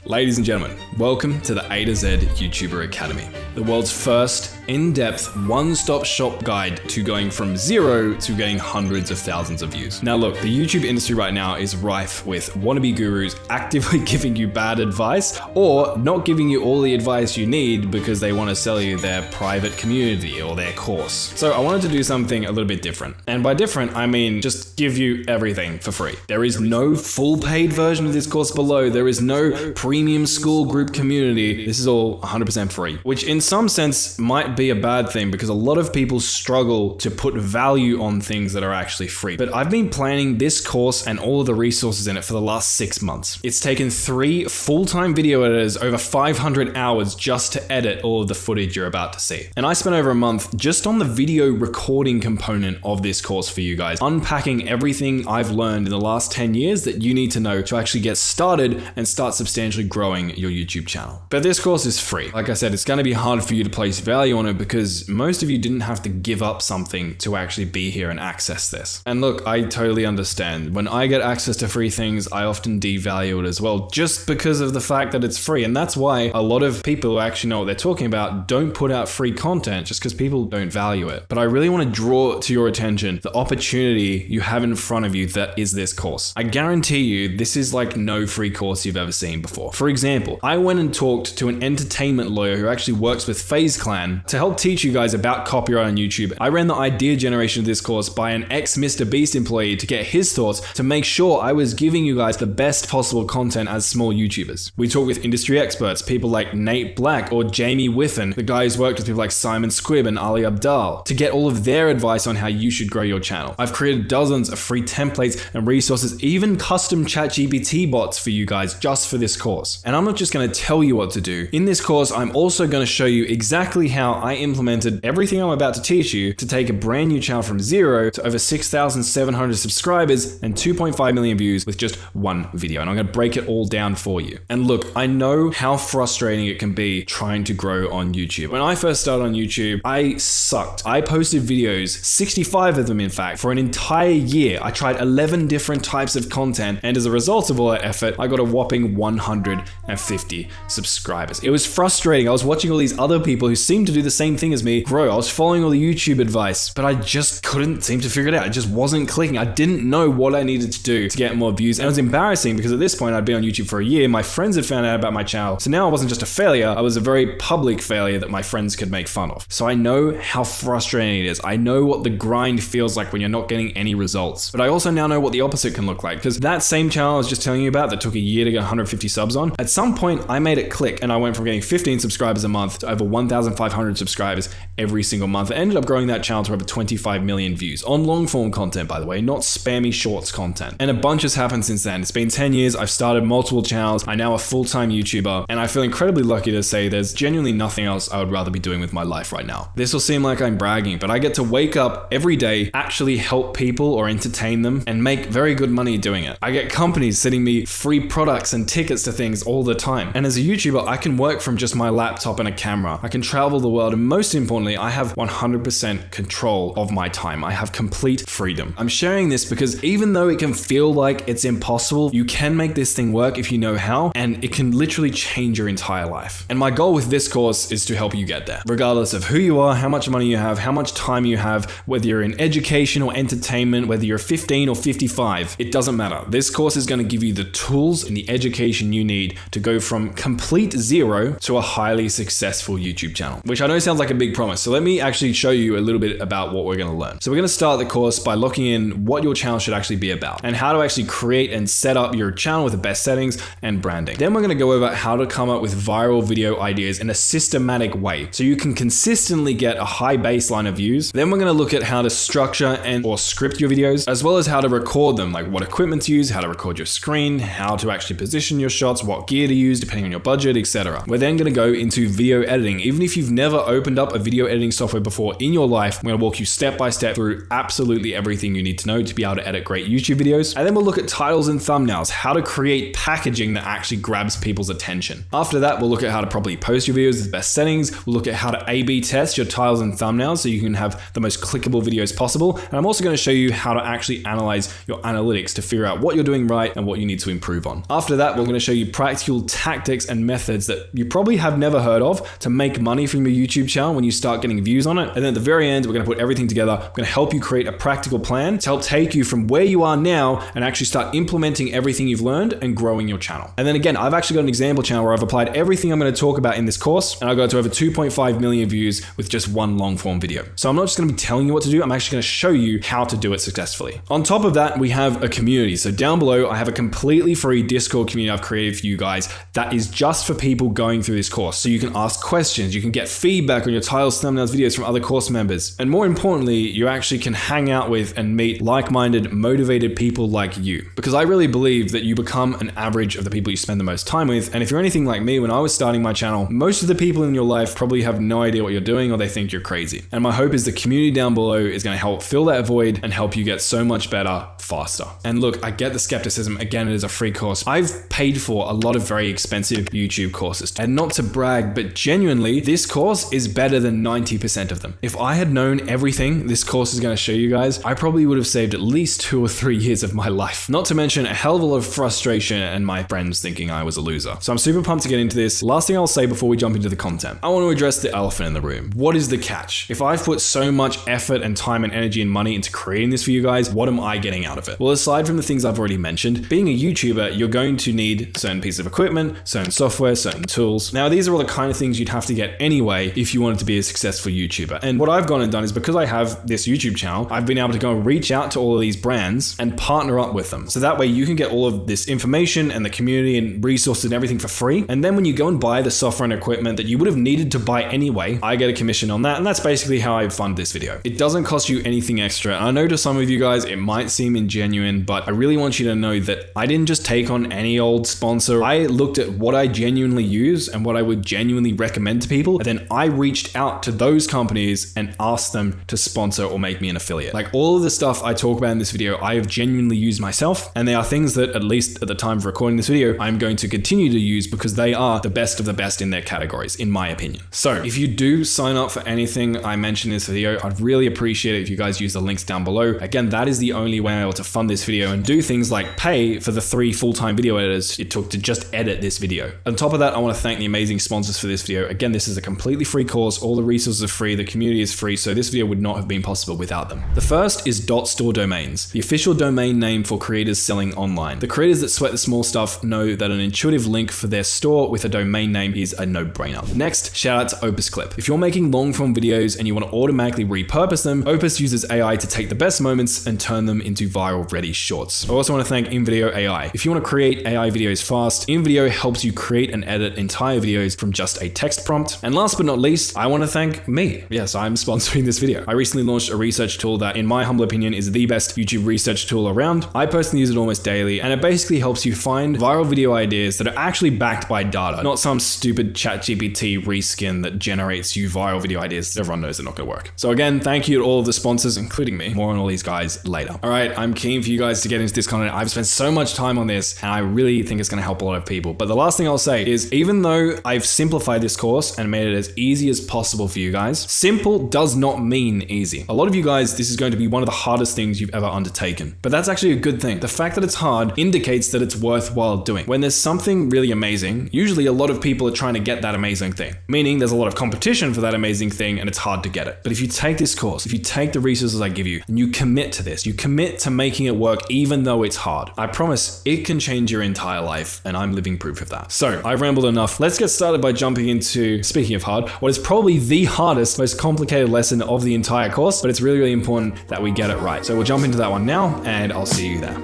Ladies and gentlemen, welcome to the A to Z YouTuber Academy, the world's first in-depth one-stop shop guide to going from zero to getting hundreds of thousands of views. Now look, the YouTube industry right now is rife with wannabe gurus actively giving you bad advice or not giving you all the advice you need because they want to sell you their private community or their course. So I wanted to do something a little bit different. And by different, I mean just give you everything for free. There is no full paid version of this course below. There is no premium school group community. This is all 100% free, which in some sense might be a bad thing because a lot of people struggle to put value on things that are actually free. But I've been planning this course and all of the resources in it for the last 6 months. It's taken 3 full-time video editors over 500 hours just to edit all of the footage you're about to see. And I spent over a month just on the video recording component of this course for you guys, unpacking everything I've learned in the last 10 years that you need to know to actually get started and start substantially growing your YouTube channel. But this course is free. Like I said, it's going to be hard for you to place value on it because most of you didn't have to give up something to actually be here and access this. And look, I totally understand. When I get access to free things, I often devalue it as well, just because of the fact that it's free. And that's why a lot of people who actually know what they're talking about don't put out free content just because people don't value it. But I really want to draw to your attention the opportunity you have in front of you that is this course. I guarantee you this is like no free course you've ever seen before. For example, I went and talked to an entertainment lawyer who actually works with FaZe Clan to help teach you guys about copyright on YouTube. I ran the idea generation of this course by an ex-Mr. Beast employee to get his thoughts to make sure I was giving you guys the best possible content as small YouTubers. We talked with industry experts, people like Nate Black or Jamie Whiffen, the guy who's worked with people like Simon Squibb and Ali Abdaal, to get all of their advice on how you should grow your channel. I've created dozens of free templates and resources, even custom ChatGPT bots for you guys just for this course. And I'm not just going to tell you what to do. In this course, I'm also going to show you exactly how I implemented everything I'm about to teach you to take a brand new channel from zero to over 6,700 subscribers and 2.5 million views with just one video. And I'm going to break it all down for you. And look, I know how frustrating it can be trying to grow on YouTube. When I first started on YouTube, I sucked. I posted videos, 65 of them in fact, for an entire year. I tried 11 different types of content, and as a result of all that effort, I got a whopping 150 subscribers. It was frustrating. I was watching all these other people who seemed to do the same thing as me grow. I was following all the YouTube advice, but I just couldn't seem to figure it out. It just wasn't clicking. I didn't know what I needed to do to get more views. And it was embarrassing because at this point I'd been on YouTube for a year. My friends had found out about my channel. So now I wasn't just a failure. I was a very public failure that my friends could make fun of. So I know how frustrating it is. I know what the grind feels like when you're not getting any results. But I also now know what the opposite can look like, because that same channel I was just telling you about that took a year to get 150 subs on, at some point I made it click and I went from getting 15 subscribers a month to over 1,500 subscribers every single month. I ended up growing that channel to over 25 million views on long form content, by the way, not spammy shorts content. And a bunch has happened since then. It's been 10 years. I've started multiple channels. I'm now a full-time YouTuber, and I feel incredibly lucky to say there's genuinely nothing else I would rather be doing with my life right now. This will seem like I'm bragging, but I get to wake up every day, actually help people or entertain them, and make very good money doing it. I get companies sending me free products and tickets to things all the time. And as a YouTuber, I can work from just my laptop and a camera. I can travel the world, and most importantly, I have 100% control of my time. I have complete freedom. I'm sharing this because even though it can feel like it's impossible, you can make this thing work if you know how, and it can literally change your entire life. And my goal with this course is to help you get there. Regardless of who you are, how much money you have, how much time you have, whether you're in education or entertainment, whether you're 15 or 55, it doesn't matter. This course is going to give you the tools and the education you need to go from complete zero to a highly successful YouTube channel, which I know sounds like a big promise. So let me actually show you a little bit about what we're going to learn. So we're going to start the course by looking in what your channel should actually be about and how to actually create and set up your channel with the best settings and branding. Then we're going to go over how to come up with viral video ideas in a systematic way so you can consistently get a high baseline of views. Then we're going to look at how to structure and or script your videos, as well as how to record them, like what equipment to use, how to record your screen, how to actually position your shots, what gear to use depending on your budget, etc. We're then going to go into video editing. Even if you've never opened up a video editing software before in your life. I'm going to walk you step by step through absolutely everything you need to know to be able to edit great YouTube videos. And then we'll look at titles and thumbnails, how to create packaging that actually grabs people's attention. After that, we'll look at how to properly post your videos with the best settings. We'll look at how to A/B test your titles and thumbnails so you can have the most clickable videos possible. And I'm also going to show you how to actually analyze your analytics to figure out what you're doing right and what you need to improve on. After that, we're going to show you practical tactics and methods that you probably have never heard of to make money from your YouTube channel when you start getting views on it. And then at the very end, we're going to put everything together. I'm going to help you create a practical plan to help take you from where you are now and actually start implementing everything you've learned and growing your channel. And then again, I've actually got an example channel where I've applied everything I'm going to talk about in this course, and I got to over 2.5 million views with just one long form video. So I'm not just going to be telling you what to do, I'm actually going to show you how to do it successfully. On top of that, we have a community. So down below, I have a completely free Discord community I've created for you guys that is just for people going through this course. So you can ask questions, you can get feedback on your titles, thumbnails, videos from other course members. And more importantly, you actually can hang out with and meet like-minded, motivated people like you. Because I really believe that you become an average of the people you spend the most time with. And if you're anything like me, when I was starting my channel, most of the people in your life probably have no idea what you're doing or they think you're crazy. And my hope is the community down below is going to help fill that void and help you get so much better faster. And look, I get the skepticism. Again, it is a free course. I've paid for a lot of very expensive YouTube courses. And not to brag, but genuinely, this course is better than 90% of them. If I had known everything this course is going to show you guys, I probably would have saved at least 2 or 3 years of my life. Not to mention a hell of a lot of frustration and my friends thinking I was a loser. So I'm super pumped to get into this. Last thing I'll say before we jump into the content, I want to address the elephant in the room. What is the catch? If I've put so much effort and time and energy and money into creating this for you guys, what am I getting out of it? Well, aside from the things I've already mentioned, being a YouTuber, you're going to need certain pieces of equipment, certain software, certain tools. Now, these are all the kind of things you'd have to get anyway if you wanted to be a successful YouTuber. And what I've gone and done is, because I have this YouTube channel, I've been able to go and reach out to all of these brands and partner up with them. So that way you can get all of this information and the community and resources and everything for free. And then when you go and buy the software and equipment that you would have needed to buy anyway, I get a commission on that. And that's basically how I fund this video. It doesn't cost you anything extra. And I know to some of you guys, it might seem ingenuine, but I really want you to know that I didn't just take on any old sponsor. I looked at what I genuinely use and what I would genuinely recommend to people. And then I reached out to those companies and asked them to sponsor or make me an affiliate. Like all of the stuff I talk about in this video, I have genuinely used myself. And they are things that, at least at the time of recording this video, I'm going to continue to use because they are the best of the best in their categories, in my opinion. So if you do sign up for anything I mentioned in this video, I'd really appreciate it if you guys use the links down below. Again, that is the only way I'm able to fund this video and do things like pay for the 3 full-time video editors it took to just edit this video. On top of that, I want to thank the amazing sponsors for this video. Again, this is a completely free course. All the resources are free. The community is free. So this video would not have been possible without them. The first is .store domains, the official domain name for creators selling online. The creators that sweat the small stuff know that an intuitive link for their store with a domain name is a no-brainer. Next, shout out to Opus Clip. If you're making long-form videos and you want to automatically repurpose them, Opus uses AI to take the best moments and turn them into viral-ready shorts. I also want to thank InVideo AI. If you want to create AI videos fast, InVideo helps you create and edit entire videos from just a text prompt. And last but not least, I want to thank me. Yes, I'm sponsoring this video. I recently launched a research tool that, in my humble opinion, is the best YouTube research tool around. I personally use it almost daily, and it basically helps you find viral video ideas that are actually backed by data, not some stupid ChatGPT reskin that generates you viral video ideas. Everyone knows they're not going to work. So again, thank you to all of the sponsors, including me. More on all these guys later. All right, I'm keen for you guys to get into this content. I've spent so much time on this, and I really think it's going to help a lot of people. But the last thing I'll say is, even though I've simplified this course and made it as easy as possible for you guys, simple does not mean easy. A lot of you guys, this is going to be one of the hardest things you've ever undertaken. But that's actually a good thing. The fact that it's hard indicates that it's worthwhile doing. When there's something really amazing, usually a lot of people are trying to get that amazing thing, meaning there's a lot of competition for that amazing thing and it's hard to get it. But if you take this course, if you take the resources I give you and you commit to this, you commit to making it work even though it's hard, I promise it can change your entire life, and I'm living proof of that. So I've rambled enough. Let's get started by jumping into, speaking of hard, what is probably the hardest, most complicated lesson of the entire course, but it's really, really important that we get it right. So we'll jump into that one now, and I'll see you there.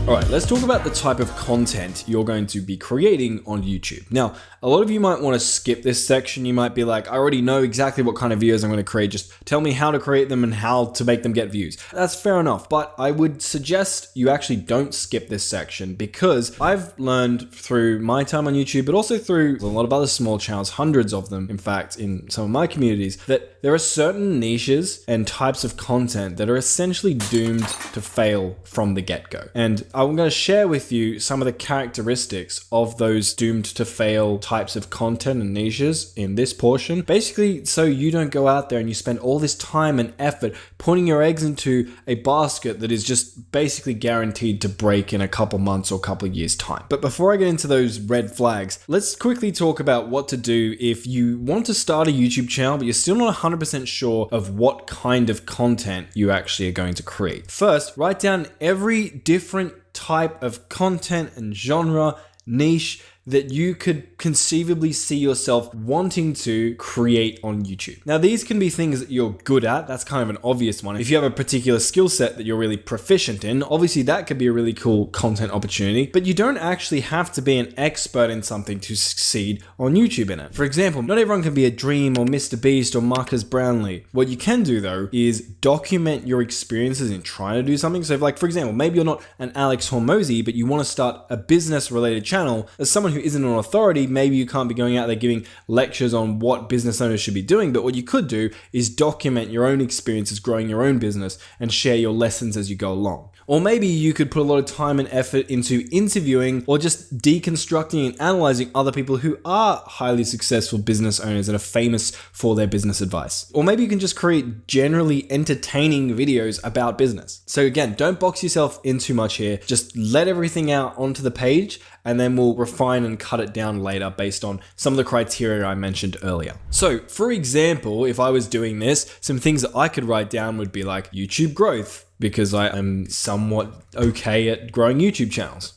All right, let's talk about the type of content you're going to be creating on YouTube. Now, a lot of you might want to skip this section. You might be like, I already know exactly what kind of videos I'm going to create. Just tell me how to create them and how to make them get views. That's fair enough, but I would suggest you actually don't skip this section, because I've learned through my time on YouTube, but also through a lot of other small channels, hundreds of them, in fact, in some of my communities, that there are certain niches and types of content that are essentially doomed to fail from the get-go. And I'm going to share with you some of the characteristics of those doomed to fail types of content and niches in this portion, basically so you don't go out there and you spend all this time and effort putting your eggs into a basket that is just basically guaranteed to break in a couple months or a couple of years time. But before I get into those red flags, let's quickly talk about what to do if you want to start a YouTube channel, but you're still not 100% sure of what kind of content you actually are going to create. First, write down every different type of content and genre, niche that you could conceivably see yourself wanting to create on YouTube. Now, these can be things that you're good at. That's kind of an obvious one. If you have a particular skill set that you're really proficient in, obviously that could be a really cool content opportunity, but you don't actually have to be an expert in something to succeed on YouTube in it. For example, not everyone can be a Dream or Mr. Beast or Marcus Brownlee. What you can do though is document your experiences in trying to do something. So if, like, for example, maybe you're not an Alex Hormozy, but you want to start a business related channel. As someone who isn't an authority, maybe you can't be going out there giving lectures on what business owners should be doing, but what you could do is document your own experiences growing your own business and share your lessons as you go along. Or maybe you could put a lot of time and effort into interviewing or just deconstructing and analyzing other people who are highly successful business owners and are famous for their business advice. Or maybe you can just create generally entertaining videos about business. So again, don't box yourself in too much here. Just let everything out onto the page, and then we'll refine and cut it down later based on some of the criteria I mentioned earlier. So for example, if I was doing this, some things that I could write down would be like YouTube growth, because I am somewhat okay at growing YouTube channels.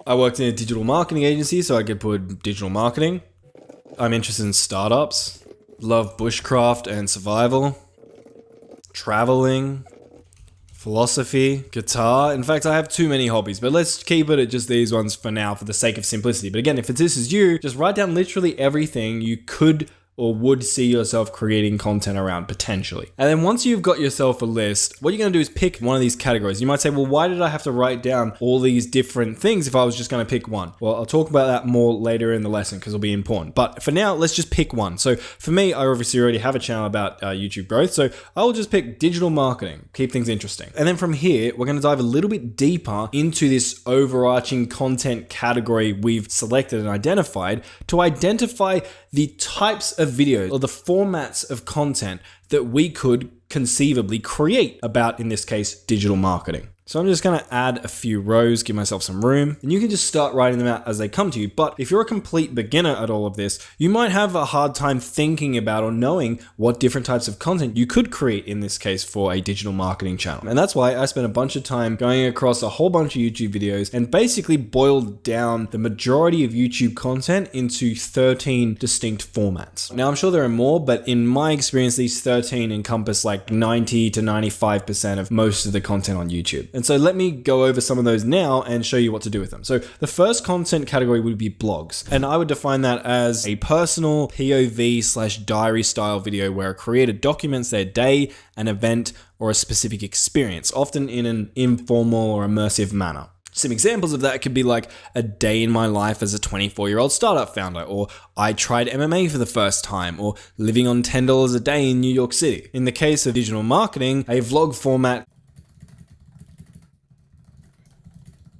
I worked in a digital marketing agency, so I could put digital marketing. I'm interested in startups, love bushcraft and survival, traveling, philosophy, guitar. In fact, I have too many hobbies, but let's keep it at just these ones for now for the sake of simplicity. But again, if this is you, just write down literally everything you could or would see yourself creating content around potentially. And then once you've got yourself a list, what you're going to do is pick one of these categories. You might say, well, why did I have to write down all these different things if I was just going to pick one? Well, I'll talk about that more later in the lesson because it'll be important. But for now, let's just pick one. So for me, I obviously already have a channel about YouTube growth. So I will just pick digital marketing, keep things interesting. And then from here, we're going to dive a little bit deeper into this overarching content category we've selected and identified to identify the types of videos or the formats of content that we could conceivably create about, in this case, digital marketing. So I'm just going to add a few rows, give myself some room, and you can just start writing them out as they come to you. But if you're a complete beginner at all of this, you might have a hard time thinking about or knowing what different types of content you could create, in this case, for a digital marketing channel. And that's why I spent a bunch of time going across a whole bunch of YouTube videos and basically boiled down the majority of YouTube content into 13 distinct formats. Now, I'm sure there are more, but in my experience, these 13 encompass like 90 to 95% of most of the content on YouTube. And so let me go over some of those now and show you what to do with them. So the first content category would be blogs. And I would define that as a personal POV/diary style video where a creator documents their day, an event, or a specific experience, often in an informal or immersive manner. Some examples of that could be like a day in my life as a 24-year-old startup founder, or I tried MMA for the first time, or living on $10 a day in New York City. In the case of digital marketing, a vlog format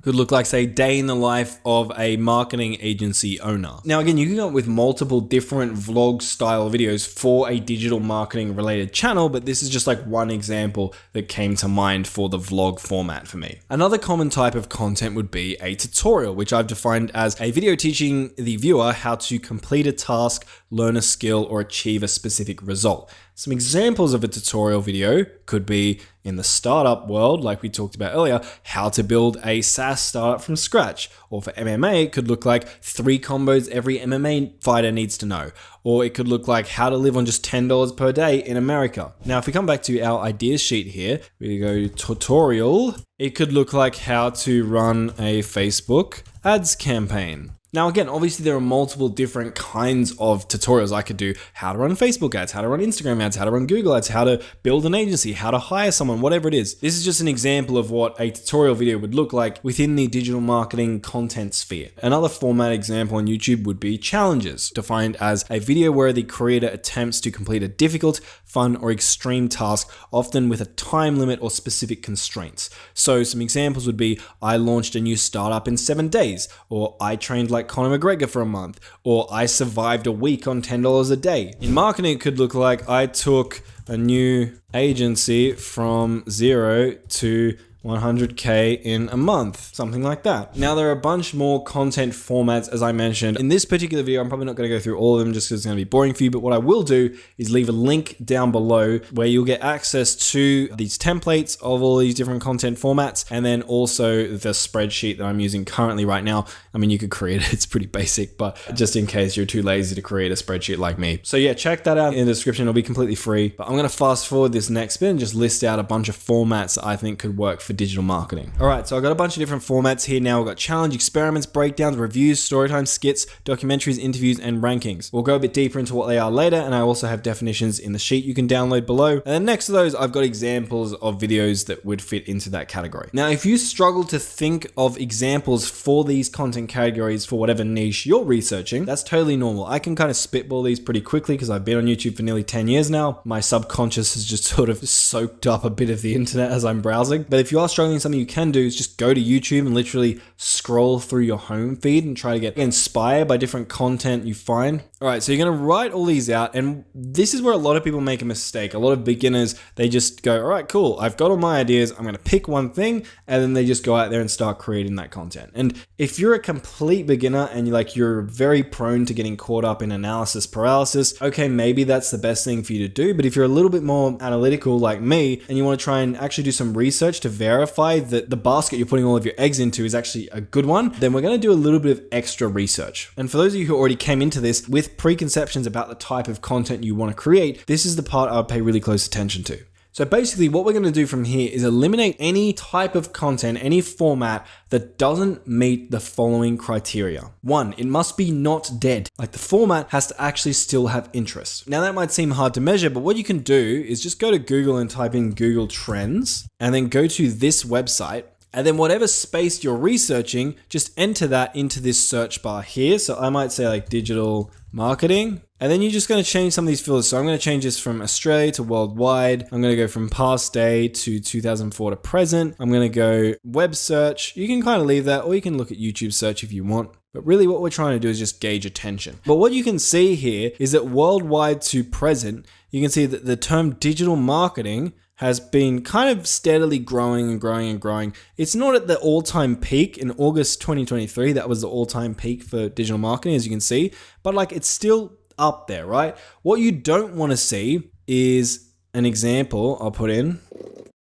could look like, say, day in the life of a marketing agency owner. Now, again, you can come up with multiple different vlog style videos for a digital marketing related channel, but this is just like one example that came to mind for the vlog format for me. Another common type of content would be a tutorial, which I've defined as a video teaching the viewer how to complete a task, learn a skill or achieve a specific result. Some examples of a tutorial video could be in the startup world, like we talked about earlier, how to build a SaaS startup from scratch. Or for MMA, it could look like 3 combos every MMA fighter needs to know. Or it could look like how to live on just $10 per day in America. Now, if we come back to our ideas sheet here, we go tutorial. It could look like how to run a Facebook ads campaign. Now, again, obviously there are multiple different kinds of tutorials. I could do how to run Facebook ads, how to run Instagram ads, how to run Google ads, how to build an agency, how to hire someone, whatever it is. This is just an example of what a tutorial video would look like within the digital marketing content sphere. Another format example on YouTube would be challenges, defined as a video where the creator attempts to complete a difficult, fun, or extreme task, often with a time limit or specific constraints. So some examples would be, I launched a new startup in 7 days, or I trained like Conor McGregor for a month, or I survived a week on $10 a day. In marketing, it could look like I took a new agency from 0 to 100K in a month, something like that. Now, there are a bunch more content formats, as I mentioned. In this particular video, I'm probably not going to go through all of them just because it's going to be boring for you, but what I will do is leave a link down below where you'll get access to these templates of all these different content formats, and then also the spreadsheet that I'm using currently right now. I mean, you could create it, it's pretty basic, but just in case you're too lazy to create a spreadsheet like me. So yeah, check that out in the description, it'll be completely free. But I'm going to fast forward this next bit and just list out a bunch of formats that I think could work for digital marketing. All right, so I've got a bunch of different formats here now. We've got challenge, experiments, breakdowns, reviews, storytime, skits, documentaries, interviews, and rankings. We'll go a bit deeper into what they are later, and I also have definitions in the sheet you can download below. And then next to those, I've got examples of videos that would fit into that category. Now, if you struggle to think of examples for these content categories for whatever niche you're researching, that's totally normal. I can kind of spitball these pretty quickly because I've been on YouTube for nearly 10 years now. My subconscious has just sort of soaked up a bit of the internet as I'm browsing. But if you are struggling, something you can do is just go to YouTube and literally scroll through your home feed and try to get inspired by different content you find. All right, so you're going to write all these out, and this is where a lot of people make a mistake. A lot of beginners, they just go, all right, cool, I've got all my ideas, I'm going to pick one thing, and then they just go out there and start creating that content. And if you're a complete beginner and you're very prone to getting caught up in analysis paralysis, okay, maybe that's the best thing for you to do. But if you're a little bit more analytical like me, and you want to try and actually do some research to verify that the basket you're putting all of your eggs into is actually a good one, then we're going to do a little bit of extra research. And for those of you who already came into this with preconceptions about the type of content you want to create, this is the part I would pay really close attention to. So basically what we're going to do from here is eliminate any type of content, any format that doesn't meet the following criteria. 1, it must be not dead. Like the format has to actually still have interest. Now that might seem hard to measure, but what you can do is just go to Google and type in Google Trends and then go to this website. And then whatever space you're researching, just enter that into this search bar here. So I might say like digital marketing. And then you're just going to change some of these filters. So I'm going to change this from Australia to worldwide. I'm going to go from past day to 2004 to present. I'm going to go web search. You can kind of leave that, or you can look at YouTube search if you want. But really what we're trying to do is just gauge attention. But what you can see here is that worldwide to present, you can see that the term digital marketing has been kind of steadily growing and growing and growing. It's not at the all-time peak in August 2023. That was the all-time peak for digital marketing, as you can see. But it's still up there, right? What you don't want to see is an example I'll put in.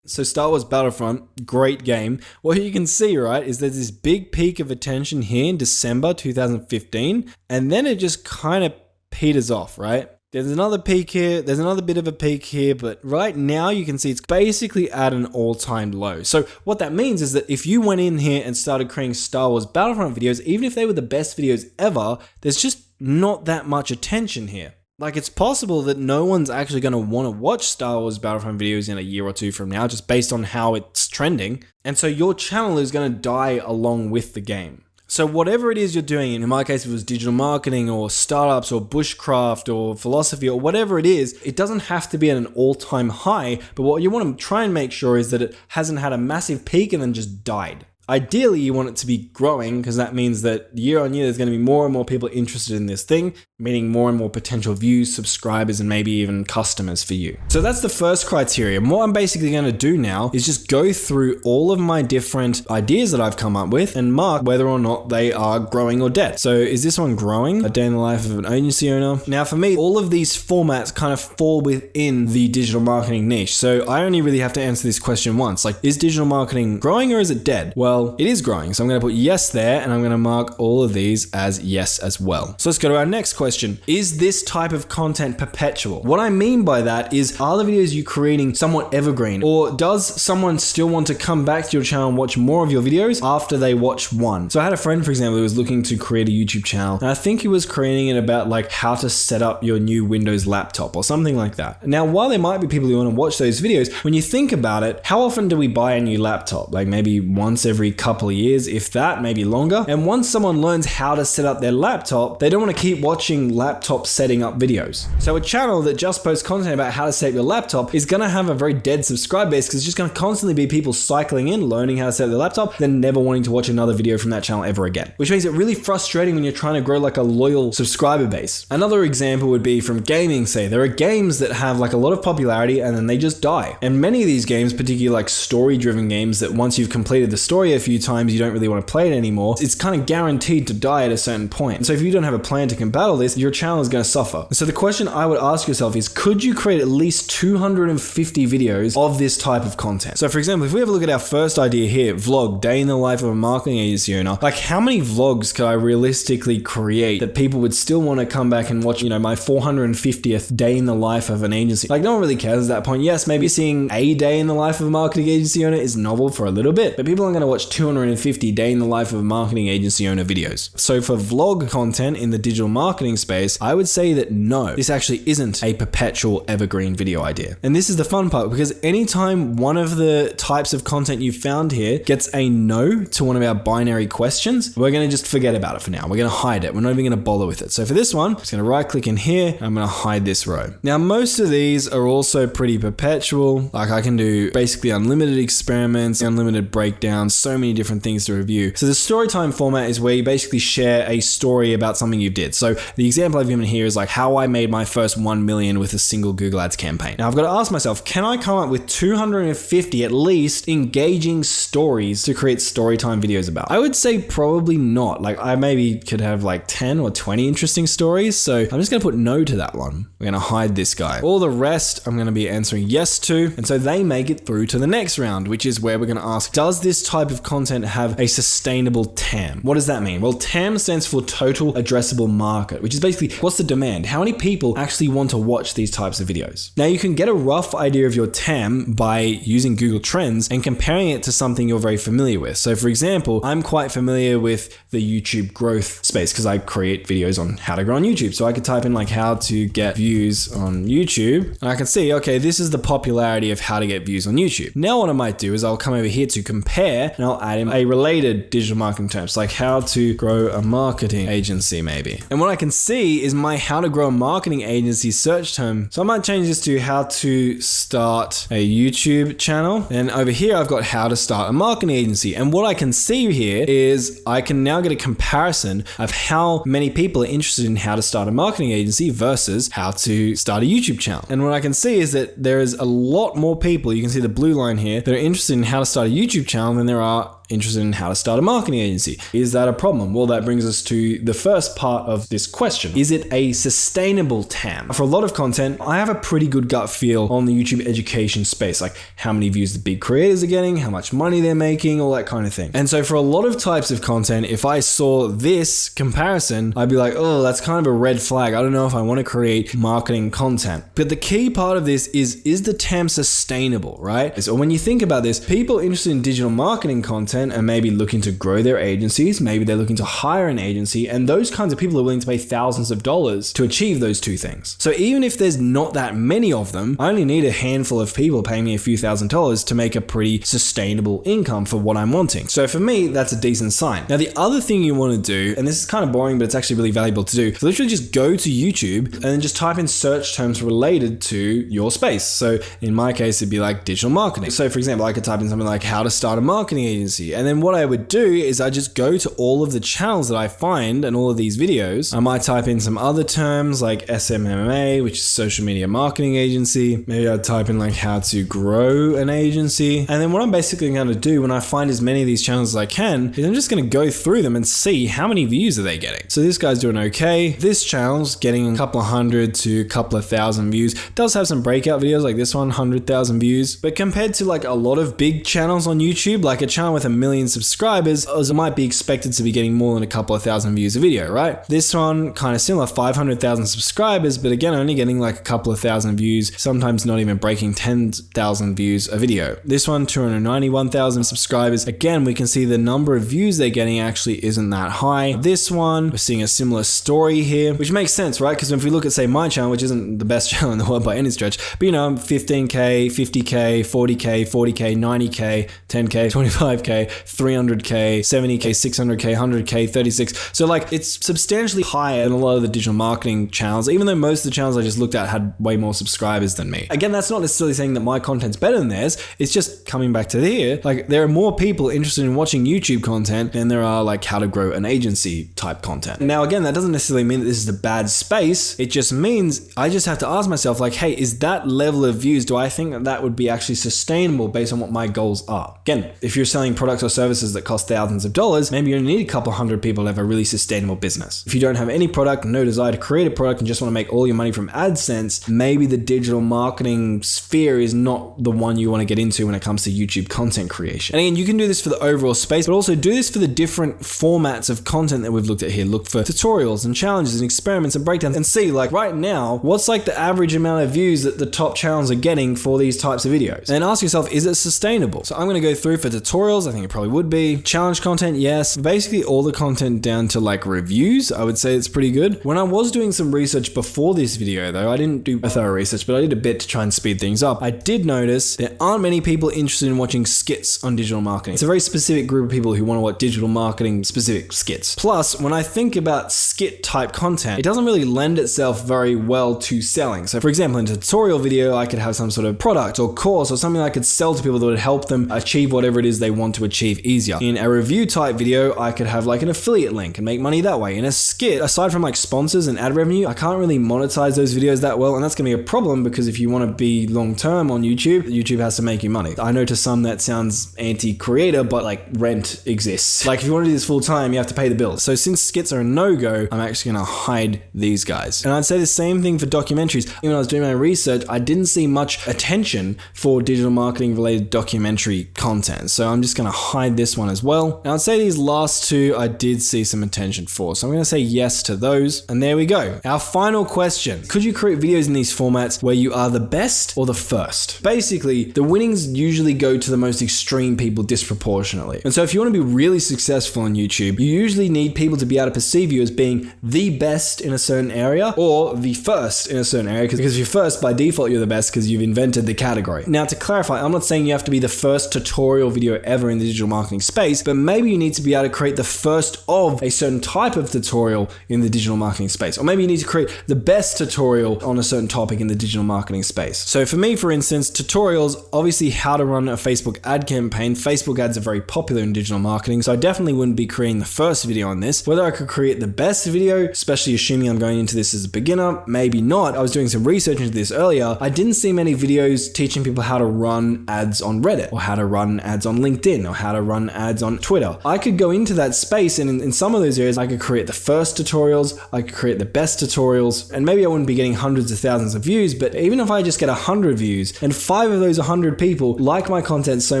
So Star Wars Battlefront, great game. What you can see, right, is there's this big peak of attention here in December 2015, and then it just kind of peters off, right? There's another peak here, there's another bit of a peak here, but right now you can see it's basically at an all-time low. So what that means is that if you went in here and started creating Star Wars Battlefront videos, even if they were the best videos ever, there's just not that much attention here. It's possible that no one's actually going to want to watch Star Wars Battlefront videos in a year or two from now, just based on how it's trending. And so your channel is going to die along with the game. So whatever it is you're doing, in my case, if it was digital marketing or startups or bushcraft or philosophy or whatever it is, it doesn't have to be at an all-time high. But what you want to try and make sure is that it hasn't had a massive peak and then just died. Ideally, you want it to be growing because that means that year on year, there's going to be more and more people interested in this thing. meaning more and more potential views, subscribers, and maybe even customers for you. So that's the first criteria. And what I'm basically going to do now is just go through all of my different ideas that I've come up with and mark whether or not they are growing or dead. So is this one growing? A day in the life of an agency owner. Now for me, all of these formats kind of fall within the digital marketing niche. So I only really have to answer this question once. Like, is digital marketing growing or is it dead? Well, it is growing. So I'm going to put yes there, and I'm going to mark all of these as yes as well. So let's go to our next question. Is this type of content perpetual? What I mean by that is, are the videos you're creating somewhat evergreen, or does someone still want to come back to your channel and watch more of your videos after they watch one? So I had a friend, for example, who was looking to create a YouTube channel, and I think he was creating it about like how to set up your new Windows laptop or something like that. Now, while there might be people who want to watch those videos, when you think about it, how often do we buy a new laptop? Like maybe once every couple of years, if that, maybe longer. And once someone learns how to set up their laptop, they don't want to keep watching laptop setting up videos. So a channel that just posts content about how to set up your laptop is going to have a very dead subscriber base, because it's just going to constantly be people cycling in, learning how to set up their laptop, then never wanting to watch another video from that channel ever again, which makes it really frustrating when you're trying to grow like a loyal subscriber base. Another example would be from gaming. Say there are games that have like a lot of popularity and then they just die. And many of these games, particularly like story-driven games, that once you've completed the story a few times, you don't really want to play it anymore. It's kind of guaranteed to die at a certain point. And so if you don't have a plan to combat all this, your channel is going to suffer. So the question I would ask yourself is, could you create at least 250 videos of this type of content? So for example, if we have a look at our first idea here, vlog, day in the life of a marketing agency owner, like how many vlogs could I realistically create that people would still want to come back and watch, my 450th day in the life of an agency? Like no one really cares at that point. Yes, maybe seeing a day in the life of a marketing agency owner is novel for a little bit, but people aren't going to watch 250 day in the life of a marketing agency owner videos. So for vlog content in the digital marketing space, I would say that no, this actually isn't a perpetual evergreen video idea. And this is the fun part, because anytime one of the types of content you found here gets a no to one of our binary questions, we're going to just forget about it for now. We're going to hide it. We're not even going to bother with it. So for this one, I'm just going to right click in here. I'm going to hide this row. Now, most of these are also pretty perpetual. Like I can do basically unlimited experiments, unlimited breakdowns, so many different things to review. So the story time format is where you basically share a story about something you did. So the example I've given here is like how I made my first 1 million with a single Google Ads campaign. Now I've got to ask myself, can I come up with 250 at least engaging stories to create story time videos about? I would say probably not. Like I maybe could have like 10 or 20 interesting stories. So I'm just going to put no to that one. We're going to hide this guy. All the rest I'm going to be answering yes to. And so they make it through to the next round, which is where we're going to ask, does this type of content have a sustainable TAM? What does that mean? Well, TAM stands for total addressable market, which is basically what's the demand? How many people actually want to watch these types of videos? Now you can get a rough idea of your TAM by using Google Trends and comparing it to something you're very familiar with. So for example, I'm quite familiar with the YouTube growth space because I create videos on how to grow on YouTube. So I could type in like how to get views on YouTube, and I can see, okay, this is the popularity of how to get views on YouTube. Now what I might do is I'll come over here to compare, and I'll add in a related digital marketing terms, like how to grow a marketing agency maybe. And what I can see is my how to grow a marketing agency search term. So I might change this to how to start a YouTube channel. And over here, I've got how to start a marketing agency. And what I can see here is I can now get a comparison of how many people are interested in how to start a marketing agency versus how to start a YouTube channel. And what I can see is that there is a lot more people, you can see the blue line here, that are interested in how to start a YouTube channel than there are interested in how to start a marketing agency. Is that a problem? Well, that brings us to the first part of this question. Is it a sustainable TAM? For a lot of content, I have a pretty good gut feel on the YouTube education space, like how many views the big creators are getting, how much money they're making, all that kind of thing. And so for a lot of types of content, if I saw this comparison, I'd be like, oh, that's kind of a red flag. I don't know if I want to create marketing content. But the key part of this is the TAM sustainable, right? So when you think about this, people interested in digital marketing content and maybe looking to grow their agencies, maybe they're looking to hire an agency, and those kinds of people are willing to pay thousands of dollars to achieve those two things. So even if there's not that many of them, I only need a handful of people paying me a few $1,000s to make a pretty sustainable income for what I'm wanting. So for me, that's a decent sign. Now, the other thing you want to do, and this is kind of boring, but it's actually really valuable to do, is literally just go to YouTube and then just type in search terms related to your space. So in my case, it'd be like digital marketing. So for example, I could type in something like how to start a marketing agency, agency. And then what I would do is I just go to all of the channels that I find and all of these videos. I might type in some other terms like SMMA, which is social media marketing agency. Maybe I'd type in like how to grow an agency. And then what I'm basically going to do when I find as many of these channels as I can is I'm just going to go through them and see how many views are they getting. So this guy's doing okay. This channel's getting a couple of hundred to a couple of thousand views. It does have some breakout videos like this one, 100,000 views. But compared to like a lot of big channels on YouTube, like a channel with 1 million subscribers, it might be expected to be getting more than a couple of thousand views a video, right? This one kind of similar, 500,000 subscribers, but again, only getting like a couple of thousand views, sometimes not even breaking 10,000 views a video. This one, 291,000 subscribers. Again, we can see the number of views they're getting actually isn't that high. This one, we're seeing a similar story here, which makes sense, right? Because if we look at, say, my channel, which isn't the best channel in the world by any stretch, but you know, I'm 15K, 50K, 40K, 40K, 90K, 10K, 25K, 300K, 70K, 600K, 100K, 36. So like it's substantially higher than a lot of the digital marketing channels, even though most of the channels I just looked at had way more subscribers than me. Again, that's not necessarily saying that my content's better than theirs. It's just coming back to here. Like there are more people interested in watching YouTube content than there are like how to grow an agency type content. Now, again, that doesn't necessarily mean that this is a bad space. It just means I just have to ask myself like, hey, is that level of views, do I think that that would be actually sustainable based on what my goals are? Again, if you're selling products or services that cost thousands of dollars, maybe you only need a couple hundred people to have a really sustainable business. If you don't have any product, no desire to create a product and just want to make all your money from AdSense, maybe the digital marketing sphere is not the one you want to get into when it comes to YouTube content creation. And again, you can do this for the overall space, but also do this for the different formats of content that we've looked at here. Look for tutorials and challenges and experiments and breakdowns and see like right now, what's like the average amount of views that the top channels are getting for these types of videos? And ask yourself, is it sustainable? So I'm going to go through for tutorials. I think it probably would be. Challenge content, yes. Basically all the content down to like reviews, I would say it's pretty good. When I was doing some research before this video though, I didn't do a thorough research, but I did a bit to try and speed things up. I did notice there aren't many people interested in watching skits on digital marketing. It's a very specific group of people who want to watch digital marketing specific skits. Plus, when I think about skit type content, it doesn't really lend itself very well to selling. So for example, in a tutorial video, I could have some sort of product or course or something I could sell to people that would help them achieve whatever it is they want to achieve easier. In a review type video, I could have like an affiliate link and make money that way. In a skit, aside from like sponsors and ad revenue, I can't really monetize those videos that well, and that's gonna be a problem because if you want to be long-term on YouTube, YouTube has to make you money. I know to some that sounds anti-creator, but like rent exists. Like if you want to do this full-time, you have to pay the bills. So since skits are a no-go, I'm actually gonna hide these guys. And I'd say the same thing for documentaries. Even when I was doing my research, I didn't see much attention for digital marketing related documentary content. So I'm just gonna hide this one as well. And I'd say these last two I did see some attention for. So I'm gonna say yes to those. And there we go. Our final question. Could you create videos in these formats where you are the best or the first? Basically, the winnings usually go to the most extreme people disproportionately. And so if you want to be really successful on YouTube, you usually need people to be able to perceive you as being the best in a certain area or the first in a certain area, because if you're first, by default, you're the best because you've invented the category. Now, to clarify, I'm not saying you have to be the first tutorial video ever in the digital marketing space, but maybe you need to be able to create the first of a certain type of tutorial in the digital marketing space. Or maybe you need to create the best tutorial on a certain topic in the digital marketing space. So for me, for instance, tutorials, obviously how to run a Facebook ad campaign. Facebook ads are very popular in digital marketing, so I definitely wouldn't be creating the first video on this. Whether I could create the best video, especially assuming I'm going into this as a beginner, maybe not. I was doing some research into this earlier. I didn't see many videos teaching people how to run ads on Reddit or how to run ads on LinkedIn or how to run ads on Twitter. I could go into that space and in some of those areas, I could create the first tutorials, I could create the best tutorials, and maybe I wouldn't be getting hundreds of thousands of views, but even if I just get 100 views and 5 of those 100 people like my content so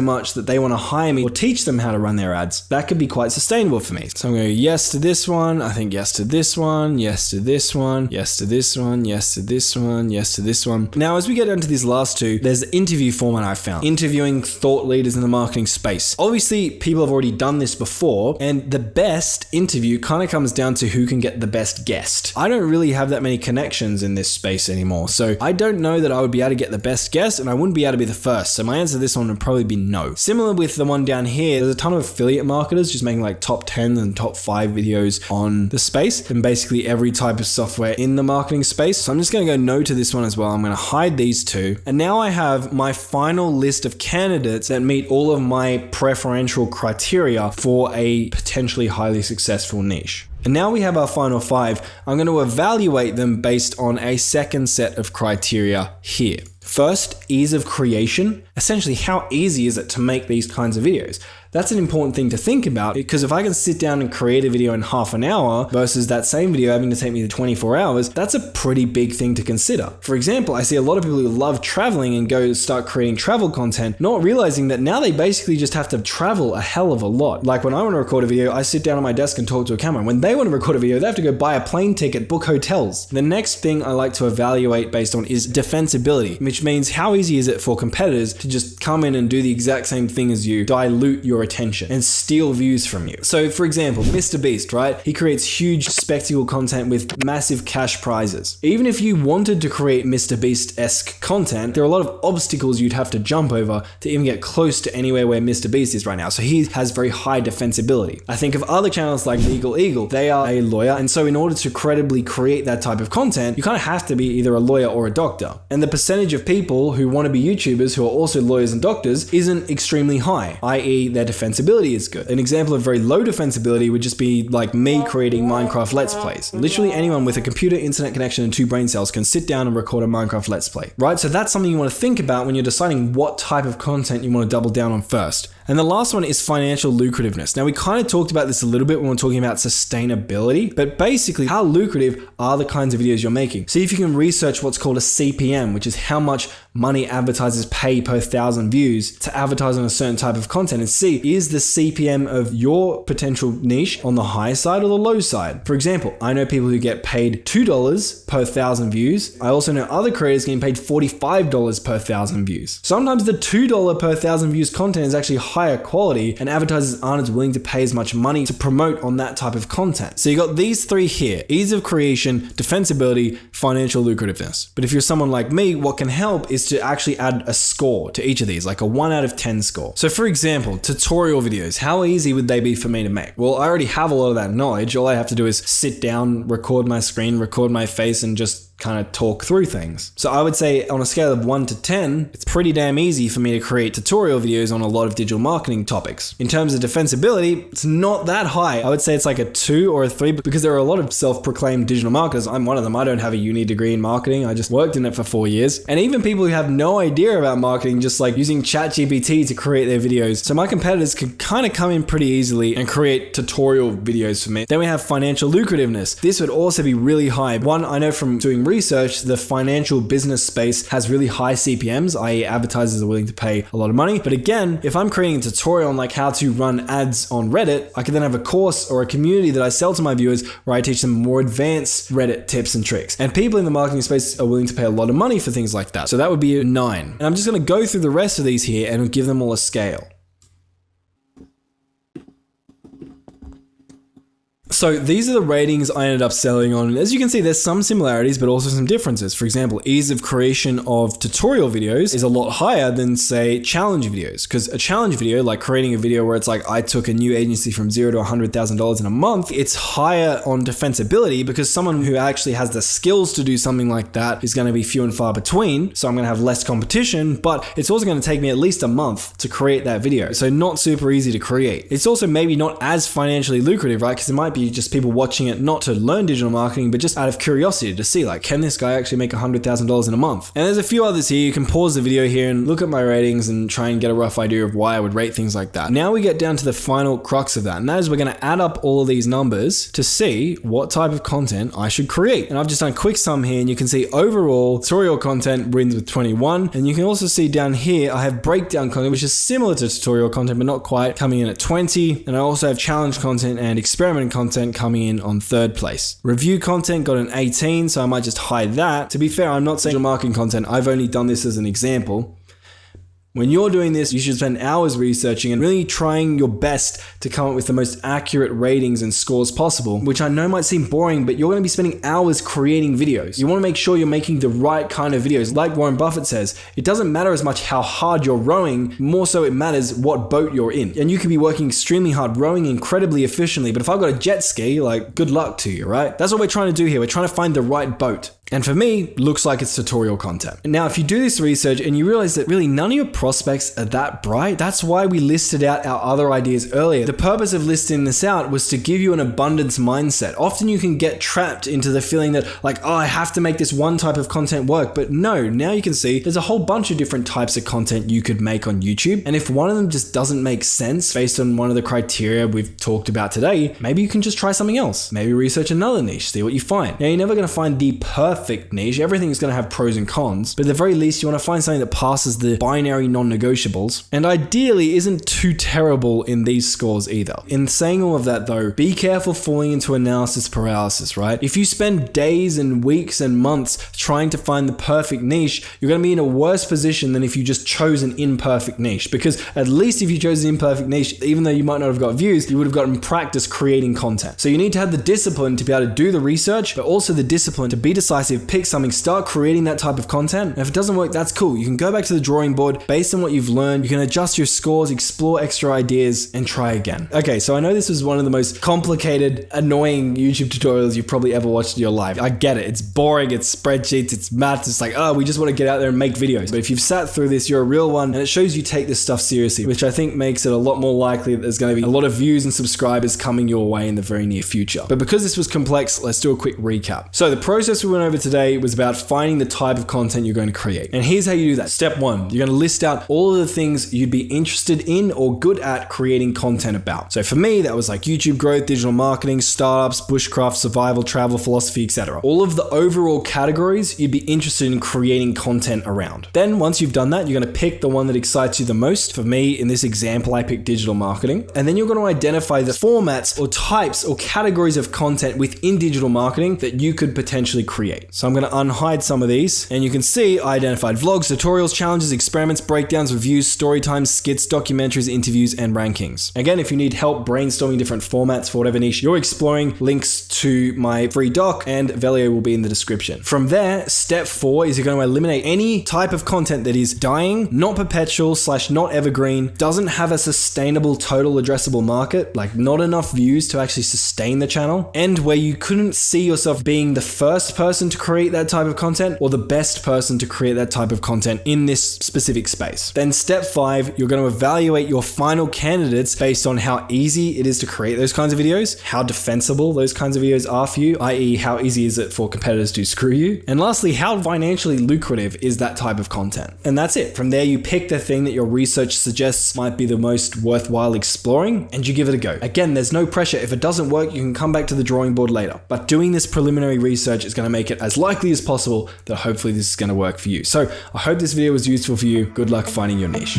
much that they want to hire me or teach them how to run their ads, that could be quite sustainable for me. So I'm going to go yes to this one, I think yes to this one, yes to this one, yes to this one, yes to this one, yes to this one. Now, as we get into these last two, there's the interview format I found. Interviewing thought leaders in the marketing space. Obviously, people have already done this before, and the best interview kind of comes down to who can get the best guest. I don't really have that many connections in this space anymore, so I don't know that I would be able to get the best guest, and I wouldn't be able to be the first. So my answer to this one would probably be no. Similar with the one down here, there's a ton of affiliate marketers just making like top 10 and top 5 videos on the space and basically every type of software in the marketing space. So I'm just going to go no to this one as well. I'm going to hide these two. And now I have my final list of candidates that meet all of my preferences referential criteria for a potentially highly successful niche. And now we have our final 5. I'm going to evaluate them based on a second set of criteria here. First, ease of creation. Essentially, how easy is it to make these kinds of videos? That's an important thing to think about, because if I can sit down and create a video in half an hour versus that same video having to take me 24 hours, that's a pretty big thing to consider. For example, I see a lot of people who love traveling and go start creating travel content, not realizing that now they basically just have to travel a hell of a lot. Like when I want to record a video, I sit down on my desk and talk to a camera. When they want to record a video, they have to go buy a plane ticket, book hotels. The next thing I like to evaluate based on is defensibility, which means how easy is it for competitors to just come in and do the exact same thing as you, dilute your attention and steal views from you. So for example, Mr. Beast, right? He creates huge spectacle content with massive cash prizes. Even if you wanted to create Mr. Beast-esque content, there are a lot of obstacles you'd have to jump over to even get close to anywhere where Mr. Beast is right now. So he has very high defensibility. I think of other channels like Legal Eagle. They are a lawyer, and so in order to credibly create that type of content, you kind of have to be either a lawyer or a doctor. And the percentage of people who want to be YouTubers who are also lawyers and doctors isn't extremely high, i.e. their defensibility is good. An example of very low defensibility would just be like me creating Minecraft Let's Plays. Literally anyone with a computer, internet connection, and 2 brain cells can sit down and record a Minecraft Let's Play, right? So that's something you want to think about when you're deciding what type of content you want to double down on first. And the last one is financial lucrativeness. Now we kind of talked about this a little bit when we're talking about sustainability, but basically how lucrative are the kinds of videos you're making. See if you can research what's called a CPM, which is how much money advertisers pay per 1,000 views to advertise on a certain type of content, and see, is the CPM of your potential niche on the high side or the low side? For example, I know people who get paid $2 per 1,000 views. I also know other creators getting paid $45 per 1,000 views. Sometimes the $2 per 1,000 views content is actually higher quality, and advertisers aren't as willing to pay as much money to promote on that type of content. So you got these 3 here: ease of creation, defensibility, financial lucrativeness. But if you're someone like me, what can help is to actually add a score to each of these, like a 1 out of 10 score. So for example, tutorial videos, how easy would they be for me to make? Well, I already have a lot of that knowledge. All I have to do is sit down, record my screen, record my face, and just kind of talk through things. So I would say on a scale of 1 to 10, it's pretty damn easy for me to create tutorial videos on a lot of digital marketing topics. In terms of defensibility, it's not that high. I would say it's like a 2 or a 3, because there are a lot of self-proclaimed digital marketers. I'm one of them. I don't have a uni degree in marketing. I just worked in it for 4 years. And even people who have no idea about marketing, just like using ChatGPT to create their videos. So my competitors can kind of come in pretty easily and create tutorial videos for me. Then we have financial lucrativeness. This would also be really high. One, I know from doing research, the financial business space has really high CPMs, i.e. advertisers are willing to pay a lot of money. But again, if I'm creating a tutorial on like how to run ads on Reddit, I could then have a course or a community that I sell to my viewers where I teach them more advanced Reddit tips and tricks. And people in the marketing space are willing to pay a lot of money for things like that. So that would be a 9. And I'm just going to go through the rest of these here and give them all a scale. So these are the ratings I ended up selling on. As you can see, there's some similarities, but also some differences. For example, ease of creation of tutorial videos is a lot higher than, say, challenge videos. Because a challenge video, like creating a video where it's like, I took a new agency from $0 to $100,000 in a month, it's higher on defensibility because someone who actually has the skills to do something like that is going to be few and far between. So I'm going to have less competition, but it's also going to take me at least a month to create that video. So not super easy to create. It's also maybe not as financially lucrative, right? Because it might be just people watching it not to learn digital marketing, but just out of curiosity to see, like, can this guy actually make $100,000 in a month? And there's a few others here. You can pause the video here and look at my ratings and try and get a rough idea of why I would rate things like that. Now we get down to the final crux of that, and that is we're going to add up all of these numbers to see what type of content I should create. And I've just done a quick sum here, and you can see overall tutorial content wins with 21. And you can also see down here, I have breakdown content, which is similar to tutorial content, but not quite, coming in at 20. And I also have challenge content and experiment content coming in on 3rd place. Review content got an 18, so I might just hide that. To be fair, I'm not saying digital marketing content. I've only done this as an example. When you're doing this, you should spend hours researching and really trying your best to come up with the most accurate ratings and scores possible, which I know might seem boring, but you're going to be spending hours creating videos. You want to make sure you're making the right kind of videos. Like Warren Buffett says, it doesn't matter as much how hard you're rowing, more so it matters what boat you're in. And you could be working extremely hard, rowing incredibly efficiently, but if I've got a jet ski, like, good luck to you, right? That's what we're trying to do here. We're trying to find the right boat. And for me, looks like it's tutorial content. Now, if you do this research and you realize that really none of your prospects are that bright, that's why we listed out our other ideas earlier. The purpose of listing this out was to give you an abundance mindset. Often you can get trapped into the feeling that like, oh, I have to make this one type of content work. But no, now you can see there's a whole bunch of different types of content you could make on YouTube. And if one of them just doesn't make sense based on one of the criteria we've talked about today, maybe you can just try something else. Maybe research another niche, see what you find. Now, you're never going to find the perfect niche. Everything's going to have pros and cons, but at the very least, you want to find something that passes the binary non-negotiables and ideally isn't too terrible in these scores either. In saying all of that though, be careful falling into analysis paralysis, right? If you spend days and weeks and months trying to find the perfect niche, you're going to be in a worse position than if you just chose an imperfect niche, because at least if you chose an imperfect niche, even though you might not have got views, you would have gotten practice creating content. So you need to have the discipline to be able to do the research, but also the discipline to be decisive, pick something, start creating that type of content. And if it doesn't work, that's cool. You can go back to the drawing board based on what you've learned. You can adjust your scores, explore extra ideas, and try again. Okay, so I know this was one of the most complicated, annoying YouTube tutorials you've probably ever watched in your life. I get it. It's boring. It's spreadsheets. It's maths. It's like, oh, we just want to get out there and make videos. But if you've sat through this, you're a real one, and it shows you take this stuff seriously, which I think makes it a lot more likely that there's going to be a lot of views and subscribers coming your way in the very near future. But because this was complex, let's do a quick recap. So the process we went over today was about finding the type of content you're going to create. And here's how you do that. Step 1, you're going to list out all of the things you'd be interested in or good at creating content about. So for me, that was like YouTube growth, digital marketing, startups, bushcraft, survival, travel, philosophy, etc. All of the overall categories you'd be interested in creating content around. Then once you've done that, you're going to pick the one that excites you the most. For me, in this example, I picked digital marketing. And then you're going to identify the formats or types or categories of content within digital marketing that you could potentially create. So I'm going to unhide some of these, and you can see I identified vlogs, tutorials, challenges, experiments, breakdowns, reviews, story times, skits, documentaries, interviews, and rankings. Again, if you need help brainstorming different formats for whatever niche you're exploring, links to my free doc and Velio will be in the description. From there, step 4 is you're going to eliminate any type of content that is dying, not perpetual / not evergreen, doesn't have a sustainable total addressable market, like not enough views to actually sustain the channel, and where you couldn't see yourself being the first person to create that type of content or the best person to create that type of content in this specific space. Then step 5, you're going to evaluate your final candidates based on how easy it is to create those kinds of videos, how defensible those kinds of videos are for you, i.e. how easy is it for competitors to screw you, and lastly, how financially lucrative is that type of content. And that's it. From there, you pick the thing that your research suggests might be the most worthwhile exploring, and you give it a go. Again, there's no pressure. If it doesn't work, you can come back to the drawing board later. But doing this preliminary research is going to make it as likely as possible that hopefully this is going to work for you. So I hope this video was useful for you. Good luck finding your niche.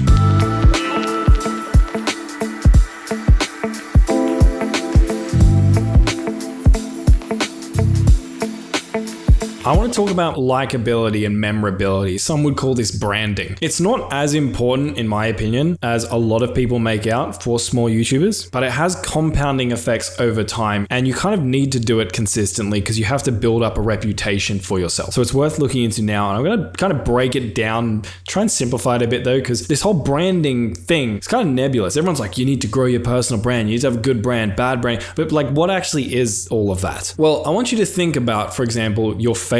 I want to talk about likability and memorability. Some would call this branding. It's not as important, in my opinion, as a lot of people make out for small YouTubers, but it has compounding effects over time, and you kind of need to do it consistently because you have to build up a reputation for yourself. So it's worth looking into now, and I'm going to kind of break it down, try and simplify it a bit though, because this whole branding thing, it's kind of nebulous. Everyone's like, you need to grow your personal brand, you need to have a good brand, bad brand, but like what actually is all of that? Well, I want you to think about, for example, your favorite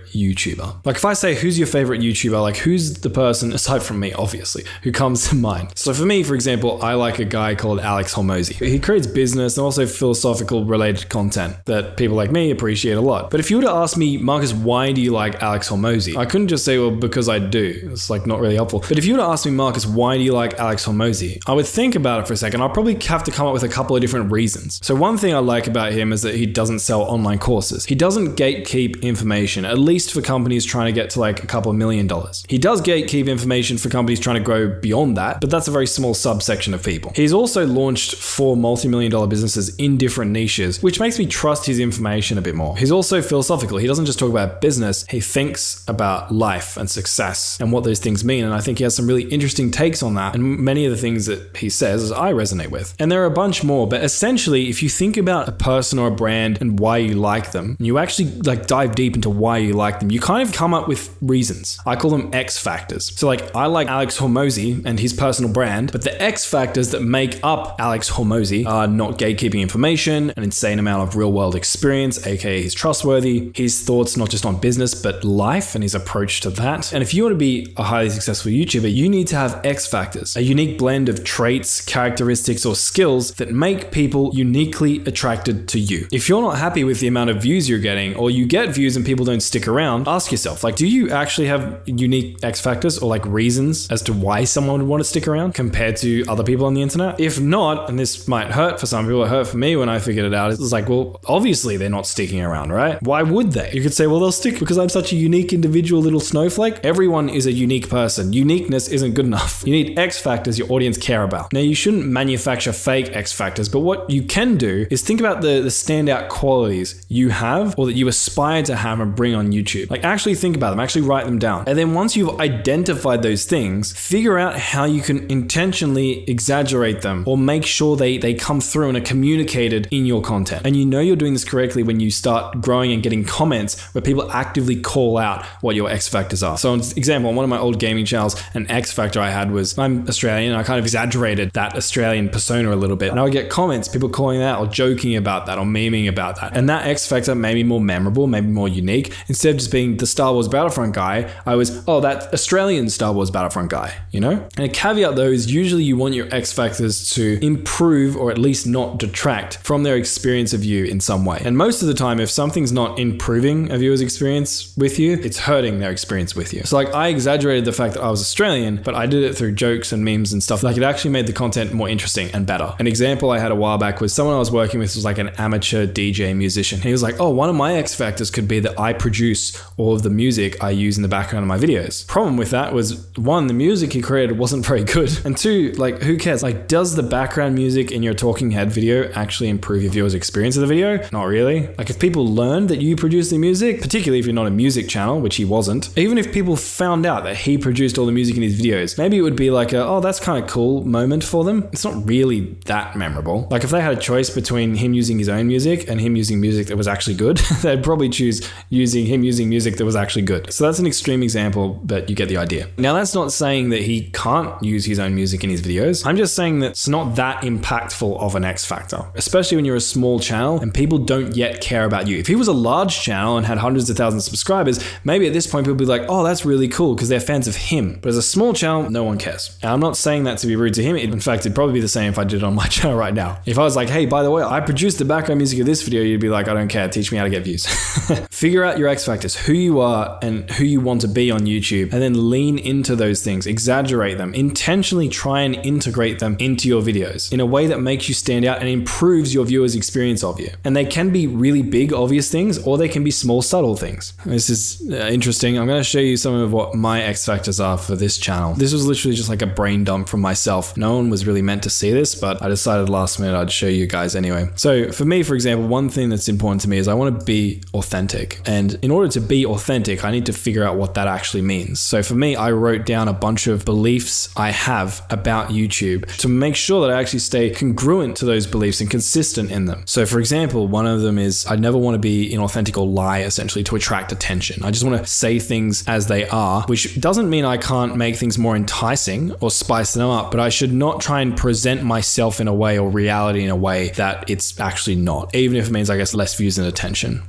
YouTuber. Like if I say, who's your favorite YouTuber? Like who's the person, aside from me, obviously, who comes to mind? So for me, for example, I like a guy called Alex Hormozi. He creates business and also philosophical related content that people like me appreciate a lot. But if you were to ask me, Marcus, why do you like Alex Hormozi? I couldn't just say, well, because I do. It's like not really helpful. But if you were to ask me, Marcus, why do you like Alex Hormozi? I would think about it for a second. I'll probably have to come up with a couple of different reasons. So one thing I like about him is that he doesn't sell online courses. He doesn't gatekeep information, at least for companies trying to get to like a couple of $1 million. He does gatekeep information for companies trying to grow beyond that, but that's a very small subsection of people. He's also launched 4 multi-million-dollar businesses in different niches, which makes me trust his information a bit more. He's also philosophical. He doesn't just talk about business, he thinks about life and success and what those things mean. And I think he has some really interesting takes on that. And many of the things that he says I resonate with. And there are a bunch more, but essentially, if you think about a person or a brand and why you like them, and you actually like dive deep into why why you like them, you kind of come up with reasons. I call them X factors. So like, I like Alex Hormozi and his personal brand, but the X factors that make up Alex Hormozi are not gatekeeping information, an insane amount of real world experience, aka he's trustworthy, his thoughts not just on business, but life and his approach to that. And if you want to be a highly successful YouTuber, you need to have X factors, a unique blend of traits, characteristics, or skills that make people uniquely attracted to you. If you're not happy with the amount of views you're getting, or you get views and people don't stick around, ask yourself, like, do you actually have unique X factors or like reasons as to why someone would want to stick around compared to other people on the internet? If not, and this might hurt for some people, it hurt for me when I figured it out, it's like, well, obviously they're not sticking around, right? Why would they? You could say, well, they'll stick because I'm such a unique individual little snowflake. Everyone is a unique person. Uniqueness isn't good enough. You need X factors your audience care about. Now, you shouldn't manufacture fake X factors, but what you can do is think about the standout qualities you have or that you aspire to have and bring on YouTube. Like, actually think about them, actually write them down. And then once you've identified those things, figure out how you can intentionally exaggerate them or make sure they come through and are communicated in your content. And you know you're doing this correctly when you start growing and getting comments where people actively call out what your X factors are. So, an example, on one of my old gaming channels, an X factor I had was I'm Australian, and I kind of exaggerated that Australian persona a little bit. And I would get comments, people calling that or joking about that or memeing about that. And that X factor made me more memorable, maybe more unique. Instead of just being the Star Wars Battlefront guy, I was, oh, that Australian Star Wars Battlefront guy, you know? And a caveat though is usually you want your X factors to improve or at least not detract from their experience of you in some way. And most of the time, if something's not improving a viewer's experience with you, it's hurting their experience with you. So like, I exaggerated the fact that I was Australian, but I did it through jokes and memes and stuff. Like, it actually made the content more interesting and better. An example I had a while back was someone I was working with was like an amateur DJ musician. He was like, oh, one of my X factors could be that I produce all of the music I use in the background of my videos. Problem with that was, one, the music he created wasn't very good. And two, like, who cares? Like, does the background music in your talking head video actually improve your viewer's experience of the video? Not really. Like, if people learned that you produce the music, particularly if you're not a music channel, which he wasn't, even if people found out that he produced all the music in his videos, maybe it would be like oh, that's kind of cool moment for them. It's not really that memorable. Like, if they had a choice between him using his own music and him using music that was actually good, they'd probably choose him using music that was actually good. So that's an extreme example, but you get the idea. Now, that's not saying that he can't use his own music in his videos. I'm just saying that it's not that impactful of an X factor, especially when you're a small channel and people don't yet care about you. If he was a large channel and had hundreds of thousands of subscribers, maybe at this point people would be like, oh, that's really cool because they're fans of him. But as a small channel, no one cares. And I'm not saying that to be rude to him. In fact, it'd probably be the same if I did it on my channel right now. If I was like, hey, by the way, I produced the background music of this video, you'd be like, I don't care. Teach me how to get views. Figure out your X factors, who you are and who you want to be on YouTube, and then lean into those things, exaggerate them, intentionally try and integrate them into your videos in a way that makes you stand out and improves your viewers' experience of you. And they can be really big, obvious things, or they can be small, subtle things. This is interesting. I'm going to show you some of what my X factors are for this channel. This was literally just like a brain dump from myself. No one was really meant to see this, but I decided last minute I'd show you guys anyway. So for me, for example, one thing that's important to me is I want to be authentic. And in order to be authentic, I need to figure out what that actually means. So for me, I wrote down a bunch of beliefs I have about YouTube to make sure that I actually stay congruent to those beliefs and consistent in them. So for example, one of them is I never want to be inauthentic or lie essentially to attract attention. I just want to say things as they are, which doesn't mean I can't make things more enticing or spice them up, but I should not try and present myself in a way or reality in a way that it's actually not, even if it means, I guess, less views and attention.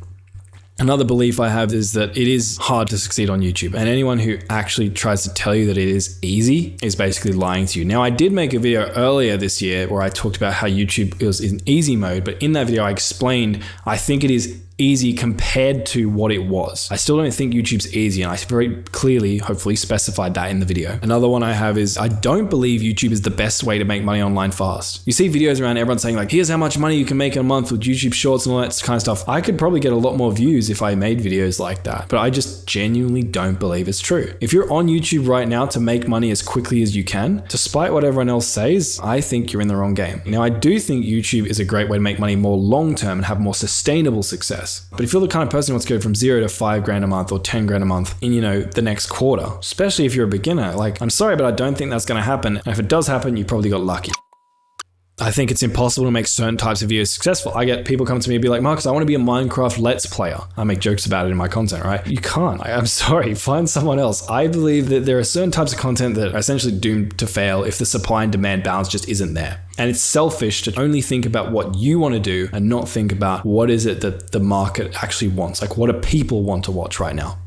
Another belief I have is that it is hard to succeed on YouTube, and anyone who actually tries to tell you that it is easy is basically lying to you. Now, I did make a video earlier this year where I talked about how YouTube is in easy mode, but in that video I explained I think it is easy compared to what it was. I still don't think YouTube's easy, and I very clearly, hopefully, specified that in the video. Another one I have is I don't believe YouTube is the best way to make money online fast. You see videos around everyone saying like, here's how much money you can make in a month with YouTube Shorts and all that kind of stuff. I could probably get a lot more views if I made videos like that, but I just genuinely don't believe it's true. If you're on YouTube right now to make money as quickly as you can, despite what everyone else says, I think you're in the wrong game. Now, I do think YouTube is a great way to make money more long-term and have more sustainable success. But if you're the kind of person who wants to go from 0 to 5 grand a month or 10 grand a month in, the next quarter, especially if you're a beginner, like, I'm sorry, but I don't think that's going to happen. And if it does happen, you probably got lucky. I think it's impossible to make certain types of videos successful. I get people come to me and be like, Marcus, I want to be a Minecraft Let's Player. I make jokes about it in my content, right? You can't. I'm sorry, find someone else. I believe that there are certain types of content that are essentially doomed to fail if the supply and demand balance just isn't there. And it's selfish to only think about what you want to do and not think about what is it that the market actually wants. Like, what do people want to watch right now?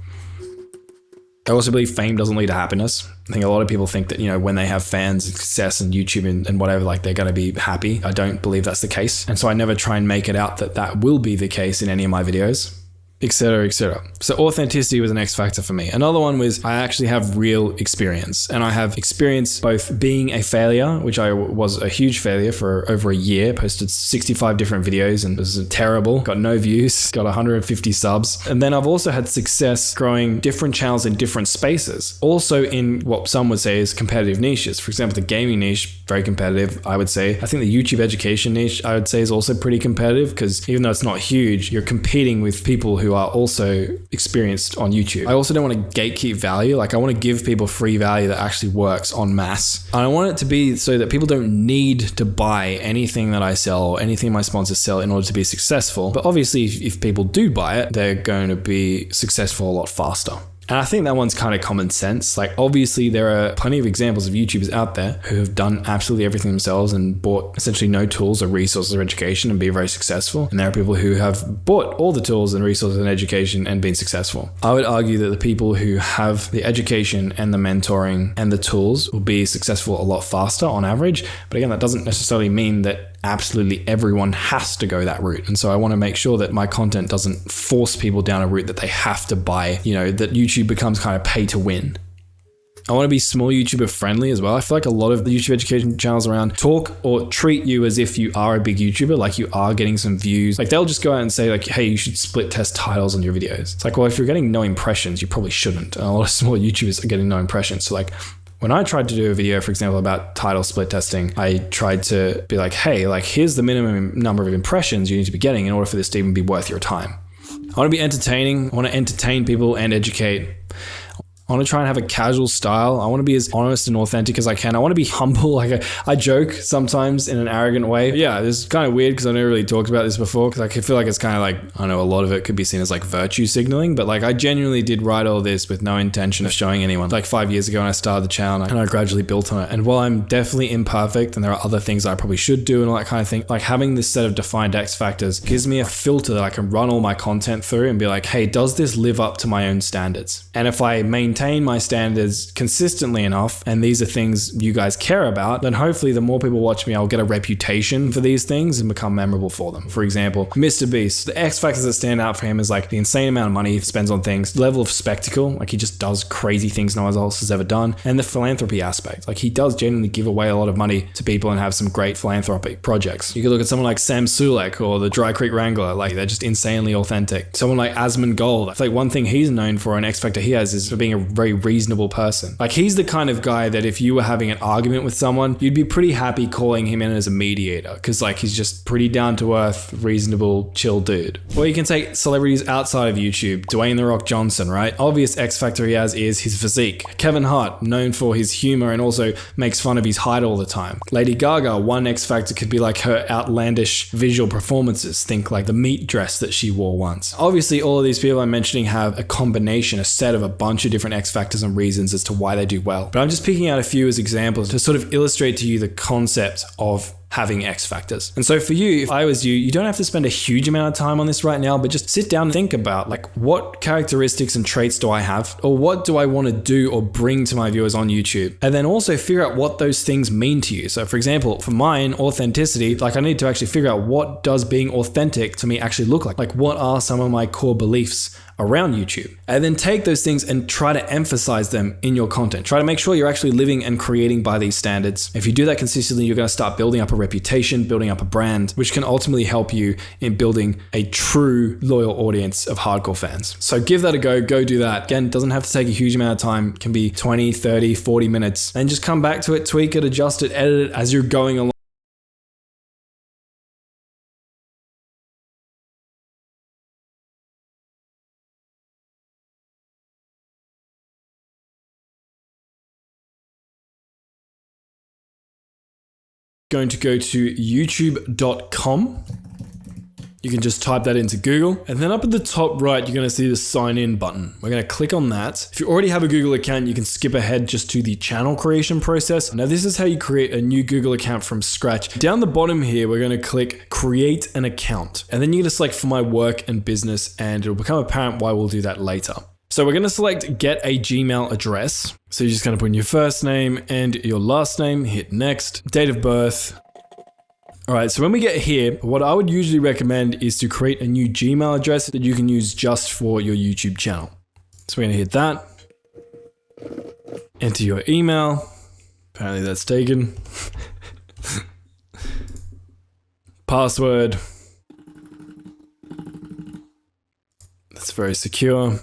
I also believe fame doesn't lead to happiness. I think a lot of people think that, when they have fans and success and YouTube and whatever, like they're going to be happy. I don't believe that's the case. And so I never try and make it out that that will be the case in any of my videos, etc., etc. So authenticity was an X factor for me. Another one was I actually have real experience, and I have experience both being a failure, which I was a huge failure for over a year, posted 65 different videos and it was terrible, got no views, got 150 subs. And then I've also had success growing different channels in different spaces, also in what some would say is competitive niches. For example, the gaming niche, very competitive, I would say. I think the YouTube education niche, I would say, is also pretty competitive because even though it's not huge, you're competing with people who are also experienced on YouTube. I also don't want to gatekeep value. Like I want to give people free value that actually works en masse. And I want it to be so that people don't need to buy anything that I sell or anything my sponsors sell in order to be successful. But obviously if people do buy it, they're going to be successful a lot faster. And I think that one's kind of common sense. Like obviously there are plenty of examples of YouTubers out there who have done absolutely everything themselves and bought essentially no tools or resources or education and be very successful. And there are people who have bought all the tools and resources and education and been successful. I would argue that the people who have the education and the mentoring and the tools will be successful a lot faster on average. But again, that doesn't necessarily mean that absolutely everyone has to go that route. And so I want to make sure that my content doesn't force people down a route that they have to buy, that YouTube becomes kind of pay to win. I want to be small YouTuber friendly as well. I feel like a lot of the YouTube education channels around talk or treat you as if you are a big YouTuber, like you are getting some views. Like they'll just go out and say like, hey, you should split test titles on your videos. It's like, well, if you're getting no impressions, you probably shouldn't. And a lot of small YouTubers are getting no impressions. So like, when I tried to do a video, for example, about title split testing, I tried to be like, hey, like here's the minimum number of impressions you need to be getting in order for this to even be worth your time. I want to be entertaining. I want to entertain people and educate. I want to try and have a casual style. I want to be as honest and authentic as I can. I want to be humble. Like I joke sometimes in an arrogant way. Yeah, this is kind of weird because I never really talked about this before because I feel like it's kind of like, I don't know, a lot of it could be seen as like virtue signaling, but like I genuinely did write all this with no intention of showing anyone. Like 5 years ago when I started the channel and I gradually built on it. And while I'm definitely imperfect and there are other things I probably should do and all that kind of thing, like having this set of defined X factors gives me a filter that I can run all my content through and be like, hey, does this live up to my own standards? And if I maintain my standards consistently enough, and these are things you guys care about, then hopefully the more people watch me, I'll get a reputation for these things and become memorable for them. For example, Mr. Beast, the X factors that stand out for him is like the insane amount of money he spends on things, the level of spectacle, like he just does crazy things no one else has ever done, and the philanthropy aspect, like he does genuinely give away a lot of money to people and have some great philanthropic projects. You could look at someone like Sam Sulek or the Dry Creek Wrangler, like they're just insanely authentic. Someone like Asmund Gold, I feel like one thing he's known for, an X factor he has, is for being a very reasonable person. Like he's the kind of guy that if you were having an argument with someone, you'd be pretty happy calling him in as a mediator because like he's just pretty down to earth, reasonable, chill dude. Or you can take celebrities outside of YouTube. Dwayne "The Rock" Johnson, right? Obvious X factor he has is his physique. Kevin Hart, known for his humor and also makes fun of his height all the time. Lady Gaga, one X factor could be like her outlandish visual performances. Think like the meat dress that she wore once. Obviously, all of these people I'm mentioning have a combination, a set of a bunch of different X factors and reasons as to why they do well. But I'm just picking out a few as examples to sort of illustrate to you the concept of having X factors. And so for you, if I was you don't have to spend a huge amount of time on this right now, but just sit down and think about like, what characteristics and traits do I have? Or what do I want to do or bring to my viewers on YouTube? And then also figure out what those things mean to you. So for example, for mine, authenticity, like I need to actually figure out what does being authentic to me actually look like? Like what are some of my core beliefs around YouTube? And then take those things and try to emphasize them in your content. Try to make sure you're actually living and creating by these standards. If you do that consistently, you're going to start building up a reputation, building up a brand, which can ultimately help you in building a true loyal audience of hardcore fans. So give that a go do that. Again, it doesn't have to take a huge amount of time. It can be 20, 30, 40 minutes, and just come back to it, tweak it, adjust it, edit it as you're going along. going to go to youtube.com. You can just type that into Google, and then up at the top right, you're going to see the sign in button. We're going to click on that. If you already have a Google account, you can skip ahead just to the channel creation process. Now, this is how you create a new Google account from scratch. Down the bottom here, we're going to click create an account, and then you're going to select for my work and business, and it'll become apparent why we'll do that later. So we're going to select get a Gmail address. So you're just going to put in your first name and your last name, hit next, date of birth. All right, so when we get here, what I would usually recommend is to create a new Gmail address that you can use just for your YouTube channel. So we're gonna hit that. Enter your email. Apparently that's taken. Password. That's very secure.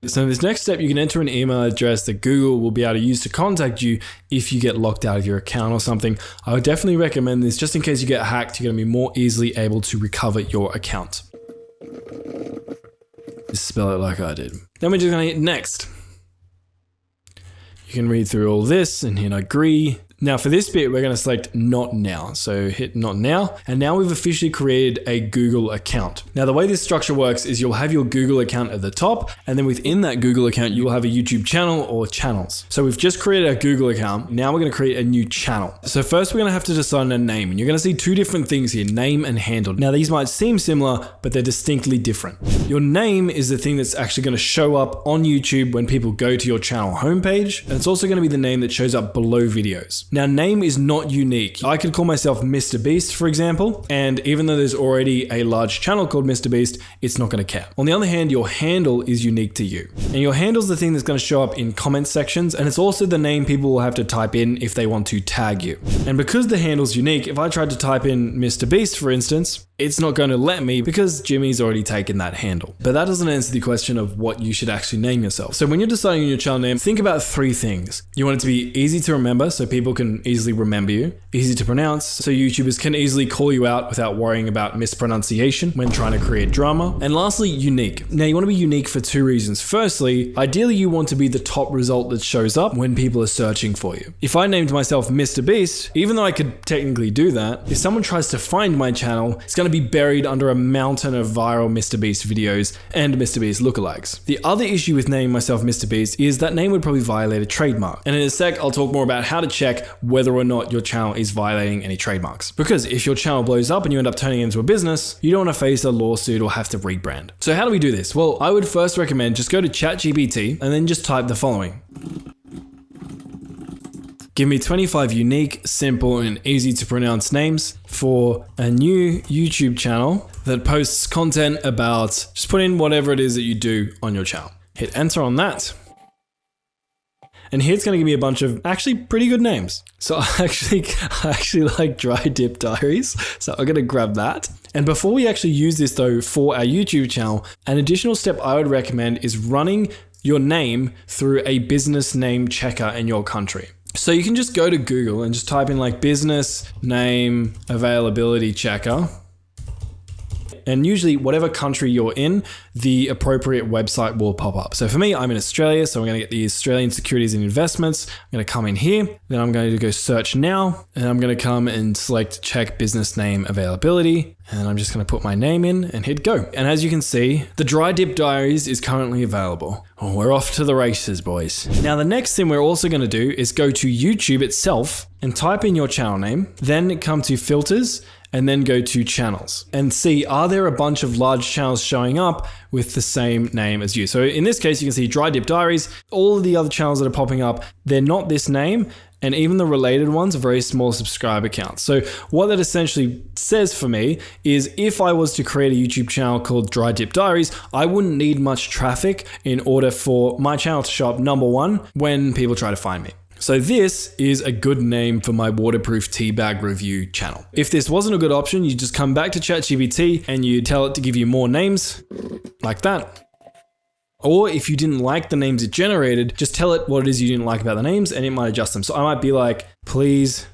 So in this next step, you can enter an email address that Google will be able to use to contact you if you get locked out of your account or something. I would definitely recommend this just in case you get hacked, you're going to be more easily able to recover your account. Just spell it like I did. Then we're just going to hit next. You can read through all this and hit agree. Now for this bit, we're going to select not now. So hit not now. And now we've officially created a Google account. Now the way this structure works is you'll have your Google account at the top, and then within that Google account, you'll have a YouTube channel or channels. So we've just created a Google account. Now we're going to create a new channel. So first we're going to have to decide on a name, and you're going to see two different things here, name and handle. Now these might seem similar, but they're distinctly different. Your name is the thing that's actually going to show up on YouTube when people go to your channel homepage. And it's also going to be the name that shows up below videos. Now, name is not unique. I could call myself Mr. Beast, for example, and even though there's already a large channel called Mr. Beast, it's not going to count. On the other hand, your handle is unique to you. And your handle is the thing that's going to show up in comment sections, and it's also the name people will have to type in if they want to tag you. And because the handle's unique, if I tried to type in Mr. Beast, for instance, it's not going to let me because Jimmy's already taken that handle. But that doesn't answer the question of what you should actually name yourself. So when you're deciding on your channel name, think about three things. You want it to be easy to remember so people can easily remember you, easy to pronounce so YouTubers can easily call you out without worrying about mispronunciation when trying to create drama, and lastly, unique. Now you want to be unique for two reasons. Firstly, ideally you want to be the top result that shows up when people are searching for you. If I named myself Mr. Beast, even though I could technically do that, if someone tries to find my channel, it's going to be buried under a mountain of viral Mr. Beast videos and Mr. Beast lookalikes. The other issue with naming myself Mr. Beast is that name would probably violate a trademark. And in a sec, I'll talk more about how to check whether or not your channel is violating any trademarks. Because if your channel blows up and you end up turning it into a business, you don't want to face a lawsuit or have to rebrand. So how do we do this? Well, I would first recommend just go to ChatGPT and then just type the following. Give me 25 unique, simple, and easy to pronounce names for a new YouTube channel that posts content about, just put in whatever it is that you do on your channel. Hit enter on that. And here it's going to give me a bunch of actually pretty good names. So I actually like Dry Dip Diaries. So I'm going to grab that. And before we actually use this though for our YouTube channel, an additional step I would recommend is running your name through a business name checker in your country. So you can just go to Google and just type in like business name availability checker. And usually whatever country you're in, the appropriate website will pop up. So for me, I'm in Australia, so I'm going to get the Australian Securities and Investments. I'm going to come in here, then I'm going to go search now, and I'm going to come and select check business name availability. And I'm just going to put my name in and hit go. And as you can see, the Dry Dip Diaries is currently available. Oh, we're off to the races, boys. Now, the next thing we're also going to do is go to YouTube itself and type in your channel name, then come to filters, and then go to channels and see, are there a bunch of large channels showing up with the same name as you? So in this case, you can see Dry Dip Diaries. All of the other channels that are popping up, they're not this name. And even the related ones are very small subscriber counts. So what that essentially says for me is if I was to create a YouTube channel called Dry Dip Diaries, I wouldn't need much traffic in order for my channel to show up #1 when people try to find me. So this is a good name for my waterproof tea bag review channel. If this wasn't a good option, you just come back to ChatGPT and you tell it to give you more names like that. Or if you didn't like the names it generated, just tell it what it is you didn't like about the names and it might adjust them. So I might be like, please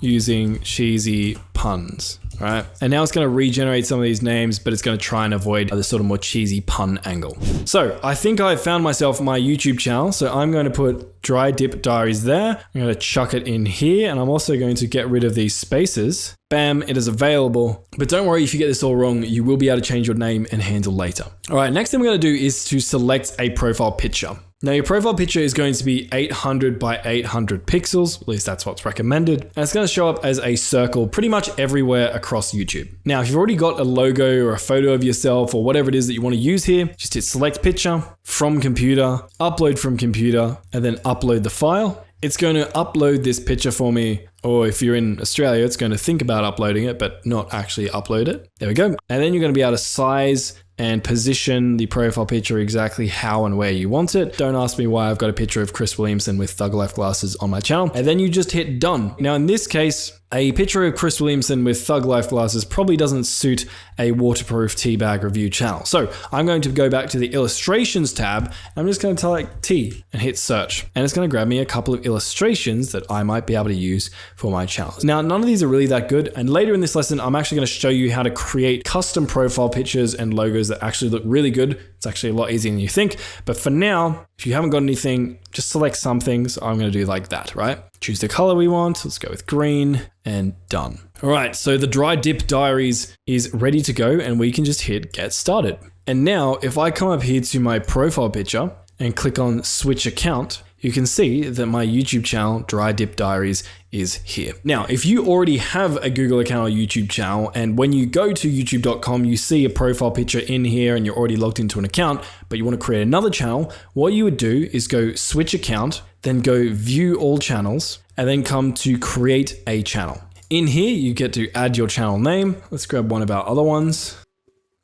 using cheesy puns. right? And now it's going to regenerate some of these names, but it's going to try and avoid the sort of more cheesy pun angle. So I think I found myself my YouTube channel. So I'm going to put Dry Dip Diaries there. I'm going to chuck it in here, and I'm also going to get rid of these spaces. Bam, it is available. But don't worry, if you get this all wrong, you will be able to change your name and handle later. All right, next thing we're going to do is to select a profile picture. Now your profile picture is going to be 800 by 800 pixels, at least that's what's recommended. And it's going to show up as a circle pretty much everywhere across YouTube. Now, if you've already got a logo or a photo of yourself or whatever it is that you want to use here, just hit select picture from computer, upload from computer, and then upload the file. It's going to upload this picture for me, or if you're in Australia, it's going to think about uploading it, but not actually upload it. There we go. And then you're going to be able to size and position the profile picture exactly how and where you want it. Don't ask me why I've got a picture of Chris Williamson with Thug Life glasses on my channel. And then you just hit done. Now in this case, a picture of Chris Williamson with Thug Life glasses probably doesn't suit a waterproof teabag review channel. So I'm going to go back to the illustrations tab. And I'm just going to type T and hit search. And it's going to grab me a couple of illustrations that I might be able to use for my channel. Now, none of these are really that good. And later in this lesson, I'm actually going to show you how to create custom profile pictures and logos that actually look really good. It's actually a lot easier than you think. But for now, if you haven't got anything, just select some things. I'm going to do like that, right? Choose the color we want. Let's go with green and done. All right, so the Dry Dip Diaries is ready to go and we can just hit get started. And now if I come up here to my profile picture and click on switch account, you can see that my YouTube channel, Dry Dip Diaries, is here. Now, if you already have a Google account or YouTube channel, and when you go to youtube.com, you see a profile picture in here and you're already logged into an account, but you want to create another channel, what you would do is go switch account, then go view all channels, and then come to create a channel. In here, you get to add your channel name. Let's grab one of our other ones.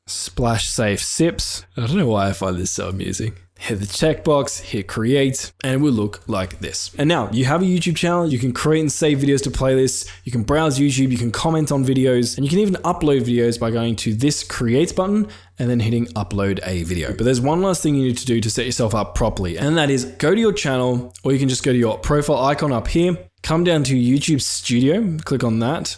Splash Safe Sips. I don't know why I find this so amusing. Hit the checkbox, hit create, and it will look like this. And now you have a YouTube channel, you can create and save videos to playlists, you can browse YouTube, you can comment on videos, and you can even upload videos by going to this create button and then hitting upload a video. But there's one last thing you need to do to set yourself up properly, and that is go to your channel, or you can just go to your profile icon up here, come down to YouTube Studio, click on that.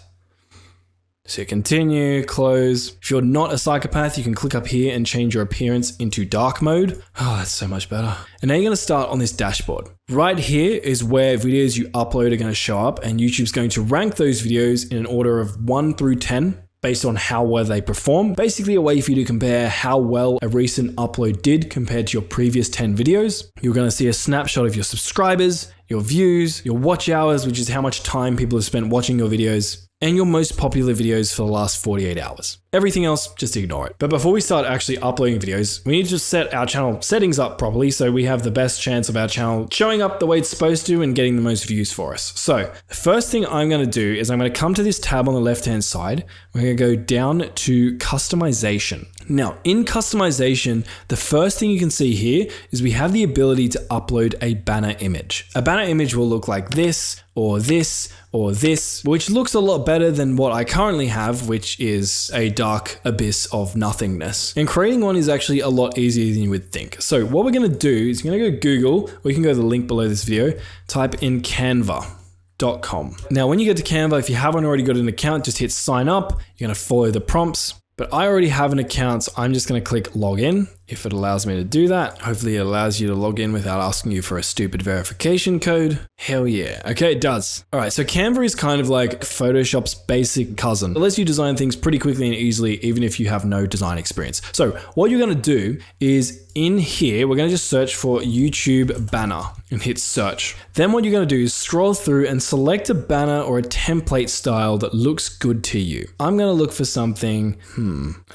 So continue, close. If you're not a psychopath, you can click up here and change your appearance into dark mode. Oh, that's so much better. And now you're gonna start on this dashboard. Right here is where videos you upload are gonna show up, and YouTube's going to rank those videos in an order of 1 through 10 based on how well they perform. Basically a way for you to compare how well a recent upload did compared to your previous 10 videos. You're gonna see a snapshot of your subscribers, your views, your watch hours, which is how much time people have spent watching your videos, and your most popular videos for the last 48 hours. Everything else, just ignore it. But before we start actually uploading videos, we need to just set our channel settings up properly so we have the best chance of our channel showing up the way it's supposed to and getting the most views for us. So the first thing I'm gonna do is I'm gonna come to this tab on the left-hand side. We're gonna go down to customization. Now in customization, the first thing you can see here is we have the ability to upload a banner image. A banner image will look like this, or this, or this, which looks a lot better than what I currently have, which is a dark abyss of nothingness. And creating one is actually a lot easier than you would think. So what we're gonna do is you're gonna go Google, or you can go to the link below this video, type in Canva.com. Now, when you get to Canva, if you haven't already got an account, just hit sign up. You're gonna follow the prompts. But I already have an account, so I'm just gonna click login if it allows me to do that. Hopefully it allows you to log in without asking you for a stupid verification code. Hell yeah. Okay, it does. All right, so Canva is kind of like Photoshop's basic cousin. It lets you design things pretty quickly and easily, even if you have no design experience. So what you're gonna do is in here, we're gonna just search for YouTube banner and hit search. Then what you're gonna do is scroll through and select a banner or a template style that looks good to you. I'm gonna look for something,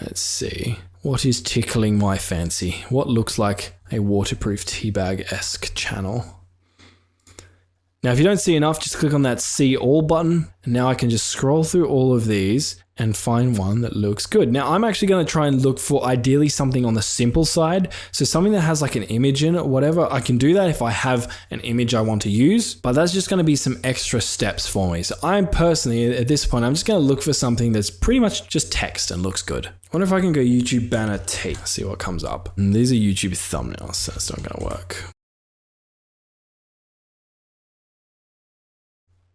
let's see. What is tickling my fancy? What looks like a waterproof teabag-esque channel? Now, if you don't see enough, just click on that see all button. And now I can just scroll through all of these and find one that looks good. Now, I'm actually gonna try and look for ideally something on the simple side. So something that has like an image in it or whatever. I can do that if I have an image I want to use, but that's just gonna be some extra steps for me. So I'm personally, at this point, I'm just gonna look for something that's pretty much just text and looks good. I wonder if I can go YouTube banner T, see what comes up. And these are YouTube thumbnails, so that's not gonna work.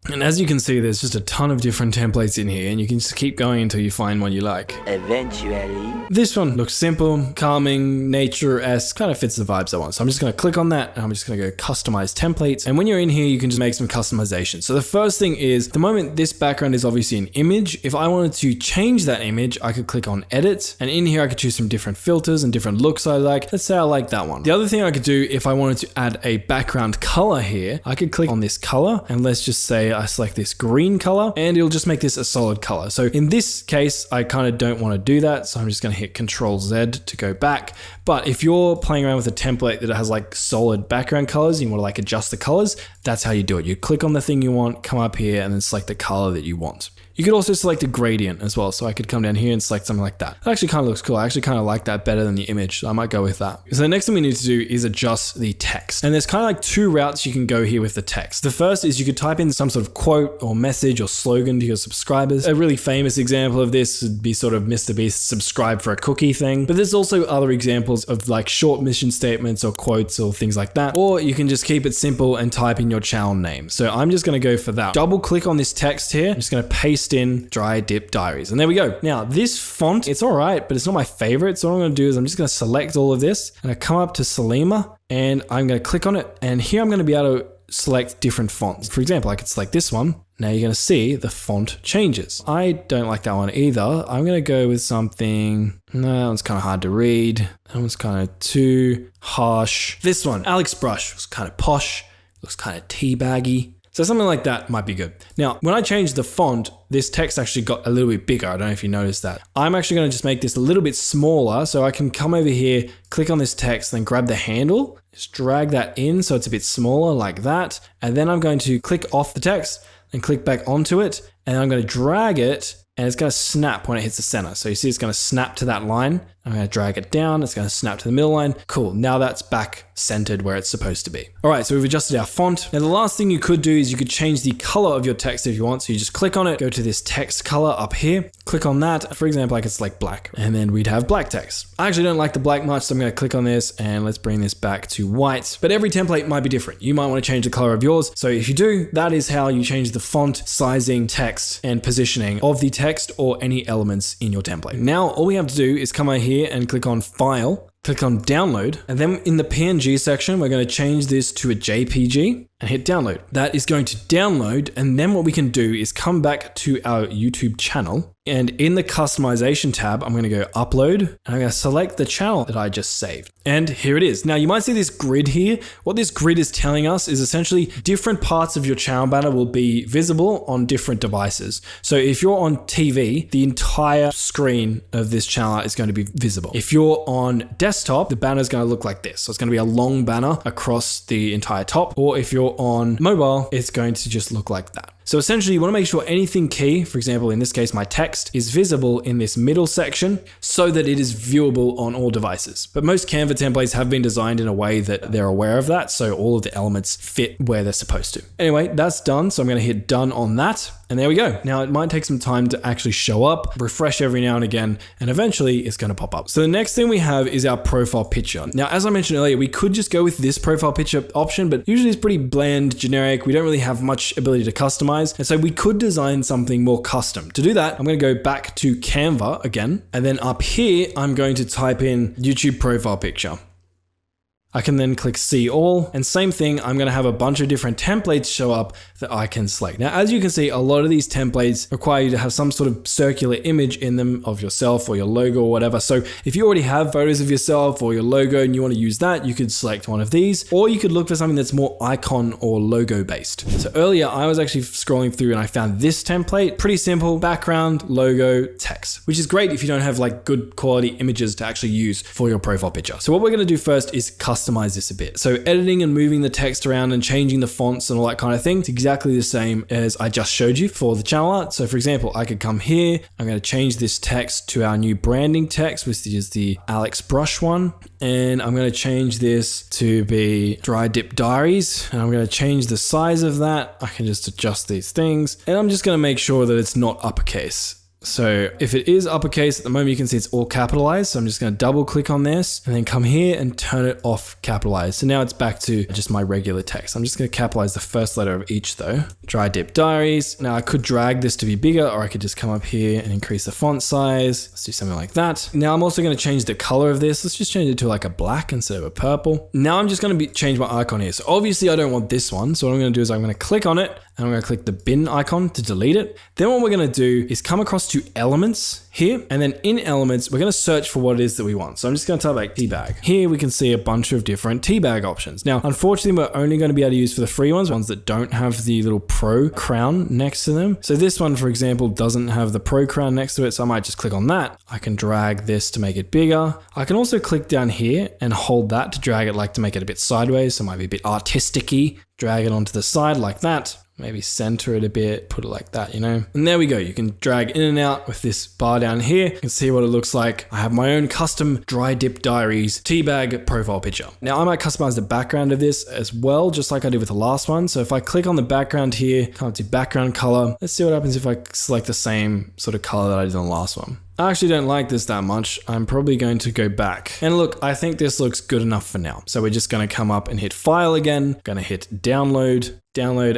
And as you can see, there's just a ton of different templates in here, and you can just keep going until you find one you like. Eventually. This one looks simple, calming, nature-esque, kind of fits the vibes I want. So I'm just going to click on that, and I'm just going to go customize templates. And when you're in here, you can just make some customization. So the first thing is, at the moment, this background is obviously an image. If I wanted to change that image, I could click on edit, and in here, I could choose some different filters and different looks I like. Let's say I like that one. The other thing I could do, if I wanted to add a background color here, I could click on this color, and let's just say I select this green color, and it'll just make this a solid color. So in this case, I kind of don't want to do that. So I'm just going to hit Control Z to go back. But if you're playing around with a template that has like solid background colors, you want to like adjust the colors, that's how you do it. You click on the thing you want, come up here, and then select the color that you want. You could also select a gradient as well. So I could come down here and select something like that. That actually kind of looks cool. I actually kind of like that better than the image. So I might go with that. So the next thing we need to do is adjust the text. And there's kind of like two routes you can go here with the text. The first is you could type in some sort of quote or message or slogan to your subscribers. A really famous example of this would be sort of Mr. Beast's subscribe for a cookie thing. But there's also other examples of like short mission statements or quotes or things like that. Or you can just keep it simple and type in your channel name. So I'm just going to go for that. Double click on this text here. I'm just going to paste in Dry Dip Diaries. And there we go. Now this font, it's all right, but it's not my favorite. So what I'm going to do is I'm just going to select all of this and I come up to Selima and I'm going to click on it. And here I'm going to be able to select different fonts. For example, I could select this one. Now you're going to see the font changes. I don't like that one either. I'm going to go with something, no, that one's kind of hard to read. That one's kind of too harsh. This one, Alex Brush, looks kind of posh, looks kind of teabaggy. So something like that might be good. Now, when I changed the font, this text actually got a little bit bigger. I don't know if you noticed that. I'm actually going to just make this a little bit smaller so I can come over here, click on this text, then grab the handle, just drag that in so it's a bit smaller like that. And then I'm going to click off the text and click back onto it. And I'm going to drag it and it's going to snap when it hits the center. So you see it's going to snap to that line. I'm going to drag it down. It's going to snap to the middle line. Cool. Now that's back centered where it's supposed to be. All right. So we've adjusted our font. Now the last thing you could do is you could change the color of your text if you want. So you just click on it, go to this text color up here, click on that. For example, I could select black and then we'd have black text. I actually don't like the black much. So I'm going to click on this and let's bring this back to white, but every template might be different. You might want to change the color of yours. So if you do, that is how you change the font, sizing, text, and positioning of the text or any elements in your template. Now, all we have to do is come over here and click on File, click on Download, and then in the PNG section, we're going to change this to a JPG and hit download. That is going to download, and then what we can do is come back to our YouTube channel, and in the customization tab, I'm going to go upload, and I'm going to select the channel that I just saved. And here it is. Now you might see this grid here. What this grid is telling us is essentially different parts of your channel banner will be visible on different devices. So if you're on TV, the entire screen of this channel is going to be visible. If you're on desktop, the banner is going to look like this. So it's going to be a long banner across the entire top. Or if you're on mobile, it's going to just look like that. So essentially you want to make sure anything key, for example, in this case, my text is visible in this middle section so that it is viewable on all devices. But most Canva templates have been designed in a way that they're aware of that. So all of the elements fit where they're supposed to. Anyway, that's done. So I'm going to hit done on that. And there we go. Now it might take some time to actually show up, refresh every now and again, and eventually it's going to pop up. So the next thing we have is our profile picture. Now, as I mentioned earlier, we could just go with this profile picture option, but usually it's pretty bland, generic. We don't really have much ability to customize. And so we could design something more custom. To do that, I'm going to go back to Canva again. And then up here, I'm going to type in YouTube profile picture. I can then click see all, and same thing, I'm going to have a bunch of different templates show up that I can select. Now, as you can see, a lot of these templates require you to have some sort of circular image in them of yourself or your logo or whatever. So if you already have photos of yourself or your logo and you want to use that, you could select one of these, or you could look for something that's more icon or logo based. So earlier I was actually scrolling through and I found this template, pretty simple, background, logo, text, which is great if you don't have like good quality images to actually use for your profile picture. So what we're going to do first is customize this a bit. So editing and moving the text around and changing the fonts and all that kind of thing, it's exactly the same as I just showed you for the channel art. So for example, I could come here, I'm going to change this text to our new branding text, which is the Alex Brush one. And I'm going to change this to be Dry Dip Diaries. And I'm going to change the size of that. I can just adjust these things. And I'm just going to make sure that it's not uppercase. So if it is uppercase at the moment, you can see it's all capitalized. So I'm just going to double click on this and then come here and turn it off capitalized. So now it's back to just my regular text. I'm just going to capitalize the first letter of each though. Dry Dip Diaries. Now I could drag this to be bigger, or I could just come up here and increase the font size. Let's do something like that. Now I'm also going to change the color of this. Let's just change it to like a black instead of a purple. Now I'm just going to change my icon here. So obviously I don't want this one. So what I'm going to do is I'm going to click on it and I'm going to click the bin icon to delete it. Then what we're going to do is come across to elements here. And then in elements, we're going to search for what it is that we want. So I'm just going to type like teabag. Here we can see a bunch of different teabag options. Now, unfortunately, we're only going to be able to use for the free ones that don't have the little pro crown next to them. So this one, for example, doesn't have the pro crown next to it. So I might just click on that. I can drag this to make it bigger. I can also click down here and hold that to drag it, like to make it a bit sideways. So it might be a bit artistic-y. Drag it onto the side like that. Maybe center it a bit, put it like that, you know? And there we go. You can drag in and out with this bar down here. You can see what it looks like. I have my own custom Dry Dip Diaries teabag profile picture. Now I might customize the background of this as well, just like I did with the last one. So if I click on the background here, come up to background color. Let's see what happens if I select the same sort of color that I did on the last one. I actually don't like this that much. I'm probably going to go back. And look, I think this looks good enough for now. So we're just going to come up and hit file again, going to hit download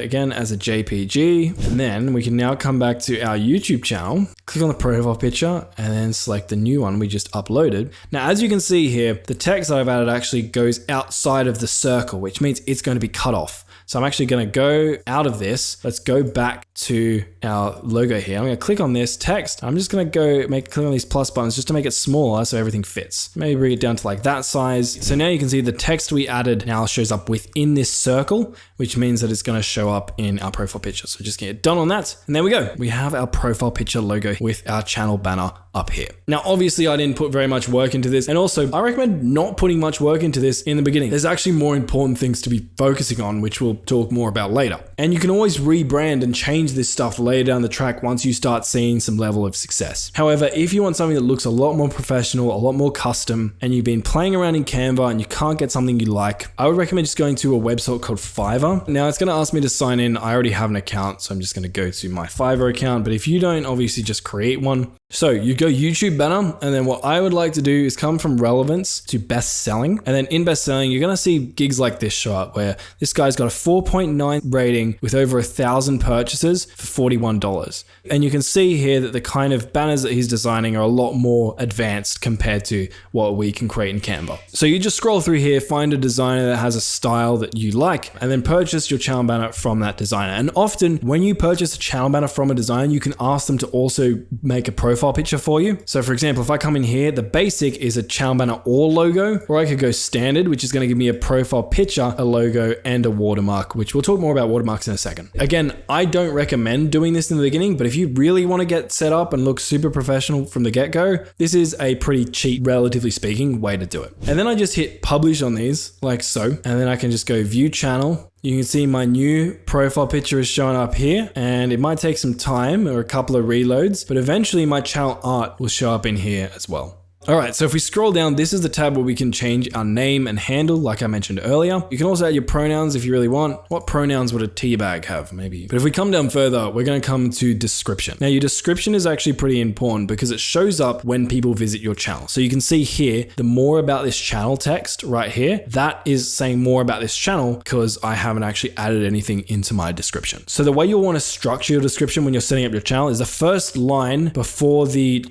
again as a JPG. And then we can now come back to our YouTube channel, click on the profile picture and then select the new one we just uploaded. Now, as you can see here, the text that I've added actually goes outside of the circle, which means it's going to be cut off. So I'm actually going to go out of this. Let's go back to our logo here. I'm going to click on this text. I'm just going to go click on these plus buttons just to make it smaller so everything fits. Maybe bring it down to like that size. So now you can see the text we added now shows up within this circle, which means that it's going to show up in our profile picture. So just get done on that. And there we go. We have our profile picture logo with our channel banner up here. Now, obviously I didn't put very much work into this. And also I recommend not putting much work into this in the beginning. There's actually more important things to be focusing on, which we'll talk more about later. And you can always rebrand and change this stuff later down the track once you start seeing some level of success. However, if you want something that looks a lot more professional, a lot more custom, and you've been playing around in Canva and you can't get something you like, I would recommend just going to a website called Fiverr. Now it's going to ask me to sign in. I already have an account, so I'm just going to go to my Fiverr account. But if you don't, obviously just create one. So you go YouTube banner, and then what I would like to do is come from relevance to best selling. And then in best selling, you're going to see gigs like this show up where this guy's got a 4.9 rating with over 1,000 purchases for $41. And you can see here that the kind of banners that he's designing are a lot more advanced compared to what we can create in Canva. So you just scroll through here, find a designer that has a style that you like, and then purchase your channel banner from that designer. And often when you purchase a channel banner from a designer, you can ask them to also make a profile picture for you. So for example, if I come in here, the basic is a channel banner or logo, or I could go standard, which is going to give me a profile picture, a logo, and a watermark, which we'll talk more about watermarks in a second. Again, I don't recommend doing this in the beginning, but if you really want to get set up and look super professional from the get-go, this is a pretty cheap, relatively speaking, way to do it. And then I just hit publish on these like so, and then I can just go view channel. You can see my new profile picture is showing up here, and it might take some time or a couple of reloads, but eventually my channel art will show up in here as well. All right, so if we scroll down, this is the tab where we can change our name and handle, like I mentioned earlier. You can also add your pronouns if you really want. What pronouns would a teabag have, maybe? But if we come down further, we're gonna come to description. Now, your description is actually pretty important because it shows up when people visit your channel. So you can see here, the more about this channel text right here, that is saying more about this channel because I haven't actually added anything into my description. So the way you'll wanna structure your description when you're setting up your channel is the first line before the ...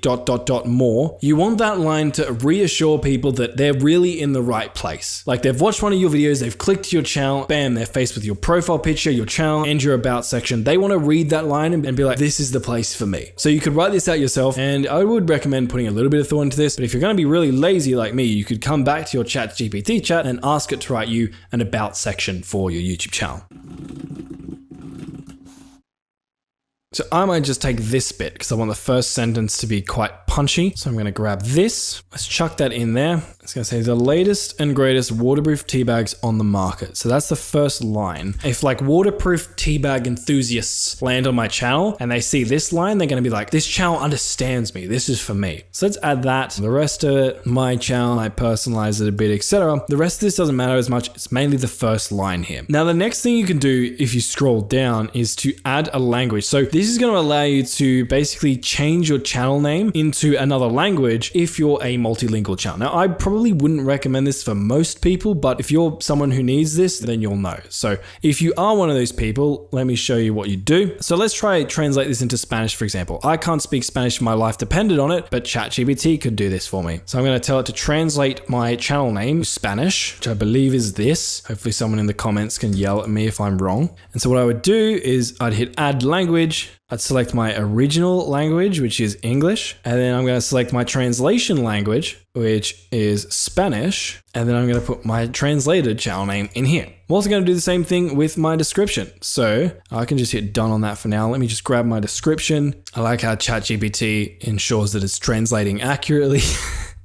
more. You want that line to reassure people that they're really in the right place. Like they've watched one of your videos, they've clicked to your channel, bam, they're faced with your profile picture, your channel, and your about section. They want to read that line and be like, this is the place for me. So you could write this out yourself, and I would recommend putting a little bit of thought into this, but if you're going to be really lazy like me, you could come back to your ChatGPT chat and ask it to write you an about section for your YouTube channel. So I might just take this bit because I want the first sentence to be quite punchy. So I'm going to grab this. Let's chuck that in there. It's going to say the latest and greatest waterproof tea bags on the market. So that's the first line. If like waterproof tea bag enthusiasts land on my channel and they see this line, they're going to be like, this channel understands me. This is for me. So let's add that. The rest of it, my channel, I personalize it a bit, etc. The rest of this doesn't matter as much. It's mainly the first line here. Now, the next thing you can do if you scroll down is to add a language. So This is going to allow you to basically change your channel name into another language if you're a multilingual channel. Now, I probably wouldn't recommend this for most people, but if you're someone who needs this, then you'll know. So if you are one of those people, let me show you what you do. So let's try translate this into Spanish, for example. I can't speak Spanish, my life depended on it, but ChatGPT could do this for me. So I'm going to tell it to translate my channel name to Spanish, which I believe is this. Hopefully someone in the comments can yell at me if I'm wrong. And so what I would do is I'd hit add language. I'd select my original language, which is English. And then I'm going to select my translation language, which is Spanish. And then I'm going to put my translated channel name in here. I'm also going to do the same thing with my description. So I can just hit done on that for now. Let me just grab my description. I like how ChatGPT ensures that it's translating accurately.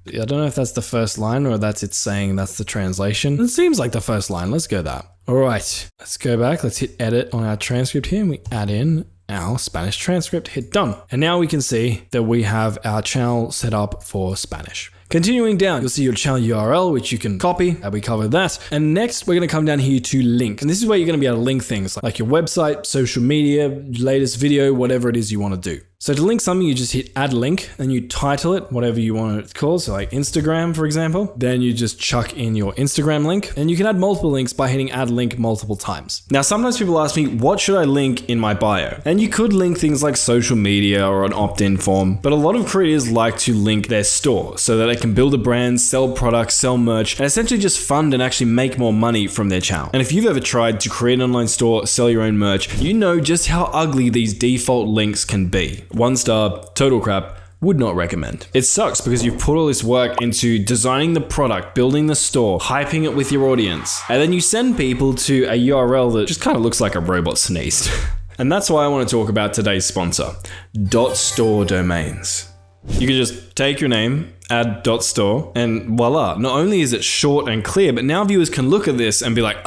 I don't know if that's the first line or that's it saying that's the translation. It seems like the first line. Let's go that. All right, let's go back. Let's hit edit on our transcript here and we add in our Spanish transcript, hit done. And now we can see that we have our channel set up for Spanish. Continuing down, you'll see your channel URL, which you can copy. We covered that. And next, we're going to come down here to link. And this is where you're going to be able to link things like your website, social media, latest video, whatever it is you want to do. So to link something, you just hit add link and you title it, whatever you want it to call. So like Instagram, for example, then you just chuck in your Instagram link and you can add multiple links by hitting add link multiple times. Now, sometimes people ask me, what should I link in my bio? And you could link things like social media or an opt-in form, but a lot of creators like to link their store so that they can build a brand, sell products, sell merch, and essentially just fund and actually make more money from their channel. And if you've ever tried to create an online store, sell your own merch, you know just how ugly these default links can be. 1 star, total crap, would not recommend. It sucks because you've put all this work into designing the product, building the store, hyping it with your audience, and then you send people to a URL that just kind of looks like a robot sneezed. And that's why I want to talk about today's sponsor, .store domains. You can just take your name, add .store, and voila. Not only is it short and clear, but now viewers can look at this and be like,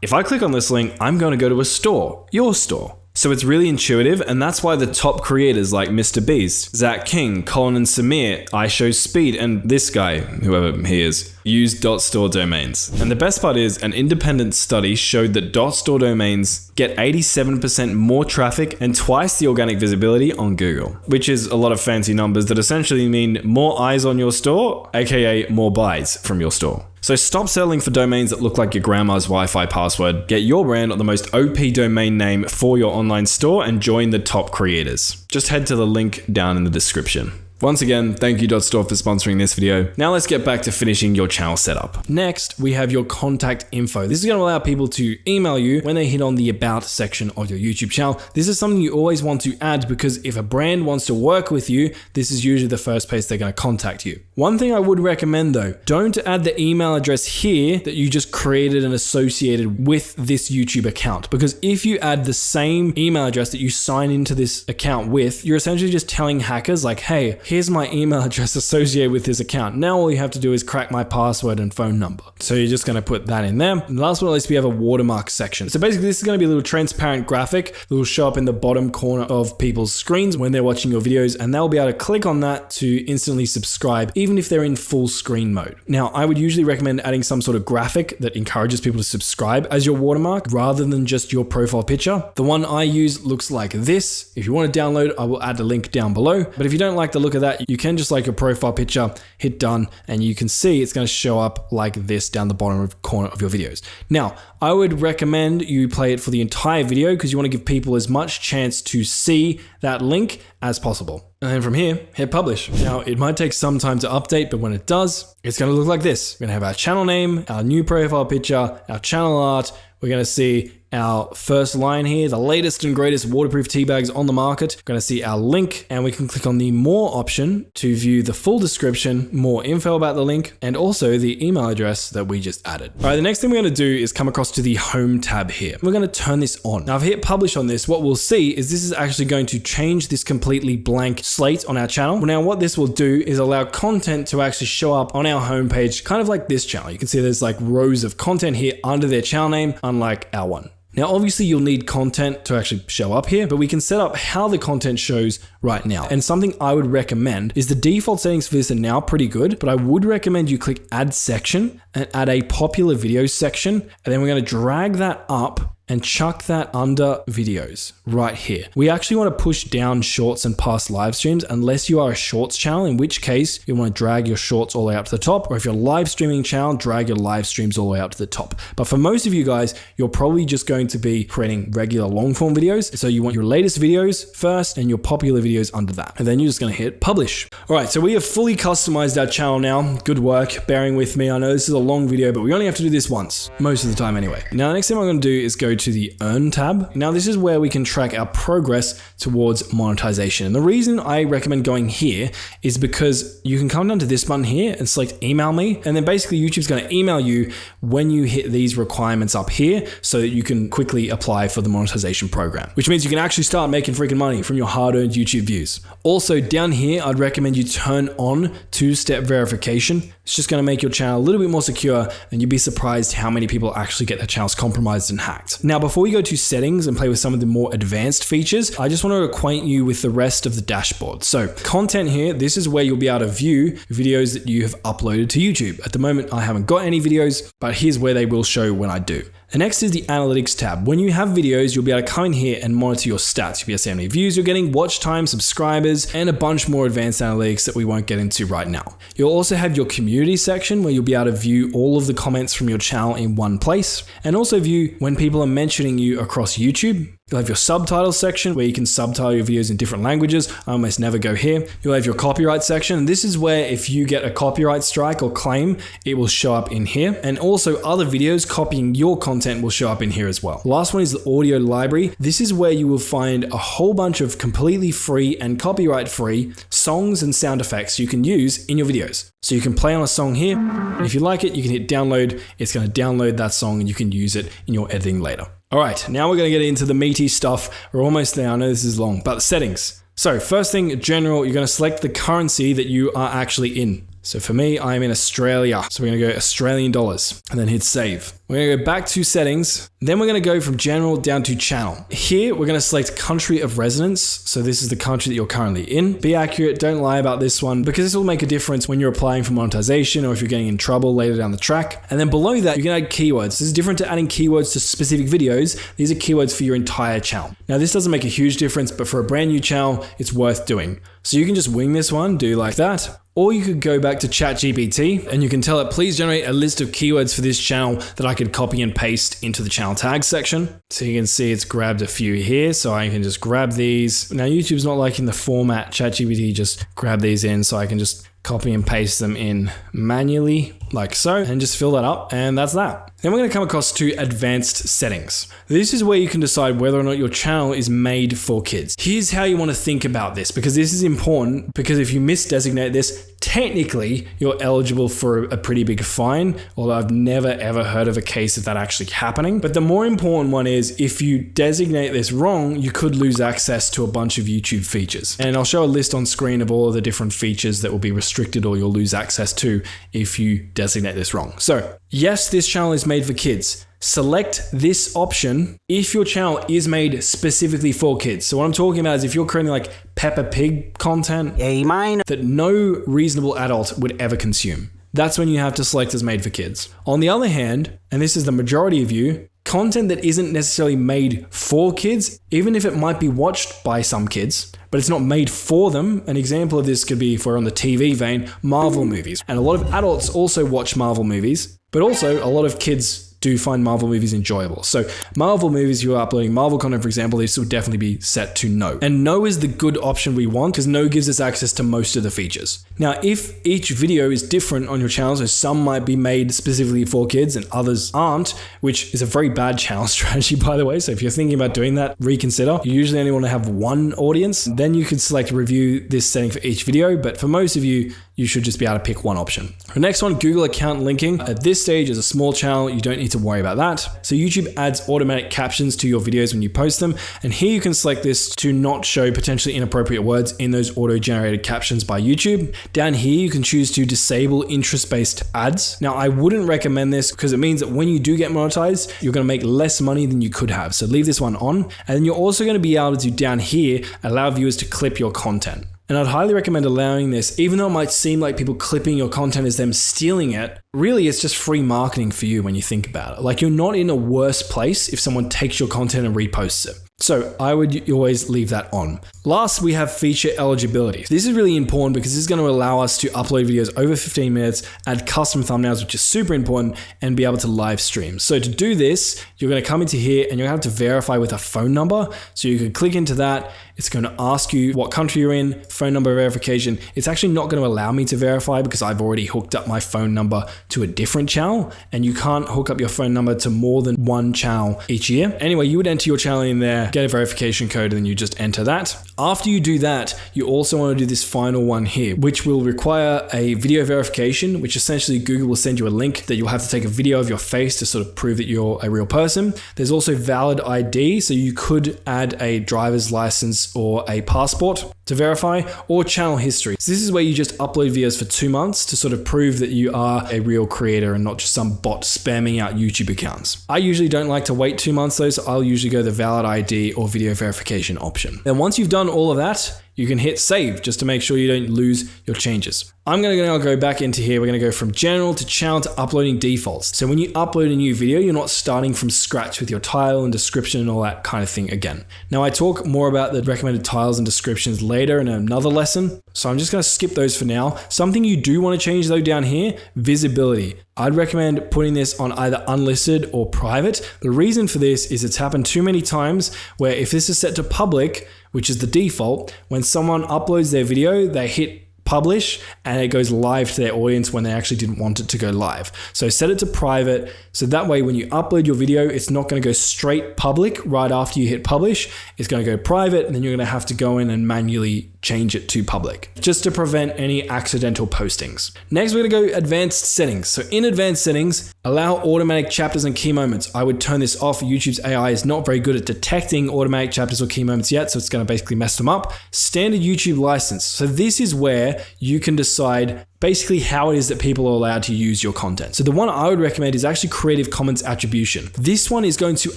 if I click on this link, I'm going to go to a store, your store. So it's really intuitive, and that's why the top creators like Mr. Beast, Zach King, Colin and Samir, iShowSpeed, and this guy, whoever he is, use .store domains. And the best part is, an independent study showed that .store domains get 87% more traffic and twice the organic visibility on Google, which is a lot of fancy numbers that essentially mean more eyes on your store, aka more buys from your store. So stop settling for domains that look like your grandma's Wi-Fi password. Get your brand on the most OP domain name for your online store and join the top creators. Just head to the link down in the description. Once again, thank you .store for sponsoring this video. Now let's get back to finishing your channel setup. Next, we have your contact info. This is going to allow people to email you when they hit on the about section of your YouTube channel. This is something you always want to add because if a brand wants to work with you, this is usually the first place they're going to contact you. One thing I would recommend though, don't add the email address here that you just created and associated with this YouTube account. Because if you add the same email address that you sign into this account with, you're essentially just telling hackers like, hey, here's my email address associated with this account. Now all you have to do is crack my password and phone number. So you're just going to put that in there. And last but not least, we have a watermark section. So basically this is going to be a little transparent graphic that will show up in the bottom corner of people's screens when they're watching your videos, and they'll be able to click on that to instantly subscribe, even if they're in full screen mode. Now, I would usually recommend adding some sort of graphic that encourages people to subscribe as your watermark rather than just your profile picture. The one I use looks like this. If you want to download, I will add the link down below. But if you don't like the look of that, you can just like your profile picture, hit done, and you can see it's going to show up like this down the bottom corner of your videos. Now, I would recommend you play it for the entire video because you want to give people as much chance to see that link as possible. And then from here, hit publish. Now, it might take some time to update, but when it does, it's going to look like this. We're going to have our channel name, our new profile picture, our channel art. We're going to see our first line here, the latest and greatest waterproof tea bags on the market. We're going to see our link, and we can click on the more option to view the full description, more info about the link, and also the email address that we just added. All right, the next thing we're going to do is come across to the home tab here. We're going to turn this on. Now, if I hit publish on this, what we'll see is this is actually going to change this completely blank slate on our channel. Now, what this will do is allow content to actually show up on our homepage, kind of like this channel. You can see there's like rows of content here under their channel name, unlike our one. Now, obviously you'll need content to actually show up here, but we can set up how the content shows right now. And something I would recommend is the default settings for this are now pretty good, but I would recommend you click add section and add a popular video section. And then we're going to drag that up and chuck that under videos right here. We actually want to push down shorts and past live streams unless you are a shorts channel, in which case you want to drag your shorts all the way up to the top, or if you're a live streaming channel, drag your live streams all the way up to the top. But for most of you guys, you're probably just going to be creating regular long form videos. So you want your latest videos first and your popular videos under that. And then you're just going to hit publish. All right, so we have fully customized our channel now. Good work, bearing with me. I know this is a long video, but we only have to do this once, most of the time anyway. Now, the next thing I'm going to do is go to the Earn tab. Now, this is where we can track our progress towards monetization. And the reason I recommend going here is because you can come down to this button here and select email me. And then basically YouTube's going to email you when you hit these requirements up here so that you can quickly apply for the monetization program, which means you can actually start making freaking money from your hard-earned YouTube views. Also down here, I'd recommend you turn on two-step verification. It's just going to make your channel a little bit more secure, and you'd be surprised how many people actually get their channels compromised and hacked. Now, before we go to settings and play with some of the more advanced features, I just want to acquaint you with the rest of the dashboard. So content here, this is where you'll be able to view videos that you have uploaded to YouTube. At the moment, I haven't got any videos, but here's where they will show when I do. The next is the analytics tab. When you have videos, you'll be able to come in here and monitor your stats. You'll be able to see how many views you're getting, watch time, subscribers, and a bunch more advanced analytics that we won't get into right now. You'll also have your community section where you'll be able to view all of the comments from your channel in one place, and also view when people are mentioning you across YouTube. You'll have your subtitles section where you can subtitle your videos in different languages. I almost never go here. You'll have your copyright section. And this is where if you get a copyright strike or claim, it will show up in here. And also other videos copying your content will show up in here as well. The last one is the audio library. This is where you will find a whole bunch of completely free and copyright free songs and sound effects you can use in your videos. So you can play on a song here. And if you like it, you can hit download. It's going to download that song and you can use it in your editing later. All right, now we're going to get into the meaty stuff. We're almost there. I know this is long, but settings. So first thing, general, you're going to select the currency that you are actually in. So for me, I'm in Australia. So we're going to go Australian dollars and then hit save. We're going to go back to settings. Then we're going to go from general down to channel. Here, we're going to select country of residence. So this is the country that you're currently in. Be accurate. Don't lie about this one because this will make a difference when you're applying for monetization or if you're getting in trouble later down the track. And then below that, you can add keywords. This is different to adding keywords to specific videos. These are keywords for your entire channel. Now, this doesn't make a huge difference, but for a brand new channel, it's worth doing. So you can just wing this one, do like that. Or you could go back to ChatGPT and you can tell it, please generate a list of keywords for this channel that I could copy and paste into the channel tags section. So you can see it's grabbed a few here. So I can just grab these. Now YouTube's not liking the format. ChatGPT just grab these in so I can just copy and paste them in manually like so and just fill that up, and that's that. Then we're going to come across to advanced settings. This is where you can decide whether or not your channel is made for kids. Here's how you want to think about this, because this is important, because if you misdesignate this, technically you're eligible for a pretty big fine, although I've never ever heard of a case of that actually happening. But the more important one is if you designate this wrong, you could lose access to a bunch of YouTube features. And I'll show a list on screen of all of the different features that will be restricted or you'll lose access to if you designate this wrong. So yes, this channel is made for kids. Select this option if your channel is made specifically for kids. So what I'm talking about is if you're creating like Peppa Pig content that no reasonable adult would ever consume. That's when you have to select as made for kids. On the other hand, and this is the majority of you, content that isn't necessarily made for kids, even if it might be watched by some kids, but it's not made for them. An example of this could be, if we're on the TV vein, Marvel movies. And a lot of adults also watch Marvel movies, but also a lot of kids do find Marvel movies enjoyable. So Marvel movies, you are uploading Marvel content, for example, this will definitely be set to no. And no is the good option we want because no gives us access to most of the features. Now, if each video is different on your channel, so some might be made specifically for kids and others aren't, which is a very bad channel strategy, by the way. So if you're thinking about doing that, reconsider. You usually only want to have one audience. Then you can select review this setting for each video. But for most of you, you should just be able to pick one option. The next one, Google account linking. At this stage, as a small channel, you don't need to worry about that. So YouTube adds automatic captions to your videos when you post them. And here you can select this to not show potentially inappropriate words in those auto-generated captions by YouTube. Down here, you can choose to disable interest-based ads. Now, I wouldn't recommend this because it means that when you do get monetized, you're going to make less money than you could have. So leave this one on. And then you're also going to be able to, down here, allow viewers to clip your content. And I'd highly recommend allowing this, even though it might seem like people clipping your content is them stealing it. Really, it's just free marketing for you when you think about it. Like, you're not in a worse place if someone takes your content and reposts it. So I would always leave that on. Last, we have feature eligibility. This is really important because this is going to allow us to upload videos over 15 minutes, add custom thumbnails, which is super important, and be able to live stream. So to do this, you're going to come into here and you're going to have to verify with a phone number. So you can click into that. It's going to ask you what country you're in, phone number verification. It's actually not going to allow me to verify because I've already hooked up my phone number to a different channel, and you can't hook up your phone number to more than one channel each year. Anyway, you would enter your channel in there, get a verification code, and then you just enter that. After you do that, you also want to do this final one here, which will require a video verification, which essentially Google will send you a link that you'll have to take a video of your face to sort of prove that you're a real person. There's also valid ID, so you could add a driver's license or a passport to verify, or channel history. So this is where you just upload videos for 2 months to sort of prove that you are a real creator and not just some bot spamming out YouTube accounts. I usually don't like to wait 2 months though, so I'll usually go the valid ID or video verification option. Then once you've done all of that, you can hit save just to make sure you don't lose your changes. I'm going to now go back into here. We're going to go from general to channel to uploading defaults. So when you upload a new video, you're not starting from scratch with your title and description and all that kind of thing again. Now I talk more about the recommended titles and descriptions later in another lesson, so I'm just going to skip those for now. Something you do want to change though down here, visibility. I'd recommend putting this on either unlisted or private. The reason for this is it's happened too many times where if this is set to public, which is the default, when someone uploads their video, they hit publish and it goes live to their audience when they actually didn't want it to go live. So set it to private, so that way when you upload your video, it's not going to go straight public right after you hit publish. It's going to go private, and then you're going to have to go in and manually change it to public, just to prevent any accidental postings. Next, we're going to go advanced settings. So in advanced settings, allow automatic chapters and key moments. I would turn this off. YouTube's AI is not very good at detecting automatic chapters or key moments yet, so it's going to basically mess them up. Standard YouTube license. So this is where you can decide basically how it is that people are allowed to use your content. So the one I would recommend is actually Creative Commons attribution. This one is going to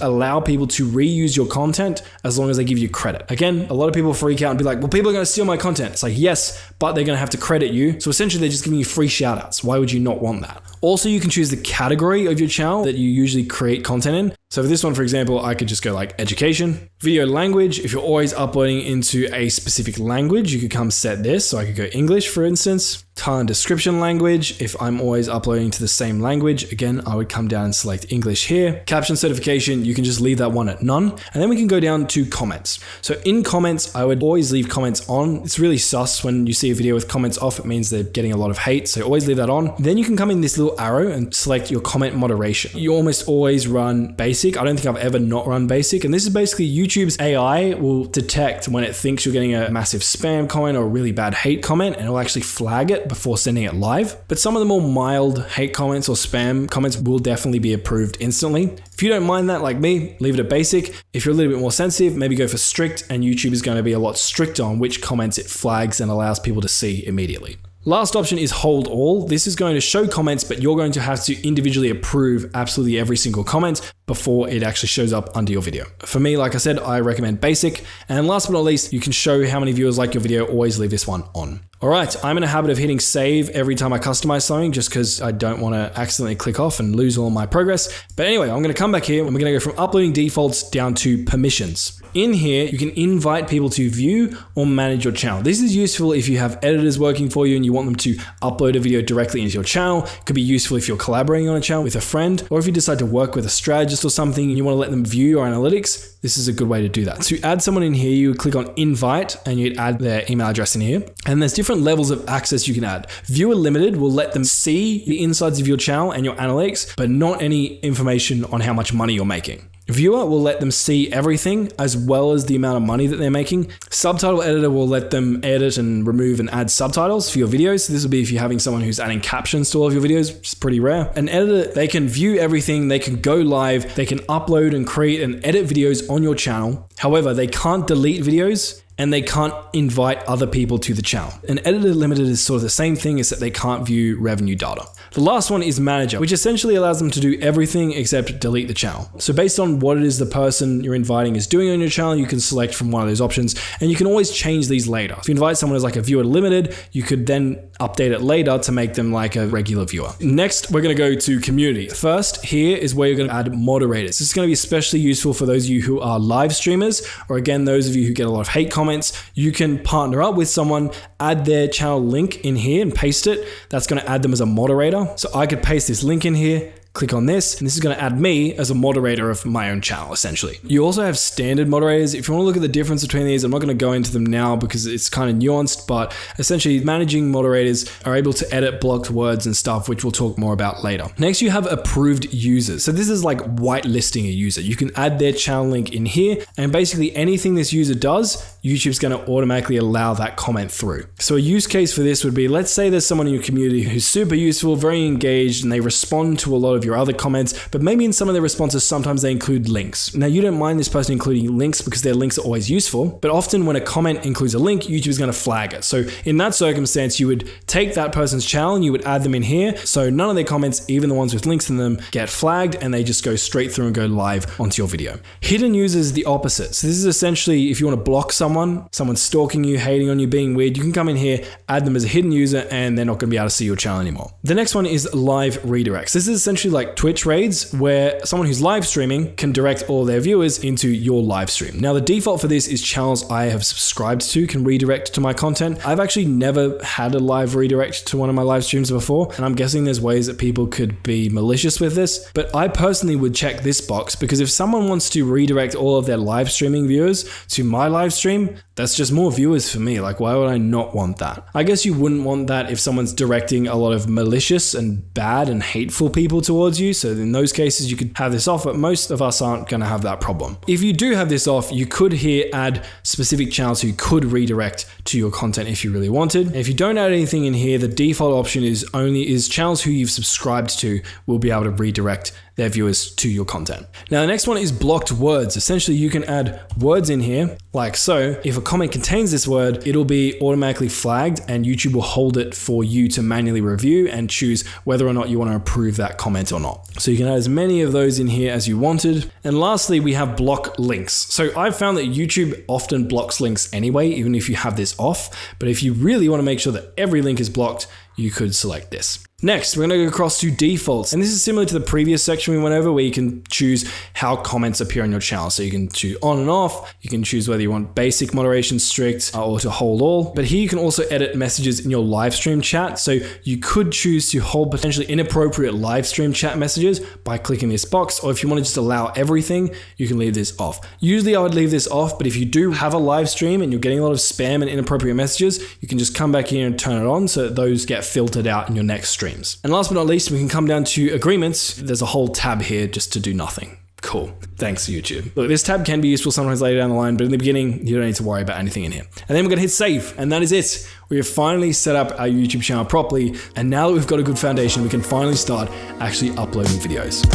allow people to reuse your content as long as they give you credit. Again, a lot of people freak out and be like, well, people are going to steal my content. It's like, yes, but they're going to have to credit you. So essentially they're just giving you free shout outs. Why would you not want that? Also, you can choose the category of your channel that you usually create content in. So for this one, for example, I could just go like education, video language. If you're always uploading into a specific language, you could come set this. So I could go English, for instance. Title and description language. If I'm always uploading to the same language, again, I would come down and select English here. Caption certification, you can just leave that one at none. And then we can go down to comments. So in comments, I would always leave comments on. It's really sus when you see a video with comments off, it means they're getting a lot of hate. So always leave that on. Then you can come in this little arrow and select your comment moderation. You almost always run basic. I don't think I've ever not run basic. And this is basically YouTube's AI will detect when it thinks you're getting a massive spam comment or a really bad hate comment, and it'll actually flag it before sending it live. But some of the more mild hate comments or spam comments will definitely be approved instantly. If you don't mind that, like me, leave it at basic. If you're a little bit more sensitive, maybe go for strict, and YouTube is going to be a lot stricter on which comments it flags and allows people to see immediately. Last option is hold all. This is going to show comments, but you're going to have to individually approve absolutely every single comment before it actually shows up under your video. For me, like I said, I recommend basic. And last but not least, you can show how many viewers like your video. Always leave this one on. All right, I'm in a habit of hitting save every time I customize something just because I don't want to accidentally click off and lose all my progress. But anyway, I'm going to come back here and we're going to go from uploading defaults down to permissions. In here, you can invite people to view or manage your channel. This is useful if you have editors working for you and you want them to upload a video directly into your channel. It could be useful if you're collaborating on a channel with a friend, or if you decide to work with a strategist or something and you want to let them view your analytics. This is a good way to do that. To add someone in here, you would click on invite and you'd add their email address in here. And there's different levels of access you can add. Viewer limited will let them see the insides of your channel and your analytics, but not any information on how much money you're making. Viewer will let them see everything as well as the amount of money that they're making. Subtitle editor will let them edit and remove and add subtitles for your videos. So this will be if you're having someone who's adding captions to all of your videos, which is pretty rare. An editor, they can view everything, they can go live, they can upload and create and edit videos on your channel. However, they can't delete videos and they can't invite other people to the channel. An editor limited is sort of the same thing, except they can't view revenue data. The last one is manager, which essentially allows them to do everything except delete the channel. So based on what it is the person you're inviting is doing on your channel, you can select from one of those options, and you can always change these later. If you invite someone as like a viewer limited, you could then update it later to make them like a regular viewer. Next, we're going to go to community. First, here is where you're going to add moderators. This is going to be especially useful for those of you who are live streamers, or again, those of you who get a lot of hate comments. You can partner up with someone, add their channel link in here and paste it. That's going to add them as a moderator. So I could paste this link in here, click on this, and this is going to add me as a moderator of my own channel, essentially. You also have standard moderators. If you want to look at the difference between these, I'm not going to go into them now because it's kind of nuanced, but essentially managing moderators are able to edit blocked words and stuff, which we'll talk more about later. Next, you have approved users. So this is like whitelisting a user. You can add their channel link in here, and basically anything this user does, YouTube's going to automatically allow that comment through. So a use case for this would be, let's say there's someone in your community who's super useful, very engaged, and they respond to a lot of your other comments, but maybe in some of their responses, sometimes they include links. Now, you don't mind this person including links because their links are always useful, but often when a comment includes a link, YouTube is going to flag it. So in that circumstance, you would take that person's channel and you would add them in here. So none of their comments, even the ones with links in them, get flagged, and they just go straight through and go live onto your video. Hidden users is the opposite. So this is essentially if you want to block someone's stalking you, hating on you, being weird, you can come in here, add them as a hidden user, and they're not going to be able to see your channel anymore. The next one is live redirects. This is essentially like Twitch raids, where someone who's live streaming can direct all their viewers into your live stream. Now, the default for this is channels I have subscribed to can redirect to my content. I've actually never had a live redirect to one of my live streams before, and I'm guessing there's ways that people could be malicious with this, but I personally would check this box, because if someone wants to redirect all of their live streaming viewers to my live stream, that's just more viewers for me. Like, why would I not want that? I guess you wouldn't want that if someone's directing a lot of malicious and bad and hateful people towards you. So in those cases, you could have this off, but most of us aren't going to have that problem. If you do have this off, you could here add specific channels who could redirect to your content if you really wanted. And if you don't add anything in here, the default option is channels who you've subscribed to will be able to redirect their viewers to your content. Now, the next one is blocked words. Essentially, you can add words in here like so. If a comment contains this word, it'll be automatically flagged, and YouTube will hold it for you to manually review and choose whether or not you want to approve that comment or not. So you can add as many of those in here as you wanted. And lastly, we have block links. So I've found that YouTube often blocks links anyway, even if you have this off. But if you really want to make sure that every link is blocked, you could select this. Next, we're going to go across to defaults. And this is similar to the previous section we went over, where you can choose how comments appear on your channel. So you can choose on and off. You can choose whether you want basic moderation, strict, or to hold all. But here you can also edit messages in your live stream chat. So you could choose to hold potentially inappropriate live stream chat messages by clicking this box. Or if you want to just allow everything, you can leave this off. Usually I would leave this off, but if you do have a live stream and you're getting a lot of spam and inappropriate messages, you can just come back here and turn it on so that those get filtered out in your next stream. And last but not least, we can come down to agreements. There's a whole tab here just to do nothing. Cool. Thanks, YouTube. Look, this tab can be useful sometimes later down the line, but in the beginning, you don't need to worry about anything in here. And then we're going to hit save, and that is it. We have finally set up our YouTube channel properly, and now that we've got a good foundation, we can finally start actually uploading videos.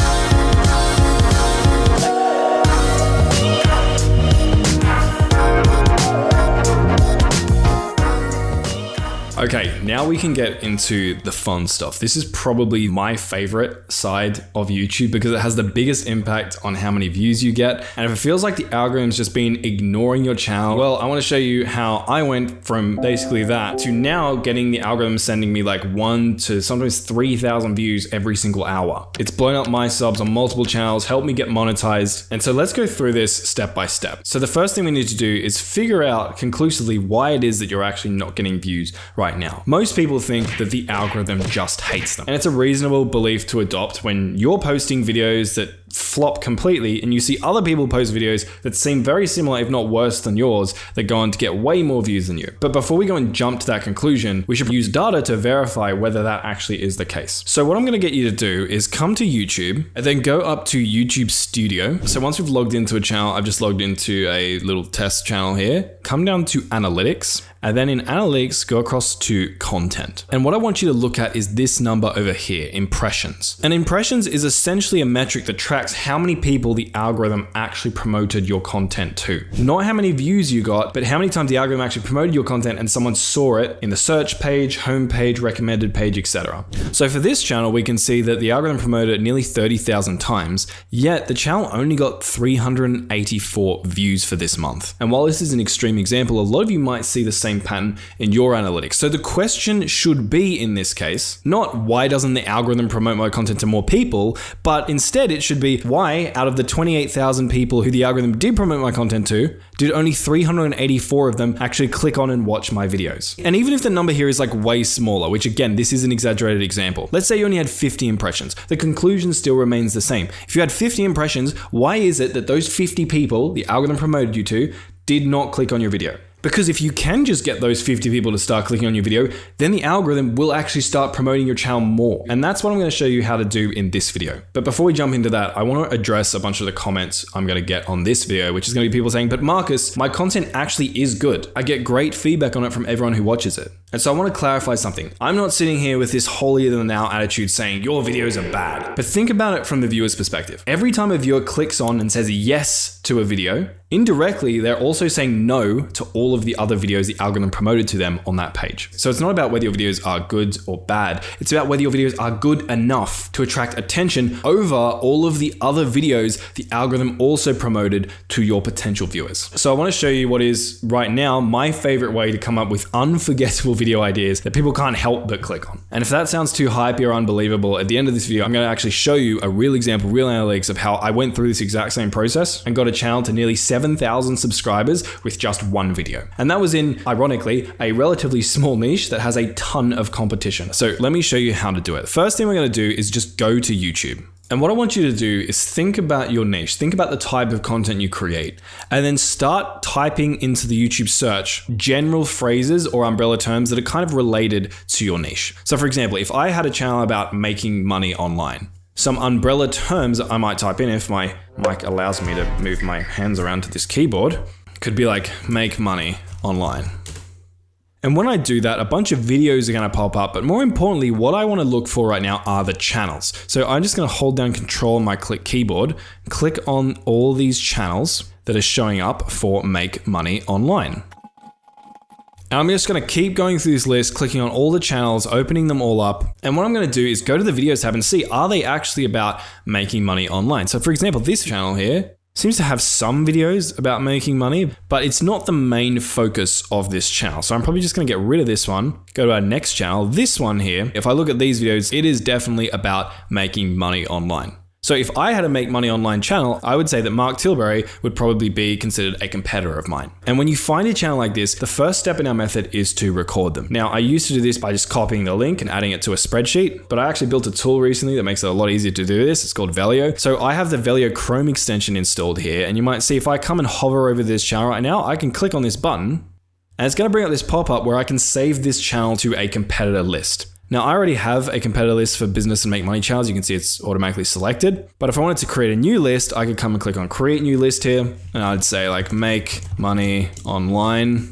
Okay, now we can get into the fun stuff. This is probably my favorite side of YouTube because it has the biggest impact on how many views you get. And if it feels like the algorithm's just been ignoring your channel, well, I want to show you how I went from basically that to now getting the algorithm sending me like 1 to sometimes 3,000 views every single hour. It's blown up my subs on multiple channels, helped me get monetized. And so let's go through this step by step. So the first thing we need to do is figure out conclusively why it is that you're actually not getting views right now. Most people think that the algorithm just hates them. And it's a reasonable belief to adopt when you're posting videos that flop completely and you see other people post videos that seem very similar, if not worse than yours, that go on to get way more views than you. But before we go and jump to that conclusion, we should use data to verify whether that actually is the case. So what I'm going to get you to do is come to YouTube and then go up to YouTube Studio. So once we've logged into a channel, I've just logged into a little test channel here. Come down to Analytics. And then in Analytics, go across to Content. And what I want you to look at is this number over here, impressions. And impressions is essentially a metric that tracks tracks how many people the algorithm actually promoted your content to. Not how many views you got, but how many times the algorithm actually promoted your content and someone saw it in the search page, homepage, recommended page, etc. So for this channel, we can see that the algorithm promoted it nearly 30,000 times, yet the channel only got 384 views for this month. And while this is an extreme example, a lot of you might see the same pattern in your analytics. So the question should be in this case, not why doesn't the algorithm promote my content to more people, but instead it should be why out of the 28,000 people who the algorithm did promote my content to, did only 384 of them actually click on and watch my videos? And even if the number here is like way smaller, which again, this is an exaggerated example. Let's say you only had 50 impressions. The conclusion still remains the same. If you had 50 impressions, why is it that those 50 people the algorithm promoted you to did not click on your video? Because if you can just get those 50 people to start clicking on your video, then the algorithm will actually start promoting your channel more. And that's what I'm going to show you how to do in this video. But before we jump into that, I want to address a bunch of the comments I'm going to get on this video, which is going to be people saying, but Marcus, my content actually is good. I get great feedback on it from everyone who watches it. And so I want to clarify something. I'm not sitting here with this holier than thou attitude saying your videos are bad, but think about it from the viewer's perspective. Every time a viewer clicks on and says yes to a video, indirectly, they're also saying no to all of the other videos the algorithm promoted to them on that page. So it's not about whether your videos are good or bad. It's about whether your videos are good enough to attract attention over all of the other videos the algorithm also promoted to your potential viewers. So I want to show you what is right now my favorite way to come up with unforgettable video ideas that people can't help but click on. And if that sounds too hypey or unbelievable, at the end of this video, I'm going to actually show you a real example, real analytics of how I went through this exact same process and got a channel to nearly 7,000 subscribers with just one video. And that was in, ironically, a relatively small niche that has a ton of competition. So let me show you how to do it. First thing we're going to do is just go to YouTube. And what I want you to do is think about your niche, think about the type of content you create, and then start typing into the YouTube search general phrases or umbrella terms that are kind of related to your niche. So for example, if I had a channel about making money online, some umbrella terms I might type in if my mic allows me to move my hands around to this keyboard could be like make money online. And when I do that, a bunch of videos are going to pop up, but more importantly, what I want to look for right now are the channels. So I'm just going to hold down Control on my keyboard, click on all these channels that are showing up for make money online. And I'm just going to keep going through this list, clicking on all the channels, opening them all up. And what I'm going to do is go to the videos tab and see, are they actually about making money online? So for example, this channel here seems to have some videos about making money, but it's not the main focus of this channel. So I'm probably just going to get rid of this one, go to our next channel. This one here, if I look at these videos, it is definitely about making money online. So if I had a make money online channel, I would say that Mark Tilbury would probably be considered a competitor of mine. And when you find a channel like this, the first step in our method is to record them. Now, I used to do this by just copying the link and adding it to a spreadsheet, but I actually built a tool recently that makes it a lot easier to do this. It's called Velio. So I have the Velio Chrome extension installed here, and you might see if I come and hover over this channel right now, I can click on this button, and it's going to bring up this pop-up where I can save this channel to a competitor list. Now, I already have a competitor list for business and make money channels. You can see it's automatically selected. But if I wanted to create a new list, I could come and click on create new list here. And I'd say like make money online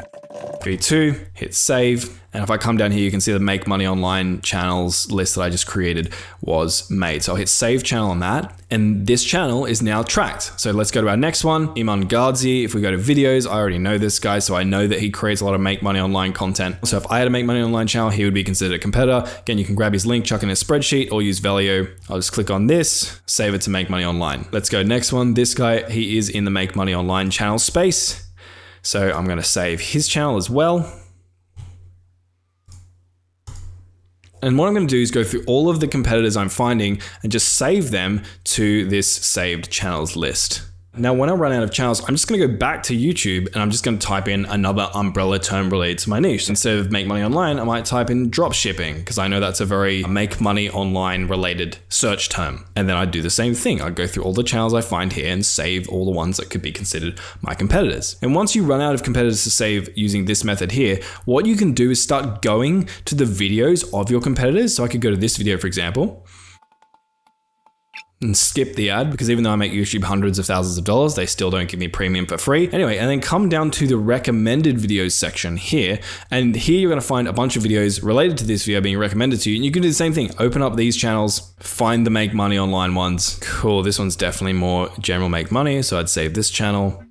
v2, hit save. And if I come down here, you can see the make money online channels list that I just created was made. So I'll hit save channel on that. And this channel is now tracked. So let's go to our next one, Iman Gardzi. If we go to videos, I already know this guy. So I know that he creates a lot of make money online content. So if I had a make money online channel, he would be considered a competitor. Again, you can grab his link, chuck in a spreadsheet or use Velio. I'll just click on this, save it to make money online. Let's go next one. This guy, he is in the make money online channel space. So I'm going to save his channel as well. And what I'm going to do is go through all of the competitors I'm finding and just save them to this saved channels list. Now, when I run out of channels, I'm just going to go back to YouTube and I'm just going to type in another umbrella term related to my niche. Instead of make money online, I might type in drop shipping because I know that's a very make money online related search term. And then I'd do the same thing. I'd go through all the channels I find here and save all the ones that could be considered my competitors. And once you run out of competitors to save using this method here, what you can do is start going to the videos of your competitors. So I could go to this video, for example. and skip the ad because even though I make YouTube hundreds of thousands of dollars, they still don't give me premium for free. Anyway, and then come down to the recommended videos section here. And here you're going to find a bunch of videos related to this video being recommended to you. And you can do the same thing. Open up these channels, find the make money online ones. Cool. This one's definitely more general make money. So I'd save this channel.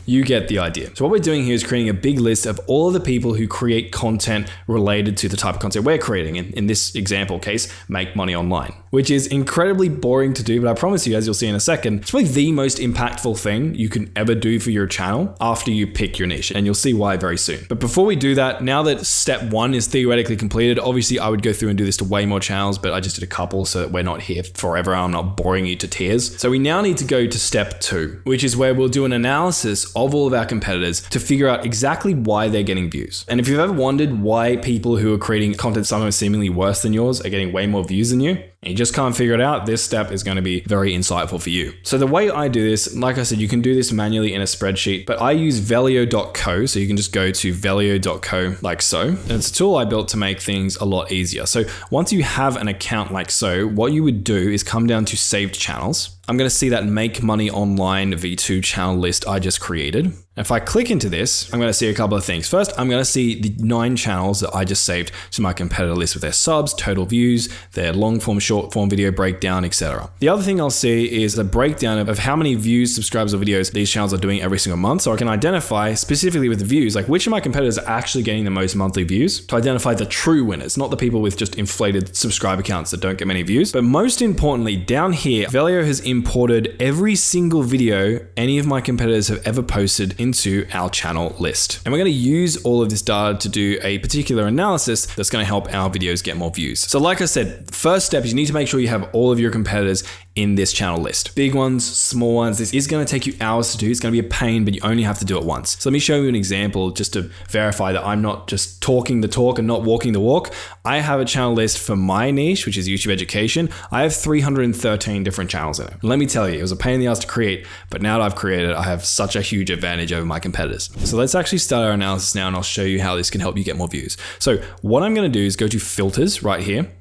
You get the idea. So what we're doing here is creating a big list of all of the people who create content related to the type of content we're creating. In this example case, make money online, which is incredibly boring to do, but I promise you, as you'll see in a second, it's probably the most impactful thing you can ever do for your channel after you pick your niche, and you'll see why very soon. But before we do that, now that step one is theoretically completed, obviously I would go through and do this to way more channels, but I just did a couple so that we're not here forever. I'm not boring you to tears. So we now need to go to step two, which is where we'll do an analysis of all of our competitors to figure out exactly why they're getting views. And if you've ever wondered why people who are creating content sometimes seemingly worse than yours are getting way more views than you, and you just can't figure it out, this step is going to be very insightful for you. So the way I do this, like I said, you can do this manually in a spreadsheet, but I use velio.co. So you can just go to velio.co like so. And it's a tool I built to make things a lot easier. So once you have an account like so, what you would do is come down to saved channels. I'm going to see that Make Money Online V2 channel list I just created. If I click into this, I'm going to see a couple of things. First, I'm going to see the 9 channels that I just saved to my competitor list with their subs, total views, their long form, short form video breakdown, etc. The other thing I'll see is a breakdown of how many views, subscribers, or videos these channels are doing every single month. So I can identify specifically with the views, like which of my competitors are actually getting the most monthly views, to identify the true winners, not the people with just inflated subscriber counts that don't get many views. But most importantly, down here, Velio has imported every single video any of my competitors have ever posted into our channel list. And we're going to use all of this data to do a particular analysis that's going to help our videos get more views. So like I said, first step is you need to make sure you have all of your competitors in this channel list. Big ones, small ones. This is going to take you hours to do. It's going to be a pain, but you only have to do it once. So let me show you an example just to verify that I'm not just talking the talk and not walking the walk. I have a channel list for my niche, which is YouTube education. I have 313 different channels in it. Let me tell you, it was a pain in the ass to create, but now that I've created it, I have such a huge advantage over my competitors. So let's actually start our analysis now, and I'll show you how this can help you get more views. So what I'm going to do is go to filters right here.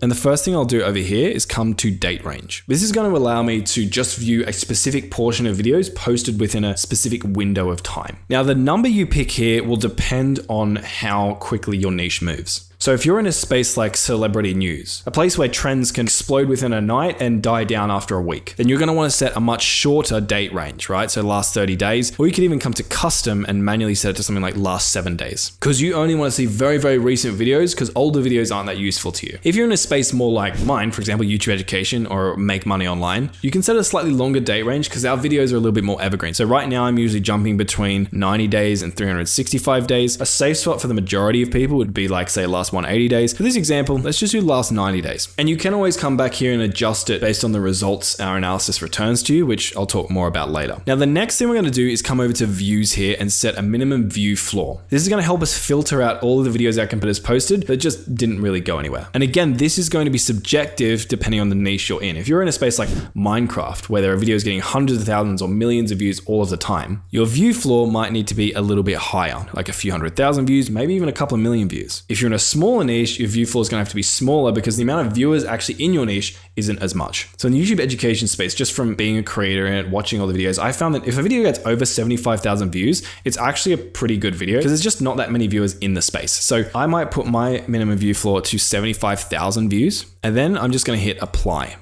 And the first thing I'll do over here is come to date range. This is going to allow me to just view a specific portion of videos posted within a specific window of time. Now, the number you pick here will depend on how quickly your niche moves. So if you're in a space like celebrity news, a place where trends can explode within a night and die down after a week, then you're going to want to set a much shorter date range, right? So last 30 days, or you could even come to custom and manually set it to something like last 7 days, because you only want to see very, very recent videos because older videos aren't that useful to you. If you're in a space more like mine, for example, YouTube education or make money online, you can set a slightly longer date range because our videos are a little bit more evergreen. So right now I'm usually jumping between 90 days and 365 days. A safe spot for the majority of people would be like, say, last 180 days. For this example, let's just do last 90 days. And you can always come back here and adjust it based on the results our analysis returns to you, which I'll talk more about later. Now, the next thing we're going to do is come over to views here and set a minimum view floor. This is going to help us filter out all of the videos our competitors posted that just didn't really go anywhere. And again, this is going to be subjective depending on the niche you're in. If you're in a space like Minecraft, where there are videos getting hundreds of thousands or millions of views all of the time, your view floor might need to be a little bit higher, like a few 100,000 views, maybe even a couple of million views. If you're in a smaller niche, your view floor is going to have to be smaller because the amount of viewers actually in your niche isn't as much. So in the YouTube education space, just from being a creator and watching all the videos, I found that if a video gets over 75,000 views, it's actually a pretty good video because there's just not that many viewers in the space. So I might put my minimum view floor to 75,000 views, and then I'm just going to hit apply.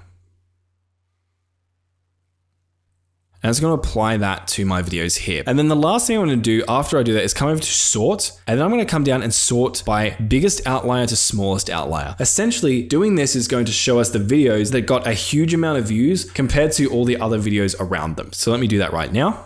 And it's going to apply that to my videos here. And then the last thing I'm going to do after I do that is come over to sort, and then I'm going to come down and sort by biggest outlier to smallest outlier. Essentially, doing this is going to show us the videos that got a huge amount of views compared to all the other videos around them. So let me do that right now.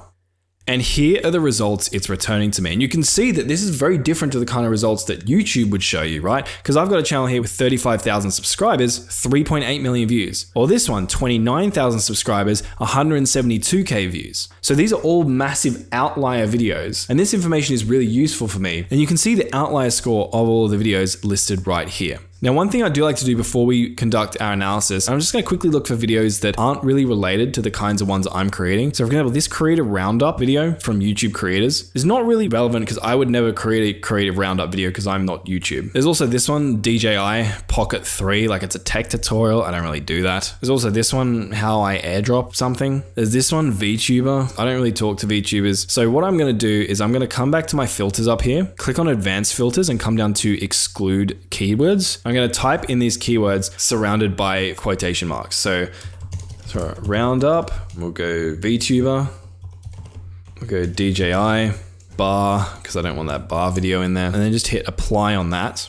And here are the results it's returning to me. And you can see that this is very different to the kind of results that YouTube would show you, right? Because I've got a channel here with 35,000 subscribers, 3.8 million views. Or this one, 29,000 subscribers, 172K views. So these are all massive outlier videos. And this information is really useful for me. And you can see the outlier score of all of the videos listed right here. Now, one thing I do like to do before we conduct our analysis, I'm just going to quickly look for videos that aren't really related to the kinds of ones I'm creating. So for example, this creator roundup video from YouTube creators is not really relevant because I would never create a creative roundup video because I'm not YouTube. There's also this one, DJI Pocket 3, like it's a tech tutorial. I don't really do that. There's also this one, how I airdrop something. There's this one, VTuber. I don't really talk to VTubers. So what I'm going to do is I'm going to come back to my filters up here, click on advanced filters and come down to exclude keywords. I'm going to type in these keywords surrounded by quotation marks. So roundup, we'll go VTuber, we'll go DJI, bar, because I don't want that bar video in there, and then just hit apply on that.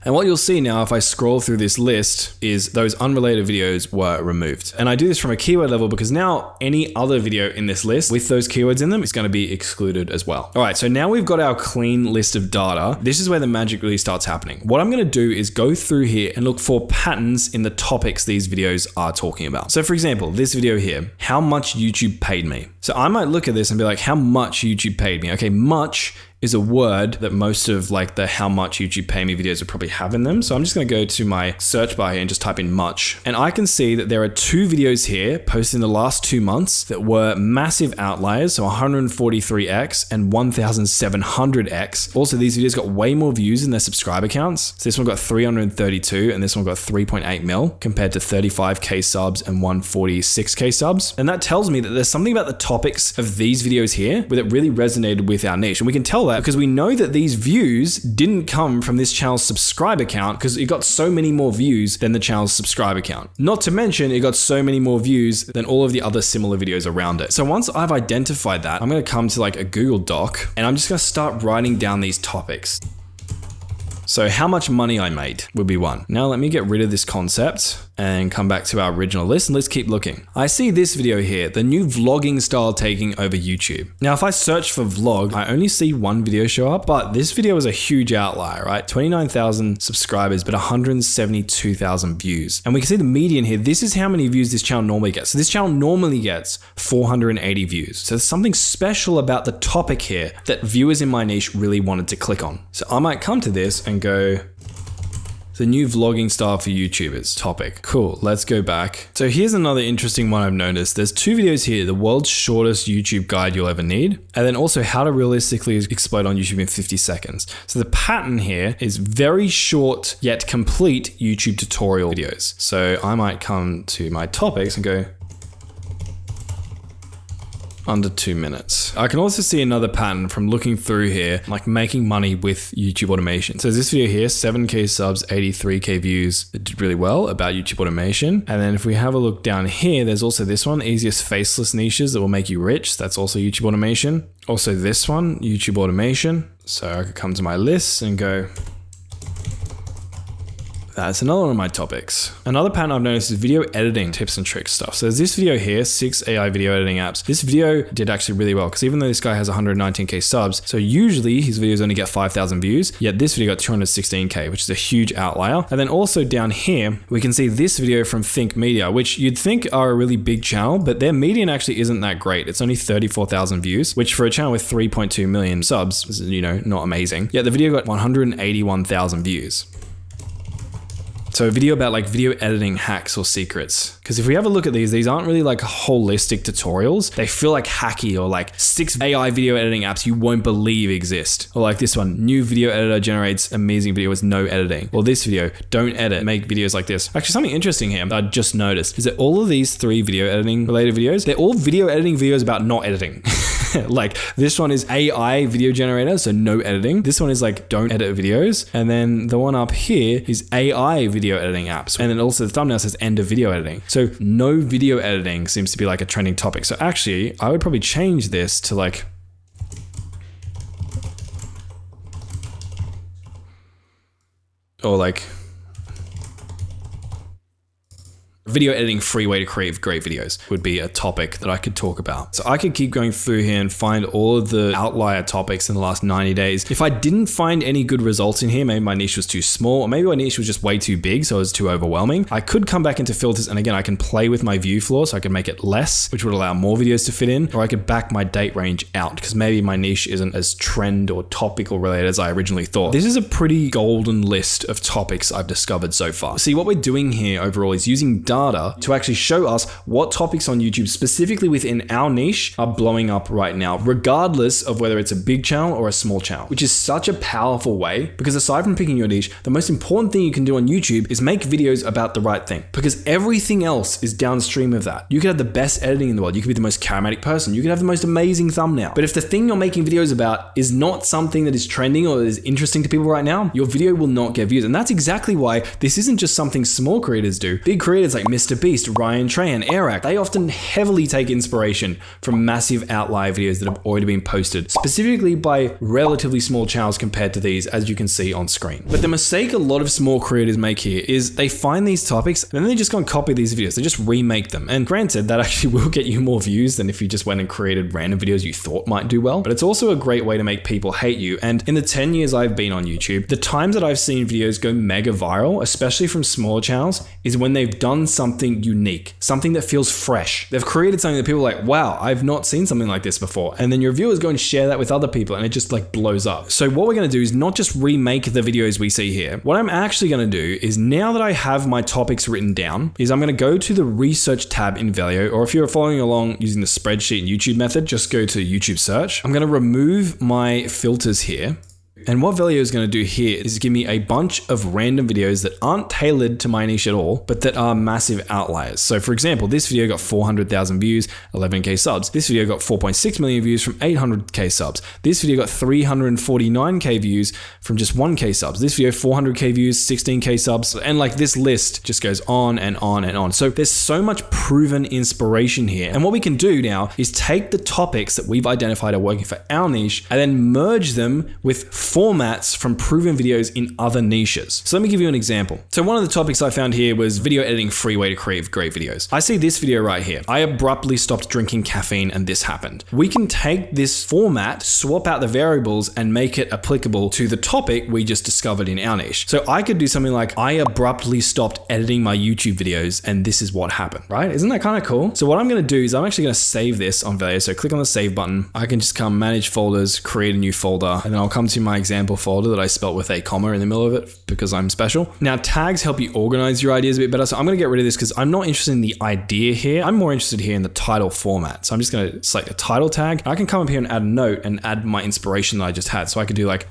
And what you'll see now if I scroll through this list is those unrelated videos were removed. And I do this from a keyword level because now any other video in this list with those keywords in them is going to be excluded as well. All right, so now we've got our clean list of data. This is where the magic really starts happening. What I'm going to do is go through here and look for patterns in the topics these videos are talking about. So for example, this video here, how much YouTube paid me. So I might look at this and be like, how much YouTube paid me? Okay, much is a word that most of like the how much YouTube pay me videos would probably have in them. So I'm just gonna go to my search bar here and just type in much. And I can see that there are 2 videos here posted in the last 2 months that were massive outliers. So 143x and 1700x. Also, these videos got way more views than their subscriber counts. So this one got 332 and this one got 3.8 mil compared to 35k subs and 146k subs. And that tells me that there's something about the topics of these videos here that really resonated with our niche. And we can tell that because we know that these views didn't come from this channel's subscriber count because it got so many more views than the channel's subscriber count. Not to mention it got so many more views than all of the other similar videos around it. So once I've identified that, I'm going to come to like a Google Doc and I'm just going to start writing down these topics. So how much money I made would be one. Now let me get rid of this concept and come back to our original list and let's keep looking. I see this video here, the new vlogging style taking over YouTube. Now, if I search for vlog, I only see one video show up, but this video is a huge outlier, right? 29,000 subscribers, but 172,000 views. And we can see the median here. This is how many views this channel normally gets. So this channel normally gets 480 views. So there's something special about the topic here that viewers in my niche really wanted to click on. So I might come to this and go, the new vlogging style for YouTubers topic. Cool, let's go back. So here's another interesting one I've noticed. There's 2 videos here, the world's shortest YouTube guide you'll ever need, and then also how to realistically explode on YouTube in 50 seconds. So the pattern here is very short yet complete YouTube tutorial videos. So I might come to my topics and go, under 2 minutes. I can also see another pattern from looking through here, like making money with YouTube automation. So this video here, 7k subs, 83k views. It did really well about YouTube automation. And then if we have a look down here, there's also this one, easiest faceless niches that will make you rich. That's also YouTube automation. Also this one, YouTube automation. So I could come to my list and go, that's another one of my topics. Another pattern I've noticed is video editing tips and tricks stuff. So there's this video here, 6 AI video editing apps. This video did actually really well because even though this guy has 119k subs, so usually his videos only get 5,000 views, yet this video got 216k, which is a huge outlier. And then also down here, we can see this video from Think Media, which you'd think are a really big channel, but their median actually isn't that great. It's only 34,000 views, which for a channel with 3.2 million subs is, not amazing. Yet the video got 181,000 views. So a video about like video editing hacks or secrets. Because if we have a look at these aren't really like holistic tutorials. They feel like hacky or like 6 AI video editing apps you won't believe exist. Or like this one, new video editor generates amazing video with no editing. Or this video, don't edit, make videos like this. Actually, something interesting here that I just noticed is that all of these 3 video editing related videos, they're all video editing videos about not editing. Like this one is AI video generator, so no editing. This one is like don't edit videos. And then the one up here is AI video editing apps. And then also the thumbnail says end of video editing. So no video editing seems to be like a trending topic. So actually I would probably change this to like, or like video editing free way to create great videos would be a topic that I could talk about. So I could keep going through here and find all of the outlier topics in the last 90 days. If I didn't find any good results in here, maybe my niche was too small, or maybe my niche was just way too big, so it was too overwhelming, I could come back into filters, and again, I can play with my view floor, so I can make it less, which would allow more videos to fit in, or I could back my date range out, because maybe my niche isn't as trend or topical related as I originally thought. This is a pretty golden list of topics I've discovered so far. See, what we're doing here overall is using data to actually show us what topics on YouTube, specifically within our niche, are blowing up right now, regardless of whether it's a big channel or a small channel, which is such a powerful way, because aside from picking your niche, the most important thing you can do on YouTube is make videos about the right thing, because everything else is downstream of that. You could have the best editing in the world. You could be the most charismatic person. You could have the most amazing thumbnail. But if the thing you're making videos about is not something that is trending or that is interesting to people right now, your video will not get views. And that's exactly why this isn't just something small creators do. Big creators like Mr. Beast, Ryan Trey, and Eric, they often heavily take inspiration from massive outlier videos that have already been posted, specifically by relatively small channels compared to these, as you can see on screen. But the mistake a lot of small creators make here is they find these topics and then they just go and copy these videos. They just remake them. And granted, that actually will get you more views than if you just went and created random videos you thought might do well. But it's also a great way to make people hate you. And in the 10 years I've been on YouTube, the times that I've seen videos go mega viral, especially from smaller channels, is when they've done something unique, something that feels fresh. They've created something that people are like, wow, I've not seen something like this before. And then your viewers go and share that with other people and it just like blows up. So what we're going to do is not just remake the videos we see here. What I'm actually going to do is, now that I have my topics written down, is I'm going to go to the research tab in Velio, or if you're following along using the spreadsheet and YouTube method, just go to YouTube search. I'm going to remove my filters here. And what Velio is going to do here is give me a bunch of random videos that aren't tailored to my niche at all, but that are massive outliers. So for example, this video got 400,000 views, 11K subs. This video got 4.6 million views from 800K subs. This video got 349K views from just 1K subs. This video, 400K views, 16K subs. And like this list just goes on and on and on. So there's so much proven inspiration here. And what we can do now is take the topics that we've identified are working for our niche and then merge them with formats from proven videos in other niches. So let me give you an example. So one of the topics I found here was video editing free way to create great videos. I see this video right here. I abruptly stopped drinking caffeine and this happened. We can take this format, swap out the variables and make it applicable to the topic we just discovered in our niche. So I could do something like, I abruptly stopped editing my YouTube videos and this is what happened, right? Isn't that kind of cool? So what I'm going to do is I'm actually going to save this on Velio. So click on the save button. I can just come manage folders, create a new folder, and then I'll come to my example folder that I spelt with a comma in the middle of it because I'm special. Now tags help you organize your ideas a bit better. So I'm going to get rid of this because I'm not interested in the idea here. I'm more interested here in the title format. So I'm just going to select the title tag. I can come up here and add a note and add my inspiration that I just had. So I could do like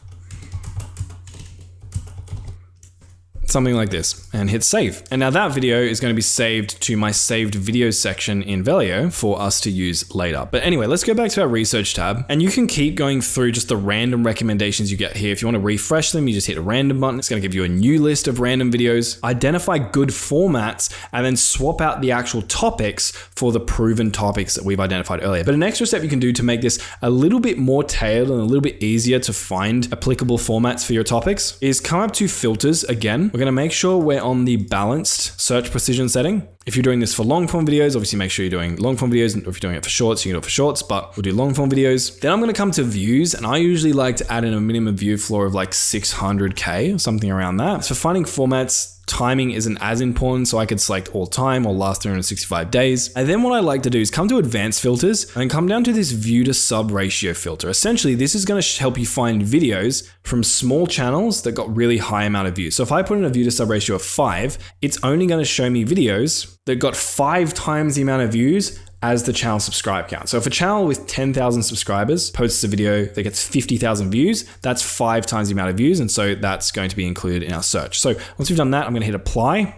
something like this and hit save. And now that video is going to be saved to my saved videos section in Velio for us to use later. But anyway, let's go back to our research tab and you can keep going through just the random recommendations you get here. If you want to refresh them, you just hit a random button. It's going to give you a new list of random videos, identify good formats, and then swap out the actual topics for the proven topics that we've identified earlier. But an extra step you can do to make this a little bit more tailored and a little bit easier to find applicable formats for your topics is come up to filters again. We're going to make sure we're on the balanced search precision setting. If you're doing this for long form videos, obviously make sure you're doing long form videos. Or if you're doing it for shorts, you can do it for shorts, but we'll do long form videos. Then I'm going to come to views and I usually like to add in a minimum view floor of like 600K or something around that. So finding formats, timing isn't as important, so I could select all time or last 365 days. And then what I like to do is come to advanced filters and come down to this view to sub ratio filter. Essentially, this is going to help you find videos from small channels that got really high amount of views. So if I put in a view to sub ratio of 5, it's only going to show me videos that got 5 times the amount of views as the channel subscribe count. So if a channel with 10,000 subscribers posts a video that gets 50,000 views, that's 5 times the amount of views. And so that's going to be included in our search. So once we've done that, I'm going to hit apply.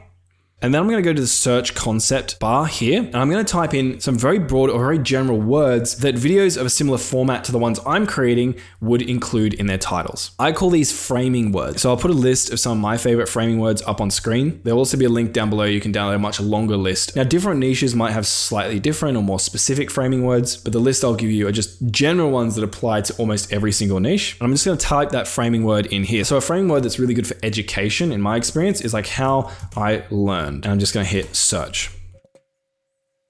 And then I'm going to go to the search concept bar here, and I'm going to type in some very broad or very general words that videos of a similar format to the ones I'm creating would include in their titles. I call these framing words. So I'll put a list of some of my favorite framing words up on screen. There'll also be a link down below. You can download a much longer list. Now, different niches might have slightly different or more specific framing words, but the list I'll give you are just general ones that apply to almost every single niche. And I'm just going to type that framing word in here. So a framing word that's really good for education, in my experience, is like how I learn. learned. And I'm just going to hit search.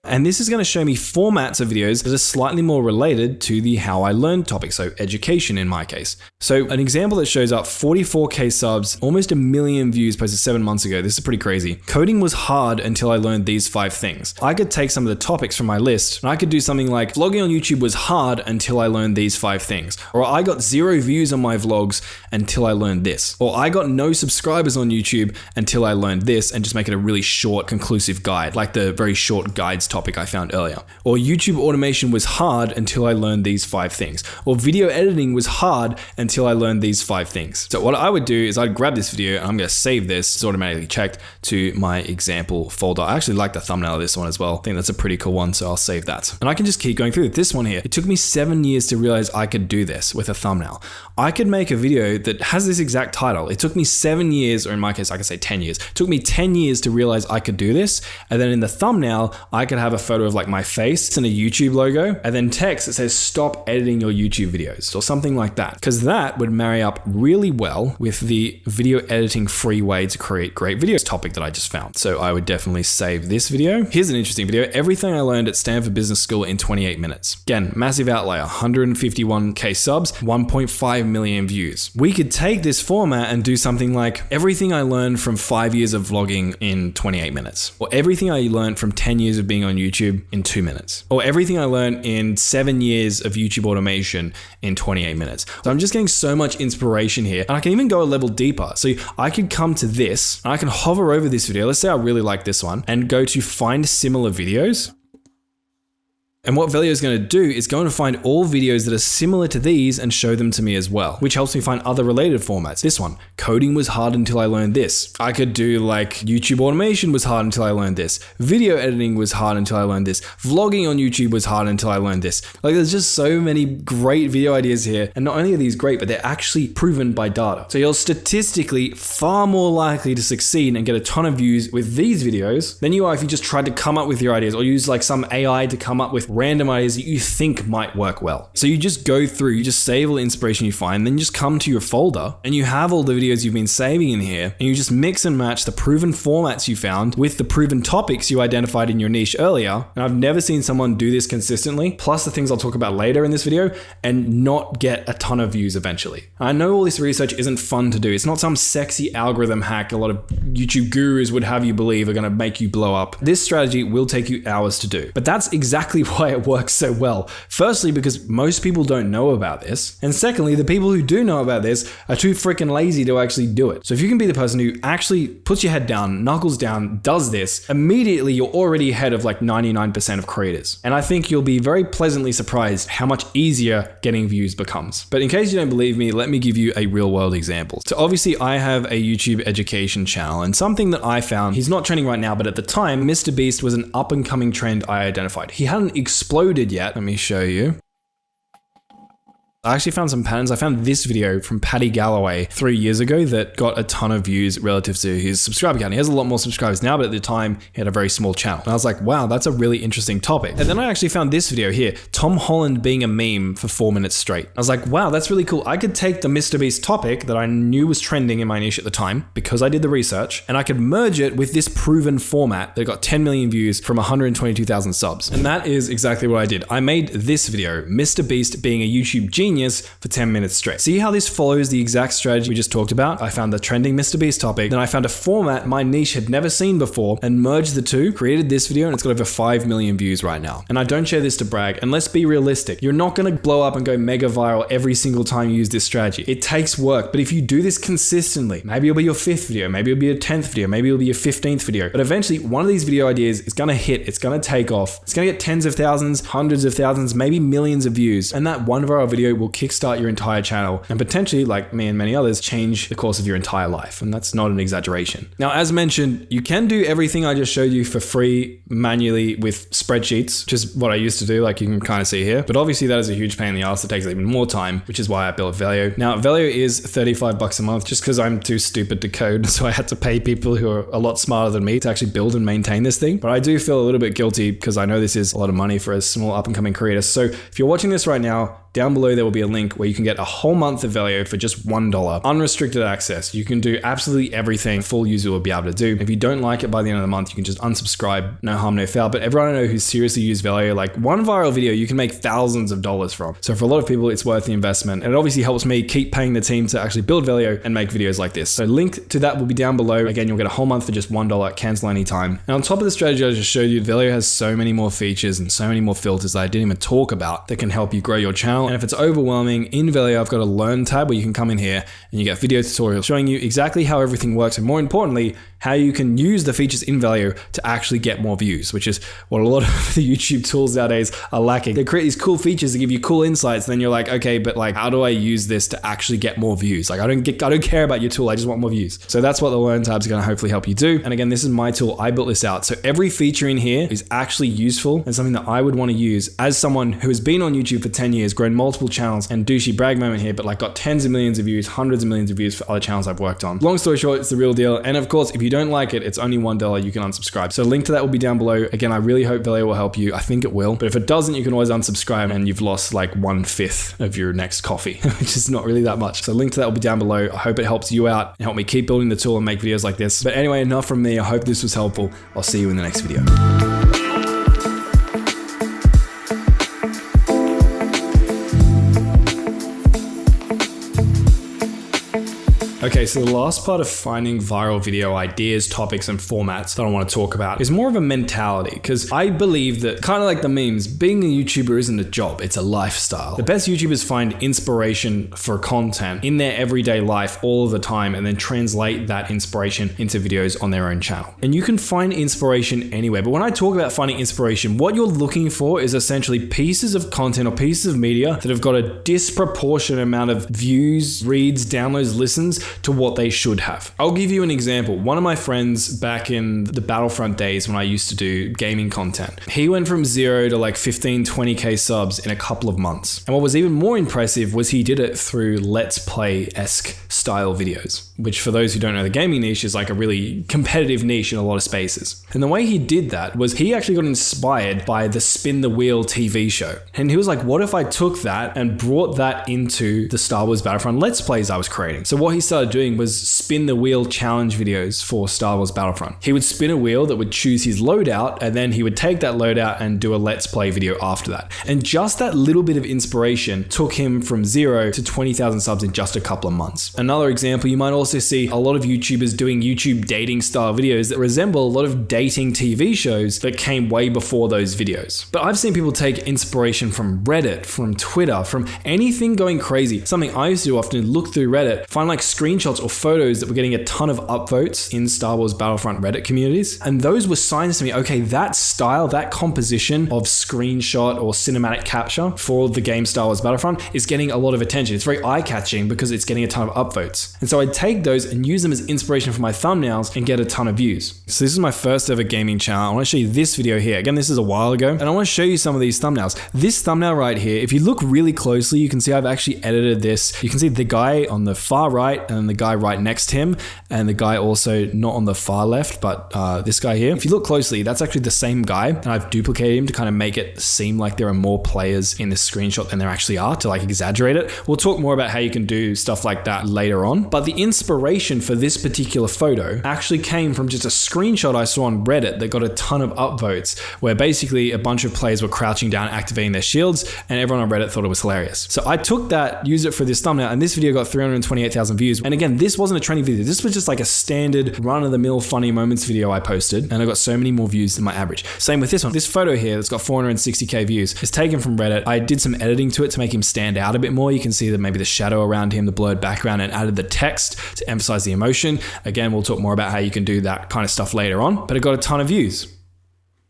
And this is going to show me formats of videos that are slightly more related to the how I learned topic, so education in my case. So an example that shows up 44K subs, almost 1 million views posted 7 months ago. This is pretty crazy. Coding was hard until I learned these 5 things. I could take some of the topics from my list and I could do something like vlogging on YouTube was hard until I learned these 5 things. Or I got 0 views on my vlogs until I learned this. Or I got no subscribers on YouTube until I learned this, and just make it a really short, conclusive guide, like the very short guides topic I found earlier. Or YouTube automation was hard until I learned these 5 things. Or video editing was hard until I learned these 5 things. So what I would do is I'd grab this video and I'm going to save this. It's automatically checked to my example folder. I actually like the thumbnail of this one as well. I think that's a pretty cool one, so I'll save that. And I can just keep going through this one here. It took me 7 years to realize I could do this with a thumbnail. I could make a video that has this exact title. It took me 7 years, or in my case, I could say 10 years. It took me 10 years to realize I could do this. And then in the thumbnail, I could have a photo of like my face and a YouTube logo, and then text that says stop editing your YouTube videos, or something like that. Because that would marry up really well with the video editing free way to create great videos topic that I just found. So I would definitely save this video. Here's an interesting video. Everything I learned at Stanford Business School in 28 minutes. Again, massive outlier, 151K subs, 1.5 million views. We could take this format and do something like everything I learned from 5 years of vlogging in 28 minutes, or everything I learned from 10 years of being on YouTube in 2 minutes, or everything I learned in 7 years of YouTube automation in 28 minutes. So I'm just getting so much inspiration here, and I can even go a level deeper. So I could come to this, and I can hover over this video. Let's say I really like this one, and go to find similar videos. And what Velio is going to do is going to find all videos that are similar to these and show them to me as well, which helps me find other related formats. This one, coding was hard until I learned this. I could do like YouTube automation was hard until I learned this. Video editing was hard until I learned this. Vlogging on YouTube was hard until I learned this. Like there's just so many great video ideas here. And not only are these great, but they're actually proven by data. So you're statistically far more likely to succeed and get a ton of views with these videos than you are if you just tried to come up with your ideas or use like some AI to come up with random ideas that you think might work well. So you just go through, you just save all the inspiration you find, then you just come to your folder and you have all the videos you've been saving in here, and you just mix and match the proven formats you found with the proven topics you identified in your niche earlier. And I've never seen someone do this consistently, plus the things I'll talk about later in this video, and not get a ton of views eventually. I know all this research isn't fun to do. It's not some sexy algorithm hack a lot of YouTube gurus would have you believe are going to make you blow up. This strategy will take you hours to do, but that's exactly why it works so well. Firstly, because most people don't know about this. And secondly, the people who do know about this are too freaking lazy to actually do it. So if you can be the person who actually puts your head down, knuckles down, does this, immediately you're already ahead of like 99% of creators. And I think you'll be very pleasantly surprised how much easier getting views becomes. But in case you don't believe me, let me give you a real world example. So obviously I have a YouTube education channel, and something that I found, he's not trending right now, but at the time, Mr. Beast was an up and coming trend I identified. He hadn't exploded yet. Let me show you. I actually found some patterns. I found this video from Paddy Galloway 3 years ago that got a ton of views relative to his subscriber count. He has a lot more subscribers now, but at the time he had a very small channel. And I was like, wow, that's a really interesting topic. And then I actually found this video here, Tom Holland being a meme for 4 minutes straight. I was like, wow, that's really cool. I could take the Mr. Beast topic that I knew was trending in my niche at the time because I did the research, and I could merge it with this proven format that got 10 million views from 122,000 subs. And that is exactly what I did. I made this video, Mr. Beast being a YouTube genius for 10 minutes straight. See how this follows the exact strategy we just talked about? I found the trending Mr. Beast topic, then I found a format my niche had never seen before and merged the two, created this video, and it's got over 5 million views right now. And I don't share this to brag, and let's be realistic. You're not gonna blow up and go mega viral every single time you use this strategy. It takes work, but if you do this consistently, maybe it'll be your 5th video, maybe it'll be your 10th video, maybe it'll be your 15th video, but eventually one of these video ideas is gonna hit, it's gonna take off, it's gonna get tens of thousands, hundreds of thousands, maybe millions of views, and that one viral video will kickstart your entire channel and potentially, like me and many others, change the course of your entire life. And that's not an exaggeration. Now, as mentioned, you can do everything I just showed you for free manually with spreadsheets, which is what I used to do, like you can kind of see here. But obviously that is a huge pain in the ass that takes even more time, which is why I built Velio. Now, Velio is $35 a month just because I'm too stupid to code. So I had to pay people who are a lot smarter than me to actually build and maintain this thing. But I do feel a little bit guilty because I know this is a lot of money for a small up and coming creator. So if you're watching this right now, down below there will be a link where you can get a whole month of Velio for just $1. Unrestricted access. You can do absolutely everything full user will be able to do. If you don't like it by the end of the month, you can just unsubscribe. No harm, no foul. But everyone I know who's seriously used Velio, like one viral video you can make thousands of dollars from. So for a lot of people, it's worth the investment. And it obviously helps me keep paying the team to actually build Velio and make videos like this. So link to that will be down below. Again, you'll get a whole month for just $1, cancel anytime. And on top of the strategy I just showed you, Velio has so many more features and so many more filters that I didn't even talk about that can help you grow your channel. And if it's overwhelming, in Velio, I've got a learn tab where you can come in here and you get video tutorials showing you exactly how everything works. And more importantly, how you can use the features in Velio to actually get more views, which is what a lot of the YouTube tools nowadays are lacking. They create these cool features to give you cool insights. Then you're like, okay, but like, how do I use this to actually get more views? Like, I don't care about your tool. I just want more views. So that's what the Learn tab is going to hopefully help you do. And again, this is my tool. I built this out. So every feature in here is actually useful and something that I would want to use as someone who has been on YouTube for 10 years, grown multiple channels, and douchey brag moment here, but like got tens of millions of views, hundreds of millions of views for other channels I've worked on. Long story short, it's the real deal. And of course, if you don't like it, it's only $1. You can unsubscribe. So link to that will be down below. Again, I really hope Velio will help you. I think it will. But if it doesn't, you can always unsubscribe and you've lost like 1/5 of your next coffee, which is not really that much. So link to that will be down below. I hope it helps you out and help me keep building the tool and make videos like this. But anyway, enough from me. I hope this was helpful. I'll see you in the next video. Okay, so the last part of finding viral video ideas, topics, and formats that I want to talk about is more of a mentality, because I believe that, kind of like the memes, being a YouTuber isn't a job, it's a lifestyle. The best YouTubers find inspiration for content in their everyday life all of the time and then translate that inspiration into videos on their own channel. And you can find inspiration anywhere, but when I talk about finding inspiration, what you're looking for is essentially pieces of content or pieces of media that have got a disproportionate amount of views, reads, downloads, listens to what they should have. I'll give you an example. One of my friends back in the Battlefront days when I used to do gaming content, he went from 0 to like 15, 20K subs in a couple of months. And what was even more impressive was he did it through Let's Play-esque style videos, which for those who don't know, the gaming niche is like a really competitive niche in a lot of spaces. And the way he did that was he actually got inspired by the Spin the Wheel TV show. And he was like, what if I took that and brought that into the Star Wars Battlefront Let's Plays I was creating? So what he started doing was spin the wheel challenge videos for Star Wars Battlefront. He would spin a wheel that would choose his loadout, and then he would take that loadout and do a Let's Play video after that. And just that little bit of inspiration took him from 0 to 20,000 subs in just a couple of months. Another example, you might also see a lot of YouTubers doing YouTube dating style videos that resemble a lot of dating TV shows that came way before those videos. But I've seen people take inspiration from Reddit, from Twitter, from anything going crazy. Something I used to do often, look through Reddit, find like screenshots or photos that were getting a ton of upvotes in Star Wars Battlefront Reddit communities. And those were signs to me, okay, that style, that composition of screenshot or cinematic capture for the game Star Wars Battlefront is getting a lot of attention. It's very eye-catching because it's getting a ton of upvotes. And so I'd take those and use them as inspiration for my thumbnails and get a ton of views. So this is my first ever gaming channel. I want to show you this video here. Again, this is a while ago, and I want to show you some of these thumbnails. This thumbnail right here, if you look really closely, you can see I've actually edited this. You can see the guy on the far right and the guy right next to him, and the guy also not on the far left, but this guy here. If you look closely, that's actually the same guy, and I've duplicated him to kind of make it seem like there are more players in this screenshot than there actually are, to like exaggerate it. We'll talk more about how you can do stuff like that later on, but the inspiration for this particular photo actually came from just a screenshot I saw on Reddit that got a ton of upvotes, where basically a bunch of players were crouching down, activating their shields, and everyone on Reddit thought it was hilarious. So I took that, used it for this thumbnail, and this video got 328,000 views. And again, this wasn't a training video. This was just like a standard run-of-the-mill funny moments video I posted, and I got so many more views than my average. Same with this one. This photo here that's got 460K views is taken from Reddit. I did some editing to it to make him stand out a bit more. You can see that maybe the shadow around him, the blurred background, and added the text to emphasize the emotion. Again, we'll talk more about how you can do that kind of stuff later on, but it got a ton of views.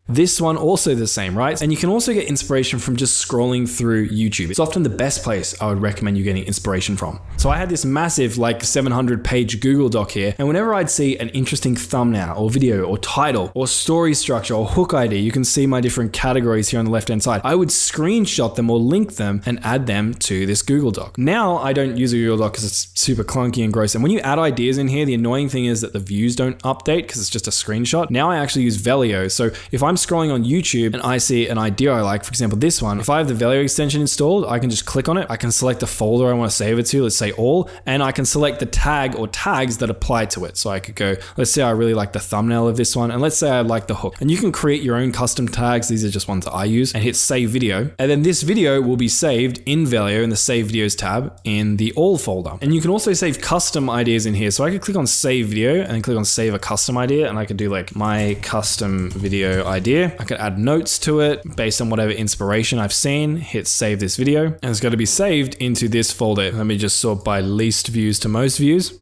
This one also the same, right? And you can also get inspiration from just scrolling through YouTube. It's often the best place I would recommend you getting inspiration from. So I had this massive like 700 page Google Doc here, and whenever I'd see an interesting thumbnail or video or title or story structure or hook ID, you can see my different categories here on the left hand side. I would screenshot them or link them and add them to this Google Doc. Now I don't use a Google Doc because it's super clunky and gross. And when you add ideas in here, the annoying thing is that the views don't update because it's just a screenshot. Now I actually use Velio. So if I'm I'm scrolling on YouTube and I see an idea I like, for example, this one. If I have the Velio extension installed, I can just click on it. I can select the folder I want to save it to, let's say all, and I can select the tag or tags that apply to it. So I could go, let's say I really like the thumbnail of this one, and let's say I like the hook. And you can create your own custom tags. These are just ones that I use, and hit save video. And then this video will be saved in Velio in the save videos tab in the all folder. And you can also save custom ideas in here. So I could click on save video and then click on save a custom idea, and I could do like my custom video idea. I could add notes to it based on whatever inspiration I've seen, hit save this video, and it's going to be saved into this folder. Let me just sort by least views to most views.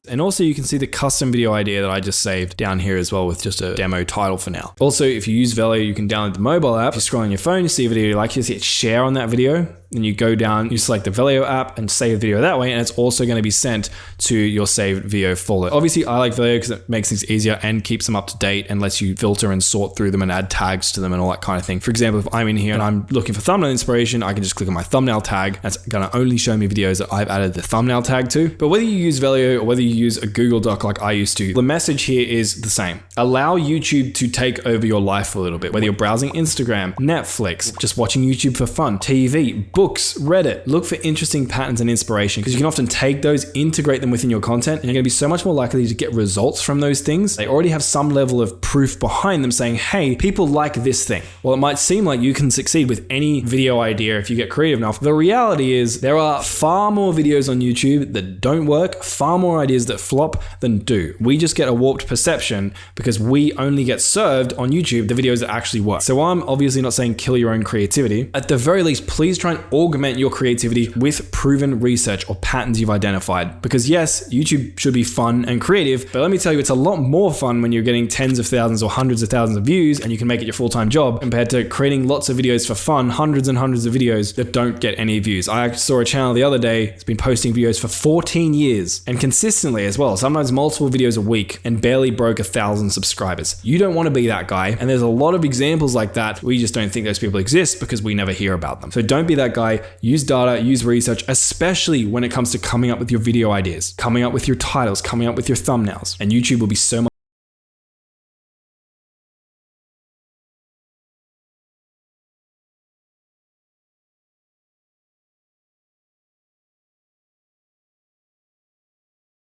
And also you can see the custom video idea that I just saved down here as well with just a demo title for now. Also, if you use Velio, you can download the mobile app. If you scroll on your phone, you see a video you like, you just hit share on that video. Then you go down, you select the Velio app and save video that way, and it's also going to be sent to your saved video folder. Obviously, I like Velio because it makes things easier and keeps them up to date and lets you filter and sort through them and add tags to them and all that kind of thing. For example, if I'm in here and I'm looking for thumbnail inspiration, I can just click on my thumbnail tag. That's going to only show me videos that I've added the thumbnail tag to. But whether you use Velio or whether you use a Google Doc like I used to, the message here is the same. Allow YouTube to take over your life a little bit. Whether you're browsing Instagram, Netflix, just watching YouTube for fun, TV, books, Reddit, look for interesting patterns and inspiration, because you can often take those, integrate them within your content, and you're going to be so much more likely to get results from those things. They already have some level of proof behind them saying, hey, people like this thing. Well, it might seem like you can succeed with any video idea if you get creative enough. The reality is there are far more videos on YouTube that don't work, far more ideas that flop than do. We just get a warped perception because we only get served on YouTube the videos that actually work. So I'm obviously not saying kill your own creativity. At the very least, please try and augment your creativity with proven research or patterns you've identified. Because yes, YouTube should be fun and creative, but let me tell you, it's a lot more fun when you're getting tens of thousands or hundreds of thousands of views and you can make it your full-time job, compared to creating lots of videos for fun, hundreds and hundreds of videos that don't get any views. I saw a channel the other day, it's been posting videos for 14 years and consistently as well, sometimes multiple videos a week, and barely broke 1,000 subscribers. You don't want to be that guy, and there's a lot of examples like that. We just don't think those people exist because we never hear about them. So don't be that guy. Use data, use research, especially when it comes to coming up with your video ideas, coming up with your titles, coming up with your thumbnails, and YouTube will be so much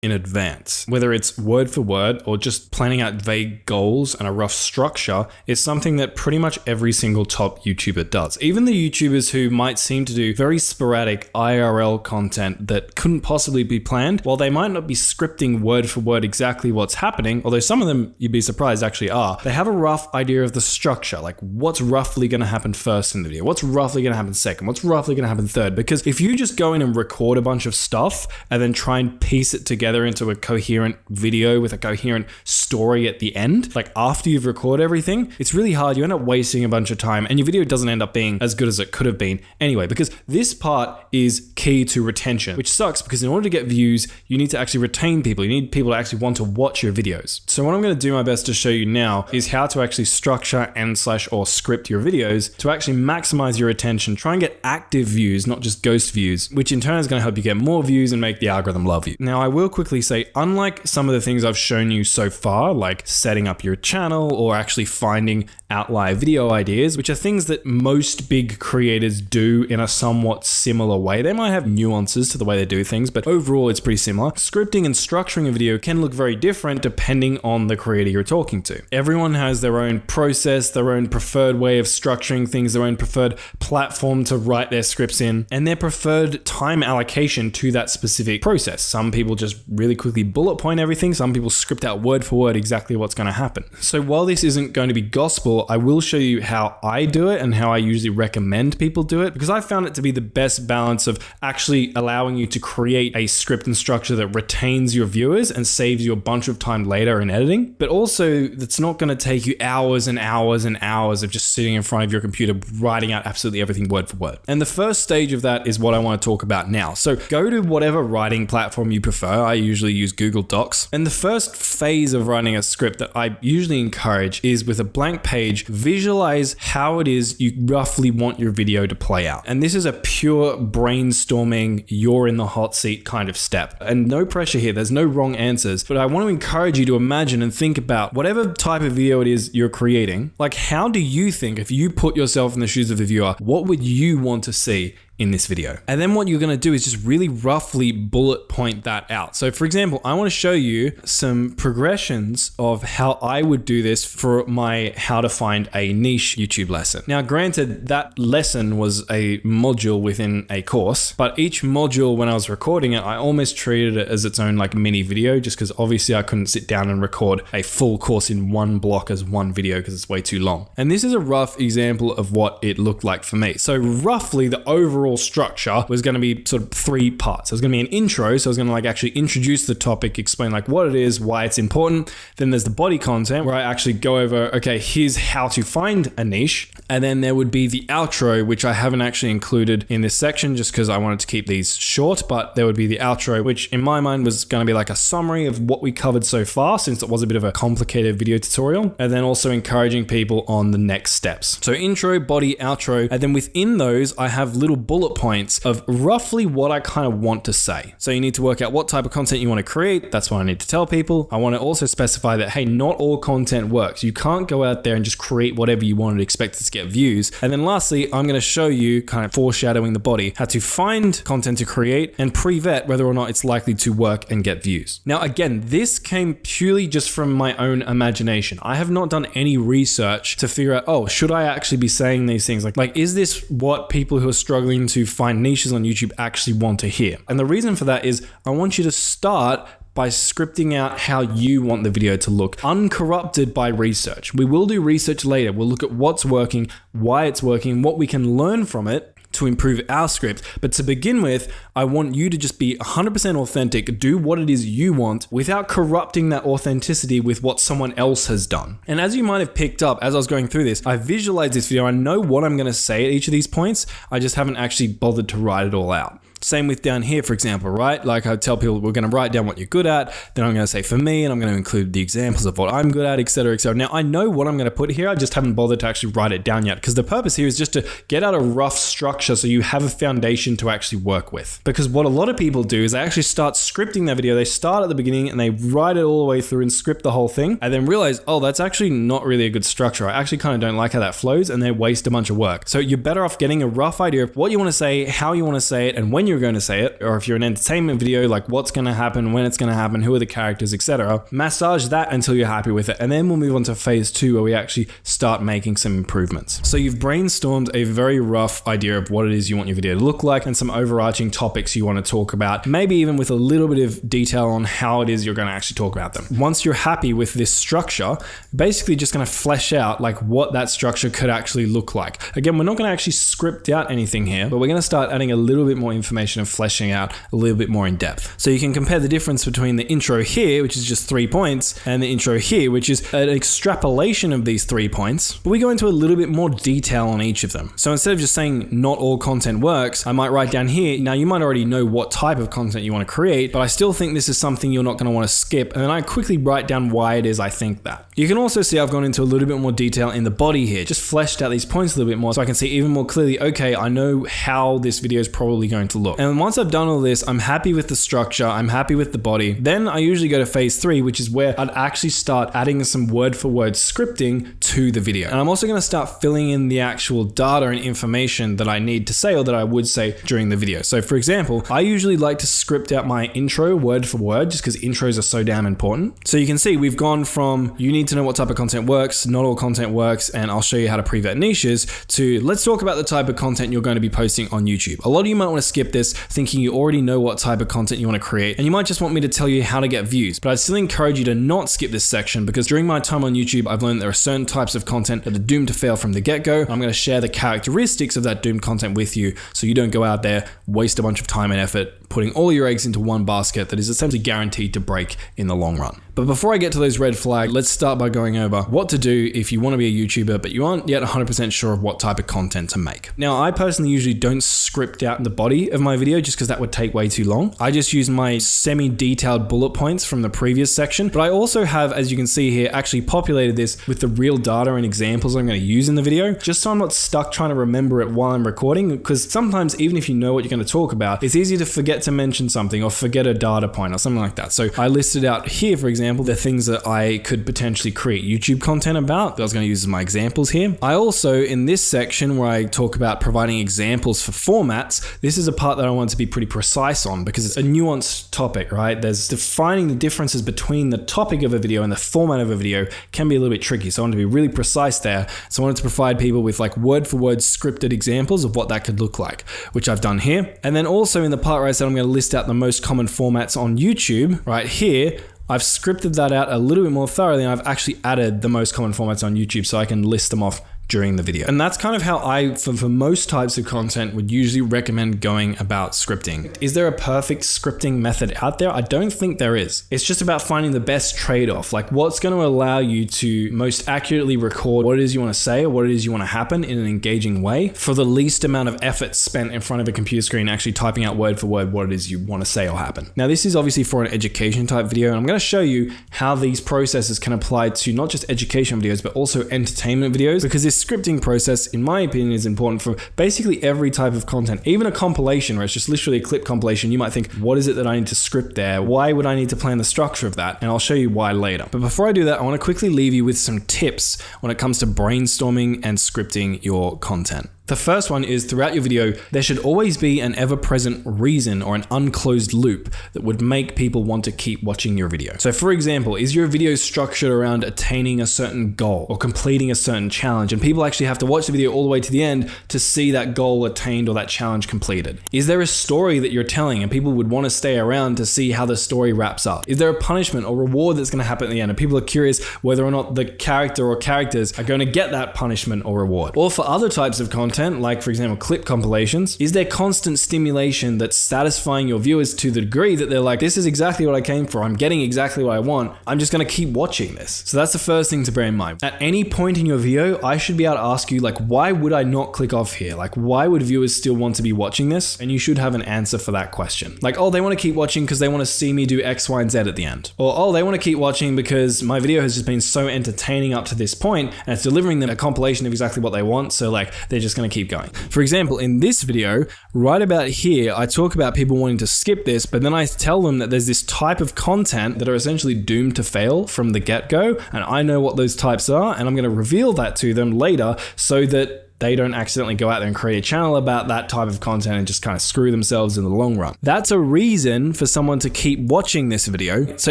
in advance. Whether it's word for word or just planning out vague goals and a rough structure is something that pretty much every single top YouTuber does. Even the YouTubers who might seem to do very sporadic IRL content that couldn't possibly be planned, while they might not be scripting word for word exactly what's happening, although some of them, you'd be surprised, actually are, they have a rough idea of the structure, like what's roughly going to happen first in the video, what's roughly going to happen second, what's roughly going to happen third. Because if you just go in and record a bunch of stuff and then try and piece it together into a coherent video with a coherent story at the end, like after you've recorded everything, it's really hard. You end up wasting a bunch of time and your video doesn't end up being as good as it could have been anyway, because this part is key to retention, which sucks because in order to get views, you need to actually retain people. You need people to actually want to watch your videos. So what I'm going to do my best to show you now is how to actually structure and/or script your videos to actually maximize your attention, try and get active views, not just ghost views, which in turn is going to help you get more views and make the algorithm love you. Now, I will quickly say, unlike some of the things I've shown you so far, like setting up your channel or actually finding outlier video ideas, which are things that most big creators do in a somewhat similar way. They might have nuances to the way they do things, but overall it's pretty similar. Scripting and structuring a video can look very different depending on the creator you're talking to. Everyone has their own process, their own preferred way of structuring things, their own preferred platform to write their scripts in, and their preferred time allocation to that specific process. Some people just really quickly bullet point everything. Some people script out word for word exactly what's going to happen. So while this isn't going to be gospel, I will show you how I do it and how I usually recommend people do it, because I found it to be the best balance of actually allowing you to create a script and structure that retains your viewers and saves you a bunch of time later in editing, but also that's not going to take you hours and hours and hours of just sitting in front of your computer writing out absolutely everything word for word. And the first stage of that is what I want to talk about now. So go to whatever writing platform you prefer. I usually use Google Docs. And the first phase of writing a script that I usually encourage is with a blank page, visualize how it is you roughly want your video to play out. And this is a pure brainstorming, you're in the hot seat kind of step. And no pressure here, there's no wrong answers, but I want to encourage you to imagine and think about whatever type of video it is you're creating. Like, how do you think, if you put yourself in the shoes of the viewer, what would you want to see in this video? And then what you're going to do is just really roughly bullet point that out. So for example, I want to show you some progressions of how I would do this for my how to find a niche YouTube lesson. Now, granted, that lesson was a module within a course, but each module, when I was recording it, I almost treated it as its own like mini video, just because obviously I couldn't sit down and record a full course in one block as one video because it's way too long. And this is a rough example of what it looked like for me. So roughly the overall structure was going to be sort of 3 parts. There's going to be an intro, so I was going to like actually introduce the topic, explain like what it is, why it's important. Then there's the body content where I actually go over, okay, here's how to find a niche. And then there would be the outro, which I haven't actually included in this section just because I wanted to keep these short, but there would be the outro, which in my mind was going to be like a summary of what we covered so far, since it was a bit of a complicated video tutorial, and then also encouraging people on the next steps. So intro, body, outro, and then within those, I have little bullet points of roughly what I kind of want to say. So you need to work out what type of content you want to create. That's what I need to tell people. I want to also specify that, hey, not all content works. You can't go out there and just create whatever you want and expect it to get views. And then lastly, I'm going to show you, kind of foreshadowing the body, how to find content to create and pre-vet whether or not it's likely to work and get views. Now, again, this came purely just from my own imagination. I have not done any research to figure out, oh, should I actually be saying these things? Like, is this what people who are struggling to find niches on YouTube actually want to hear? And the reason for that is I want you to start by scripting out how you want the video to look, uncorrupted by research. We will do research later. We'll look at what's working, why it's working, what we can learn from it to improve our script. But to begin with, I want you to just be 100% authentic, do what it is you want without corrupting that authenticity with what someone else has done. And as you might have picked up as I was going through this, I visualized this video. I know what I'm going to say at each of these points. I just haven't actually bothered to write it all out. Same with down here, for example, right? Like I tell people, we're going to write down what you're good at. Then I'm going to say for me, and I'm going to include the examples of what I'm good at, etc., etc. Now I know what I'm going to put here. I just haven't bothered to actually write it down yet, because the purpose here is just to get out a rough structure so you have a foundation to actually work with. Because what a lot of people do is they actually start scripting their video. They start at the beginning and they write it all the way through and script the whole thing, and then realize, oh, that's actually not really a good structure. I actually kind of don't like how that flows, and they waste a bunch of work. So you're better off getting a rough idea of what you want to say, how you want to say it, and when you're going to say it. Or if you're an entertainment video, like what's going to happen, when it's going to happen, who are the characters, etc. Massage that until you're happy with it. And then we'll move on to phase 2, where we actually start making some improvements. So you've brainstormed a very rough idea of what it is you want your video to look like and some overarching topics you want to talk about, maybe even with a little bit of detail on how it is you're going to actually talk about them. Once you're happy with this structure, basically just going to flesh out like what that structure could actually look like. Again, we're not going to actually script out anything here, but we're going to start adding a little bit more information and fleshing out a little bit more in depth. So you can compare the difference between the intro here, which is just 3 points, and the intro here, which is an extrapolation of these 3 points, but we go into a little bit more detail on each of them. So instead of just saying not all content works, I might write down here, now you might already know what type of content you want to create, but I still think this is something you're not going to want to skip, and then I quickly write down why it is I think that. You can also see I've gone into a little bit more detail in the body here, just fleshed out these points a little bit more so I can see even more clearly, okay, I know how this video is probably going to look. And once I've done all this, I'm happy with the structure, I'm happy with the body. Then I usually go to phase 3, which is where I'd actually start adding some word for word scripting to the video. And I'm also going to start filling in the actual data and information that I need to say or that I would say during the video. So for example, I usually like to script out my intro word for word just because intros are so damn important. So you can see we've gone from you need to know what type of content works, not all content works, and I'll show you how to pre-vet niches, to let's talk about the type of content you're going to be posting on YouTube. A lot of you might want to skip this thinking you already know what type of content you want to create, and you might just want me to tell you how to get views, but I'd still encourage you to not skip this section, because during my time on YouTube, I've learned there are certain types of content that are doomed to fail from the get-go. I'm going to share the characteristics of that doomed content with you so you don't go out there, waste a bunch of time and effort putting all your eggs into one basket that is essentially guaranteed to break in the long run. But before I get to those red flags, let's start by going over what to do if you want to be a YouTuber, but you aren't yet 100% sure of what type of content to make. Now, I personally usually don't script out the body of my video just because that would take way too long. I just use my semi-detailed bullet points from the previous section, but I also have, as you can see here, actually populated this with the real data and examples I'm going to use in the video, just so I'm not stuck trying to remember it while I'm recording, because sometimes even if you know what you're going to talk about, it's easy to forget to mention something or forget a data point or something like that. So I listed out here, for example, the things that I could potentially create YouTube content about that I was going to use as my examples here. I also, in this section where I talk about providing examples for formats, this is a part that I want to be pretty precise on because it's a nuanced topic, right? There's defining the differences between the topic of a video and the format of a video can be a little bit tricky. So I want to be really precise there. So I wanted to provide people with like word for word scripted examples of what that could look like, which I've done here. And then also in the part where I said I'm going to list out the most common formats on YouTube, right here, I've scripted that out a little bit more thoroughly, and I've actually added the most common formats on YouTube so I can list them off during the video. And that's kind of how I, for most types of content, would usually recommend going about scripting. Is there a perfect scripting method out there? I don't think there is. It's just about finding the best trade-off, like what's going to allow you to most accurately record what it is you want to say or what it is you want to happen in an engaging way for the least amount of effort spent in front of a computer screen actually typing out word for word what it is you want to say or happen. Now, this is obviously for an education type video, and I'm going to show you how these processes can apply to not just education videos, but also entertainment videos, because this scripting process, in my opinion, is important for basically every type of content. Even a compilation where it's just literally a clip compilation, you might think, what is it that I need to script there? Why would I need to plan the structure of that? And I'll show you why later. But before I do that, I want to quickly leave you with some tips when it comes to brainstorming and scripting your content. The first one is, throughout your video, there should always be an ever-present reason or an unclosed loop that would make people want to keep watching your video. So for example, is your video structured around attaining a certain goal or completing a certain challenge, and people actually have to watch the video all the way to the end to see that goal attained or that challenge completed? Is there a story that you're telling and people would want to stay around to see how the story wraps up? Is there a punishment or reward that's going to happen at the end, and people are curious whether or not the character or characters are going to get that punishment or reward? Or for other types of content, like for example clip compilations, is there constant stimulation that's satisfying your viewers to the degree that they're like, this is exactly what I came for, I'm getting exactly what I want, I'm just going to keep watching this? So that's the first thing to bear in mind. At any point in your video, I should be able to ask you, like, why would I not click off here? Like, why would viewers still want to be watching this? And you should have an answer for that question. Like, oh, they want to keep watching because they want to see me do X, Y, and Z at the end. Or, oh, they want to keep watching because my video has just been so entertaining up to this point and it's delivering them a compilation of exactly what they want, so like they're just going to keep going. For example, in this video, right about here, I talk about people wanting to skip this, but then I tell them that there's this type of content that are essentially doomed to fail from the get-go, and I know what those types are, and I'm going to reveal that to them later so that they don't accidentally go out there and create a channel about that type of content and just kind of screw themselves in the long run. That's a reason for someone to keep watching this video. So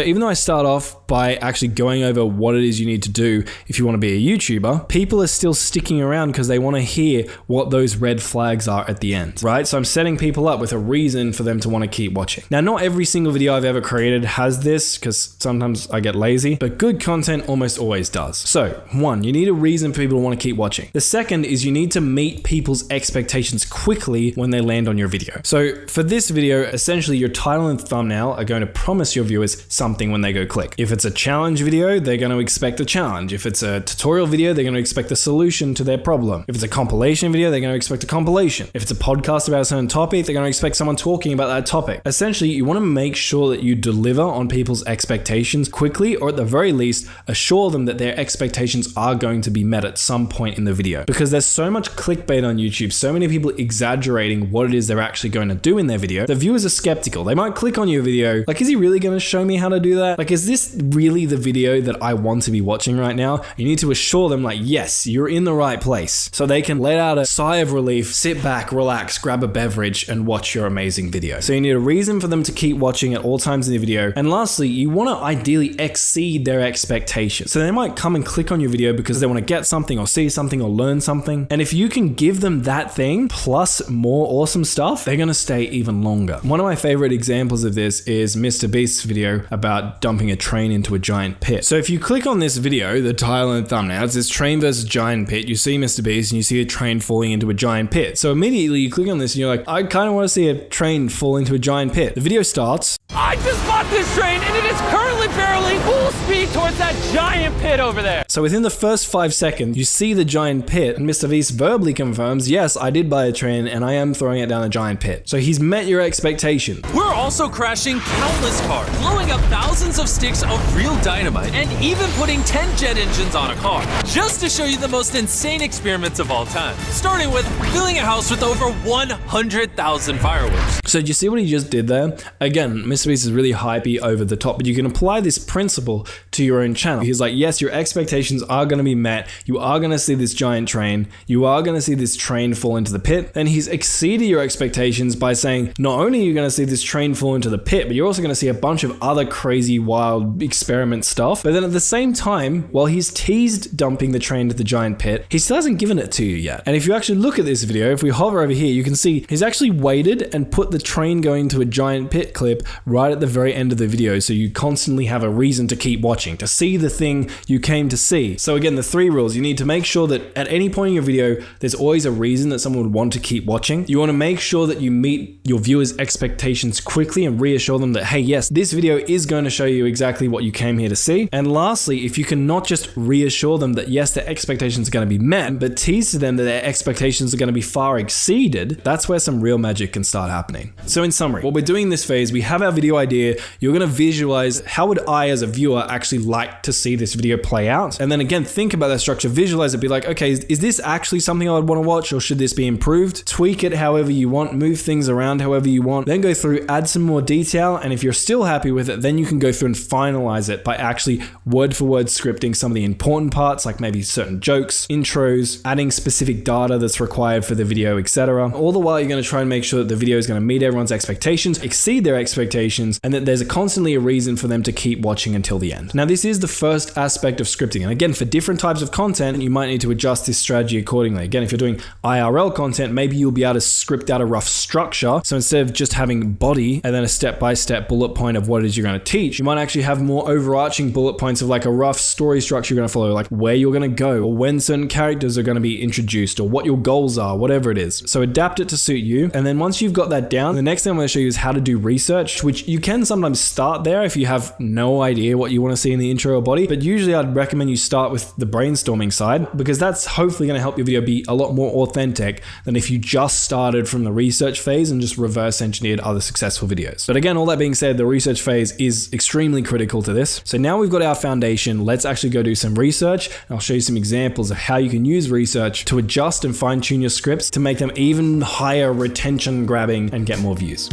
even though I start off by actually going over what it is you need to do if you want to be a YouTuber, people are still sticking around because they want to hear what those red flags are at the end, right? So I'm setting people up with a reason for them to want to keep watching. Now, not every single video I've ever created has this, because sometimes I get lazy, but good content almost always does. So one, you need a reason for people to want to keep watching. The second is you need to meet people's expectations quickly when they land on your video. So for this video, essentially your title and thumbnail are going to promise your viewers something when they go click. If it's a challenge video, they're going to expect a challenge. If it's a tutorial video, they're going to expect a solution to their problem. If it's a compilation video, they're going to expect a compilation. If it's a podcast about a certain topic, they're going to expect someone talking about that topic. Essentially, you want to make sure that you deliver on people's expectations quickly, or at the very least, assure them that their expectations are going to be met at some point in the video. Because there's so much clickbait on YouTube, so many people exaggerating what it is they're actually going to do in their video, the viewers are skeptical. They might click on your video, like, is he really going to show me how to do that? Like, is this really the video that I want to be watching right now? You need to assure them, like, yes, you're in the right place, so they can let out a sigh of relief, sit back, relax, grab a beverage, and watch your amazing video. So you need a reason for them to keep watching at all times in the video. And lastly, you want to ideally exceed their expectations. So they might come and click on your video because they want to get something or see something or learn something. And And if you can give them that thing plus more awesome stuff, they're gonna stay even longer. One of my favorite examples of this is Mr. Beast's video about dumping a train into a giant pit. So if you click on this video, the title and thumbnail, it's this train versus giant pit. You see Mr. Beast and you see a train falling into a giant pit. So immediately you click on this and you're like, I kind of want to see a train fall into a giant pit. The video starts. I just bought this train and it is currently barreling full speed towards that giant pit over there. So within the first 5 seconds, you see the giant pit and Mr. Beast verbally confirms, yes, I did buy a train and I am throwing it down a giant pit. So he's met your expectation. We're also crashing countless cars, blowing up thousands of sticks of real dynamite, and even putting 10 jet engines on a car, just to show you the most insane experiments of all time. Starting with filling a house with over 100,000 fireworks. So do you see what he just did there? Again, Mr. Beast is really hypey, over the top, but you can apply this principle to your own channel. He's like, yes, your expectations are going to be met. You are going to see this giant train. You are going to see this train fall into the pit. Then he's exceeded your expectations by saying, not only are you going to see this train fall into the pit, but you're also going to see a bunch of other crazy, wild experiment stuff. But then at the same time, while he's teased dumping the train into the giant pit, he still hasn't given it to you yet. And if you actually look at this video, if we hover over here, you can see he's actually waited and put the train going to a giant pit clip right at the very end of the video. So you constantly have a reason to keep watching, to see the thing you came to see. So again, the 3 rules, you need to make sure that at any point in your video, there's always a reason that someone would want to keep watching. You want to make sure that you meet your viewers' expectations quickly and reassure them that, hey, yes, this video is going to show you exactly what you came here to see. And lastly, if you can not just reassure them that yes, their expectations are going to be met, but tease to them that their expectations are going to be far exceeded, that's where some real magic can start happening. So in summary, what we're doing in this phase, we have our video idea. You're going to visualize how would I as a viewer actually like to see this video play out. And then again, think about that structure, visualize it, be like, okay, is this actually something I would want to watch, or should this be improved? Tweak it however you want, move things around however you want, then go through, add some more detail. And if you're still happy with it, then you can go through and finalize it by actually word for word scripting some of the important parts, like maybe certain jokes, intros, adding specific data that's required for the video, etc. All the while, you're going to try and make sure that the video is going to meet everyone's expectations, exceed their expectations, and that there's constantly a reason for them to keep watching until the end. Now, this is the first aspect of scripting. And again, for different types of content, you might need to adjust this strategy accordingly. Again, if you're doing IRL content, maybe you'll be able to script out a rough structure. So instead of just having body and then a step-by-step bullet point of what it is you're going to teach, you might actually have more overarching bullet points of like a rough story structure you're going to follow, like where you're going to go, or when certain characters are going to be introduced, or what your goals are, whatever it is. So adapt it to suit you. And then once you've got that down, the next thing I'm going to show you is how to do research, which you can sometimes start there if you have no idea what you want to see in the intro or body. But usually I'd recommend you start with the brainstorming side, because that's hopefully going to help your video be a lot more authentic than if you just started from the research phase and just reverse engineered other successful videos. But again, all that being said, the research phase is extremely critical to this. So now we've got our foundation, let's actually go do some research. And I'll show you some examples of how you can use research to adjust and fine tune your scripts to make them even higher retention grabbing and get more views.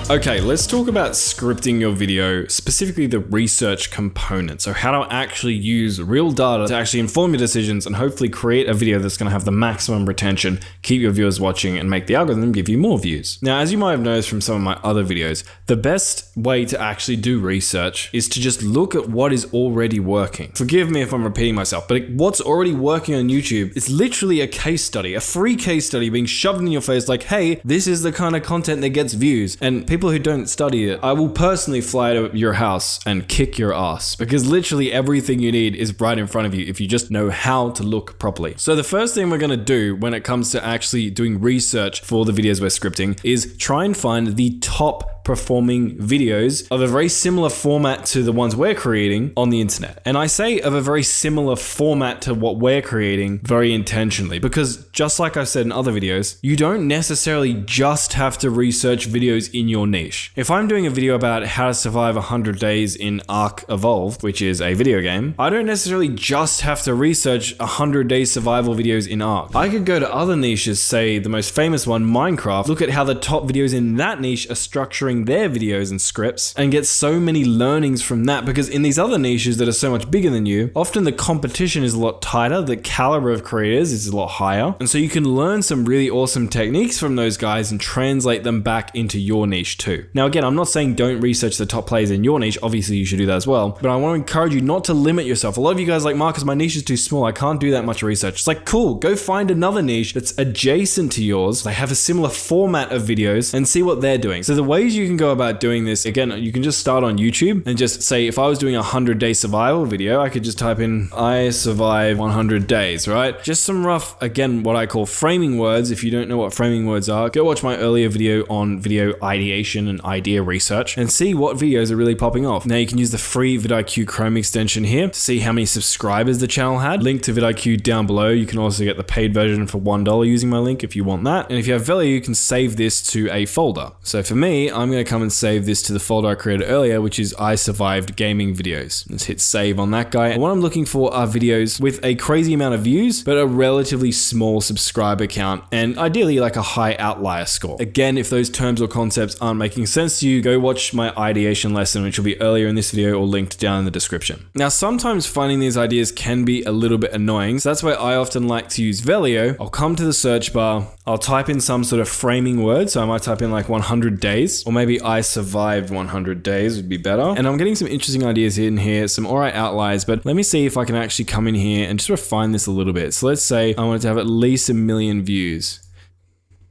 Okay, let's talk about scripting your video, specifically the research component. So how to actually use real data to actually inform your decisions and hopefully create a video that's going to have the maximum retention, keep your viewers watching, and make the algorithm give you more views. Now, as you might have noticed from some of my other videos, the best way to actually do research is to just look at what is already working. Forgive me if I'm repeating myself, but what's already working on YouTube is literally a case study, a free case study being shoved in your face like, hey, this is the kind of content that gets views. And people who don't study it, I will personally fly to your house and kick your ass, because literally everything you need is right in front of you if you just know how to look properly. So the first thing we're going to do when it comes to actually doing research for the videos we're scripting is try and find the top performing videos of a very similar format to the ones we're creating on the internet. And I say of a very similar format to what we're creating very intentionally, because just like I've said in other videos, you don't necessarily just have to research videos in your niche. If I'm doing a video about how to survive 100 days in Ark Evolved, which is a video game, I don't necessarily just have to research 100 days survival videos in Ark. I could go to other niches, say the most famous one, Minecraft, look at how the top videos in that niche are structuring delivering their videos and scripts and get so many learnings from that, because in these other niches that are so much bigger than you, often the competition is a lot tighter, the caliber of creators is a lot higher, and so you can learn some really awesome techniques from those guys and translate them back into your niche too. Now again, I'm not saying don't research the top players in your niche, obviously you should do that as well, but I want to encourage you not to limit yourself. A lot of you guys are like, Marcus, my niche is too small, I can't do that much research. It's like, cool, go find another niche that's adjacent to yours, they have a similar format of videos, and see what they're doing. So the ways you can go about doing this, again, you can just start on YouTube and just say, if I was doing a 100-day survival video, I could just type in, I survive 100 days, right? Just some rough, again, what I call framing words. If you don't know what framing words are, go watch my earlier video on video ideation and idea research and see what videos are really popping off. Now you can use the free vidIQ Chrome extension here to see how many subscribers the channel had. Link to vidIQ down below. You can also get the paid version for $1 using my link if you want that. And if you have Velio, you can save this to a folder. So for me, I'm going to come and save this to the folder I created earlier, which is I survived gaming videos. Let's hit save on that guy. And what I'm looking for are videos with a crazy amount of views, but a relatively small subscriber count, and ideally like a high outlier score. Again, if those terms or concepts aren't making sense to you, go watch my ideation lesson, which will be earlier in this video or linked down in the description. Now, sometimes finding these ideas can be a little bit annoying, so that's why I often like to use Velio. I'll come to the search bar, I'll type in some sort of framing word, so I might type in like 100 days, or maybe I survived 100 days would be better. And I'm getting some interesting ideas in here, some alright outliers, but let me see if I can actually come in here and just refine this a little bit. So let's say I wanted to have at least 1 million views.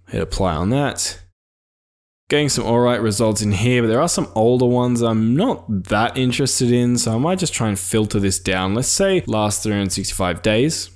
Hit apply on that. Getting some alright results in here, but there are some older ones I'm not that interested in, so I might just try and filter this down. Let's say last 365 days.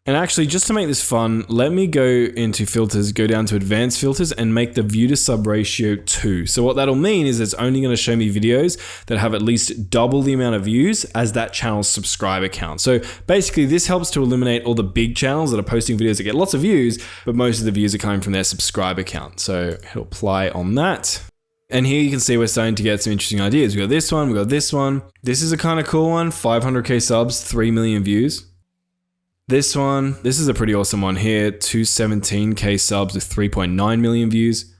And actually, just to make this fun, let me go into filters, go down to advanced filters and make the view to sub ratio 2. So what that'll mean is it's only going to show me videos that have at least double the amount of views as that channel's subscriber count. So basically this helps to eliminate all the big channels that are posting videos that get lots of views, but most of the views are coming from their subscriber count. So hit apply on that. And here you can see we're starting to get some interesting ideas. We got this one, we got this one. This is a kind of cool one, 500K subs, 3 million views. This one, this is a pretty awesome one here, 217K subs with 3.9 million views.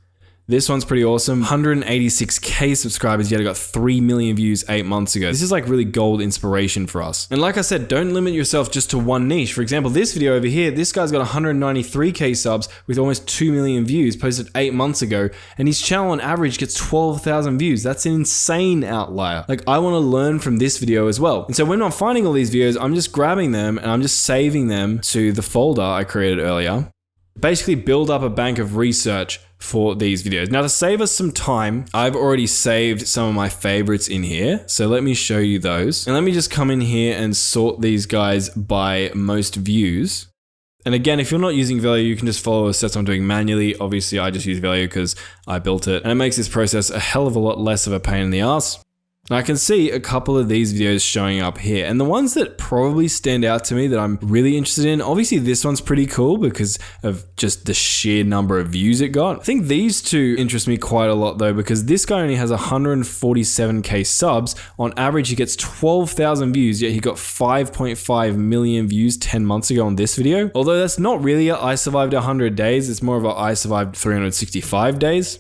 This one's pretty awesome, 186K subscribers, yet it got 3 million views 8 months ago. This is like really gold inspiration for us. And like I said, don't limit yourself just to one niche. For example, this video over here, this guy's got 193K subs with almost 2 million views, posted 8 months ago, and his channel on average gets 12,000 views. That's an insane outlier. Like, I want to learn from this video as well. And so when I'm finding all these videos, I'm just grabbing them and I'm just saving them to the folder I created earlier. Basically build up a bank of research for these videos. Now, to save us some time, I've already saved some of my favorites in here. So let me show you those. And let me just come in here and sort these guys by most views. And again, if you're not using Velio, you can just follow the steps I'm doing manually. Obviously, I just use Velio because I built it. And it makes this process a hell of a lot less of a pain in the ass. And I can see a couple of these videos showing up here. And the ones that probably stand out to me that I'm really interested in, obviously this one's pretty cool because of just the sheer number of views it got. I think these two interest me quite a lot though, because this guy only has 147K subs. On average, he gets 12,000 views, yet he got 5.5 million views 10 months ago on this video. Although that's not really a I survived 100 days, it's more of a I survived 365 days.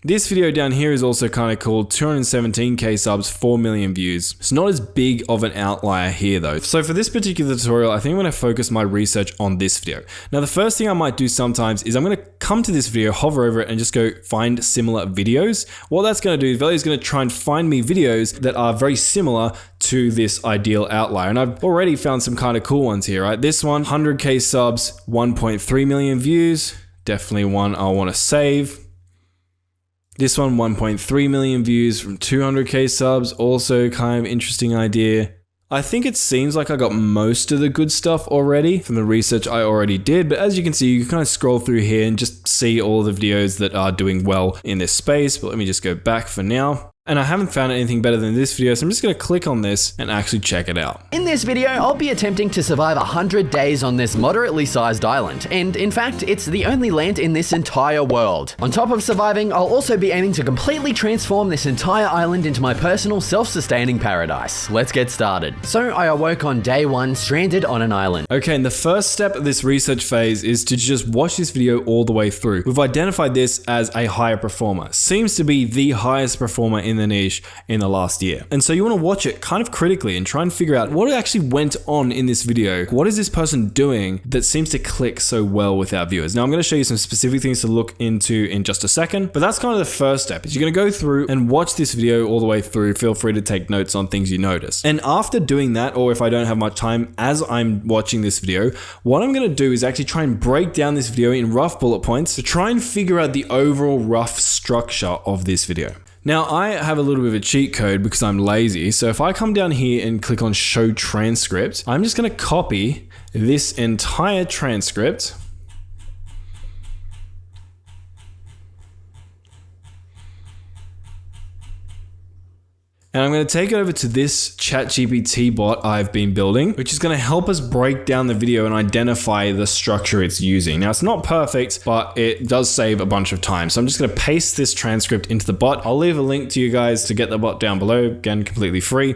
This video down here is also kind of cool, 217K subs, 4 million views. It's not as big of an outlier here though. So for this particular tutorial, I think I'm going to focus my research on this video. Now the first thing I might do sometimes is I'm going to come to this video, hover over it and just go find similar videos. What that's going to do is Velio is going to try and find me videos that are very similar to this ideal outlier. And I've already found some kind of cool ones here, right? This one, 100K subs, 1.3 million views. Definitely one I want to save. This one, 1.3 million views from 200K subs, also kind of interesting idea. I think it seems like I got most of the good stuff already from the research I already did, but as you can see, you can kind of scroll through here and just see all the videos that are doing well in this space. But let me just go back for now. And I haven't found anything better than this video, so I'm just gonna click on this and actually check it out. In this video, I'll be attempting to survive 100 days on this moderately sized island, and in fact, it's the only land in this entire world. On top of surviving, I'll also be aiming to completely transform this entire island into my personal self-sustaining paradise. Let's get started. So I awoke on day 1, stranded on an island. Okay, and the first step of this research phase is to just watch this video all the way through. We've identified this as a higher performer. Seems to be the highest performer in the niche in the last year. And so you want to watch it kind of critically and try and figure out what actually went on in this video. What is this person doing that seems to click so well with our viewers? Now I'm going to show you some specific things to look into in just a second, but that's kind of the first step. Is you're going to go through and watch this video all the way through. Feel free to take notes on things you notice. And after doing that, or if I don't have much time as I'm watching this video, what I'm going to do is actually try and break down this video in rough bullet points to try and figure out the overall rough structure of this video. Now I have a little bit of a cheat code because I'm lazy. So if I come down here and click on show transcript, I'm just going to copy this entire transcript. And I'm going to take it over to this ChatGPT bot I've been building, which is going to help us break down the video and identify the structure it's using. Now, it's not perfect, but it does save a bunch of time. So I'm just going to paste this transcript into the bot. I'll leave a link to you guys to get the bot down below. Again, completely free.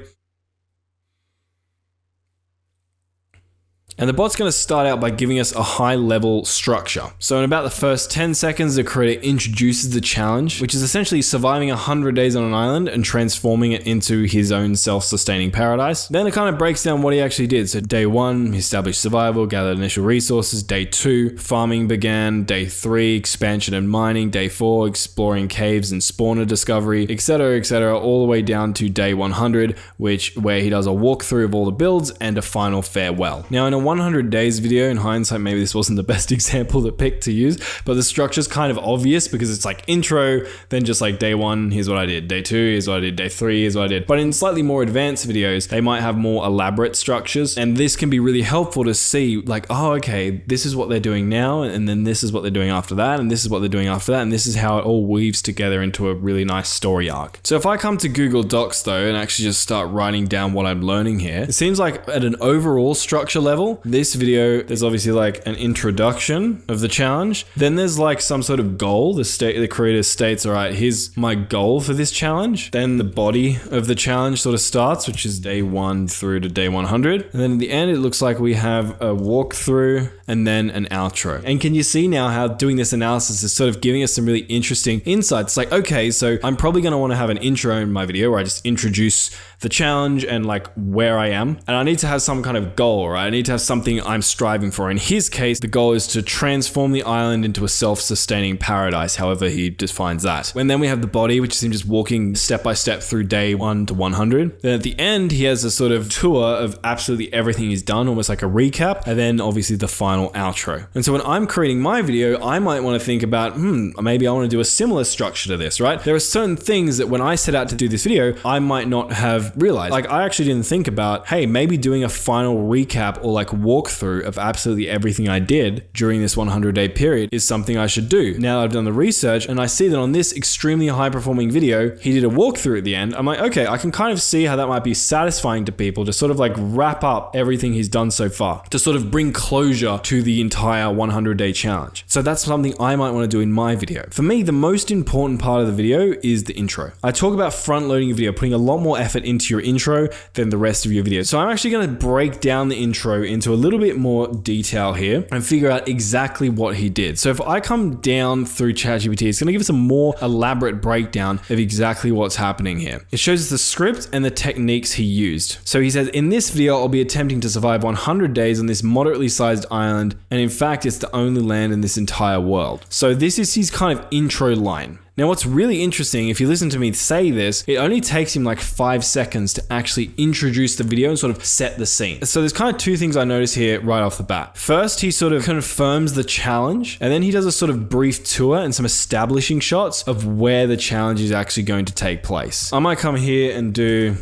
And the bot's going to start out by giving us a high level structure. So in about the first 10 seconds, the creator introduces the challenge, which is essentially surviving 100 days on an island and transforming it into his own self-sustaining paradise. Then it kind of breaks down what he actually did. So day 1, he established survival, gathered initial resources. Day 2, farming began. Day 3, expansion and mining. Day 4, exploring caves and spawner discovery, etc., all the way down to day 100, where he does a walkthrough of all the builds and a final farewell. Now in a 100 days video, in hindsight, maybe this wasn't the best example to pick to use, but the structure's kind of obvious because it's like intro, then just like day 1, here's what I did. Day 2, here's what I did. Day 3, here's what I did. But in slightly more advanced videos, they might have more elaborate structures. And this can be really helpful to see like, oh, okay, this is what they're doing now. And then this is what they're doing after that. And this is what they're doing after that. And this is how it all weaves together into a really nice story arc. So if I come to Google Docs though, and actually just start writing down what I'm learning here, it seems like at an overall structure level, this video, there's obviously like an introduction of the challenge. Then there's like some sort of goal. The creator states, all right, here's my goal for this challenge. Then the body of the challenge sort of starts, which is day 1 through to day 100. And then at the end, it looks like we have a walkthrough and then an outro. And can you see now how doing this analysis is sort of giving us some really interesting insights? Like, okay, so I'm probably going to want to have an intro in my video where I just introduce the challenge and like where I am. And I need to have some kind of goal, right? I need to have something I'm striving for. In his case, the goal is to transform the island into a self-sustaining paradise, however he defines that. And then we have the body, which is him just walking step by step through day 1 to 100. Then at the end, he has a sort of tour of absolutely everything he's done, almost like a recap, and then obviously the final outro. And so when I'm creating my video, I might want to think about, maybe I want to do a similar structure to this, right? There are certain things that when I set out to do this video, I might not have realized. Like I actually didn't think about, hey, maybe doing a final recap or like walkthrough of absolutely everything I did during this 100-day period is something I should do. Now I've done the research and I see that on this extremely high performing video, he did a walkthrough at the end. I'm like, okay, I can kind of see how that might be satisfying to people to sort of like wrap up everything he's done so far, to sort of bring closure to the entire 100-day challenge. So that's something I might want to do in my video. For me, the most important part of the video is the intro. I talk about front loading a video, putting a lot more effort into your intro than the rest of your video. So I'm actually going to break down the intro into a little bit more detail here and figure out exactly what he did. So if I come down through ChatGPT, it's going to give us a more elaborate breakdown of exactly what's happening here. It shows us the script and the techniques he used. So he says, in this video, I'll be attempting to survive 100 days on this moderately sized island. And in fact, it's the only land in this entire world. So this is his kind of intro line. Now, what's really interesting, if you listen to me say this, it only takes him like 5 seconds to actually introduce the video and sort of set the scene. So there's kind of two things I notice here right off the bat. First, he sort of confirms the challenge, and then he does a sort of brief tour and some establishing shots of where the challenge is actually going to take place. I might come here and do...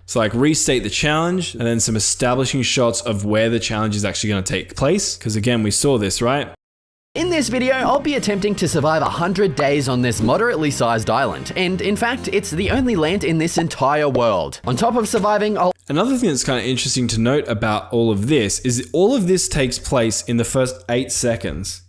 So like restate the challenge and then some establishing shots of where the challenge is actually going to take place. Because again, we saw this, right? In this video, I'll be attempting to survive 100 days on this moderately sized island, and in fact, it's the only land in this entire world. On top of surviving, Another thing that's kind of interesting to note about all of this is all of this takes place in the first 8 seconds.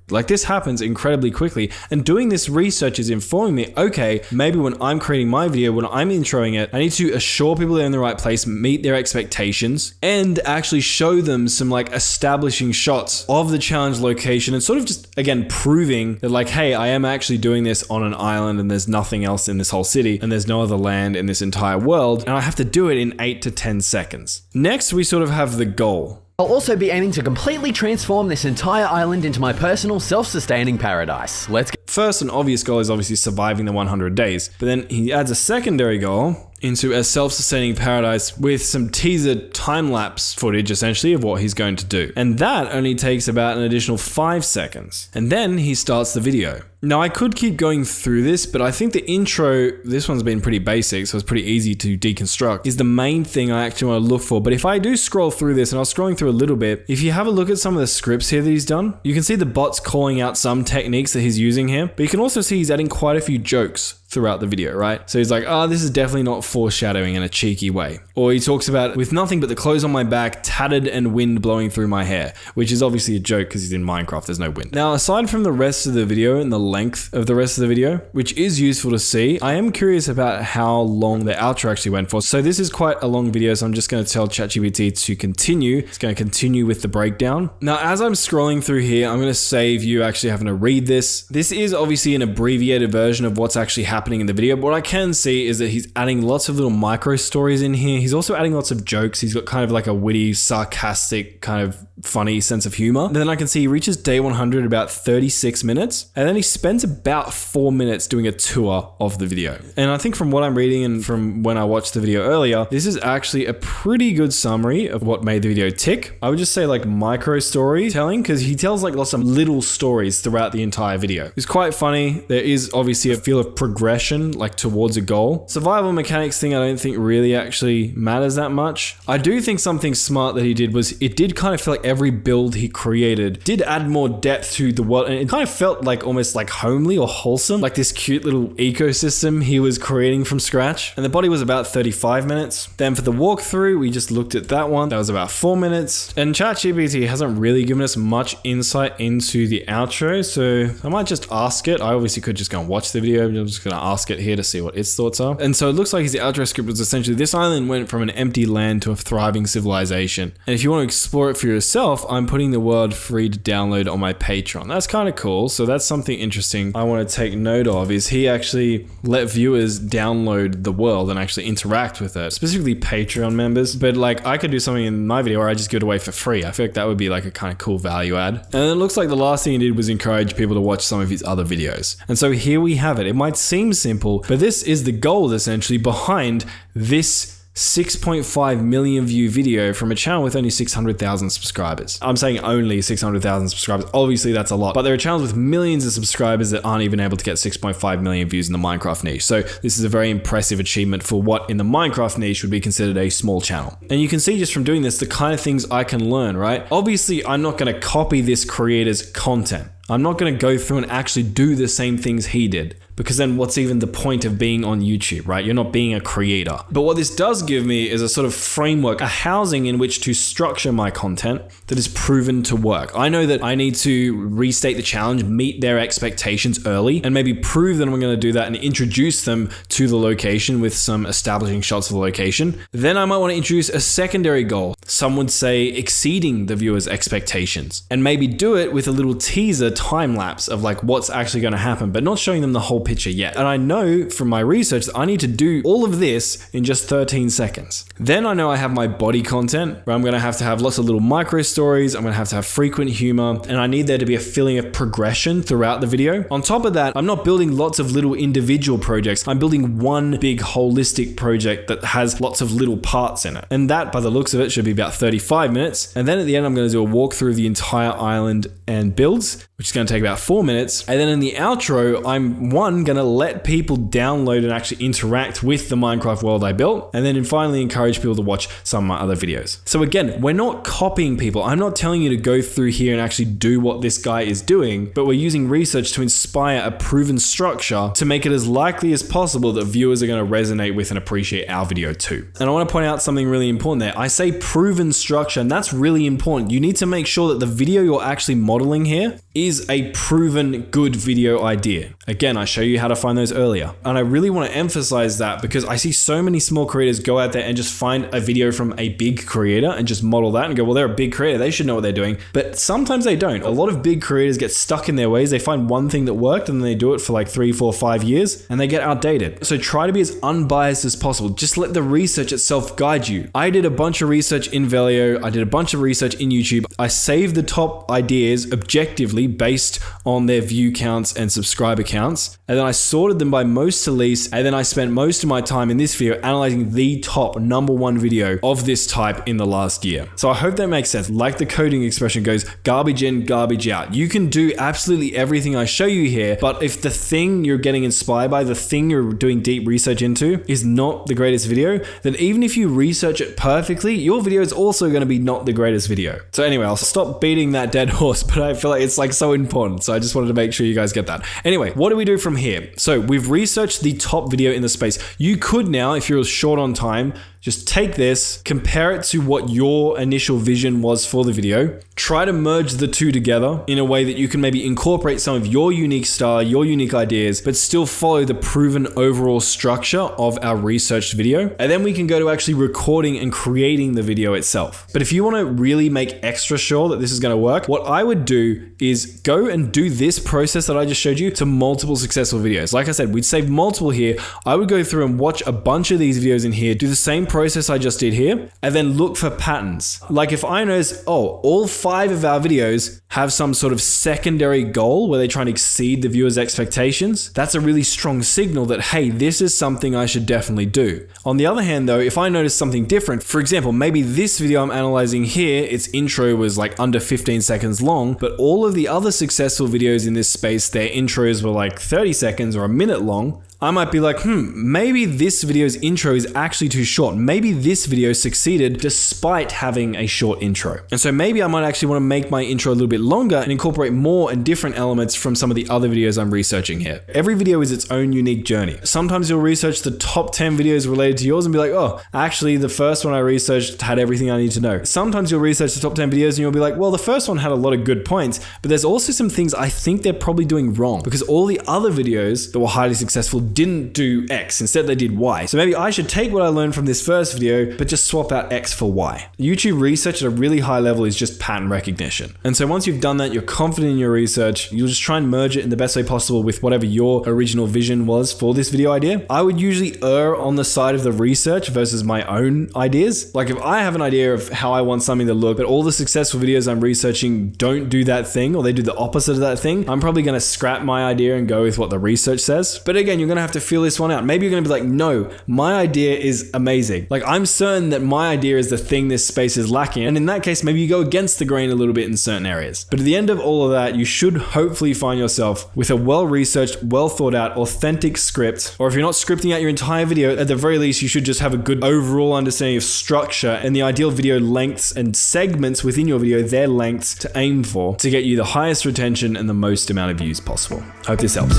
Like, this happens incredibly quickly, and doing this research is informing me, okay, maybe when I'm creating my video, when I'm introing it, I need to assure people they're in the right place, meet their expectations, and actually show them some like establishing shots of the challenge location and sort of just, again, proving that like, hey, I am actually doing this on an island and there's nothing else in this whole city and there's no other land in this entire world, and I have to do it in 8 to 10 seconds. Next, we sort of have the goal. I'll also be aiming to completely transform this entire island into my personal self-sustaining paradise. Let's get First, an obvious goal is obviously surviving the 100 days, but then he adds a secondary goal into a self-sustaining paradise with some teaser time-lapse footage essentially of what he's going to do. And that only takes about an additional 5 seconds. And then he starts the video. Now, I could keep going through this, but I think the intro, this one's been pretty basic, so it's pretty easy to deconstruct, is the main thing I actually want to look for. But if I do scroll through this, and I was scrolling through a little bit, if you have a look at some of the scripts here that he's done, you can see the bot's calling out some techniques that he's using here, but you can also see he's adding quite a few jokes throughout the video, right? So he's like, oh, this is definitely not foreshadowing in a cheeky way. Or he talks about, with nothing but the clothes on my back, tattered and wind blowing through my hair, which is obviously a joke because he's in Minecraft, there's no wind. Now, aside from the rest of the video and the length of the rest of the video, which is useful to see, I am curious about how long the outro actually went for. So this is quite a long video, so I'm just going to tell ChatGPT to continue. It's going to continue with the breakdown. Now, as I'm scrolling through here, I'm going to save you actually having to read this. This is obviously an abbreviated version of what's actually happening in the video, but what I can see is that he's adding lots of little micro stories in here. He's also adding lots of jokes. He's got kind of like a witty, sarcastic, kind of funny sense of humor. And then I can see he reaches day 100 at about 36 minutes, and then he spends about 4 minutes doing a tour of the video. And I think from what I'm reading and from when I watched the video earlier, this is actually a pretty good summary of what made the video tick. I would just say like micro storytelling, because he tells like lots of little stories throughout the entire video. It's quite funny. There is obviously a feel of progression like towards a goal. Survival mechanics thing I don't think really actually matters that much. I do think something smart that he did was it did kind of feel like every build he created did add more depth to the world, and it kind of felt like almost like homely or wholesome, like this cute little ecosystem he was creating from scratch. And the body was about 35 minutes. Then for the walkthrough, we just looked at that one. That was about 4 minutes. And ChatGPT hasn't really given us much insight into the outro, so I might just ask it. I obviously could just go and watch the video, but I'm just going to ask it here to see what its thoughts are. And so it looks like his outro script was essentially, this island went from an empty land to a thriving civilization. And if you want to explore it for yourself, I'm putting the world free to download on my Patreon. That's kind of cool. So that's something interesting I want to take note of, is he actually let viewers download the world and actually interact with it, specifically Patreon members. But like, I could do something in my video where I just give it away for free. I feel like that would be like a kind of cool value add. And it looks like the last thing he did was encourage people to watch some of his other videos. And so here we have it. It might seem simple, but this is the goal essentially behind this 6.5 million view video from a channel with only 600,000 subscribers. I'm saying only 600,000 subscribers. Obviously that's a lot, but there are channels with millions of subscribers that aren't even able to get 6.5 million views in the Minecraft niche. So this is a very impressive achievement for what in the Minecraft niche would be considered a small channel. And you can see just from doing this, the kind of things I can learn, right? Obviously, I'm not going to copy this creator's content. I'm not going to go through and actually do the same things he did, because then what's even the point of being on YouTube, right? You're not being a creator. But what this does give me is a sort of framework, a housing in which to structure my content that is proven to work. I know that I need to restate the challenge, meet their expectations early, and maybe prove that I'm going to do that and introduce them to the location with some establishing shots of the location. Then I might want to introduce a secondary goal. Some would say exceeding the viewer's expectations, and maybe do it with a little teaser time lapse of like what's actually going to happen, but not showing them the whole picture yet. And I know from my research that I need to do all of this in just 13 seconds. Then I know I have my body content where I'm going to have lots of little micro stories. I'm going to have frequent humor, and I need there to be a feeling of progression throughout the video. On top of that, I'm not building lots of little individual projects. I'm building one big holistic project that has lots of little parts in it. And that, by the looks of it, should be about 35 minutes. And then at the end, I'm going to do a walkthrough of the entire island and builds. which is going to take about 4 minutes. And then in the outro, I'm going to let people download and actually interact with the Minecraft world I built. And then finally encourage people to watch some of my other videos. So again, we're not copying people. I'm not telling you to go through here and actually do what this guy is doing, but we're using research to inspire a proven structure to make it as likely as possible that viewers are going to resonate with and appreciate our video too. And I want to point out something really important there. I say proven structure, and that's really important. You need to make sure that the video you're actually modeling here is a proven good video idea. Again, I show you how to find those earlier. And I really want to emphasize that because I see so many small creators go out there and just find a video from a big creator and just model that and go, well, they're a big creator, they should know what they're doing. But sometimes they don't. A lot of big creators get stuck in their ways. They find one thing that worked and then they do it for like 3, 4, 5 years and they get outdated. So try to be as unbiased as possible. Just let the research itself guide you. I did a bunch of research in Velio. I did a bunch of research in YouTube. I saved the top ideas objectively based on their view counts and subscriber counts. And then I sorted them by most to least. And then I spent most of my time in this video analyzing the top #1 video of this type in the last year. So I hope that makes sense. Like the coding expression goes, garbage in, garbage out. You can do absolutely everything I show you here, but if the thing you're getting inspired by, the thing you're doing deep research into is not the greatest video, then even if you research it perfectly, your video is also going to be not the greatest video. So anyway, I'll stop beating that dead horse, but I feel like it's like so important. So I just wanted to make sure you guys get that. Anyway, what do we do from here? So we've researched the top video in the space. You could now, if you're short on time, just take this, compare it to what your initial vision was for the video, try to merge the two together in a way that you can maybe incorporate some of your unique style, your unique ideas, but still follow the proven overall structure of our researched video. And then we can go to actually recording and creating the video itself. But if you want to really make extra sure that this is going to work, what I would do is go and do this process that I just showed you to multiple successful videos. Like I said, we'd save multiple here. I would go through and watch a bunch of these videos in here, do the same process I just did here, and then look for patterns. Like if I notice, oh, all 5 of our videos have some sort of secondary goal where they try and exceed the viewer's expectations, that's a really strong signal that, hey, this is something I should definitely do. On the other hand though, if I notice something different, for example, maybe this video I'm analyzing here, its intro was like under 15 seconds long, but all of the other successful videos in this space, their intros were like 30 seconds or a minute long, I might be like, maybe this video's intro is actually too short. Maybe this video succeeded despite having a short intro. And so maybe I might actually want to make my intro a little bit longer and incorporate more and different elements from some of the other videos I'm researching here. Every video is its own unique journey. Sometimes you'll research the top 10 videos related to yours and be like, oh, actually the first one I researched had everything I need to know. Sometimes you'll research the top 10 videos and you'll be like, well, the first one had a lot of good points, but there's also some things I think they're probably doing wrong because all the other videos that were highly successful didn't do X, instead they did Y. So maybe I should take what I learned from this first video, but just swap out X for Y. YouTube research at a really high level is just pattern recognition. And so once you've done that, you're confident in your research, you'll just try and merge it in the best way possible with whatever your original vision was for this video idea. I would usually err on the side of the research versus my own ideas. Like if I have an idea of how I want something to look, but all the successful videos I'm researching don't do that thing, or they do the opposite of that thing, I'm probably going to scrap my idea and go with what the research says. But again, you're going to have to feel this one out. Maybe you're going to be like, no, my idea is amazing. Like I'm certain that my idea is the thing this space is lacking. And in that case, maybe you go against the grain a little bit in certain areas. But at the end of all of that, you should hopefully find yourself with a well-researched, well-thought-out, authentic script. Or if you're not scripting out your entire video, at the very least, you should just have a good overall understanding of structure and the ideal video lengths and segments within your video, their lengths to aim for to get you the highest retention and the most amount of views possible. Hope this helps.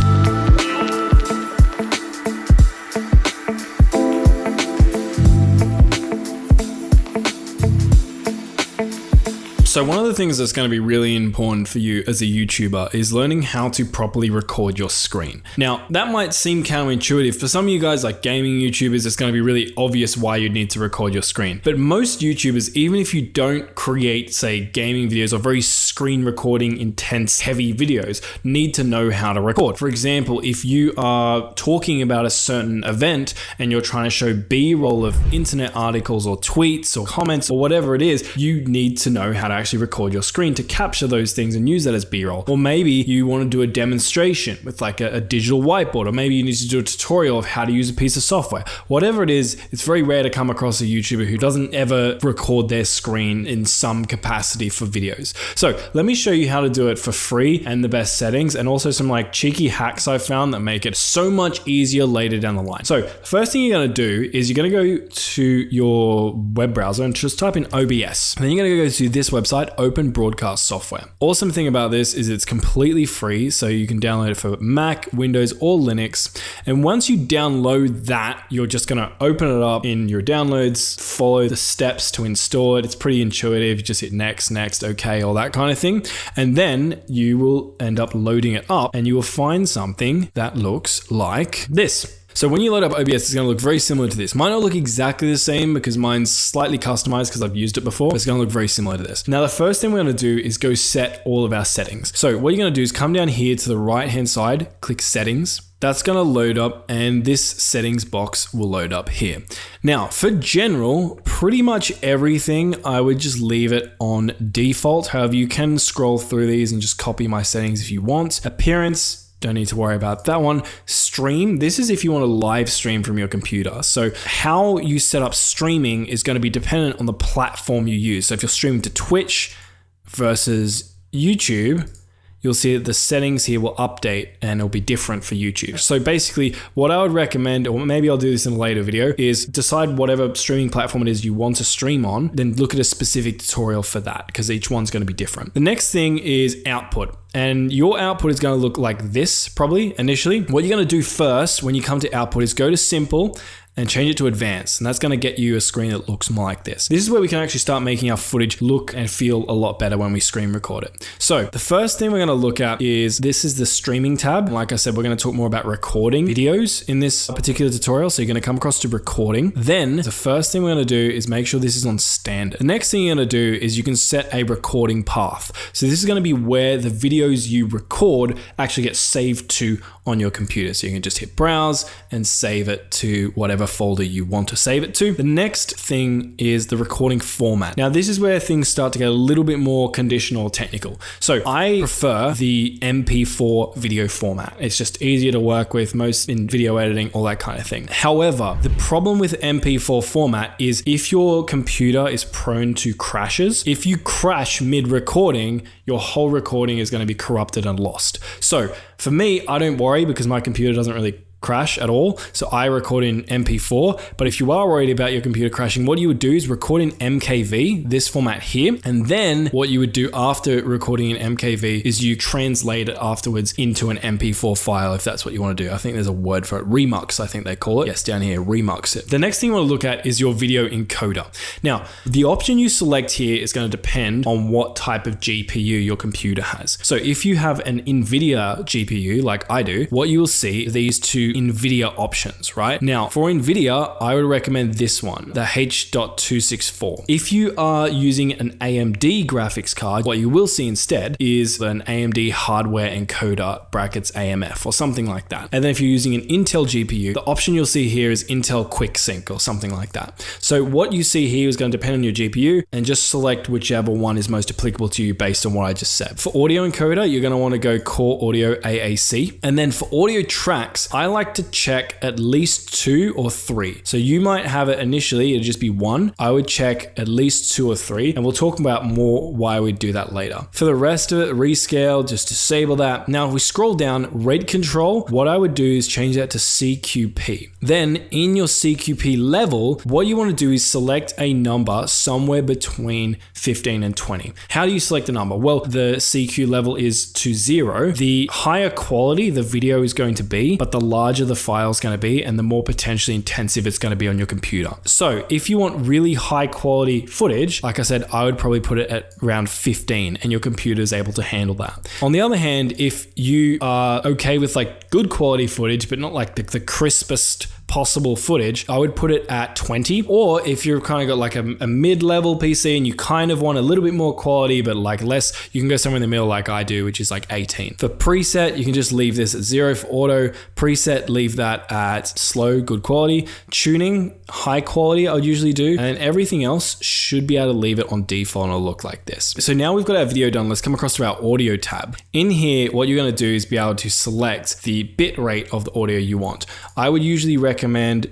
So one of the things that's going to be really important for you as a YouTuber is learning how to properly record your screen. Now, that might seem counterintuitive. For some of you guys like gaming YouTubers, it's going to be really obvious why you'd need to record your screen. But most YouTubers, even if you don't create, say, gaming videos or very screen recording intense, heavy videos, need to know how to record. For example, if you are talking about a certain event and you're trying to show B-roll of internet articles or tweets or comments or whatever it is, you need to know how to actually actually record your screen to capture those things and use that as B-roll. Or maybe you want to do a demonstration with like a digital whiteboard, or maybe you need to do a tutorial of how to use a piece of software. Whatever it is, it's very rare to come across a YouTuber who doesn't ever record their screen in some capacity for videos. So let me show you how to do it for free and the best settings, and also some like cheeky hacks I found that make it so much easier later down the line. So the first thing you're going to do is you're going to go to your web browser and just type in OBS. And then you're going to go to this website, Open Broadcast Software. Awesome thing about this is it's completely free, so you can download it for Mac, Windows, or Linux. And once you download that, you're just going to open it up in your downloads, follow the steps to install it. It's pretty intuitive. You just hit next, okay, all that kind of thing. And then you will end up loading it up and you will find something that looks like this. So when you load up OBS, it's going to look very similar to this. Might not look exactly the same because mine's slightly customized because I've used it before, but it's going to look very similar to this. Now, the first thing we're going to do is go set all of our settings. So what you're going to do is come down here to the right-hand side, click settings. That's going to load up and this settings box will load up here. Now, for general, pretty much everything, I would just leave it on default. However, you can scroll through these and just copy my settings if you want. Appearance, don't need to worry about that one. Stream, this is if you want to live stream from your computer. So how you set up streaming is going to be dependent on the platform you use. So if you're streaming to Twitch versus YouTube, you'll see that the settings here will update and it'll be different for YouTube. So basically what I would recommend, or maybe I'll do this in a later video, is decide whatever streaming platform it is you want to stream on, then look at a specific tutorial for that because each one's going to be different. The next thing is output. And your output is going to look like this probably initially. What you're going to do first when you come to output is go to simple and change it to advanced. And that's going to get you a screen that looks more like this. This is where we can actually start making our footage look and feel a lot better when we screen record it. So the first thing we're going to look at is this is the streaming tab. Like I said, we're going to talk more about recording videos in this particular tutorial. So you're going to come across to recording. Then the first thing we're going to do is make sure this is on standard. The next thing you're going to do is you can set a recording path. So this is going to be where the videos you record actually get saved to on your computer. So you can just hit browse and save it to whatever folder you want to save it to. The next thing is the recording format. Now this is where things start to get a little bit more conditional or technical. So I prefer the MP4 video format. It's just easier to work with, most in video editing, all that kind of thing. However, the problem with MP4 format is if your computer is prone to crashes, if you crash mid-recording, your whole recording is going to be corrupted and lost. So for me, I don't worry because my computer doesn't really crash at all. So I record in MP4, but if you are worried about your computer crashing, what you would do is record in MKV, this format here. And then what you would do after recording in MKV is you translate it afterwards into an MP4 file if that's what you want to do. I think there's a word for it, remux, I think they call it. Yes, down here, remux it. The next thing you want to look at is your video encoder. Now, the option you select here is going to depend on what type of GPU your computer has. So if you have an NVIDIA GPU like I do, what you will see are these two NVIDIA options, right? Now, for NVIDIA, I would recommend this one, the H.264. If you are using an AMD graphics card, what you will see instead is an AMD hardware encoder brackets AMF or something like that. And then if you're using an Intel GPU, the option you'll see here is Intel QuickSync or something like that. So what you see here is going to depend on your GPU and just select whichever one is most applicable to you based on what I just said. For audio encoder, you're going to want to go Core Audio AAC. And then for audio tracks, I like to check at least 2 or 3. So you might have it initially, it'll just be 1. I would check at least 2 or 3, and we'll talk about more why we do that later. For the rest of it, rescale, just disable that. Now, if we scroll down, rate control, what I would do is change that to CQP. Then in your CQP level, what you want to do is select a number somewhere between 15 and 20. How do you select a number? Well, the CQ level is to 0. The higher quality the video is going to be, but the larger the file is going to be and the more potentially intensive it's going to be on your computer. So if you want really high quality footage, like I said, I would probably put it at around 15 and your computer is able to handle that. On the other hand, if you are okay with like good quality footage, but not like the crispest possible footage, I would put it at 20. Or if you've kind of got like a mid-level PC and you kind of want a little bit more quality, but like less, you can go somewhere in the middle like I do, which is like 18. For preset, you can just leave this at 0 for auto. Preset, leave that at slow, good quality. Tuning, high quality, I would usually do. And then everything else should be able to leave it on default and it'll look like this. So now we've got our video done, let's come across to our audio tab. In here, what you're gonna do is be able to select the bit rate of the audio you want. I would usually recommend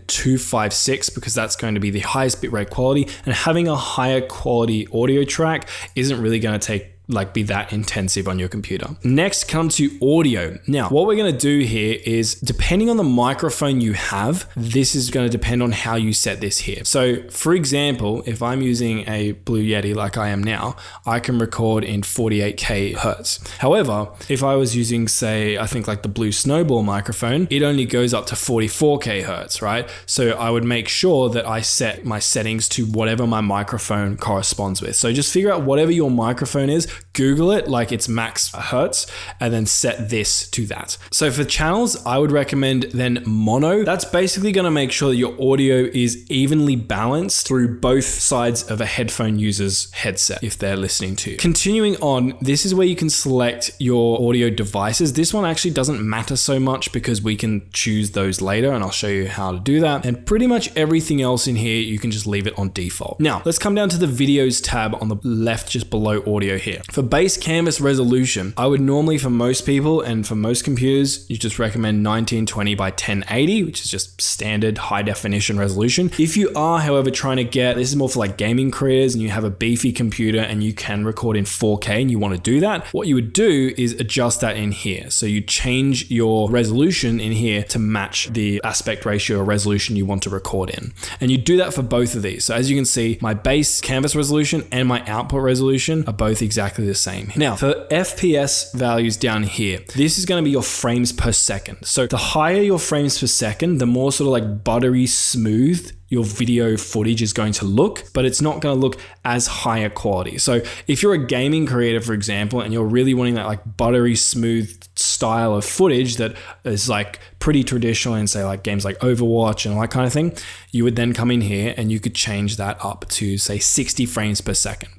256 because that's going to be the highest bitrate quality, and having a higher quality audio track isn't really going to be that intensive on your computer. Next, come to audio. Now, what we're gonna do here is, depending on the microphone you have, this is gonna depend on how you set this here. So for example, if I'm using a Blue Yeti like I am now, I can record in 48K hertz. However, if I was using, say, I think like the Blue Snowball microphone, it only goes up to 44K hertz, right? So I would make sure that I set my settings to whatever my microphone corresponds with. So just figure out whatever your microphone is, Google it like it's max hertz, and then set this to that. So for channels, I would recommend then mono. That's basically gonna make sure that your audio is evenly balanced through both sides of a headphone user's headset if they're listening to you. Continuing on, this is where you can select your audio devices. This one actually doesn't matter so much because we can choose those later, and I'll show you how to do that. And pretty much everything else in here, you can just leave it on default. Now, let's come down to the videos tab on the left, just below audio here. For base canvas resolution, I would normally, for most people and for most computers, you just recommend 1920 by 1080, which is just standard high definition resolution. If you are, however, trying to get, this is more for like gaming creators and you have a beefy computer and you can record in 4K and you want to do that, what you would do is adjust that in here. So you change your resolution in here to match the aspect ratio or resolution you want to record in. And you do that for both of these. So as you can see, my base canvas resolution and my output resolution are both exactly the same. Now, for FPS values down here, this is going to be your frames per second. So the higher your frames per second, the more sort of like buttery smooth your video footage is going to look, but it's not going to look as higher quality. So if you're a gaming creator, for example, and you're really wanting that like buttery smooth style of footage that is like pretty traditional in, say, like games like Overwatch and all that kind of thing, you would then come in here and you could change that up to, say, 60 frames per second.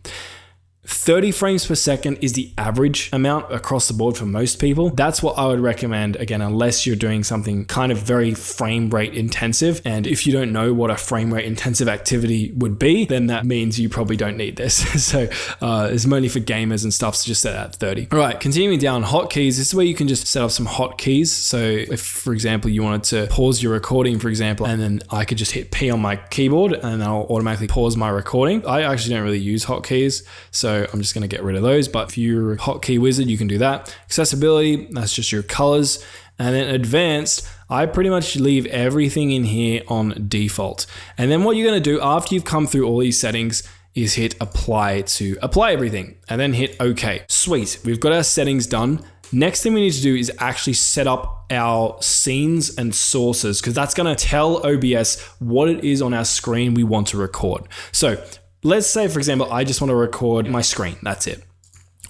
30 frames per second is the average amount across the board for most people. That's what I would recommend, again, unless you're doing something kind of very frame rate intensive. And if you don't know what a frame rate intensive activity would be, then that means you probably don't need this. So it's mainly for gamers and stuff, so just set that at 30. All right, continuing down, hotkeys. This is where you can just set up some hotkeys. So if, for example, you wanted to pause your recording, for example, and then I could just hit P on my keyboard and then I'll automatically pause my recording. I actually don't really use hotkeys, so I'm just going to get rid of those. But if you're a hotkey wizard, you can do that. Accessibility, that's just your colors. And then advanced, I pretty much leave everything in here on default. And then what you're going to do after you've come through all these settings is hit apply to apply everything and then hit OK. Sweet, we've got our settings done. Next thing we need to do is actually set up our scenes and sources, because that's going to tell OBS what it is on our screen we want to record. So let's say, for example, I just want to record my screen. That's it.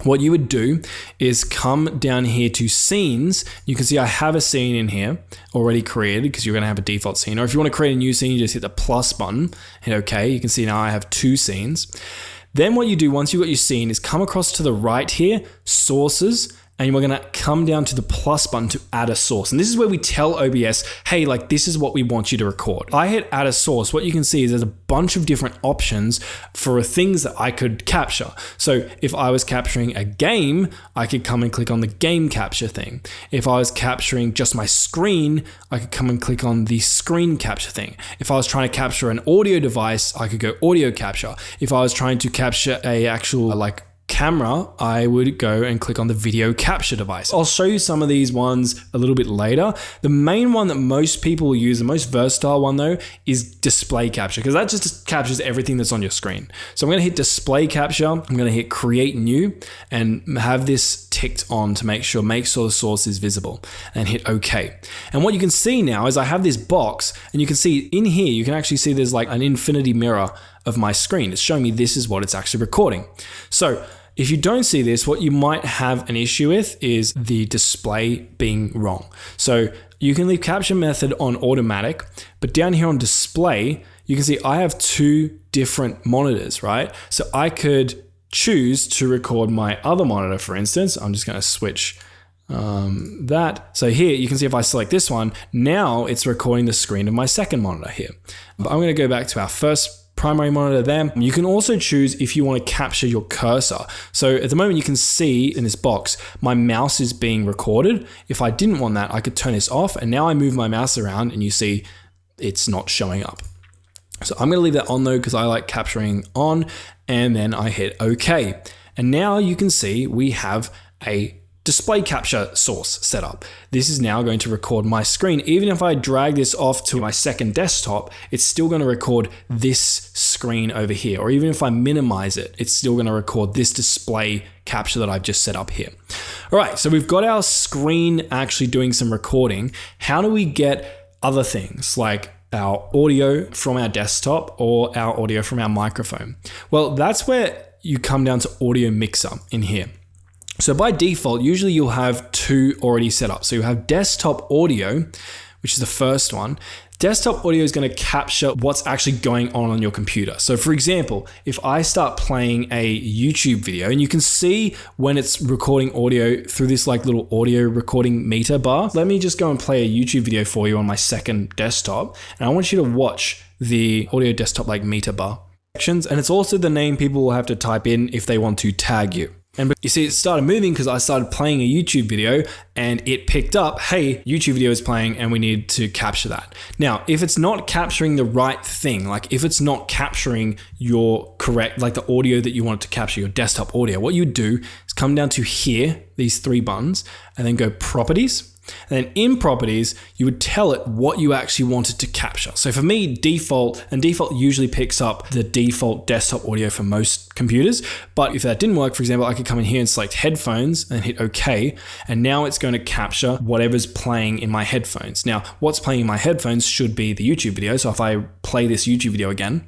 What you would do is come down here to scenes. You can see I have a scene in here already created because you're going to have a default scene. Or if you want to create a new scene, you just hit the plus button, hit OK. You can see now I have 2 scenes. Then what you do once you've got your scene is come across to the right here, sources, and we're going to come down to the plus button to add a source. And this is where we tell OBS, hey, like this is what we want you to record. I hit add a source. What you can see is there's a bunch of different options for things that I could capture. So if I was capturing a game, I could come and click on the game capture thing. If I was capturing just my screen, I could come and click on the screen capture thing. If I was trying to capture an audio device, I could go audio capture. If I was trying to capture a actual like camera, I would go and click on the video capture device. I'll show you some of these ones a little bit later. The main one that most people use, the most versatile one though, is display capture, because that just captures everything that's on your screen. So I'm going to hit display capture. I'm going to hit create new and have this ticked on to make sure the source is visible, and hit OK. And what you can see now is I have this box, and you can see in here, you can actually see there's like an infinity mirror of my screen. It's showing me this is what it's actually recording. So if you don't see this, what you might have an issue with is the display being wrong. So You can leave capture method on automatic, but down here on display, you can see I have two different monitors, right? So I could choose to record my other monitor, for instance. I'm just going to switch that. So here you can see if I select this one, now it's recording the screen of my second monitor here. But I'm going to go back to our first primary monitor there. You can also choose if you want to capture your cursor. So at the moment you can see in this box, my mouse is being recorded. If I didn't want that, I could turn this off, and now I move my mouse around and you see it's not showing up. So I'm going to leave that on though, because I like capturing on, and then I hit OK. And now you can see we have a display capture source set up. This is now going to record my screen. Even if I drag this off to my second desktop, it's still going to record this screen over here. Or even if I minimize it, it's still going to record this display capture that I've just set up here. All right, so we've got our screen actually doing some recording. How do we get other things like our audio from our desktop or our audio from our microphone? Well, that's where you come down to audio mixer in here. So by default, usually you'll have two already set up. So you have desktop audio, which is the first one. Desktop audio is going to capture what's actually going on your computer. So for example, if I start playing a YouTube video, and you can see when it's recording audio through this like little audio recording meter bar. Let me just go and play a YouTube video for you on my second desktop. And I want you to watch the audio desktop like meter bar sections. And it's also the name people will have to type in if they want to tag you. And you see, it started moving because I started playing a YouTube video and it picked up, hey, YouTube video is playing and we need to capture that. Now, if it's not capturing the right thing, like if it's not capturing your correct, like the audio that you want it to capture, your desktop audio, what you do is come down to here, these three buttons, and then go properties. And then in properties, you would tell it what you actually wanted to capture. So for me, default usually picks up the default desktop audio for most computers. But if that didn't work, for example, I could come in here and select headphones and hit OK. And now it's going to capture whatever's playing in my headphones. Now, what's playing in my headphones should be the YouTube video. So if I play this YouTube video again,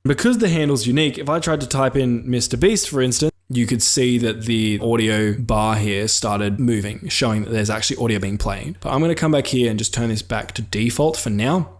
because the handle's unique, if I tried to type in Mr. Beast, for instance, you could see that the audio bar here started moving, showing that there's actually audio being played. But I'm going to come back here and just turn this back to default for now.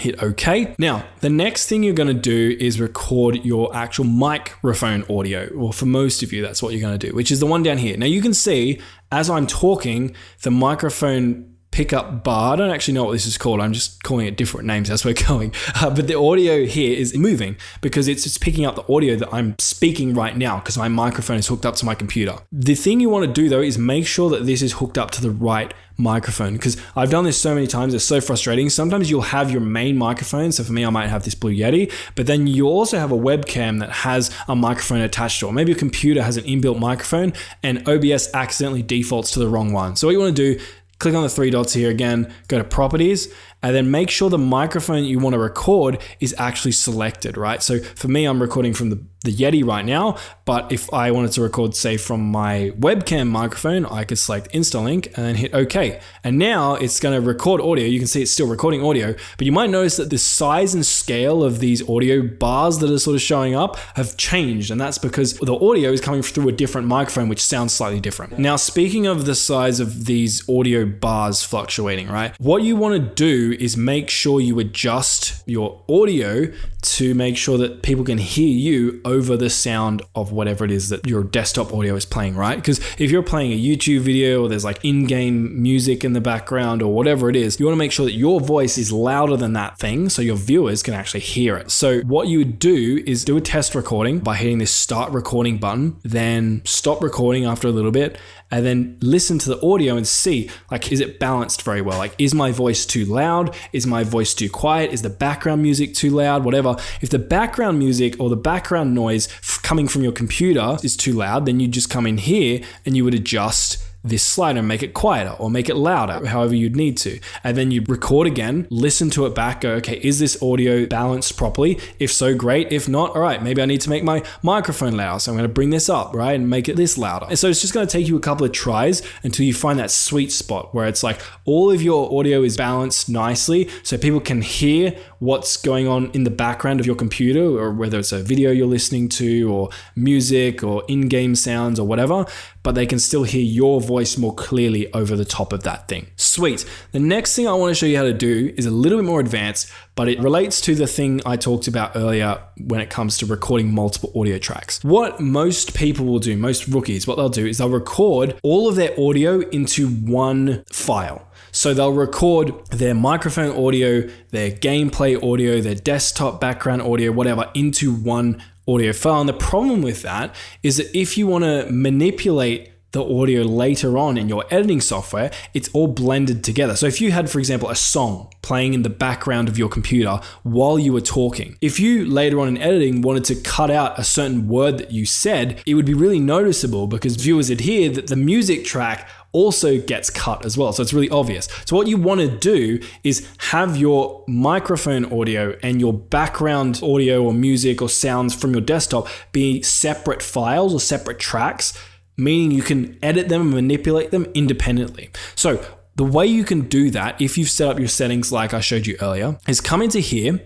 Hit OK. Now, the next thing you're going to do is record your actual microphone audio. Well, for most of you, that's what you're going to do, which is the one down here. Now you can see as I'm talking, the microphone pickup bar, I don't actually know what this is called. I'm just calling it different names as we're going. But the audio here is moving because it's picking up the audio that I'm speaking right now because my microphone is hooked up to my computer. The thing you want to do though is make sure that this is hooked up to the right microphone, because I've done this so many times, it's so frustrating. Sometimes you'll have your main microphone. So for me, I might have this Blue Yeti, but then you also have a webcam that has a microphone attached to it. Maybe your computer has an inbuilt microphone and OBS accidentally defaults to the wrong one. So what you want to do, click on the three dots here again, go to properties, and then make sure the microphone you want to record is actually selected, right? So for me, I'm recording from the Yeti right now, but if I wanted to record, say, from my webcam microphone, I could select Instalink and then hit OK. And now it's going to record audio. You can see it's still recording audio, but you might notice that the size and scale of these audio bars that are sort of showing up have changed. And that's because the audio is coming through a different microphone, which sounds slightly different. Now, speaking of the size of these audio bars fluctuating, right? What you want to do is make sure you adjust your audio to make sure that people can hear you over the sound of whatever it is that your desktop audio is playing, right? Because if you're playing a YouTube video or there's like in-game music in the background or whatever it is, you want to make sure that your voice is louder than that thing so your viewers can actually hear it. So what you would do is do a test recording by hitting this start recording button, then stop recording after a little bit, and then listen to the audio and see, like, is it balanced very well? Like, is my voice too loud? Is my voice too quiet? Is the background music too loud? Whatever. If the background music or the background noise coming from your computer is too loud, then you just come in here and you would adjust this slider and make it quieter or make it louder, however you'd need to. And then you record again, listen to it back, go, okay, is this audio balanced properly? If so, great. If not, all right, maybe I need to make my microphone louder. So I'm going to bring this up, right? And make it this louder. And so it's just going to take you a couple of tries until you find that sweet spot where it's like all of your audio is balanced nicely so people can hear what's going on in the background of your computer, or whether it's a video you're listening to or music or in-game sounds or whatever, but they can still hear your voice more clearly over the top of that thing. Sweet. The next thing I want to show you how to do is a little bit more advanced, but it relates to the thing I talked about earlier when it comes to recording multiple audio tracks. What most people will do, most rookies, what they'll do is they'll record all of their audio into one file. So they'll record their microphone audio, their gameplay audio, their desktop background audio, whatever, into one audio file. And the problem with that is that if you want to manipulate the audio later on in your editing software, it's all blended together. So if you had, for example, a song playing in the background of your computer while you were talking, if you later on in editing wanted to cut out a certain word that you said, it would be really noticeable because viewers would hear that the music track also gets cut as well. So it's really obvious. So what you want to do is have your microphone audio and your background audio or music or sounds from your desktop be separate files or separate tracks, meaning you can edit them and manipulate them independently. So the way you can do that, if you've set up your settings like I showed you earlier, is come into here,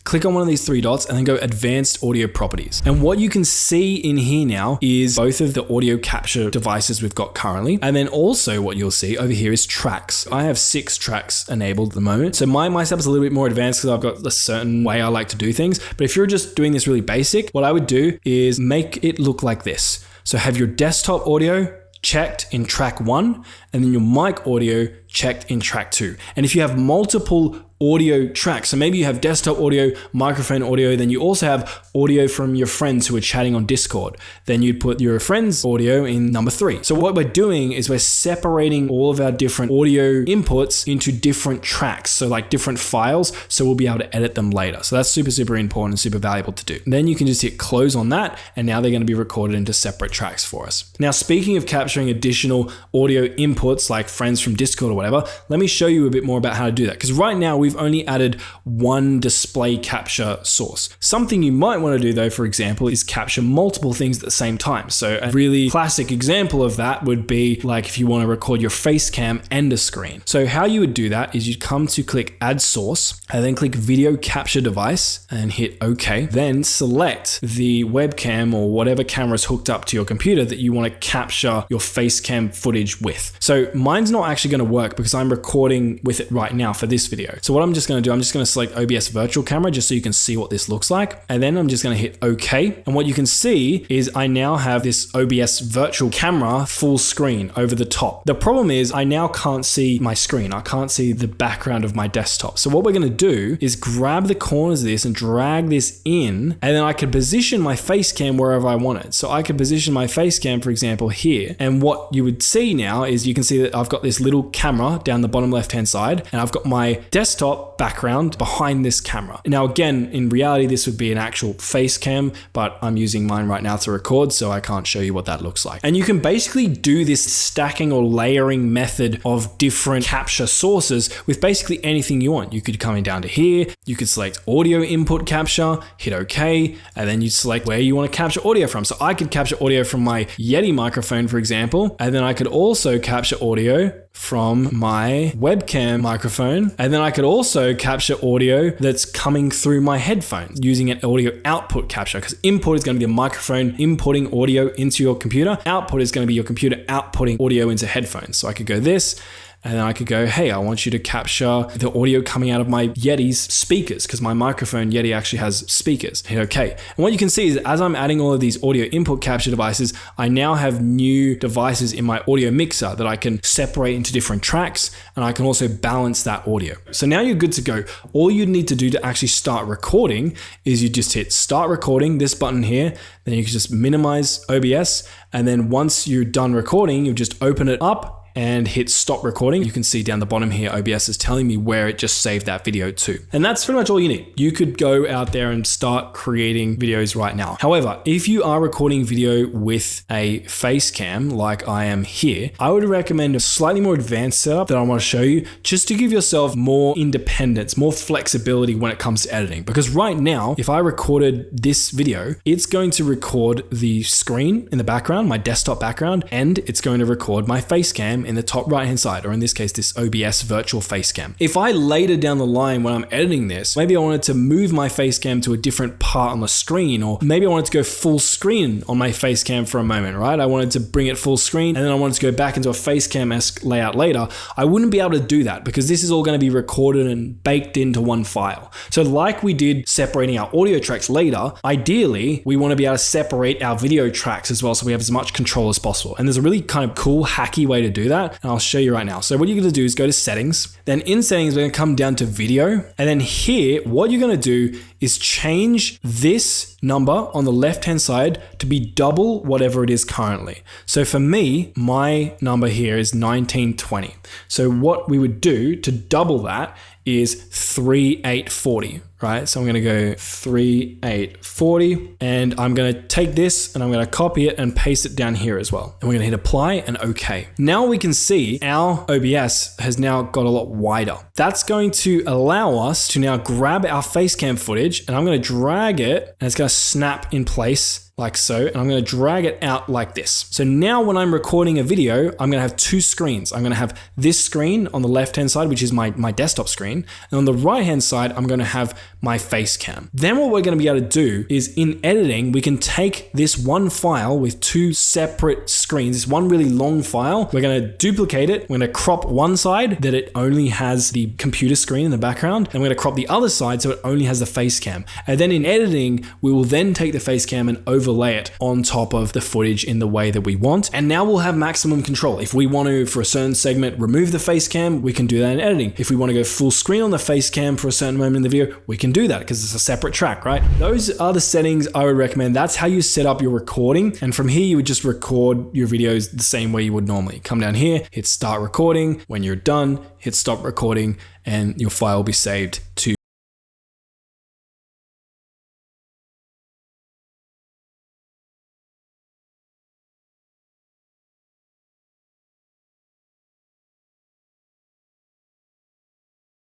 click on one of these three dots and then go advanced audio properties. And what you can see in here now is both of the audio capture devices we've got currently. And then also what you'll see over here is tracks. I have 6 tracks enabled at the moment. So my setup's a little bit more advanced because I've got a certain way I like to do things. But if you're just doing this really basic, what I would do is make it look like this. So have your desktop audio checked in track 1 and then your mic audio checked in track 2. And if you have multiple audio tracks, so maybe you have desktop audio, microphone audio, then you also have audio from your friends who are chatting on Discord, then you'd put your friends' audio in number 3. So what we're doing is we're separating all of our different audio inputs into different tracks, so like different files, so we'll be able to edit them later. So that's super, super important and super valuable to do. Then you can just hit close on that, and now they're going to be recorded into separate tracks for us. Now, speaking of capturing additional audio inputs like friends from Discord or whatever, let me show you a bit more about how to do that. Because right now we've only added one display capture source. Something you might want to do though, for example, is capture multiple things at the same time. So a really classic example of that would be like if you want to record your face cam and a screen. So how you would do that is you'd come to click add source and then click video capture device and hit OK. Then select the webcam or whatever camera is hooked up to your computer that you want to capture your face cam footage with. So mine's not actually going to work because I'm recording with it right now for this video. So what I'm just going to do, I'm just going to select OBS virtual camera just so you can see what this looks like. And then I'm just going to hit OK. And what you can see is I now have this OBS virtual camera full screen over the top. The problem is I now can't see my screen. I can't see the background of my desktop. So what we're going to do is grab the corners of this and drag this in, and then I can position my face cam wherever I want it. So I could position my face cam, for example, here. And what you would see now is you can see that I've got this little camera down the bottom left-hand side, and I've got my desktop background behind this camera. Now, again, in reality, this would be an actual face cam, but I'm using mine right now to record, so I can't show you what that looks like. And you can basically do this stacking or layering method of different capture sources with basically anything you want. You could come in down to here, you could select audio input capture, hit OK, and then you select where you want to capture audio from. So I could capture audio from my Yeti microphone, for example, and then I could also capture audio from my webcam microphone. And then I could also capture audio that's coming through my headphones using an audio output capture, because input is going to be a microphone inputting audio into your computer. Output is going to be your computer outputting audio into headphones. So I could go this, and then I could go, hey, I want you to capture the audio coming out of my Yeti's speakers, because my microphone Yeti actually has speakers. Hit OK. And what you can see is as I'm adding all of these audio input capture devices, I now have new devices in my audio mixer that I can separate into different tracks, and I can also balance that audio. So now you're good to go. All you need to do to actually start recording is you just hit start recording, this button here, then you can just minimize OBS, and then once you're done recording, you just open it up and hit stop recording. You can see down the bottom here, OBS is telling me where it just saved that video to. And that's pretty much all you need. You could go out there and start creating videos right now. However, if you are recording video with a face cam like I am here, I would recommend a slightly more advanced setup that I want to show you just to give yourself more independence, more flexibility when it comes to editing. Because right now, if I recorded this video, it's going to record the screen in the background, my desktop background, and it's going to record my face cam cam in the top right hand side, or in this case, this OBS virtual face cam. If I later down the line when I'm editing this, maybe I wanted to move my face cam to a different part on the screen, or maybe I wanted to go full screen on my face cam for a moment, right? I wanted to bring it full screen and then I wanted to go back into a face cam-esque layout later. I wouldn't be able to do that because this is all going to be recorded and baked into one file. So like we did separating our audio tracks later, ideally we want to be able to separate our video tracks as well so we have as much control as possible. And there's a really kind of cool hacky way to do that, and I'll show you right now. So what you're going to do is go to settings, then in settings we're going to come down to video, and then here what you're going to do is change this number on the left hand side to be double whatever it is currently. So for me, my number here is 1920. So what we would do to double that is 3840, right? So I'm going to go 3840, and I'm going to take this and I'm going to copy it and paste it down here as well. And we're going to hit apply and OK. Now we can see our OBS has now got a lot wider. That's going to allow us to now grab our face cam footage, and I'm going to drag it and it's going to snap in place like so, and I'm going to drag it out like this. So now when I'm recording a video, I'm going to have two screens. I'm going to have this screen on the left hand side, which is my desktop screen, and on the right hand side, I'm going to have my face cam. Then what we're going to be able to do is in editing, we can take this one file with two separate screens, this one really long file. We're going to duplicate it. We're going to crop one side that it only has the computer screen in the background, and we're going to crop the other side so it only has the face cam. And then in editing, we will then take the face cam and overlay it on top of the footage in the way that we want. And now we'll have maximum control. If we want to, for a certain segment, remove the face cam, we can do that in editing. If we want to go full screen on the face cam for a certain moment in the video, we can do that because it's a separate track, right? Those are the settings I would recommend. That's how you set up your recording. And from here, you would just record your videos the same way you would normally. Come down here, hit start recording. When you're done, hit stop recording, and your file will be saved to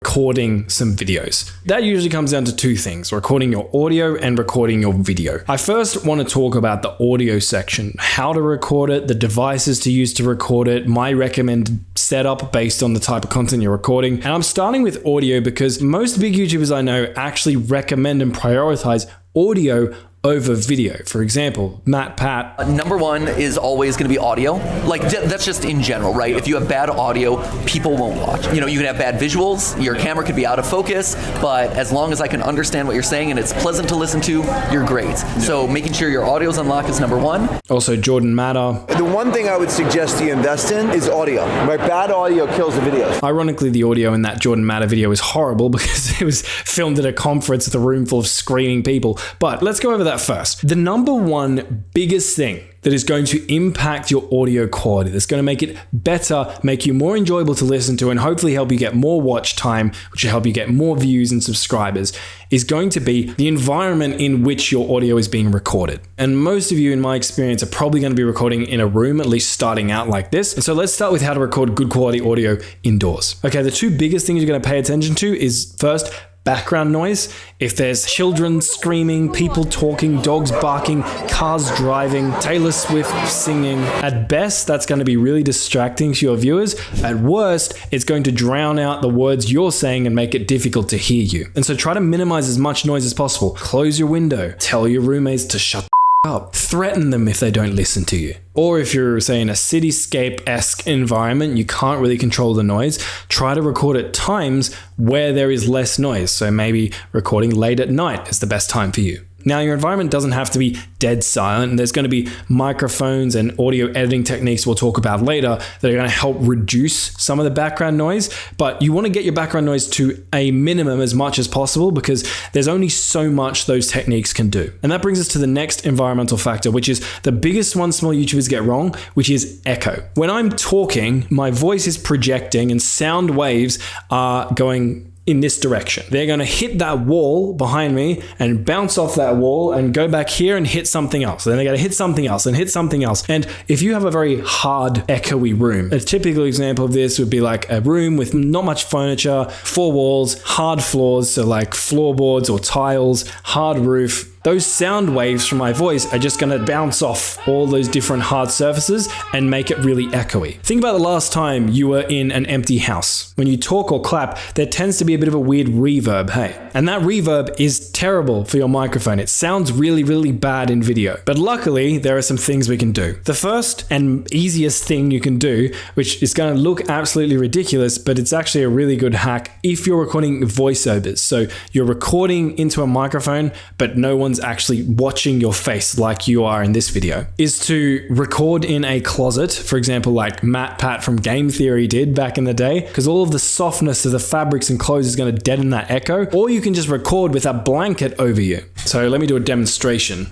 recording some videos. That usually comes down to two things: recording your audio and recording your video. I first want to talk about the audio section, how to record it, the devices to use to record it, my recommended setup based on the type of content you're recording. And I'm starting with audio because most big YouTubers I know actually recommend and prioritize audio over video. For example, Matt, Pat. Number one is always going to be audio. Like that's just in general, right? If you have bad audio, people won't watch. You know, you can have bad visuals, your camera could be out of focus, but as long as I can understand what you're saying and it's pleasant to listen to, you're great. Yeah. So making sure your audio's unlocked is number one. Also, Jordan Matter. The one thing I would suggest you invest in is audio. Right? Bad audio kills the videos. Ironically, the audio in that Jordan Matter video is horrible because it was filmed at a conference with a room full of screaming people. But let's go over that first. The number one biggest thing that is going to impact your audio quality, that's going to make it better, make you more enjoyable to listen to, and hopefully help you get more watch time, which will help you get more views and subscribers, is going to be the environment in which your audio is being recorded. And most of you, in my experience, are probably going to be recording in a room, at least starting out like this. And so let's start with how to record good quality audio indoors. Okay, the two biggest things you're going to pay attention to is first, background noise. If there's children screaming, people talking, dogs barking, cars driving, Taylor Swift singing, at best, that's going to be really distracting to your viewers. At worst, it's going to drown out the words you're saying and make it difficult to hear you. And so try to minimize as much noise as possible. Close your window. Tell your roommates to shut up. Threaten them if they don't listen to you. Or if you're, say, in a cityscape-esque environment, you can't really control the noise, try to record at times where there is less noise. So maybe recording late at night is the best time for you. Now, your environment doesn't have to be dead silent. There's going to be microphones and audio editing techniques we'll talk about later that are going to help reduce some of the background noise, but you want to get your background noise to a minimum as much as possible because there's only so much those techniques can do. And that brings us to the next environmental factor, which is the biggest one small YouTubers get wrong, which is echo. When I'm talking, my voice is projecting and sound waves are going in this direction. They're going to hit that wall behind me and bounce off that wall and go back here and hit something else. Then they're going to hit something else and hit something else. And if you have a very hard, echoey room, a typical example of this would be like a room with not much furniture, 4 walls, hard floors, so like floorboards or tiles, hard roof, those sound waves from my voice are just gonna bounce off all those different hard surfaces and make it really echoey. Think about the last time you were in an empty house. When you talk or clap, there tends to be a bit of a weird reverb, hey? And that reverb is terrible for your microphone. It sounds really, really bad in video. But luckily, there are some things we can do. The first and easiest thing you can do, which is gonna look absolutely ridiculous, but it's actually a really good hack if you're recording voiceovers. So you're recording into a microphone, but no one's actually watching your face like you are in this video, is to record in a closet, for example, like Matt Pat from Game Theory did back in the day, because all of the softness of the fabrics and clothes is going to deaden that echo, or you can just record with a blanket over you. So let me do a demonstration.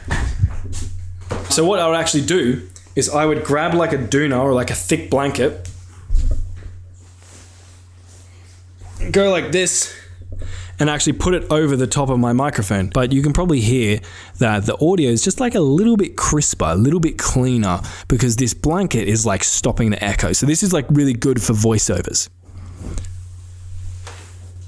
So what I would actually do is I would grab like a doona or like a thick blanket, go like this, and actually put it over the top of my microphone. But you can probably hear that the audio is just like a little bit crisper, a little bit cleaner, because this blanket is like stopping the echo. So this is like really good for voiceovers.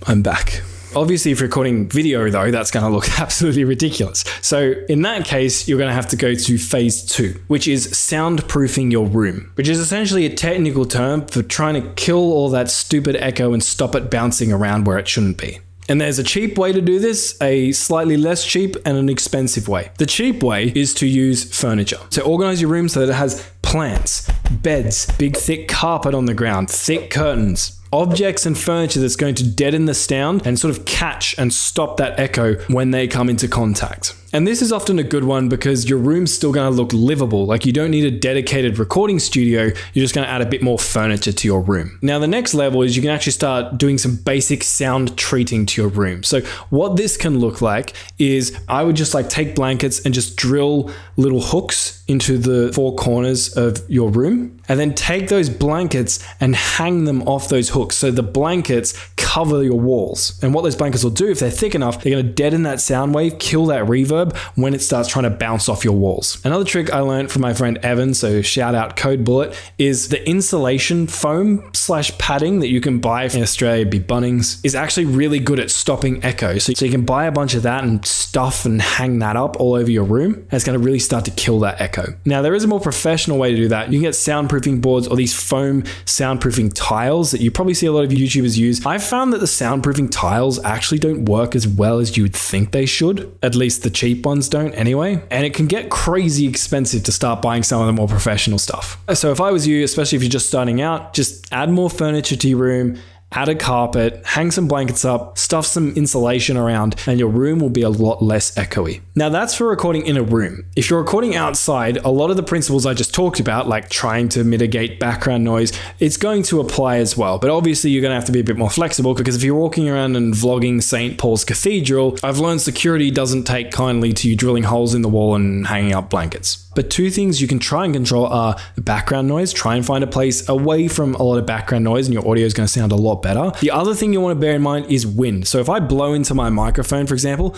I'm back. Obviously, if you're recording video though, that's gonna look absolutely ridiculous. So in that case, you're gonna have to go to phase 2, which is soundproofing your room, which is essentially a technical term for trying to kill all that stupid echo and stop it bouncing around where it shouldn't be. And there's a cheap way to do this, a slightly less cheap, and an expensive way. The cheap way is to use furniture. So organize your room so that it has plants, beds, big thick carpet on the ground, thick curtains, objects and furniture that's going to deaden the sound and sort of catch and stop that echo when they come into contact. And this is often a good one because your room's still going to look livable. Like you don't need a dedicated recording studio. You're just going to add a bit more furniture to your room. Now, the next level is you can actually start doing some basic sound treating to your room. So what this can look like is I would just like take blankets and just drill little hooks into the 4 corners of your room, and then take those blankets and hang them off those hooks. So the blankets cover your walls. And what those blankets will do, if they're thick enough, they're going to deaden that sound wave, kill that reverb when it starts trying to bounce off your walls. Another trick I learned from my friend Evan, so shout out Code Bullet, is the insulation foam / padding that you can buy in Australia, it'd be Bunnings, is actually really good at stopping echo. So you can buy a bunch of that and stuff and hang that up all over your room. And it's going to really start to kill that echo. Now, there is a more professional way to do that. You can get soundproofing boards or these foam soundproofing tiles that you probably see a lot of YouTubers use. I've found that the soundproofing tiles actually don't work as well as you would think they should. At least the cheap ones don't anyway. And it can get crazy expensive to start buying some of the more professional stuff. So if I was you, especially if you're just starting out, just add more furniture to your room, add a carpet, hang some blankets up, stuff some insulation around, and your room will be a lot less echoey. Now that's for recording in a room. If you're recording outside, a lot of the principles I just talked about, like trying to mitigate background noise, it's going to apply as well. But obviously you're gonna have to be a bit more flexible, because if you're walking around and vlogging St. Paul's Cathedral, I've learned security doesn't take kindly to you drilling holes in the wall and hanging up blankets. But 2 things you can try and control are the background noise. Try and find a place away from a lot of background noise and your audio is going to sound a lot better. The other thing you want to bear in mind is wind. So if I blow into my microphone, for example,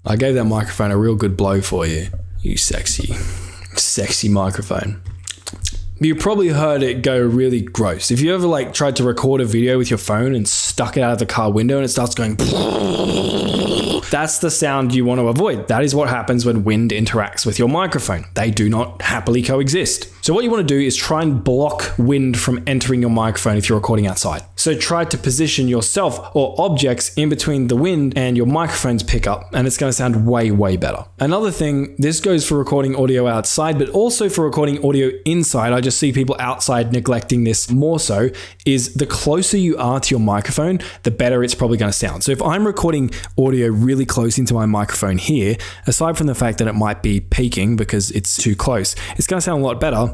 I gave that microphone a real good blow for you. You sexy microphone. You probably heard it go really gross. If you ever like tried to record a video with your phone and stuck it out of the car window and it starts going, that's the sound you want to avoid. That is what happens when wind interacts with your microphone. They do not happily coexist. So what you want to do is try and block wind from entering your microphone if you're recording outside. So try to position yourself or objects in between the wind and your microphone's pickup, and it's going to sound way, way better. Another thing, this goes for recording audio outside, but also for recording audio inside. I just see people outside neglecting this more so, is the closer you are to your microphone, the better it's probably going to sound. So if I'm recording audio really close into my microphone here, aside from the fact that it might be peaking because it's too close, it's going to sound a lot better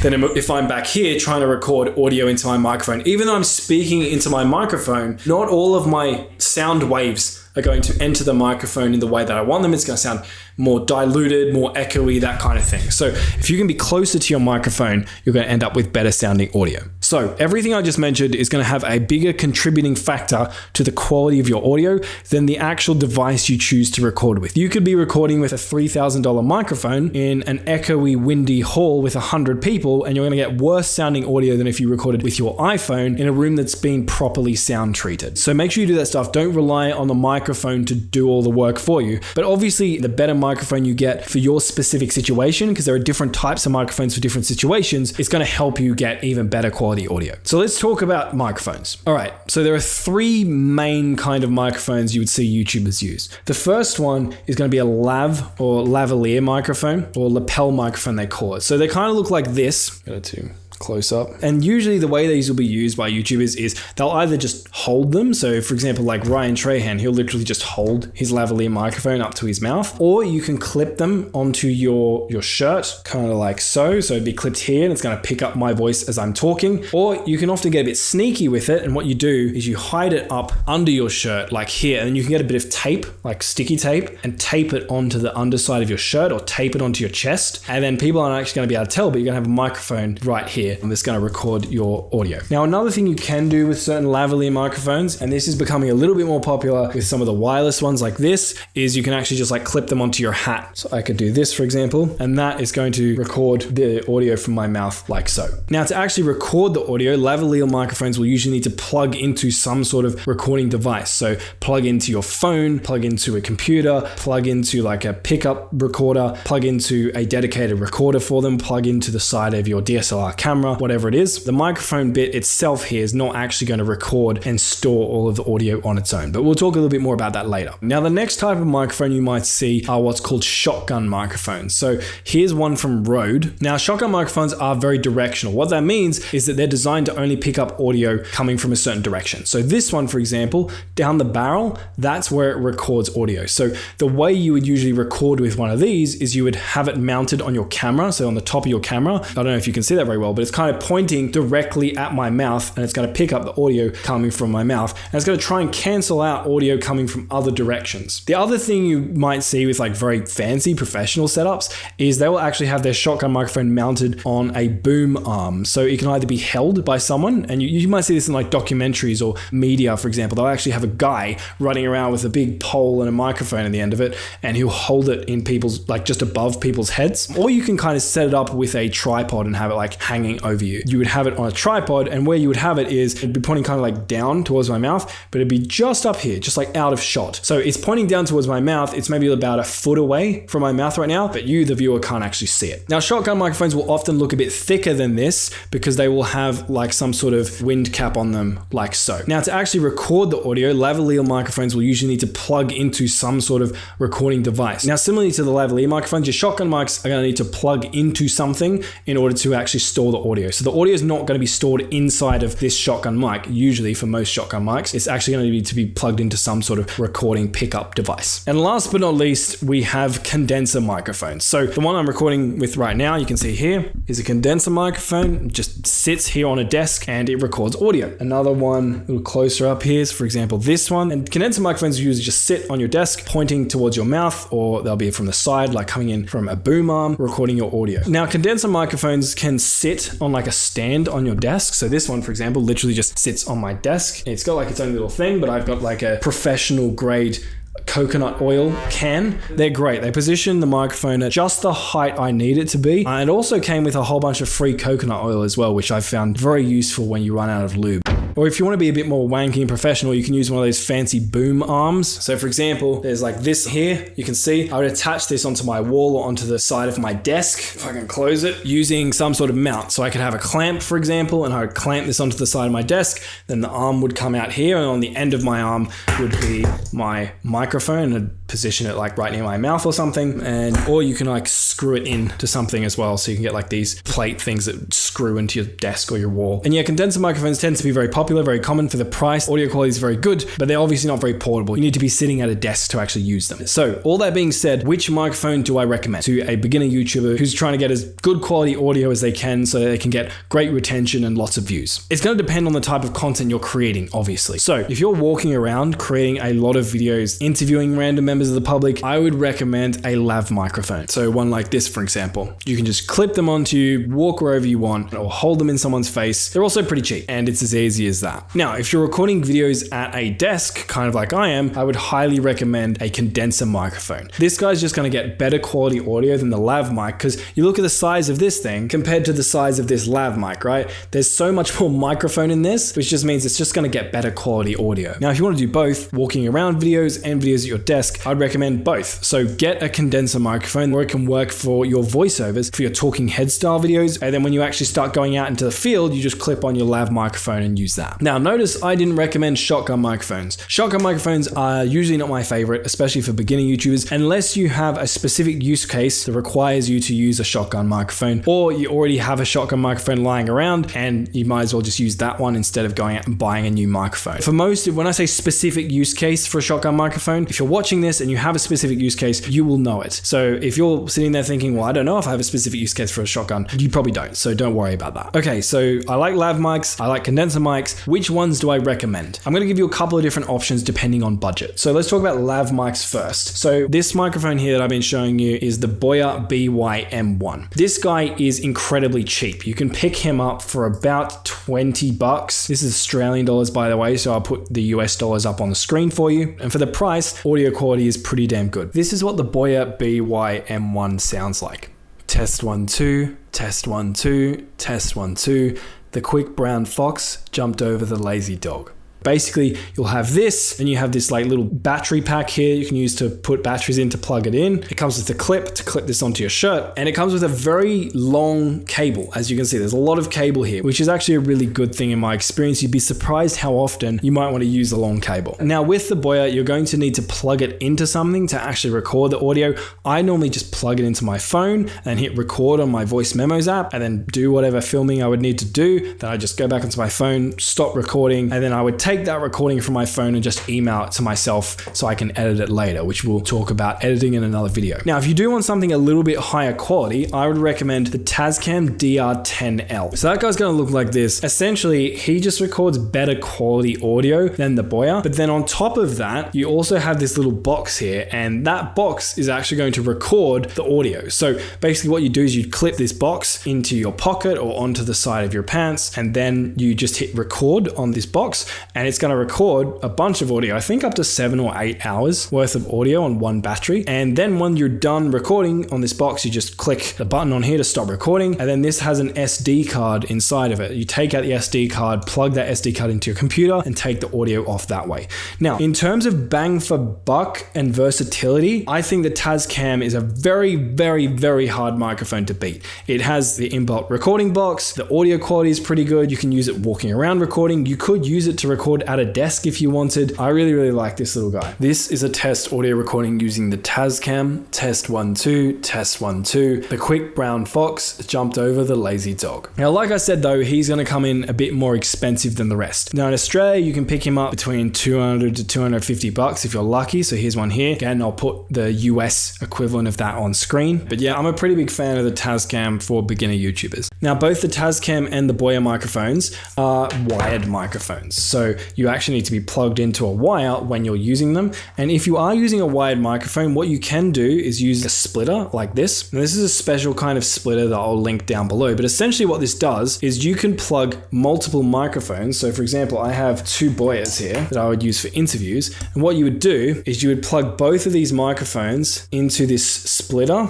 than if I'm back here trying to record audio into my microphone. Even though I'm speaking into my microphone, not all of my sound waves are going to enter the microphone in the way that I want them. It's going to sound more diluted, more echoey, that kind of thing. So if you can be closer to your microphone, you're going to end up with better sounding audio. So everything I just mentioned is going to have a bigger contributing factor to the quality of your audio than the actual device you choose to record with. You could be recording with a $3,000 microphone in an echoey, windy hall with 100 people, and you're going to get worse sounding audio than if you recorded with your iPhone in a room that's been properly sound treated. So make sure you do that stuff. Don't rely on the microphone to do all the work for you. But obviously, the better microphone you get for your specific situation, because there are different types of microphones for different situations, it's going to help you get even better quality audio. So let's talk about microphones. All right, so there are three main kind of microphones you would see YouTubers use. The first one is going to be a lav or lavalier microphone, or lapel microphone they call it. So they kind of look like this. Go to close up. And usually the way these will be used by YouTubers is they'll either just hold them. So for example, like Ryan Trahan, he'll literally just hold his lavalier microphone up to his mouth, or you can clip them onto your shirt, kind of like so. So it'd be clipped here and it's going to pick up my voice as I'm talking. Or you can often get a bit sneaky with it. And what you do is you hide it up under your shirt, like here, and then you can get a bit of tape, like sticky tape, and tape it onto the underside of your shirt or tape it onto your chest. And then people aren't actually going to be able to tell, but you're going to have a microphone right here and it's going to record your audio. Now, another thing you can do with certain lavalier microphones, and this is becoming a little bit more popular with some of the wireless ones like this, is you can actually just like clip them onto your hat. So I could do this, for example, and that is going to record the audio from my mouth like so. Now, to actually record the audio, lavalier microphones will usually need to plug into some sort of recording device. So plug into your phone, plug into a computer, plug into like a pickup recorder, plug into a dedicated recorder for them, plug into the side of your DSLR camera, whatever it is. The microphone bit itself here is not actually going to record and store all of the audio on its own, but we'll talk a little bit more about that later. Now, the next type of microphone you might see are what's called shotgun microphones. So here's one from Rode. Now, shotgun microphones are very directional. What that means is that they're designed to only pick up audio coming from a certain direction. So this one, for example, down the barrel, that's where it records audio. So the way you would usually record with one of these is you would have it mounted on your camera. So on the top of your camera, I don't know if you can see that very well, but it's kind of pointing directly at my mouth, and it's going to pick up the audio coming from my mouth, and it's going to try and cancel out audio coming from other directions. The other thing you might see with like very fancy professional setups is they will actually have their shotgun microphone mounted on a boom arm. So it can either be held by someone, and you might see this in like documentaries or media, for example. They'll actually have a guy running around with a big pole and a microphone at the end of it, and he'll hold it in people's, like just above people's heads. Or you can kind of set it up with a tripod and have it like hanging over you. You would have it on a tripod, and where you would have it is it'd be pointing kind of like down towards my mouth, but it'd be just up here, just like out of shot. So it's pointing down towards my mouth. It's maybe about a foot away from my mouth right now, but you, the viewer, can't actually see it. Now, shotgun microphones will often look a bit thicker than this because they will have like some sort of wind cap on them like so. Now, to actually record the audio, lavalier microphones will usually need to plug into some sort of recording device. Now, similarly to the lavalier microphones, your shotgun mics are going to need to plug into something in order to actually store the audio. So the audio is not going to be stored inside of this shotgun mic. Usually for most shotgun mics, it's actually going to need to be plugged into some sort of recording pickup device. And last but not least, we have condenser microphones. So the one I'm recording with right now, you can see here, is a condenser microphone. It just sits here on a desk and it records audio. Another one a little closer up here is, for example, this one. And condenser microphones usually just sit on your desk pointing towards your mouth, or they'll be from the side, like coming in from a boom arm, recording your audio. Now, condenser microphones can sit on like a stand on your desk. So this one, for example, literally just sits on my desk. It's got like its own little thing, but I've got like a professional grade coconut oil can. They're great. They position the microphone at just the height I need it to be. It also came with a whole bunch of free coconut oil as well, which I found very useful when you run out of lube. Or if you want to be a bit more wanky and professional, you can use one of those fancy boom arms. So for example, there's like this here, you can see, I would attach this onto my wall or onto the side of my desk, if I can close it, using some sort of mount. So I could have a clamp, for example, and I would clamp this onto the side of my desk, then the arm would come out here, and on the end of my arm would be my microphone, and I'd position it like right near my mouth or something. Or you can like screw it in to something as well. So you can get like these plate things that screw into your desk or your wall. And yeah, condenser microphones tend to be very popular, very common for the price. Audio quality is very good, but they're obviously not very portable. You need to be sitting at a desk to actually use them. So all that being said, which microphone do I recommend to a beginner YouTuber who's trying to get as good quality audio as they can so that they can get great retention and lots of views? It's going to depend on the type of content you're creating, obviously. So if you're walking around creating a lot of videos, interviewing random members of the public, I would recommend a lav microphone. So one like this, for example. You can just clip them onto you, walk wherever you want, want or hold them in someone's face. They're also pretty cheap and it's as easy as that. Now, if you're recording videos at a desk, kind of like I am, I would highly recommend a condenser microphone. This guy's just going to get better quality audio than the lav mic because you look at the size of this thing compared to the size of this lav mic, right? There's so much more microphone in this, which just means it's just going to get better quality audio. Now, if you want to do both, walking around videos and videos at your desk, I'd recommend both. So get a condenser microphone where it can work for your voiceovers, for your talking head style videos, and then when you actually start going out into the field, you just clip on your lav microphone and use that. Now, notice I didn't recommend shotgun microphones. Shotgun microphones are usually not my favorite, especially for beginner YouTubers, unless you have a specific use case that requires you to use a shotgun microphone, or you already have a shotgun microphone lying around and you might as well just use that one instead of going out and buying a new microphone. For most, when I say specific use case for a shotgun microphone, if you're watching this and you have a specific use case, you will know it. So if you're sitting there thinking, well, I don't know if I have a specific use case for a shotgun, you probably don't. So don't worry about that. Okay, so I like lav mics, I like condenser mics. Which ones do I recommend? I'm going to give you a couple of different options depending on budget. So let's talk about lav mics first. So this microphone here that I've been showing you is the Boya BY-M1. This guy is incredibly cheap. You can pick him up for about 20 bucks. This is Australian dollars, by the way, so I'll put the US dollars up on the screen for you. And for the price, audio quality is pretty damn good. This is what the Boya BY-M1 sounds like. Test 1 2, test 1 2, test 1 2. The quick brown fox jumped over the lazy dog. Basically, you'll have this, and you have this like little battery pack here you can use to put batteries in to plug it in. It comes with a clip to clip this onto your shirt, and it comes with a very long cable. As you can see, there's a lot of cable here, which is actually a really good thing in my experience. You'd be surprised how often you might want to use a long cable. Now with the Boya, you're going to need to plug it into something to actually record the audio. I normally just plug it into my phone and hit record on my voice memos app and then do whatever filming I would need to do. Then I just go back onto my phone, stop recording, and then I would take that recording from my phone and just email it to myself so I can edit it later, which we'll talk about editing in another video. Now, if you do want something a little bit higher quality, I would recommend the Tascam DR10L. So that guy's going to look like this. Essentially, he just records better quality audio than the Boya. But then on top of that, you also have this little box here, and that box is actually going to record the audio. So basically what you do is you clip this box into your pocket or onto the side of your pants, and then you just hit record on this box, and it's going to record a bunch of audio, I think up to 7 or 8 hours worth of audio on one battery. And then when you're done recording on this box, you just click the button on here to stop recording. And then this has an SD card inside of it. You take out the SD card, plug that SD card into your computer and take the audio off that way. Now, in terms of bang for buck and versatility, I think the Tascam is a very, very, very hard microphone to beat. It has the inbuilt recording box. The audio quality is pretty good. You can use it walking around recording. You could use it to record at a desk if you wanted. I really, really like this little guy. This is a test audio recording using the Tascam. Test 1 2, test 1 2. The quick brown fox jumped over the lazy dog. Now, like I said though, he's going to come in a bit more expensive than the rest. Now in Australia, you can pick him up between 200 to 250 bucks if you're lucky. So here's one here. Again, I'll put the US equivalent of that on screen. But yeah, I'm a pretty big fan of the Tascam for beginner YouTubers. Now, both the Tascam and the Boya microphones are wired microphones. So you actually need to be plugged into a wire when you're using them. And if you are using a wired microphone, what you can do is use a splitter like this. And this is a special kind of splitter that I'll link down below. But essentially what this does is you can plug multiple microphones. So for example, I have 2 Boyas here that I would use for interviews. And what you would do is you would plug both of these microphones into this splitter.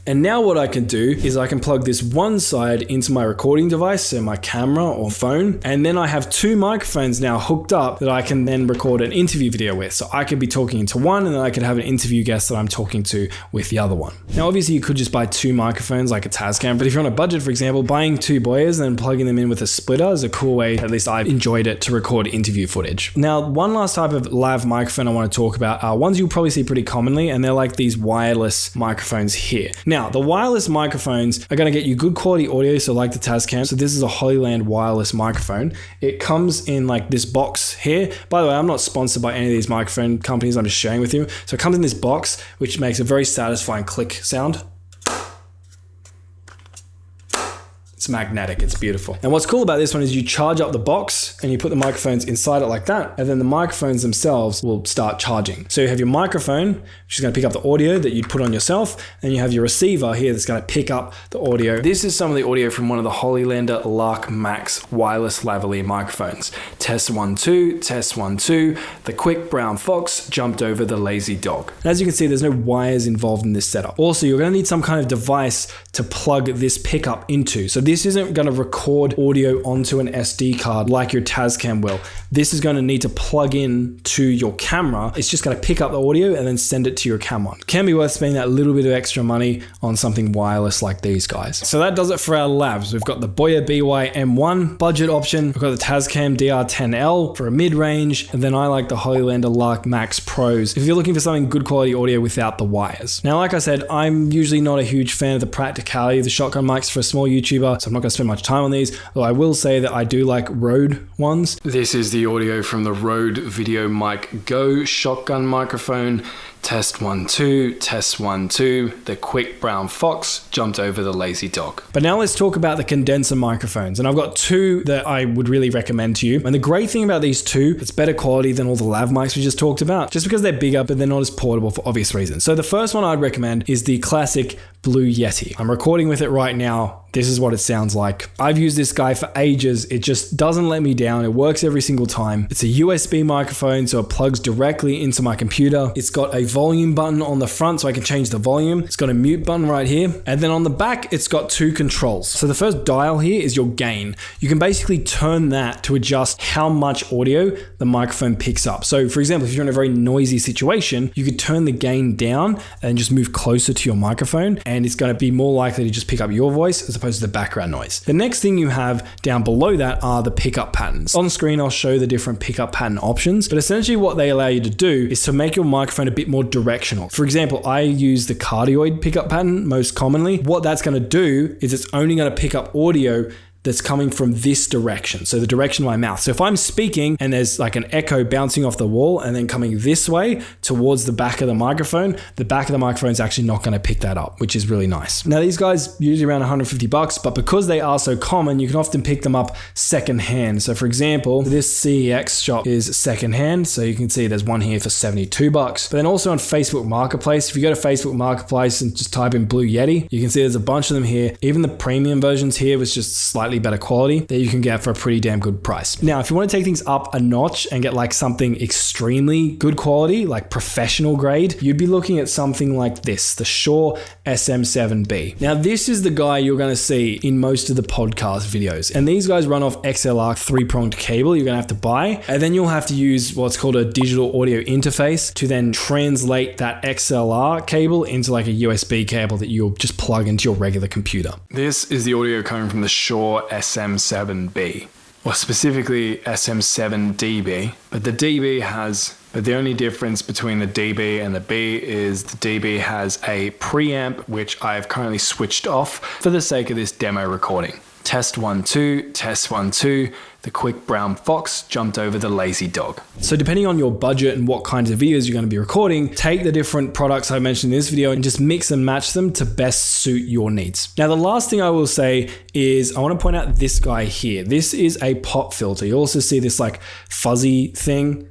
And now what I can do is I can plug this one side into my recording device, so my camera or phone, and then I have 2 microphones now hooked up that I can then record an interview video with. So I could be talking into one and then I could have an interview guest that I'm talking to with the other one. Now obviously you could just buy 2 microphones like a Tascam, but if you're on a budget, for example, buying 2 Boyas and then plugging them in with a splitter is a cool way, at least I've enjoyed it, to record interview footage. Now one last type of lav microphone I want to talk about are ones you'll probably see pretty commonly, and they're like these wireless microphones here. Now, the wireless microphones are going to get you good quality audio, so like the Tascam. So this is a Holyland wireless microphone. It comes in like this box here. By the way, I'm not sponsored by any of these microphone companies, I'm just sharing with you. So it comes in this box, which makes a very satisfying click sound. It's magnetic, it's beautiful. And what's cool about this one is you charge up the box and you put the microphones inside it like that, and then the microphones themselves will start charging. So you have your microphone, which is going to pick up the audio that you'd put on yourself, and you have your receiver here that's going to pick up the audio. This is some of the audio from one of the Holylander Lark Max wireless lavalier microphones. Test 1 2, test 1 2. The quick brown fox jumped over the lazy dog. And as you can see, there's no wires involved in this setup. Also, you're going to need some kind of device to plug this pickup into. So this isn't going to record audio onto an SD card like your Tascam will. This is going to need to plug in to your camera. It's just going to pick up the audio and then send it to your camera. It can be worth spending that little bit of extra money on something wireless like these guys. So that does it for our labs. We've got the Boya BY M1 budget option. We've got the Tascam DR10L for a mid-range, and then I like the Holylander Lark Max Pros if you're looking for something good quality audio without the wires. Now, like I said, I'm usually not a huge fan of the practicality of the shotgun mics for a small YouTuber, so I'm not going to spend much time on these, though I will say that I do like Rode ones. This is the audio from the Rode Video Mic Go shotgun microphone. Test 1 2, test 1 2. The quick brown fox jumped over the lazy dog. But now let's talk about the condenser microphones. And I've got two that I would really recommend to you. And the great thing about these two, it's better quality than all the lav mics we just talked about, just because they're bigger, but they're not as portable for obvious reasons. So the first one I'd recommend is the classic Blue Yeti. I'm recording with it right now. This is what it sounds like. I've used this guy for ages. It just doesn't let me down. It works every single time. It's a USB microphone, so it plugs directly into my computer. It's got a volume button on the front so I can change the volume. It's got a mute button right here. And then on the back, it's got two controls. So the first dial here is your gain. You can basically turn that to adjust how much audio the microphone picks up. So for example, if you're in a very noisy situation, you could turn the gain down and just move closer to your microphone, and it's going to be more likely to just pick up your voice as opposed to the background noise. The next thing you have down below that are the pickup patterns. On screen, I'll show the different pickup pattern options, but essentially what they allow you to do is to make your microphone a bit more directional. For example, I use the cardioid pickup pattern most commonly. What that's going to do is it's only going to pick up audio that's coming from this direction. So the direction of my mouth. So if I'm speaking and there's like an echo bouncing off the wall and then coming this way towards the back of the microphone is actually not going to pick that up, which is really nice. Now these guys usually around $150, but because they are so common, you can often pick them up secondhand. So for example, this CEX shop is secondhand. So you can see there's one here for $72. But then also on Facebook Marketplace, if you go to Facebook Marketplace and just type in Blue Yeti, you can see there's a bunch of them here. Even the premium versions here was just slightly better quality that you can get for a pretty damn good price. Now, if you want to take things up a notch and get like something extremely good quality, like professional grade, you'd be looking at something like this, the Shure SM7B. Now, this is the guy you're going to see in most of the podcast videos. And these guys run off XLR 3-pronged cable you're going to have to buy. And then you'll have to use what's called a digital audio interface to then translate that XLR cable into like a USB cable that you'll just plug into your regular computer. This is the audio coming from the Shure SM7B, or specifically SM7DB, but the only difference between the DB and the B is the DB has a preamp, which I've currently switched off for the sake of this demo recording. Test 1 2, test 1 2. The quick brown fox jumped over the lazy dog. So depending on your budget and what kinds of videos you're going to be recording, take the different products I mentioned in this video and just mix and match them to best suit your needs. Now, the last thing I will say is I want to point out this guy here. This is a pop filter. You also see this like fuzzy thing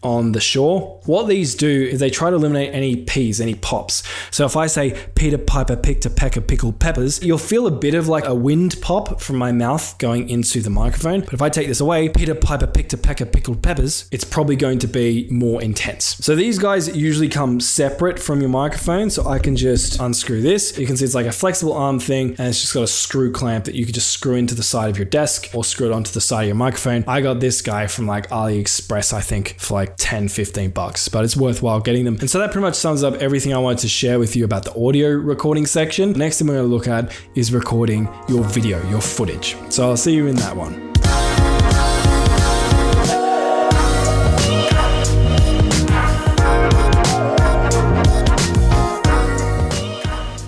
on the Shure. What these do is they try to eliminate any P's, any pops. So if I say Peter Piper picked a peck of pickled peppers, you'll feel a bit of like a wind pop from my mouth going into the microphone. But if I take this away, Peter Piper picked a peck of pickled peppers, it's probably going to be more intense. So these guys usually come separate from your microphone. So I can just unscrew this. You can see it's like a flexible arm thing, and it's just got a screw clamp that you could just screw into the side of your desk or screw it onto the side of your microphone. I got this guy from like AliExpress, I think, for like $10-15, but it's worthwhile getting them. And so that pretty much sums up everything I wanted to share with you about the audio recording section. The next thing we're going to look at is recording your video, your footage. So I'll see you in that one.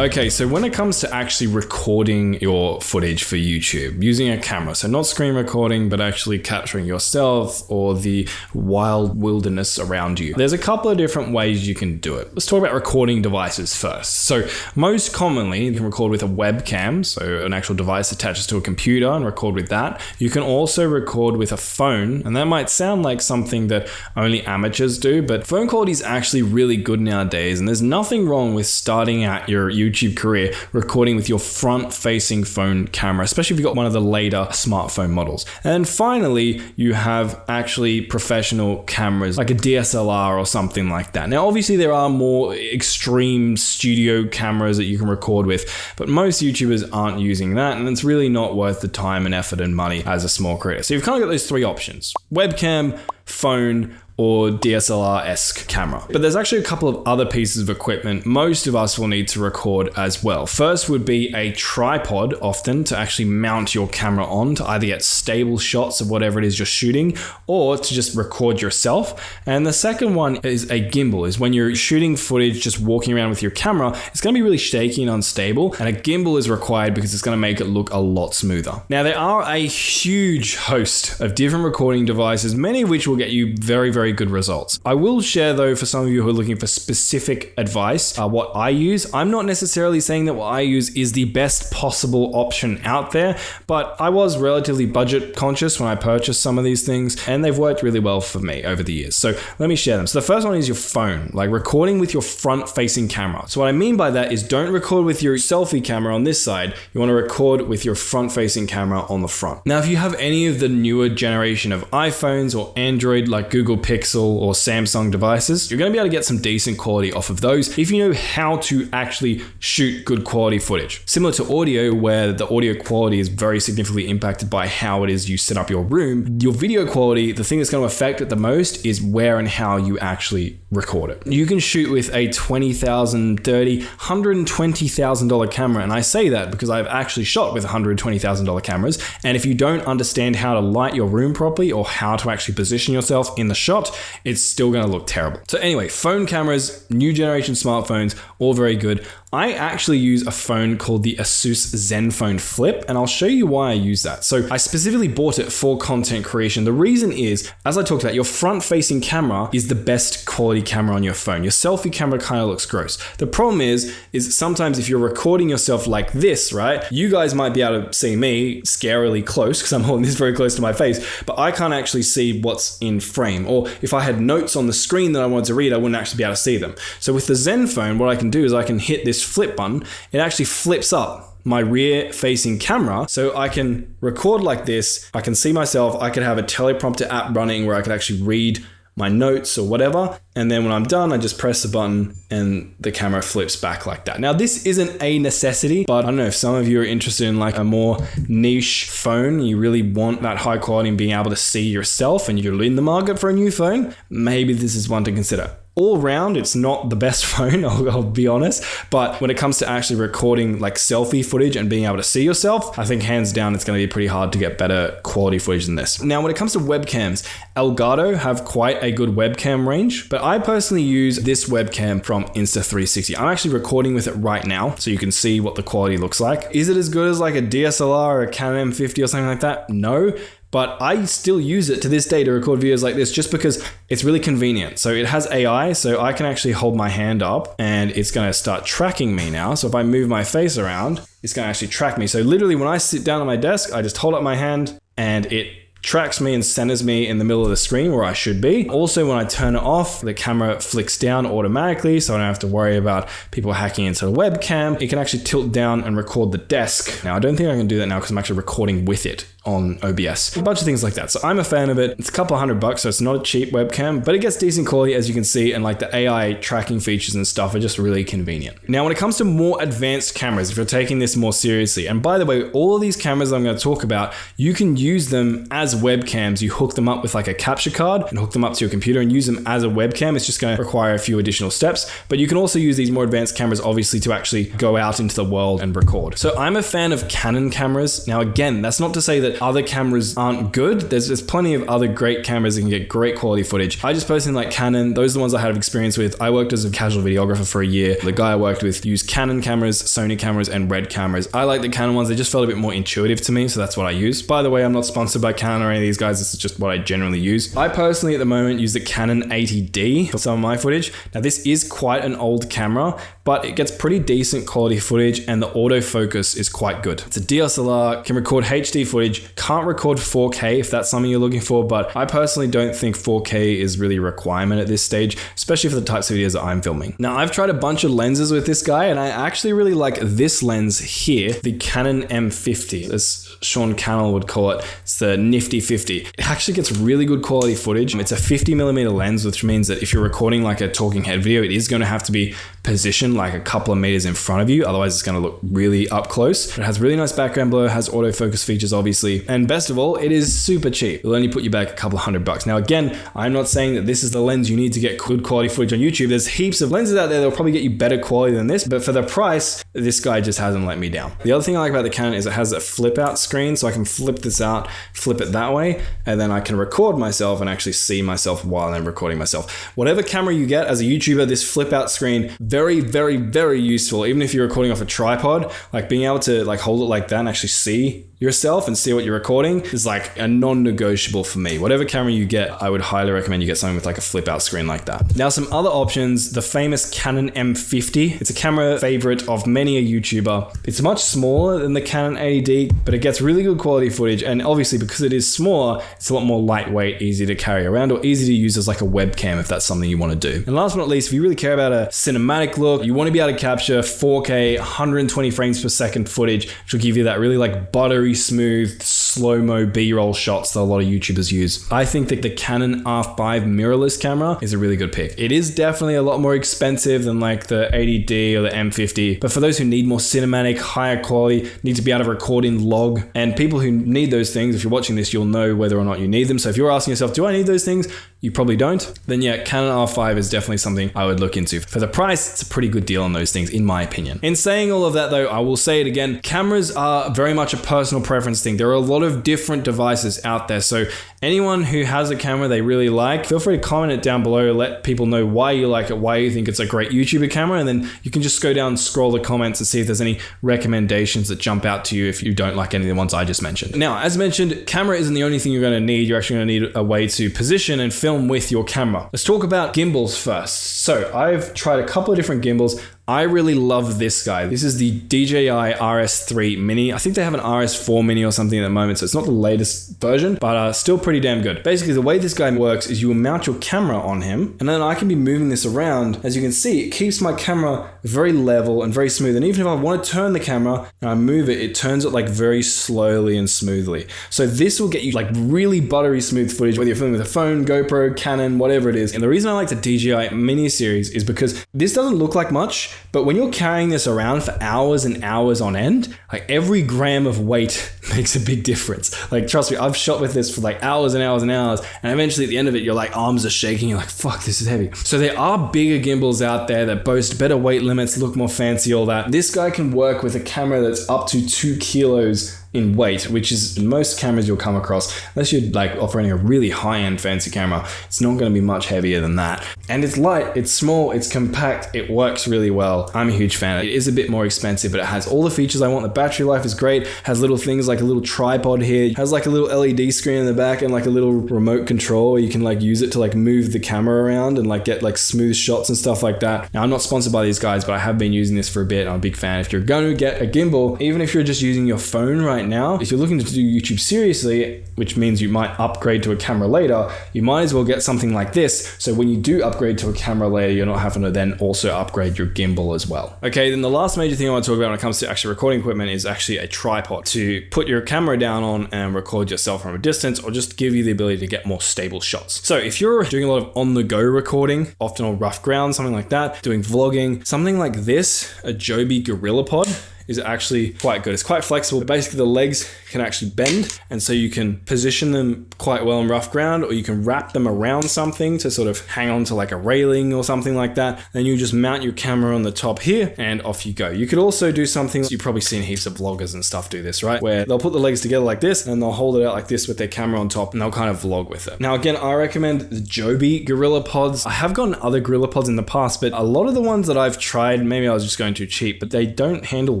Okay, so when it comes to actually recording your footage for YouTube using a camera, so not screen recording, but actually capturing yourself or the wild wilderness around you, there's a couple of different ways you can do it. Let's talk about recording devices first. So most commonly, you can record with a webcam, so an actual device attaches to a computer and record with that. You can also record with a phone, and that might sound like something that only amateurs do, but phone quality is actually really good nowadays, and there's nothing wrong with starting out your YouTube career recording with your front-facing phone camera, especially if you've got one of the later smartphone models. And finally, you have actually professional cameras like a DSLR or something like that. Now, obviously, there are more extreme studio cameras that you can record with, but most YouTubers aren't using that, and it's really not worth the time and effort and money as a small creator. So you've kind of got those three options: webcam, phone, or DSLR-esque camera. But there's actually a couple of other pieces of equipment most of us will need to record as well. First would be a tripod, often, to actually mount your camera on to either get stable shots of whatever it is you're shooting or to just record yourself. And the second one is a gimbal, is when you're shooting footage just walking around with your camera, it's gonna be really shaky and unstable, and a gimbal is required because it's gonna make it look a lot smoother. Now, there are a huge host of different recording devices, many of which will get you very good results. I will share, though, for some of you who are looking for specific advice, what I use. I'm not necessarily saying that what I use is the best possible option out there, but I was relatively budget conscious when I purchased some of these things, and they've worked really well for me over the years. So let me share them. So the first one is your phone, like recording with your front-facing camera. So what I mean by that is don't record with your selfie camera on this side. You want to record with your front-facing camera on the front. Now, if you have any of the newer generation of iPhones or Android, like Google Pixel or Samsung devices, you're going to be able to get some decent quality off of those if you know how to actually shoot good quality footage. Similar to audio, where the audio quality is very significantly impacted by how it is you set up your room, your video quality, the thing that's going to affect it the most is where and how you actually record it. You can shoot with a $20,000, $30,000, $120,000 camera, and I say that because I've actually shot with $120,000 cameras, and if you don't understand how to light your room properly or how to actually position yourself in the shot, it's still going to look terrible. So anyway, phone cameras, new generation smartphones, all very good. I actually use a phone called the Asus Zenfone Flip, and I'll show you why I use that. So I specifically bought it for content creation. The reason is, as I talked about, your front-facing camera is the best quality camera on your phone. Your selfie camera kind of looks gross. The problem is sometimes if you're recording yourself like this, right, you guys might be able to see me scarily close because I'm holding this very close to my face, but I can't actually see what's in frame. Or if I had notes on the screen that I wanted to read, I wouldn't actually be able to see them. So with the Zenfone, what I can do is I can hit this flip button. It actually flips up my rear facing camera so I can record like this. I can see myself. I could have a teleprompter app running where I could actually read my notes or whatever, and then when I'm done, I just press the button and the camera flips back like that. Now, this isn't a necessity, but I don't know if some of you are interested in like a more niche phone, you really want that high quality and being able to see yourself, and you're in the market for a new phone, maybe this is one to consider. All round, it's not the best phone, I'll be honest, but when it comes to actually recording like selfie footage and being able to see yourself, I think hands down it's going to be pretty hard to get better quality footage than this. Now, when it comes to webcams, Elgato have quite a good webcam range, but I personally use this webcam from Insta360. I'm actually recording with it right now, so you can see what the quality looks like. Is it as good as like a DSLR or a Canon M50 or something like that? No. But I still use it to this day to record videos like this just because it's really convenient. So it has AI, so I can actually hold my hand up and it's gonna start tracking me now. So if I move my face around, it's gonna actually track me. So literally when I sit down at my desk, I just hold up my hand and it tracks me and centers me in the middle of the screen where I should be. Also, when I turn it off, the camera flicks down automatically, so I don't have to worry about people hacking into the webcam. It can actually tilt down and record the desk. Now, I don't think I can do that now because I'm actually recording with it on OBS. A bunch of things like that. So I'm a fan of it. It's a couple $100, so it's not a cheap webcam, but it gets decent quality as you can see, and like the AI tracking features and stuff are just really convenient. Now, when it comes to more advanced cameras, if you're taking this more seriously, and by the way, all of these cameras I'm going to talk about, you can use them as webcams. You hook them up with like a capture card and hook them up to your computer and use them as a webcam. It's just going to require a few additional steps, but you can also use these more advanced cameras obviously to actually go out into the world and record. So I'm a fan of Canon cameras. Now again, that's not to say that that other cameras aren't good. There's plenty of other great cameras that can get great quality footage. I just personally like Canon. Those are the ones I had experience with. I worked as a casual videographer for a year. The guy I worked with used Canon cameras, Sony cameras, and Red cameras. I like the Canon ones. They just felt a bit more intuitive to me, so that's what I use. By the way, I'm not sponsored by Canon or any of these guys. This is just what I generally use. I personally at the moment use the Canon 80D for some of my footage. Now this is quite an old camera, but it gets pretty decent quality footage and the autofocus is quite good. It's a DSLR, can record HD footage, can't record 4K if that's something you're looking for, but I personally don't think 4K is really a requirement at this stage, especially for the types of videos that I'm filming. Now I've tried a bunch of lenses with this guy and I actually really like this lens here, the Canon M50. As Sean Cannell would call it, it's the nifty 50. It actually gets really good quality footage. It's a 50mm lens, which means that if you're recording like a talking head video, it is going to have to be positioned like a couple of meters in front of you, otherwise it's going to look really up close. It has really nice background blur, has autofocus features obviously, and best of all, it is super cheap. It'll only put you back a couple of $100. Now again, I'm not saying that this is the lens you need to get good quality footage on YouTube. There's heaps of lenses out there that'll probably get you better quality than this, but for the price, this guy just hasn't let me down. The other thing I like about the Canon is it has a flip out screen, so I can flip this out, flip it that way, and then I can record myself and actually see myself while I'm recording myself. Whatever camera you get as a YouTuber, this flip out screen, very, very, very useful. Even if you're recording off a tripod, like being able to like hold it like that and actually see yourself and see what you're recording is like a non-negotiable for me. Whatever camera you get, I would highly recommend you get something with like a flip out screen like that. Now some other options, the famous Canon M50. It's a camera favorite of many a YouTuber. It's much smaller than the Canon 80D, but it gets really good quality footage, and obviously because it is smaller, it's a lot more lightweight, easy to carry around, or easy to use as like a webcam if that's something you want to do. And last but not least, if you really care about a cinematic look, you want to be able to capture 4K 120 frames per second footage, which will give you that really like buttery smooth slow-mo B-roll shots that a lot of YouTubers use. I think that the Canon R5 mirrorless camera is a really good pick. It is definitely a lot more expensive than like the 80D or the M50, but for those who need more cinematic, higher quality, need to be able to record in log, and people who need those things, if you're watching this, you'll know whether or not you need them. So if you're asking yourself, do I need those things? You probably don't. Then yeah, Canon R5 is definitely something I would look into. For the price, it's a pretty good deal on those things, in my opinion. In saying all of that though, I will say it again, cameras are very much a personal preference thing. There are a lot of different devices out there. So anyone who has a camera they really like, feel free to comment it down below, let people know why you like it, why you think it's a great YouTuber camera, and then you can just go down and scroll the comments and see if there's any recommendations that jump out to you if you don't like any of the ones I just mentioned. Now, as mentioned, camera isn't the only thing you're going to need. You're actually going to need a way to position and film with your camera. Let's talk about gimbals first. So I've tried a couple of different gimbals. I really love this guy. This is the DJI RS3 Mini. I think they have an RS4 Mini or something at the moment, so it's not the latest version, but still pretty damn good. Basically, the way this guy works is you will mount your camera on him, and then I can be moving this around. As you can see, it keeps my camera very level and very smooth, and even if I want to turn the camera and I move it, it turns it like very slowly and smoothly. So this will get you like really buttery smooth footage, whether you're filming with a phone, GoPro, Canon, whatever it is. And the reason I like the DJI Mini series is because this doesn't look like much, but when you're carrying this around for hours and hours on end, like every gram of weight makes a big difference. Like trust me, I've shot with this for like hours and hours and hours, and eventually at the end of it, your like arms are shaking, you're like, fuck, this is heavy. So there are bigger gimbals out there that boast better weight limits, look more fancy, all that. This guy can work with a camera that's up to 2 kilos in weight, which is most cameras you'll come across, unless you're like operating a really high-end fancy camera, it's not going to be much heavier than that. And it's light, it's small, it's compact, it works really well. I'm a huge fan. It is a bit more expensive, but it has all the features I want. The battery life is great, has little things like a little tripod here, has like a little LED screen in the back and like a little remote control where you can like use it to like move the camera around and like get like smooth shots and stuff like that. Now I'm not sponsored by these guys, but I have been using this for a bit. I'm a big fan. If you're going to get a gimbal, even if you're just using your phone right now, if you're looking to do YouTube seriously, which means you might upgrade to a camera later, you might as well get something like this. So when you do upgrade to a camera later, you're not having to then also upgrade your gimbal as well. Okay, then the last major thing I want to talk about when it comes to actually recording equipment is actually a tripod to put your camera down on and record yourself from a distance, or just give you the ability to get more stable shots. So if you're doing a lot of on-the-go recording, often on rough ground, something like that, doing vlogging, something like this, a Joby GorillaPod is actually quite good. It's quite flexible. Basically, the legs can actually bend, and so you can position them quite well in rough ground, or you can wrap them around something to sort of hang on to like a railing or something like that. Then you just mount your camera on the top here and off you go. You could also do something, you've probably seen heaps of vloggers and stuff do this, right? Where they'll put the legs together like this and they'll hold it out like this with their camera on top, and they'll kind of vlog with it. Now again, I recommend the Joby Gorilla Pods. I have gotten other Gorilla Pods in the past, but a lot of the ones that I've tried, maybe I was just going too cheap, but they don't handle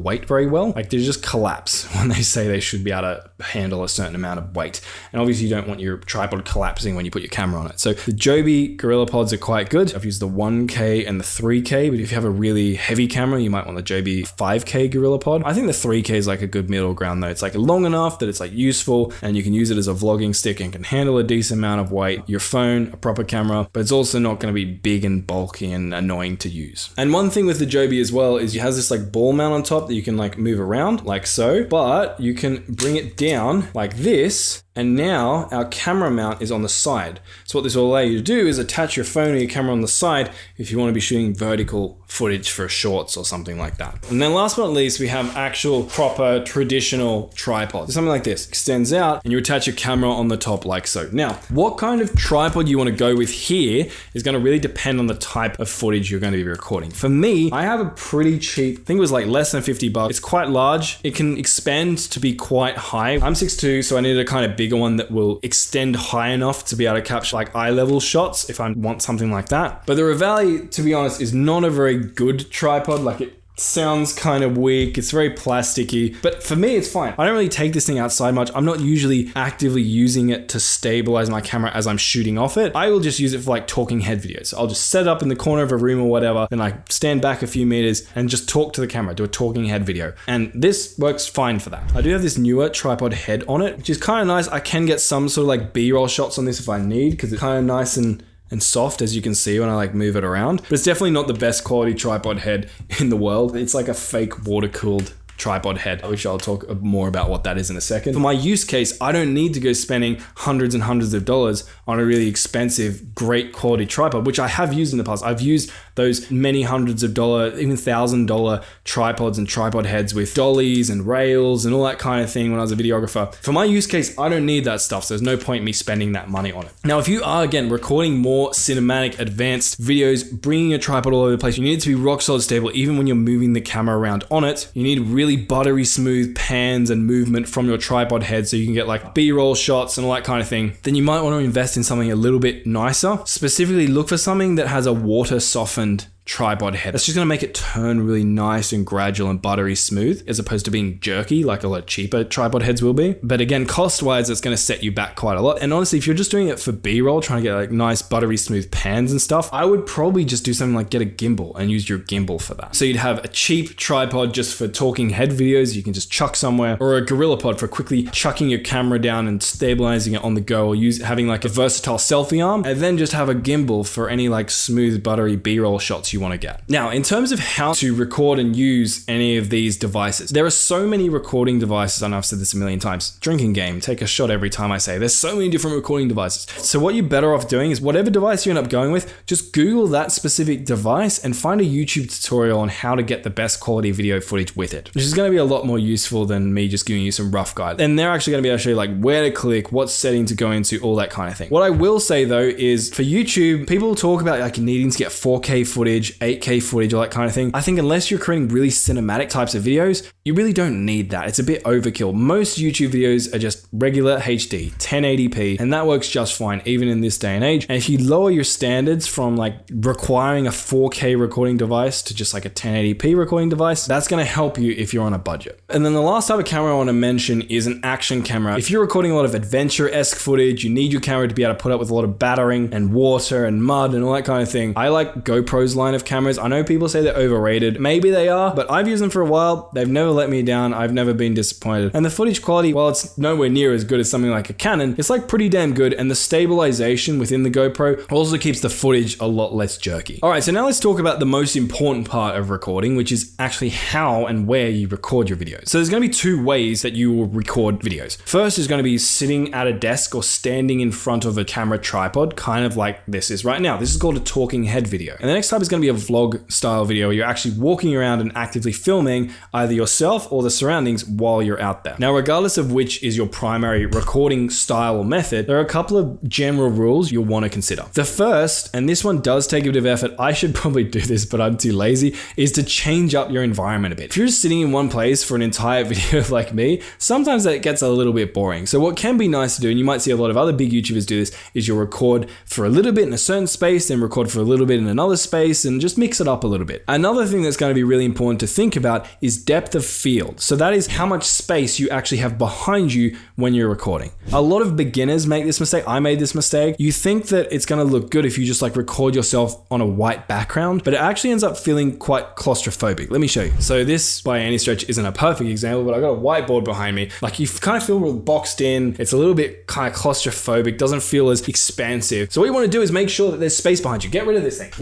weight very well. Like they just collapse when they say they should be able to handle a certain amount of weight. And obviously you don't want your tripod collapsing when you put your camera on it. So the Joby Gorilla Pods are quite good. I've used the 1K and the 3K, but if you have a really heavy camera, you might want the Joby 5K Gorilla Pod. I think the 3K is like a good middle ground though. It's like long enough that it's like useful and you can use it as a vlogging stick and can handle a decent amount of weight, your phone, a proper camera, but it's also not going to be big and bulky and annoying to use. And one thing with the Joby as well is it has this like ball mount on top that you can like move around like so, but you can bring it down like this. And now our camera mount is on the side. So what this will allow you to do is attach your phone or your camera on the side if you want to be shooting vertical footage for shorts or something like that. And then last but not least, we have actual proper traditional tripods. Something like this extends out and you attach your camera on the top like so. Now, what kind of tripod you want to go with here is going to really depend on the type of footage you're going to be recording. For me, I have a pretty cheap, I think it was like less than 50 bucks. It's quite large. It can expand to be quite high. I'm 6'2", so I needed a kind of bigger one that will extend high enough to be able to capture like eye level shots if I want something like that. But the Revali, to be honest, is not a very good tripod. Like it sounds kind of weak. It's very plasticky, but for me, it's fine. I don't really take this thing outside much. I'm not usually actively using it to stabilize my camera as I'm shooting off it. I will just use it for like talking head videos. I'll just set it up in the corner of a room or whatever. Then I stand back a few meters and just talk to the camera, do a talking head video. And this works fine for that. I do have this newer tripod head on it, which is kind of nice. I can get some sort of like B-roll shots on this if I need, because it's kind of nice and soft, as you can see when I like move it around. But it's definitely not the best quality tripod head in the world. It's like a fake water-cooled tripod head, which I'll talk more about what that is in a second. For my use case, I don't need to go spending hundreds and hundreds of dollars on a really expensive, great quality tripod, which I have used in the past. I've used those many hundreds of dollars, even $1,000 tripods and tripod heads with dollies and rails and all that kind of thing when I was a videographer. For my use case, I don't need that stuff, so there's no point in me spending that money on it. Now, if you are, again, recording more cinematic, advanced videos, bringing your tripod all over the place, you need it to be rock solid stable even when you're moving the camera around on it. You need really buttery smooth pans and movement from your tripod head so you can get like B-roll shots and all that kind of thing. Then you might want to invest in something a little bit nicer. Specifically, look for something that has a water softened tripod head. That's just going to make it turn really nice and gradual and buttery smooth, as opposed to being jerky like a lot cheaper tripod heads will be. But again, cost wise, it's going to set you back quite a lot. And honestly, if you're just doing it for B-roll, trying to get like nice buttery smooth pans and stuff, I would probably just do something like get a gimbal and use your gimbal for that. So you'd have a cheap tripod just for talking head videos you can just chuck somewhere, or a Gorilla Pod for quickly chucking your camera down and stabilizing it on the go, or having like a versatile selfie arm, and then just have a gimbal for any like smooth buttery B-roll shots you want to get. Now, in terms of how to record and use any of these devices, there are so many recording devices. I know I've said this a million times. Drinking game, take a shot every time I say there's so many different recording devices. So what you're better off doing is whatever device you end up going with, just Google that specific device and find a YouTube tutorial on how to get the best quality video footage with it, which is going to be a lot more useful than me just giving you some rough guide. And they're actually going to be able to show you like where to click, what setting to go into, all that kind of thing. What I will say though is for YouTube, people talk about like needing to get 4K footage, 8K footage, all that kind of thing. I think unless you're creating really cinematic types of videos, you really don't need that. It's a bit overkill. Most YouTube videos are just regular HD, 1080p, and that works just fine even in this day and age. And if you lower your standards from like requiring a 4K recording device to just like a 1080p recording device, that's going to help you if you're on a budget. And then the last type of camera I want to mention is an action camera. If you're recording a lot of adventure-esque footage, you need your camera to be able to put up with a lot of battering and water and mud and all that kind of thing. I like GoPro's line of cameras. I know people say they're overrated. Maybe they are, but I've used them for a while. They've never let me down. I've never been disappointed. And the footage quality, while it's nowhere near as good as something like a Canon, it's like pretty damn good. And the stabilization within the GoPro also keeps the footage a lot less jerky. All right, so now let's talk about the most important part of recording, which is actually how and where you record your videos. So there's going to be two ways that you will record videos. First is going to be sitting at a desk or standing in front of a camera tripod, kind of like this is right now. This is called a talking head video. And the next type is going to be a vlog style video where you're actually walking around and actively filming either yourself or the surroundings while you're out there. Now, regardless of which is your primary recording style or method, there are a couple of general rules you'll want to consider. The first, and this one does take a bit of effort, I should probably do this, but I'm too lazy, is to change up your environment a bit. If you're just sitting in one place for an entire video like me, sometimes that gets a little bit boring. So what can be nice to do, and you might see a lot of other big YouTubers do this, is you'll record for a little bit in a certain space, then record for a little bit in another space, and just mix it up a little bit. Another thing that's going to be really important to think about is depth of field. So that is how much space you actually have behind you when you're recording. A lot of beginners make this mistake. I made this mistake. You think that it's going to look good if you just like record yourself on a white background, but it actually ends up feeling quite claustrophobic. Let me show you. So this by any stretch isn't a perfect example, but I've got a whiteboard behind me. Like you kind of feel real boxed in. It's a little bit kind of claustrophobic, doesn't feel as expansive. So what you want to do is make sure that there's space behind you. Get rid of this thing.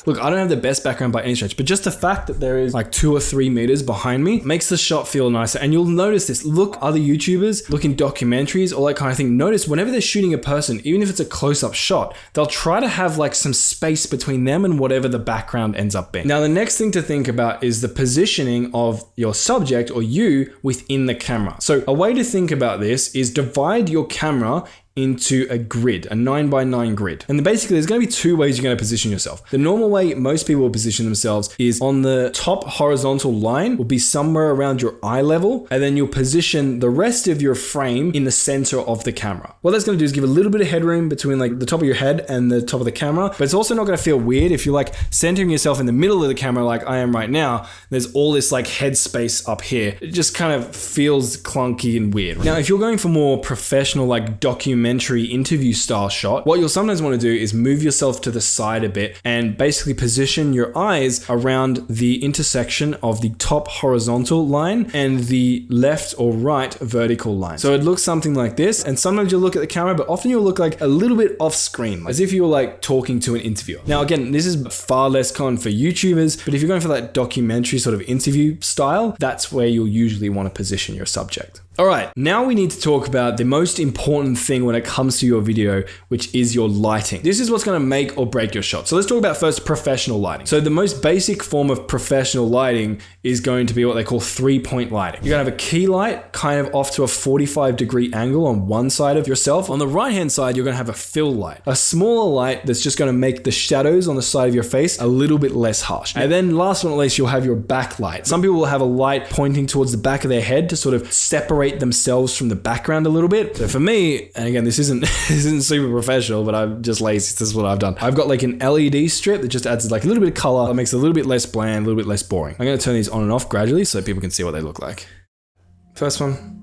Look, I don't have the best background by any stretch, but just the fact that there is like 2 or 3 meters behind me makes the shot feel nicer. And you'll notice this. Look, other YouTubers, look in documentaries, all that kind of thing. Notice whenever they're shooting a person, even if it's a close-up shot, they'll try to have like some space between them and whatever the background ends up being. Now, the next thing to think about is the positioning of your subject or you within the camera. So a way to think about this is divide your camera into a grid, a 9x9 grid. And basically there's going to be 2 ways you're going to position yourself. The normal way most people will position themselves is on the top horizontal line will be somewhere around your eye level, and then you'll position the rest of your frame in the center of the camera. What that's going to do is give a little bit of headroom between like the top of your head and the top of the camera, but it's also not going to feel weird if you're like centering yourself in the middle of the camera like I am right now. There's all this like head space up here. It just kind of feels clunky and weird. Now, if you're going for more professional like documentary interview style shot, what you'll sometimes want to do is move yourself to the side a bit and basically position your eyes around the intersection of the top horizontal line and the left or right vertical line. So it looks something like this, and sometimes you'll look at the camera, but often you'll look like a little bit off screen, as if you were like talking to an interviewer. Now again, this is far less common for YouTubers, but if you're going for that documentary sort of interview style, that's where you'll usually want to position your subject. All right, now we need to talk about the most important thing when it comes to your video, which is your lighting. This is what's going to make or break your shot. So let's talk about first professional lighting. So the most basic form of professional lighting is going to be what they call 3-point lighting. You're going to have a key light kind of off to a 45-degree angle on one side of yourself. On the right-hand side, you're going to have a fill light, a smaller light that's just going to make the shadows on the side of your face a little bit less harsh. And then last but not least, you'll have your backlight. Some people will have a light pointing towards the back of their head to sort of separate themselves from the background a little bit. So for me, and again, this isn't super professional, but I'm just lazy. This is what I've done. I've got like an LED strip that just adds like a little bit of color. That makes it a little bit less bland, a little bit less boring. I'm going to turn these on and off gradually so people can see what they look like. First one.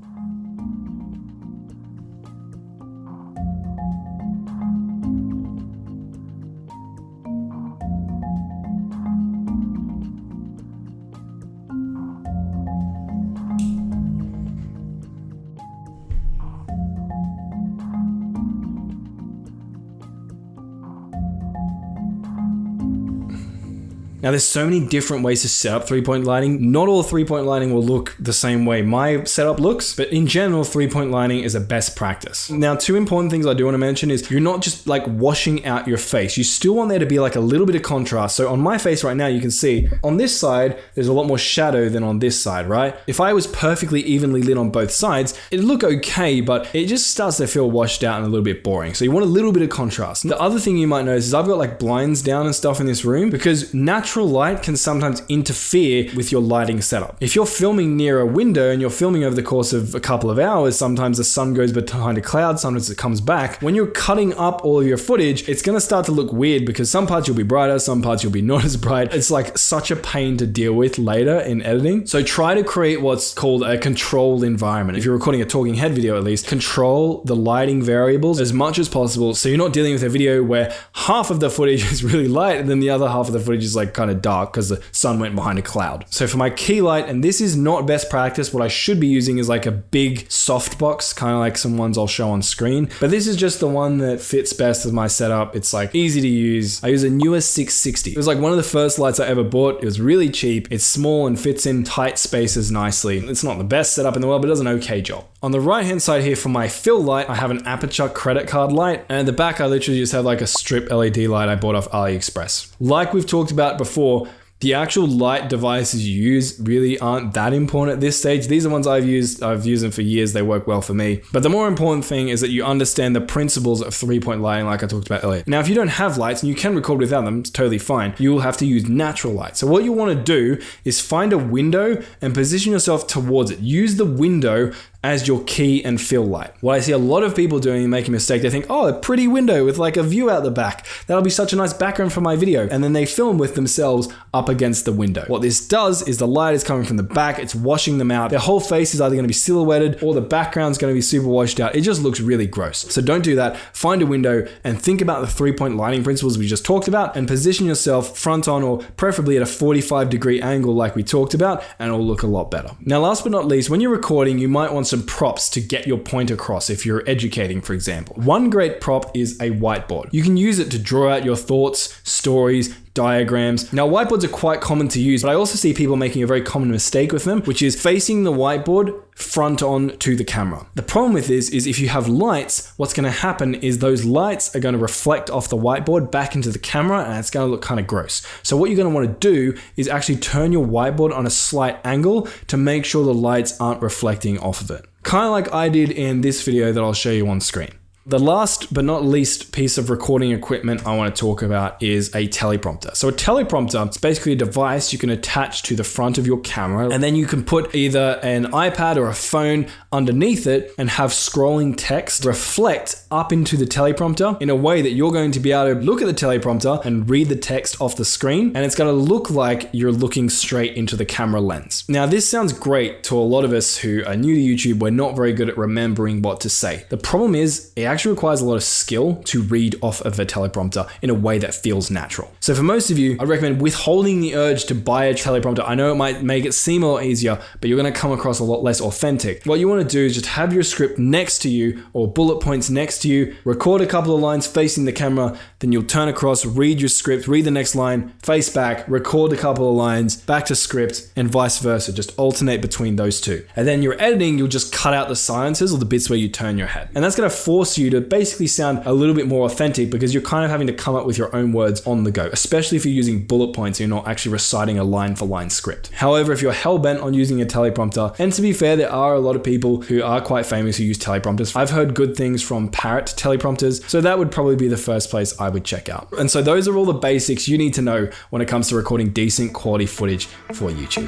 Now there's so many different ways to set up 3-point lighting. Not all 3-point lighting will look the same way my setup looks, but in general, 3-point lighting is a best practice. Now, 2 important things I do want to mention is you're not just like washing out your face. You still want there to be like a little bit of contrast. So on my face right now, you can see on this side, there's a lot more shadow than on this side, right? If I was perfectly evenly lit on both sides, it'd look okay, but it just starts to feel washed out and a little bit boring. So you want a little bit of contrast. The other thing you might notice is I've got like blinds down and stuff in this room because natural light can sometimes interfere with your lighting setup. If you're filming near a window and you're filming over the course of a couple of hours, sometimes the sun goes behind a cloud, sometimes it comes back. When you're cutting up all of your footage, it's going to start to look weird because some parts you'll be brighter, some parts you'll be not as bright. It's like such a pain to deal with later in editing. So try to create what's called a controlled environment. If you're recording a talking head video, at least control the lighting variables as much as possible. So you're not dealing with a video where half of the footage is really light and then the other half of the footage is like kind of dark because the sun went behind a cloud. So for my key light, and this is not best practice, what I should be using is like a big softbox, kind of like some ones I'll show on screen. But this is just the one that fits best with my setup. It's like easy to use. I use a newer 660. It was like one of the first lights I ever bought. It was really cheap. It's small and fits in tight spaces nicely. It's not the best setup in the world, but it does an okay job. On the right hand side here for my fill light, I have an aperture credit card light, and at the back I literally just have like a strip LED light I bought off AliExpress. Like we've talked about before, the actual light devices you use really aren't that important at this stage. These are ones I've used them for years, they work well for me. But the more important thing is that you understand the principles of 3-point lighting like I talked about earlier. Now, if you don't have lights, and you can record without them, it's totally fine, you will have to use natural light. So what you want to do is find a window and position yourself towards it. Use the window as your key and fill light. What I see a lot of people doing and making a mistake, they think, oh, a pretty window with like a view out the back. That'll be such a nice background for my video. And then they film with themselves up against the window. What this does is the light is coming from the back, it's washing them out. Their whole face is either going to be silhouetted or the background's going to be super washed out. It just looks really gross. So don't do that. Find a window and think about the 3-point lighting principles we just talked about and position yourself front on or preferably at a 45-degree angle like we talked about, and it'll look a lot better. Now, last but not least, when you're recording, you might want some props to get your point across if you're educating, for example. One great prop is a whiteboard. You can use it to draw out your thoughts, stories, diagrams. Now, whiteboards are quite common to use, but I also see people making a very common mistake with them, which is facing the whiteboard front on to the camera. The problem with this is if you have lights, what's going to happen is those lights are going to reflect off the whiteboard back into the camera, and it's going to look kind of gross. So what you're going to want to do is actually turn your whiteboard on a slight angle to make sure the lights aren't reflecting off of it. Kind of like I did in this video that I'll show you on screen. The last but not least piece of recording equipment I want to talk about is a teleprompter. So a teleprompter is basically a device you can attach to the front of your camera, and then you can put either an iPad or a phone underneath it and have scrolling text reflect up into the teleprompter in a way that you're going to be able to look at the teleprompter and read the text off the screen, and it's going to look like you're looking straight into the camera lens. Now, this sounds great to a lot of us who are new to YouTube. We're not very good at remembering what to say. The problem is it actually requires a lot of skill to read off of a teleprompter in a way that feels natural. So for most of you, I recommend withholding the urge to buy a teleprompter. I know it might make it seem a lot easier, but you're going to come across a lot less authentic. What you want to do is just have your script next to you or bullet points next to you, record a couple of lines facing the camera, then you'll turn across, read your script, read the next line, face back, record a couple of lines, back to script, and vice versa. Just alternate between those two. And then you're editing, you'll just cut out the silences or the bits where you turn your head. And that's going to force you to basically sound a little bit more authentic because you're kind of having to come up with your own words on the go, especially if you're using bullet points and you're not actually reciting a line for line script. However, if you're hell-bent on using a teleprompter, and to be fair, there are a lot of people who are quite famous who use teleprompters. I've heard good things from Parrot teleprompters, so that would probably be the first place I would check out. And so those are all the basics you need to know when it comes to recording decent quality footage for YouTube.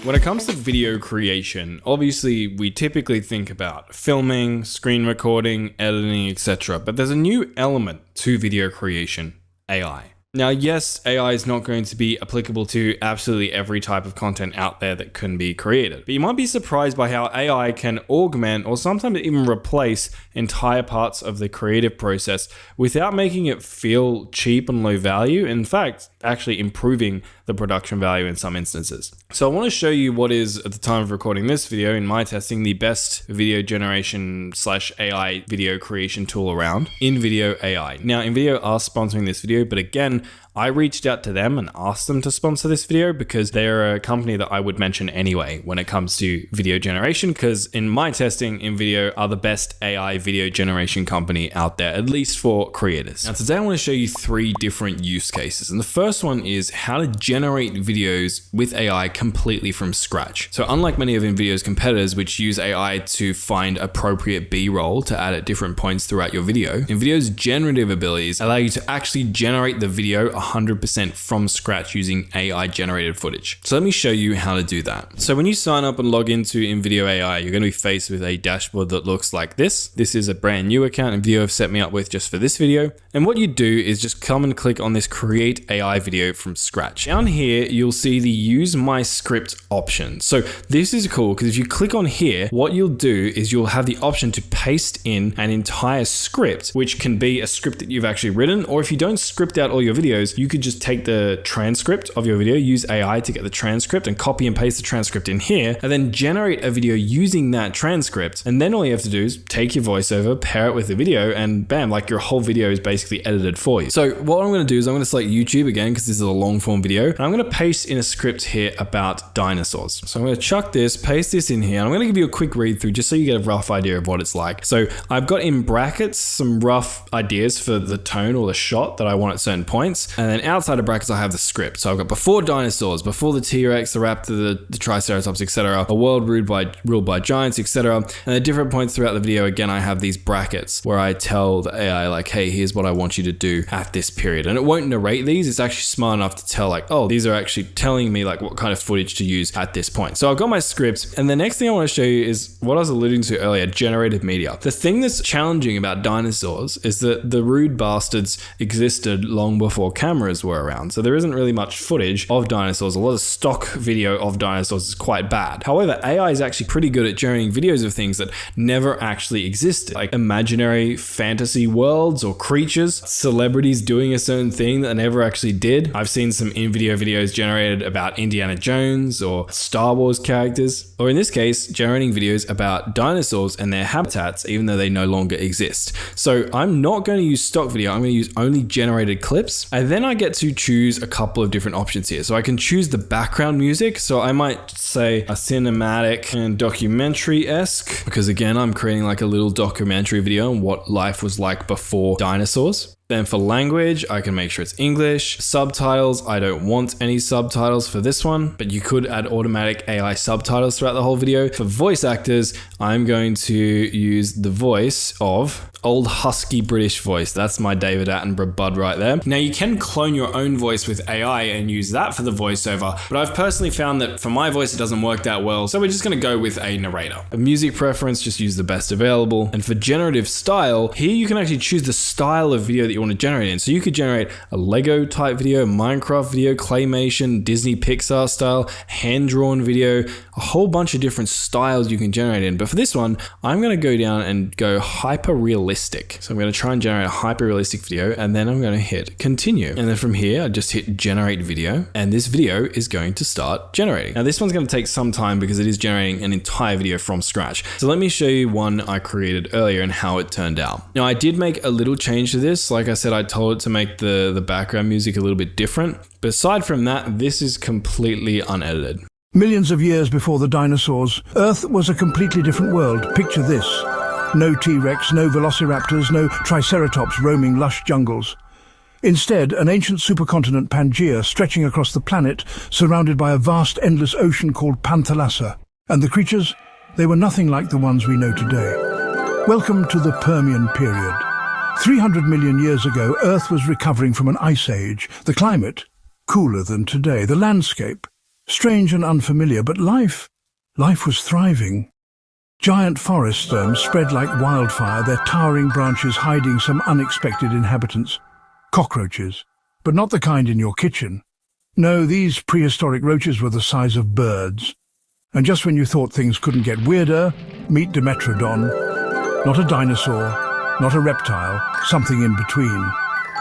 When it comes to video creation, obviously we typically think about filming, screen recording, editing, etc. But there's a new element to video creation, AI. Now, yes, AI is not going to be applicable to absolutely every type of content out there that can be created. But you might be surprised by how AI can augment or sometimes even replace entire parts of the creative process without making it feel cheap and low value. In fact, actually improving the production value in some instances. So I want to show you what is, at the time of recording this video, in my testing, the best video generation / AI video creation tool around, InVideo AI. Now, InVideo are sponsoring this video, but again, I reached out to them and asked them to sponsor this video because they're a company that I would mention anyway when it comes to video generation, because in my testing, InVideo are the best AI video generation company out there, at least for creators. Now today I want to show you 3 different use cases, and the first one is how to generate videos with AI completely from scratch. So unlike many of InVideo's competitors, which use AI to find appropriate B-roll to add at different points throughout your video, InVideo's generative abilities allow you to actually generate the video 100% from scratch using AI generated footage. So let me show you how to do that. So when you sign up and log into InVideo AI, you're going to be faced with a dashboard that looks like this. This is a brand new account InVideo have set me up with just for this video. And what you do is just come and click on this create AI video from scratch. Down down here, you'll see the use my script option. So this is cool because if you click on here, what you'll do is you'll have the option to paste in an entire script, which can be a script that you've actually written, or if you don't script out all your videos, you could just take the transcript of your video, use AI to get the transcript and copy and paste the transcript in here, and then generate a video using that transcript. And then all you have to do is take your voiceover, pair it with the video, and bam, like your whole video is basically edited for you. So what I'm going to do is I'm going to select YouTube again, because this is a long form video, and I'm going to paste in a script here about dinosaurs. So I'm going to chuck this, paste this in here, and I'm going to give you a quick read through just so you get a rough idea of what it's like. So I've got in brackets some rough ideas for the tone or the shot that I want at certain points, and then outside of brackets I have the script. So I've got before dinosaurs, before the T-Rex, the raptor, the triceratops, etc., a world ruled by giants, etc. And at different points throughout the video, again, I have these brackets where I tell the AI like, hey, here's what I want you to do at this period. And it won't narrate these. It's actually smart enough to tell like, oh, these are actually telling me like what kind of footage to use at this point. So I've got my script, and the next thing I want to show you is what I was alluding to earlier, generated media. The thing that's challenging about dinosaurs is that the rude bastards existed long before cameras were around. So there isn't really much footage of dinosaurs. A lot of stock video of dinosaurs is quite bad. However, AI is actually pretty good at generating videos of things that never actually existed, like imaginary fantasy worlds or creatures, celebrities doing a certain thing that never actually did. I've seen some in-video videos generated about Indiana Jones or Star Wars characters, or in this case, generating videos about dinosaurs and their habitats, even though they no longer exist. So I'm not going to use stock video. I'm going to use only generated clips. And then I get to choose a couple of different options here. So I can choose the background music. So I might say a cinematic and documentary-esque, because again, I'm creating like a little documentary video on what life was like before dinosaurs. Then for language, I can make sure it's English. Subtitles, I don't want any subtitles for this one, but you could add automatic AI subtitles throughout the whole video. For voice actors, I'm going to use the voice of old husky British voice. That's my David Attenborough bud right there. Now you can clone your own voice with AI and use that for the voiceover, but I've personally found that for my voice, it doesn't work that well. So we're just gonna go with a narrator. A music preference, just use the best available. And for generative style, here you can actually choose the style of video that you want to generate in. So you could generate a Lego type video, Minecraft video, claymation, Disney Pixar style, hand-drawn video, a whole bunch of different styles you can generate in. But for this one, I'm gonna go down and go hyper realistic. So I'm going to try and generate a hyper-realistic video, and then I'm going to hit continue. And then from here, I just hit generate video, and this video is going to start generating. Now this one's going to take some time because it is generating an entire video from scratch. So let me show you one I created earlier and how it turned out. Now I did make a little change to this. Like I said, I told it to make the background music a little bit different. But aside from that, this is completely unedited. Millions of years before the dinosaurs, Earth was a completely different world. Picture this. No T-Rex, no velociraptors, no triceratops roaming lush jungles. Instead, an ancient supercontinent Pangaea stretching across the planet, surrounded by a vast endless ocean called Panthalassa. And the creatures? They were nothing like the ones we know today. Welcome to the Permian period. 300 million years ago, Earth was recovering from an ice age. The climate? Cooler than today. The landscape? Strange and unfamiliar, but life was thriving. Giant forests spread like wildfire, their towering branches hiding some unexpected inhabitants. Cockroaches, but not the kind in your kitchen. No, these prehistoric roaches were the size of birds. And just when you thought things couldn't get weirder, meet Dimetrodon. Not a dinosaur, not a reptile, something in between.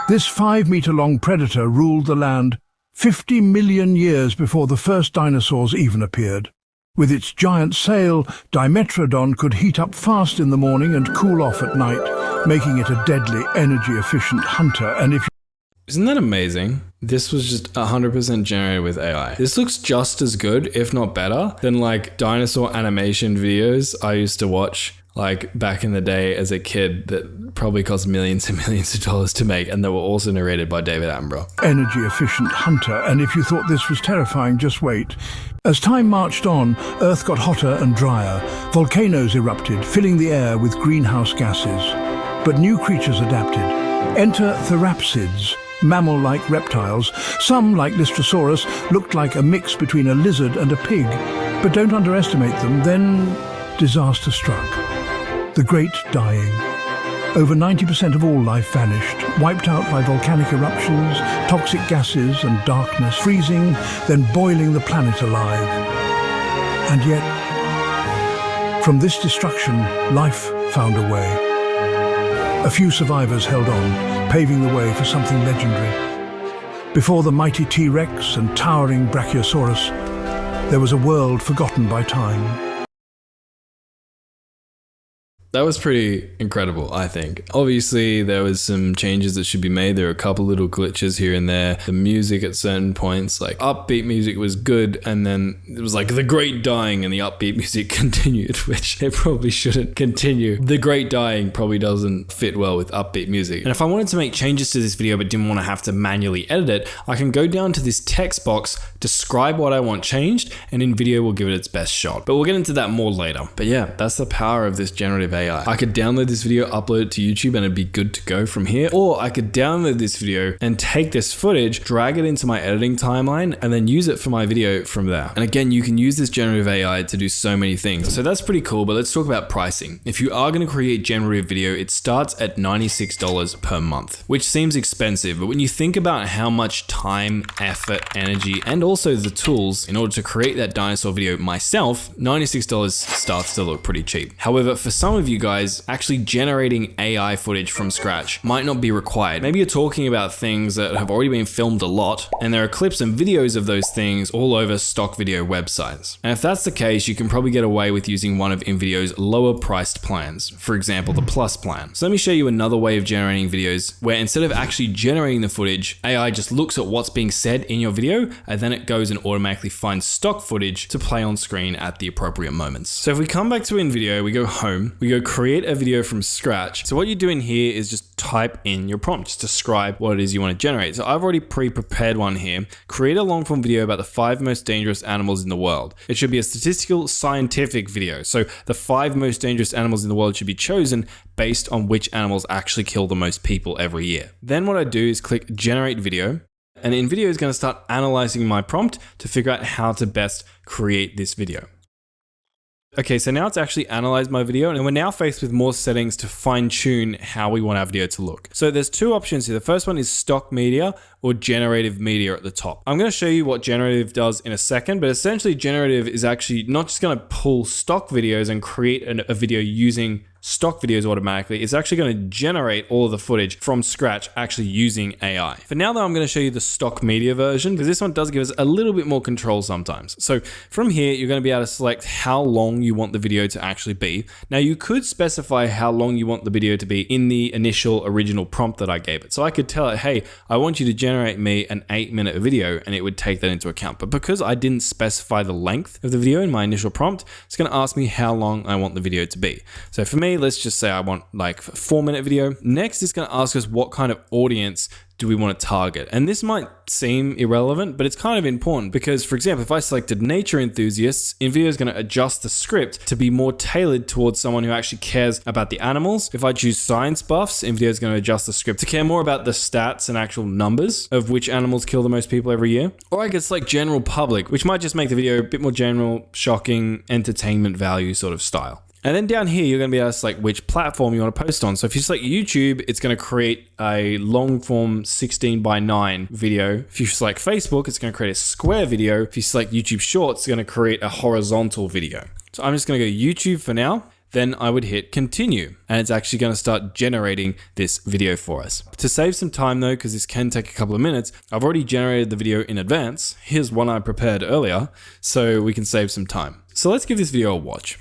This 5-meter-long predator ruled the land 50 million years before the first dinosaurs even appeared. With its giant sail, Dimetrodon could heat up fast in the morning and cool off at night, making it a deadly, energy-efficient hunter. And Isn't that amazing? This was just 100% generated with AI. This looks just as good, if not better, than like dinosaur animation videos I used to watch like back in the day as a kid that probably cost millions and millions of dollars to make, and that were also narrated by David Attenborough. Energy-efficient hunter, and if you thought this was terrifying, just wait. As time marched on, Earth got hotter and drier. Volcanoes erupted, filling the air with greenhouse gases. But new creatures adapted. Enter therapsids, mammal-like reptiles. Some, like Lystrosaurus, looked like a mix between a lizard and a pig. But don't underestimate them. Then disaster struck. The Great Dying. Over 90% of all life vanished, wiped out by volcanic eruptions, toxic gases and darkness, freezing, then boiling the planet alive. And yet, from this destruction, life found a way. A few survivors held on, paving the way for something legendary. Before the mighty T-Rex and towering Brachiosaurus, there was a world forgotten by time. That was pretty incredible, I think. Obviously, there was some changes that should be made. There were a couple little glitches here and there. The music at certain points, like upbeat music was good, and then it was like the great dying and the upbeat music continued, which it probably shouldn't continue. The great dying probably doesn't fit well with upbeat music. And if I wanted to make changes to this video but didn't want to have to manually edit it, I can go down to this text box, describe what I want changed, and InVideo will give it its best shot. But we'll get into that more later. But yeah, that's the power of this generative AI. I could download this video, upload it to YouTube, and it'd be good to go from here. Or I could download this video and take this footage, drag it into my editing timeline, and then use it for my video from there. And again, you can use this generative AI to do so many things. So that's pretty cool, but let's talk about pricing. If you are going to create generative video, it starts at $96 per month, which seems expensive, but when you think about how much time, effort, energy, and also the tools in order to create that dinosaur video myself, $96 starts to look pretty cheap. However, for some of you guys, actually generating AI footage from scratch might not be required. Maybe you're talking about things that have already been filmed a lot, and there are clips and videos of those things all over stock video websites. And if that's the case, you can probably get away with using one of InVideo's lower priced plans, for example, the Plus plan. So let me show you another way of generating videos where instead of actually generating the footage, AI just looks at what's being said in your video, and then it goes and automatically finds stock footage to play on screen at the appropriate moments. So if we come back to InVideo, we go home, we go create a video from scratch. So what you're doing here is just type in your prompt, just describe what it is you want to generate. So I've already pre-prepared one here. Create a long form video about the 5 most dangerous animals in the world. It should be a statistical scientific video. So the 5 most dangerous animals in the world should be chosen based on which animals actually kill the most people every year. Then what I do is click generate video, and InVideo is going to start analyzing my prompt to figure out how to best create this video. Okay, so now it's actually analyzed my video, and we're now faced with more settings to fine tune how we want our video to look. So there's 2 options here. The first one is stock media or generative media at the top. I'm going to show you what generative does in a second, but essentially generative is actually not just going to pull stock videos and create a video using stock videos automatically. It's actually going to generate all of the footage from scratch actually using AI. For now though, I'm going to show you the stock media version because this one does give us a little bit more control sometimes. So from here, you're going to be able to select how long you want the video to actually be. Now you could specify how long you want the video to be in the initial original prompt that I gave it. So I could tell it, hey, I want you to generate me an 8-minute video, and it would take that into account. But because I didn't specify the length of the video in my initial prompt, it's going to ask me how long I want the video to be. So for me, let's just say I want like a 4-minute video. Next, it's going to ask us what kind of audience do we want to target? And this might seem irrelevant, but it's kind of important because, for example, if I selected nature enthusiasts, InVideo is going to adjust the script to be more tailored towards someone who actually cares about the animals. If I choose science buffs, InVideo is going to adjust the script to care more about the stats and actual numbers of which animals kill the most people every year. Or I could select general public, which might just make the video a bit more general, shocking, entertainment value sort of style. And then down here, you're going to be able to select which platform you want to post on. So if you select YouTube, it's going to create a long form 16:9 video. If you select Facebook, it's going to create a square video. If you select YouTube Shorts, it's going to create a horizontal video. So I'm just going to go YouTube for now. Then I would hit continue, and it's actually going to start generating this video for us. To save some time though, because this can take a couple of minutes, I've already generated the video in advance. Here's one I prepared earlier, so we can save some time. So let's give this video a watch.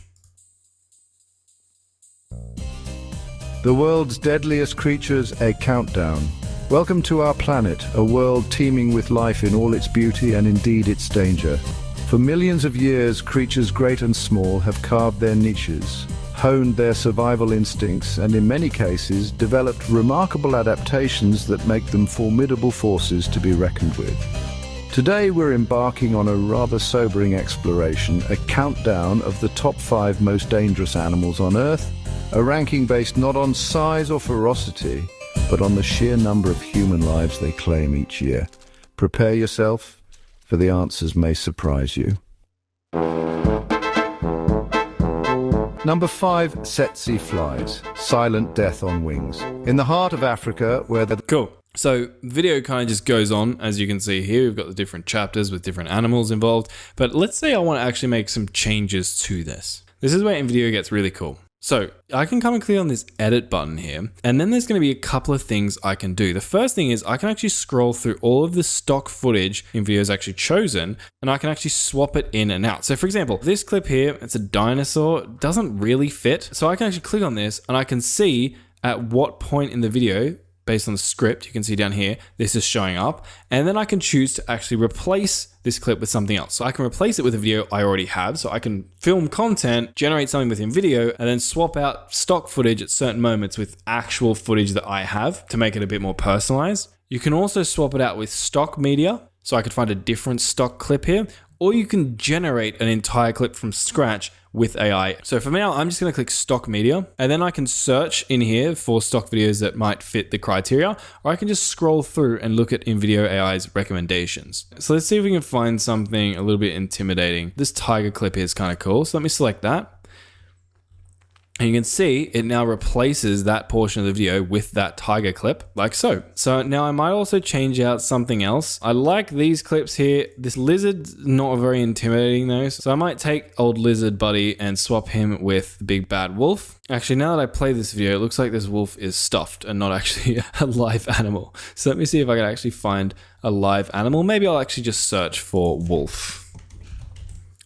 The world's deadliest creatures, a countdown. Welcome to our planet, a world teeming with life in all its beauty and indeed its danger. For millions of years, creatures great and small have carved their niches, honed their survival instincts, and in many cases, developed remarkable adaptations that make them formidable forces to be reckoned with. Today, we're embarking on a rather sobering exploration, a countdown of the top 5 most dangerous animals on Earth, a ranking based not on size or ferocity, but on the sheer number of human lives they claim each year. Prepare yourself, for the answers may surprise you. Number 5, tsetse flies, silent death on wings. In the heart of Africa, where the Cool. So video kind of just goes on, as you can see here. We've got the different chapters with different animals involved. But let's say I want to actually make some changes to this. This is where InVideo gets really cool. So I can come and click on this edit button here, and then there's going to be a couple of things I can do. The first thing is I can actually scroll through all of the stock footage InVideo has actually chosen, and I can actually swap it in and out. So for example, this clip here, it's a dinosaur, it doesn't really fit. So I can actually click on this and I can see at what point in the video, based on the script, you can see down here, this is showing up. And then I can choose to actually replace this clip with something else. So I can replace it with a video I already have. So I can film content, generate something within video, and then swap out stock footage at certain moments with actual footage that I have to make it a bit more personalized. You can also swap it out with stock media. So I could find a different stock clip here, or you can generate an entire clip from scratch with AI. So for now, I'm just gonna click stock media, and then I can search in here for stock videos that might fit the criteria, or I can just scroll through and look at InVideo AI's recommendations. So let's see if we can find something a little bit intimidating. This tiger clip here is kind of cool. So let me select that. And you can see it now replaces that portion of the video with that tiger clip, like so. So now I might also change out something else. I like these clips here. This lizard's not very intimidating though. So I might take old lizard buddy and swap him with the big bad wolf. Actually, now that I play this video, it looks like this wolf is stuffed and not actually a live animal. So let me see if I can actually find a live animal. Maybe I'll actually just search for wolf.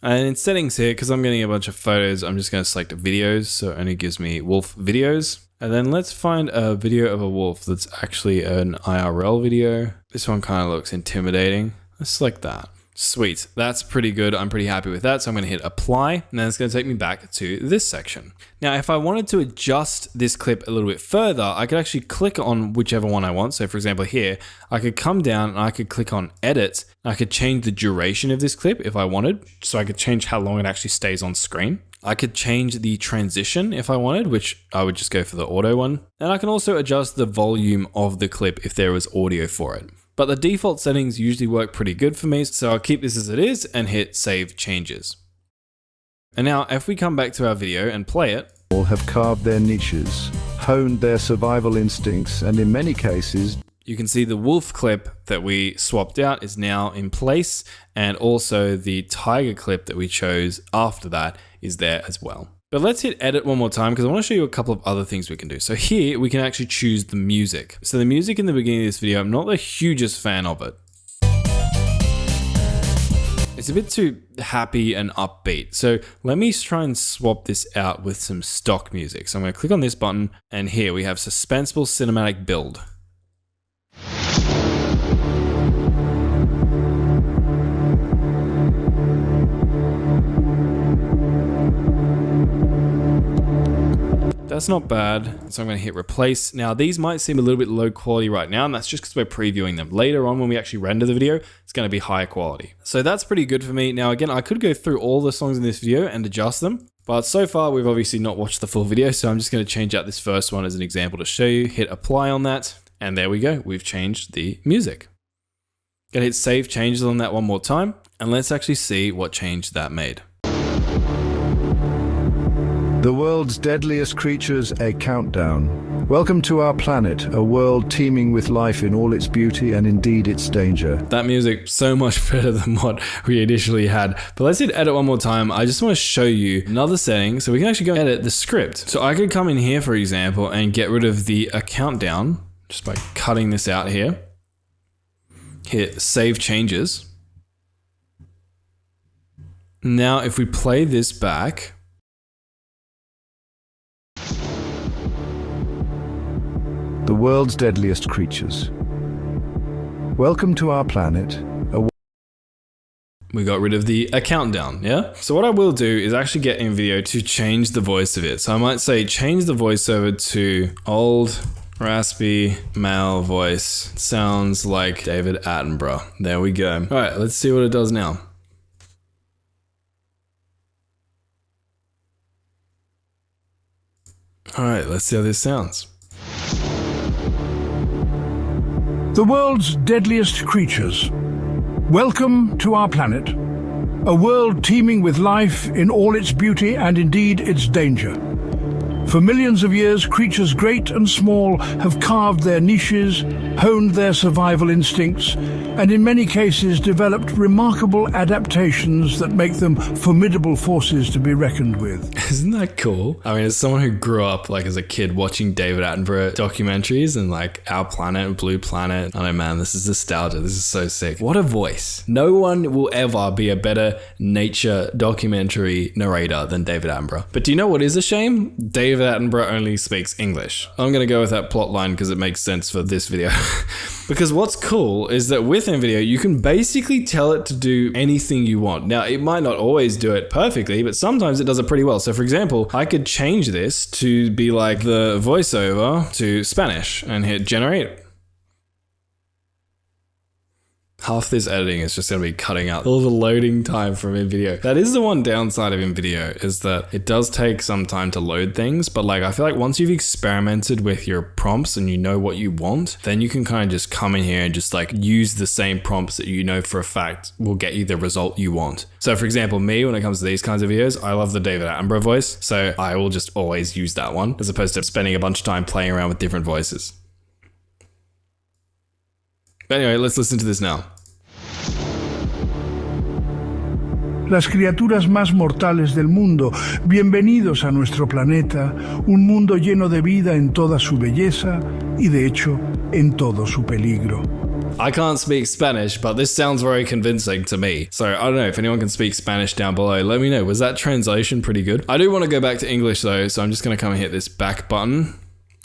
And in settings here, because I'm getting a bunch of photos, I'm just going to select videos. So it only gives me wolf videos. And then let's find a video of a wolf that's actually an IRL video. This one kind of looks intimidating. Let's select that. Sweet, that's pretty good. I'm pretty happy with that. So I'm going to hit apply, and then it's going to take me back to this section. Now, if I wanted to adjust this clip a little bit further, I could actually click on whichever one I want. So for example, here, I could come down and I could click on edit. I could change the duration of this clip if I wanted. So I could change how long it actually stays on screen. I could change the transition if I wanted, which I would just go for the auto one. And I can also adjust the volume of the clip if there was audio for it. But the default settings usually work pretty good for me, so I'll keep this as it is and hit save changes. And now if we come back to our video and play it, all have carved their niches, honed their survival instincts, and in many cases, you can see the wolf clip that we swapped out is now in place, and also the tiger clip that we chose after that is there as well. But let's hit edit one more time because I want to show you a couple of other things we can do. So here we can actually choose the music. So the music in the beginning of this video, I'm not the hugest fan of it. It's a bit too happy and upbeat. So let me try and swap this out with some stock music. So I'm going to click on this button, and here we have suspenseful cinematic build. That's not bad. So I'm going to hit replace. Now these might seem a little bit low quality right now, and that's just because we're previewing them. Later on when we actually render the video, it's going to be higher quality. So that's pretty good for me. Now again, I could go through all the songs in this video and adjust them, but so far we've obviously not watched the full video. So I'm just going to change out this first one as an example to show you. Hit apply on that. And there we go. We've changed the music. Gonna hit save changes on that one more time. And let's actually see what change that made. the world's deadliest creatures, a countdown. Welcome to our planet, a world teeming with life in all its beauty and indeed its danger. That music, so much better than what we initially had. But let's hit edit one more time. I just want to show you another setting so we can actually go edit the script. So I could come in here, for example, and get rid of the countdown just by cutting this out here. Hit save changes. Now, if we play this back, the world's deadliest creatures. Welcome to our planet. We got rid of the countdown, yeah? So what I will do is actually get InVideo to change the voice of it. So I might say change the voiceover to old, raspy, male voice. Sounds like David Attenborough. There we go. All right, let's see what it does now. All right, let's see how this sounds. The world's deadliest creatures. Welcome to our planet, A world teeming with life in all its beauty and indeed its danger. For millions of years, creatures great and small have carved their niches, honed their survival instincts, and in many cases developed remarkable adaptations that make them formidable forces to be reckoned with. Isn't that cool? I mean, as someone who grew up like as a kid watching David Attenborough documentaries and like Our Planet and Blue Planet, I know, man, this is nostalgia. This is so sick. What a voice. No one will ever be a better nature documentary narrator than David Attenborough. But do you know what is a shame? David Attenborough only speaks English. I'm going to go with that plot line because it makes sense for this video. Because what's cool is that with NVIDIA, you can basically tell it to do anything you want. Now, it might not always do it perfectly, but sometimes it does it pretty well. So for example, I could change this to be like the voiceover to Spanish and hit generate. Half this editing is just going to be cutting out all the loading time from NVIDIA. That is the one downside of NVIDIA, is that it does take some time to load things, but like I feel like once you've experimented with your prompts and you know what you want, then you can kind of just come in here and just like use the same prompts that you know for a fact will get you the result you want. So for example, me, when it comes to these kinds of videos, I love the David Attenborough voice, so I will just always use that one as opposed to spending a bunch of time playing around with different voices. But anyway, let's listen to this now. Las criaturas más mortales del mundo, bienvenidos a nuestro planeta, un mundo lleno de vida en toda su belleza y de hecho en todo su peligro. I can't speak Spanish, but this sounds very convincing to me. So I don't know if anyone can speak Spanish down below. Let me know. Was that translation pretty good? I do want to go back to English though, so I'm just going to come and hit this back button.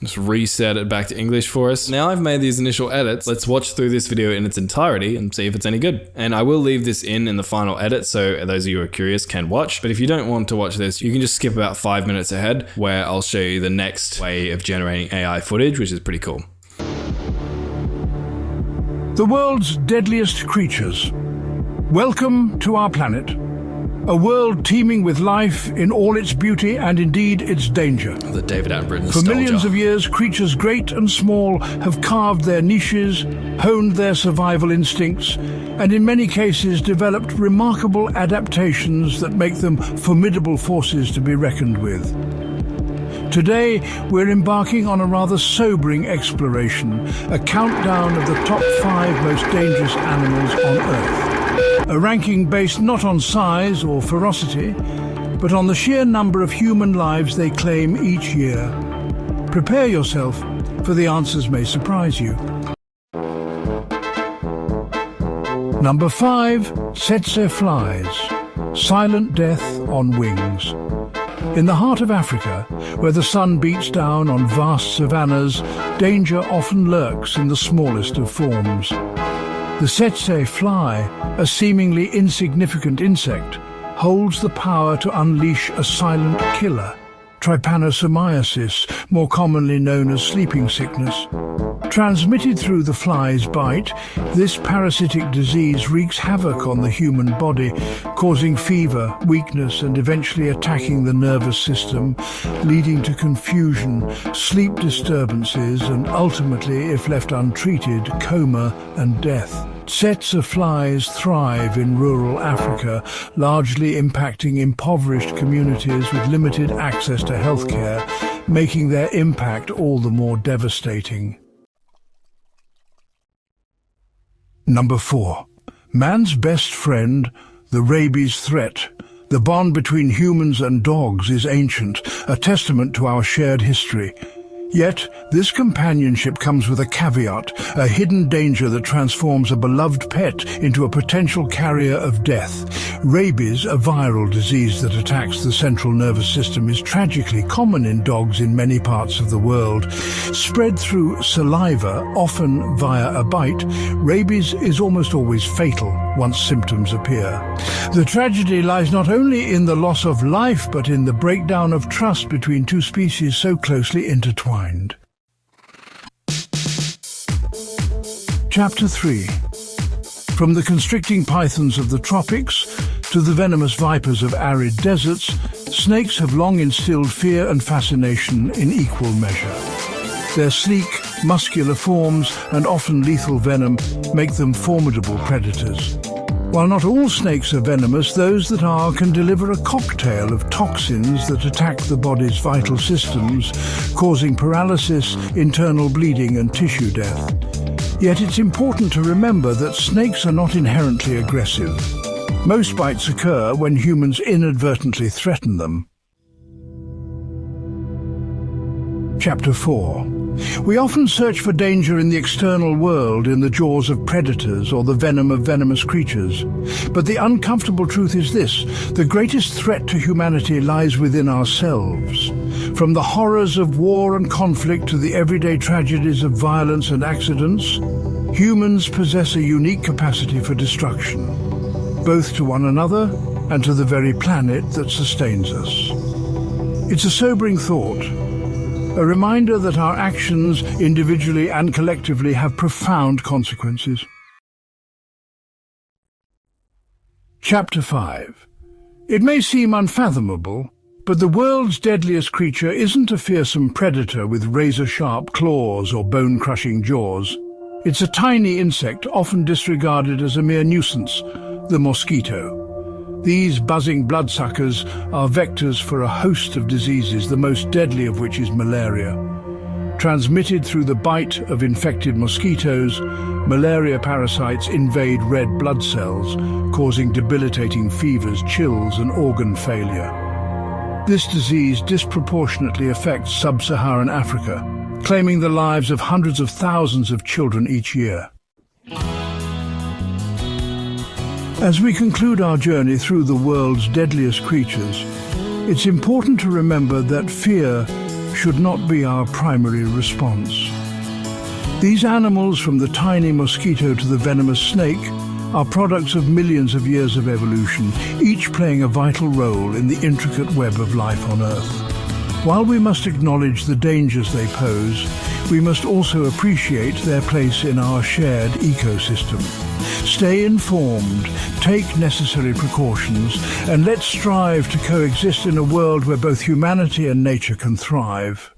Just reset it back to English for us. Now I've made these initial edits. Let's watch through this video in its entirety and see if it's any good. And I will leave this in the final edit, so those of you who are curious can watch. But if you don't want to watch this, you can just skip about 5 minutes ahead, where I'll show you the next way of generating AI footage, which is pretty cool. The world's deadliest creatures. Welcome to our planet. A world teeming with life in all its beauty and indeed its danger. The David Attenborough nostalgia. For millions of years, creatures great and small have carved their niches, honed their survival instincts, and in many cases developed remarkable adaptations that make them formidable forces to be reckoned with. Today, we're embarking on a rather sobering exploration, a countdown of the top 5 most dangerous animals on Earth. A ranking based not on size or ferocity, but on the sheer number of human lives they claim each year. Prepare yourself, for the answers may surprise you. Number 5. Tsetse flies. Silent death on wings. In the heart of Africa, where the sun beats down on vast savannas, danger often lurks in the smallest of forms. The tsetse fly, a seemingly insignificant insect, holds the power to unleash a silent killer, trypanosomiasis, more commonly known as sleeping sickness. Transmitted through the fly's bite, this parasitic disease wreaks havoc on the human body, causing fever, weakness, and eventually attacking the nervous system, leading to confusion, sleep disturbances, and ultimately, if left untreated, coma and death. Tsetse flies thrive in rural Africa, largely impacting impoverished communities with limited access to healthcare, making their impact all the more devastating. Number 4. Man's best friend, the rabies threat. The bond between humans and dogs is ancient, a testament to our shared history. Yet, this companionship comes with a caveat, a hidden danger that transforms a beloved pet into a potential carrier of death. Rabies, a viral disease that attacks the central nervous system, is tragically common in dogs in many parts of the world. Spread through saliva, often via a bite, rabies is almost always fatal once symptoms appear. The tragedy lies not only in the loss of life, but in the breakdown of trust between two species so closely intertwined. Chapter 3. From the constricting pythons of the tropics to the venomous vipers of arid deserts, snakes have long instilled fear and fascination in equal measure. Their sleek, muscular forms and often lethal venom make them formidable predators. While not all snakes are venomous, those that are can deliver a cocktail of toxins that attack the body's vital systems, causing paralysis, internal bleeding and tissue death. Yet it's important to remember that snakes are not inherently aggressive. Most bites occur when humans inadvertently threaten them. Chapter 4. We often search for danger in the external world, in the jaws of predators or the venom of venomous creatures. But the uncomfortable truth is this: the greatest threat to humanity lies within ourselves. From the horrors of war and conflict to the everyday tragedies of violence and accidents, humans possess a unique capacity for destruction, both to one another and to the very planet that sustains us. It's a sobering thought, a reminder that our actions, individually and collectively, have profound consequences. Chapter 5. It may seem unfathomable, but the world's deadliest creature isn't a fearsome predator with razor-sharp claws or bone-crushing jaws. It's a tiny insect often disregarded as a mere nuisance, the mosquito. These buzzing bloodsuckers are vectors for a host of diseases, the most deadly of which is malaria. Transmitted through the bite of infected mosquitoes, malaria parasites invade red blood cells, causing debilitating fevers, chills, and organ failure. This disease disproportionately affects sub-Saharan Africa, claiming the lives of hundreds of thousands of children each year. As we conclude our journey through the world's deadliest creatures, it's important to remember that fear should not be our primary response. These animals, from the tiny mosquito to the venomous snake, are products of millions of years of evolution, each playing a vital role in the intricate web of life on Earth. While we must acknowledge the dangers they pose, we must also appreciate their place in our shared ecosystem. Stay informed, take necessary precautions, and let's strive to coexist in a world where both humanity and nature can thrive.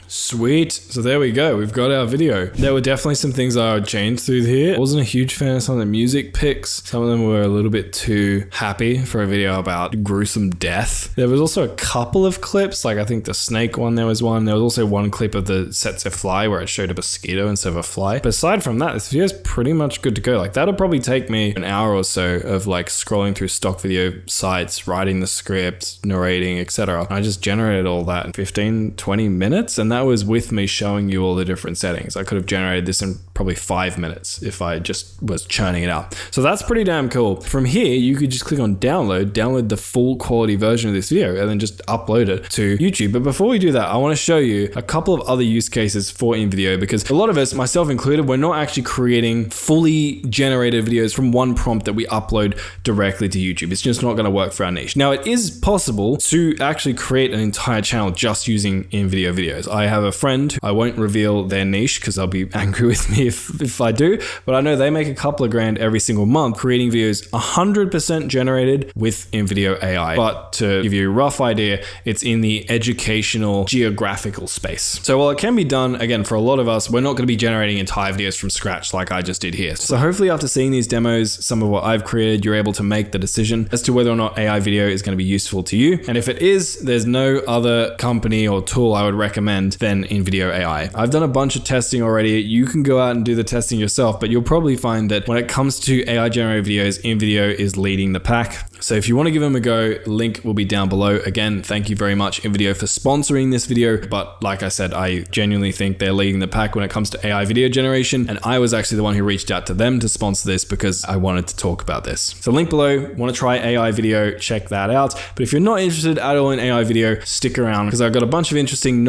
Sweet. So there we go. We've got our video. There were definitely some things I would change through here. I wasn't a huge fan of some of the music picks. Some of them were a little bit too happy for a video about gruesome death. There was also a couple of clips, like I think the snake one, there was one. There was also one clip of the Sets a Fly where it showed a mosquito instead of a fly. But aside from that, this video is pretty much good to go. Like that'll probably take me an hour or so of like scrolling through stock video sites, writing the script, narrating, etc. I just generated all that in 15, 20 minutes, and that was with me showing you all the different settings. I could have generated this in probably 5 minutes if I just was churning it out. So that's pretty damn cool. From here, you could just click on download the full quality version of this video, and then just upload it to YouTube. But before we do that, I want to show you a couple of other use cases for InVideo, because a lot of us, myself included, we're not actually creating fully generated videos from one prompt that we upload directly to YouTube. It's just not going to work for our niche. Now, it is possible to actually create an entire channel just using InVideo videos. I have a friend, I won't reveal their niche because they'll be angry with me if I do, but I know they make a couple of grand every single month creating videos 100% generated with InVideo AI. But to give you a rough idea, it's in the educational geographical space. So while it can be done, again, for a lot of us, we're not going to be generating entire videos from scratch like I just did here. So hopefully after seeing these demos, some of what I've created, you're able to make the decision as to whether or not AI video is going to be useful to you. And if it is, there's no other company or tool I would recommend than InVideo AI. I've done a bunch of testing already. You can go out and do the testing yourself, but you'll probably find that when it comes to AI generated videos, InVideo is leading the pack. So if you want to give them a go, link will be down below. Again, thank you very much InVideo for sponsoring this video. But like I said, I genuinely think they're leading the pack when it comes to AI video generation. And I was actually the one who reached out to them to sponsor this because I wanted to talk about this. So link below, want to try AI video, check that out. But if you're not interested at all in AI video, stick around because I've got a bunch of interesting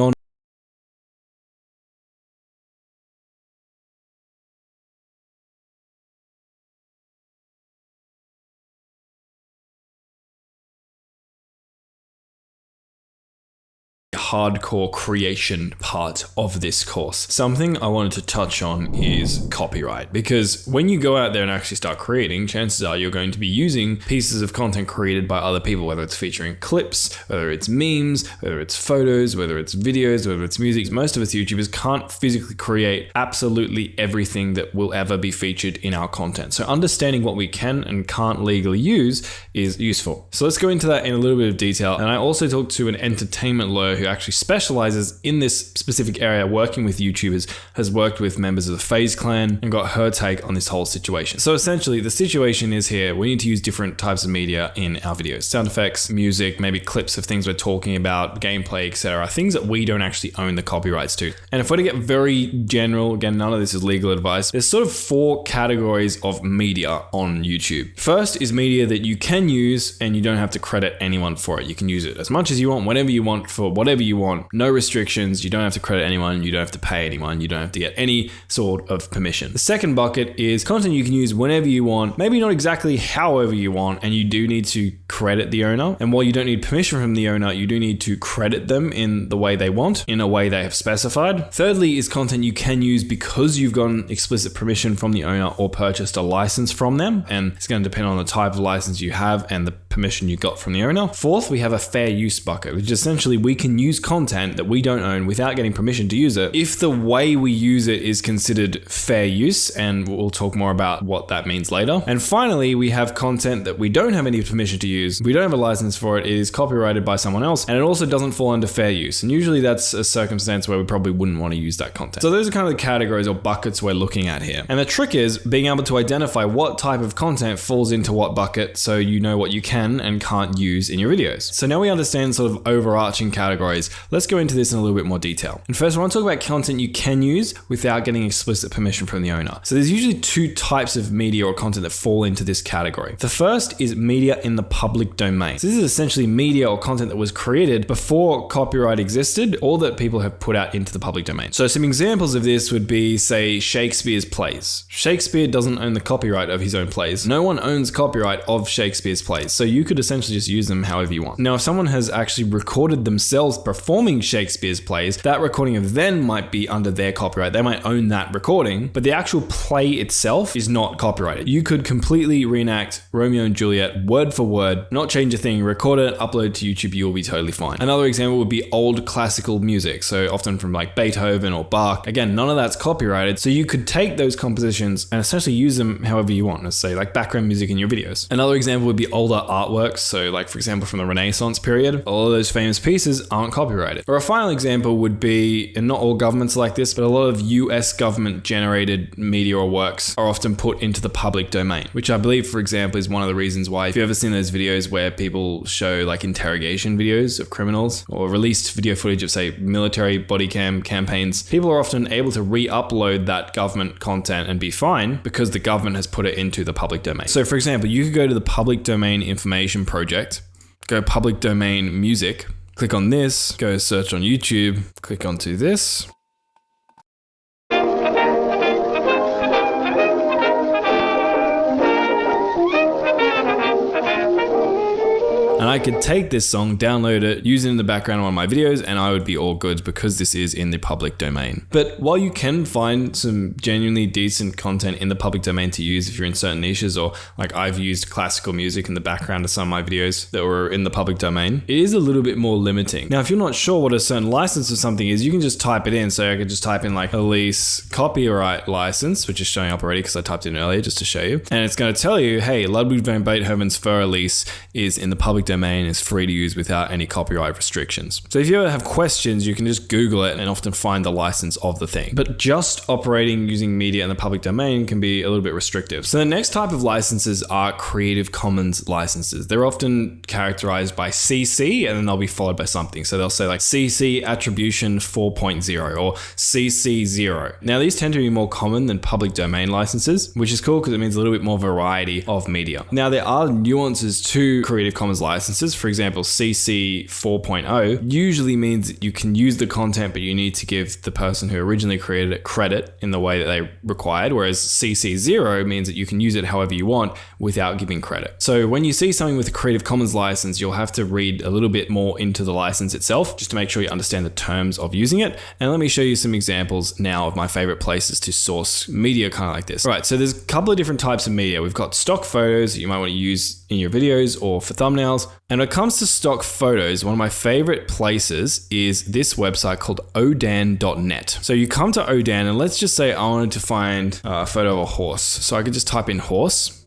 hardcore creation part of this course. Something I wanted to touch on is copyright, because when you go out there and actually start creating, chances are you're going to be using pieces of content created by other people, whether it's featuring clips, whether it's memes, whether it's photos, whether it's videos, whether it's music. Most of us YouTubers can't physically create absolutely everything that will ever be featured in our content. So understanding what we can and can't legally use is useful. So let's go into that in a little bit of detail. And I also talked to an entertainment lawyer who actually specializes in this specific area, working with YouTubers, has worked with members of the FaZe clan, and got her take on this whole situation. So essentially the situation is here, we need to use different types of media in our videos. Sound effects, music, maybe clips of things we're talking about, gameplay, etc. Things that we don't actually own the copyrights to. And if we're to get very general, again, none of this is legal advice, there's sort of 4 categories of media on YouTube. First is media that you can use and you don't have to credit anyone for it. You can use it as much as you want, whenever you want, for whatever you want. No restrictions. You don't have to credit anyone. You don't have to pay anyone. You don't have to get any sort of permission. The second bucket is content you can use whenever you want, maybe not exactly however you want, and you do need to credit the owner. And while you don't need permission from the owner, you do need to credit them in the way they want, in a way they have specified. Thirdly is content you can use because you've gotten explicit permission from the owner or purchased a license from them, and it's going to depend on the type of license you have and the permission you got from the owner. Fourth, we have a fair use bucket, which essentially we can use content that we don't own without getting permission to use it if the way we use it is considered fair use, and we'll talk more about what that means later. And finally, we have content that we don't have any permission to use, we don't have a license for it, it is copyrighted by someone else, and it also doesn't fall under fair use. And usually that's a circumstance where we probably wouldn't want to use that content. So those are kind of the categories or buckets we're looking at here. And the trick is being able to identify what type of content falls into what bucket, so you know what you can and can't use in your videos. So now we understand sort of overarching categories. Let's go into this in a little bit more detail. And first, I want to talk about content you can use without getting explicit permission from the owner. So there's usually 2 types of media or content that fall into this category. The first is media in the public domain. So this is essentially media or content that was created before copyright existed, or that people have put out into the public domain. So some examples of this would be, say, Shakespeare's plays. Shakespeare doesn't own the copyright of his own plays. No one owns copyright of Shakespeare's plays. So you could essentially just use them however you want. Now, if someone has actually recorded themselves performing Shakespeare's plays, that recording of them might be under their copyright. They might own that recording, but the actual play itself is not copyrighted. You could completely reenact Romeo and Juliet word for word, not change a thing, record it, upload it to YouTube, you will be totally fine. Another example would be old classical music. So often from like Beethoven or Bach. Again, none of that's copyrighted. So you could take those compositions and essentially use them however you want. Let's say like background music in your videos. Another example would be older artworks. So like, for example, from the Renaissance period, all of those famous pieces aren't copyrighted. Or a final example would be, and not all governments are like this, but a lot of US government generated media or works are often put into the public domain, which I believe, for example, is one of the reasons why, if you've ever seen those videos where people show like interrogation videos of criminals or released video footage of, say, military body cam campaigns, people are often able to re-upload that government content and be fine because the government has put it into the public domain. So for example, you could go to the public domain information project, go public domain music, click on this, go search on YouTube, click onto this. And I could take this song, download it, use it in the background of one of my videos, and I would be all good because this is in the public domain. But while you can find some genuinely decent content in the public domain to use if you're in certain niches, or like I've used classical music in the background of some of my videos that were in the public domain, it is a little bit more limiting. Now, if you're not sure what a certain license or something is, you can just type it in. So I could just type in like Elise copyright license, which is showing up already because I typed it in earlier just to show you. And it's going to tell you, hey, Ludwig van Beethoven's Für Elise is in the public domain, is free to use without any copyright restrictions. So if you ever have questions, you can just Google it and often find the license of the thing. But just operating using media in the public domain can be a little bit restrictive. So the next type of licenses are Creative Commons licenses. They're often characterized by CC and then they'll be followed by something. So they'll say like CC Attribution 4.0 or CC 0. Now these tend to be more common than public domain licenses, which is cool because it means a little bit more variety of media. Now there are nuances to Creative Commons licenses. licenses, for example, CC 4.0, usually means that you can use the content, but you need to give the person who originally created it credit in the way that they required, whereas CC 0 means that you can use it however you want without giving credit. So when you see something with a Creative Commons license, you'll have to read a little bit more into the license itself, just to make sure you understand the terms of using it. And let me show you some examples now of my favorite places to source media kind of like this. All right, so there's a couple of different types of media. We've got stock photos that you might want to use in your videos or for thumbnails. And when it comes to stock photos, one of my favorite places is this website called odan.net. So you come to Odan and let's just say I wanted to find a photo of a horse. So I could just type in horse.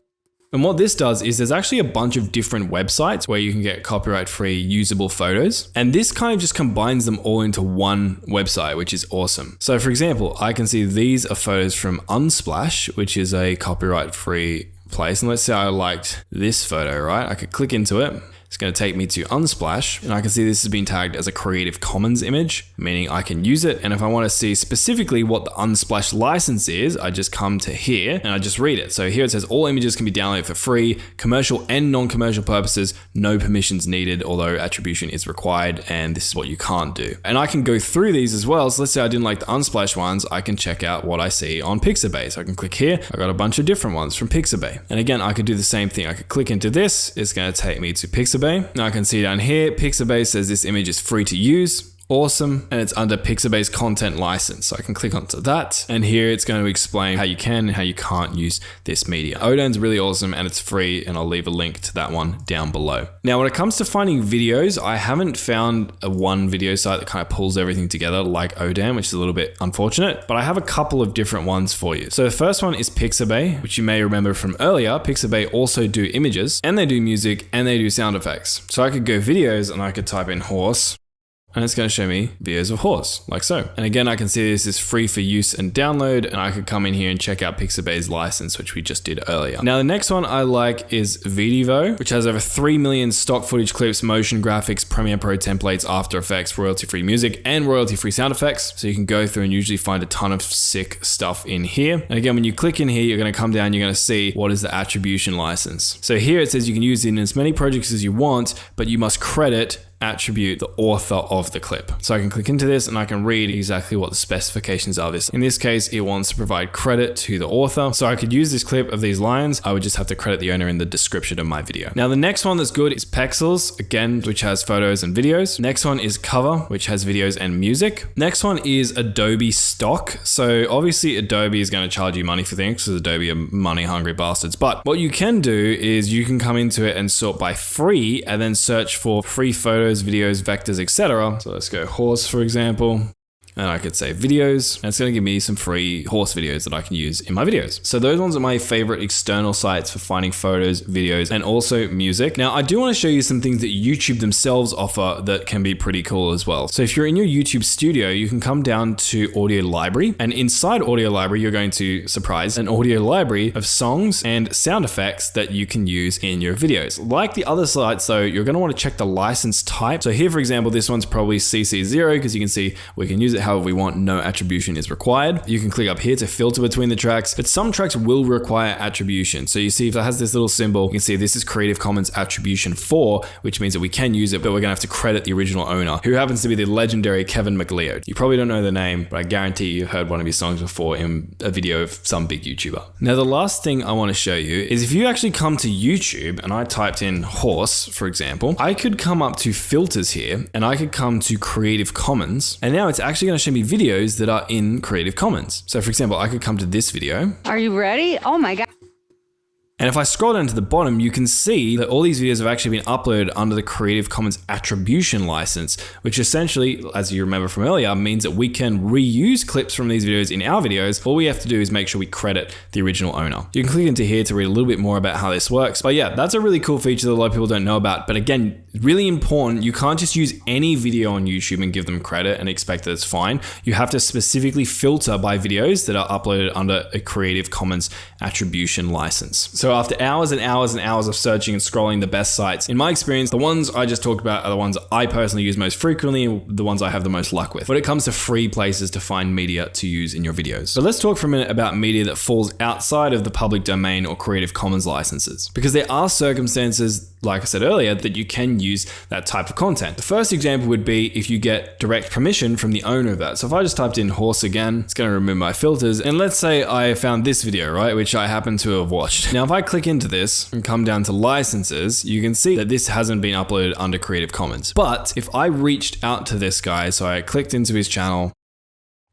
And what this does is there's actually a bunch of different websites where you can get copyright-free usable photos. And this kind of just combines them all into one website, which is awesome. So for example, I can see these are photos from Unsplash, which is a copyright-free place. And let's say I liked this photo, right? I could click into it. It's going to take me to Unsplash, and I can see this has been tagged as a Creative Commons image, meaning I can use it. And if I want to see specifically what the Unsplash license is, I just come to here and I just read it. So here it says all images can be downloaded for free, commercial and non-commercial purposes, no permissions needed, although attribution is required, and this is what you can't do. And I can go through these as well. So let's say I didn't like the Unsplash ones, I can check out what I see on Pixabay. So I can click here, I got a bunch of different ones from Pixabay. And again, I could do the same thing. I could click into this, it's going to take me to Pixabay. Now I can see down here, Pixabay says this image is free to use. Awesome. And it's under Pixabay's content license. So I can click onto that. And here it's going to explain how you can and how you can't use this media. Odan's really awesome and it's free, and I'll leave a link to that one down below. Now, when it comes to finding videos, I haven't found a one video site that kind of pulls everything together like Odan, which is a little bit unfortunate, but I have a couple of different ones for you. So the first one is Pixabay, which you may remember from earlier. Pixabay also do images, and they do music, and they do sound effects. So I could go videos and I could type in horse, and it's going to show me videos of horse, like so. And again, I can see this is free for use and download, and I could come in here and check out Pixabay's license, which we just did earlier. Now, the next one I like is Videvo, which has over 3 million stock footage clips, motion graphics, Premiere Pro templates, After Effects, royalty-free music, and royalty-free sound effects. So you can go through and usually find a ton of sick stuff in here. And again, when you click in here, you're going to come down, you're going to see what is the attribution license. So here it says you can use it in as many projects as you want, but you must attribute the author of the clip. So I can click into this and I can read exactly what the specifications are of this. In this case, it wants to provide credit to the author. So I could use this clip of these lines. I would just have to credit the owner in the description of my video. Now, the next one that's good is Pexels, again, which has photos and videos. Next one is Cover, which has videos and music. Next one is Adobe Stock. So obviously Adobe is going to charge you money for things because Adobe are money hungry bastards. But what you can do is you can come into it and sort by free and then search for free photos, videos, vectors, etc. So let's go horse, for example. And I could say videos, and it's going to give me some free horse videos that I can use in my videos. So those ones are my favorite external sites for finding photos, videos, and also music. Now, I do want to show you some things that YouTube themselves offer that can be pretty cool as well. So if you're in your YouTube studio, you can come down to Audio Library, and inside Audio Library, you're going to, surprise, an audio library of songs and sound effects that you can use in your videos. Like the other sites though, you're going to want to check the license type. So here, for example, this one's probably CC0 because you can see we can use it however we want, no attribution is required. You can click up here to filter between the tracks, but some tracks will require attribution. So you see if it has this little symbol, you can see this is Creative Commons Attribution 4, which means that we can use it, but we're gonna have to credit the original owner, who happens to be the legendary Kevin McLeod. You probably don't know the name, but I guarantee you've heard one of his songs before in a video of some big YouTuber. Now, the last thing I wanna show you is if you actually come to YouTube and I typed in horse, for example, I could come up to filters here and I could come to Creative Commons, and now it's actually gonna show me videos that are in Creative Commons. So for example, I could come to this video. Are you ready? Oh my God. And if I scroll down to the bottom, you can see that all these videos have actually been uploaded under the Creative Commons Attribution license, which essentially, as you remember from earlier, means that we can reuse clips from these videos in our videos. All we have to do is make sure we credit the original owner. You can click into here to read a little bit more about how this works. But yeah, that's a really cool feature that a lot of people don't know about. But again, really important, you can't just use any video on YouTube and give them credit and expect that it's fine. You have to specifically filter by videos that are uploaded under a Creative Commons Attribution license. So after hours and hours and hours of searching and scrolling the best sites, in my experience, the ones I just talked about are the ones I personally use most frequently and the ones I have the most luck with when it comes to free places to find media to use in your videos. So let's talk for a minute about media that falls outside of the public domain or Creative Commons licenses, because there are circumstances like I said earlier, that you can use that type of content. The first example would be if you get direct permission from the owner of that. So if I just typed in horse again, it's going to remove my filters. And let's say I found this video, right, which I happen to have watched. Now, if I click into this and come down to licenses, you can see that this hasn't been uploaded under Creative Commons. But if I reached out to this guy, so I clicked into his channel,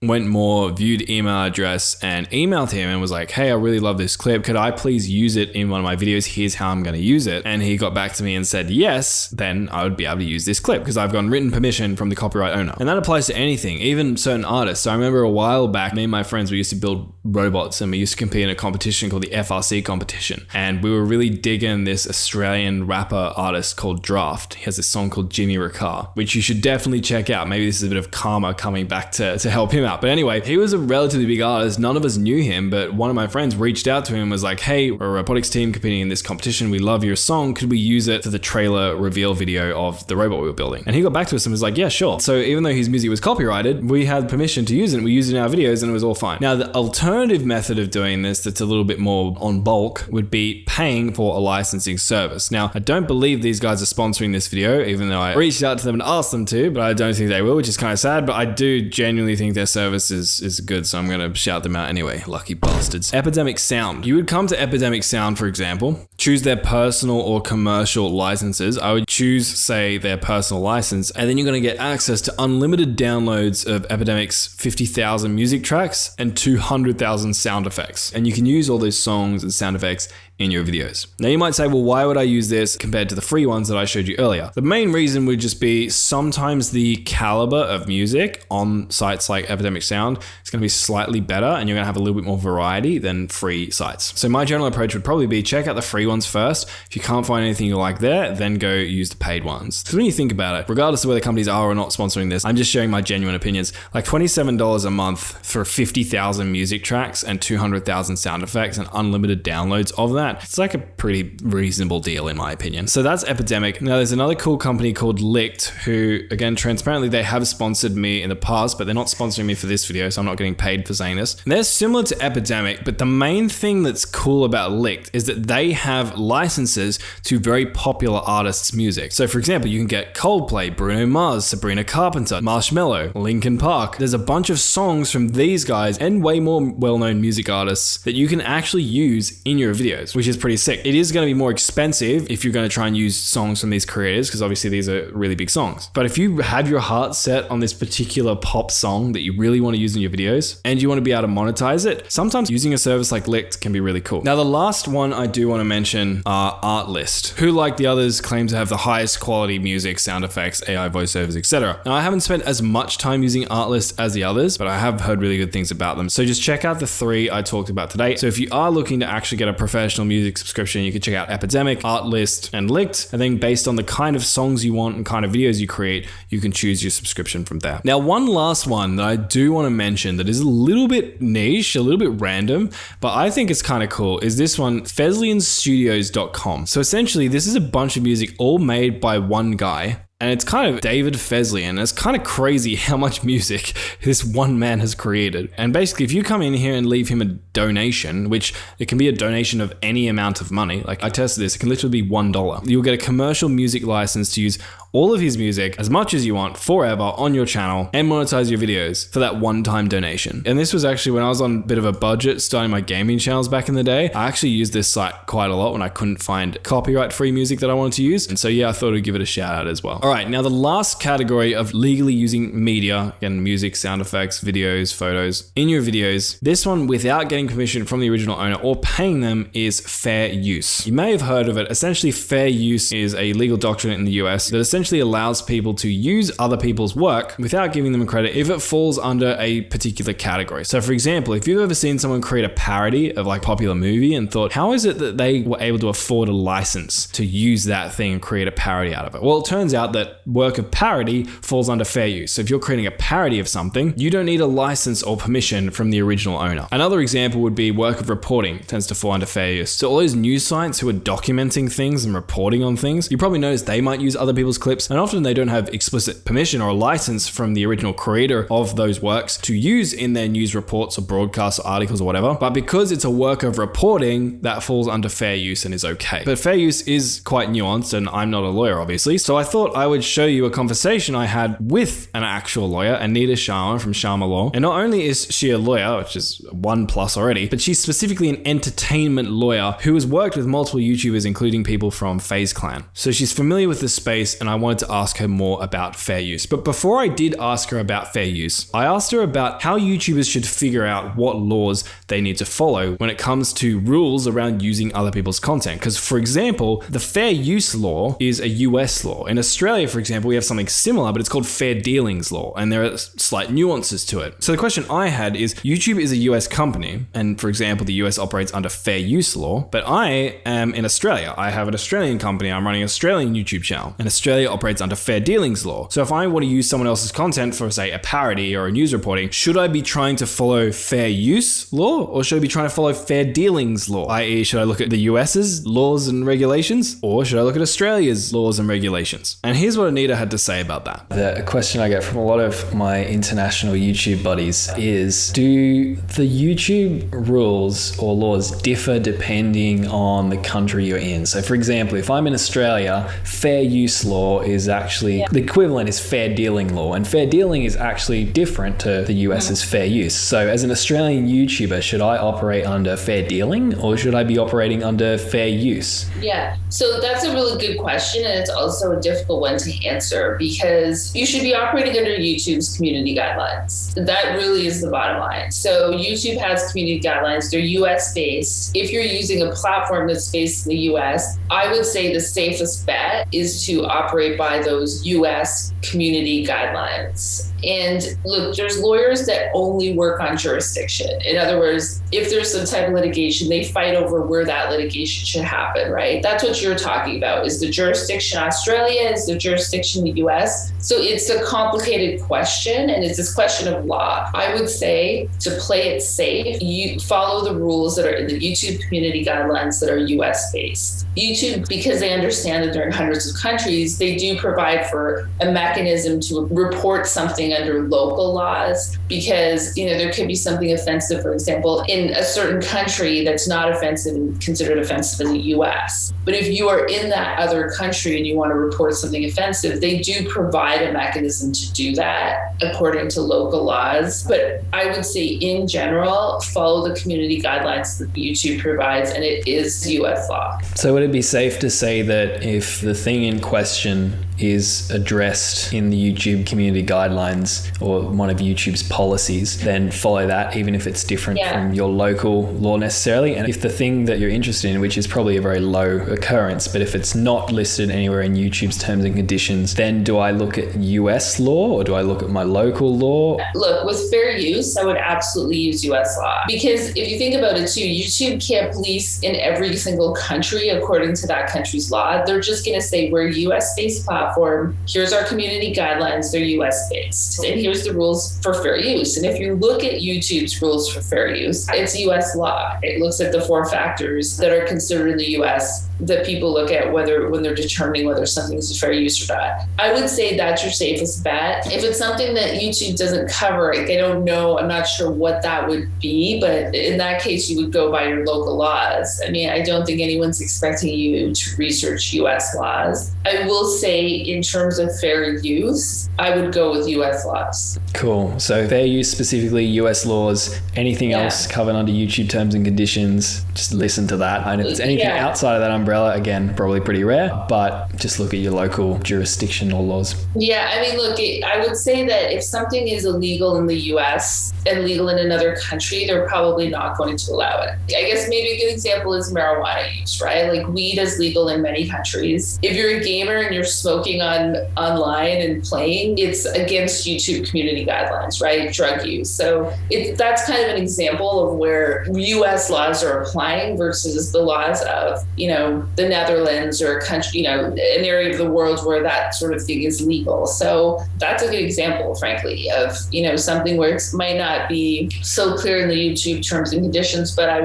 went more, viewed email address, and emailed him and was like, hey, I really love this clip. Could I please use it in one of my videos? Here's how I'm going to use it. And he got back to me and said, yes, then I would be able to use this clip because I've gotten written permission from the copyright owner. And that applies to anything, even certain artists. So I remember a while back, me and my friends, we used to build robots and we used to compete in a competition called the FRC competition. And we were really digging this Australian rapper artist called Draft. He has this song called Jimmy Ricard, which you should definitely check out. Maybe this is a bit of karma coming back to help him out. But anyway, he was a relatively big artist. None of us knew him, but one of my friends reached out to him and was like, hey, we're a robotics team competing in this competition. We love your song. Could we use it for the trailer reveal video of the robot we were building? And he got back to us and was like, yeah, sure. So even though his music was copyrighted, we had permission to use it. We used it in our videos and it was all fine. Now, the alternative method of doing this that's a little bit more on bulk would be paying for a licensing service. Now, I don't believe these guys are sponsoring this video, even though I reached out to them and asked them to, but I don't think they will, which is kind of sad. But I do genuinely think their service is good, so I'm going to shout them out anyway. Lucky bastards. Epidemic Sound. You would come to Epidemic Sound, for example, choose their personal or commercial licenses. I would choose, say, their personal license, and then you're going to get access to unlimited downloads of Epidemic's 50,000 music tracks and 200,000 sound effects. And you can use all those songs and sound effects in your videos. Now you might say, well, why would I use this compared to the free ones that I showed you earlier? The main reason would just be sometimes the caliber of music on sites like Epidemic Sound is going to be slightly better and you're going to have a little bit more variety than free sites. So my general approach would probably be check out the free ones first. If you can't find anything you like there, then go use the paid ones. Because when you think about it, regardless of whether companies are or not sponsoring this, I'm just sharing my genuine opinions. Like $27 a month for 50,000 music tracks and 200,000 sound effects and unlimited downloads of that. It's like a pretty reasonable deal in my opinion. So that's Epidemic. Now there's another cool company called Licked who, again, transparently, they have sponsored me in the past, but they're not sponsoring me for this video, so I'm not getting paid for saying this. And they're similar to Epidemic, but the main thing that's cool about Licked is that they have licenses to very popular artists' music. So for example, you can get Coldplay, Bruno Mars, Sabrina Carpenter, Marshmello, Linkin Park. There's a bunch of songs from these guys and way more well-known music artists that you can actually use in your videos, which is pretty sick. It is going to be more expensive if you're going to try and use songs from these creators, because obviously these are really big songs. But if you have your heart set on this particular pop song that you really want to use in your videos and you want to be able to monetize it, sometimes using a service like Licked can be really cool. Now, the last one I do want to mention are Artlist, who, like the others, claim to have the highest quality music, sound effects, AI voiceovers, etc. Now, I haven't spent as much time using Artlist as the others, but I have heard really good things about them. So just check out the three I talked about today. So if you are looking to actually get a professional music subscription, you can check out Epidemic, Artlist, and Licked. And then based on the kind of songs you want and kind of videos you create, you can choose your subscription from there. Now, one last one that I do want to mention that is a little bit niche, a little bit random, but I think it's kind of cool, is this one, FeslianStudios.com. So essentially, this is a bunch of music all made by one guy. And it's kind of David Feslian. It's kind of crazy how much music this one man has created. And basically, if you come in here and leave him a donation, which it can be a donation of any amount of money, like I tested this, it can literally be $1. You'll get a commercial music license to use all of his music as much as you want forever on your channel and monetize your videos for that one-time donation. And this was actually when I was on a bit of a budget starting my gaming channels back in the day. I actually used this site quite a lot when I couldn't find copyright-free music that I wanted to use. And so yeah, I thought I'd give it a shout out as well. All right, now the last category of legally using media, again, music, sound effects, videos, photos in your videos, this one without getting permission from the original owner or paying them is fair use. You may have heard of it. Essentially, fair use is a legal doctrine in the US that essentially allows people to use other people's work without giving them credit if it falls under a particular category. So for example, if you've ever seen someone create a parody of like a popular movie and thought, how is it that they were able to afford a license to use that thing and create a parody out of it? Well, it turns out that work of parody falls under fair use. So if you're creating a parody of something, you don't need a license or permission from the original owner. Another example would be work of reporting. It tends to fall under fair use. So all those news sites who are documenting things and reporting on things, you probably noticed they might use other people's clips clips, and often they don't have explicit permission or a license from the original creator of those works to use in their news reports or broadcasts or articles or whatever. But because it's a work of reporting, that falls under fair use and is okay. But fair use is quite nuanced, and I'm not a lawyer, obviously. So I thought I would show you a conversation I had with an actual lawyer, Anita Sharma from Sharma Law. And not only is she a lawyer, which is 1+ already, but she's specifically an entertainment lawyer who has worked with multiple YouTubers, including people from FaZe Clan. So she's familiar with this space, and I wanted to ask her more about fair use. But before I did ask her about fair use, I asked her about how YouTubers should figure out what laws they need to follow when it comes to rules around using other people's content. Because, for example, the fair use law is a US law. In Australia, for example, we have something similar, but it's called fair dealings law, and there are slight nuances to it. So the question I had is, YouTube is a US company, and for example, the US operates under fair use law, but I am in Australia. I have an Australian company. I'm running an Australian YouTube channel, and Australia operates under fair dealings law. So if I want to use someone else's content for, say, a parody or a news reporting, should I be trying to follow fair use law, or should I be trying to follow fair dealings law? I.e., should I look at the US's laws and regulations, or should I look at Australia's laws and regulations? And here's what Anita had to say about that. The question I get from a lot of my international YouTube buddies is, do the YouTube rules or laws differ depending on the country you're in? So for example, if I'm in Australia, fair use law is actually, the equivalent is fair dealing law, and fair dealing is actually different to the US's fair use. So as an Australian YouTuber, should I operate under fair dealing, or should I be operating under fair use? Yeah, so that's a really good question, and it's also a difficult one to answer, because you should be operating under YouTube's community guidelines. That really is the bottom line. So YouTube has community guidelines. They're US based. If you're using a platform that's based in the US, I would say the safest bet is to operate by those US community guidelines. And look, there's lawyers that only work on jurisdiction. In other words, if there's some type of litigation, they fight over where that litigation should happen, right? That's what you're talking about. Is the jurisdiction Australia? Is the jurisdiction the US? So it's a complicated question, and it's this question of law. I would say, to play it safe, you follow the rules that are in the YouTube community guidelines that are US based. YouTube, because they understand that they're in hundreds of countries, they do provide for a mechanism to report something under local laws, because there could be something offensive, for example, in a certain country that's not offensive and considered offensive in the US. But if you are in that other country and you want to report something offensive, they do provide a mechanism to do that according to local laws. But I would say, in general, follow the community guidelines that YouTube provides, and it is US law. So would it be safe to say that if the thing in question is addressed in the YouTube community guidelines or one of YouTube's policies, then follow that, even if it's different from your local law necessarily? And if the thing that you're interested in, which is probably a very low occurrence, but if it's not listed anywhere in YouTube's terms and conditions, then do I look at US law or do I look at my local law? Look, with fair use, I would absolutely use US law, because if you think about it too, YouTube can't police in every single country according to that country's law. They're just going to say, we're a US-based platform. Here's our community guidelines. They're US-based. And here's the rules for fair use. And if you look at YouTube's rules for fair use, it's US law. It looks at the 4 factors that are considered in the US that people look at when they're determining whether something is fair use or not. I would say that's your safest bet. If it's something that YouTube doesn't cover, they don't know, I'm not sure what that would be, but in that case, you would go by your local laws. I mean, I don't think anyone's expecting you to research US laws. I will say, in terms of fair use, I would go with US laws. Cool. So fair use, specifically US laws. Anything else covered under YouTube terms and conditions, just listen to that. And if it's anything outside of that umbrella, again, probably pretty rare, but just look at your local jurisdiction or laws. Yeah, I mean, look, I would say that if something is illegal in the US and legal in another country, they're probably not going to allow it. I guess maybe a good example is marijuana use, right? Like, weed is legal in many countries. If you're a gamer and you're smoking online and playing, it's against YouTube community guidelines, right? Drug use. So that's kind of an example of where US laws are applying versus the laws of, the Netherlands or a country, an area of the world where that sort of thing is legal. So that's a good example, frankly, of, something where it might not be so clear in the YouTube terms and conditions, but I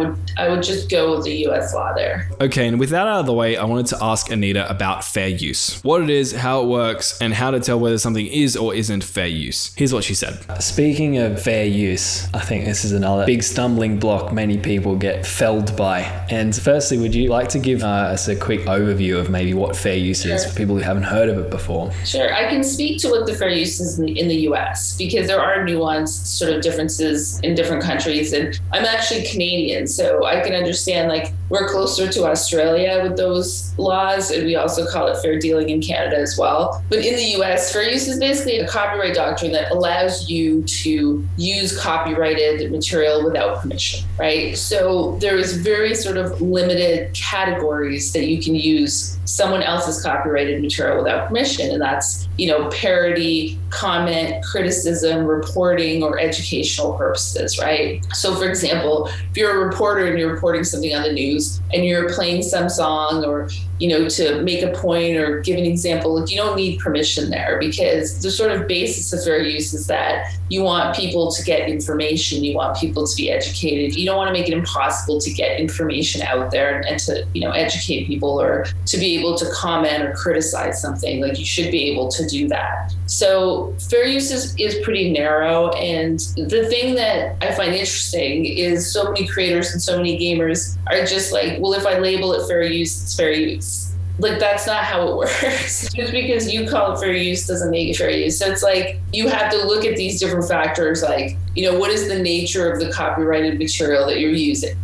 would just go with the US law there. Okay, and with that out of the way, I wanted to ask Anita about fair use. What it is, how it works, and how to tell whether something is or isn't fair use. Here's what she said. Speaking of fair use, I think this is another big stumbling block many people get felled by. And firstly, would you like to give us a quick overview of maybe what fair use is for people who haven't heard of it before? Sure. I can speak to what the fair use is in the US, because there are nuanced sort of differences in different countries. And I'm actually Canadian, so I can understand, like, we're closer to Australia with those laws, and we also call it fair dealing in Canada as well. But in the US, fair use is basically a copyright doctrine that allows you to use copyrighted material without permission, right? So there is very sort of limited categories that you can use someone else's copyrighted material without permission, and that's, parody, comment, criticism, reporting, or educational purposes, right? So for example, if you're a reporter and you're reporting something on the news and you're playing some song or, to make a point or give an example, you don't need permission there, because the sort of basis of fair use is that you want people to get information, you want people to be educated. You don't want to make it impossible to get information out there and to, educate people or to be able to comment or criticize something. Like, you should be able to do that. So fair use is pretty narrow. And the thing that I find interesting is so many creators and so many gamers are just like, well, if I label it fair use, it's fair use. Like, that's not how it works. Just because you call it fair use doesn't make it fair use. So it's like, you have to look at these different factors, like, what is the nature of the copyrighted material that you're using?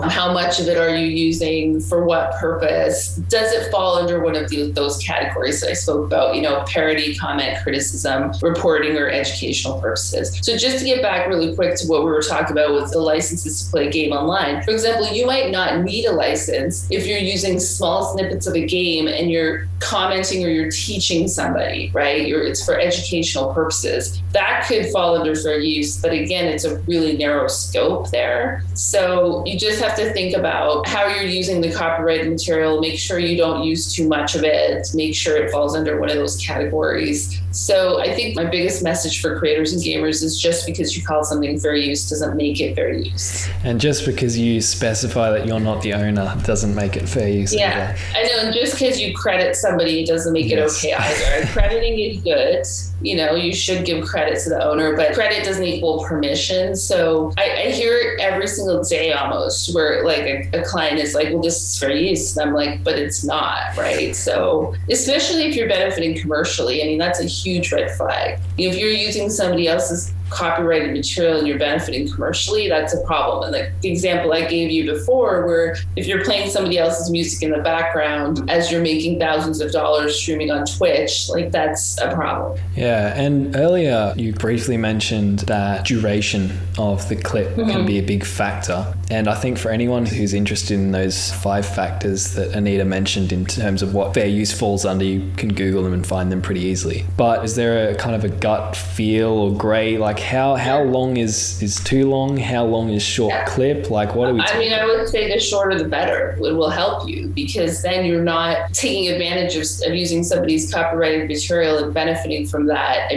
How much of it are you using? For what purpose? Does it fall under one of those categories that I spoke about, parody, comment, criticism, reporting, or educational purposes? So just to get back really quick to what we were talking about with the licenses to play a game online. For example, you might not need a license if you're using small snippets of a game and you're commenting or you're teaching somebody, right? It's for educational purposes. That could fall under fair use, but again, it's a really narrow scope there. So you just have to think about how you're using the copyrighted material, make sure you don't use too much of it, make sure it falls under one of those categories. So I think my biggest message for creators and gamers is just because you call something fair use doesn't make it fair use. And just because you specify that you're not the owner doesn't make it fair use. Yeah, I know. And just because you credit somebody doesn't make it okay either. Crediting is good. You should give credit to the owner, but credit doesn't equal permission. So I hear it every single day almost, where like a client is like, well, this is fair use. And I'm like, but it's not, right? So especially if you're benefiting commercially, that's a huge red flag. If you're using somebody else's copyrighted material and you're benefiting commercially, that's a problem. And like the example I gave you before, where if you're playing somebody else's music in the background as you're making thousands of dollars streaming on Twitch, like, that's a problem. Yeah, and earlier you briefly mentioned that duration of the clip can be a big factor. And I think for anyone who's interested in those 5 factors that Anita mentioned in terms of what fair use falls under, you can Google them and find them pretty easily. But is there a kind of a gut feel or grey, like how long is too long? How long is short clip? Like, what are we talking I would say the shorter the better. It will help you, because then you're not taking advantage of using somebody's copyrighted material and benefiting from that.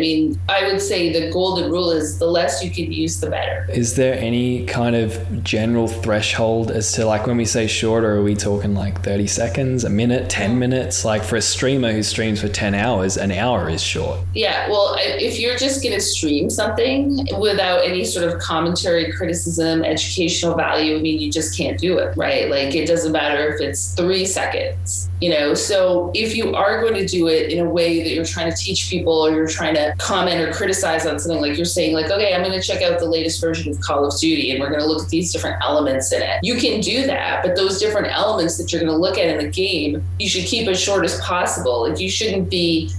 I would say the golden rule is the less you can use, the better. Is there any kind of general threshold as to, like, when we say shorter, are we talking like 30 seconds, a minute, 10 minutes? Like, for a streamer who streams for 10 hours, an hour is short. Yeah, well, if you're just going to stream something without any sort of commentary, criticism, educational value, you just can't do it, right? Like, it doesn't matter if it's 3 seconds. So if you are going to do it in a way that you're trying to teach people, or you're trying to comment or criticize on something, like you're saying, like, okay, I'm going to check out the latest version of Call of Duty and we're going to look at these different elements in it. You can do that, but those different elements that you're going to look at in the game, you should keep as short as possible. Like, you shouldn't be,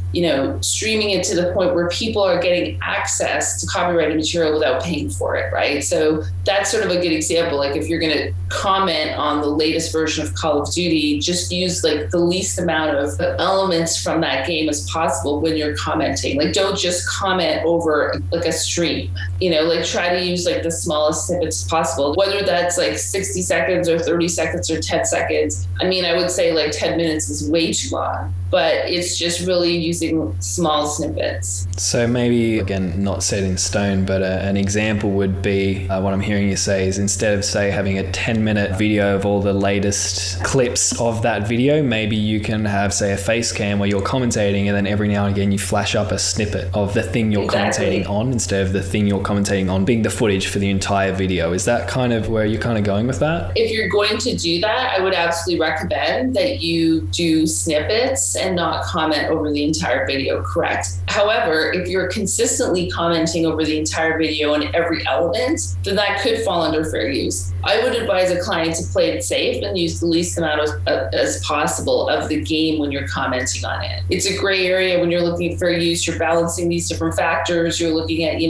streaming it to the point where people are getting access to copyrighted material without paying for it, right? So that's sort of a good example. Like, if you're going to comment on the latest version of Call of Duty, just use like the least amount of elements from that game as possible when you're commenting. Like, don't just comment over like a stream, like try to use like the smallest snippets possible, whether that's like 60 seconds or 30 seconds or 10 seconds. I would say like 10 minutes is way too long. but it's just really using small snippets. So maybe, again, not set in stone, but an example would be what I'm hearing you say is instead of, say, having a 10-minute video of all the latest clips of that video, maybe you can have, say, a face cam where you're commentating and then every now and again you flash up a snippet of the thing you're commentating on instead of the thing you're commentating on being the footage for the entire video. Is that kind of where you're kind of going with that? If you're going to do that, I would absolutely recommend that you do snippets and not comment over the entire video, correct? However, if you're consistently commenting over the entire video on every element, then that could fall under fair use. I would advise a client to play it safe and use the least amount as possible of the game when you're commenting on it. It's a gray area when you're looking at fair use. You're balancing these different factors. You're looking at,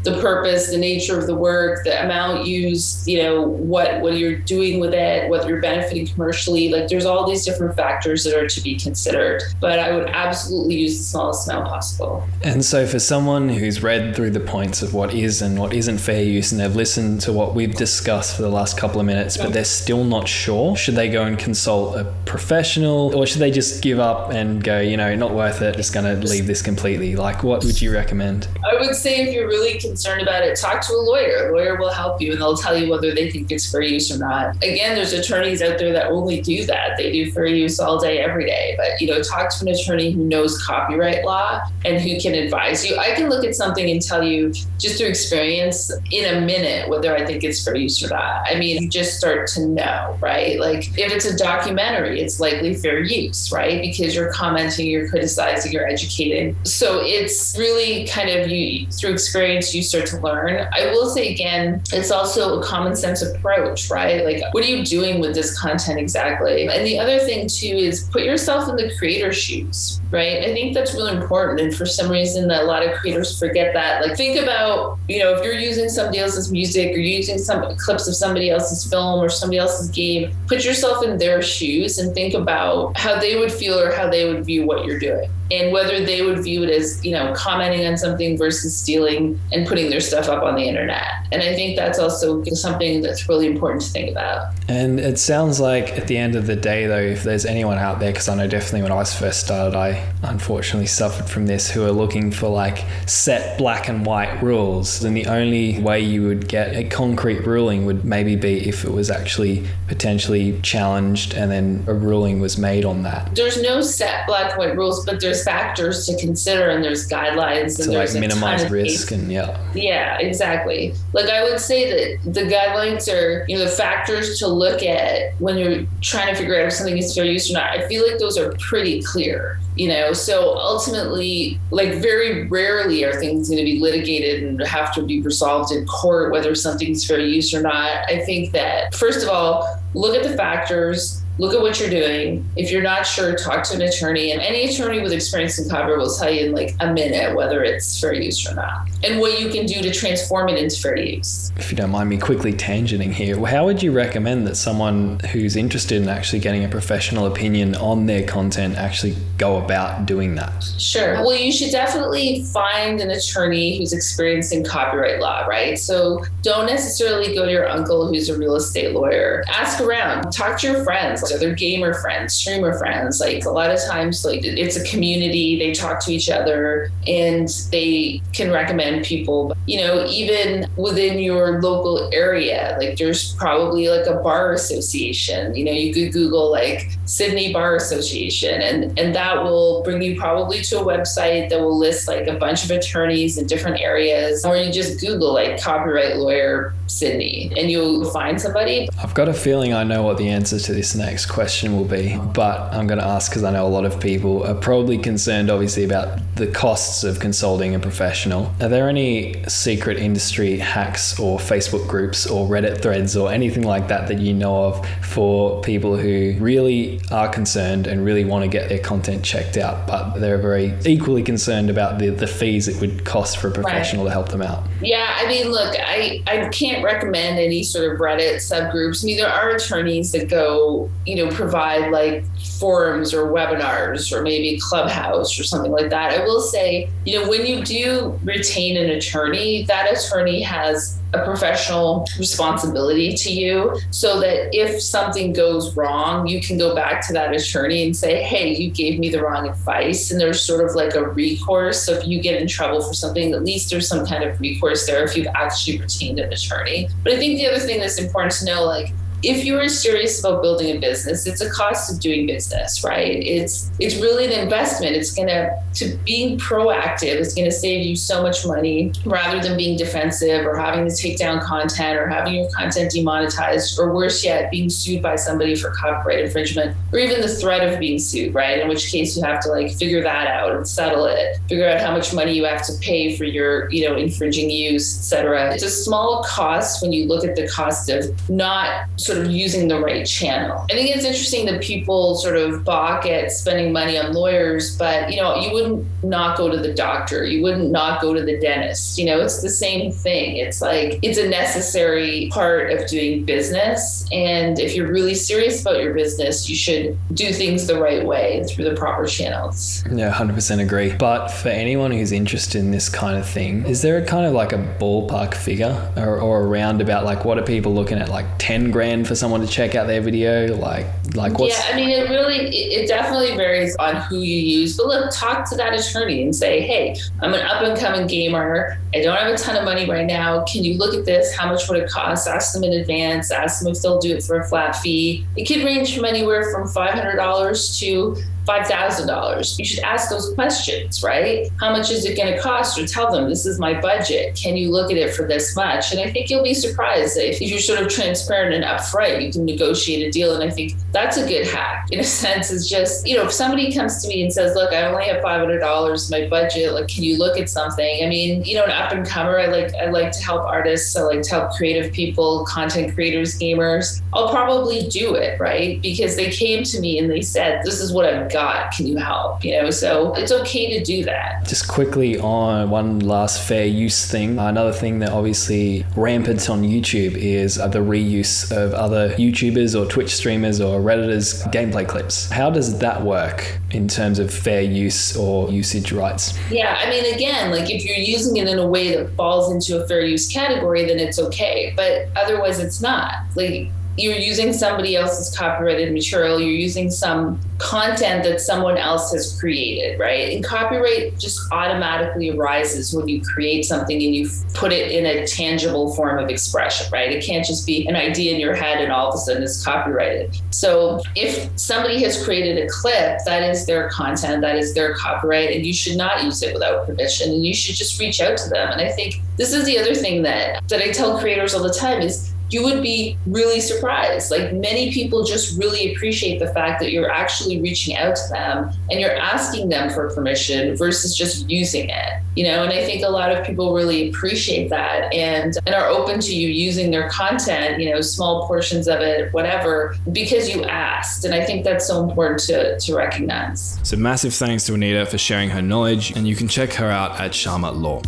the purpose, the nature of the work, the amount used, what you're doing with it, whether you're benefiting commercially. Like there's all these different factors that are to be considered. But I would absolutely use the smallest amount possible. And so for someone who's read through the points of what is and what isn't fair use, and they've listened to what we've discussed for the last couple of minutes, but they're still not sure, should they go and consult a professional, or should they just give up and go, not worth it, just going to leave this completely? Like, what would you recommend? I would say if you're really concerned about it, talk to a lawyer. A lawyer will help you and they'll tell you whether they think it's fair use or not. Again, there's attorneys out there that only do that. They do fair use all day, every day. But, talk to an attorney who knows copyright law and who can advise you. I can look at something and tell you just through experience in a minute whether I think it's fair use or not. I mean, you just start to know, right? Like if it's a documentary, it's likely fair use, right? Because you're commenting, you're criticizing, you're educating. So it's really kind of through experience, you start to learn. I will say again, it's also a common sense approach, right? Like what are you doing with this content exactly? And the other thing too is put yourself in the creator's shoes, right? I think that's really important. And for some reason, a lot of creators forget that. Like think about, if you're using somebody else's music or using some clips of somebody else's film or somebody else's game, put yourself in their shoes and think about how they would feel or how they would view what you're doing. And whether they would view it as, commenting on something versus stealing and putting their stuff up on the internet. And I think that's also something that's really important to think about. And it sounds like at the end of the day, though, if there's anyone out there, because I know definitely when I first started, I unfortunately suffered from this, who are looking for like set black and white rules, then the only way you would get a concrete ruling would maybe be if it was actually potentially challenged and then a ruling was made on that. There's no set black and white rules, but there's factors to consider and there's guidelines. To like minimize risk and Yeah, exactly. Like I would say that the guidelines are, the factors to look at when you're trying to figure out if something is fair use or not. I feel like those are pretty clear. So ultimately, like very rarely are things going to be litigated and have to be resolved in court, whether something's fair use or not. I think that, first of all, look at the factors, look at what you're doing. If you're not sure, talk to an attorney. And any attorney with experience in copyright will tell you in like a minute whether it's fair use or not, and what you can do to transform it into fair use. If you don't mind me quickly tangenting here, how would you recommend that someone who's interested in actually getting a professional opinion on their content actually go about doing that? Sure. Well, you should definitely find an attorney who's experienced in copyright law, right? So don't necessarily go to your uncle who's a real estate lawyer. Ask around, talk to your friends, other gamer friends, streamer friends. Like a lot of times, like it's a community, they talk to each other and they can recommend people, even within your local area. Like there's probably like a bar association, you could Google like Sydney Bar Association and that will bring you probably to a website that will list like a bunch of attorneys in different areas, or you just Google like copyright lawyer Sydney and you'll find somebody. I've got a feeling I know what the answer to this next question will be, but I'm going to ask because I know a lot of people are probably concerned obviously about the costs of consulting a professional. Are there any secret industry hacks or Facebook groups or Reddit threads or anything like that that you know of for people who really are concerned and really want to get their content checked out, but they're very equally concerned about the fees it would cost for a professional to help them out? Yeah, I mean, look, I can't recommend any sort of Reddit subgroups. I mean, there are attorneys that go, provide like forums or webinars or maybe Clubhouse or something like that. I will say, when you do retain an attorney, that attorney has a professional responsibility to you, so that if something goes wrong, you can go back to that attorney and say, hey, you gave me the wrong advice. And there's sort of like a recourse. So if you get in trouble for something, at least there's some kind of recourse there if you've actually retained an attorney. But I think the other thing that's important to know, like, if you are serious about building a business, it's a cost of doing business, right? It's really an investment. It's to being proactive, it's gonna save you so much money rather than being defensive or having to take down content or having your content demonetized, or worse yet, being sued by somebody for copyright infringement, or even the threat of being sued, right? In which case you have to like figure that out and settle it, figure out how much money you have to pay for your, infringing use, etc. It's a small cost when you look at the cost of not sort of using the right channel. I think it's interesting that people sort of balk at spending money on lawyers, but you wouldn't not go to the doctor. You wouldn't not go to the dentist. It's the same thing. It's like, it's a necessary part of doing business. And if you're really serious about your business, you should do things the right way through the proper channels. Yeah, 100% agree. But for anyone who's interested in this kind of thing, is there a kind of like a ballpark figure or around about like, what are people looking at, like 10 grand for someone to check out their video? Like what's... Yeah, I mean, it definitely varies on who you use. But look, talk to that attorney and say, hey, I'm an up and coming gamer. I don't have a ton of money right now. Can you look at this? How much would it cost? Ask them in advance. Ask them if they'll do it for a flat fee. It could range from anywhere from $500 to $5,000. You should ask those questions, right? How much is it going to cost? Or tell them, this is my budget. Can you look at it for this much? And I think you'll be surprised if you're sort of transparent and upfront, you can negotiate a deal. And I think that's a good hack. In a sense, it's just, if somebody comes to me and says, look, I only have $500 my budget, like, can you look at something? I mean, an up and comer, I like to help artists. I like to help creative people, content creators, gamers. I'll probably do it, right? Because they came to me and they said, this is what I've got, can you help? So it's okay to do that. Just quickly on one last fair use thing. Another thing that obviously rampant on YouTube is the reuse of other YouTubers or Twitch streamers or Redditors gameplay clips. How does that work in terms of fair use or usage rights? Yeah, I mean, again, like if you're using it in a way that falls into a fair use category, then it's okay. But otherwise it's not. Like, you're using somebody else's copyrighted material, you're using some content that someone else has created, right? And copyright just automatically arises when you create something and you put it in a tangible form of expression, right? It can't just be an idea in your head and all of a sudden it's copyrighted. So if somebody has created a clip, that is their content, that is their copyright, and you should not use it without permission, and you should just reach out to them. And I think this is the other thing that I tell creators all the time is, you would be really surprised. Like, many people just really appreciate the fact that you're actually reaching out to them and you're asking them for permission versus just using it, and I think a lot of people really appreciate that and are open to you using their content, small portions of it, whatever, because you asked. And I think that's so important to recognize. So massive thanks to Anita for sharing her knowledge, and you can check her out at Sharma Law.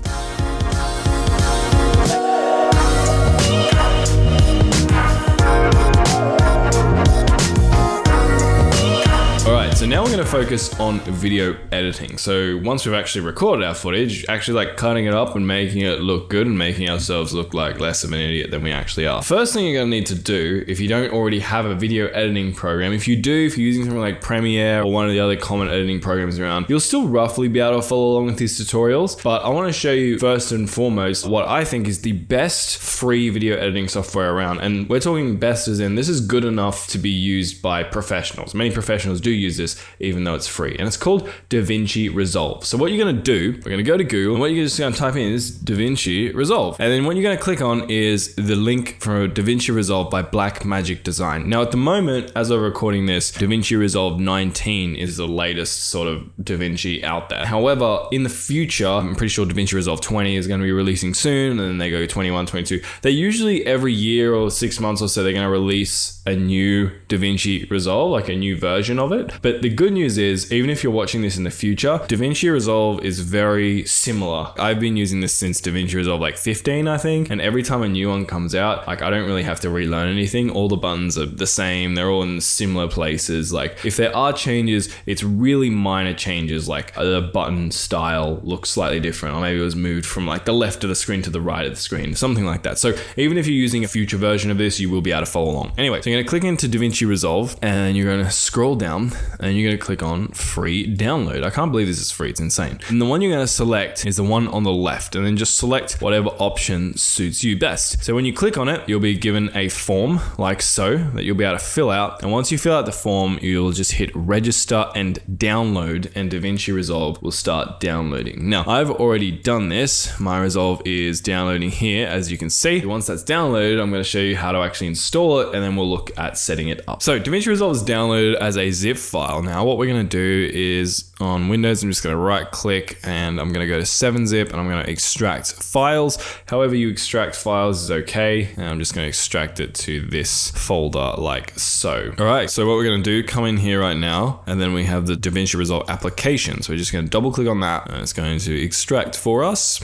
So now we're going to focus on video editing. So once we've actually recorded our footage, actually like cutting it up and making it look good and making ourselves look like less of an idiot than we actually are. First thing you're going to need to do, if you don't already have a video editing program, if you're using something like Premiere or one of the other common editing programs around, you'll still roughly be able to follow along with these tutorials. But I want to show you first and foremost what I think is the best free video editing software around. And we're talking best as in this is good enough to be used by professionals. Many professionals do use this even though it's free, and it's called DaVinci Resolve. So what you're going to do, we're going to go to Google, and what you're just going to type in is DaVinci Resolve, and then what you're going to click on is the link for DaVinci Resolve by Blackmagic Design. Now at the moment, as I'm recording this, DaVinci Resolve 19 is the latest sort of DaVinci out there. However, in the future, I'm pretty sure DaVinci Resolve 20 is going to be releasing soon, and then they go 21, 22. They usually every year or 6 months or so, they're going to release a new DaVinci Resolve, like a new version of it. But the good news is, even if you're watching this in the future, DaVinci Resolve is very similar. I've been using this since DaVinci Resolve like 15, I think. And every time a new one comes out, like I don't really have to relearn anything. All the buttons are the same. They're all in similar places. Like if there are changes, it's really minor changes. Like the button style looks slightly different, or maybe it was moved from like the left of the screen to the right of the screen, something like that. So even if you're using a future version of this, you will be able to follow along. Anyway, so you're gonna click into DaVinci Resolve and you're gonna scroll down and you're gonna click on free download. I can't believe this is free, it's insane. And the one you're gonna select is the one on the left, and then just select whatever option suits you best. So when you click on it, you'll be given a form like so that you'll be able to fill out. And once you fill out the form, you'll just hit register and download, and DaVinci Resolve will start downloading. Now, I've already done this. My Resolve is downloading here, as you can see. Once that's downloaded, I'm gonna show you how to actually install it, and then we'll look at setting it up. So DaVinci Resolve is downloaded as a zip file. Now, what we're gonna do is on Windows, I'm just gonna right click and I'm gonna go to 7-zip and I'm gonna extract files. However you extract files is okay. And I'm just gonna extract it to this folder like so. All right, so what we're gonna do, come in here right now, and then we have the DaVinci Resolve application. So we're just gonna double click on that and it's going to extract for us.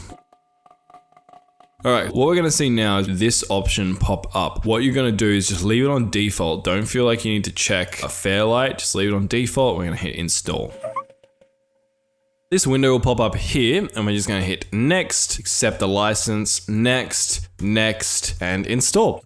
All right, what we're gonna see now is this option pop up. What you're gonna do is just leave it on default. Don't feel like you need to check a Fairlight, just leave it on default. We're gonna hit install. This window will pop up here and we're just gonna hit next, accept the license, next, and install.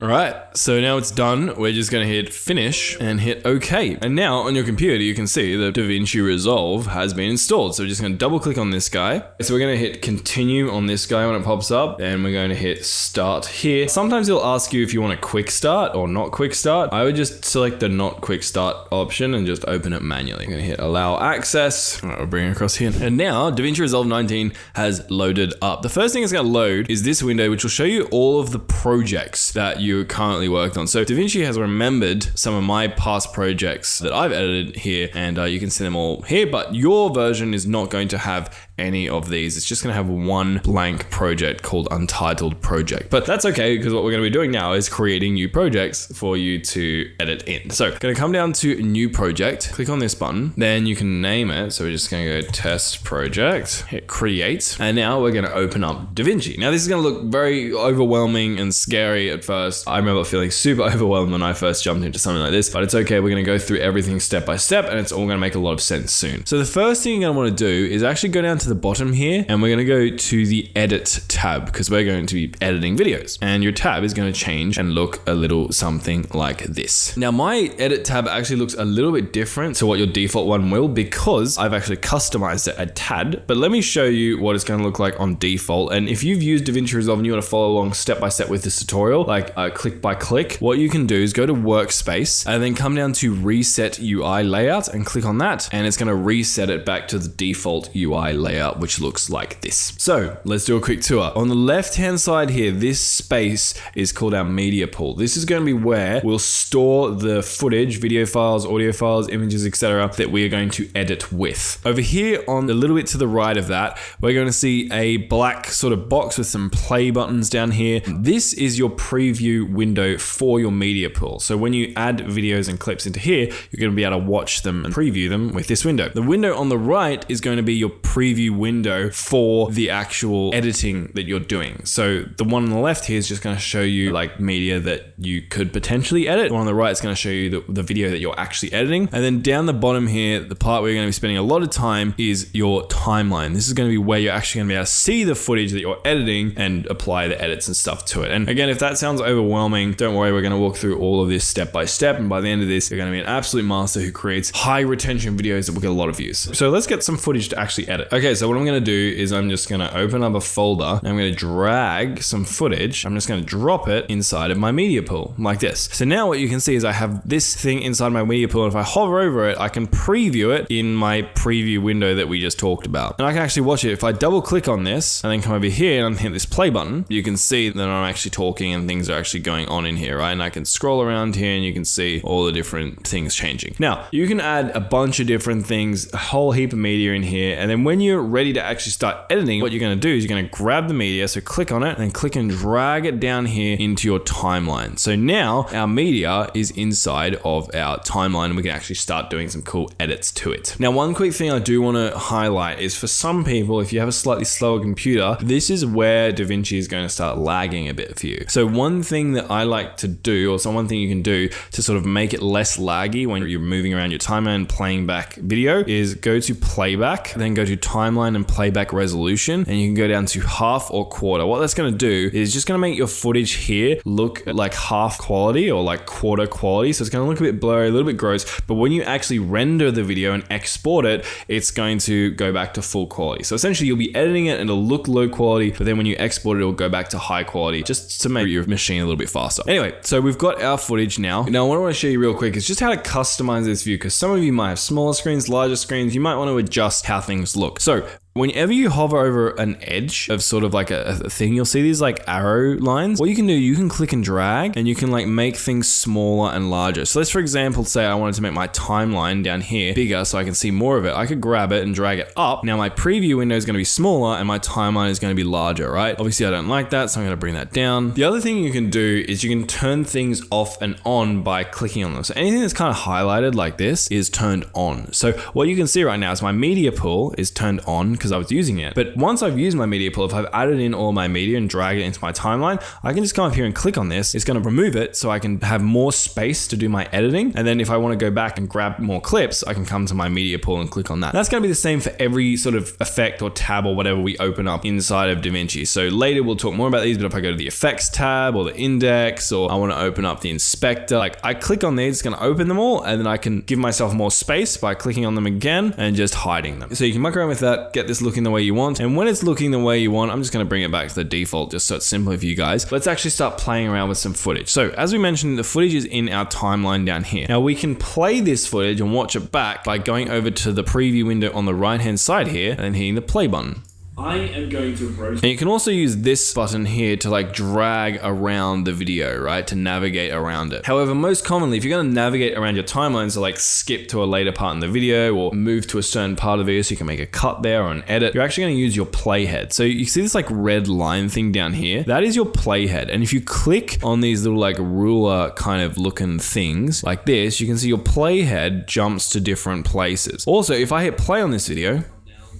All right, so now it's done. We're just gonna hit finish and hit OK. And now on your computer, you can see that DaVinci Resolve has been installed. So we're just gonna double click on this guy. So we're gonna hit continue on this guy when it pops up, and we're going to hit start here. Sometimes it'll ask you if you want a quick start or not quick start. I would just select the not quick start option and just open it manually. I'm gonna hit allow access. All right, we'll bring it across here. And now DaVinci Resolve 19 has loaded up. The first thing it's gonna load is this window, which will show you all of the projects that you currently worked on. So DaVinci has remembered some of my past projects that I've edited here, and you can see them all here, but your version is not going to have any of these. It's just gonna have one blank project called Untitled Project. But that's okay, because what we're gonna be doing now is creating new projects for you to edit in. So gonna come down to new project, click on this button, then you can name it. So we're just gonna go test project, hit create, and now we're gonna open up DaVinci. Now this is gonna look very overwhelming and scary at first. I remember feeling super overwhelmed when I first jumped into something like this, but it's okay. We're gonna go through everything step by step, and it's all gonna make a lot of sense soon. So the first thing you're gonna wanna do is actually go down to the bottom here, and we're gonna go to the edit tab, because we're going to be editing videos, and your tab is gonna change and look a little something like this. Now my edit tab actually looks a little bit different to what your default one will, because I've actually customized it a tad, but let me show you what it's gonna look like on default. And if you've used DaVinci Resolve and you wanna follow along step by step with this tutorial, like click by click, what you can do is go to workspace and then come down to reset UI layout and click on that, and it's gonna reset it back to the default UI layout, which looks like this. So let's do a quick tour. On the left hand side here, this space is called our media pool. This is going to be where we'll store the footage, video files, audio files, images, etc. that we are going to edit with. Over here on a little bit to the right of that, we're going to see a black sort of box with some play buttons down here. This is your preview window for your media pool. So when you add videos and clips into here, you're going to be able to watch them and preview them with this window. The window on the right is going to be your preview window for the actual editing that you're doing. So the one on the left here is just going to show you like media that you could potentially edit. The one on the right is going to show you the video that you're actually editing. And then down the bottom here, the part where you're going to be spending a lot of time is your timeline. This is going to be where you're actually going to be able to see the footage that you're editing and apply the edits and stuff to it. And again, if that sounds overwhelming, don't worry, we're going to walk through all of this step by step. And by the end of this, you're going to be an absolute master who creates high retention videos that will get a lot of views. So let's get some footage to actually edit. Okay, so what I'm going to do is I'm just going to open up a folder and I'm going to drag some footage. I'm just going to drop it inside of my media pool like this. So now what you can see is I have this thing inside my media pool, and if I hover over it, I can preview it in my preview window that we just talked about. And I can actually watch it. If I double click on this and then come over here and hit this play button, you can see that I'm actually talking and things are actually going on in here, right? And I can scroll around here and you can see all the different things changing. Now, you can add a bunch of different things, a whole heap of media in here. And then when you're you're ready to actually start editing, what you're going to do is you're going to grab the media, so click on it and click and drag it down here into your timeline. So now our media is inside of our timeline and we can actually start doing some cool edits to it. Now, one quick thing I do want to highlight is for some people, if you have a slightly slower computer, this is where DaVinci is going to start lagging a bit for you. So one thing that I like to do, or one thing you can do to sort of make it less laggy when you're moving around your timeline playing back video, is go to playback, then go to timeline and playback resolution, and you can go down to half or quarter. What that's going to do is just going to make your footage here look like half quality or like quarter quality. So it's going to look a bit blurry, a little bit gross, but when you actually render the video and export it, it's going to go back to full quality. So essentially you'll be editing it and it'll look low quality, but then when you export it, it'll go back to high quality just to make your machine a little bit faster. Anyway, so we've got our footage now. Now what I want to show you real quick is just how to customize this view, because some of you might have smaller screens, larger screens, you might want to adjust how things look. So whenever you hover over an edge of sort of like a thing, you'll see these like arrow lines. What you can do, you can click and drag and you can like make things smaller and larger. So let's, for example, say I wanted to make my timeline down here bigger so I can see more of it. I could grab it and drag it up. Now my preview window is going to be smaller and my timeline is going to be larger, right? Obviously I don't like that, so I'm going to bring that down. The other thing you can do is you can turn things off and on by clicking on them. So anything that's kind of highlighted like this is turned on. So what you can see right now is my media pool is turned on because I was using it. But once I've used my media pool, if I've added in all my media and dragged it into my timeline, I can just come up here and click on this. It's going to remove it so I can have more space to do my editing. And then if I want to go back and grab more clips, I can come to my media pool and click on that. That's going to be the same for every sort of effect or tab or whatever we open up inside of DaVinci. So later we'll talk more about these, but if I go to the effects tab or the index, or I want to open up the inspector, like I click on these, it's going to open them all, and then I can give myself more space by clicking on them again and just hiding them. So you can muck around with that, get this looking the way you want. And when it's looking the way you want, I'm just going to bring it back to the default just so it's simpler for you guys. Let's actually start playing around with some footage. So as we mentioned, the footage is in our timeline down here. Now we can play this footage and watch it back by going over to the preview window on the right hand side here and hitting the play button. I am going to rotate. And you can also use this button here to like drag around the video, right? To navigate around it. However, most commonly, if you're going to navigate around your timeline, so like skip to a later part in the video or move to a certain part of the video so you can make a cut there or an edit, you're actually going to use your playhead. So you see this like red line thing down here? That is your playhead. And if you click on these little like ruler kind of looking things like this, you can see your playhead jumps to different places. Also, if I hit play on this video,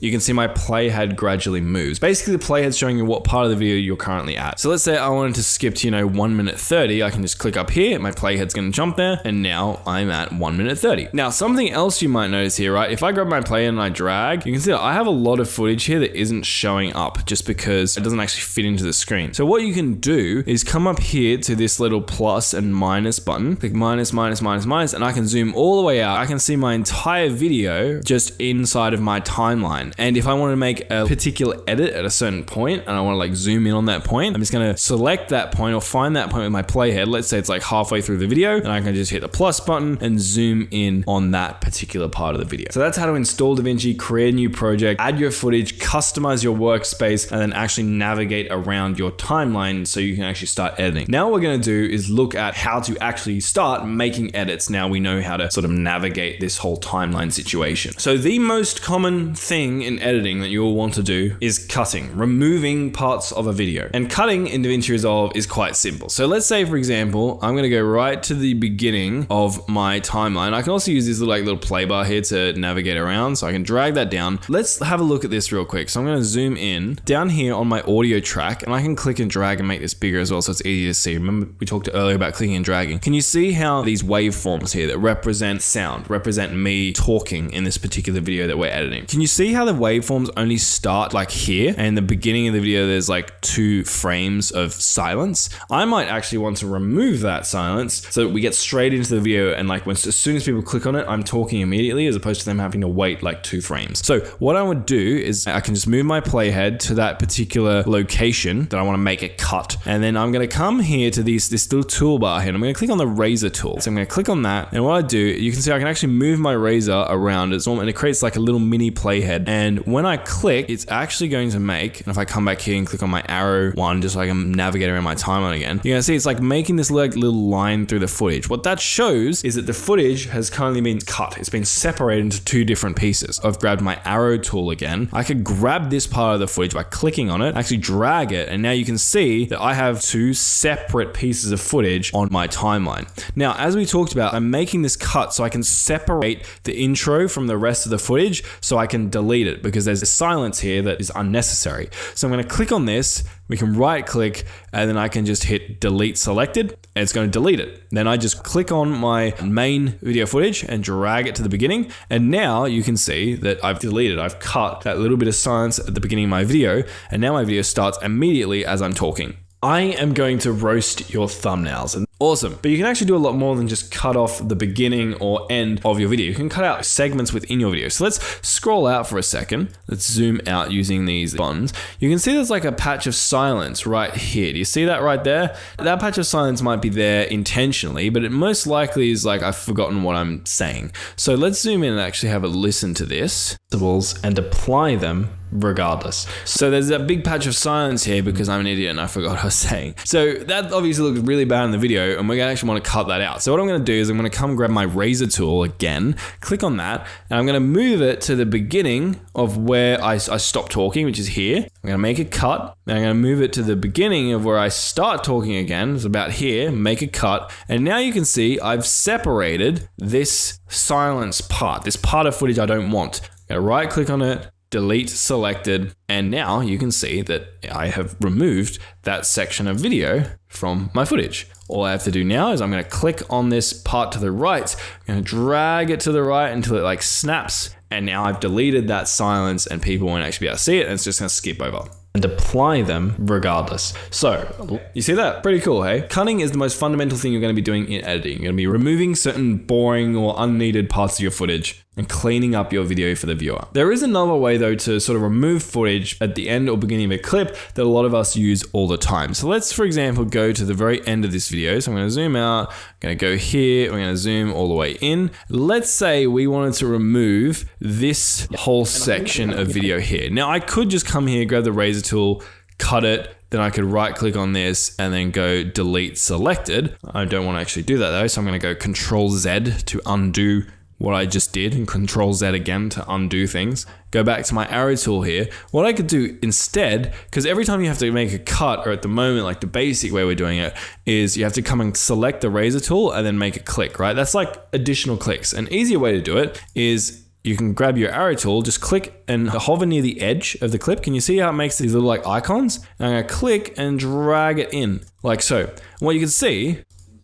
you can see my playhead gradually moves. Basically, the playhead's showing you what part of the video you're currently at. So let's say I wanted to skip to, 1 minute 30. I can just click up here. My playhead's gonna jump there. And now I'm at 1 minute 30. Now, something else you might notice here, right? If I grab my playhead and I drag, you can see that I have a lot of footage here that isn't showing up just because it doesn't actually fit into the screen. So what you can do is come up here to this little plus and minus button. Click minus, minus, minus, minus, and I can zoom all the way out. I can see my entire video just inside of my timeline. And if I want to make a particular edit at a certain point and I want to like zoom in on that point, I'm just going to select that point or find that point with my playhead. Let's say it's like halfway through the video, and I can just hit the plus button and zoom in on that particular part of the video. So that's how to install DaVinci, create a new project, add your footage, customize your workspace, and then actually navigate around your timeline so you can actually start editing. Now what we're going to do is look at how to actually start making edits. Now we know how to sort of navigate this whole timeline situation. So the most common thing in editing that you'll want to do is cutting, removing parts of a video. And cutting in DaVinci Resolve is quite simple. So let's say, for example, I'm going to go right to the beginning of my timeline. I can also use this little play bar here to navigate around, so I can drag that down. Let's have a look at this real quick. So I'm going to zoom in down here on my audio track, and I can click and drag and make this bigger as well, so it's easy to see. Remember we talked earlier about clicking and dragging. Can you see how these waveforms here that represent sound, represent me talking in this particular video that we're editing? Can you see how the waveforms only start like here, and in the beginning of the video there's like 2 frames of silence? I might actually want to remove that silence so that we get straight into the video, and like as soon as people click on it, I'm talking immediately as opposed to them having to wait like 2 frames. So what I would do is I can just move my playhead to that particular location that I want to make a cut, and then I'm going to come here to this little toolbar here, and I'm going to click on the razor tool. So I'm going to click on that, and what I do, you can see I can actually move my razor around as well, and it creates like a little mini playhead. And when I click, it's actually going to make, and if I come back here and click on my arrow one, just so I can navigate around my timeline again, you're gonna see it's like making this like little line through the footage. What that shows is that the footage has currently been cut. It's been separated into two different pieces. I've grabbed my arrow tool again. I could grab this part of the footage by clicking on it, actually drag it, and now you can see that I have two separate pieces of footage on my timeline. Now, as we talked about, I'm making this cut so I can separate the intro from the rest of the footage so I can delete it because there's a silence here that is unnecessary. So I'm going to click on this, we can right click, and then I can just hit delete selected, and it's going to delete it. Then I just click on my main video footage and drag it to the beginning, and now you can see that I've deleted, I've cut that little bit of silence at the beginning of my video, and now my video starts immediately as I'm talking. I am going to roast your thumbnails. And awesome. But you can actually do a lot more than just cut off the beginning or end of your video. You can cut out segments within your video. So let's scroll out for a second. Let's zoom out using these buttons. You can see there's like a patch of silence right here. Do you see that right there? That patch of silence might be there intentionally, but it most likely is like I've forgotten what I'm saying. So let's zoom in and actually have a listen to this. And apply them regardless. So there's that big patch of silence here because I'm an idiot and I forgot what I was saying. So that obviously looks really bad in the video and we're gonna actually want to cut that out. So what I'm gonna do is I'm gonna come grab my razor tool again, click on that, and I'm gonna move it to the beginning of where I stop talking, which is here. I'm gonna make a cut, and I'm gonna move it to the beginning of where I start talking again. It's about here, make a cut, and now you can see I've separated this silence part, this part of footage I don't want. I'm gonna right click on it, delete selected, and now you can see that I have removed that section of video from my footage. All I have to do now is I'm going to click on this part to the right, I'm going to drag it to the right until it like snaps, and now I've deleted that silence and people won't actually be able to see it, and it's just going to skip over. And apply them regardless. So, you see that? Pretty cool, hey? Cutting is the most fundamental thing you're going to be doing in editing. You're going to be removing certain boring or unneeded parts of your footage and cleaning up your video for the viewer. There is another way though to sort of remove footage at the end or beginning of a clip that a lot of us use all the time. So let's, for example, go to the very end of this video. So I'm going to zoom out, I'm going to go here, I'm going to zoom all the way in. Let's say we wanted to remove this whole section of video here. Now I could just come here, grab the razor tool, cut it, then I could right click on this and then go delete selected. I don't want to actually do that though, so I'm going to go Control Z to undo what I just did, and Control Z again to undo things. Go back to my arrow tool here. What I could do instead, because every time you have to make a cut, or at the moment, like the basic way we're doing it, is you have to come and select the razor tool and then make a click, right? That's like additional clicks. An easier way to do it is you can grab your arrow tool, just click and hover near the edge of the clip. Can you see how it makes these little like icons? And I'm gonna click and drag it in, like so. And what you can see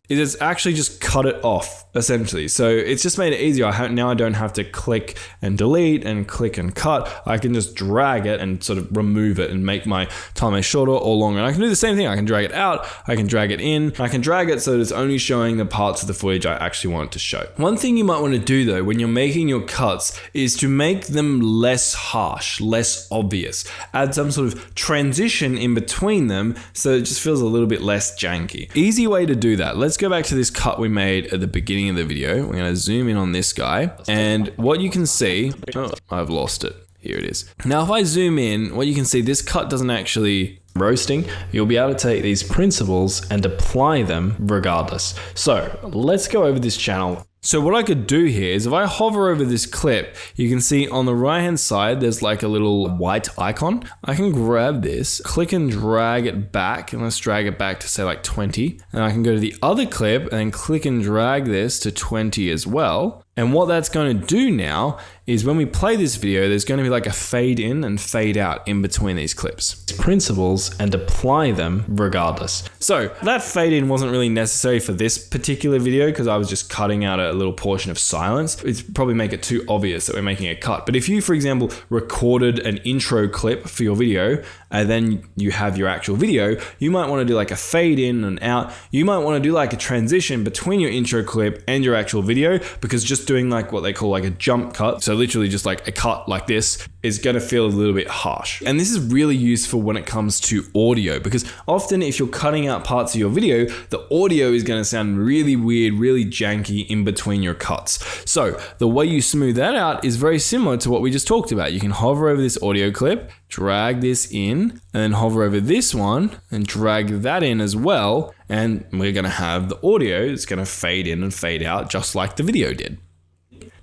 is it's actually just cut it off, essentially. So it's just made it easier. Now I don't have to click and delete and click and cut. I can just drag it and sort of remove it and make my timeline shorter or longer. And I can do the same thing. I can drag it out, I can drag it in, I can drag it so that it's only showing the parts of the footage I actually want it to show. One thing you might want to do though, when you're making your cuts, is to make them less harsh, less obvious. Add some sort of transition in between them so it just feels a little bit less janky. Easy way to do that. Let's go back to this cut we made at the beginning of the video. We're going to zoom in on this guy, and what you can see, oh, I've lost it. Here it is. Now, if I zoom in, what you can see, this cut doesn't actually roasting. You'll be able to take these principles and apply them regardless. So let's go over this channel. So what I could do here is if I hover over this clip, you can see on the right hand side, there's like a little white icon. I can grab this, click and drag it back, and let's drag it back to say like 20. And I can go to the other clip and then click and drag this to 20 as well. And what that's going to do now is when we play this video, there's going to be like a fade in and fade out in between these clips. Principles and apply them regardless. So that fade in wasn't really necessary for this particular video because I was just cutting out a little portion of silence. It'd probably make it too obvious that we're making a cut. But if you, for example, recorded an intro clip for your video and then you have your actual video, you might want to do like a fade in and out. You might want to do like a transition between your intro clip and your actual video, because just doing like what they call like a jump cut, so literally just like a cut like this, is going to feel a little bit harsh. And this is really useful when it comes to audio, because often if you're cutting out parts of your video, the audio is going to sound really weird, really janky in between your cuts. So the way you smooth that out is very similar to what we just talked about. You can hover over this audio clip, drag this in, and then hover over this one and drag that in as well. And we're going to have the audio, it's going to fade in and fade out just like the video did.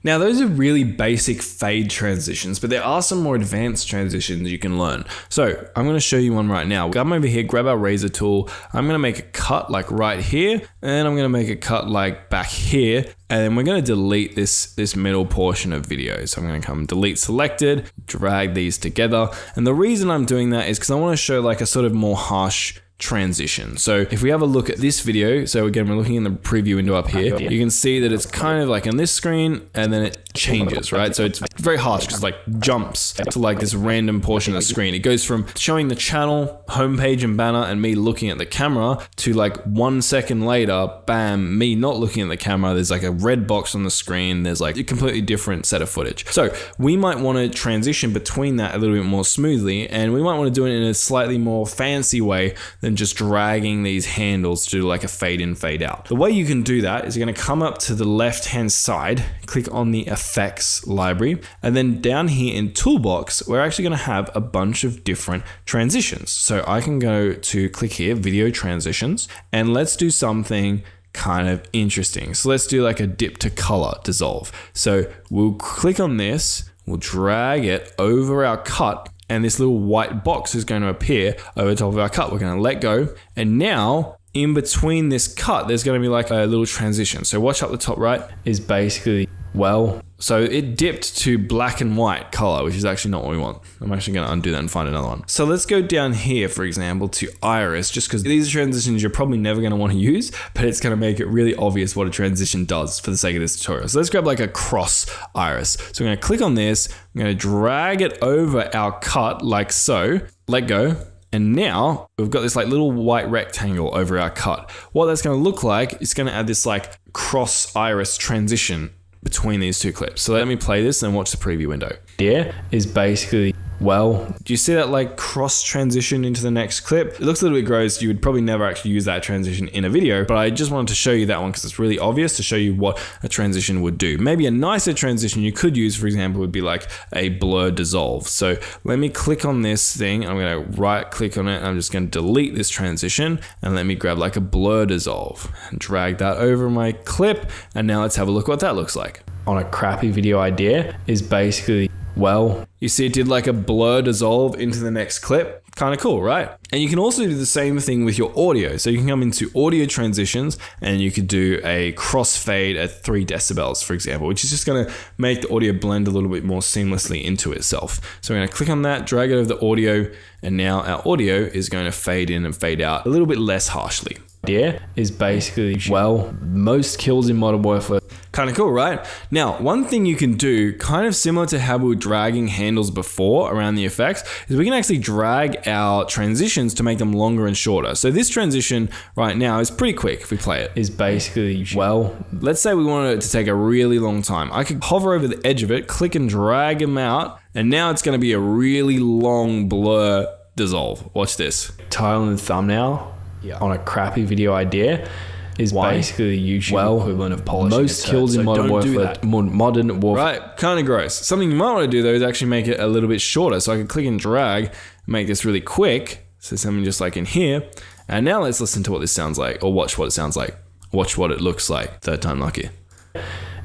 Now, those are really basic fade transitions, but there are some more advanced transitions you can learn. So I'm going to show you one right now. Come over here, grab our razor tool. I'm going to make a cut like right here, and I'm going to make a cut like back here. And then we're going to delete this middle portion of video. So I'm going to come delete selected, drag these together. And the reason I'm doing that is because I want to show like a sort of more harsh transition. So if we have a look at this video, so again, we're looking in the preview window up here, you can see that it's kind of like on this screen and then it changes, right? So it's very harsh because like jumps to like this random portion of the screen. It goes from showing the channel, homepage and banner and me looking at the camera to like 1 second later, bam, me not looking at the camera. There's like a red box on the screen. There's like a completely different set of footage. So we might want to transition between that a little bit more smoothly, and we might want to do it in a slightly more fancy way than just dragging these handles to do like a fade in, fade out. The way you can do that is you're going to come up to the left hand side, click on the effects library, and then down here in toolbox, we're actually going to have a bunch of different transitions. So I can go to click here, video transitions, and let's do something kind of interesting. So let's do like a dip to color dissolve. So we'll click on this, we'll drag it over our cut, and this little white box is going to appear over top of our cut. We're going to let go. And now in between this cut, there's going to be like a little transition. So watch up the top right is basically, well, so it dipped to black and white color, which is actually not what we want. I'm actually going to undo that and find another one. So let's go down here, for example, to iris, just because these are transitions you're probably never going to want to use, but it's going to make it really obvious what a transition does for the sake of this tutorial. So let's grab like a cross iris. So I'm going to click on this. I'm going to drag it over our cut like so, let go. And now we've got this like little white rectangle over our cut. What that's going to look like is going to add this like cross iris transition between these two clips. So let me play this and watch the preview window. Yeah, is basically, well, do you see that like cross transition into the next clip? It looks a little bit gross. You would probably never actually use that transition in a video, but I just wanted to show you that one because it's really obvious to show you what a transition would do. Maybe a nicer transition you could use, for example, would be like a blur dissolve. So let me click on this thing. I'm going to right click on it. And I'm just going to delete this transition and let me grab like a blur dissolve and drag that over my clip. And now let's have a look what that looks like. On a crappy video idea is basically, well, you see it did like a blur dissolve into the next clip. Kind of cool, right? And you can also do the same thing with your audio. So you can come into audio transitions and you could do a crossfade at 3 decibels, for example, which is just going to make the audio blend a little bit more seamlessly into itself. So we're going to click on that, drag it over the audio, and now our audio is going to fade in and fade out a little bit less harshly. Yeah, is basically, well, most kills in Modern Warfare. Kind of cool, right? Now, one thing you can do, kind of similar to how we were dragging handles before around the effects, is we can actually drag our transitions to make them longer and shorter. So this transition right now is pretty quick if we play it. Is basically, well, let's say we wanted it to take a really long time. I could hover over the edge of it, click and drag them out, and now it's going to be a really long blur dissolve. Watch this. Title and thumbnail. Yeah. On a crappy video idea is basically YouTube equivalent of polishing. Most kills in Modern Warfare. Right, kind of gross. Something you might want to do though is actually make it a little bit shorter. So I can click and drag, make this really quick. So something just like in here. And now let's listen to what this sounds like, or watch what it sounds like. Watch what it looks like. Third time lucky.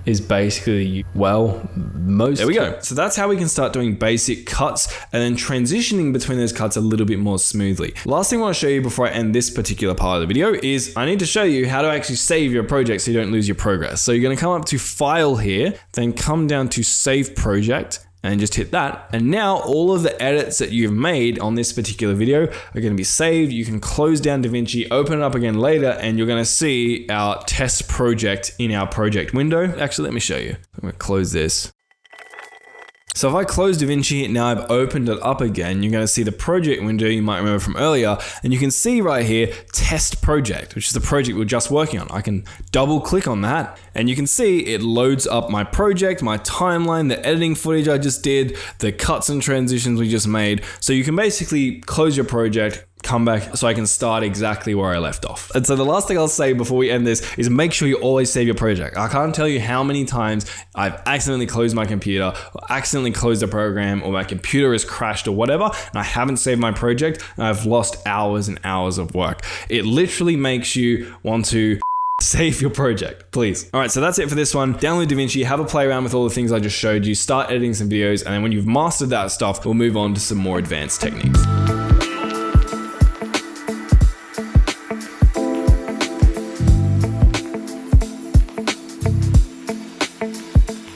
Is basically, well, most... There we go. So that's how we can start doing basic cuts and then transitioning between those cuts a little bit more smoothly. Last thing I want to show you before I end this particular part of the video is I need to show you how to actually save your project so you don't lose your progress. So you're going to come up to File here, then come down to Save Project, and just hit that. And now all of the edits that you've made on this particular video are going to be saved. You can close down DaVinci, open it up again later, and you're going to see our test project in our project window. Actually, let me show you. I'm going to close this. So if I close DaVinci, now I've opened it up again, you're gonna see the project window you might remember from earlier, and you can see right here, test project, which is the project we're just working on. I can double click on that, and you can see it loads up my project, my timeline, the editing footage I just did, the cuts and transitions we just made. So you can basically close your project, come back so I can start exactly where I left off. And so the last thing I'll say before we end this is make sure you always save your project. I can't tell you how many times I've accidentally closed my computer or accidentally closed a program or my computer has crashed or whatever and I haven't saved my project and I've lost hours and hours of work. It literally makes you want to save your project, please. All right, so that's it for this one. Download DaVinci, have a play around with all the things I just showed you, start editing some videos, and then when you've mastered that stuff, we'll move on to some more advanced techniques.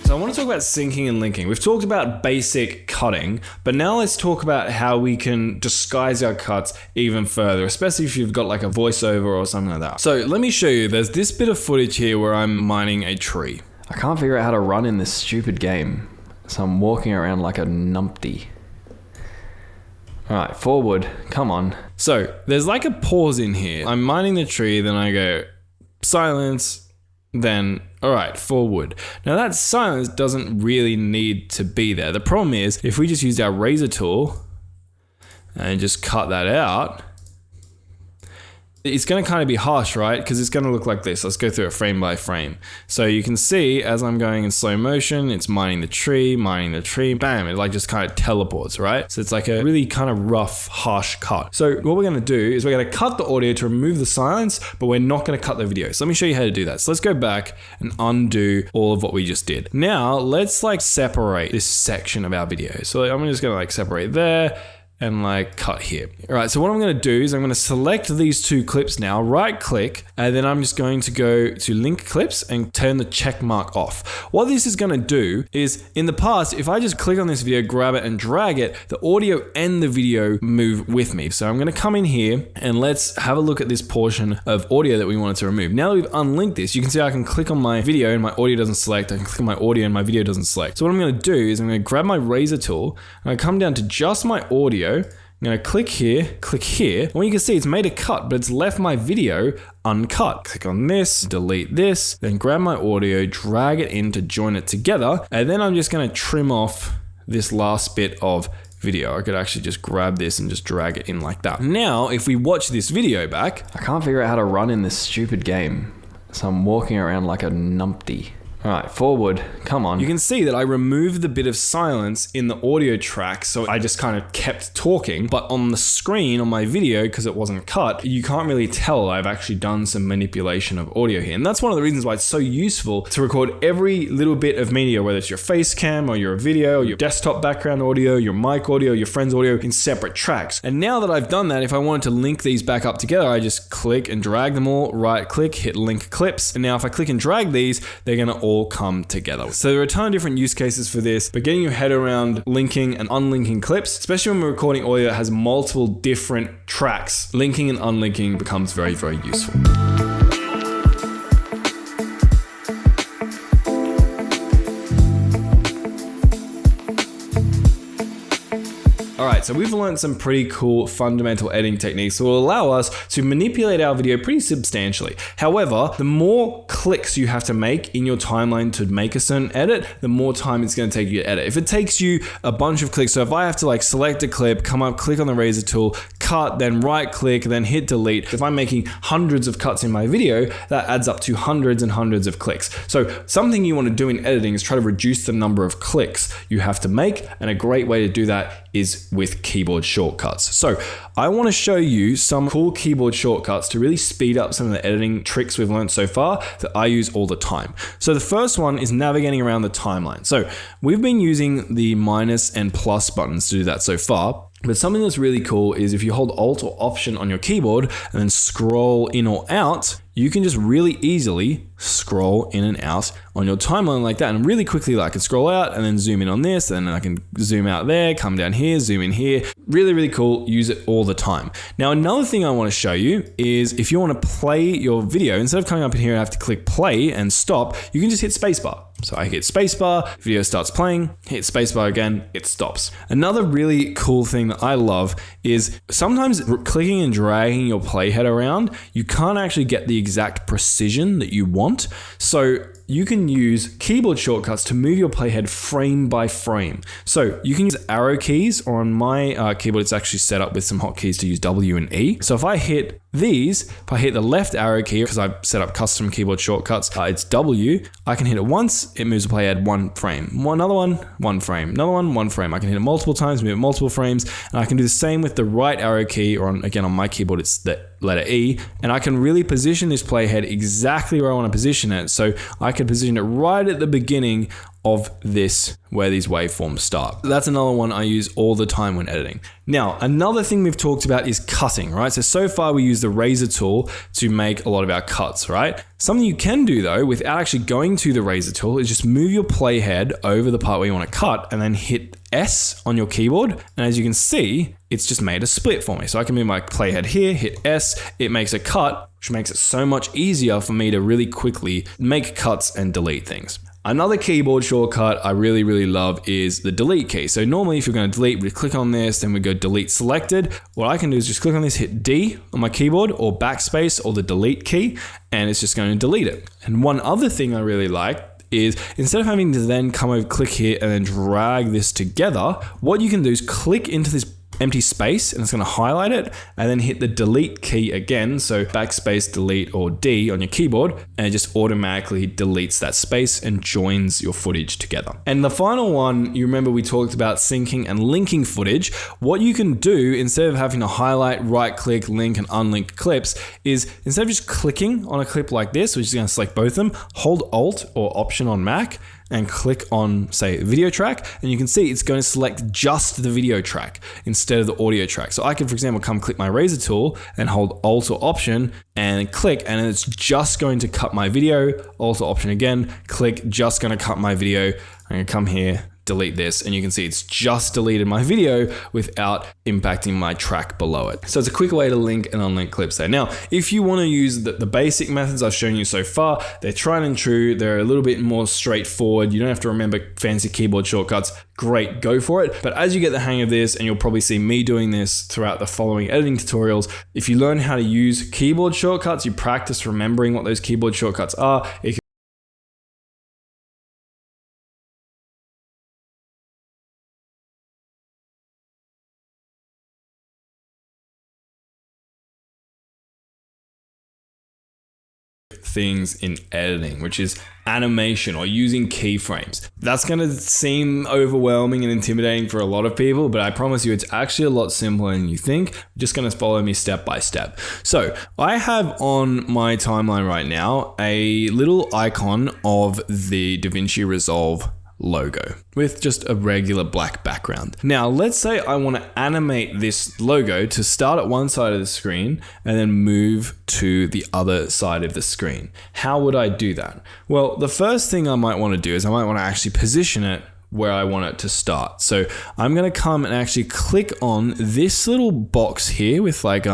So I want to talk about syncing and linking. We've talked about basic cutting, but now let's talk about how we can disguise our cuts even further, especially if you've got like a voiceover or something like that. So let me show you, there's this bit of footage here where I'm mining a tree. I can't figure out how to run in this stupid game, so I'm walking around like a numpty. All right, forward, come on. So there's like a pause in here. I'm mining the tree, then I go silence, then all right, forward. Now that silence doesn't really need to be there. The problem is if we just used our razor tool and just cut that out, it's going to kind of be harsh, right? Because it's going to look like this. Let's go through it frame by frame. So you can see as I'm going in slow motion, it's mining the tree, bam, it like just kind of teleports, right? So it's like a really kind of rough, harsh cut. So what we're going to do is we're going to cut the audio to remove the silence, but we're not going to cut the video. So let me show you how to do that. So let's go back and undo all of what we just did. Now let's like separate this section of our video. So I'm just going to like separate there and like cut here. All right, so what I'm gonna do is I'm gonna select these two clips now, right click, and then I'm just going to go to link clips and turn the check mark off. What this is gonna do is, in the past, if I just click on this video, grab it and drag it, the audio and the video move with me. So I'm gonna come in here and let's have a look at this portion of audio that we wanted to remove. Now that we've unlinked this, you can see I can click on my video and my audio doesn't select. I can click on my audio and my video doesn't select. So what I'm gonna do is I'm gonna grab my razor tool and I come down to just my audio. I'm gonna click here, and what you can see, it's made a cut, but it's left my video uncut. Click on this, delete this, then grab my audio, drag it in to join it together, and then I'm just gonna trim off this last bit of video. I could actually just grab this and just drag it in like that. Now, if we watch this video back, I can't figure out how to run in this stupid game, so I'm walking around like a numpty. All right, forward, come on. You can see that I removed the bit of silence in the audio track, so I just kind of kept talking, but on the screen on my video, because it wasn't cut, you can't really tell I've actually done some manipulation of audio here. And that's one of the reasons why it's so useful to record every little bit of media, whether it's your face cam or your video, or your desktop background audio, your mic audio, your friend's audio in separate tracks. And now that I've done that, if I wanted to link these back up together, I just click and drag them all, right click, hit link clips. And now if I click and drag these, they're gonna all come together. So there are a ton of different use cases for this, but getting your head around linking and unlinking clips, especially when we're recording audio that has multiple different tracks, linking and unlinking becomes very, very useful. All right, so we've learned some pretty cool fundamental editing techniques that will allow us to manipulate our video pretty substantially. However, the more clicks you have to make in your timeline to make a certain edit, the more time it's gonna take you to edit. If it takes you a bunch of clicks, so if I have to like select a clip, come up, click on the razor tool, cut, then right click, then hit delete. If I'm making hundreds of cuts in my video, that adds up to hundreds and hundreds of clicks. So something you wanna do in editing is try to reduce the number of clicks you have to make, and a great way to do that is with keyboard shortcuts. So I want to show you some cool keyboard shortcuts to really speed up some of the editing tricks we've learned so far that I use all the time. So the first one is navigating around the timeline. So we've been using the minus and plus buttons to do that so far. But something that's really cool is if you hold Alt or Option on your keyboard and then scroll in or out, you can just really easily scroll in and out on your timeline like that. And really quickly, like I can scroll out and then zoom in on this, and then I can zoom out there, come down here, zoom in here. Really, really cool. Use it all the time. Now, another thing I want to show you is if you want to play your video, instead of coming up in here and have to click play and stop, you can just hit spacebar. So I hit spacebar, video starts playing, hit spacebar again, it stops. Another really cool thing that I love is sometimes clicking and dragging your playhead around, you can't actually get the exact precision that you want. So you can use keyboard shortcuts to move your playhead frame by frame. So you can use arrow keys, or on my keyboard, it's actually set up with some hotkeys to use W and E. So if I hit these, if I hit the left arrow key, because I've set up custom keyboard shortcuts, it's W, I can hit it once, it moves the playhead one frame. Another one, one frame. Another one frame. I can hit it multiple times, move it multiple frames, and I can do the same with the right arrow key, or again on my keyboard, it's the letter E, and I can really position this playhead exactly where I want to position it. So I can position it right at the beginning of this, where these waveforms start. That's another one I use all the time when editing. Now, another thing we've talked about is cutting, right? So far we use the razor tool to make a lot of our cuts, right? Something you can do though, without actually going to the razor tool, is just move your playhead over the part where you want to cut and then hit S on your keyboard. And as you can see, it's just made a split for me. So I can move my playhead here, hit S, it makes a cut, which makes it so much easier for me to really quickly make cuts and delete things. Another keyboard shortcut I really, really love is the delete key. So normally if you're going to delete, we click on this, then we go delete selected. What I can do is just click on this, hit D on my keyboard, or backspace, or the delete key, and it's just going to delete it. And one other thing I really like is, instead of having to then come over, click here, and then drag this together, what you can do is click into this empty space, and it's going to highlight it, and then hit the delete key again, so backspace, delete, or D on your keyboard, and it just automatically deletes that space and joins your footage together. And the final one, you remember we talked about syncing and linking footage. What you can do, instead of having to highlight, right click, link, and unlink clips, is instead of just clicking on a clip like this, which is going to select both of them, hold Alt or Option on Mac, and click on, say, video track, and you can see it's going to select just the video track instead of the audio track. So I can, for example, come click my razor tool and hold Alt or Option and click, and it's just going to cut my video. Alt or Option again, click, just going to cut my video. I'm going to come here, delete this, and you can see it's just deleted my video without impacting my track below it. So it's a quick way to link and unlink clips there. Now, if you want to use the basic methods I've shown you so far, they're tried and true, they're a little bit more straightforward, you don't have to remember fancy keyboard shortcuts, great, go for it. But as you get the hang of this, and you'll probably see me doing this throughout the following editing tutorials, if you learn how to use keyboard shortcuts, you practice remembering what those keyboard shortcuts are, it can things in editing, which is animation or using keyframes. That's going to seem overwhelming and intimidating for a lot of people, but I promise you it's actually a lot simpler than you think. You're just going to follow me step by step. So I have on my timeline right now a little icon of the DaVinci Resolve logo with just a regular black background. Now, let's say I want to animate this logo to start at one side of the screen and then move to the other side of the screen. How would I do that? Well, the first thing I might want to do is I might want to actually position it where I want it to start. So I'm going to come and actually click on this little box here with like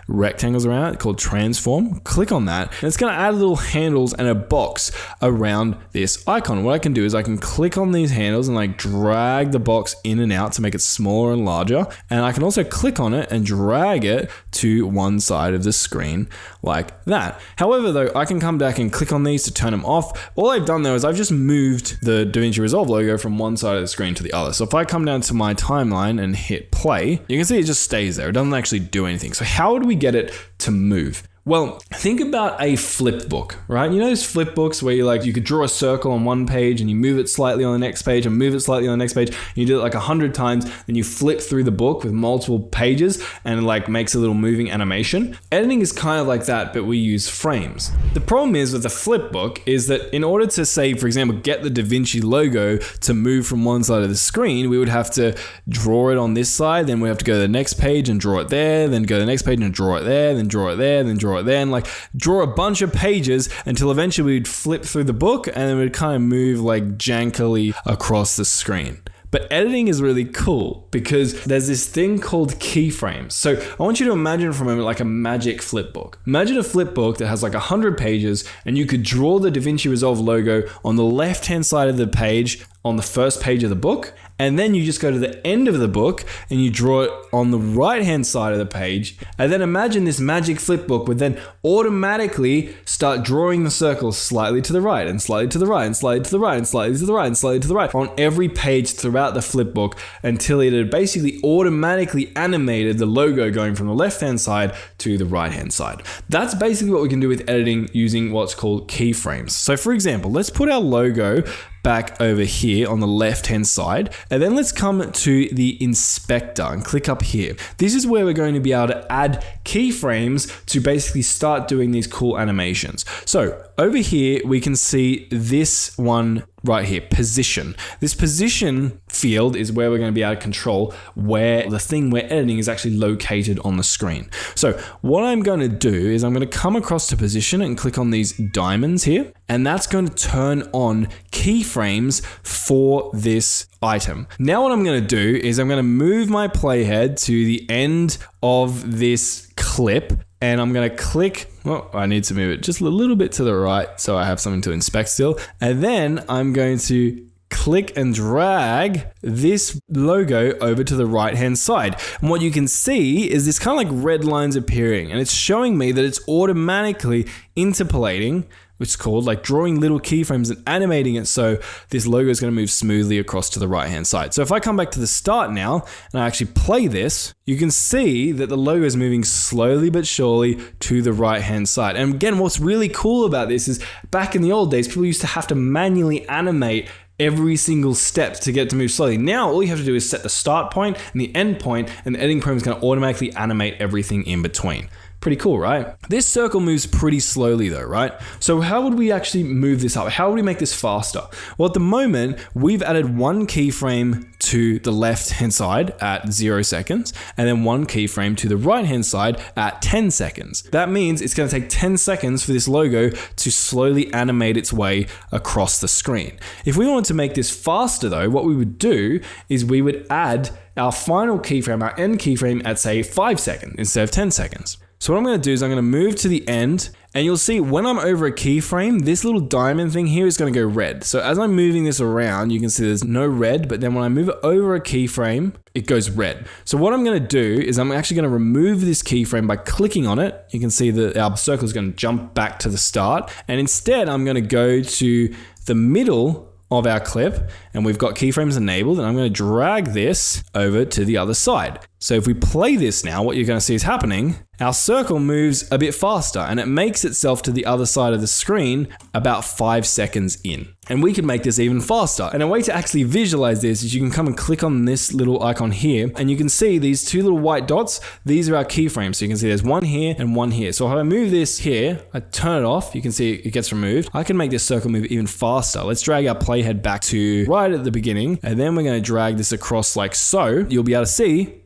rectangles around it called transform. Click on that, and it's going to add little handles and a box around this icon. What I can do is I can click on these handles and like drag the box in and out to make it smaller and larger. And I can also click on it and drag it to one side of the screen like that. However, though, I can come back and click on these to turn them off. All I've done though is I've just moved the DaVinci Resolve logo from one side of the screen to the other. So if I come down to my timeline and hit play, you can see it just stays there. It doesn't actually do anything. So how do we get it to move? Well, think about a flip book, right? You know those flip books where you could draw a circle on one page and you move it slightly on the next page and move it slightly on the next page. And you do it like 100 times, then you flip through the book with multiple pages and it like makes a little moving animation. Editing is kind of like that, but we use frames. The problem is with the flip book is that in order to say, for example, get the DaVinci logo to move from one side of the screen, we would have to draw it on this side, then we have to go to the next page and draw it there, then go to the next page and draw it there, then draw it there, then draw it there, and like draw a bunch of pages until eventually we'd flip through the book and then we'd kind of move like jankily across the screen. But editing is really cool because there's this thing called keyframes. So I want you to imagine for a moment like a magic flip book. Imagine a flip book that has like 100 pages and you could draw the DaVinci Resolve logo on the left-hand side of the page on the first page of the book, and then you just go to the end of the book and you draw it on the right-hand side of the page. And then imagine this magic flip book would then automatically start drawing the circles slightly to the right and slightly to the right and slightly to the right and slightly to the right and slightly to the right on every page throughout the flip book until it had basically automatically animated the logo going from the left-hand side to the right-hand side. That's basically what we can do with editing using what's called keyframes. So for example, let's put our logo back over here on the left hand side, and then let's come to the inspector and click up here. This is where we're going to be able to add keyframes to basically start doing these cool animations. So over here we can see this one right here, position. This position field is where we're going to be able to control where the thing we're editing is actually located on the screen. So what I'm going to do is I'm going to come across to position and click on these diamonds here, and that's going to turn on keyframes for this item. Now what I'm going to do is I'm going to move my playhead to the end of this clip, and I'm going to click, well, I need to move it just a little bit to the right so I have something to inspect still. And then I'm going to click and drag this logo over to the right hand side. And what you can see is this kind of like red lines appearing, and it's showing me that it's automatically interpolating, which is called like drawing little keyframes and animating it so this logo is going to move smoothly across to the right hand side. So if I come back to the start now and I actually play this, you can see that the logo is moving slowly but surely to the right hand side. And again, what's really cool about this is back in the old days, people used to have to manually animate every single step to get it to move slowly. Now all you have to do is set the start point and the end point, and the editing program is going to automatically animate everything in between. Pretty cool, right? This circle moves pretty slowly though, right? So how would we actually move this up? How would we make this faster? Well, at the moment, we've added one keyframe to the left-hand side at 0 seconds, and then one keyframe to the right-hand side at 10 seconds. That means it's going to take 10 seconds for this logo to slowly animate its way across the screen. If we wanted to make this faster though, what we would do is we would add our final keyframe, our end keyframe at say 5 seconds instead of 10 seconds. So what I'm going to do is I'm going to move to the end, and you'll see when I'm over a keyframe, this little diamond thing here is going to go red. So as I'm moving this around, you can see there's no red, but then when I move it over a keyframe, it goes red. So what I'm going to do is I'm actually going to remove this keyframe by clicking on it. You can see that our circle is going to jump back to the start, and instead I'm going to go to the middle of our clip, and we've got keyframes enabled, and I'm going to drag this over to the other side. So if we play this now, what you're going to see is happening, our circle moves a bit faster and it makes itself to the other side of the screen about 5 seconds in. And we can make this even faster. And a way to actually visualize this is you can come and click on this little icon here, and you can see these two little white dots. These are our keyframes. So you can see there's one here and one here. So if I move this here, I turn it off, you can see it gets removed. I can make this circle move even faster. Let's drag our playhead back to right at the beginning, and then we're going to drag this across like so. You'll be able to see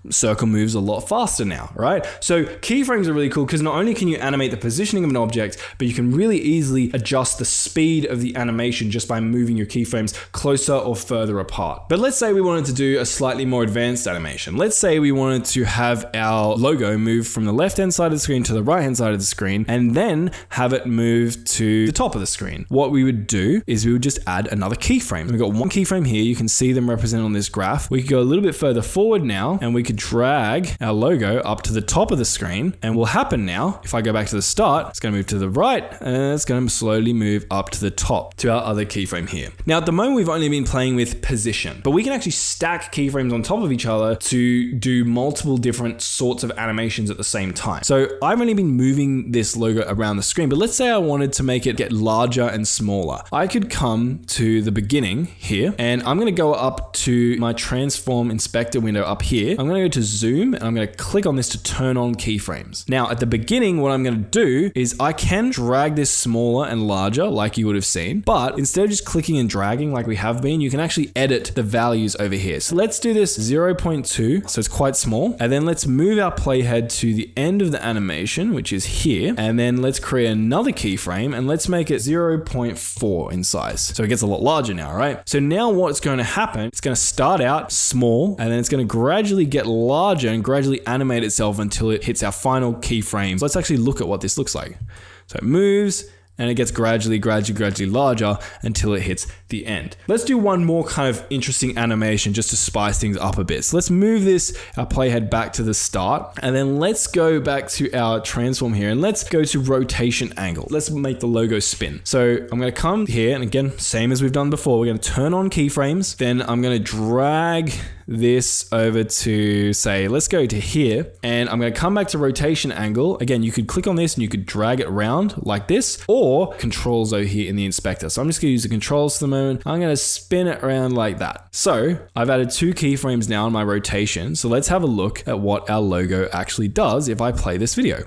circle moves a lot faster now, right? So keyframes are really cool because not only can you animate the positioning of an object, but you can really easily adjust the speed of the animation just by moving your keyframes closer or further apart. But let's say we wanted to do a slightly more advanced animation. Let's say we wanted to have our logo move from the left-hand side of the screen to the right-hand side of the screen, and then have it move to the top of the screen. What we would do is we would just add another keyframe. We've got one keyframe here. You can see them represented on this graph. We could go a little bit further forward now, and we could drag our logo up to the top of the screen, and will happen now, if I go back to the start, it's going to move to the right, and it's going to slowly move up to the top to our other keyframe here. Now at the moment we've only been playing with position, but we can actually stack keyframes on top of each other to do multiple different sorts of animations at the same time. So I've only been moving this logo around the screen, but let's say I wanted to make it get larger and smaller. I could come to the beginning here, and I'm going to go up to my transform inspector window up here. I'm going gonna go to zoom and I'm gonna click on this to turn on keyframes. Now at the beginning, what I'm gonna do is I can drag this smaller and larger like you would have seen, but instead of just clicking and dragging like we have been, you can actually edit the values over here. So let's do this 0.2, so it's quite small. And then let's move our playhead to the end of the animation, which is here. And then let's create another keyframe and let's make it 0.4 in size. So it gets a lot larger now, right? So now what's going to happen, it's going to start out small and then it's going to gradually get larger and gradually animate itself until it hits our final keyframe. So let's actually look at what this looks like. So it moves and it gets gradually larger until it hits the end. Let's do one more kind of interesting animation just to spice things up a bit. So let's move our playhead back to the start, and then let's go back to our transform here, and let's go to rotation angle. Let's make the logo spin. So I'm gonna come here, and again, same as we've done before, we're gonna turn on keyframes, then I'm gonna drag this over to, say, let's go to here, and I'm going to come back to rotation angle. Again, you could click on this and you could drag it around like this, or controls over here in the inspector. So I'm just going to use the controls for the moment. I'm going to spin it around like that. So I've added 2 keyframes now in my rotation. So let's have a look at what our logo actually does if I play this video.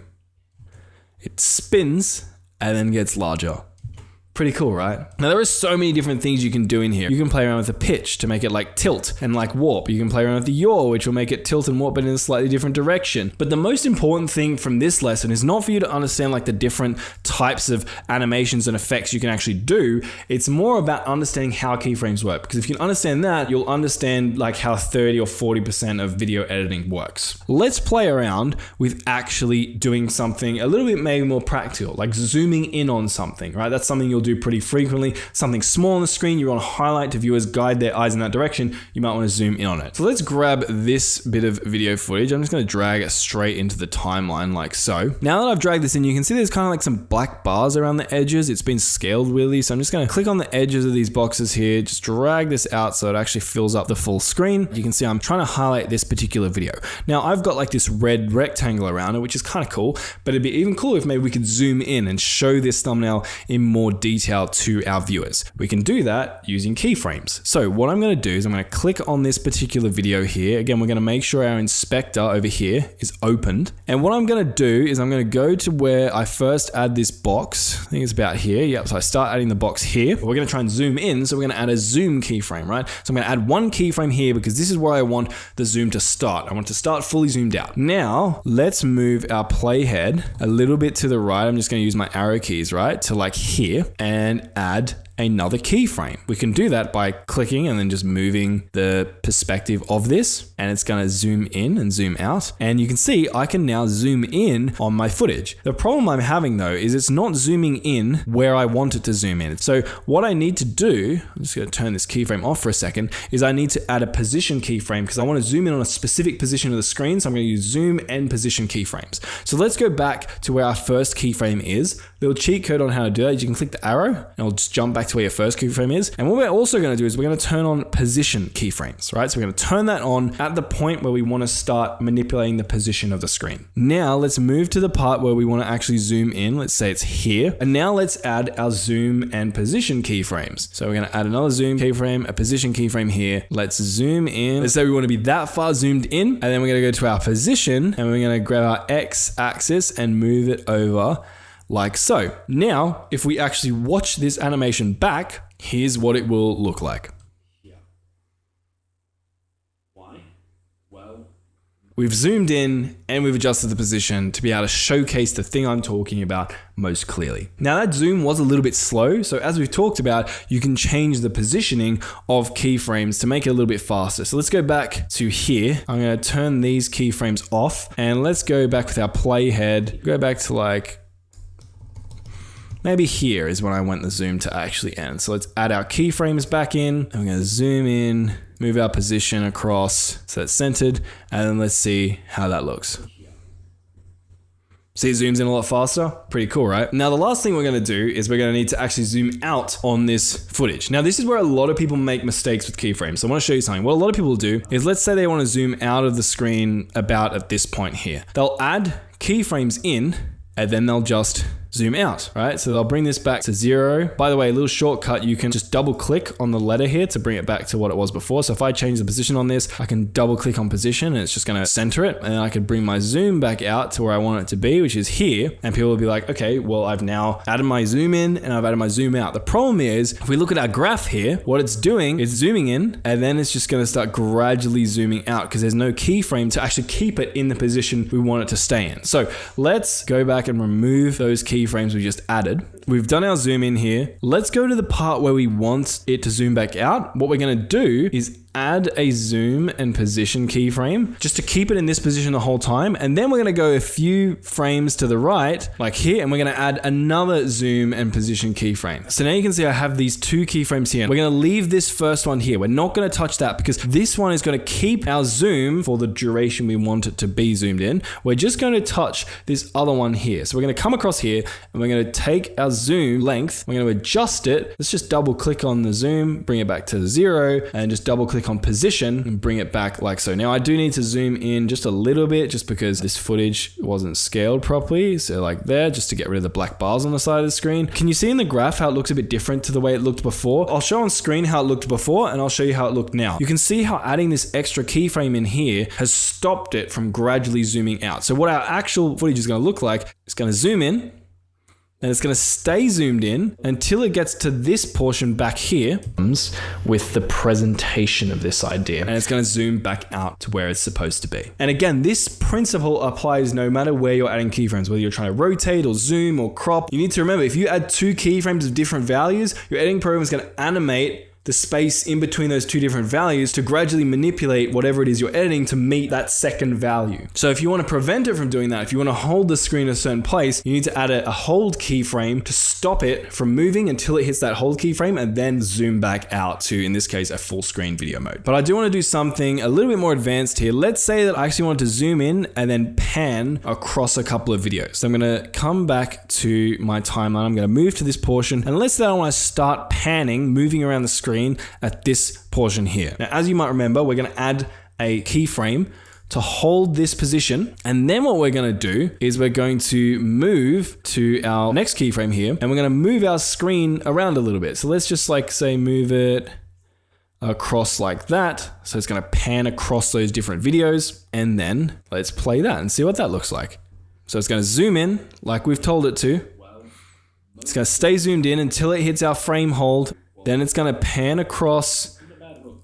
It spins and then gets larger. Pretty cool, right? Now there are so many different things you can do in here. You can play around with the pitch to make it like tilt and like warp. You can play around with the yaw, which will make it tilt and warp but in a slightly different direction. But the most important thing from this lesson is not for you to understand like the different types of animations and effects you can actually do. It's more about understanding how keyframes work. Because if you can understand that, you'll understand like how 30 or 40% of video editing works. Let's play around with actually doing something a little bit maybe more practical, like zooming in on something, right? That's something you'll do pretty frequently. Something small on the screen, you want to highlight to viewers, guide their eyes in that direction, you might want to zoom in on it. So let's grab this bit of video footage. I'm just going to drag it straight into the timeline like so. Now that I've dragged this in, you can see there's kind of like some black bars around the edges. It's been scaled weirdly. So I'm just going to click on the edges of these boxes here, just drag this out so it actually fills up the full screen. You can see I'm trying to highlight this particular video. Now I've got like this red rectangle around it, which is kind of cool, but it'd be even cooler if maybe we could zoom in and show this thumbnail in more detail to our viewers. We can do that using keyframes. So what I'm going to do is I'm going to click on this particular video here. Again, we're going to make sure our inspector over here is opened. And what I'm going to do is I'm going to go to where I first add this box. I think it's about here. Yep. So I start adding the box here. We're going to try and zoom in. So we're going to add a zoom keyframe, right? So I'm going to add one keyframe here because this is where I want the zoom to start. I want to start fully zoomed out. Now let's move our playhead a little bit to the right. I'm just going to use my arrow keys, right? To like here, and add another keyframe. We can do that by clicking and then just moving the perspective of this, and it's going to zoom in and zoom out. And you can see I can now zoom in on my footage. The problem I'm having though is it's not zooming in where I want it to zoom in. So what I need to do, I'm just going to turn this keyframe off for a second, is I need to add a position keyframe because I want to zoom in on a specific position of the screen. So I'm going to use zoom and position keyframes. So let's go back to where our first keyframe is. Little cheat code on how to do that. You can click the arrow and it'll just jump back to where your first keyframe is. And what we're also going to do is we're going to turn on position keyframes, right? So we're going to turn that on at the point where we want to start manipulating the position of the screen. Now let's move to the part where we want to actually zoom in. Let's say it's here. And now let's add our zoom and position keyframes. So we're going to add another zoom keyframe, a position keyframe here. Let's zoom in. Let's say we want to be that far zoomed in. And then we're going to go to our position and we're going to grab our X axis and move it over like so. Now, if we actually watch this animation back, here's what it will look like. Why? Well, we've zoomed in and we've adjusted the position to be able to showcase the thing I'm talking about most clearly. Now that zoom was a little bit slow, so as we've talked about, you can change the positioning of keyframes to make it a little bit faster. So let's go back to here. I'm going to turn these keyframes off and let's go back with our playhead. Go back to like, maybe here is when I want the zoom to actually end. So let's add our keyframes back in. I'm going to zoom in, move our position across so it's centered, and then let's see how that looks. See, it zooms in a lot faster. Pretty cool, right? Now, the last thing we're going to do is we're going to need to actually zoom out on this footage. Now, this is where a lot of people make mistakes with keyframes. So I want to show you something. What a lot of people do is, let's say they want to zoom out of the screen about at this point here. They'll add keyframes in, and then they'll just zoom out, right? So I'll bring this back to 0. By the way, a little shortcut, you can just double click on the letter here to bring it back to what it was before. So if I change the position on this, I can double click on position and it's just gonna center it. And then I could bring my zoom back out to where I want it to be, which is here. And people will be like, okay, well, I've now added my zoom in and I've added my zoom out. The problem is, if we look at our graph here, what it's doing is zooming in and then it's just gonna start gradually zooming out because there's no keyframe to actually keep it in the position we want it to stay in. So let's go back and remove those keyframes we just added. We've done our zoom in here. Let's go to the part where we want it to zoom back out. What we're gonna do is add a zoom and position keyframe just to keep it in this position the whole time. And then we're gonna go a few frames to the right, like here, and we're gonna add another zoom and position keyframe. So now you can see I have these 2 keyframes here. We're gonna leave this first one here. We're not gonna touch that because this one is gonna keep our zoom for the duration we want it to be zoomed in. We're just gonna touch this other one here. So we're gonna come across here and we're gonna take our zoom length, we're gonna adjust it. Let's just double click on the zoom, bring it back to 0, and just double click on position and bring it back like so. Now I do need to zoom in just a little bit just because this footage wasn't scaled properly. So like there, just to get rid of the black bars on the side of the screen. Can you see in the graph how it looks a bit different to the way it looked before? I'll show on screen how it looked before and I'll show you how it looked now. You can see how adding this extra keyframe in here has stopped it from gradually zooming out. So what our actual footage is gonna look like, it's gonna zoom in, and it's gonna stay zoomed in until it gets to this portion back here with the presentation of this idea. And it's gonna zoom back out to where it's supposed to be. And again, this principle applies no matter where you're adding keyframes, whether you're trying to rotate or zoom or crop. You need to remember, if you add 2 keyframes of different values, your editing program is gonna animate the space in between those 2 different values to gradually manipulate whatever it is you're editing to meet that second value. So if you want to prevent it from doing that, if you want to hold the screen in a certain place, you need to add a hold keyframe to stop it from moving until it hits that hold keyframe and then zoom back out to, in this case, a full screen video mode. But I do want to do something a little bit more advanced here. Let's say that I actually want to zoom in and then pan across a couple of videos. So I'm going to come back to my timeline. I'm going to move to this portion, and let's say I want to start panning, moving around the screen at this portion here. Now, as you might remember, we're going to add a keyframe to hold this position. And then what we're going to do is we're going to move to our next keyframe here, and we're going to move our screen around a little bit. So let's just like say move it across like that. So it's going to pan across those different videos, and then let's play that and see what that looks like. So it's going to zoom in like we've told it to. It's going to stay zoomed in until it hits our frame hold. Then it's going to pan across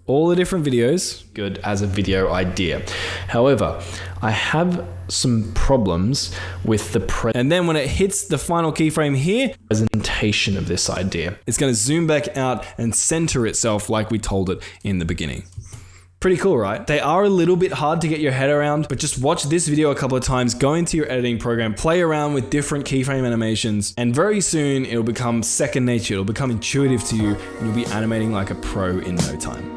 all the different videos. Good as a video idea. However, I have some problems with the and then when it hits the final keyframe here, presentation of this idea. It's going to zoom back out and center itself like we told it in the beginning. Pretty cool, right? They are a little bit hard to get your head around, but just watch this video a couple of times, go into your editing program, play around with different keyframe animations, and very soon it'll become second nature. It'll become intuitive to you, and you'll be animating like a pro in no time.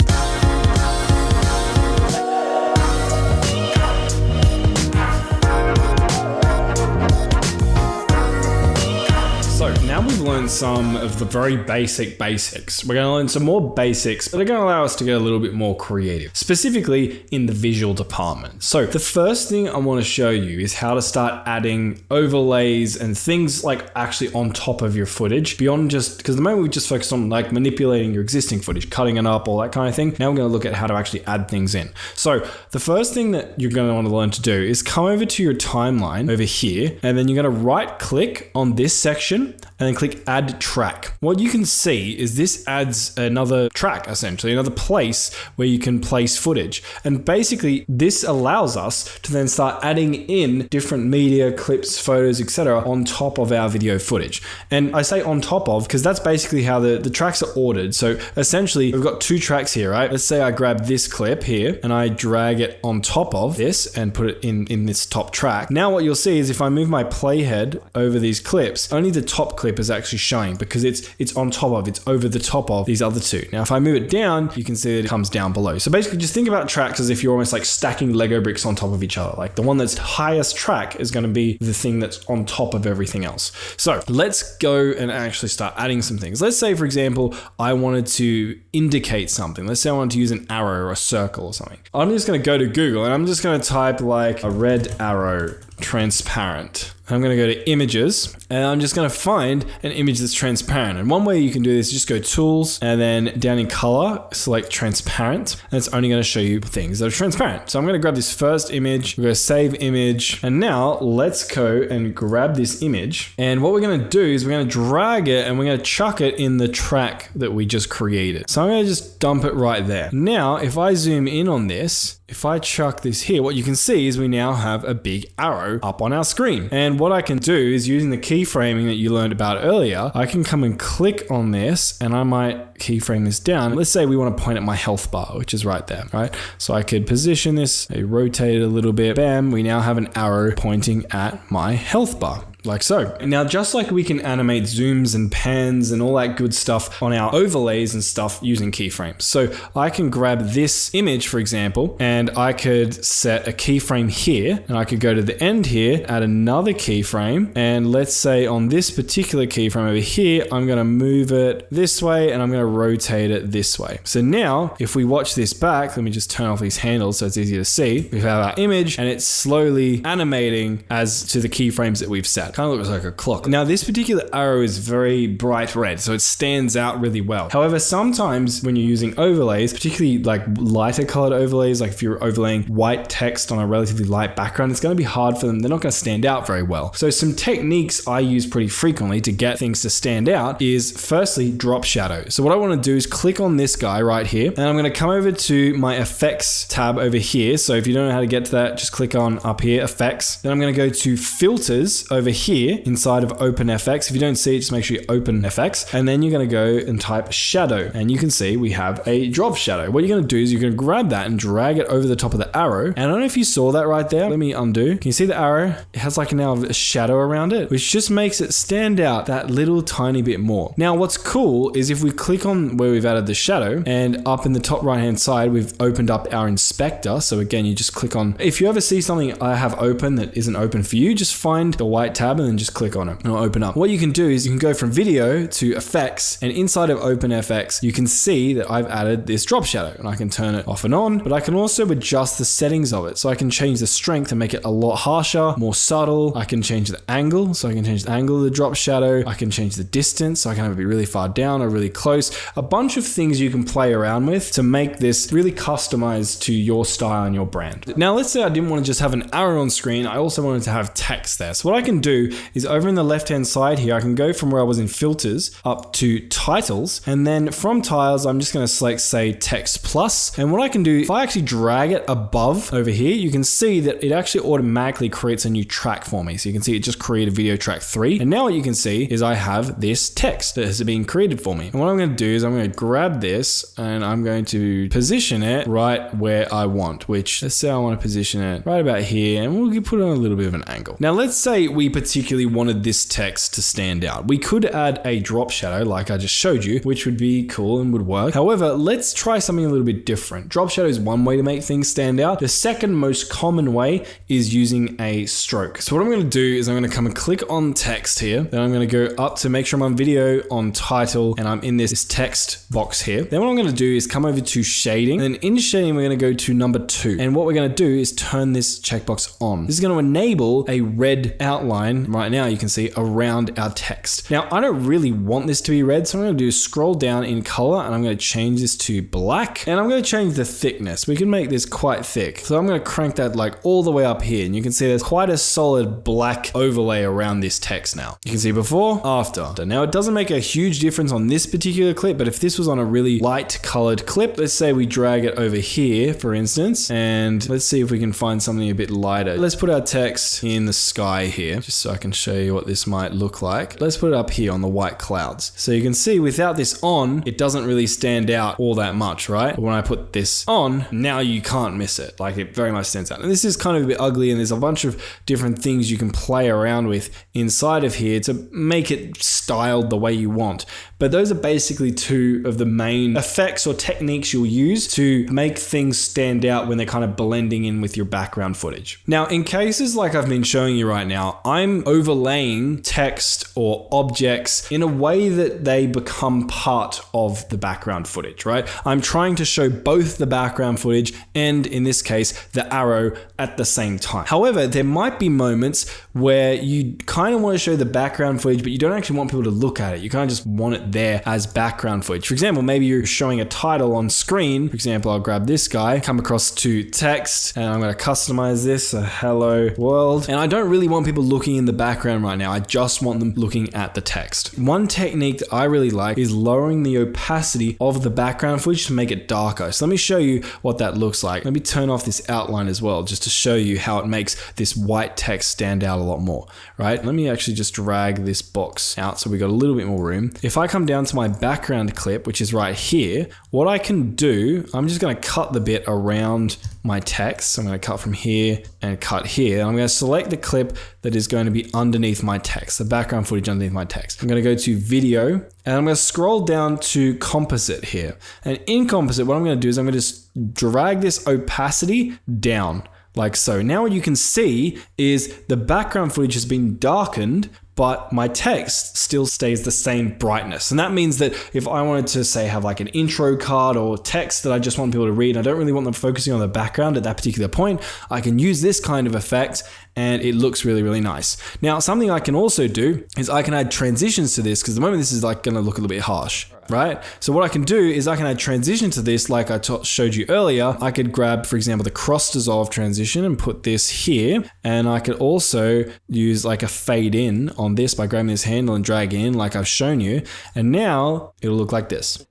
So now we've learned some of the very basics. We're going to learn some more basics that are going to allow us to get a little bit more creative, specifically in the visual department. So the first thing I want to show you is how to start adding overlays and things like actually on top of your footage beyond just, because the moment we just focused on like manipulating your existing footage, cutting it up, all that kind of thing. Now we're going to look at how to actually add things in. So the first thing that you're going to want to learn to do is come over to your timeline over here, and then you're going to right click on this section and then click add track. What you can see is this adds another track, essentially another place where you can place footage. And basically this allows us to then start adding in different media, clips, photos, etc. on top of our video footage. And I say on top of because that's basically how the tracks are ordered. So essentially we've got 2 tracks here, right? Let's say I grab this clip here and I drag it on top of this and put it in this top track. Now what you'll see is if I move my playhead over these clips, only the top clip is actually showing because it's on top of, it's over the top of these other 2. Now if I move it down, you can see that it comes down below. So basically just think about tracks as if you're almost like stacking Lego bricks on top of each other. Like the one that's highest track is going to be the thing that's on top of everything else. So let's go and actually start adding some things. Let's say for example, I wanted to indicate something. Let's say I wanted to use an arrow or a circle or something. I'm just going to go to Google and I'm just going to type like a red arrow transparent. I'm going to go to images, and I'm just going to find an image that's transparent. And one way you can do this is just go tools, and then down in color, select transparent, and it's only going to show you things that are transparent. So I'm going to grab this first image, we're going to save image, and now let's go and grab this image. And what we're going to do is we're going to drag it and we're going to chuck it in the track that we just created. So I'm going to just dump it right there. Now, if I zoom in on this, if I chuck this here, what you can see is we now have a big arrow up on our screen. And what I can do is, using the keyframing that you learned about earlier, I can come and click on this, and I might keyframe this down. Let's say we want to point at my health bar, which is right there, right? So I could position this, rotate it a little bit, bam, we now have an arrow pointing at my health bar. Like so. Now, just like we can animate zooms and pans and all that good stuff on our overlays and stuff using keyframes. So I can grab this image, for example, and I could set a keyframe here, and I could go to the end here, add another keyframe, and let's say on this particular keyframe over here, I'm going to move it this way and I'm going to rotate it this way. So now, if we watch this back, let me just turn off these handles so it's easier to see. We have our image and it's slowly animating as to the keyframes that we've set. Kind of looks like a clock. Now, this particular arrow is very bright red, so it stands out really well. However, sometimes when you're using overlays, particularly like lighter colored overlays, like if you're overlaying white text on a relatively light background, it's going to be hard for them. They're not going to stand out very well. So some techniques I use pretty frequently to get things to stand out is, firstly, drop shadow. So what I want to do is click on this guy right here, and I'm going to come over to my effects tab over here. So if you don't know how to get to that, just click on up here, effects. Then I'm going to go to filters over here inside of OpenFX. If you don't see it, just make sure you open FX, and then you're going to go and type shadow, and you can see we have a drop shadow. What you're going to do is you're going to grab that and drag it over the top of the arrow. And I don't know if you saw that right there. Let me undo. Can you see the arrow? It has like now a shadow around it, which just makes it stand out that little tiny bit more. Now, what's cool is if we click on where we've added the shadow, and up in the top right hand side, we've opened up our inspector. So again, you just click on, if you ever see something I have open that isn't open for you, just find the white tab and then just click on it and it'll open up. What you can do is you can go from video to effects, and inside of OpenFX, you can see that I've added this drop shadow, and I can turn it off and on, but I can also adjust the settings of it. So I can change the strength and make it a lot harsher, more subtle. I can change the angle. So I can change the angle of the drop shadow. I can change the distance. So I can have it be really far down or really close. A bunch of things you can play around with to make this really customized to your style and your brand. Now, let's say I didn't want to just have an arrow on screen. I also wanted to have text there. So what I can do is over in the left-hand side here, I can go from where I was in filters up to titles. And then from tiles, I'm just going to select, say, text plus. And what I can do, if I actually drag it above over here, you can see that it actually automatically creates a new track for me. So you can see it just created video track 3. And now what you can see is I have this text that has been created for me. And what I'm going to do is I'm going to grab this and I'm going to position it right where I want, which, let's say I want to position it right about here, and we'll put it on a little bit of an angle. Now, let's say we particularly wanted this text to stand out. We could add a drop shadow like I just showed you, which would be cool and would work. However, let's try something a little bit different. Drop shadow is one way to make things stand out. The second most common way is using a stroke. So what I'm going to do is I'm going to come and click on text here. Then I'm going to go up to make sure I'm on video, on title, and I'm in this text box here. Then what I'm going to do is come over to shading. And in shading, we're going to go to number 2. And what we're going to do is turn this checkbox on. This is going to enable a red outline right now, you can see, around our text. Now, I don't really want this to be red, so what I'm going to do is scroll down in color, and I'm going to change this to black, and I'm going to change the thickness. We can make this quite thick. So I'm going to crank that like all the way up here, and you can see there's quite a solid black overlay around this text now. You can see before, after. Now, it doesn't make a huge difference on this particular clip, but if this was on a really light colored clip, let's say we drag it over here, for instance, and let's see if we can find something a bit lighter. Let's put our text in the sky here, just so I can show you what this might look like. Let's put it up here on the white clouds. So you can see without this on, it doesn't really stand out all that much, right? But when I put this on, now you can't miss it. Like, it very much stands out. And this is kind of a bit ugly, and there's a bunch of different things you can play around with inside of here to make it styled the way you want. But those are basically two of the main effects or techniques you'll use to make things stand out when they're kind of blending in with your background footage. Now, in cases like I've been showing you right now, I'm overlaying text or objects in a way that they become part of the background footage, right? I'm trying to show both the background footage and, in this case, the arrow at the same time. However, there might be moments where you kind of want to show the background footage, but you don't actually want people to look at it. You kind of just want it there as background footage. For example, maybe you're showing a title on screen. For example, I'll grab this guy, come across to text, and I'm going to customize this, hello world. And I don't really want people looking in the background right now. I just want them looking at the text. One technique that I really like is lowering the opacity of the background footage to make it darker. So let me show you what that looks like. Let me turn off this outline as well, just to show you how it makes this white text stand out a lot more, right? Let me actually just drag this box out so we got a little bit more room. If I come down to my background clip, which is right here, what I can do, I'm just going to cut the bit around my text. So I'm going to cut from here and cut here. I'm going to select the clip that is going to be underneath my text, the background footage underneath my text. I'm going to go to video and I'm going to scroll down to composite here. And in composite, what I'm going to do is I'm going to just drag this opacity down like so. Now what you can see is the background footage has been darkened, but my text still stays the same brightness. And that means that if I wanted to say have like an intro card or text that I just want people to read, I don't really want them focusing on the background at that particular point, I can use this kind of effect and it looks really, really nice. Now, something I can also do is I can add transitions to this because at the moment this is like going to look a little bit harsh, right? So what I can do is I can add transition to this like I showed you earlier. I could grab, for example, the cross dissolve transition and put this here. And I could also use like a fade in on this by grabbing this handle and dragging in like I've shown you. And now it'll look like this.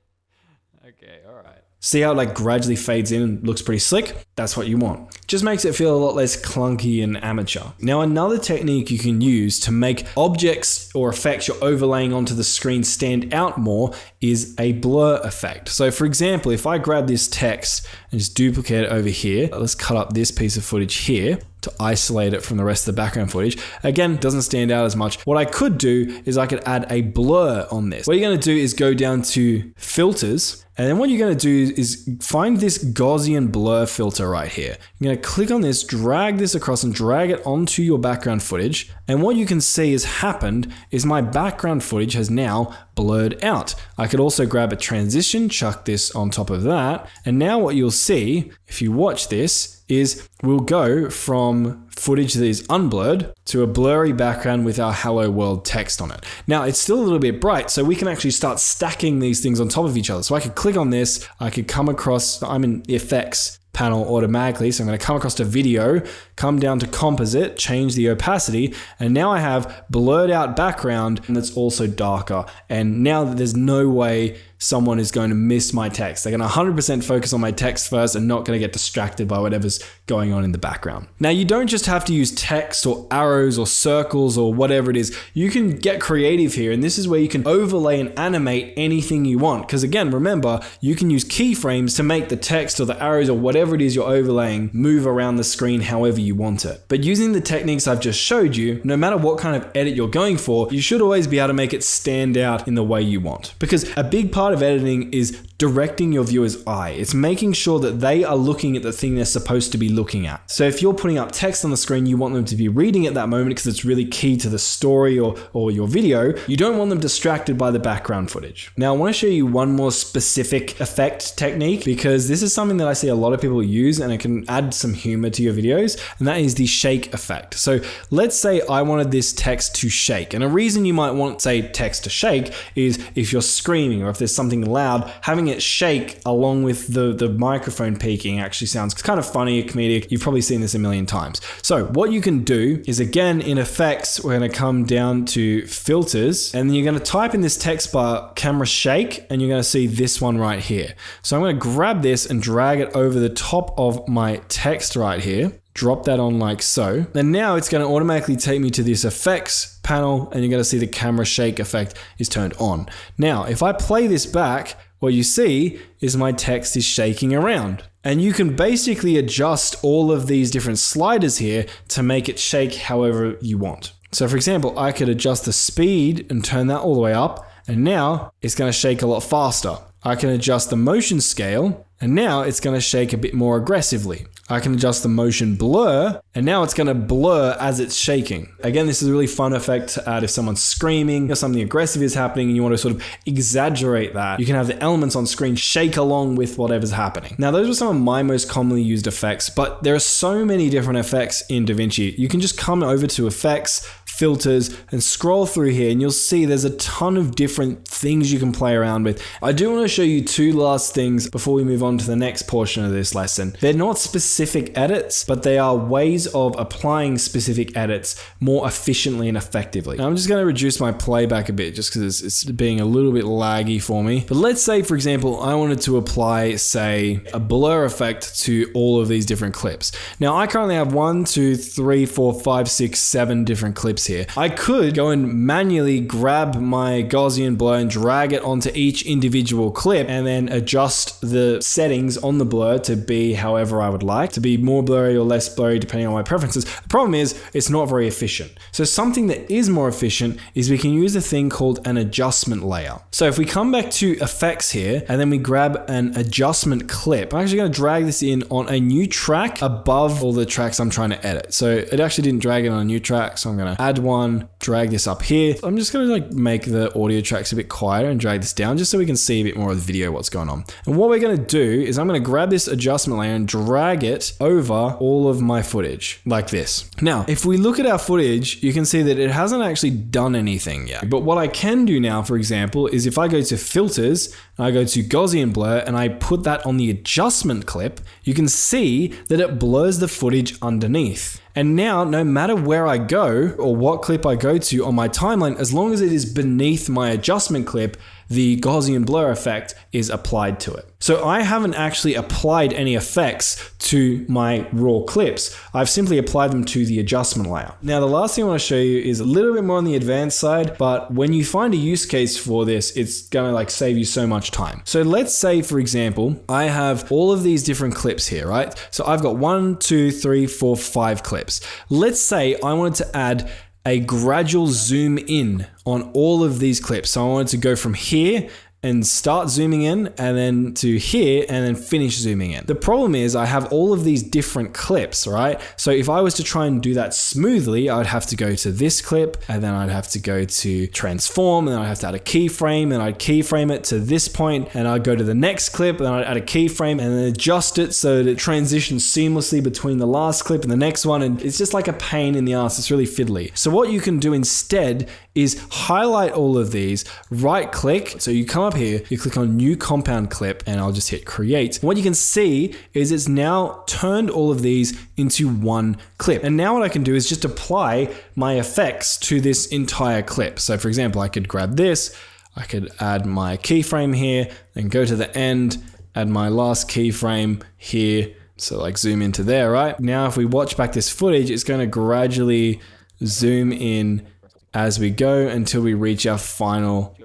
Okay, all right. See how it like gradually fades in and looks pretty slick? That's what you want. Just makes it feel a lot less clunky and amateur. Now, another technique you can use to make objects or effects you're overlaying onto the screen stand out more is a blur effect. So for example, if I grab this text and just duplicate it over here, let's cut up this piece of footage here to isolate it from the rest of the background footage. Again, doesn't stand out as much. What I could do is I could add a blur on this. What you're going to do is go down to filters, and then what you're going to do is find this Gaussian blur filter right here. You're going to click on this, drag this across and drag it onto your background footage. And what you can see has happened is my background footage has now blurred out. I could also grab a transition, chuck this on top of that. And now what you'll see, if you watch this, is we'll go from footage that is unblurred to a blurry background with our hello world text on it. Now it's still a little bit bright, so we can actually start stacking these things on top of each other. So I could click on this, I could come across, I'm in effects panel automatically. So I'm going to come across to video, come down to composite, change the opacity, and now I have blurred out background and that's also darker. And now there's no way someone is going to miss my text. They're going to 100% focus on my text first and not going to get distracted by whatever's going on in the background. Now, you don't just have to use text or arrows or circles or whatever it is. You can get creative here, and this is where you can overlay and animate anything you want. Because again, remember, you can use keyframes to make the text or the arrows or whatever it is you're overlaying move around the screen however you want it. But using the techniques I've just showed you, no matter what kind of edit you're going for, you should always be able to make it stand out in the way you want. Because a big part of editing is directing your viewer's eye. It's making sure that they are looking at the thing they're supposed to be looking at. So if you're putting up text on the screen, you want them to be reading at that moment because it's really key to the story or your video. You don't want them distracted by the background footage. Now I want to show you one more specific effect technique because this is something that I see a lot of people use and it can add some humor to your videos, and that is the shake effect. So let's say I wanted this text to shake, and a reason you might want, say, text to shake is if you're screaming or if there's something loud, having it shake along with the microphone peaking actually sounds kind of funny, comedic. You've probably seen this a million times. So what you can do is, again, in effects, we're going to come down to filters, and then you're going to type in this text bar camera shake, and you're going to see this one right here. So I'm going to grab this and drag it over the top of my text right here. Drop that on like so. And now it's going to automatically take me to this effects panel, and you're going to see the camera shake effect is turned on. Now, if I play this back, what you see is my text is shaking around. And you can basically adjust all of these different sliders here to make it shake however you want. So for example, I could adjust the speed and turn that all the way up, and now it's going to shake a lot faster. I can adjust the motion scale, and now it's going to shake a bit more aggressively. I can adjust the motion blur, and now it's going to blur as it's shaking. Again, this is a really fun effect to add if someone's screaming or something aggressive is happening and you want to sort of exaggerate that. You can have the elements on screen shake along with whatever's happening. Now, those are some of my most commonly used effects, but there are so many different effects in DaVinci. You can just come over to effects, filters, and scroll through here and you'll see there's a ton of different things you can play around with. I do want to show you two last things before we move on to the next portion of this lesson. They're not specific edits, but they are ways of applying specific edits more efficiently and effectively. Now, I'm just going to reduce my playback a bit just because it's being a little bit laggy for me. But let's say, for example, I wanted to apply, say, a blur effect to all of these different clips. Now, I currently have 1, 2, 3, 4, 5, 6, 7 different clips here. I could go and manually grab my Gaussian blur and drag it onto each individual clip and then adjust the settings on the blur to be however I would like, to be more blurry or less blurry depending on my preferences. The problem is it's not very efficient. So something that is more efficient is we can use a thing called an adjustment layer. So if we come back to effects here and then we grab an adjustment clip, I'm actually going to drag this in on a new track above all the tracks I'm trying to edit. So it actually didn't drag it on a new track, so I'm going to add one, drag this up here. I'm just going to make the audio tracks a bit quieter and drag this down just so we can see a bit more of the video what's going on. And what we're going to do is I'm going to grab this adjustment layer and drag it over all of my footage like this. Now, if we look at our footage, you can see that it hasn't actually done anything yet. But what I can do now, for example, is if I go to filters and I go to Gaussian blur and I put that on the adjustment clip, you can see that it blurs the footage underneath. And now, no matter where I go or what clip I go to on my timeline, as long as it is beneath my adjustment clip, the Gaussian blur effect is applied to it. So I haven't actually applied any effects to my raw clips. I've simply applied them to the adjustment layer. Now, the last thing I want to show you is a little bit more on the advanced side, but when you find a use case for this, it's gonna save you so much time. So let's say, for example, I have all of these different clips here, right? So I've got 1, 2, 3, 4, 5 clips. Let's say I wanted to add a gradual zoom in on all of these clips. So I wanted to go from here and start zooming in and then to here and then finish zooming in. The problem is I have all of these different clips, right? So if I was to try and do that smoothly, I'd have to go to this clip and then I'd have to go to transform and then I'd have to add a keyframe and I'd keyframe it to this point and I'd go to the next clip and then I'd add a keyframe and then adjust it so that it transitions seamlessly between the last clip and the next one. And it's just like a pain in the ass. It's really fiddly. So what you can do instead is highlight all of these, right click. So you come up here, you click on new compound clip and I'll just hit create. And what you can see is it's now turned all of these into one clip. And now what I can do is just apply my effects to this entire clip. So for example, I could grab this, I could add my keyframe here, then go to the end, add my last keyframe here. So zoom into there, right? Now, if we watch back this footage, it's going to gradually zoom in as we go until we reach our final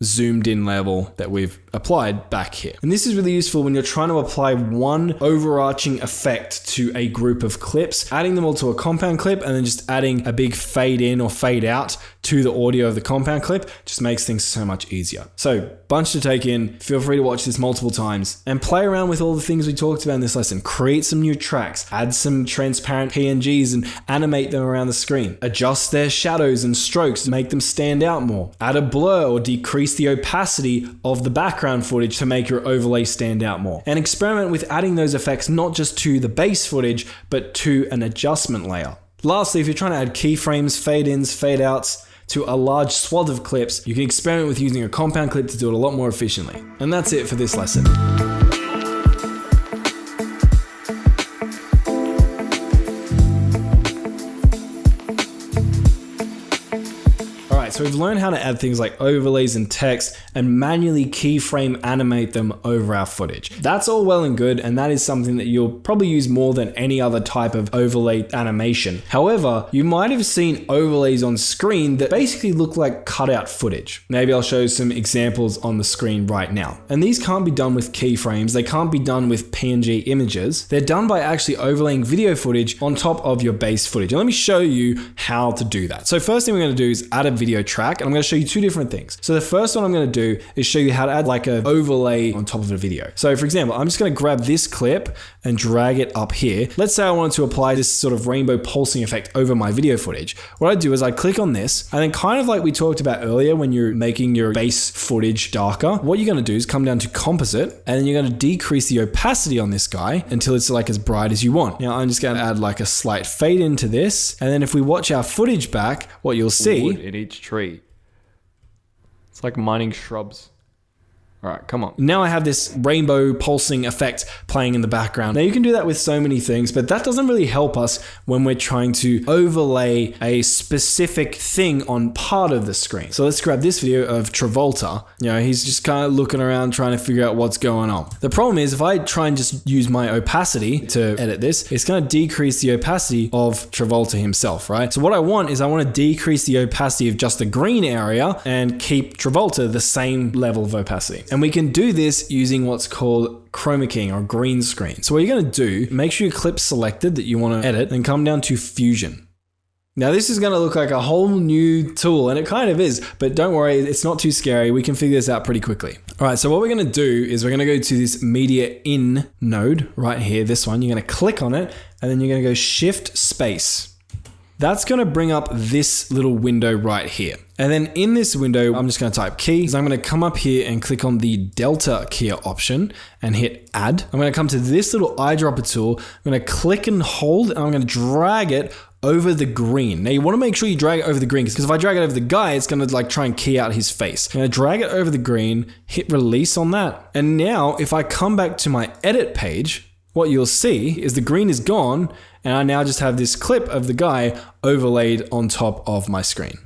zoomed in level that we've applied back here. And this is really useful when you're trying to apply one overarching effect to a group of clips, adding them all to a compound clip and then just adding a big fade in or fade out to the audio of the compound clip just makes things so much easier. So, bunch to take in. Feel free to watch this multiple times and play around with all the things we talked about in this lesson. Create some new tracks, add some transparent PNGs and animate them around the screen. Adjust their shadows and strokes to make them stand out more. Add a blur or decrease the opacity of the background footage to make your overlay stand out more. And experiment with adding those effects not just to the base footage, but to an adjustment layer. Lastly, if you're trying to add keyframes, fade-ins, fade-outs to a large swath of clips, you can experiment with using a compound clip to do it a lot more efficiently. And that's it for this lesson. So we've learned how to add things like overlays and text and manually keyframe animate them over our footage. That's all well and good, and that is something that you'll probably use more than any other type of overlay animation. However, you might have seen overlays on screen that basically look like cutout footage. Maybe I'll show some examples on the screen right now. And these can't be done with keyframes, they can't be done with PNG images. They're done by actually overlaying video footage on top of your base footage. And let me show you how to do that. So first thing we're going to do is add a video track, and I'm going to show you two different things. So the first one I'm going to do is show you how to add like an overlay on top of a video. So for example, I'm just going to grab this clip and drag it up here. Let's say I wanted to apply this sort of rainbow pulsing effect over my video footage. What I do is I click on this, and then kind of like we talked about earlier when you're making your base footage darker, what you're going to do is come down to composite, and then you're going to decrease the opacity on this guy until it's like as bright as you want. Now I'm just going to add like a slight fade into this, and then if we watch our footage back, what you'll see wood in each tree. It's like mining shrubs. All right, come on. Now I have this rainbow pulsing effect playing in the background. Now you can do that with so many things, but that doesn't really help us when we're trying to overlay a specific thing on part of the screen. So let's grab this video of Travolta. You know, he's just kind of looking around trying to figure out what's going on. The problem is if I try and just use my opacity to edit this, it's going to decrease the opacity of Travolta himself, right? So what I want is I want to decrease the opacity of just the green area and keep Travolta the same level of opacity. And we can do this using what's called chroma keying or green screen. So what you're going to do, make sure your clip's selected that you want to edit, and come down to Fusion. Now this is going to look like a whole new tool, and it kind of is, but don't worry, it's not too scary. We can figure this out pretty quickly. All right, so what we're going to do is we're going to go to this media in node right here, this one. You're going to click on it, and then you're going to go Shift Space. That's going to bring up this little window right here. And then in this window, I'm just going to type key. So I'm going to come up here and click on the Delta key option and hit add. I'm going to come to this little eyedropper tool. I'm going to click and hold, and I'm going to drag it over the green. Now you want to make sure you drag it over the green, because if I drag it over the guy, it's going to like try and key out his face. I'm going to drag it over the green, hit release on that. And now if I come back to my edit page, what you'll see is the green is gone, and I now just have this clip of the guy overlaid on top of my screen.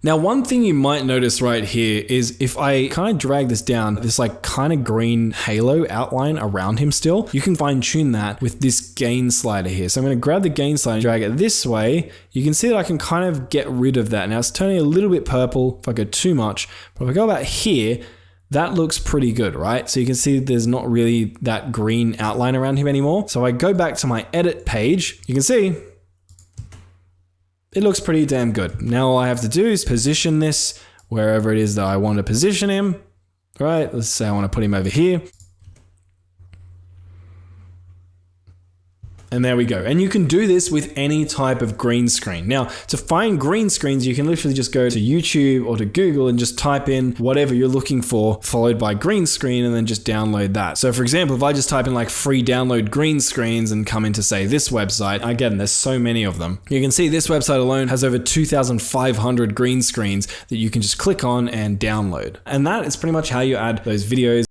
Now, one thing you might notice right here is if I kind of drag this down, this like kind of green halo outline around him still, you can fine tune that with this gain slider here. So I'm going to grab the gain slider and drag it this way. You can see that I can kind of get rid of that. Now it's turning a little bit purple if I go too much, but if I go about here, that looks pretty good, right? So you can see there's not really that green outline around him anymore. So I go back to my edit page, you can see it looks pretty damn good. Now all I have to do is position this wherever it is that I want to position him, right? Let's say I want to put him over here. And there we go. And you can do this with any type of green screen. Now, to find green screens, you can literally just go to YouTube or to Google and just type in whatever you're looking for, followed by green screen, and then just download that. So for example, if I just type in like free download green screens and come into say this website, again, there's so many of them. You can see this website alone has over 2,500 green screens that you can just click on and download. And that is pretty much how you add those videos.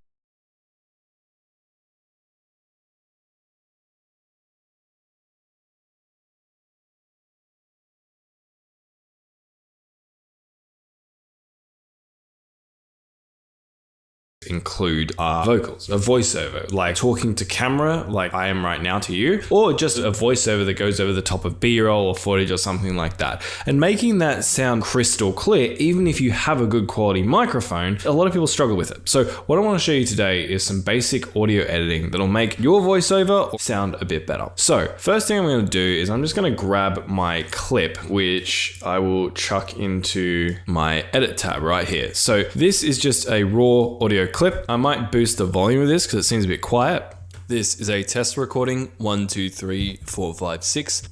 Include vocals, a voiceover, like talking to camera, like I am right now to you, or just a voiceover that goes over the top of B-roll or footage or something like that. And making that sound crystal clear, even if you have a good quality microphone, a lot of people struggle with it. So what I want to show you today is some basic audio editing that'll make your voiceover sound a bit better. So first thing I'm going to do is I'm just going to grab my clip, which I will chuck into my edit tab right here. So this is just a raw audio clip. I might boost the volume of this because it seems a bit quiet. This is a test recording, 1, 2, 3, 4, 5, 6.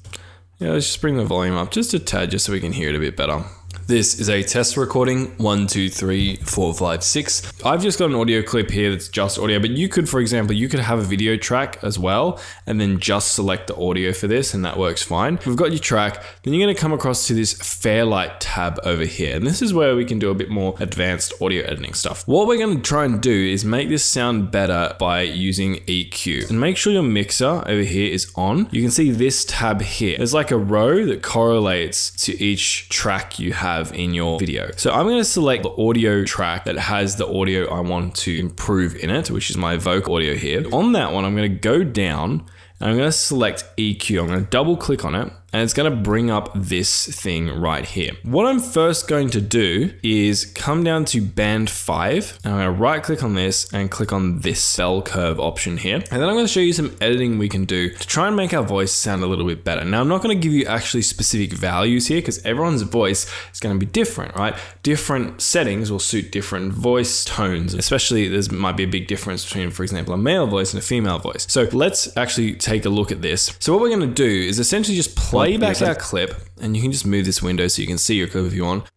Yeah, let's just bring the volume up just a tad just so we can hear it a bit better. This is a test recording, 1, 2, 3, 4, 5, 6. I've just got an audio clip here that's just audio, but you could, for example, you could have a video track as well, and then just select the audio for this, and that works fine. If we've got your track, then you're gonna come across to this Fairlight tab over here, and this is where we can do a bit more advanced audio editing stuff. What we're gonna try and do is make this sound better by using EQ. And make sure your mixer over here is on. You can see this tab here. There's like a row that correlates to each track you have in your video. So I'm going to select the audio track that has the audio I want to improve in it, which is my vocal audio here. On that one, I'm going to go down and I'm going to select EQ. I'm going to double click on it and it's going to bring up this thing right here. What I'm first going to do is come down to band 5, and I'm going to right click on this and click on this bell curve option here. And then I'm going to show you some editing we can do to try and make our voice sound a little bit better. Now, I'm not going to give you actually specific values here because everyone's voice is going to be different, right? Different settings will suit different voice tones, especially there might be a big difference between, for example, a male voice and a female voice. So let's actually take a look at this. So what we're going to do is essentially just play back our clip, and you can just move this window so you can see your clip if you want.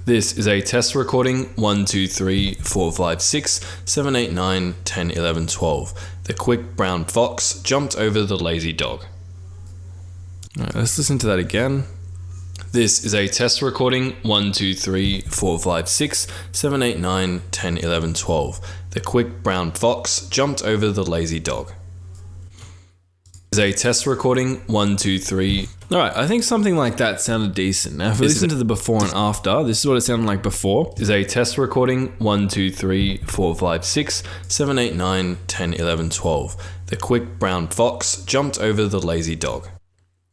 This is a test recording 1, 2, 3, 4, 5, 6, 7, 8, 9, 10, 11, 12. The quick brown fox jumped over the lazy dog. All right, let's listen to that again. This is a test recording 1, 2, 3, 4, 5, 6, 7, 8, 9, 10, 11, 12. The quick brown fox jumped over the lazy dog. Is a test recording 1, 2, 3. All right, I think something like that sounded decent. Now, if we listen to the before and after, this is what it sounded like before. Is a test recording 1, 2, 3, 4, 5, 6, 7, 8, 9, 10, 11, 12. The quick brown fox jumped over the lazy dog.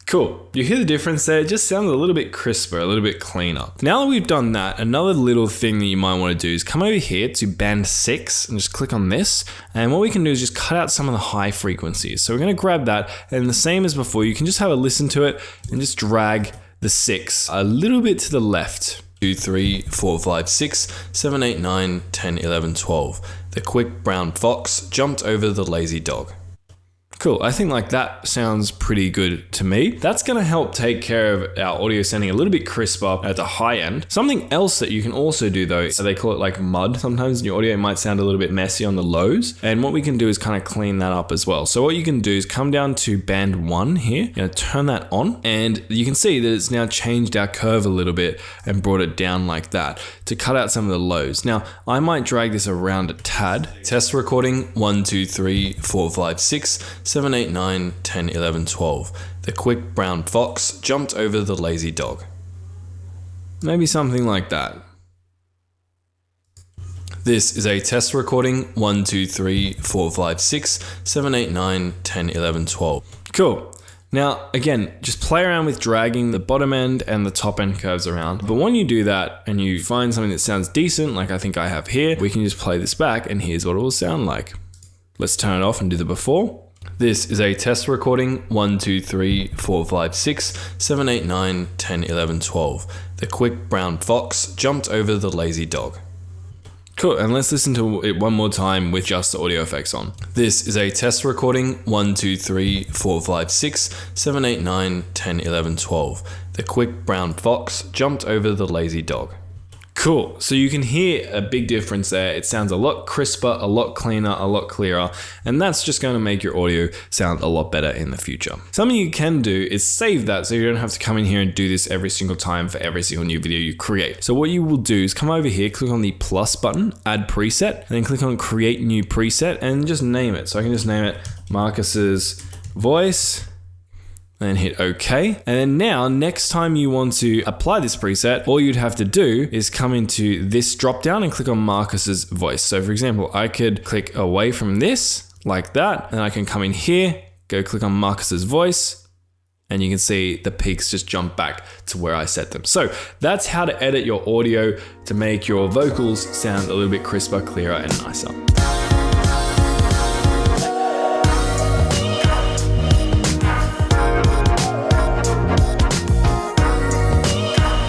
Cool. You hear the difference there? It just sounded a little bit crisper, a little bit cleaner. Now that we've done that, another little thing that you might want to do is come over here to band 6 and just click on this. And what we can do is just cut out some of the high frequencies. So we're going to grab that, and the same as before, you can just have a listen to it and just drag the 6 a little bit to the left. 2, 3, 4, 5, 6, 7, 8, 9, 10, 11, 12. The quick brown fox jumped over the lazy dog. Cool, I think like that sounds pretty good to me. That's gonna help take care of our audio sounding a little bit crisper at the high end. Something else that you can also do though, they call it like mud. Sometimes your audio might sound a little bit messy on the lows. And what we can do is kind of clean that up as well. So what you can do is come down to band 1 here, you're gonna turn that on, and you can see that it's now changed our curve a little bit and brought it down like that to cut out some of the lows. Now, I might drag this around a tad. Test recording 1, 2, 3, 4, 5, 6, 7, 8, 9, 10, 11, 12. The quick brown fox jumped over the lazy dog. Maybe something like that. This is a test recording 1, 2, 3, 4, 5, 6, 7, 8, 9, 10, 11, 12. Cool. Now, again, just play around with dragging the bottom end and the top end curves around. But when you do that and you find something that sounds decent, like I think I have here, we can just play this back and here's what it will sound like. Let's turn it off and do the before. This is a test recording 1, 2, 3, 4, 5, 6, 7, 8, 9, 10, 11, 12. The quick brown fox jumped over the lazy dog. Cool, and let's listen to it one more time with just the audio effects on. This is a test recording 1, 2, 3, 4, 5, 6, 7, 8, 9, 10, 11, 12. The quick brown fox jumped over the lazy dog. Cool, so you can hear a big difference there. It sounds a lot crisper, a lot cleaner, a lot clearer, and that's just going to make your audio sound a lot better in the future. Something you can do is save that so you don't have to come in here and do this every single time for every single new video you create. So what you will do is come over here, click on the plus button, add preset, and then click on create new preset and just name it. So I can just name it Marcus's voice, and then hit OK. And then now, next time you want to apply this preset, all you'd have to do is come into this drop down and click on Marcus's voice. So for example, I could click away from this like that, and I can come in here, go click on Marcus's voice, and you can see the peaks just jump back to where I set them. So that's how to edit your audio to make your vocals sound a little bit crisper, clearer, and nicer.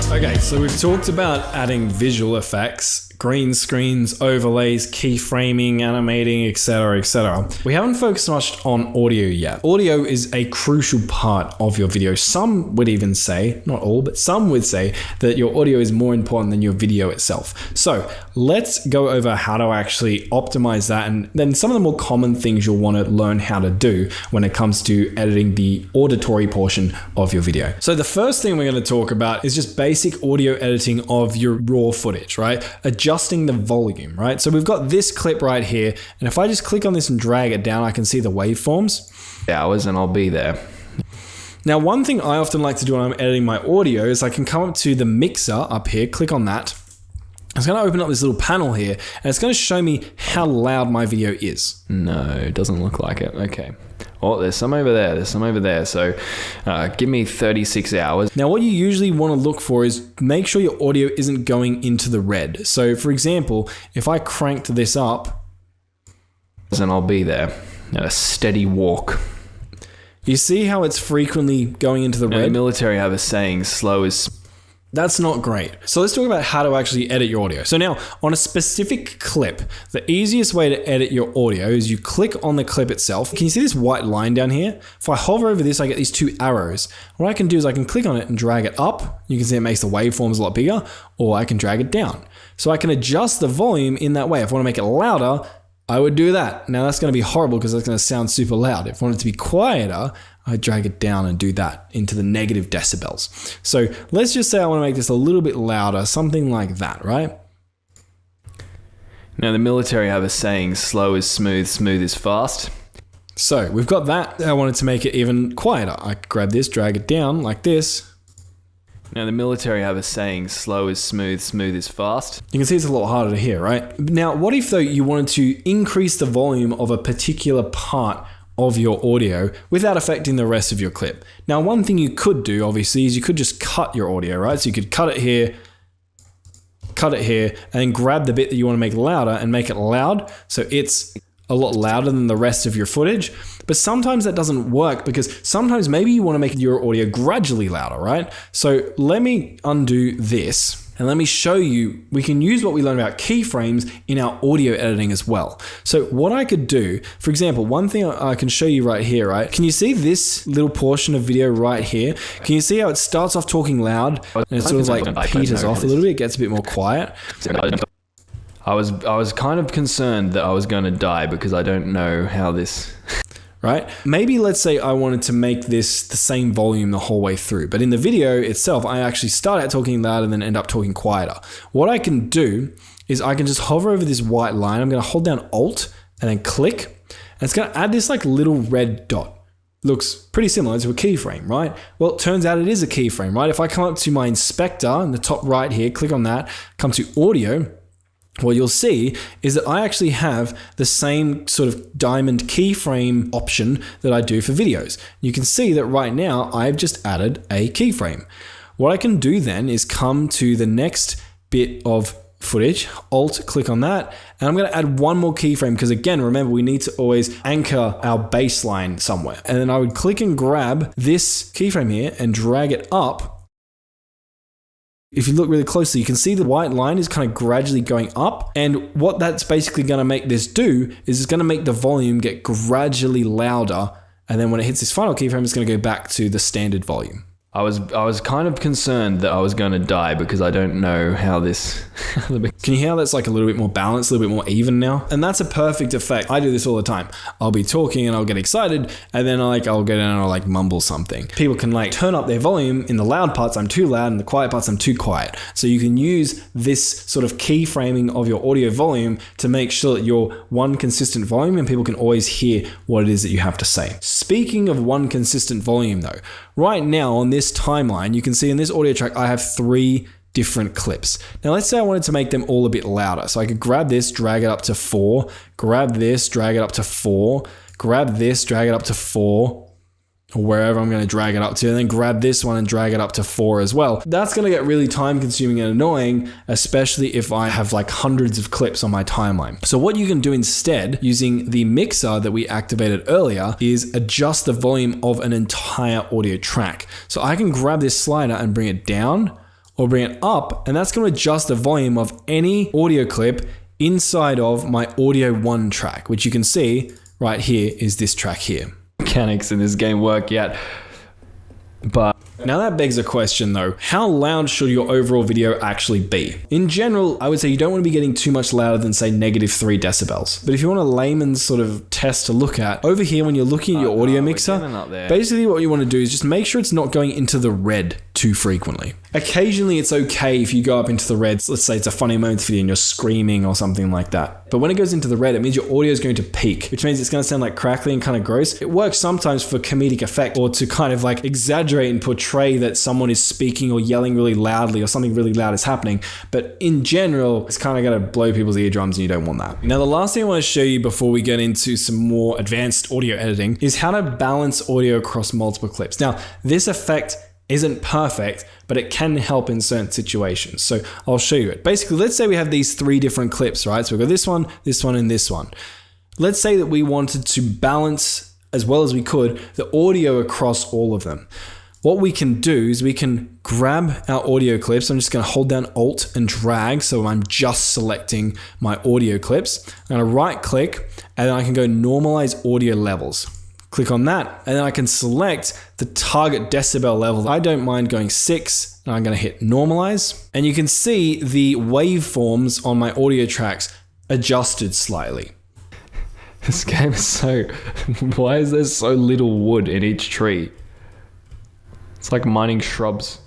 Okay, so we've talked about adding visual effects, green screens, overlays, keyframing, animating, etc., etc. We haven't focused much on audio yet. Audio is a crucial part of your video. Some would even say, not all, but some would say that your audio is more important than your video itself. So let's go over how to actually optimize that, and then some of the more common things you'll want to learn how to do when it comes to editing the auditory portion of your video. So the first thing we're going to talk about is just basic audio editing of your raw footage, right? Adjusting the volume, right? So we've got this clip right here, and if I just click on this and drag it down, I can see the waveforms. Hours and I'll be there. Now, one thing I often like to do when I'm editing my audio is I can come up to the mixer up here, click on that. It's going to open up this little panel here, and it's going to show me how loud my video is. No, it doesn't look like it. Okay. Oh, there's some over there. There's some over there. So give me 36 hours. Now, what you usually want to look for is make sure your audio isn't going into the red. So for example, if I cranked this up, and I'll be there at a steady walk. You see how it's frequently going into the red? The military have a saying, slow is... That's not great. So let's talk about how to actually edit your audio. So now, on a specific clip, the easiest way to edit your audio is you click on the clip itself. Can you see this white line down here? If I hover over this, I get these two arrows. What I can do is I can click on it and drag it up. You can see it makes the waveforms a lot bigger, or I can drag it down. So I can adjust the volume in that way. If I want to make it louder, I would do that. Now that's going to be horrible because that's going to sound super loud. If I want it to be quieter, I drag it down and do that into the negative decibels. So let's just say I want to make this a little bit louder, something like that, right? Now the military have a saying, slow is smooth, smooth is fast. So we've got that. I wanted to make it even quieter. I grab this, drag it down like this. Now the military have a saying, slow is smooth, smooth is fast. You can see it's a lot harder to hear, right? Now, what if though you wanted to increase the volume of a particular part of your audio without affecting the rest of your clip? Now, one thing you could do, obviously, is you could just cut your audio, right? So you could cut it here, and then grab the bit that you want to make louder and make it loud so it's a lot louder than the rest of your footage. But sometimes that doesn't work because sometimes maybe you want to make your audio gradually louder, right? So let me undo this. And let me show you, we can use what we learned about keyframes in our audio editing as well. So what I could do, for example, one thing I can show you right here, right? Can you see this little portion of video right here? Can you see how it starts off talking loud and it sort of like peters off a little bit, gets a bit more quiet? I was kind of concerned that I was going to die because I don't know how this... Right? Maybe let's say I wanted to make this the same volume the whole way through, but in the video itself, I actually start out talking loud and then end up talking quieter. What I can do is I can just hover over this white line. I'm going to hold down Alt and then click, and it's going to add this like little red dot. Looks pretty similar to a keyframe, right? Well, it turns out it is a keyframe, right? If I come up to my inspector in the top right here, click on that, come to audio, what you'll see is that I actually have the same sort of diamond keyframe option that I do for videos. You can see that right now I've just added a keyframe. What I can do then is come to the next bit of footage, Alt, click on that, and I'm going to add one more keyframe because again, remember we need to always anchor our baseline somewhere. And then I would click and grab this keyframe here and drag it up. If you look really closely, you can see the white line is kind of gradually going up. And what that's basically going to make this do is it's going to make the volume get gradually louder. And then when it hits this final keyframe, it's going to go back to the standard volume. I was kind of concerned that I was going to die because I don't know how this... Can you hear how that's like a little bit more balanced, a little bit more even now? And that's a perfect effect. I do this all the time. I'll be talking and I'll get excited and then I'll go down and I'll like mumble something. People can like turn up their volume. In the loud parts, I'm too loud, and the quiet parts, I'm too quiet. So you can use this sort of keyframing of your audio volume to make sure that you're one consistent volume and people can always hear what it is that you have to say. Speaking of one consistent volume though, right now on this timeline, you can see in this audio track, I have 3 different clips. Now, let's say I wanted to make them all a bit louder. So I could grab this, drag it up to 4, grab this, drag it up to 4, grab this, drag it up to 4, or wherever I'm going to drag it up to, and then grab this one and drag it up to 4 as well. That's going to get really time consuming and annoying, especially if I have like hundreds of clips on my timeline. So what you can do instead, using the mixer that we activated earlier, is adjust the volume of an entire audio track. So I can grab this slider and bring it down or bring it up, and that's going to adjust the volume of any audio clip inside of my Audio 1 track, which you can see right here is this track here. Mechanics in this game work yet, but now that begs a question though, how loud should your overall video actually be? In general, I would say you don't want to be getting too much louder than say -3 decibels. But if you want a layman's sort of test to look at, over here when you're looking at your audio mixer, basically what you want to do is just make sure it's not going into the red too frequently. Occasionally it's okay if you go up into the reds, let's say it's a funny moments video and you're screaming or something like that. But when it goes into the red, it means your audio is going to peak, which means it's going to sound like crackly and kind of gross. It works sometimes for comedic effect or to kind of like exaggerate and portray that someone is speaking or yelling really loudly or something really loud is happening. But in general, it's kind of going to blow people's eardrums and you don't want that. Now, the last thing I want to show you before we get into some more advanced audio editing is how to balance audio across multiple clips. Now, this effect isn't perfect, but it can help in certain situations. So I'll show you it. Basically, let's say we have these 3 different clips, right? So we've got this one, and this one. Let's say that we wanted to balance as well as we could the audio across all of them. What we can do is we can grab our audio clips. I'm just going to hold down Alt and drag. So I'm just selecting my audio clips. I'm going to right click and then I can go normalize audio levels. Click on that, and then I can select the target decibel level. I don't mind going 6, and I'm going to hit normalize. And you can see the waveforms on my audio tracks adjusted slightly. This game is so... Why is there so little wood in each tree? It's like mining shrubs.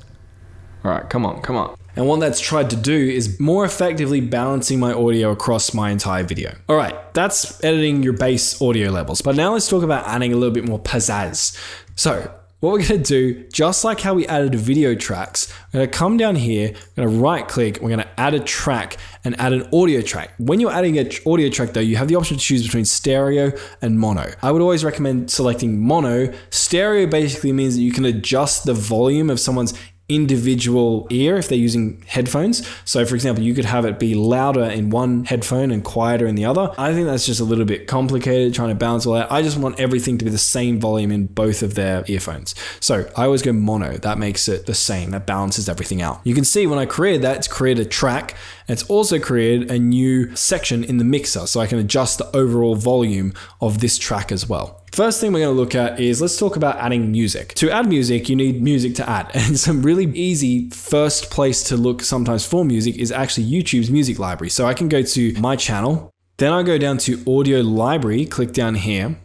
All right, come on. And what that's tried to do is more effectively balancing my audio across my entire video. All right, that's editing your base audio levels. But now let's talk about adding a little bit more pizzazz. So what we're gonna do, just like how we added video tracks, we're gonna come down here, we're gonna right click, we're gonna add a track and add an audio track. When you're adding an audio track though, you have the option to choose between stereo and mono. I would always recommend selecting mono. Stereo basically means that you can adjust the volume of someone's individual ear if they're using headphones. So for example, you could have it be louder in one headphone and quieter in the other. I think that's just a little bit complicated trying to balance all that. I just want everything to be the same volume in both of their earphones. So I always go mono. That makes it the same. That balances everything out. You can see when I created that, it's created a track. And it's also created a new section in the mixer. So I can adjust the overall volume of this track as well. First thing we're going to look at is let's talk about adding music. To add music, you need music to add. And some really easy first place to look sometimes for music is actually YouTube's music library. So I can go to my channel, then I go down to audio library, click down here.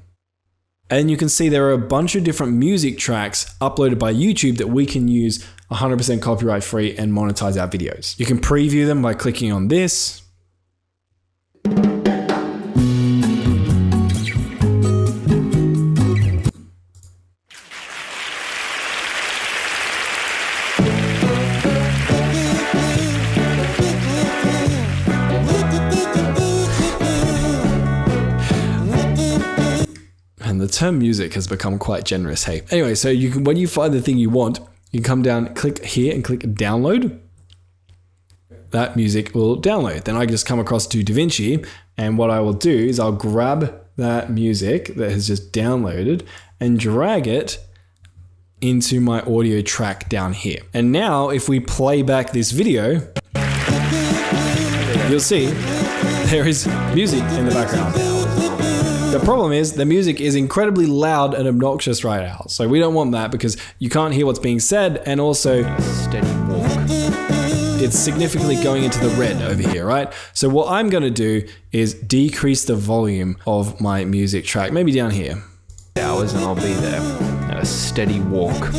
And you can see there are a bunch of different music tracks uploaded by YouTube that we can use 100% copyright free and monetize our videos. You can preview them by clicking on this. And the term music has become quite generous, hey. Anyway, so you can, when you find the thing you want, you come down, click here and click download. That music will download. Then I just come across to DaVinci, and what I will do is I'll grab that music that has just downloaded and drag it into my audio track down here. And now if we play back this video, you'll see there is music in the background. The problem is the music is incredibly loud and obnoxious right now. So we don't want that because you can't hear what's being said, and also Steady walk. it's significantly going into the red over here, right? So what I'm going to do is decrease the volume of my music track, maybe down here. Hours and I'll be there at a steady walk.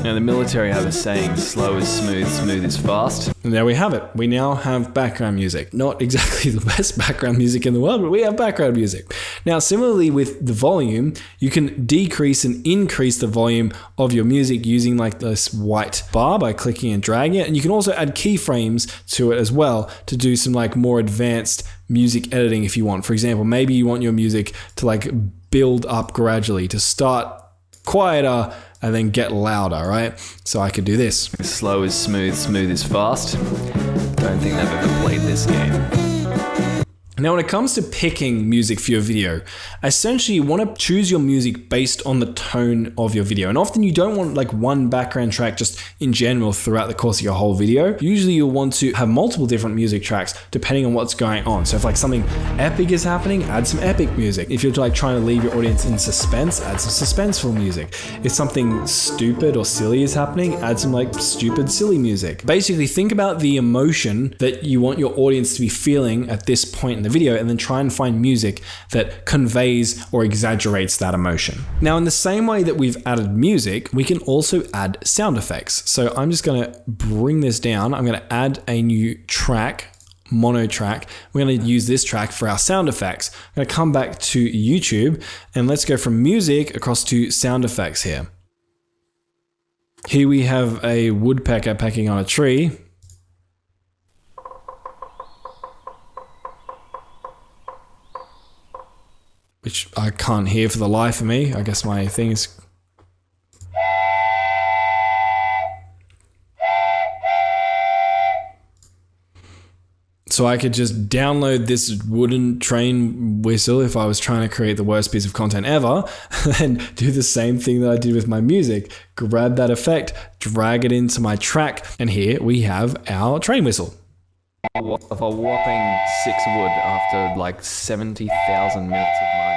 Now the military have a saying, slow is smooth, smooth is fast. And there we have it. We now have background music. Not exactly the best background music in the world, but we have background music. Now, similarly with the volume, you can decrease and increase the volume of your music using like this white bar by clicking and dragging it. And you can also add keyframes to it as well to do some like more advanced music editing if you want. For example, maybe you want your music to like build up gradually, to start quieter and then get louder, right? So I could do this. Slow is smooth, smooth is fast. Don't think they've ever played this game. Now, when it comes to picking music for your video, essentially you want to choose your music based on the tone of your video. And often you don't want like one background track just in general throughout the course of your whole video. Usually you'll want to have multiple different music tracks depending on what's going on. So if like something epic is happening, add some epic music. If you're like trying to leave your audience in suspense, add some suspenseful music. If something stupid or silly is happening, add some like stupid, silly music. Basically think about the emotion that you want your audience to be feeling at this point in the video and then try and find music that conveys or exaggerates that emotion. Now, in the same way that we've added music, we can also add sound effects. So I'm just going to bring this down. I'm going to add a new track, mono track. We're going to use this track for our sound effects. I'm going to come back to YouTube and let's go from music across to sound effects here. Here we have a woodpecker pecking on a tree. Which I can't hear for the life of me. I guess my thing is... So I could just download this wooden train whistle if I was trying to create the worst piece of content ever, and do the same thing that I did with my music. Grab that effect, drag it into my track, and here we have our train whistle. Of a whopping 6 wood after like 70,000 minutes of mining.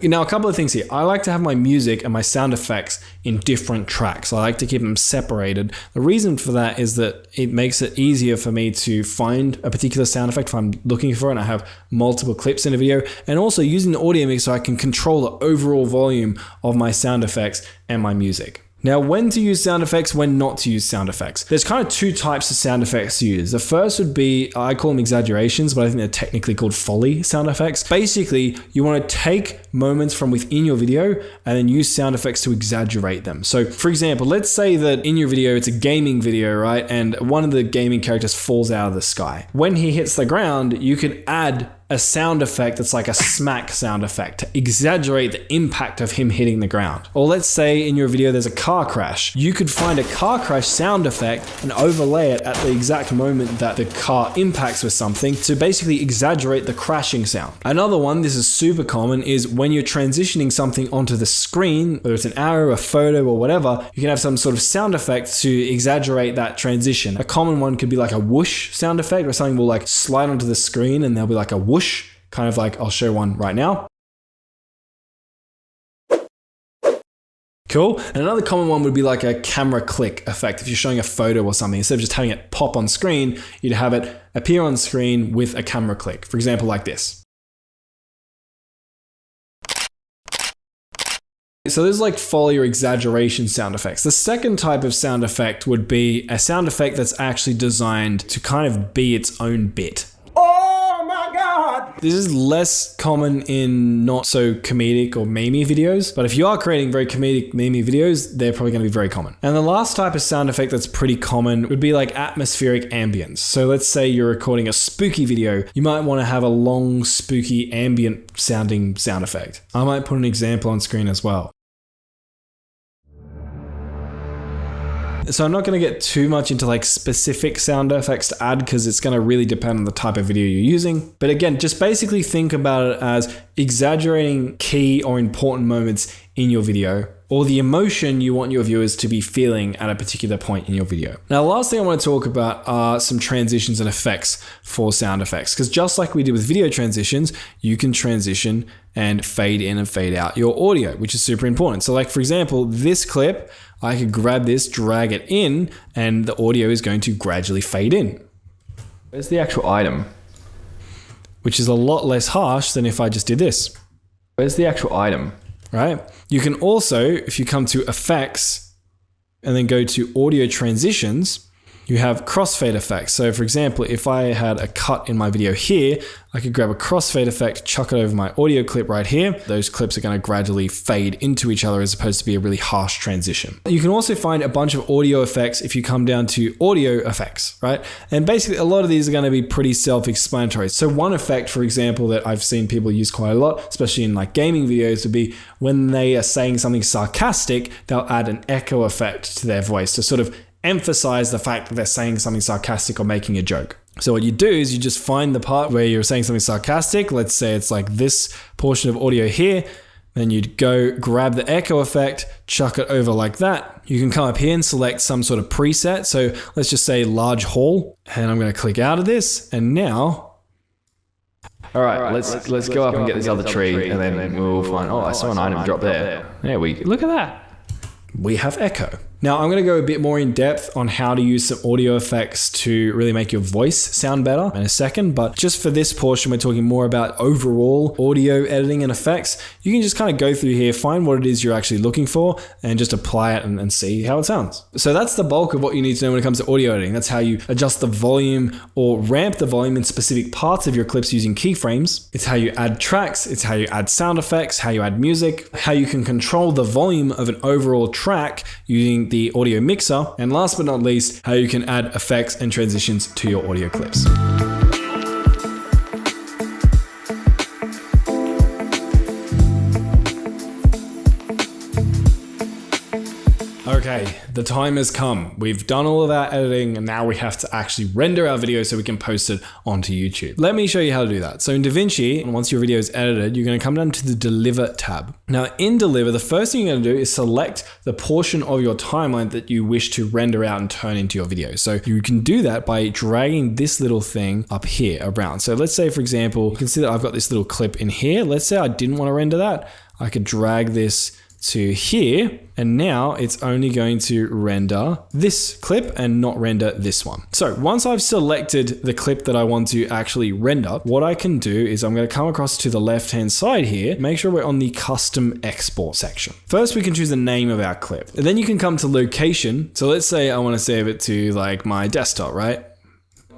Now, a couple of things here. I like to have my music and my sound effects in different tracks. I like to keep them separated. The reason for that is that it makes it easier for me to find a particular sound effect if I'm looking for it and I have multiple clips in a video, and also using the audio mix so I can control the overall volume of my sound effects and my music. Now, when to use sound effects, when not to use sound effects. There's kind of 2 types of sound effects to use. The first would be, I call them exaggerations, but I think they're technically called Foley sound effects. Basically, you want to take moments from within your video and then use sound effects to exaggerate them. So for example, let's say that in your video, it's a gaming video, right? And one of the gaming characters falls out of the sky. When he hits the ground, you could add a sound effect that's like a smack sound effect to exaggerate the impact of him hitting the ground. Or let's say in your video there's a car crash. You could find a car crash sound effect and overlay it at the exact moment that the car impacts with something to basically exaggerate the crashing sound. Another one, this is super common, is when you're transitioning something onto the screen, whether it's an arrow, a photo, or whatever, you can have some sort of sound effect to exaggerate that transition. A common one could be like a whoosh sound effect, where something will like slide onto the screen and there'll be like a whoosh, kind of like, I'll show one right now. Cool. And another common one would be like a camera click effect. If you're showing a photo or something, instead of just having it pop on screen, you'd have it appear on screen with a camera click. For example, like this. So there's like Foley or exaggeration sound effects. The second type of sound effect would be a sound effect that's actually designed to kind of be its own bit. This is less common in not so comedic or memey videos, but if you are creating very comedic memey videos, they're probably going to be very common. And the last type of sound effect that's pretty common would be like atmospheric ambience. So let's say you're recording a spooky video, you might want to have a long, spooky, ambient sounding sound effect. I might put an example on screen as well. So I'm not going to get too much into like specific sound effects to add because it's going to really depend on the type of video you're using. But again, just basically think about it as exaggerating key or important moments in your video, or the emotion you want your viewers to be feeling at a particular point in your video. Now, the last thing I want to talk about are some transitions and effects for sound effects, because just like we did with video transitions, you can transition and fade in and fade out your audio, which is super important. So like, for example, this clip, I could grab this, drag it in, and the audio is going to gradually fade in. Where's the actual item? Which is a lot less harsh than if I just did this. Where's the actual item? Right? You can also, if you come to effects and then go to audio transitions, you have crossfade effects. So for example, if I had a cut in my video here, I could grab a crossfade effect, chuck it over my audio clip right here. Those clips are going to gradually fade into each other as opposed to be a really harsh transition. You can also find a bunch of audio effects if you come down to audio effects, right? And basically a lot of these are going to be pretty self-explanatory. So one effect, for example, that I've seen people use quite a lot, especially in like gaming videos, would be when they are saying something sarcastic, they'll add an echo effect to their voice to sort of emphasize the fact that they're saying something sarcastic or making a joke. So what you do is you just find the part where you're saying something sarcastic. Let's say it's like this portion of audio here. Then you'd go grab the echo effect, chuck it over like that. You can come up here and select some sort of preset. So let's just say large hall, and I'm going to click out of this. And now, all right, let's go up and get this other tree, and then we'll find. Oh, I saw an item drop there. There we go. Look at that. We have echo. Now I'm gonna go a bit more in depth on how to use some audio effects to really make your voice sound better in a second, but just for this portion, we're talking more about overall audio editing and effects. You can just kind of go through here, find what it is you're actually looking for, and just apply it and see how it sounds. So that's the bulk of what you need to know when it comes to audio editing. That's how you adjust the volume or ramp the volume in specific parts of your clips using keyframes. It's how you add tracks, it's how you add sound effects, how you add music, how you can control the volume of an overall track using the audio mixer, and last but not least, how you can add effects and transitions to your audio clips. Okay, the time has come. We've done all of our editing and now we have to actually render our video so we can post it onto YouTube. Let me show you how to do that. So in DaVinci, once your video is edited, you're going to come down to the Deliver tab. Now in Deliver, the first thing you're going to do is select the portion of your timeline that you wish to render out and turn into your video. So you can do that by dragging this little thing up here around. So let's say, for example, you can see that I've got this little clip in here. Let's say I didn't want to render that. I could drag this to here, and now it's only going to render this clip and not render this one. So once I've selected the clip that I want to actually render, what I can do is I'm going to come across to the left-hand side here, make sure we're on the custom export section. First, we can choose the name of our clip, and then you can come to location. So let's say I want to save it to like my desktop, right?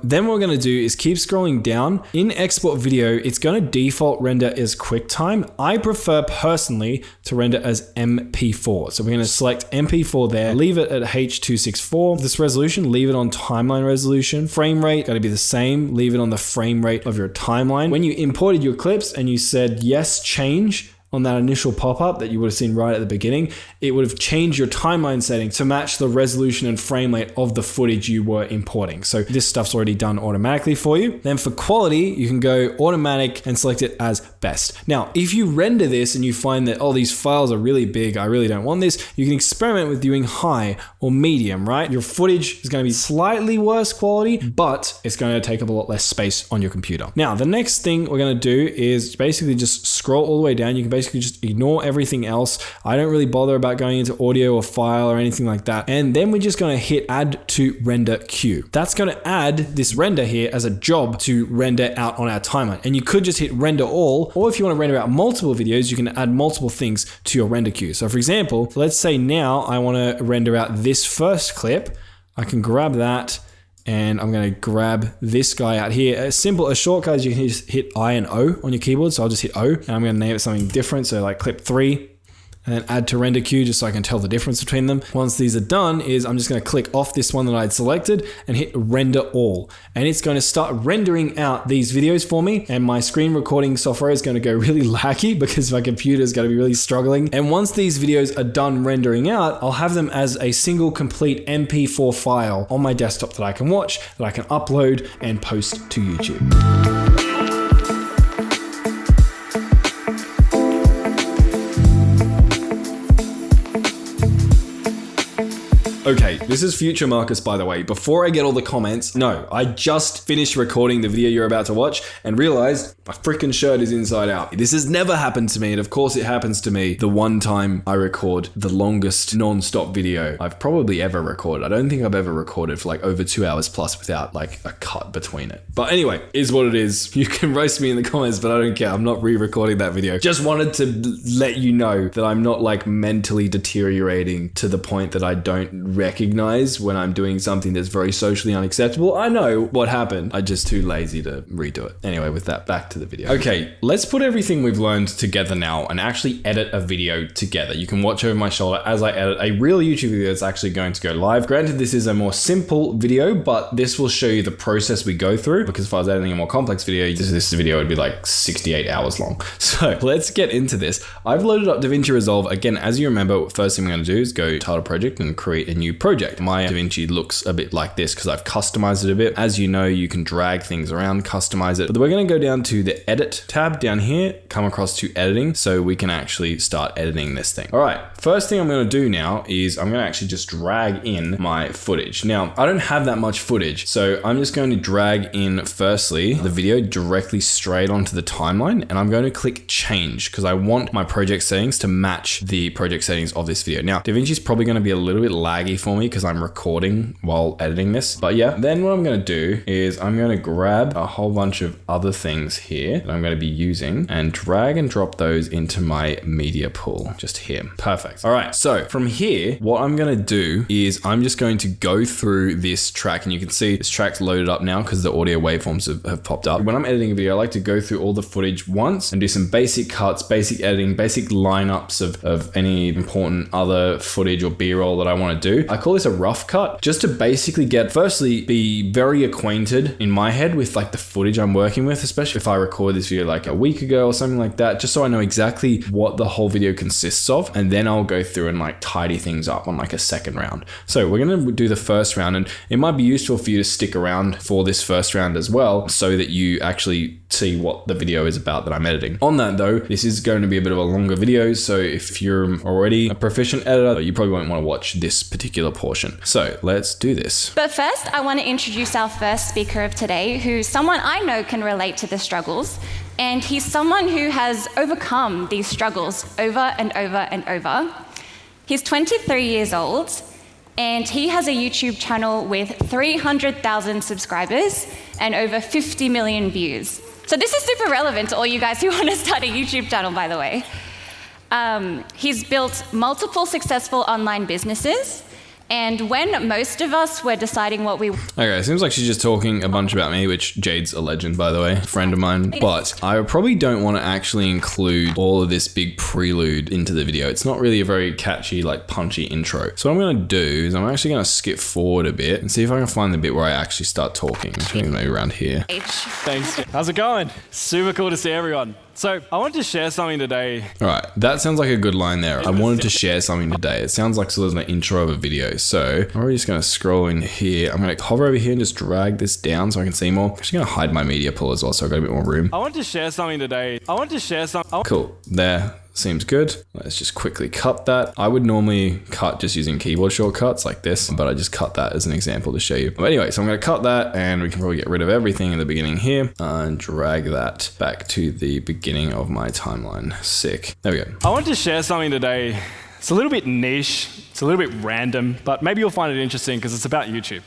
Then what we're going to do is keep scrolling down. In export video, it's going to default render as QuickTime. I prefer personally to render as MP4. So we're going to select MP4 there, leave it at H.264. This resolution, leave it on timeline resolution. Frame rate, got to be the same. Leave it on the frame rate of your timeline. When you imported your clips and you said yes, change, on that initial pop-up that you would have seen right at the beginning, it would have changed your timeline setting to match the resolution and frame rate of the footage you were importing. So this stuff's already done automatically for you. Then for quality, you can go automatic and select it as best. Now, if you render this and you find that, oh, these files are really big, I really don't want this, you can experiment with doing high or medium, right? Your footage is going to be slightly worse quality, but it's going to take up a lot less space on your computer. Now, the next thing we're going to do is basically just scroll all the way down. You can basically just ignore everything else. I don't really bother about going into audio or file or anything like that. And then we're just going to hit add to render queue. That's going to add this render here as a job to render out on our timeline. And you could just hit render all, or if you want to render out multiple videos, you can add multiple things to your render queue. So for example, let's say now I want to render out this first clip. I can grab that, and I'm going to grab this guy out here. As shortcut as you can just hit I and O on your keyboard. So I'll just hit O, and I'm going to name it something different. So like clip 3, and then add to render queue just so I can tell the difference between them. Once these are done is I'm just going to click off this one that I'd selected and hit render all. And it's going to start rendering out these videos for me. And my screen recording software is going to go really laggy because my computer is going to be really struggling. And once these videos are done rendering out, I'll have them as a single complete MP4 file on my desktop that I can watch, that I can upload and post to YouTube. Okay, this is future Marcus, by the way. Before I get all the comments, no, I just finished recording the video you're about to watch and realized my freaking shirt is inside out. This has never happened to me, and of course it happens to me the one time I record the longest non-stop video I've probably ever recorded. I don't think I've ever recorded for like over 2 hours plus without like a cut between it. But anyway, is what it is. You can roast me in the comments, but I don't care. I'm not re-recording that video. Just wanted to let you know that I'm not like mentally deteriorating to the point that I don't recognize when I'm doing something that's very socially unacceptable. I know what happened. I'm just too lazy to redo it. Anyway, with that, back to the video. Okay, let's put everything we've learned together now and actually edit a video together. You can watch over my shoulder as I edit a real YouTube video that's actually going to go live. Granted, this is a more simple video, but this will show you the process we go through, because if I was editing a more complex video, this video would be like 68 hours long. So let's get into this. I've loaded up DaVinci Resolve. Again, as you remember, first thing we're going to do is go title project and create a new project. effect. My DaVinci looks a bit like this because I've customized it a bit. As you know, you can drag things around, customize it. But we're going to go down to the edit tab down here, come across to editing so we can actually start editing this thing. All right, first thing I'm going to do now is I'm going to actually just drag in my footage. Now, I don't have that much footage, so I'm just going to drag in firstly the video directly straight onto the timeline, and I'm going to click change because I want my project settings to match the project settings of this video. Now, DaVinci is probably going to be a little bit laggy for me because I'm recording while editing this, but yeah, then what I'm going to do is I'm going to grab a whole bunch of other things here that I'm going to be using and drag and drop those into my media pool just here. Perfect. All right, so from here, what I'm going to do is I'm just going to go through this track, and you can see this track's loaded up now because the audio waveforms have popped up. When I'm editing a video, I like to go through all the footage once and do some basic cuts, basic editing, basic lineups of any important other footage or B-roll that I want to do. I call this a rough cut just to basically firstly be very acquainted in my head with like the footage I'm working with, especially if I record this video like a week ago or something like that, just so I know exactly what the whole video consists of, and then I'll go through and like tidy things up on like a second round. So we're going to do the first round, and it might be useful for you to stick around for this first round as well so that you actually see what the video is about that I'm editing. On that though, this is going to be a bit of a longer video, so if you're already a proficient editor, you probably won't want to watch this particular portion. So let's do this. But first, I want to introduce our first speaker of today, who's someone I know can relate to the struggles, and he's someone who has overcome these struggles over and over and over. He's 23 years old, and he has a YouTube channel with 300,000 subscribers and over 50 million views. So this is super relevant to all you guys who want to start a YouTube channel, by the way. He's built multiple successful online businesses, and when most of us were deciding what we... Okay, seems like she's just talking a bunch about me, which Jade's a legend, by the way, a friend of mine. But I probably don't want to actually include all of this big prelude into the video. It's not really a very catchy, like punchy intro. So what I'm going to do is I'm actually going to skip forward a bit and see if I can find the bit where I actually start talking. I think maybe around here. Thanks. How's it going? Super cool to see everyone. So I wanted to share something today. All right, that sounds like a good line there. I wanted to share something today. It sounds like there's an intro of a video. So I'm already just going to scroll in here. I'm going to hover over here and just drag this down so I can see more. I'm actually going to hide my media pool as well so I've got a bit more room. I wanted to share something today. Cool, there. Seems good. Let's just quickly cut that. I would normally cut just using keyboard shortcuts like this, but I just cut that as an example to show you. But anyway, so I'm going to cut that, and we can probably get rid of everything in the beginning here and drag that back to the beginning of my timeline. Sick. There we go. I wanted to share something today. It's a little bit niche. It's a little bit random, but maybe you'll find it interesting because it's about YouTube.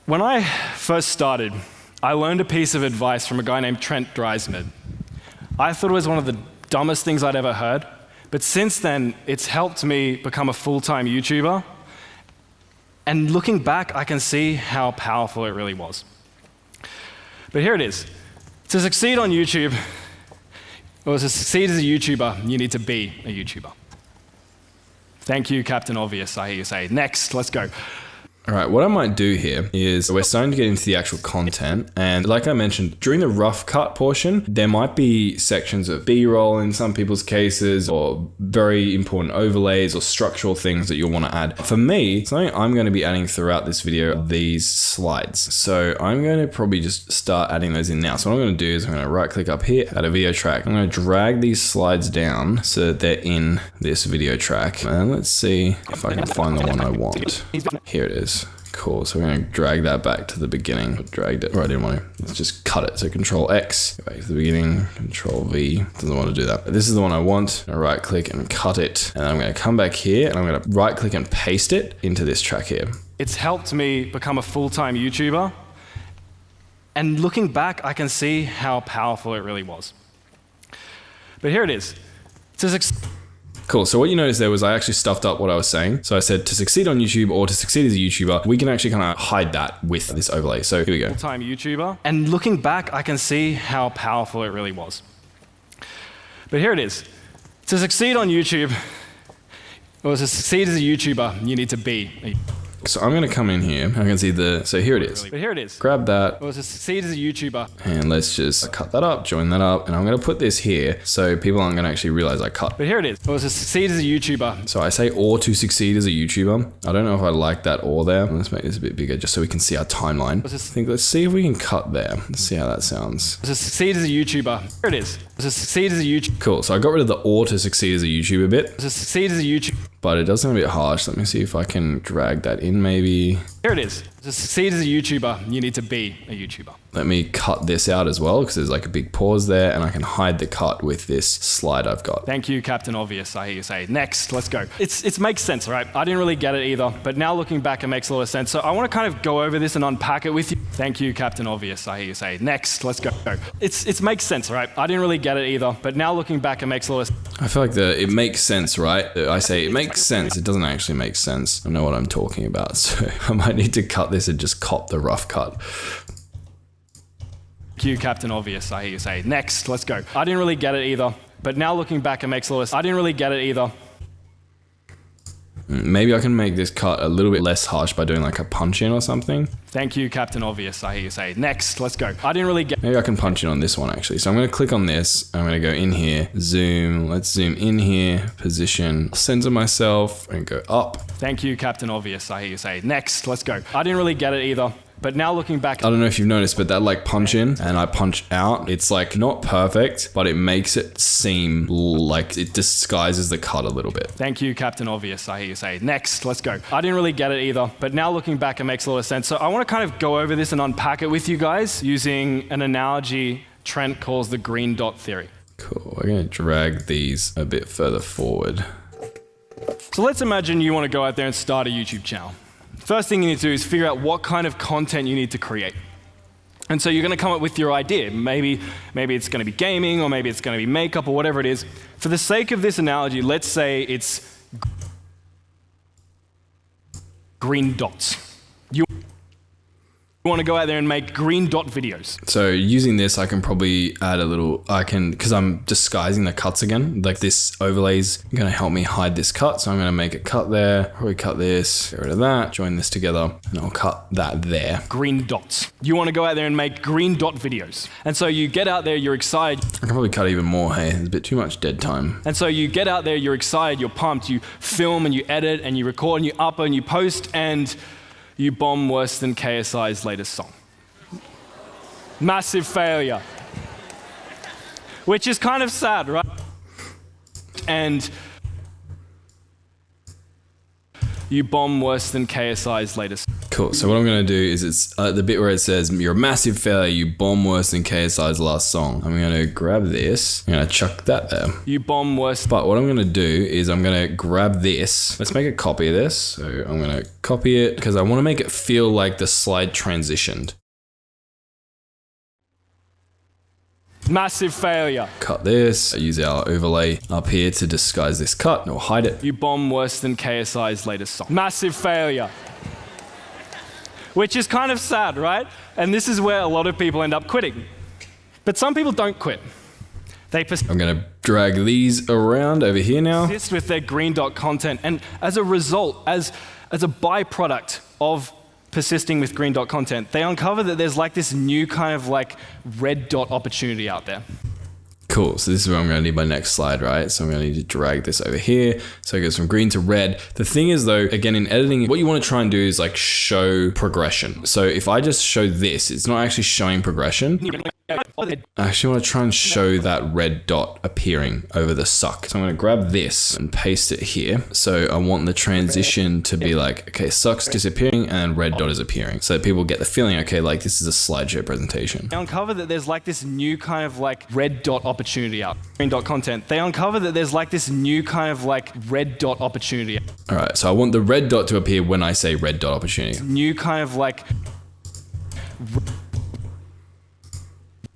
When I first started, I learned a piece of advice from a guy named Trent Dreisman. I thought it was one of the dumbest things I'd ever heard, but since then, it's helped me become a full-time YouTuber. And looking back, I can see how powerful it really was. But here it is. To succeed on YouTube, or to succeed as a YouTuber, you need to be a YouTuber. Thank you, Captain Obvious, I hear you say. Next, let's go. All right, what I might do here is we're starting to get into the actual content, and like I mentioned, during the rough cut portion, there might be sections of B-roll in some people's cases, or very important overlays or structural things that you'll want to add. For me, something I'm going to be adding throughout this video are these slides. So I'm going to probably just start adding those in now. So what I'm going to do is I'm going to right click up here, add a video track. I'm going to drag these slides down so that they're in this video track. And let's see if I can find the one I want. Here it is. Cool, so we're going to drag that back to the beginning. I dragged it, or I didn't want to. Let's just cut it. So Control X, go back to the beginning, Control V, doesn't want to do that. But this is the one I want. I'm going to right click and cut it. And I'm going to come back here and I'm going to right click and paste it into this track here. It's helped me become a full-time YouTuber. And looking back, I can see how powerful it really was. But here it is. Cool, so what you noticed there was I actually stuffed up what I was saying. So I said to succeed on YouTube or to succeed as a YouTuber, we can actually kind of hide that with this overlay. So here we go. Full-time YouTuber. And looking back, I can see how powerful it really was. But here it is. To succeed on YouTube, or to succeed as a YouTuber, you need to be. So I'm gonna come in here. I can see so here it is. But here it is. Grab that. Well, to succeed as a YouTuber. And let's just cut that up, join that up. And I'm gonna put this here so people aren't gonna actually realize I cut. But here it is. Well, to succeed as a YouTuber. So I say or to succeed as a YouTuber. I don't know if I like that or there. Let's make this a bit bigger just so we can see our timeline. Let's see if we can cut there. Let's see how that sounds. To succeed as a YouTuber. Here it is. To succeed as a YouTuber. Cool. So I got rid of the or to succeed as a YouTuber bit. To succeed as a YouTuber. But it does sound a bit harsh. Let me see if I can drag that in maybe. Here it is. To succeed as a YouTuber, you need to be a YouTuber. Let me cut this out as well because there's like a big pause there and I can hide the cut with this slide I've got. Thank you, Captain Obvious, I hear you say. Next, let's go. It makes sense, right? I didn't really get it either, but now looking back, it makes a lot of sense. So I want to kind of go over this and unpack it with you. Thank you, Captain Obvious, I hear you say. Next, let's go. It makes sense, right? I didn't really get it either, but now looking back, it makes a lot of sense. I feel like it makes sense, right? I say it makes sense. It doesn't actually make sense. I know what I'm talking about, so I might need to cut this and just cop the rough cut. Thank you, Captain Obvious, I hear you say. Next, let's go. I didn't really get it either, but now looking back, it makes a lot of sense. I didn't really get it either. Maybe I can make this cut a little bit less harsh by doing like a punch in or something. Thank you, Captain Obvious, I hear you say. Next, let's go. I didn't really get... Maybe I can punch in on this one actually. So I'm going to click on this. I'm going to go in here, zoom. Let's zoom in here, position, center myself and go up. Thank you, Captain Obvious, I hear you say. Next, let's go. I didn't really get it either. But now looking back, I don't know if you've noticed, but that like punch in and I punch out, it's like not perfect, but it makes it seem like it disguises the cut a little bit. Thank you, Captain Obvious, I hear you say. Next, let's go. I didn't really get it either, but now looking back, it makes a lot of sense. So I want to kind of go over this and unpack it with you guys using an analogy Trent calls the green dot theory. Cool, we're going to drag these a bit further forward. So let's imagine you want to go out there and start a YouTube channel. First thing you need to do is figure out what kind of content you need to create. And so you're going to come up with your idea. Maybe it's going to be gaming, or maybe it's going to be makeup, or whatever it is. For the sake of this analogy, let's say it's green dots. You want to go out there and make green dot videos. So using this, I can probably add a little, because I'm disguising the cuts again, like this overlay's going to help me hide this cut. So I'm going to make a cut there, probably cut this, get rid of that, join this together, and I'll cut that there. Green dots. You want to go out there and make green dot videos. And so you get out there, you're excited. I can probably cut even more, hey, there's a bit too much dead time. And so you get out there, you're excited, you're pumped, you film and you edit and you record and you upload and you post and you bomb worse than KSI's latest song. Massive failure. Which is kind of sad, right? And you bomb worse than KSI's latest. Cool, so what I'm gonna do is it's the bit where it says, you're a massive failure, you bomb worse than KSI's last song. I'm gonna grab this, I'm gonna chuck that there. You bomb worse. But what I'm gonna do is I'm gonna grab this. Let's make a copy of this. So I'm gonna copy it because I wanna make it feel like the slide transitioned. Massive failure. Cut this, use our overlay up here to disguise this cut or hide it. You bomb worse than KSI's latest song. Massive failure. Which is kind of sad, right? And this is where a lot of people end up quitting. But some people don't quit. I'm gonna drag these around over here now. Persist with their green dot content, and as a result, as a byproduct of persisting with green dot content, they uncover that there's like this new kind of like red dot opportunity out there. Cool, so this is where I'm gonna need my next slide, right? So I'm gonna need to drag this over here. So it goes from green to red. The thing is though, again in editing, what you wanna try and do is like show progression. So if I just show this, it's not actually showing progression. I actually want to try and show that red dot appearing over the suck. So I'm going to grab this and paste it here. So I want the transition to be like, okay, suck's disappearing and red dot is appearing. So that people get the feeling, okay, like this is a slideshow presentation. They uncover that there's like this new kind of like red dot opportunity out. Green dot content. They uncover that there's like this new kind of like red dot opportunity. All right, so I want the red dot to appear when I say red dot opportunity. New kind of like...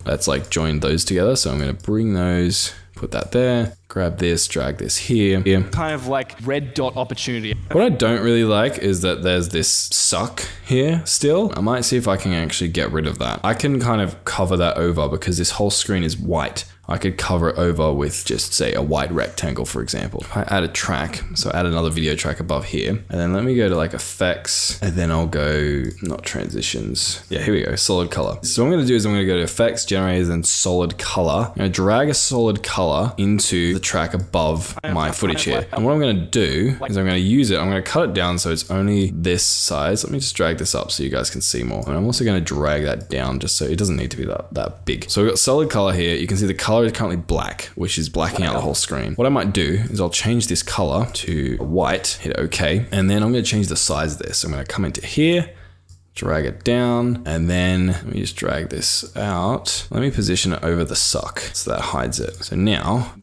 Let's like join those together. So I'm going to bring those, put that there, grab this, drag this here. Kind of like red dot opportunity. What I don't really like is that there's this suck here still. I might see if I can actually get rid of that. I can kind of cover that over because this whole screen is white I could cover it over with just say a white rectangle, for example. If I add a track, so add another video track above here, and then let me go to like effects, and then I'll go, not transitions. Yeah, here we go, solid color. So what I'm gonna do is I'm gonna go to effects, generators, and solid color. I'm gonna drag a solid color into the track above my footage here. And what I'm gonna do is I'm gonna use it, I'm gonna cut it down so it's only this size. Let me just drag this up so you guys can see more. And I'm also gonna drag that down just so it doesn't need to be that big. So we've got solid color here. You can see the color is currently black, which is blacking out the whole screen. What I might do is I'll change this color to white, hit OK, and then I'm going to change the size of this. I'm going to come into here, drag it down, and then let me just drag this out. Let me position it over the suck so that hides it. So now,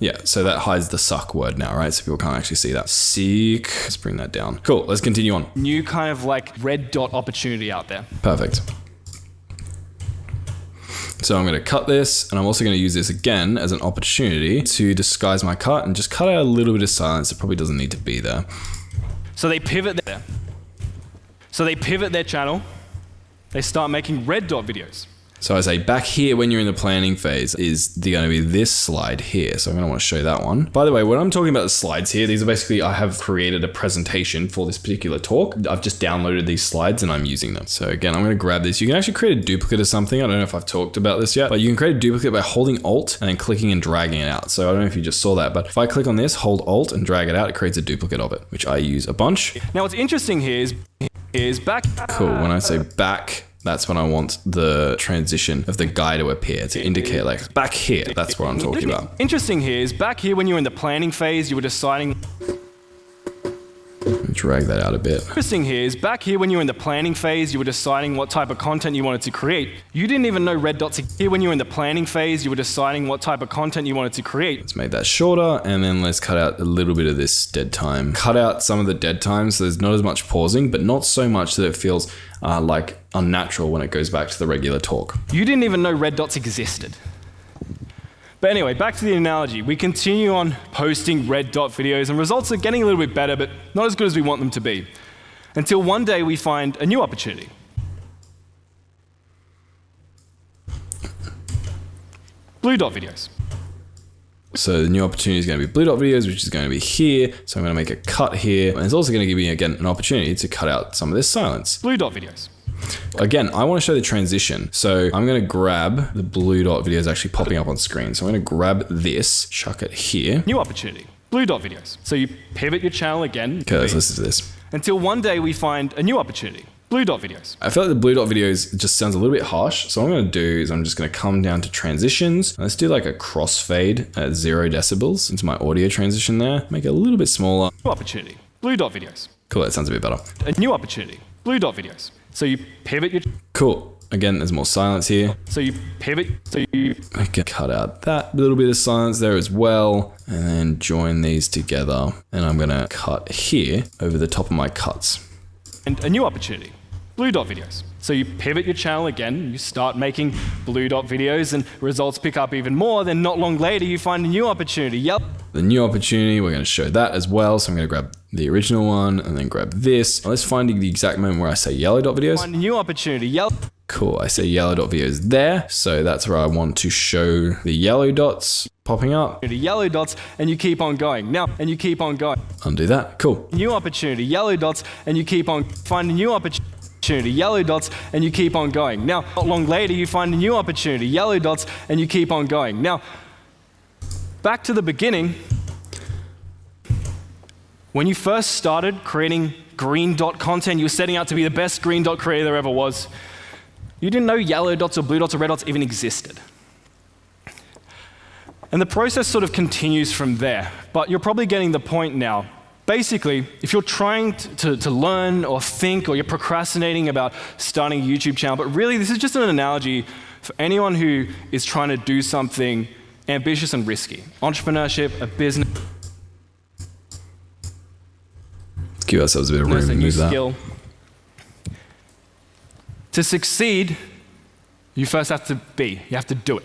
yeah, so that hides the suck word now, right? So people can't actually see that. Seek, let's bring that down. Cool, let's continue on. New kind of like red dot opportunity out there. Perfect. So I'm going to cut this, and I'm also going to use this again as an opportunity to disguise my cut and just cut out a little bit of silence that probably doesn't need to be there. So they pivot there. So they pivot their channel. They start making red dot videos. So I say back here when you're in the planning phase is going to be this slide here. So I'm going to want to show that one. By the way, when I'm talking about the slides here, these are basically, I have created a presentation for this particular talk. I've just downloaded these slides and I'm using them. So again, I'm going to grab this. You can actually create a duplicate of something. I don't know if I've talked about this yet, but you can create a duplicate by holding Alt and then clicking and dragging it out. So I don't know if you just saw that, but if I click on this, hold Alt and drag it out, it creates a duplicate of it, which I use a bunch. Now what's interesting here is back. Cool. When I say back, that's when I want the transition of the guy to appear to indicate like back here. That's what I'm talking about. Interesting here is back here when you were in the planning phase, you were deciding. Drag that out a bit. Interesting here is back here when you were in the planning phase, you were deciding what type of content you wanted to create. You didn't even know red dots. Here when you were in the planning phase, you were deciding what type of content you wanted to create. Let's make that shorter, and then let's cut out a little bit of this dead time. Cut out some of the dead time so there's not as much pausing, but not so much that it feels like unnatural when it goes back to the regular talk. You didn't even know red dots existed. But anyway, back to the analogy. We continue on posting red dot videos and results are getting a little bit better, but not as good as we want them to be. Until one day we find a new opportunity. Blue dot videos. So the new opportunity is going to be blue dot videos, which is going to be here. So I'm going to make a cut here. And it's also going to give me, again, an opportunity to cut out some of this silence. Blue dot videos. Again, I want to show the transition. So I'm going to grab the blue dot videos actually popping up on screen. So I'm going to grab this, chuck it here. New opportunity. Blue dot videos. So you pivot your channel again. Okay, let's listen to this. Until one day we find a new opportunity. Blue dot videos. I feel like the blue dot videos just sounds a little bit harsh. So what I'm going to do is I'm just going to come down to transitions. Let's do like a crossfade at 0 decibels into my audio transition there. Make it a little bit smaller. New opportunity. Blue dot videos. Cool, that sounds a bit better. A new opportunity. Blue dot videos. So you pivot your... Cool. Again, there's more silence here. So you pivot, so you... Okay, cut out that little bit of silence there as well. And then join these together. And I'm going to cut here over the top of my cuts. And a new opportunity. Blue dot videos. So you pivot your channel again, you start making blue dot videos and results pick up even more. Then not long later, you find a new opportunity. Yep. The new opportunity, we're going to show that as well. So I'm going to grab the original one and then grab this. Let's find the exact moment where I say yellow dot videos. Find a new opportunity. Yellow. Cool. I say yellow dot videos there. So that's where I want to show the yellow dots popping up. Yellow dots, and you keep on going. Now, and you keep on going. Undo that. Cool. New opportunity. Yellow dots, and you keep on. Find a new opportunity. Yellow dots, and you keep on going. Now, not long later, you find a new opportunity. Yellow dots, and you keep on going. Now, back to the beginning. When you first started creating green dot content, you were setting out to be the best green dot creator there ever was. You didn't know yellow dots or blue dots or red dots even existed. And the process sort of continues from there, but you're probably getting the point now. Basically, if you're trying to learn or think, or you're procrastinating about starting a YouTube channel, but really this is just an analogy for anyone who is trying to do something ambitious and risky. Entrepreneurship, a business. Let's give ourselves a bit of room to move that. Skill. To succeed, you first have to be. You have to do it.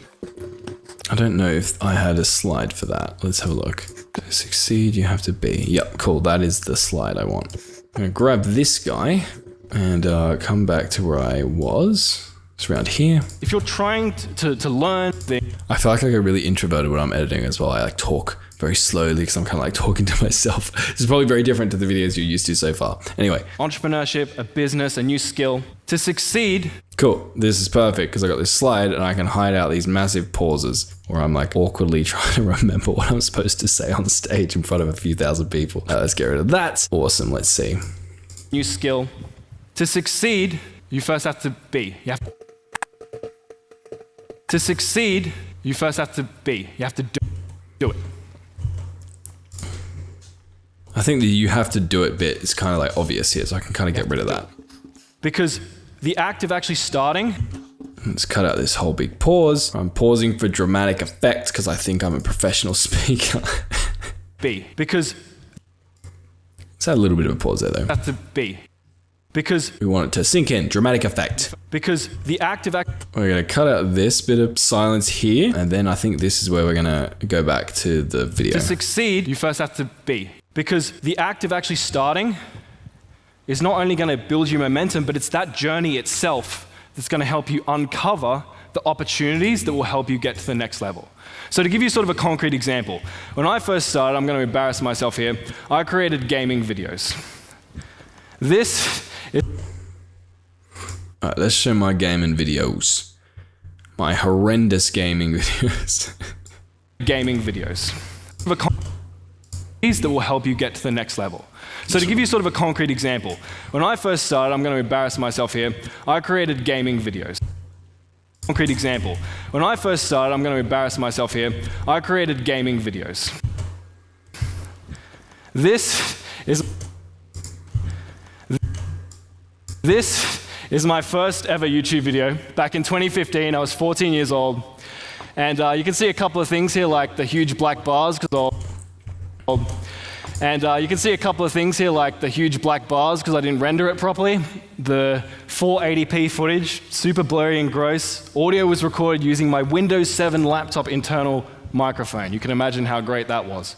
I don't know if I had a slide for that. Let's have a look. To succeed, you have to be. Yep, cool. That is the slide I want. I'm going to grab this guy and come back to where I was. It's around here. If you're trying to learn things, I feel like I get really introverted when I'm editing as well. I like talk very slowly because I'm kind of like talking to myself. This is probably very different to the videos you're used to so far. Anyway. Entrepreneurship, a business, a new skill. To succeed. Cool. This is perfect because I got this slide and I can hide out these massive pauses where I'm like awkwardly trying to remember what I'm supposed to say on stage in front of a few thousand people. Let's get rid of that. Awesome. Let's see. New skill. To succeed, you first have to be. To succeed, you first have to be. You have to do it. I think the you have to do it bit is kind of like obvious here, so I can kind of get rid of that. Because the act of actually starting. Let's cut out this whole big pause. I'm pausing for dramatic effect because I think I'm a professional speaker. Because. Let's add a little bit of a pause there though. Have to be. Because. We want it to sink in, dramatic effect. Because the act of we're going to cut out this bit of silence here, and then I think this is where we're going to go back to the video. To succeed, you first have to be. Because the act of actually starting is not only going to build you momentum, but it's that journey itself that's going to help you uncover the opportunities that will help you get to the next level. So to give you sort of a concrete example, when I first started, I'm going to embarrass myself here, I created gaming videos. This is... All right, let's show my gaming videos. My horrendous gaming videos. Gaming videos. That will help you get to the next level. So to give you sort of a concrete example, when I first started, I'm going to embarrass myself here, I created gaming videos. Concrete example, when I first started, I'm going to embarrass myself here, I created gaming videos. This is my first ever YouTube video. Back in 2015, I was 14 years old. And you can see a couple of things here, like the huge black bars, and you can see a couple of things here, like the huge black bars, because I didn't render it properly. The 480p footage, super blurry and gross. Audio was recorded using my Windows 7 laptop internal microphone. You can imagine how great that was.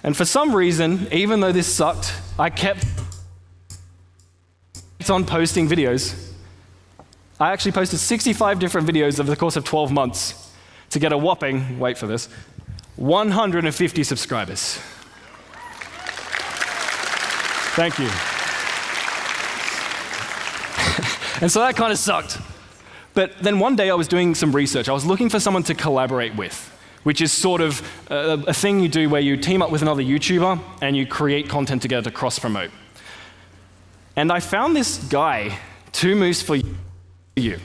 And for some reason, even though this sucked, I kept on posting videos. I actually posted 65 different videos over the course of 12 months to get a whopping, wait for this, 150 subscribers. Thank you. And so that kind of sucked. But then one day I was doing some research. I was looking for someone to collaborate with, which is sort of a thing you do where you team up with another YouTuber and you create content together to cross-promote. And I found this guy, 2 Moose for You.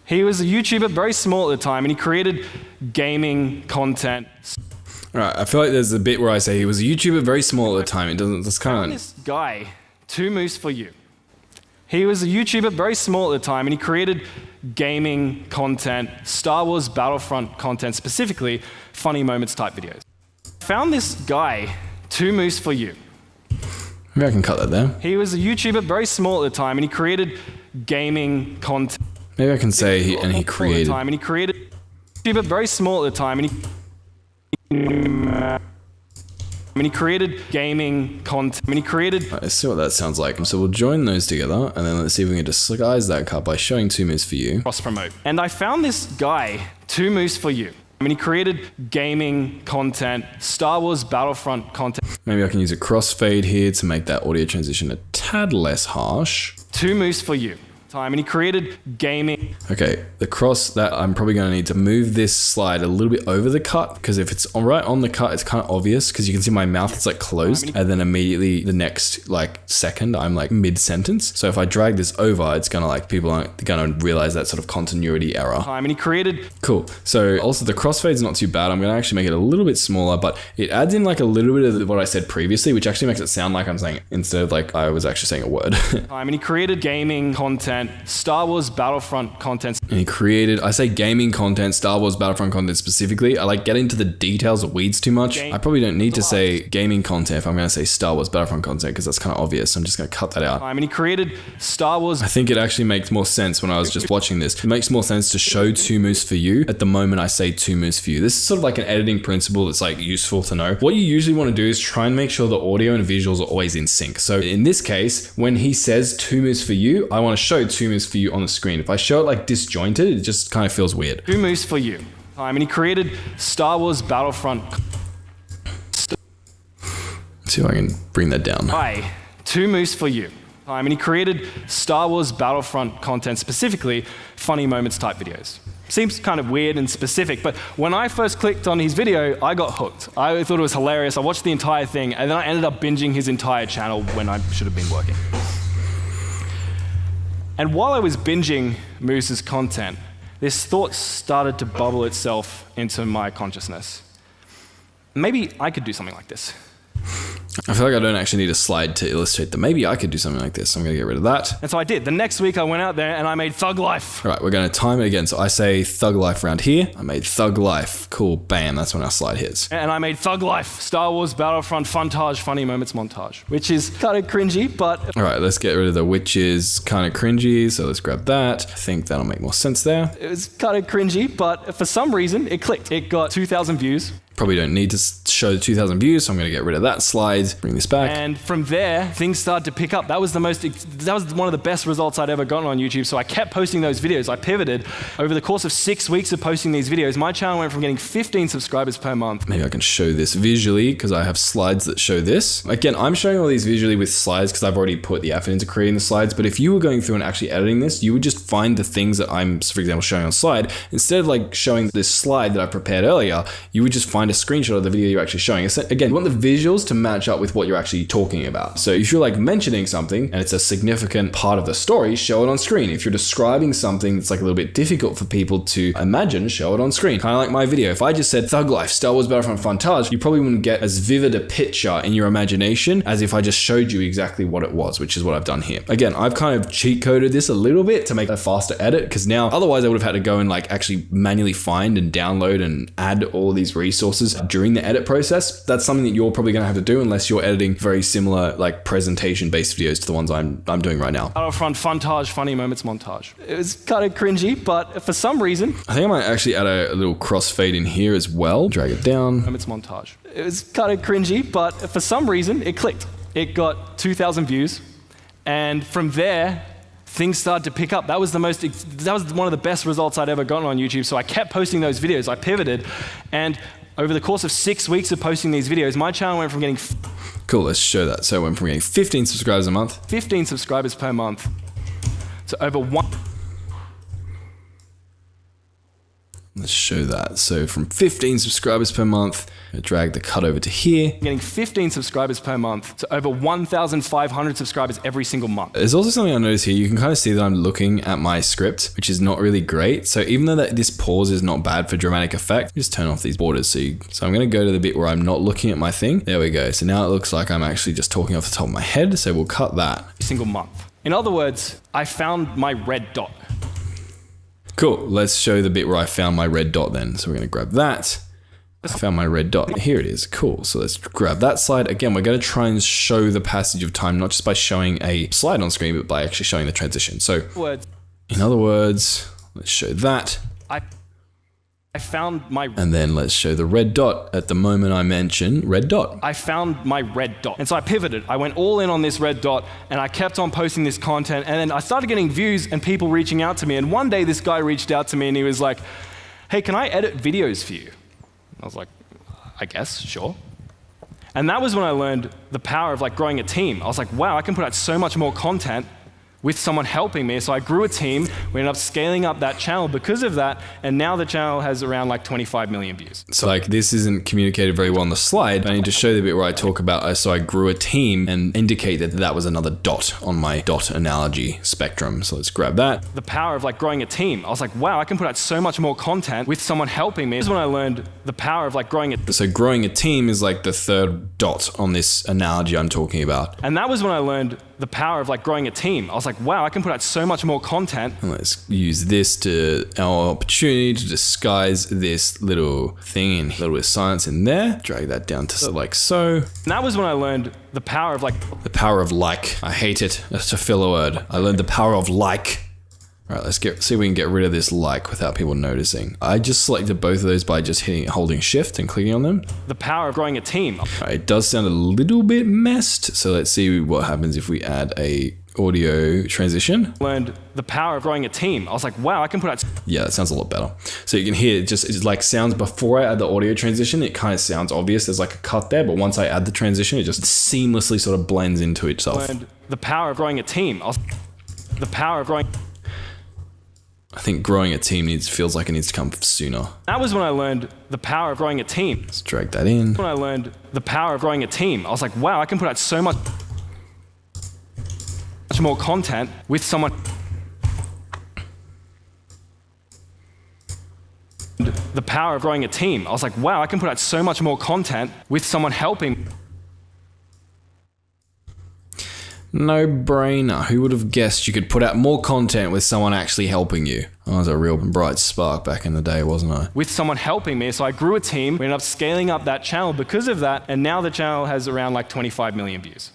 He was a YouTuber, very small at the time, and he created gaming content. All right, I feel like there's a bit where I say he was a YouTuber, very small at the time. It doesn't, that's kind of... This guy, 2 Moose for You. He was a YouTuber, very small at the time, and he created gaming content, Star Wars Battlefront content, specifically funny moments type videos. Found this guy, 2 Moose for You. Maybe I can cut that there. He was a YouTuber, very small at the time, and he created gaming content. Maybe I can say he created. And he created YouTuber, very small at the time, and he created gaming content. Right, let's see what that sounds like. So we'll join those together, and then let's see if we can disguise that cut by showing 2 Moose for You. Cross promote. And I found this guy, 2 Moose for You. He created gaming content, Star Wars Battlefront content. Maybe I can use a crossfade here to make that audio transition a tad less harsh. 2 Moose for You. And he created gaming. Okay, the cross that I'm probably going to need to move this slide a little bit over the cut, because if it's right on the cut, it's kind of obvious because you can see my mouth is like closed, and then immediately the next like second I'm like mid-sentence. So if I drag this over, it's gonna like people aren't gonna realize that sort of continuity error. And he created. Cool. So also the crossfade's not too bad. I'm gonna actually make it a little bit smaller, but it adds in like a little bit of what I said previously, which actually makes it sound like I'm saying instead of like I was actually saying a word. And he created gaming content, Star Wars Battlefront content. And he created, I say gaming content, Star Wars Battlefront content specifically. I like get into the details of weeds too much. I probably don't need to say gaming content if I'm going to say Star Wars Battlefront content, because that's kind of obvious. I'm just going to cut that out. And he created Star Wars. I think it actually makes more sense when I was just watching this. It makes more sense to show 2 Moose for You at the moment I say 2 Moose for You. This is sort of like an editing principle that's like useful to know. What you usually want to do is try and make sure the audio and visuals are always in sync. So in this case, when he says 2 Moose for You, I want to show two moves for you on the screen. If I show it like disjointed, it just kind of feels weird. Two moves for you. And he created Star Wars Battlefront. Let's see if I can bring that down. Hi, two moves for you. And he created Star Wars Battlefront content, specifically funny moments type videos. Seems kind of weird and specific, but when I first clicked on his video, I got hooked. I thought it was hilarious. I watched the entire thing, and then I ended up binging his entire channel when I should have been working. And while I was binging Moose's content, this thought started to bubble itself into my consciousness. Maybe I could do something like this. I feel like I don't actually need a slide to illustrate that maybe I could do something like this. I'm going to get rid of that. And so I did. The next week I went out there and I made Thug Life. All right, we're going to time it again. So I say Thug Life around here. I made Thug Life. Cool, bam, that's when our slide hits. And I made Thug Life, Star Wars Battlefront Funtage Funny Moments Montage, which is kind of cringy, but... All right, let's get rid of the which is kind of cringy. So let's grab that. I think that'll make more sense there. It was kind of cringy, but for some reason it clicked. It got 2,000 views. Probably don't need to show the 2,000 views, so I'm going to get rid of that slide, bring this back. And from there, things started to pick up. That was one of the best results I'd ever gotten on YouTube, so I kept posting those videos. I pivoted. Over the course of 6 weeks of posting these videos, my channel went from getting 15 subscribers per month. Maybe I can show this visually, because I have slides that show this. Again, I'm showing all these visually with slides, because I've already put the effort into creating the slides, but if you were going through and actually editing this, you would just find the things that I'm, for example, showing on slide. Instead of like showing this slide that I prepared earlier, you would just find a screenshot of the video you're actually showing. Again, you want the visuals to match up with what you're actually talking about. So if you're like mentioning something and it's a significant part of the story, show it on screen. If you're describing something that's like a little bit difficult for people to imagine, show it on screen. Kind of like my video. If I just said Thug Life, Star Wars Battlefront Funtage, you probably wouldn't get as vivid a picture in your imagination as if I just showed you exactly what it was, which is what I've done here. Again, I've kind of cheat coded this a little bit to make a faster edit, because now otherwise I would have had to go and like actually manually find and download and add all these resources during the edit process. That's something that you're probably going to have to do unless you're editing very similar like presentation based videos to the ones I'm doing right now. Battlefront Funtage Funny Moments Montage. It was kind of cringy, but for some reason... I think I might actually add a little crossfade in here as well. Drag it down. Moments Montage. It was kind of cringy, but for some reason it clicked. It got 2,000 views, and from there things started to pick up. That was one of the best results I'd ever gotten on YouTube, so I kept posting those videos. I pivoted, and over the course of 6 weeks of posting these videos, my channel went from getting... Cool, let's show that. So it went from getting 15 subscribers a month. 15 subscribers per month to over 1... Let's show that. So from 15 subscribers per month, I drag the cut over to here. Getting 15 subscribers per month to over 1,500 subscribers every single month. There's also something I noticed here. You can kind of see that I'm looking at my script, which is not really great. So even though this pause is not bad for dramatic effect, just turn off these borders. So I'm going to go to the bit where I'm not looking at my thing. There we go. So now it looks like I'm actually just talking off the top of my head. So we'll cut that. Every single month. In other words, I found my red dot. Cool, let's show the bit where I found my red dot then. So we're gonna grab that. I found my red dot. Here it is, cool. So let's grab that slide. Again, we're gonna try and show the passage of time, not just by showing a slide on screen, but by actually showing the transition. So in other words, let's show that. I found my... And then let's show the red dot. At the moment I mentioned red dot. I found my red dot. And so I pivoted. I went all in on this red dot, and I kept on posting this content, and then I started getting views and people reaching out to me. And one day this guy reached out to me and he was like, hey, can I edit videos for you? I was like, I guess, sure. And that was when I learned the power of like growing a team. I was like, wow, I can put out so much more content with someone helping me. So I grew a team. We ended up scaling up that channel because of that. And now the channel has around like 25 million views. So like this isn't communicated very well on the slide. I need to show the bit where I talk about, so I grew a team and indicate that that was another dot on my dot analogy spectrum. So let's grab that. The power of like growing a team. I was like, wow, I can put out so much more content with someone helping me. This is when I learned the power of like growing a... So growing a team is like the third dot on this analogy I'm talking about. And that was when I learned the power of like growing a team. I was like, wow, I can put out so much more content. And let's use this to our opportunity to disguise this little thing and a little bit of silence in there. Drag that down to like so. And that was when I learned the power of like... The power of like. I hate it. That's a filler word. I learned the power of like. All right, let's see if we can get rid of this like without people noticing. I just selected both of those by just holding shift and clicking on them. The power of growing a team. All right, it does sound a little bit messed. So let's see what happens if we add a audio transition. Learned the power of growing a team. I was like, wow, I can put out. Yeah, that sounds a lot better. So you can hear it like sounds before I add the audio transition. It kind of sounds obvious. There's like a cut there, but once I add the transition, it just seamlessly sort of blends into itself. Learned the power of growing a team. The power of growing. I think growing a team feels like it needs to come sooner. That was when I learned the power of growing a team. Let's drag that in. When I learned the power of growing a team, I was like, wow, I can put out so much more content with someone. The power of growing a team. I was like, wow, I can put out so much more content with someone helping. No brainer. Who would have guessed you could put out more content with someone actually helping you? I was a real bright spark back in the day, wasn't I? With someone helping me. So I grew a team. We ended up scaling up that channel because of that. And now the channel has around like 25 million views.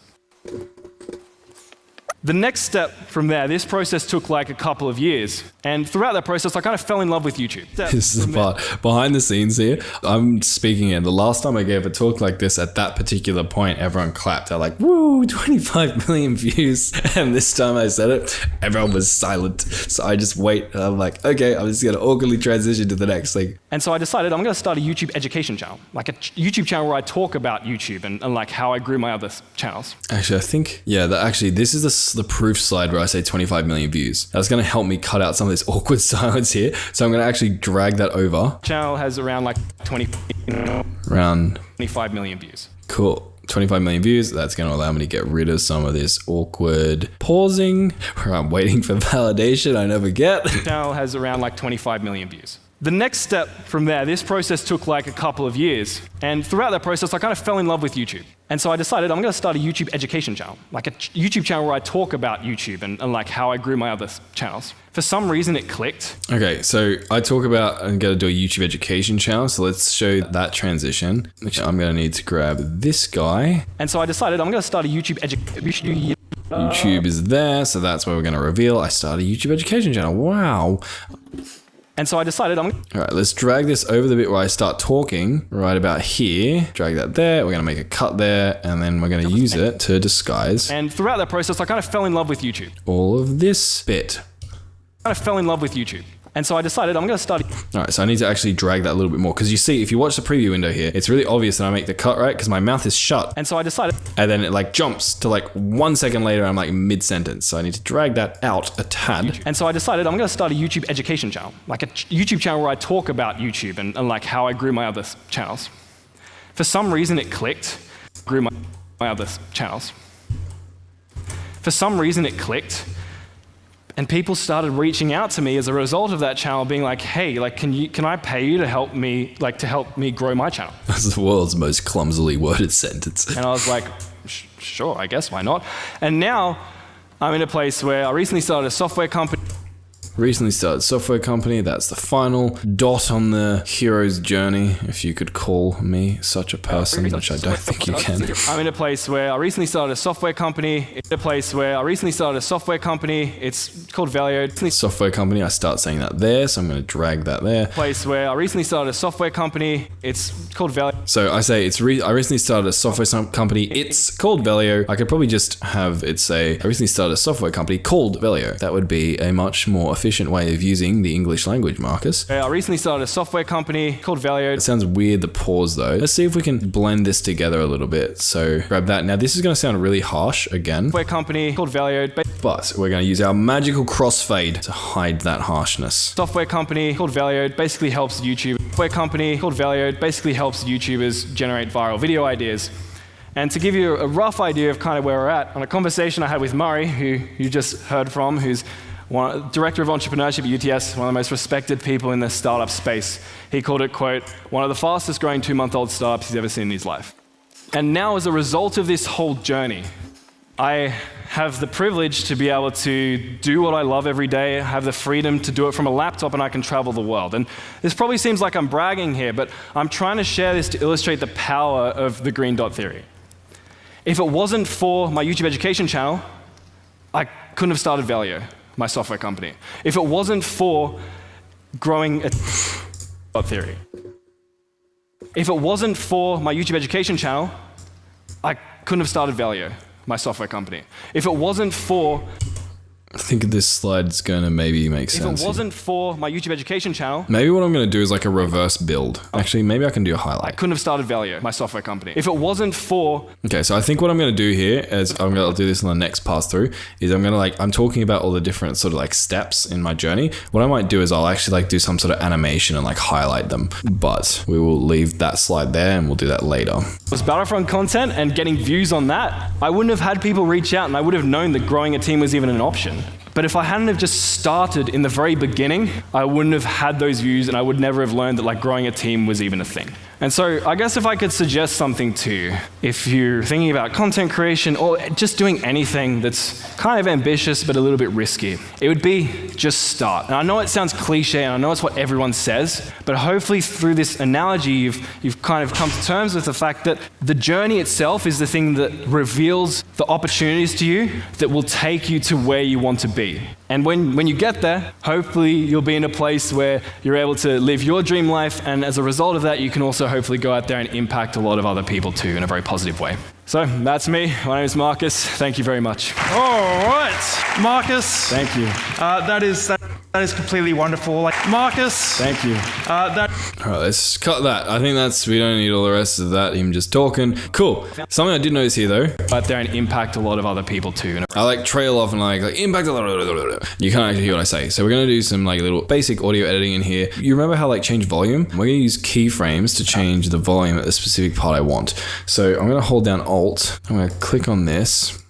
The next step from there, this process took like a couple of years. And throughout that process, I kind of fell in love with YouTube. This is the part behind the scenes here. I'm speaking in. The last time I gave a talk like this, at that particular point, everyone clapped. They're like, woo, 25 million views. And this time I said it, everyone was silent. So I just wait. And I'm like, okay, I'm just going to awkwardly transition to the next thing. And so I decided I'm going to start a YouTube education channel, like a YouTube channel where I talk about YouTube and like how I grew my other channels. Actually, I think, yeah, this is the proof slide where I say 25 million views. That's going to help me cut out some of this awkward silence here. So I'm going to actually drag that over. Channel has around like 25 million views. Cool. 25 million views. That's going to allow me to get rid of some of this awkward pausing where I'm waiting for validation I never get. Channel has around like 25 million views. The next step from there, this process took like a couple of years. And throughout that process, I kind of fell in love with YouTube. And so I decided I'm going to start a YouTube education channel, like a YouTube channel where I talk about YouTube and like how I grew my other channels. For some reason, it clicked. Okay, so I talk about I'm going to do a YouTube education channel. So let's show that transition. I'm going to need to grab this guy. And so I decided I'm going to start a YouTube education. YouTube is there, so that's where we're going to reveal. I started a YouTube education channel. Wow. And so I decided all right, let's drag this over the bit where I start talking right about here. Drag that there. We're going to make a cut there, and then we're going to use it to disguise. And throughout that process, I kind of fell in love with YouTube. All of this bit. I fell in love with YouTube. And so I decided I'm going to start. All right, so I need to actually drag that a little bit more because you see, if you watch the preview window here, it's really obvious that I make the cut, right? Because my mouth is shut. And so I decided. And then it like jumps to like 1 second later, I'm like mid-sentence. So I need to drag that out a tad. And so I decided I'm going to start a YouTube education channel, like a YouTube channel where I talk about YouTube and like how I grew my other channels. For some reason, it clicked. Grew my other channels. For some reason, it clicked. And people started reaching out to me as a result of that channel, being like, "Hey, like, can I pay you to help me grow my channel?" That's the world's most clumsily worded sentence. And I was like, "Sure, I guess, why not?" And now I'm in a place where I recently started a software company. That's the final dot on the hero's journey, if you could call me such a person, which I don't think you can. I'm in a place where I recently started a software company. It's called Valio. Software company, I start saying that there, so I'm going to drag that there. Place where I recently started a software company. It's called Valio. So I say I recently started a software company. It's called Valio. I could probably just have it say I recently started a software company called Valio. That would be a much more efficient way of using the English language, Marcus. I recently started a software company called Valio. It sounds weird, the pause though. Let's see if we can blend this together a little bit. So grab that. Now this is going to sound really harsh again. Software company called Valio. But we're going to use our magical crossfade to hide that harshness. Software company called Valio basically helps YouTubers generate viral video ideas. And to give you a rough idea of kind of where we're at, on a conversation I had with Murray, who you just heard from, who's Director of Entrepreneurship at UTS, one of the most respected people in the startup space. He called it, quote, one of the fastest growing 2-month-old startups he's ever seen in his life. And now as a result of this whole journey, I have the privilege to be able to do what I love every day, have the freedom to do it from a laptop, and I can travel the world. And this probably seems like I'm bragging here, but I'm trying to share this to illustrate the power of the green dot theory. If it wasn't for my YouTube education channel, I couldn't have started Valio, my software company. If it wasn't for growing a dot theory. If it wasn't for my YouTube education channel, I couldn't have started Valio, my software company. If it wasn't for I think this slide's gonna maybe make sense. If it wasn't for my YouTube education channel, maybe what I'm gonna do is like a reverse build. Actually, maybe I can do a I highlight. couldn't have started Valio, my software company. If it wasn't for Okay, so I think what I'm gonna do here is I'll do this in the next pass through, is I'm talking about all the different sort of like steps in my journey. What I might do is I'll actually like do some sort of animation and like highlight them, but we will leave that slide there and we'll do that later. was Battlefront content and getting views on that, I wouldn't have had people reach out and I would have known that growing a team was even an option. But if I hadn't have just started in the very beginning, I wouldn't have had those views and I would never have learned that like growing a team was even a thing. And so I guess if I could suggest something to you, if you're thinking about content creation or just doing anything that's kind of ambitious but a little bit risky, it would be just start. And I know it sounds cliche and I know it's what everyone says, but hopefully through this analogy you've kind of come to terms with the fact that the journey itself is the thing that reveals the opportunities to you that will take you to where you want to be. And when you get there, hopefully you'll be in a place where you're able to live your dream life, and as a result of that, you can also hopefully go out there and impact a lot of other people too in a very positive way. So that's me. My name is Marcus. Thank you very much. All right, Marcus. Thank you. That is completely wonderful. Like Marcus. Thank you. All right, let's cut that. I think we don't need all the rest of that, him just talking. Cool. Something I did notice here though. Out there and impact a lot of other people too. I like trail off and like impact a lot. You can't actually hear what I say. So we're gonna do some like little basic audio editing in here. You remember how like change volume? We're gonna use keyframes to change the volume at the specific part I want. So I'm gonna hold down Alt. I'm gonna click on this.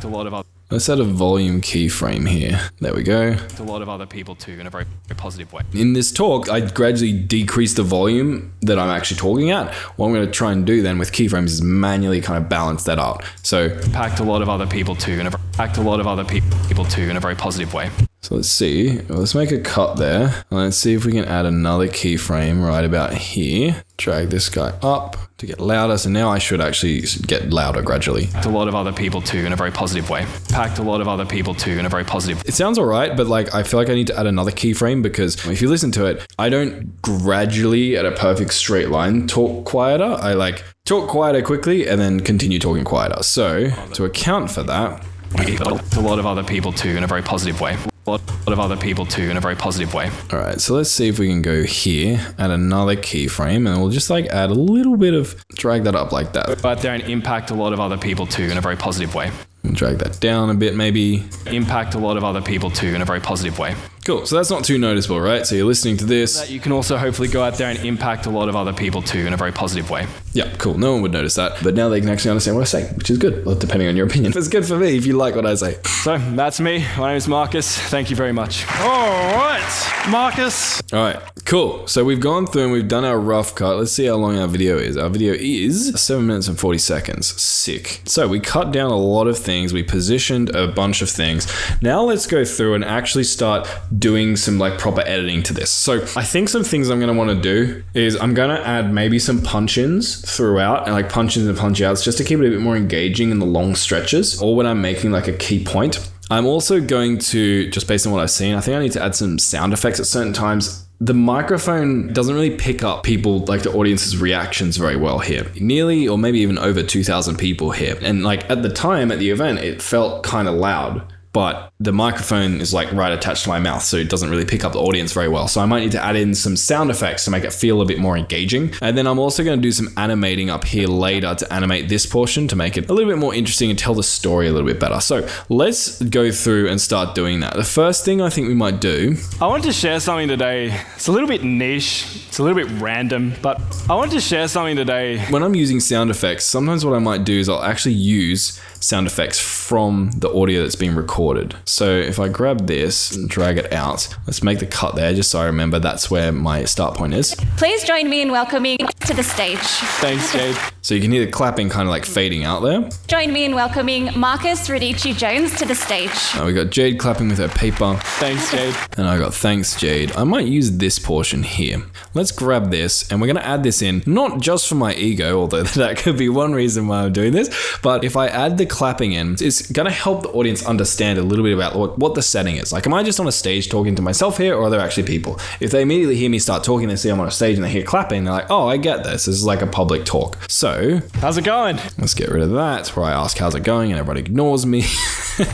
A lot of other Let's add a volume keyframe here. There we go. a lot of other people too in a very, very positive way. In this talk, I gradually decrease the volume that I'm actually talking at. What I'm going to try and do then with keyframes is manually kind of balance that out. So impact a lot of other people too in a very positive way. So let's see. Let's make a cut there. And let's see if we can add another keyframe right about here. Drag this guy up to get louder. So now I should actually get louder gradually. A lot of other people too in a very positive way. Impact a lot of other people too in a very positive. It sounds all right, but like I feel like I need to add another keyframe because if you listen to it, I don't gradually at a perfect straight line talk quieter. I like talk quieter quickly and then continue talking quieter. So to account for that, a lot of other people too in a very positive way. A lot of other people too in a very positive way. All right, so let's see if we can go here, add another keyframe, and we'll just like add a little bit of, drag that up like that. Go out there and impact a lot of other people too in a very positive way. And drag that down a bit maybe. Impact a lot of other people too in a very positive way. Cool, so that's not too noticeable, right? So you're listening to this. You can also hopefully go out there and impact a lot of other people too in a very positive way. Yeah, cool, no one would notice that. But now they can actually understand what I say, which is good, well, depending on your opinion. It's good for me if you like what I say. So that's me, my name is Marcus, thank you very much. All right, Marcus. All right, cool. So we've gone through and we've done our rough cut. Let's see how long our video is. Our video is 7 minutes and 40 seconds. Sick. So we cut down a lot of things. We positioned a bunch of things. Now let's go through and actually start doing some like proper editing to this. So I think some things I'm going to want to do is I'm going to add maybe some punch-ins throughout and like punch-ins and punch-outs just to keep it a bit more engaging in the long stretches or when I'm making like a key point. I'm also going to, just based on what I've seen, I think I need to add some sound effects at certain times. The microphone doesn't really pick up people, like the audience's reactions very well here. Nearly, or maybe even over 2,000 people here. And like at the time at the event, it felt kind of loud. But the microphone is like right attached to my mouth, so it doesn't really pick up the audience very well. So I might need to add in some sound effects to make it feel a bit more engaging. And then I'm also going to do some animating up here later to animate this portion to make it a little bit more interesting and tell the story a little bit better. So let's go through and start doing that. The first thing I think we might do... I wanted to share something today. It's a little bit niche, it's a little bit random, but I wanted to share something today. When I'm using sound effects, sometimes what I might do is I'll actually use sound effects from the audio that's being recorded. So if I grab this and drag it out, let's make the cut there just so I remember that's where my start point is. Please join me in welcoming to the stage. Thanks, Jade. So you can hear the clapping kind of like fading out there. Join me in welcoming Marcus Radici-Jones to the stage. We got Jade clapping with her paper. Thanks, Jade. And I got thanks, Jade. I might use this portion here. Let's grab this and we're going to add this in, not just for my ego, although that could be one reason why I'm doing this, but if I add the clapping in, it's gonna help the audience understand a little bit about what the setting is. Like, am I just on a stage talking to myself here, or are there actually people? If they immediately hear me start talking, they see I'm on a stage and they hear clapping, they're like, oh, I get this. This is like a public talk. So, how's it going? Let's get rid of that, where I ask how's it going and everybody ignores me.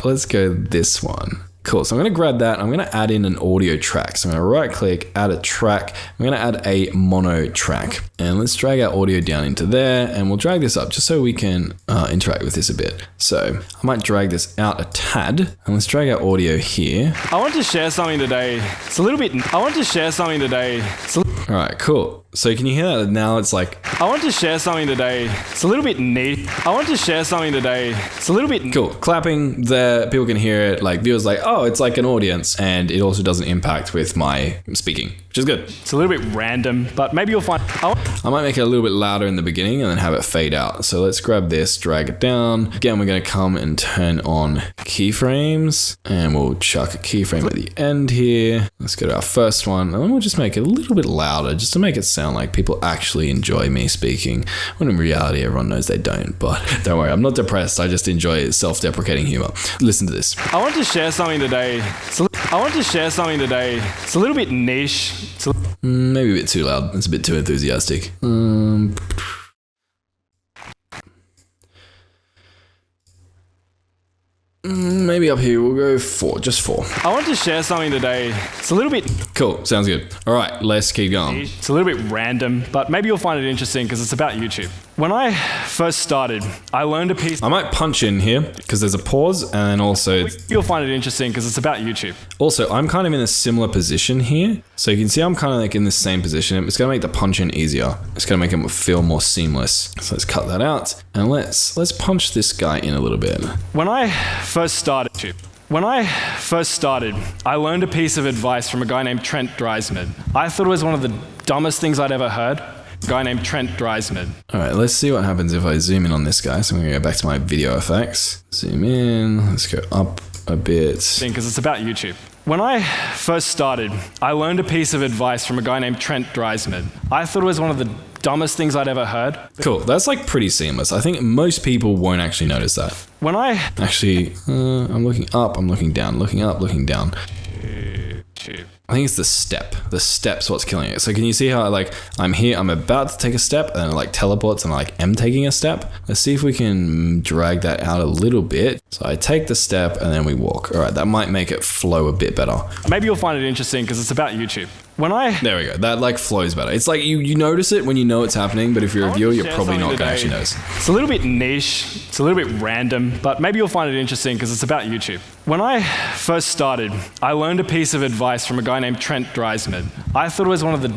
Let's go this one. Cool, so I'm gonna grab that, I'm gonna add in an audio track. So I'm gonna right click, add a track. I'm gonna add a mono track. And let's drag our audio down into there, and we'll drag this up just so we can interact with this a bit. So I might drag this out a tad, and let's drag our audio here. I want to share something today. It's a little bit, all right, cool. So can you hear that? Now it's like, I want to share something today. It's a little bit neat. I want to share something today. It's a little bit cool. Clapping there, people can hear it. Like viewers like, oh, it's like an audience. And it also doesn't impact with my speaking, which is good. It's a little bit random, but maybe you'll find. I might make it a little bit louder in the beginning and then have it fade out. So let's grab this, drag it down. Again, we're going to come and turn on keyframes, and we'll chuck a keyframe at the end here. Let's go to our first one, and then we'll just make it a little bit louder just to make it sound like people actually enjoy me speaking, when in reality everyone knows they don't. But don't worry, I'm not depressed. I just enjoy self-deprecating humor. Listen to this. I want to share something today. It's a little bit niche. Maybe a bit too loud. It's a bit too enthusiastic. Maybe up here we'll go 4, just 4. I want to share something today. It's a little bit cool, sounds good. All right, let's keep going. It's a little bit random, but maybe you'll find it interesting because it's about YouTube. When I first started, I learned a piece. I might punch in here because there's a pause, and then also you'll find it interesting because it's about YouTube. Also, I'm kind of in a similar position here. So you can see I'm kind of like in the same position. It's going to make the punch in easier. It's going to make it feel more seamless. So let's cut that out, and let's punch this guy in a little bit. When I first started, I learned a piece of advice from a guy named Trent Dreisman. I thought it was one of the dumbest things I'd ever heard. A guy named Trent Dreisman. All right, let's see what happens if I zoom in on this guy. So I'm going to go back to my video effects. Zoom in. Let's go up a bit. Because it's about YouTube. When I first started, I learned a piece of advice from a guy named Trent Dreisman. I thought it was one of the dumbest things I'd ever heard. Cool, that's like pretty seamless. I think most people won't actually notice that. When I... Actually, I'm looking up, I'm looking down, looking up, looking down. I think it's the step. The step's what's killing it. So can you see how I'm here, I'm about to take a step, and it like teleports and I like am taking a step? Let's see if we can drag that out a little bit. So I take the step and then we walk. All right, that might make it flow a bit better. Maybe you'll find it interesting because it's about YouTube. There we go. That like flows better. It's like you notice it when you know it's happening, but if you're a viewer, you're probably not going to actually notice. It's a little bit niche. It's a little bit random, but maybe you'll find it interesting because it's about YouTube. When I first started, I learned a piece of advice from a guy named Trent Dreisman. I thought it was one of the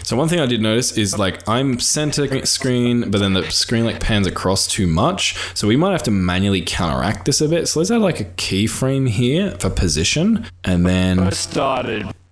So one thing I did notice is like I'm center screen, but then the screen like pans across too much. So we might have to manually counteract this a bit. So let's add like a keyframe here for position, and then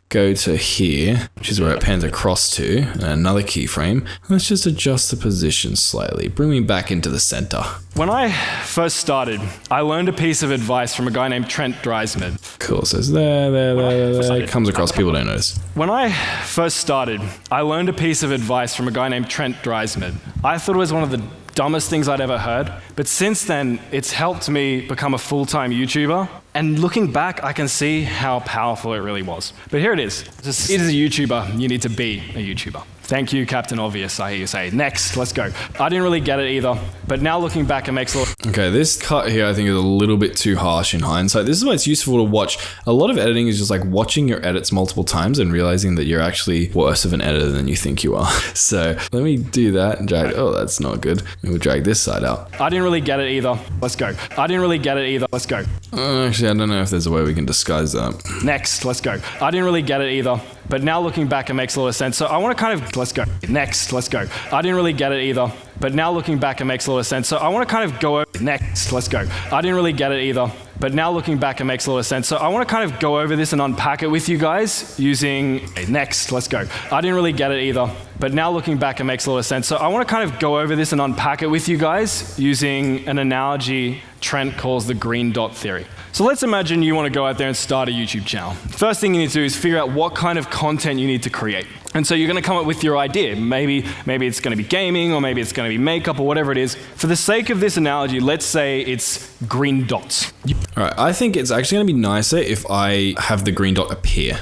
go to here, which is where it pans across to, and another keyframe. Let's just adjust the position slightly. Bring me back into the center. When I first started, I learned a piece of advice from a guy named Trent Dreisman. Cool, so it's there. It comes across, people don't notice. When I first started, I learned a piece of advice from a guy named Trent Dreisman. I thought it was one of the dumbest things I'd ever heard. But since then, it's helped me become a full-time YouTuber. And looking back, I can see how powerful it really was. But here it is. It is a YouTuber. You need to be a YouTuber. Thank you, Captain Obvious, I hear you say. Next, let's go. I didn't really get it either, but now looking back, it makes a lot. Okay, this cut here I think is a little bit too harsh in hindsight. This is why it's useful to watch. A lot of editing is just like watching your edits multiple times and realizing that you're actually worse of an editor than you think you are. So let me do that and drag, oh, that's not good. We'll drag this side out. I didn't really get it either. Let's go. I didn't really get it either. Let's go. Actually, I don't know if there's a way we can disguise that. Next, let's go. I didn't really get it either, but now looking back, it makes a lot of sense. So I want to kind of, let's go. Next, let's go. I didn't really get it either, but now looking back, it makes a lot of sense. So I want to kind of go over, next, let's go. I didn't really get it either, but now looking back, it makes a lot of sense. So I want to kind of go over this and unpack it with you guys using, next, let's go. I didn't really get it either, but now looking back, it makes a lot of sense. So I want to kind of go over this and unpack it with you guys using an analogy Trent calls the green dot theory. So let's imagine you want to go out there and start a YouTube channel. First thing you need to do is figure out what kind of content you need to create. And so you're going to come up with your idea. Maybe it's going to be gaming, or maybe it's going to be makeup, or whatever it is. For the sake of this analogy, let's say it's green dots. All right, I think it's actually going to be nicer if I have the green dot appear.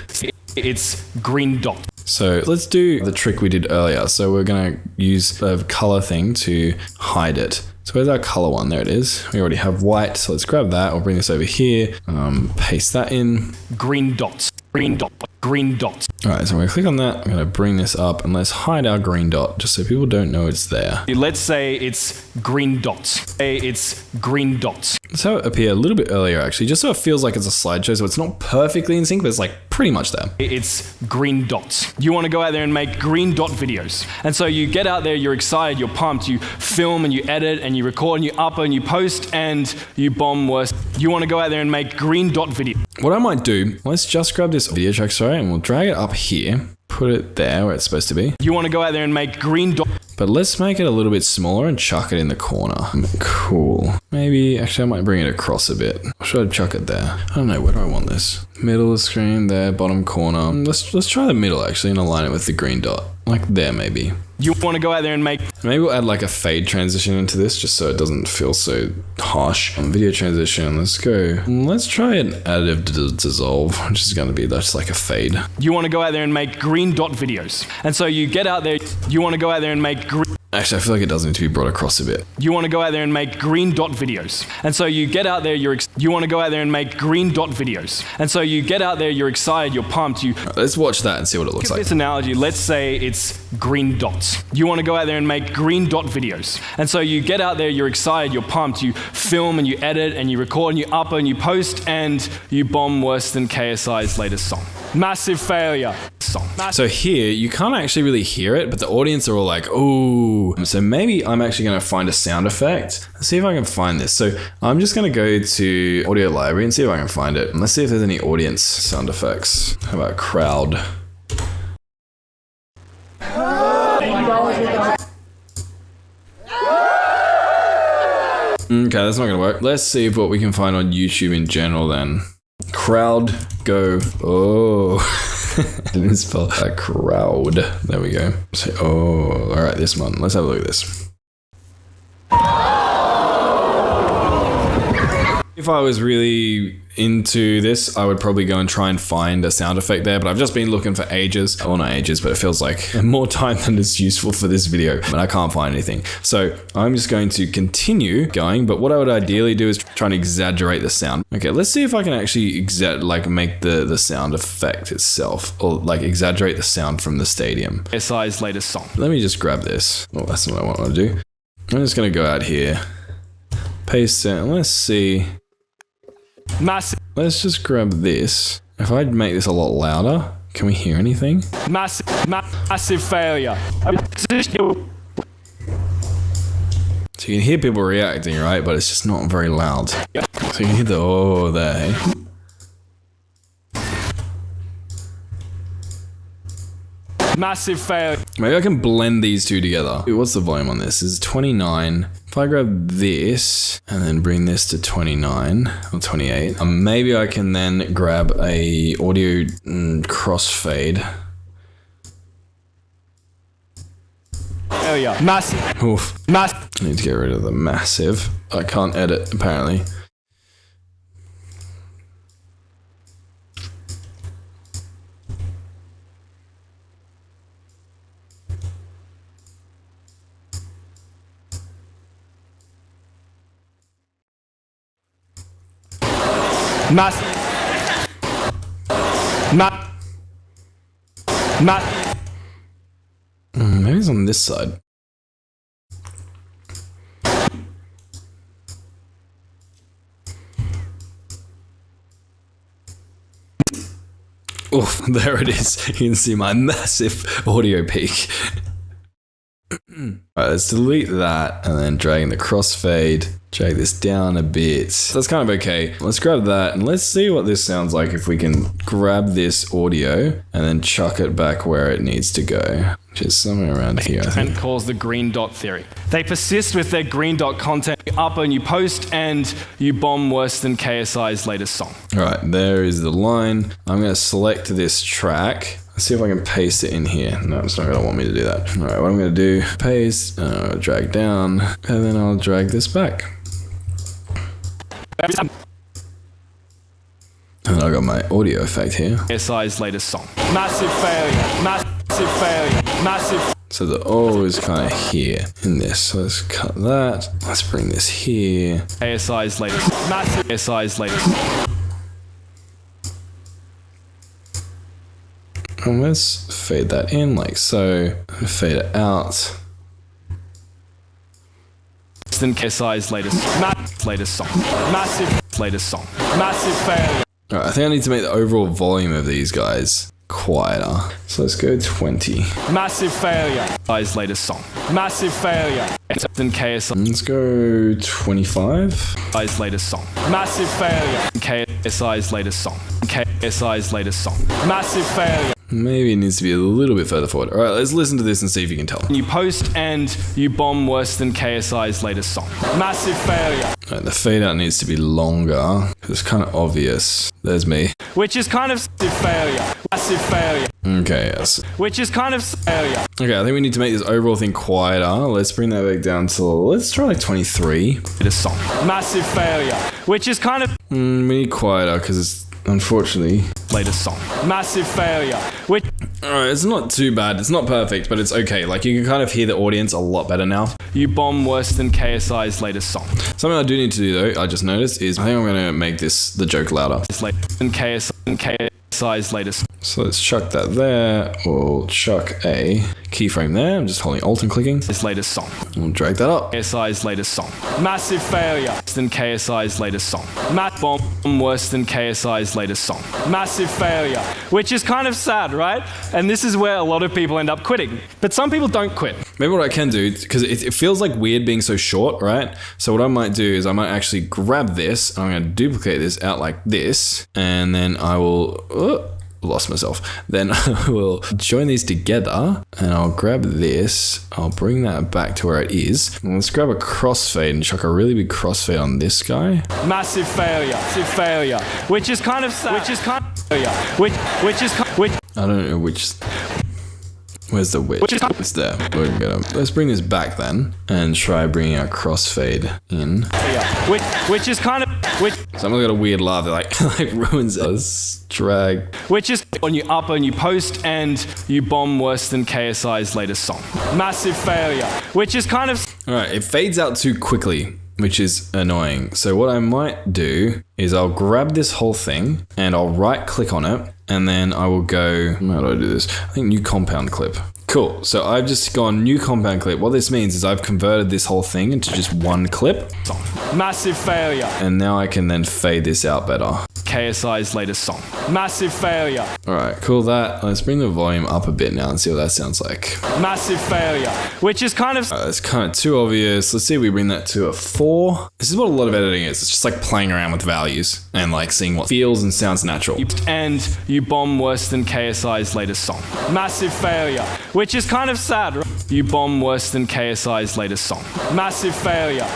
It's green dot. So let's do the trick we did earlier. So we're going to use the color thing to hide it. So where's our color one? There it is. We already have white, so let's grab that. I'll bring this over here, paste that in. Green dots, green dot, green dots. All right, so I'm gonna click on that. I'm gonna bring this up and let's hide our green dot just so people don't know it's there. Let's say it's green dots. Say it's green dots. Let's have it appear a little bit earlier actually, just so it feels like it's a slideshow, so it's not perfectly in sync, but it's like pretty much there. It's green dots. You want to go out there and make green dot videos. And so you get out there, you're excited, you're pumped, you film and you edit and you record and you upload and you post and you bomb worse. You want to go out there and make green dot video. What I might do, let's just grab this video track, and we'll drag it up here, put it there where it's supposed to be. You want to go out there and make green dot. But let's make it a little bit smaller and chuck it in the corner. Cool. Maybe, actually I might bring it across a bit. Or should I chuck it there? I don't know, where do I want this? Middle of the screen, there, bottom corner. Let's try the middle actually and align it with the green dot. Like there maybe. You want to go out there and make... Maybe we'll add like a fade transition into this just so it doesn't feel so harsh. Video transition, let's go. Let's try an additive dissolve, which is going to be just like a fade. You want to go out there and make green dot videos. And so you get out there, you want to go out there and make green... Actually, I feel like it does need to be brought across a bit. You want to go out there and make green dot videos. And so you get out there, you want to go out there and make green dot videos. And so you get out there, you're excited, you're pumped. Right, let's watch that and see what it looks like. This analogy, let's say it's green dots. You want to go out there and make green dot videos. And so you get out there, you're excited, you're pumped. You film and you edit and you record and you upload and you post and you bomb worse than KSI's latest song. Massive failure. So here, you can't actually really hear it, but the audience are all like, ooh. So maybe I'm actually going to find a sound effect. Let's see if I can find this. So I'm just going to go to audio library and see if I can find it. And let's see if there's any audience sound effects. How about crowd? Okay, that's not going to work. Let's see what we can find on YouTube in general then. Crowd, go. Oh, I didn't spell that. Crowd. There we go. So, oh, all right, this one. Let's have a look at this. If I was really into this, I would probably go and try and find a sound effect there, but I've just been looking for ages. Well, not ages, but it feels like more time than is useful for this video, but I can't find anything. So I'm just going to continue going, but what I would ideally do is try and exaggerate the sound. Okay, let's see if I can actually make the sound effect itself, or like exaggerate the sound from the stadium. SI's latest song. Let me just grab this. Oh, that's what I want to do. I'm just going to go out here, paste it, and let's see. Massive. Let's just grab this. If I make this a lot louder, can we hear anything? Massive failure. So you can hear people reacting, right? But it's just not very loud. So you can hear the oh there. Massive failure. Maybe I can blend these two together. What's the volume on this? This is 29. If I grab this and then bring this to 29 or 28, maybe I can then grab a audio crossfade. Failure. Massive. Oof. I need to get rid of the massive. I can't edit apparently. Maybe it's on this side. Oof, there it is. You can see my massive audio peak. Alright, let's delete that and then drag in the crossfade. Drag this down a bit. That's kind of okay. Let's grab that and let's see what this sounds like if we can grab this audio and then chuck it back where it needs to go. which is somewhere around here, I think. And calls the green dot theory. They persist with their green dot content. You up and you post and you bomb worse than KSI's latest song. All right, there is the line. I'm going to select this track. Let's see if I can paste it in here. No, it's not going to want me to do that. All right, what I'm going to do, paste, drag down, and then I'll drag this back. And I've got my audio effect here. KSI's latest song. Massive failure, massive failure, massive. So the O is kind of here in this. So let's cut that. Let's bring this here. KSI's latest, massive KSI's latest. And let's fade that in like so. Fade it out. Then KSI's latest song. Massive latest song. Massive failure. All right, I think I need to make the overall volume of these guys quieter. So let's go 20. Massive failure. KSI's latest song. Massive failure. Then KSI. Let's go 25. KSI's latest song. Massive failure. KSI's latest song. KSI's latest song. Massive failure. Maybe it needs to be a little bit further forward. All right, let's listen to this and see if you can tell. You post and you bomb worse than KSI's latest song. Massive failure. All right, the fade out needs to be longer because it's kind of obvious. There's me. Which is kind of failure. Massive failure. Okay, yes. Which is kind of failure. Okay, I think we need to make this overall thing quieter. Let's bring that back down to, let's try like 23. This song. Massive failure. Which is kind of... we need quieter because it's, unfortunately... latest song. Massive failure. Which... Alright, it's not too bad. It's not perfect, but it's okay. Like, you can kind of hear the audience a lot better now. You bomb worse than KSI's latest song. Something I do need to do, though, I just noticed, is I think I'm going to make the joke louder. It's later than KSI's latest. So let's chuck that there. We'll chuck a keyframe there. I'm just holding Alt and clicking. His latest song. We'll drag that up. KSI's latest song. Massive failure. Worse than KSI's latest song. Bomb worse than KSI's latest song. Massive failure. Which is kind of sad, right? And this is where a lot of people end up quitting. But some people don't quit. Maybe what I can do, because it feels like weird being so short, right? So what I might do is I might actually grab this, and I'm going to duplicate this out like this, and then I will... lost myself. Then I will join these together and I'll grab this. I'll bring that back to where it is. And let's grab a crossfade and chuck a really big crossfade on this guy. Massive failure. Massive failure. Which is kind of sad. Which is kind of failure. Which is I don't know which. Where's the witch? It's there. We're gonna get him. Let's bring this back then and try bringing our crossfade in. Which is kind of Someone got a weird laugh that like ruins it. Let's drag. Which is when you up and you post and you bomb worse than KSI's latest song. Massive failure. Which is kind of all right. It fades out too quickly, which is annoying. So what I might do is I'll grab this whole thing and I'll right click on it and then I will go, how do I do this? I think new compound clip. Cool, so I've just gone new compound clip. What this means is I've converted this whole thing into just one clip. Massive failure. And now I can then fade this out better. KSI's latest song. Massive failure. All right, cool that. Let's bring the volume up a bit now and see what that sounds like. Massive failure. Which is kind of... It's kind of too obvious. Let's see if we bring that to a 4. This is what a lot of editing is. It's just like playing around with values and like seeing what feels and sounds natural. And you bomb worse than KSI's latest song. Massive failure. Which is kind of sad. You bomb worse than KSI's latest song. Massive failure.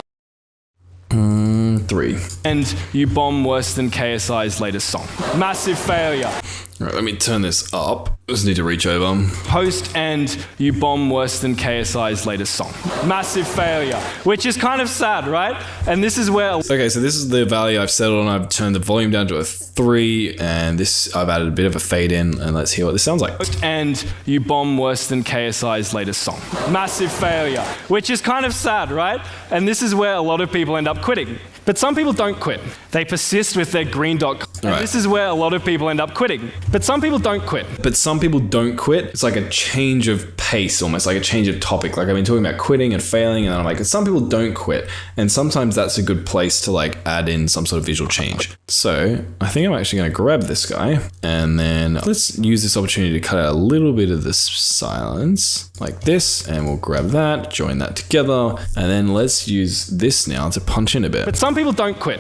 3. And you bomb worse than KSI's latest song. Massive failure. All right, let me turn this up. Just need to reach over. Post and you bomb worse than KSI's latest song. Massive failure. Which is kind of sad, right? And this is where... Okay, so this is the value I've settled on. I've turned the volume down to a 3 and this I've added a bit of a fade in and let's hear what this sounds like. And you bomb worse than KSI's latest song. Massive failure. Which is kind of sad, right? And this is where a lot of people end up quitting. But some people don't quit. They persist with their green dot. And this is where a lot of people end up quitting. But some people don't quit. But some people don't quit. It's like a change of pace, almost like a change of topic. Like I've been talking about quitting and failing, and then I'm like, some people don't quit. And sometimes that's a good place to like add in some sort of visual change. So I think I'm actually going to grab this guy and then let's use this opportunity to cut out a little bit of this silence like this. And we'll grab that, join that together. And then let's use this now to punch in a bit. But some people don't quit.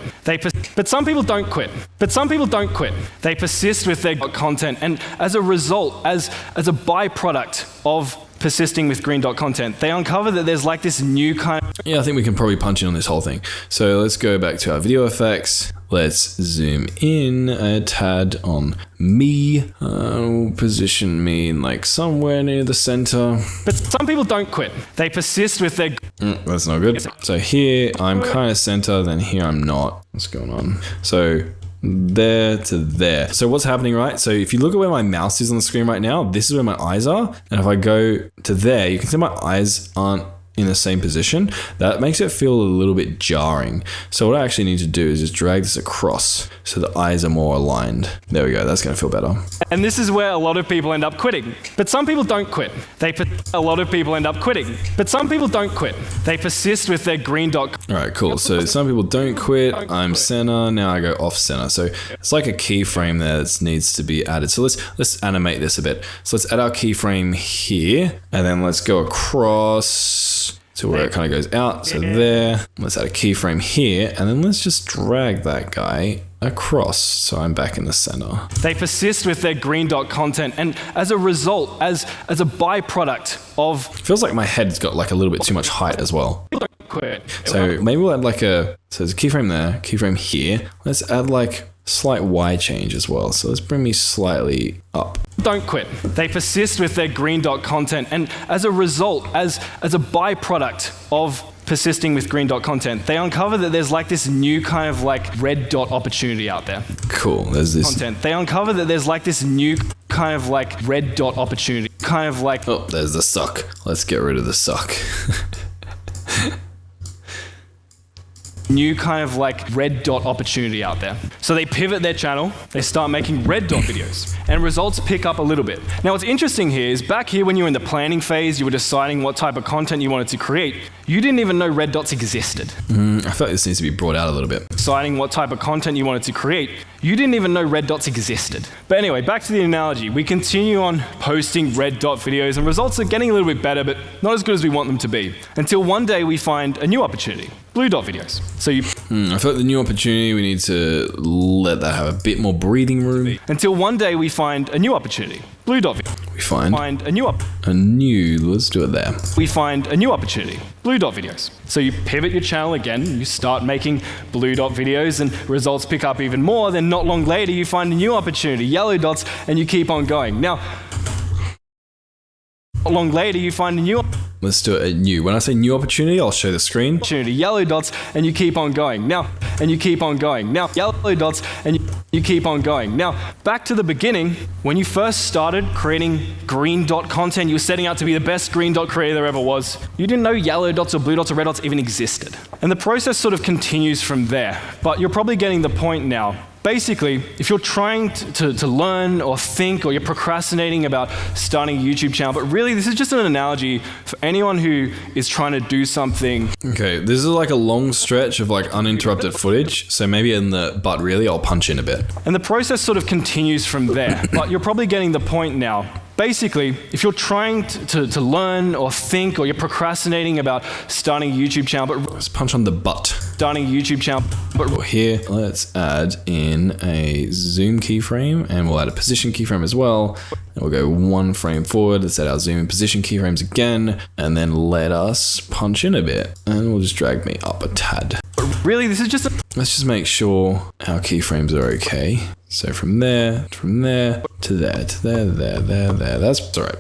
But some people don't quit. But some people don't quit. They persist with their content, and as a result, as a byproduct of persisting with green dot content, they uncover that there's like this new kind of... Yeah, I think we can probably punch in on this whole thing. So let's go back to our video effects. Let's zoom in a tad on me. We'll position me in like somewhere near the center. But some people don't quit. They persist with their... That's not good. So here I'm kind of center, then here I'm not. What's going on? So there to there. So what's happening, right? So if you look at where my mouse is on the screen right now, this is where my eyes are. And if I go to there, you can see my eyes aren't in the same position. That makes it feel a little bit jarring. So what I actually need to do is just drag this across so the eyes are more aligned. There we go, that's gonna feel better. And this is where a lot of people end up quitting. But some people don't quit. A lot of people end up quitting. But some people don't quit. They persist with their green dot. All right, cool. So some people don't quit. I'm center, now I go off center. So it's like a keyframe there that needs to be added. So let's animate this a bit. So let's add our keyframe here, and then let's go across to where it kind of goes out. So there, let's add a keyframe here, and then let's just drag that guy across so I'm back in the center. They persist with their green dot content, and as a result, as a byproduct of... Feels like my head's got like a little bit too much height as well. Quit. So maybe we'll add like so there's a keyframe there, keyframe here. Let's add like slight Y change as well. So let's bring me slightly up. Don't quit. They persist with their green dot content, and as a result, as a byproduct of persisting with green dot content, they uncover that there's like this new kind of like red dot opportunity out there. Cool, there's this content. They uncover that there's like this new kind of like red dot opportunity. Kind of like... Oh, there's the suck. Let's get rid of the suck. New kind of like red dot opportunity out there. So they pivot their channel, they start making red dot videos, and results pick up a little bit. Now what's interesting here is back here when you were in the planning phase, you were deciding what type of content you wanted to create, you didn't even know red dots existed. I feel like this needs to be brought out a little bit. Deciding what type of content you wanted to create, you didn't even know red dots existed. But anyway, back to the analogy. We continue on posting red dot videos, and results are getting a little bit better, but not as good as we want them to be. Until one day we find a new opportunity, blue dot videos. So you... I feel like the new opportunity, we need to let that have a bit more breathing room. Until one day we find a new opportunity, blue dot videos. We find let's do it there. We find a new opportunity, blue dot videos. So you pivot your channel again, you start making blue dot videos, and results pick up even more. Then not long later you find a new opportunity, yellow dots, and you keep on going. Now, not long later you find a new... Let's do it new. When I say new opportunity, I'll show the screen. Opportunity, yellow dots, and you keep on going. Now, and you keep on going. Now, yellow dots, and you keep on going. Now, back to the beginning, when you first started creating green dot content, you were setting out to be the best green dot creator there ever was. You didn't know yellow dots or blue dots or red dots even existed. And the process sort of continues from there. But you're probably getting the point now. Basically, if you're trying to learn or think, or you're procrastinating about starting a YouTube channel, but really this is just an analogy for anyone who is trying to do something. Okay, this is like a long stretch of like uninterrupted footage, so maybe but really I'll punch in a bit. And the process sort of continues from there, but you're probably getting the point now. Basically, if you're trying to learn or think, or you're procrastinating about starting a YouTube channel, but let's punch on the butt. Starting a YouTube channel, but here, let's add in a zoom keyframe, and we'll add a position keyframe as well. And we'll go one frame forward. Let's add our zoom and position keyframes again, and then let us punch in a bit, and we'll just drag me up a tad. Really, this is just let's just make sure our keyframes are okay. So from there to there, to there. That's all right.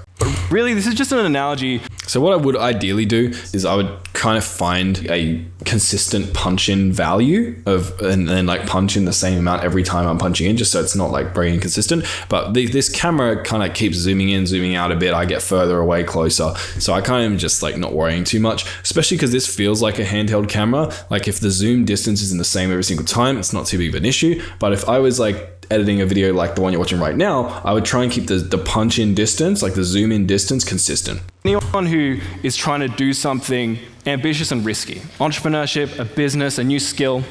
Really, this is just an analogy. So what I would ideally do is I would kind of find a consistent punch-in value and then like punch in the same amount every time I'm punching in, just so it's not like very inconsistent. But this camera kind of keeps zooming in, zooming out a bit. I get further away, closer. So I kind of just like not worrying too much, especially because this feels like a handheld camera. Like if the zoom distance isn't the same every single time, it's not too big of an issue. But if I was like editing a video like the one you're watching right now, I would try and keep the punch in distance, like the zoom in distance, consistent. Anyone who is trying to do something ambitious and risky, entrepreneurship, a business, a new skill.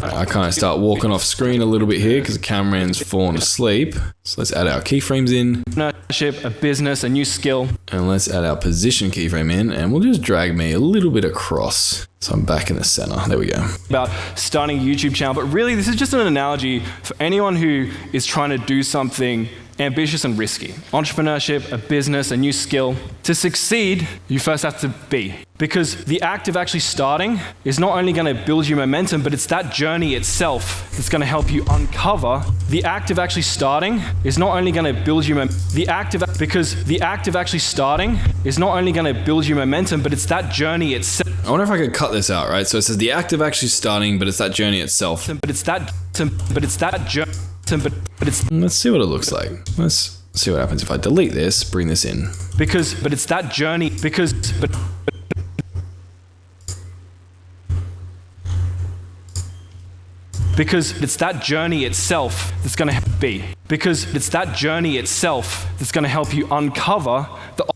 I kind of start walking off screen a little bit here because the cameraman's fallen asleep. So let's add our keyframes in. Entrepreneurship, a business, a new skill. And let's add our position keyframe in, and we'll just drag me a little bit across. So I'm back in the center. There we go. About starting a YouTube channel, but really this is just an analogy for anyone who is trying to do something ambitious and risky. Entrepreneurship, a business, a new skill. To succeed, you first have to be. Because the act of actually starting is not only going to build you momentum, but it's that journey itself that's going to help you uncover. The act of actually starting is not only going to build you because the act of actually starting is not only going to build you momentum, but it's that journey itself. I wonder if I could cut this out, right? So it says the act of actually starting, but it's that journey itself. Let's see what it looks like. Let's see what happens if I delete this, bring this in. But it's that journey, because it's that journey itself that's going to be. Because it's that journey itself that's going to help you uncover.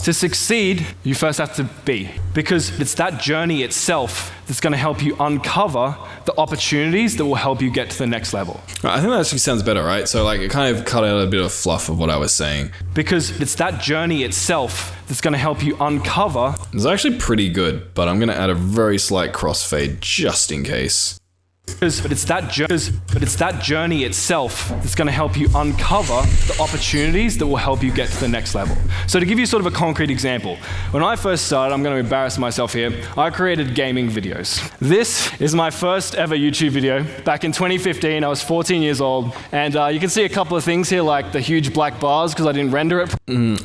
To succeed, you first have to be. Because it's that journey itself that's going to help you uncover the opportunities that will help you get to the next level. Right, I think that actually sounds better, right? So like it kind of cut out a bit of fluff of what I was saying. Because it's that journey itself that's going to help you uncover. It's actually pretty good, but I'm going to add a very slight crossfade just in case. But it's that journey itself that's going to help you uncover the opportunities that will help you get to the next level. So to give you sort of a concrete example, when I first started, I'm going to embarrass myself here, I created gaming videos. This is my first ever YouTube video. Back in 2015, I was 14 years old, and you can see a couple of things here, like the huge black bars because I didn't render it.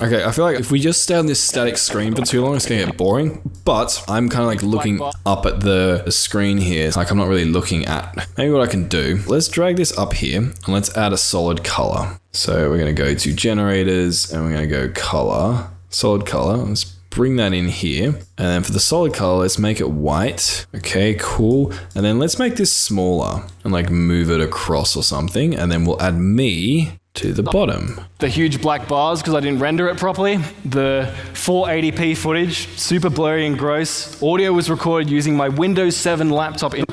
Okay, I feel like if we just stay on this static screen for too long, it's going to get boring. But I'm kind of like looking up at the screen here. Like I'm not really looking at. Maybe what I can do, let's drag this up here and let's add a solid color. So we're going to go to generators and we're going to go color, solid color. Let's bring that in here. And then for the solid color, let's make it white. Okay, cool. And then let's make this smaller and like move it across or something. And then we'll add me to the bottom. The huge black bars because I didn't render it properly. The 480p footage, super blurry and gross. Audio was recorded using my Windows 7 laptop into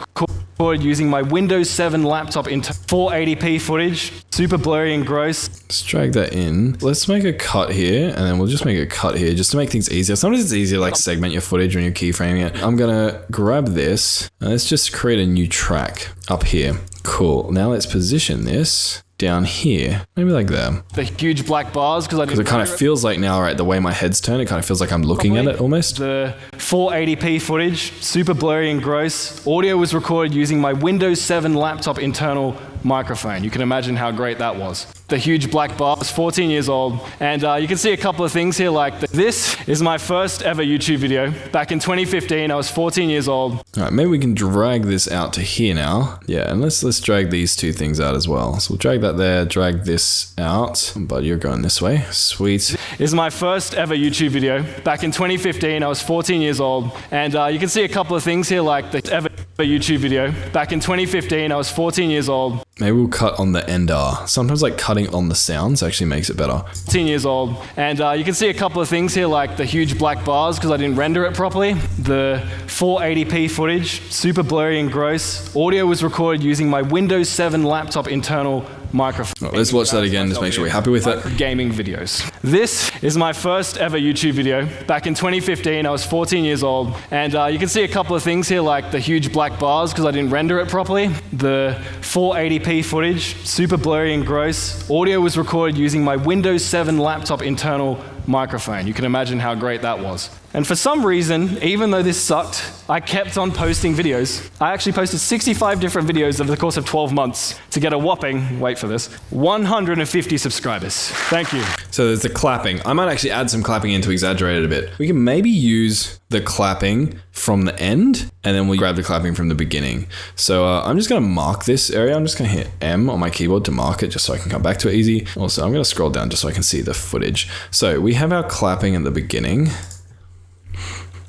480p footage, super blurry and gross. Let's drag that in. Let's make a cut here, and then we'll just make a cut here just to make things easier. Sometimes it's easier like segment your footage when you're keyframing it. I'm gonna grab this, and let's just create a new track up here. Cool, now let's position this down here, maybe like that. The huge black bars because it kind of feels like now, right, the way my head's turned, it kind of feels like I'm looking at it almost. The 480p footage, super blurry and gross. Audio was recorded using my Windows 7 laptop internal microphone. You can imagine how great that was. The huge black bars, 14 years old. And you can see a couple of things here, like this is my first ever YouTube video. Back in 2015, I was 14 years old. All right, maybe we can drag this out to here now. Yeah, and let's drag these two things out as well. So we'll drag that there, drag this out, but you're going this way. Sweet. This is my first ever YouTube video. Back in 2015, I was 14 years old. And you can see a couple of things here, like the ever YouTube video. Back in 2015, I was 14 years old. Maybe we'll cut on the end R. Sometimes like cutting on the sounds actually makes it better. 14 years old. And you can see a couple of things here, like the huge black bars because I didn't render it properly. The 480p footage, super blurry and gross. Audio was recorded using my Windows 7 laptop internal microphone. Let's watch that again, just make sure we're happy with it. Gaming videos. This is my first ever YouTube video. Back in 2015, I was 14 years old. And you can see a couple of things here, like the huge black bars because I didn't render it properly. The 480p footage, super blurry and gross. Audio was recorded using my Windows 7 laptop internal microphone. You can imagine how great that was. And for some reason, even though this sucked, I kept on posting videos. I actually posted 65 different videos over the course of 12 months to get a whopping, wait for this, 150 subscribers. Thank you. So there's the clapping. I might actually add some clapping in to exaggerate it a bit. We can maybe use the clapping from the end, and then we'll grab the clapping from the beginning. So I'm just gonna mark this area. I'm just gonna hit M on my keyboard to mark it just so I can come back to it easy. Also, I'm gonna scroll down just so I can see the footage. So we have our clapping at the beginning.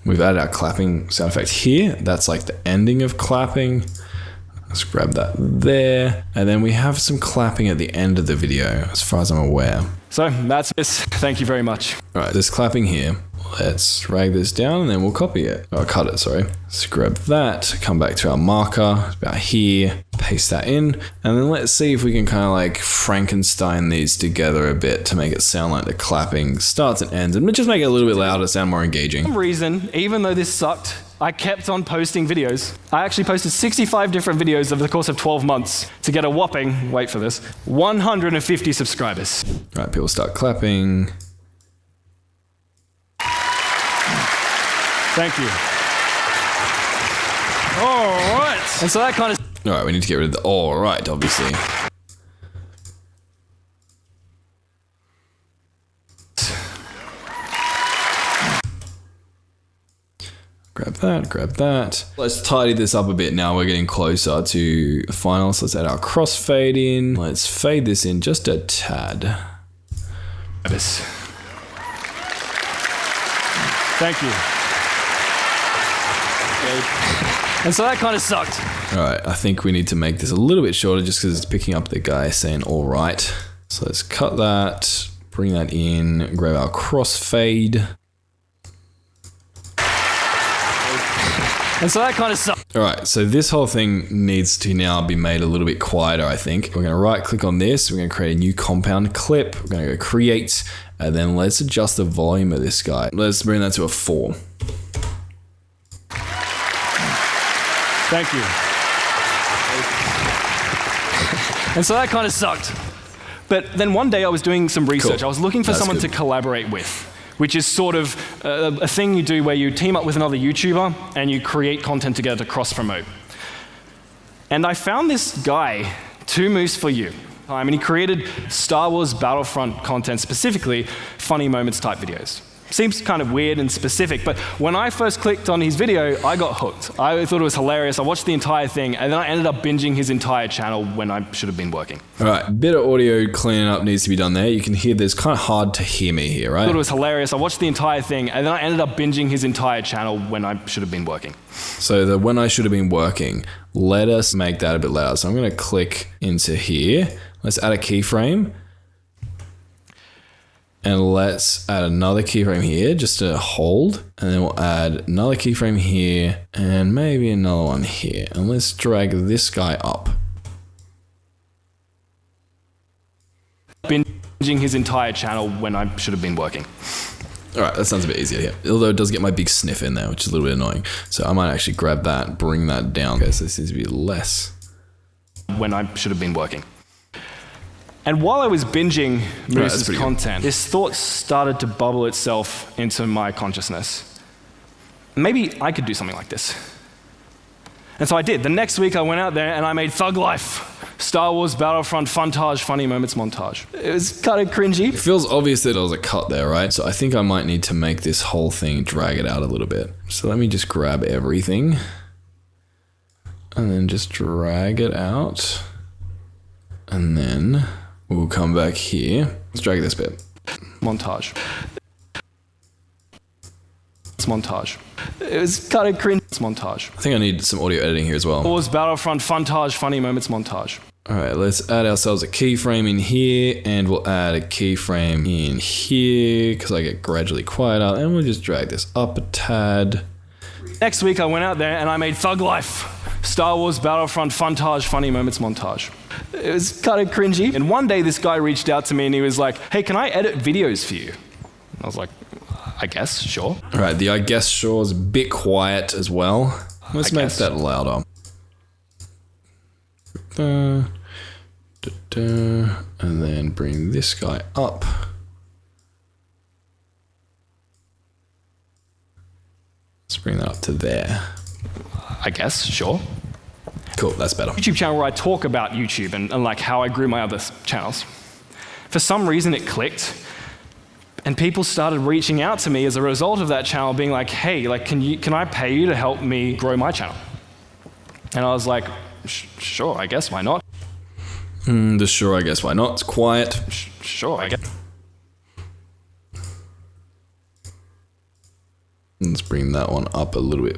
We've added our clapping sound effect here. That's like the ending of clapping. Let's grab that there. And then we have some clapping at the end of the video, as far as I'm aware. So that's this. Thank you very much. All right, there's clapping here. Let's drag this down and then we'll copy it. Oh, cut it, sorry. Let's grab that, come back to our marker, about here, paste that in, and then let's see if we can kind of like Frankenstein these together a bit to make it sound like the clapping starts and ends, and just make it a little bit louder, sound more engaging. For some reason, even though this sucked, I kept on posting videos. I actually posted 65 different videos over the course of 12 months to get a whopping, wait for this, 150 subscribers. All right, people start clapping. Thank you. All right. And so that kind of... All right, we need to get rid of the all right, obviously. Grab that, grab that. Let's tidy this up a bit now. We're getting closer to the final. So let's add our crossfade in. Let's fade this in just a tad. Thank you. And so that kind of sucked. All right, I think we need to make this a little bit shorter just because it's picking up the guy saying all right. So let's cut that, bring that in, grab our crossfade. And so that kind of sucked. All right, so this whole thing needs to now be made a little bit quieter, I think. We're gonna right click on this. We're gonna create a new compound clip. We're gonna go create, and then let's adjust the volume of this guy. Let's bring that to a 4. Thank you. And so that kind of sucked. But then one day I was doing some research. Cool. I was looking for That's someone good. to collaborate with, which is sort of a thing you do where you team up with another YouTuber and you create content together to cross-promote. And I found this guy, 2 Moose for You. And he created Star Wars Battlefront content, specifically funny moments type videos. Seems kind of weird and specific, but when I first clicked on his video, I got hooked. I thought it was hilarious. I watched the entire thing, and then I ended up binging his entire channel when I should have been working. All right, bit of audio cleaning up needs to be done there. You can hear this kind of hard to hear me here, right? I thought it was hilarious. I watched the entire thing, and then I ended up binging his entire channel when I should have been working. So the when I should have been working, let us make that a bit louder. So I'm gonna click into here. Let's add a keyframe. And let's add another keyframe here just to hold. And then we'll add another keyframe here and maybe another one here. And let's drag this guy up. Binging his entire channel when I should have been working. All right, that sounds a bit easier here. Although it does get my big sniff in there, which is a little bit annoying. So I might actually grab that, bring that down. Okay, so this needs to be less. When I should have been working. And while I was binging Moose's content, this thought started to bubble itself into my consciousness. Maybe I could do something like this. And so I did. The next week I went out there and I made Thug Life, Star Wars Battlefront Funtage Funny Moments Montage. It was kind of cringy. It feels obvious that it was a cut there, right? So I think I might need to make this whole thing drag it out a little bit. So let me just grab everything and then just drag it out. And then we'll come back here. Let's drag this bit. Montage. It's montage. It was kind of cringe. It's montage. I think I need some audio editing here as well. Star Wars Battlefront Funtage Funny Moments Montage. All right, let's add ourselves a keyframe in here, and we'll add a keyframe in here because I get gradually quieter, and we'll just drag this up a tad. Next week I went out there and I made Thug Life, Star Wars Battlefront Funtage Funny Moments Montage. It was kind of cringy. And one day this guy reached out to me and he was like, hey, can I edit videos for you? And I was like, I guess, sure. All right, the I guess sure is a bit quiet as well. Let's make that louder. And then bring this guy up. Let's bring that up to there. I guess, sure. Cool, that's better. YouTube channel where I talk about YouTube and like how I grew my other channels. For some reason it clicked and people started reaching out to me as a result of that channel being like, hey, like can I pay you to help me grow my channel? And I was like, sure, I guess, why not? Just sure, I guess, why not? It's quiet. Sure, I guess. Let's bring that one up a little bit.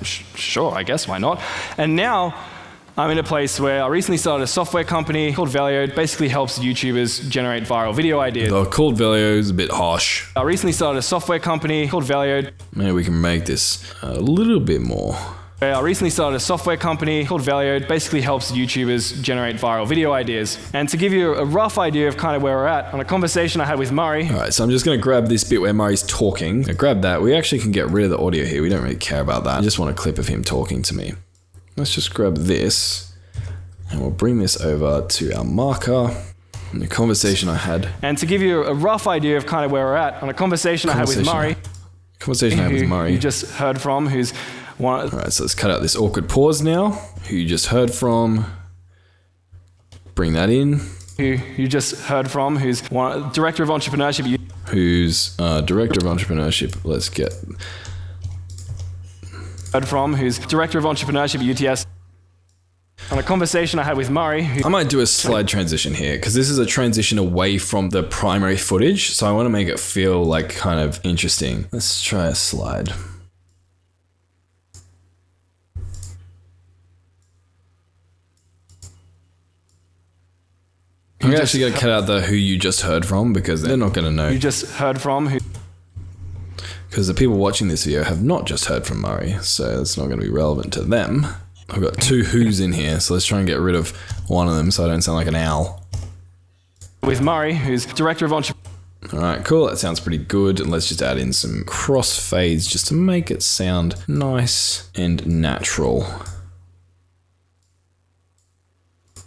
Sure, I guess, why not? And now I'm in a place where I recently started a software company called Velio. It basically helps YouTubers generate viral video ideas. Called Velio is a bit harsh. I recently started a software company called Velio. Maybe we can make this a little bit more I recently started a software company called Velio. It basically helps YouTubers generate viral video ideas. And to give you a rough idea of kind of where we're at, on a conversation I had with Murray. All right, so I'm just going to grab this bit where Murray's talking. I grab that. We actually can get rid of the audio here. We don't really care about that. I just want a clip of him talking to me. Let's just grab this and we'll bring this over to our marker. And the conversation I had. And to give you a rough idea of kind of where we're at, on a conversation I had with Murray. You just heard from, who's one. All right, so let's cut out this awkward pause now. Who you just heard from. Bring that in. Who you just heard from, who's one director of entrepreneurship. Who's director of entrepreneurship. Let's get. Heard from, who's director of entrepreneurship at UTS. On a conversation I had with Murray. I might do a slide transition here because this is a transition away from the primary footage. So I want to make it feel like kind of interesting. Let's try a slide. I'm actually going to cut out the who you just heard from because they're not going to know. You just heard from who? Because the people watching this video have not just heard from Murray, so it's not going to be relevant to them. I've got two who's in here, so let's try and get rid of one of them so I don't sound like an owl. With Murray, who's director of entrepreneurship. All right, cool. That sounds pretty good. And let's just add in some crossfades just to make it sound nice and natural.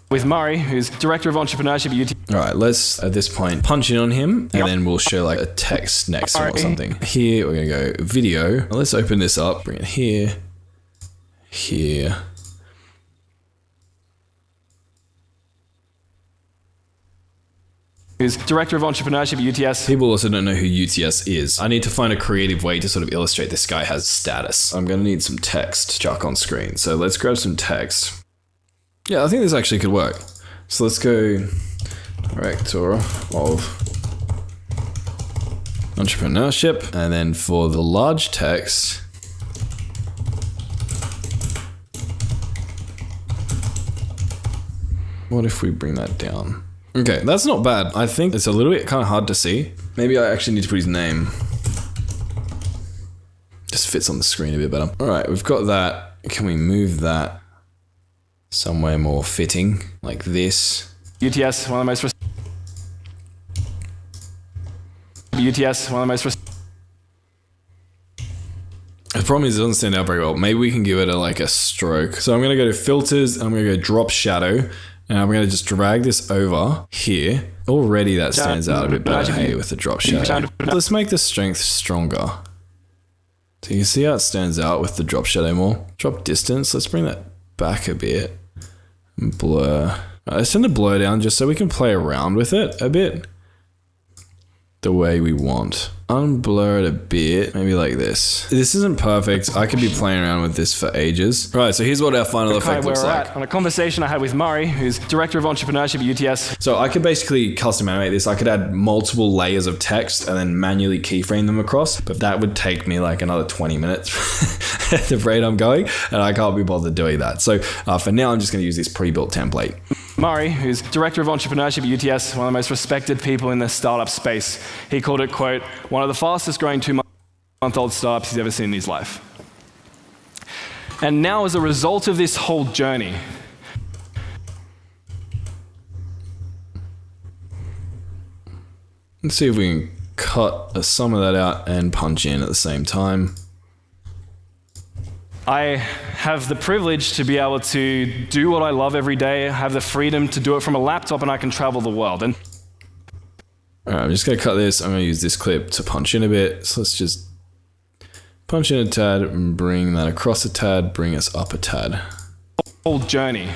With Murray, who's director of entrepreneurship at UT. All right, let's at this point punch in on him and then we'll show like a text next to him or something. Here, we're going to go video. Let's open this up, bring it here, here. Who's director of entrepreneurship at UTS. People also don't know who UTS is. I need to find a creative way to sort of illustrate this guy has status. I'm going to need some text to chuck on screen. So let's grab some text. Yeah, I think this actually could work. So let's go director of entrepreneurship. And then for the large text, what if we bring that down? Okay, that's not bad. I think it's a little bit kind of hard to see. Maybe I actually need to put his name. Just fits on the screen a bit better. All right, we've got that. Can we move that somewhere more fitting, like this? UTS, one of the most. UTS, one of the most. The problem is it doesn't stand out very well. Maybe we can give it like a stroke. So I'm gonna go to filters, and I'm gonna go drop shadow. And I'm going to just drag this over here. Already that stands out a bit better here with the drop shadow. Let's make the strength stronger. So you can see how it stands out with the drop shadow more. Drop distance, let's bring that back a bit. And blur. Let's turn the blur down just so we can play around with it a bit. The way we want. Unblur it a bit, maybe like this. This isn't perfect. I could be playing around with this for ages. Right, so here's what our final effect looks like. On a conversation I had with Murray, who's director of entrepreneurship at UTS. So I could basically custom animate this. I could add multiple layers of text and then manually keyframe them across, but that would take me like another 20 minutes at the rate I'm going, and I can't be bothered doing that. So for now, I'm just gonna use this pre-built template. Murray, who's director of entrepreneurship at UTS, one of the most respected people in the startup space. He called it, quote, one of the fastest growing 2-month-old startups he's ever seen in his life. And now as a result of this whole journey, let's see if we can cut some of that out and punch in at the same time. I have the privilege to be able to do what I love every day. I have the freedom to do it from a laptop, and I can travel the world. And all right, I'm just going to cut this. I'm going to use this clip to punch in a bit. So let's just punch in a tad and bring that across a tad, bring us up a tad. Whole journey.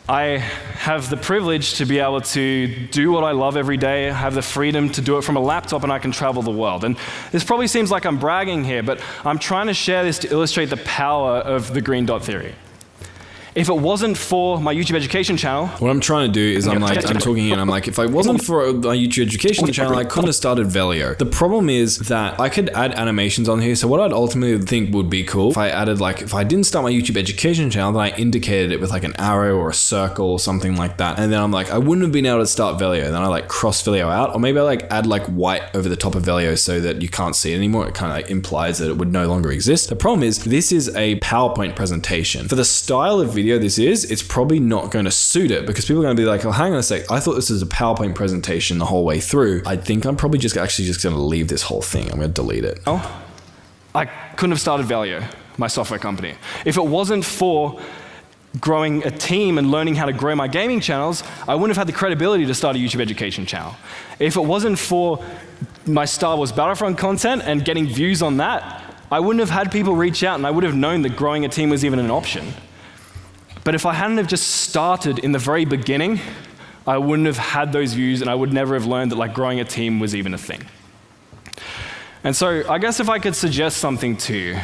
I have the privilege to be able to do what I love every day. I have the freedom to do it from a laptop, and I can travel the world. And this probably seems like I'm bragging here, but I'm trying to share this to illustrate the power of the green dot theory. If it wasn't for my YouTube education channel, what I'm trying to do is I'm talking and I'm like, if I wasn't for my YouTube education channel, I couldn't have started Velio. The problem is that I could add animations on here. So what I'd ultimately think would be cool if I added if I didn't start my YouTube education channel, then I indicated it with like an arrow or a circle or something like that. And then I'm like, I wouldn't have been able to start Velio. Then I cross Velio out, or maybe I add white over the top of Velio so that you can't see it anymore. It kind of implies that it would no longer exist. The problem is this is a PowerPoint presentation. For the style of video it's probably not going to suit it, because people are going to be like, oh, hang on a sec, I thought this was a PowerPoint presentation the whole way through. I think I'm probably just going to leave this whole thing. I'm going to delete it. Oh, I couldn't have started Velio, my software company. If it wasn't for growing a team and learning how to grow my gaming channels, I wouldn't have had the credibility to start a YouTube education channel. If it wasn't for my Star Wars Battlefront content and getting views on that, I wouldn't have had people reach out, and I would have known that growing a team was even an option. But if I hadn't have just started in the very beginning, I wouldn't have had those views, and I would never have learned that growing a team was even a thing. And so I guess if I could suggest something to you,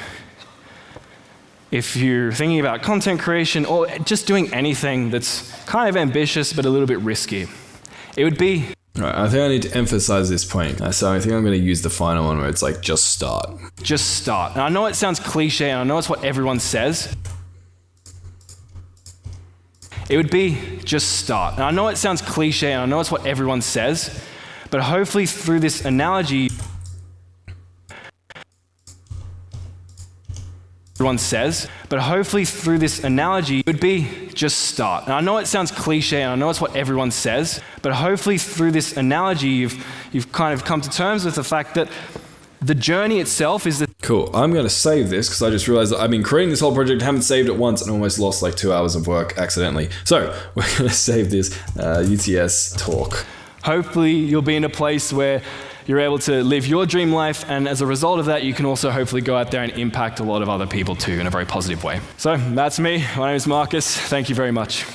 if you're thinking about content creation or just doing anything that's kind of ambitious but a little bit risky, it would be... All right, I think I need to emphasize this point. So I think I'm going to use the final one where it's just start. Just start. And I know it sounds cliche, and I know it's what everyone says. It would be just start. And I know it sounds cliche, and I know it's what everyone says, but hopefully through this analogy, it would be just start. And I know it sounds cliche, and I know it's what everyone says, but hopefully through this analogy, you've kind of come to terms with the fact that the journey itself is the... Cool. I'm going to save this because I just realized that I've been creating this whole project, haven't saved it once, and almost lost 2 hours of work accidentally. So we're going to save this UTS talk. Hopefully you'll be in a place where you're able to live your dream life, and as a result of that, you can also hopefully go out there and impact a lot of other people too in a very positive way. So that's me. My name is Marcus. Thank you very much.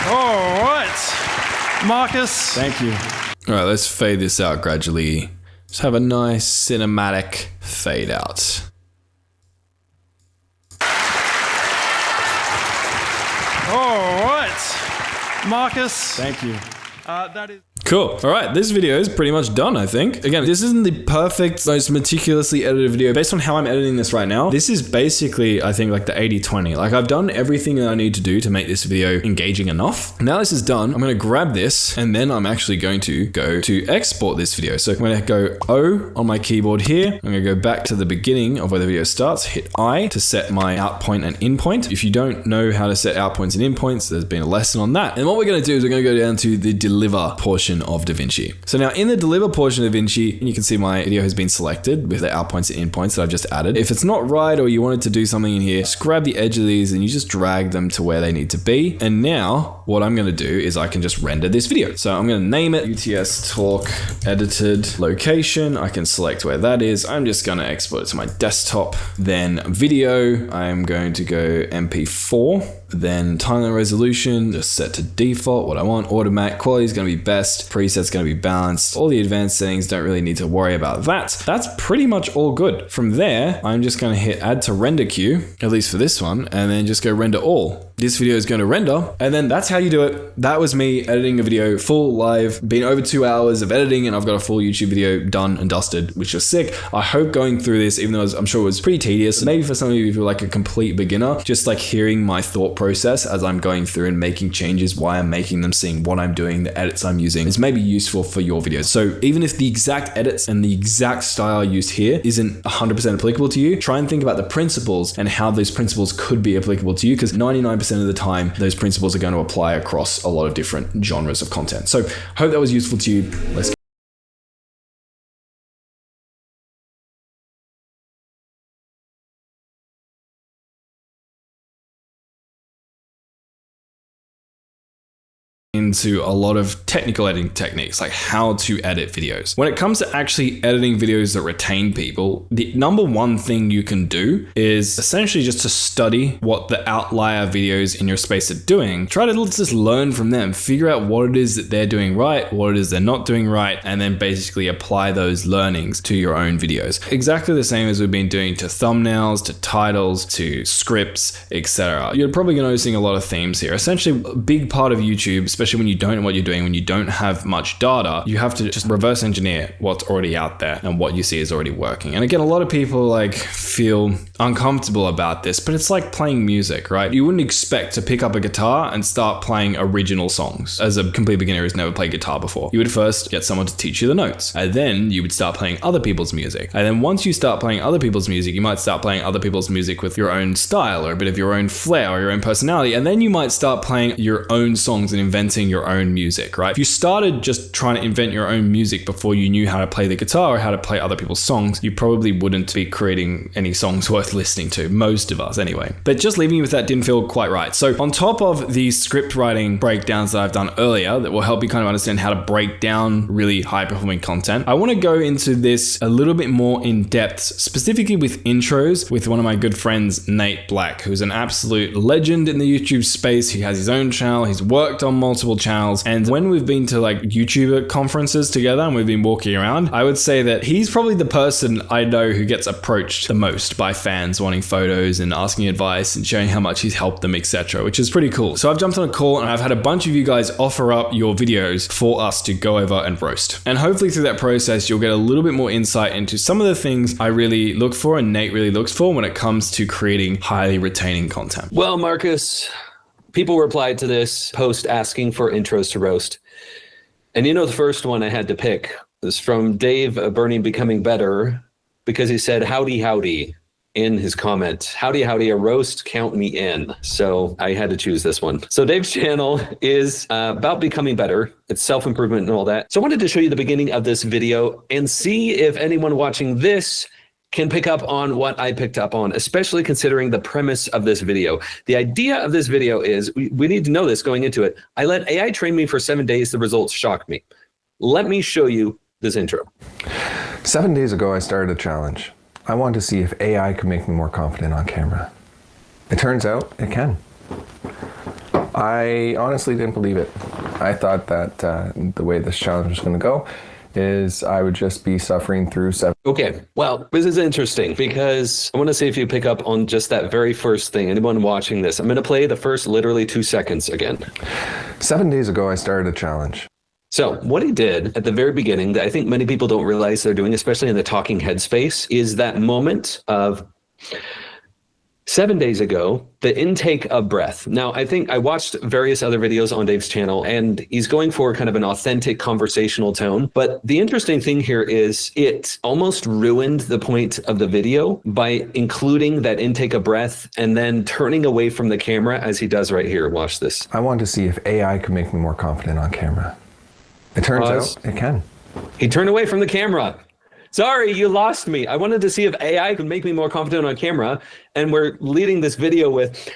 All right. Marcus. Thank you. All right, let's fade this out gradually. Just have a nice cinematic fade out. All right. Marcus. Thank you. That is... Cool. All right, this video is pretty much done, I think. Again, this isn't the perfect, most meticulously edited video. Based on how I'm editing this right now, this is basically, I think, the 80-20. I've done everything that I need to do to make this video engaging enough. Now this is done, I'm going to grab this, and then I'm actually going to go to export this video. So I'm going to go O on my keyboard here. I'm going to go back to the beginning of where the video starts, hit I to set my out point and in point. If you don't know how to set out points and in points, there's been a lesson on that. And what we're going to do is we're going to go down to the deliver portion of DaVinci. So now in the deliver portion of DaVinci, you can see my video has been selected with the out points and in points that I've just added. If it's not right, or you wanted to do something in here, just grab the edge of these and you just drag them to where they need to be. And now what I'm going to do is I can just render this video. So I'm going to name it UTS Talk Edited Location. I can select where that is. I'm just going to export it to my desktop. Then video, I'm going to go MP4. Then timeline resolution, just set to default, what I want. Automatic quality is going to be best. Presets going to be balanced. All the advanced settings, don't really need to worry about that. That's pretty much all good. From there, I'm just going to hit add to render queue, at least for this one, and then just go render all. This video is going to render, and then that's how you do it. That was me editing a video full live, been over 2 hours of editing, and I've got a full YouTube video done and dusted, which was sick. I hope going through this, even though I'm sure it was pretty tedious, maybe for some of you if you're a complete beginner, just hearing my thought process as I'm going through and making changes, why I'm making them, seeing what I'm doing, the edits I'm using, is maybe useful for your videos. So even if the exact edits and the exact style used here isn't 100% applicable to you, try and think about the principles and how those principles could be applicable to you, because 99% of the time, those principles are going to apply across a lot of different genres of content. So hope that was useful to you. Let's go. into a lot of technical editing techniques, like how to edit videos. When it comes to actually editing videos that retain people, the number one thing you can do is essentially just to study what the outlier videos in your space are doing. Try to just learn from them, figure out what it is that they're doing right, what it is they're not doing right, and then basically apply those learnings to your own videos. Exactly the same as we've been doing to thumbnails, to titles, to scripts, etc. You're probably noticing a lot of themes here. Essentially, a big part of YouTube, especially when you don't know what you're doing, when you don't have much data, you have to just reverse engineer what's already out there and what you see is already working. And again, a lot of people like feel uncomfortable about this, but it's like playing music, right? You wouldn't expect to pick up a guitar and start playing original songs as a complete beginner who's never played guitar before. You would first get someone to teach you the notes, and then you would start playing other people's music. And then once you start playing other people's music, you might start playing other people's music with your own style or a bit of your own flair or your own personality. And then you might start playing your own songs and inventing your own music, right? If you started just trying to invent your own music before you knew how to play the guitar or how to play other people's songs, you probably wouldn't be creating any songs worth listening to, most of us anyway. But just leaving you with that didn't feel quite right. So on top of these script writing breakdowns that I've done earlier that will help you kind of understand how to break down really high performing content, I want to go into this a little bit more in depth, specifically with intros with one of my good friends, Nate Black, who's an absolute legend in the YouTube space. He has his own channel. He's worked on multiple channels. And when we've been to like YouTuber conferences together and we've been walking around, I would say that he's probably the person I know who gets approached the most by fans wanting photos and asking advice and showing how much he's helped them, etc., which is pretty cool. So I've jumped on a call and I've had a bunch of you guys offer up your videos for us to go over and roast. And hopefully through that process, you'll get a little bit more insight into some of the things I really look for and Nate really looks for when it comes to creating highly retaining content. Well, Marcus, people replied to this post asking for intros to roast. And you know, the first one I had to pick was from Dave Burning Becoming Better, because he said, howdy, howdy, in his comment. Howdy, howdy, a roast, count me in. So I had to choose this one. So Dave's channel is about becoming better. It's self-improvement and all that. So I wanted to show you the beginning of this video and see if anyone watching this can pick up on what I picked up on, especially considering the premise of this video. The idea of this video is, we need to know this going into it. I let AI train me for 7 days. The results shocked me. Let me show you this intro. 7 days ago, I started a challenge. I wanted to see if AI could make me more confident on camera. It turns out it can. I honestly didn't believe it. I thought that the way this challenge was going to go is I would just be suffering through 7. Okay, well, this is interesting because I want to see if you pick up on just that very first thing. Anyone watching this, I'm going to play the first literally 2 seconds again. 7 days ago, I started a challenge. So what he did at the very beginning that I think many people don't realize they're doing, especially in the talking head space, is that moment of 7 days ago, the intake of breath. Now, I think I watched various other videos on Dave's channel, and he's going for kind of an authentic conversational tone. But the interesting thing here is it almost ruined the point of the video by including that intake of breath and then turning away from the camera as he does right here. Watch this. I wanted to see if AI could make me more confident on camera. It turns out it can. He turned away from the camera. Sorry, you lost me. I wanted to see if AI could make me more confident on camera. And we're leading this video with,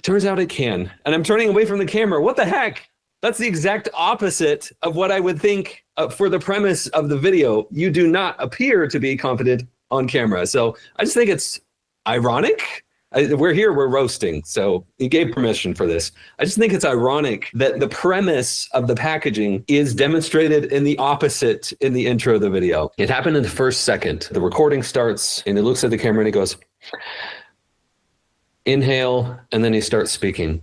turns out it can. And I'm turning away from the camera. What the heck? That's the exact opposite of what I would think for the premise of the video. You do not appear to be confident on camera. So I just think it's ironic. We're here, we're roasting, so he gave permission for this. I just think it's ironic that the premise of the packaging is demonstrated in the opposite in the intro of the video. It happened in the first second. The recording starts and he looks at the camera and he goes, inhale, and then he starts speaking.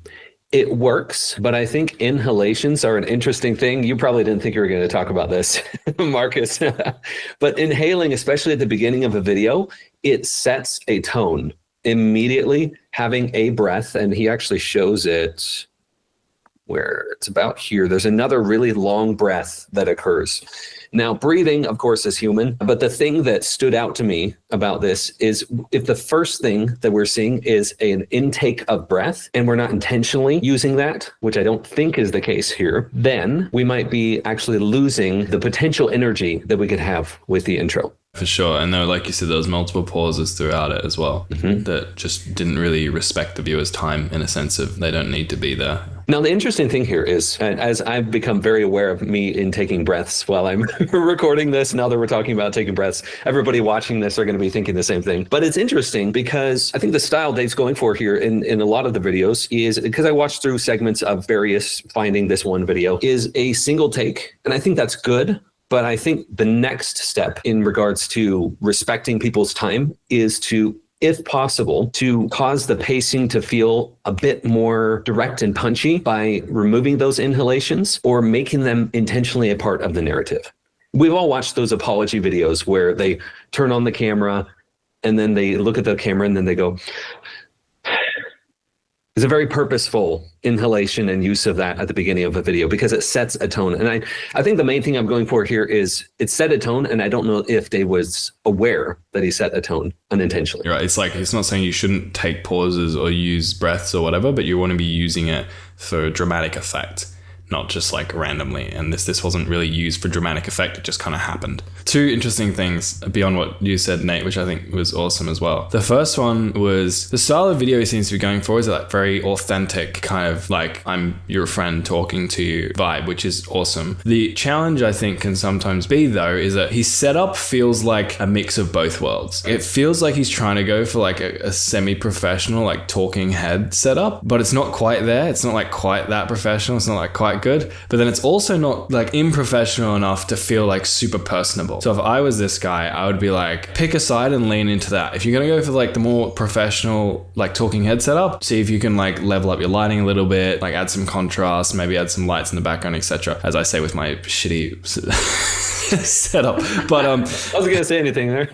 It works, but I think inhalations are an interesting thing. You probably didn't think you were going to talk about this, Marcus. But inhaling, especially at the beginning of a video, it sets a tone. Immediately having a breath, and he actually shows it where it's about here. There's another really long breath that occurs. Now, breathing, of course, is human, but the thing that stood out to me about this is if the first thing that we're seeing is an intake of breath, and we're not intentionally using that, which I don't think is the case here, then we might be actually losing the potential energy that we could have with the intro. For sure. And though, like you said, there was multiple pauses throughout it as well that just didn't really respect the viewer's time in a sense of they don't need to be there. Now, the interesting thing here is, as I've become very aware of me in taking breaths while I'm recording this, now that we're talking about taking breaths, everybody watching this are going to be thinking the same thing. But it's interesting because I think the style Dave's going for here in a lot of the videos is, because I watched through segments of various finding this one video, is a single take. And I think that's good. But I think the next step in regards to respecting people's time is to, if possible, to cause the pacing to feel a bit more direct and punchy by removing those inhalations or making them intentionally a part of the narrative. We've all watched those apology videos where they turn on the camera and then they look at the camera and then they go. It's a very purposeful inhalation and use of that at the beginning of a video because it sets a tone. And I think the main thing I'm going for here is it set a tone, and I don't know if Dave was aware that he set a tone unintentionally. You're right. It's like, it's not saying you shouldn't take pauses or use breaths or whatever, but you want to be using it for dramatic effect, not just like randomly. And this wasn't really used for dramatic effect. It just kind of happened. Two interesting things beyond what you said, Nate, which I think was awesome as well. The first one was the style of video he seems to be going for is that very authentic kind of like I'm your friend talking to you vibe, which is awesome. The challenge I think can sometimes be though is that his setup feels like a mix of both worlds. It feels like he's trying to go for like a semi-professional like talking head setup, but it's not quite there. It's not like quite that professional. It's not like quite good, but then it's also not like unprofessional enough to feel like super personable. So if I was this guy, I would be like, pick a side and lean into that. If you're gonna go for like the more professional like talking head setup, see if you can like level up your lighting a little bit, like add some contrast, maybe add some lights in the background, etc. As I say with my shitty setup. But I wasn't gonna say anything there.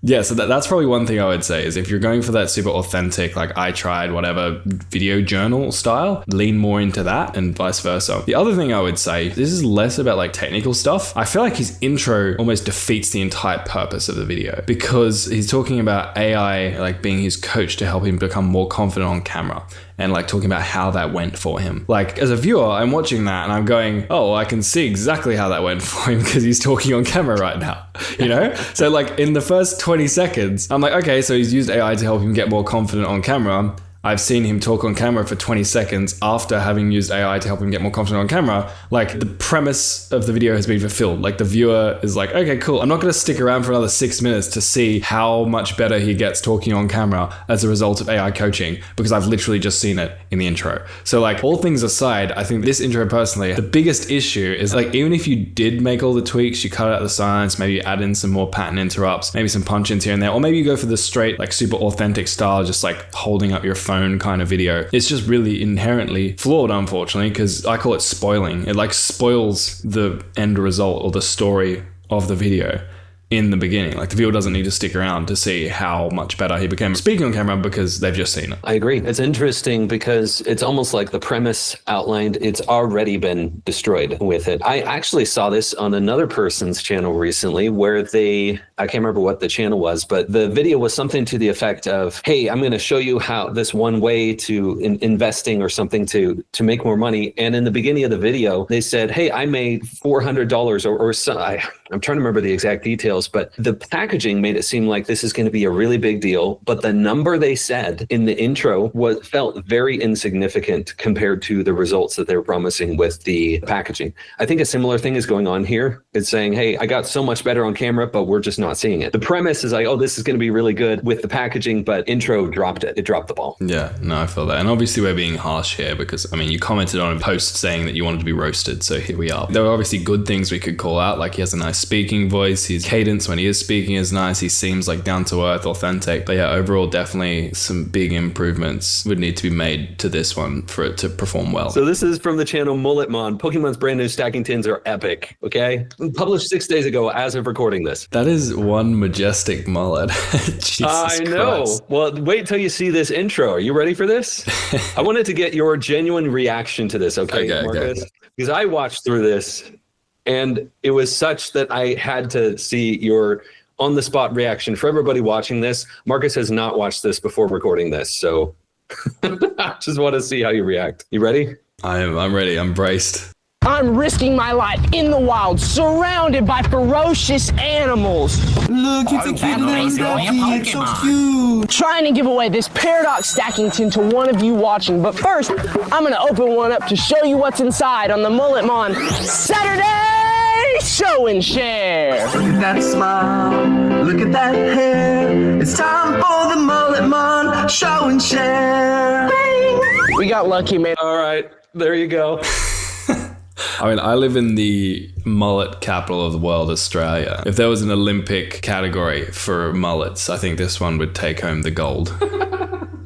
Yeah, so that's probably one thing I would say is if you're going for that super authentic, like I tried whatever video journal style, lean more into that and vice versa. The other thing I would say, this is less about like technical stuff. I feel like his intro almost defeats the entire purpose of the video because he's talking about AI like being his coach to help him become more confident on camera and like talking about how that went for him. Like as a viewer, I'm watching that and I'm going, oh, I can see exactly how that went for him because he's talking on camera right now, you know? So like in the first 20 seconds, I'm like, okay, so he's used AI to help him get more confident on camera. I've seen him talk on camera for 20 seconds after having used AI to help him get more confident on camera. Like the premise of the video has been fulfilled. Like the viewer is like, okay, cool. I'm not going to stick around for another 6 minutes to see how much better he gets talking on camera as a result of AI coaching because I've literally just seen it in the intro. So like all things aside, I think this intro personally, the biggest issue is like, even if you did make all the tweaks, you cut out the silence, maybe you add in some more pattern interrupts, maybe some punch-ins here and there, or maybe you go for the straight, like super authentic style, just like holding up your phone kind of video. It's just really inherently flawed, unfortunately, because I call it spoiling. It like spoils the end result or the story of the video in the beginning. Like the viewer doesn't need to stick around to see how much better he became speaking on camera because they've just seen it. I agree. It's interesting because it's almost like the premise outlined, it's already been destroyed with it. I actually saw this on another person's channel recently where I can't remember what the channel was, but the video was something to the effect of, hey, I'm going to show you how this one way to investing or something to make more money. And in the beginning of the video, they said, hey, I made $400 or so. I'm trying to remember the exact details, but the packaging made it seem like this is going to be a really big deal. But the number they said in the intro felt very insignificant compared to the results that they were promising with the packaging. I think a similar thing is going on here. It's saying, hey, I got so much better on camera, but we're just not seeing it. The premise is like, oh, this is going to be really good with the packaging, but intro dropped it. It dropped the ball. Yeah, no, I feel that. And obviously we're being harsh here because, I mean, you commented on a post saying that you wanted to be roasted. So here we are. There are obviously good things we could call out. Like he has a nice speaking voice. His cadence when he is speaking is nice. He seems like down to earth, authentic. But yeah, overall, definitely some big improvements would need to be made to this one for it to perform well. So this is from the channel Mulletmon. Pokemon's brand new stacking tins are epic. Okay. Published 6 days ago as of recording this. That is one majestic mullet. Jesus I know. Christ. Well, wait till you see this intro. Are you ready for this? I wanted to get your genuine reaction to this. Okay, Marcus? Okay. Because I watched through this and it was such that I had to see your on the spot reaction. For everybody watching this, Marcus has not watched this before recording this. So I just want to see how you react. You ready? I'm ready. I'm braced. I'm risking my life in the wild, surrounded by ferocious animals. Look, it's a cute little ducky. It's so cute. Trying to give away this paradox stacking tin to one of you watching, but first, I'm gonna open one up to show you what's inside on the Mullet Mon Saturday Show and Share. Look at that smile, look at that hair. It's time for the Mullet Mon Show and Share. We got lucky, man. All right, there you go. I mean, I live in the mullet capital of the world, Australia. If there was an Olympic category for mullets, I think this one would take home the gold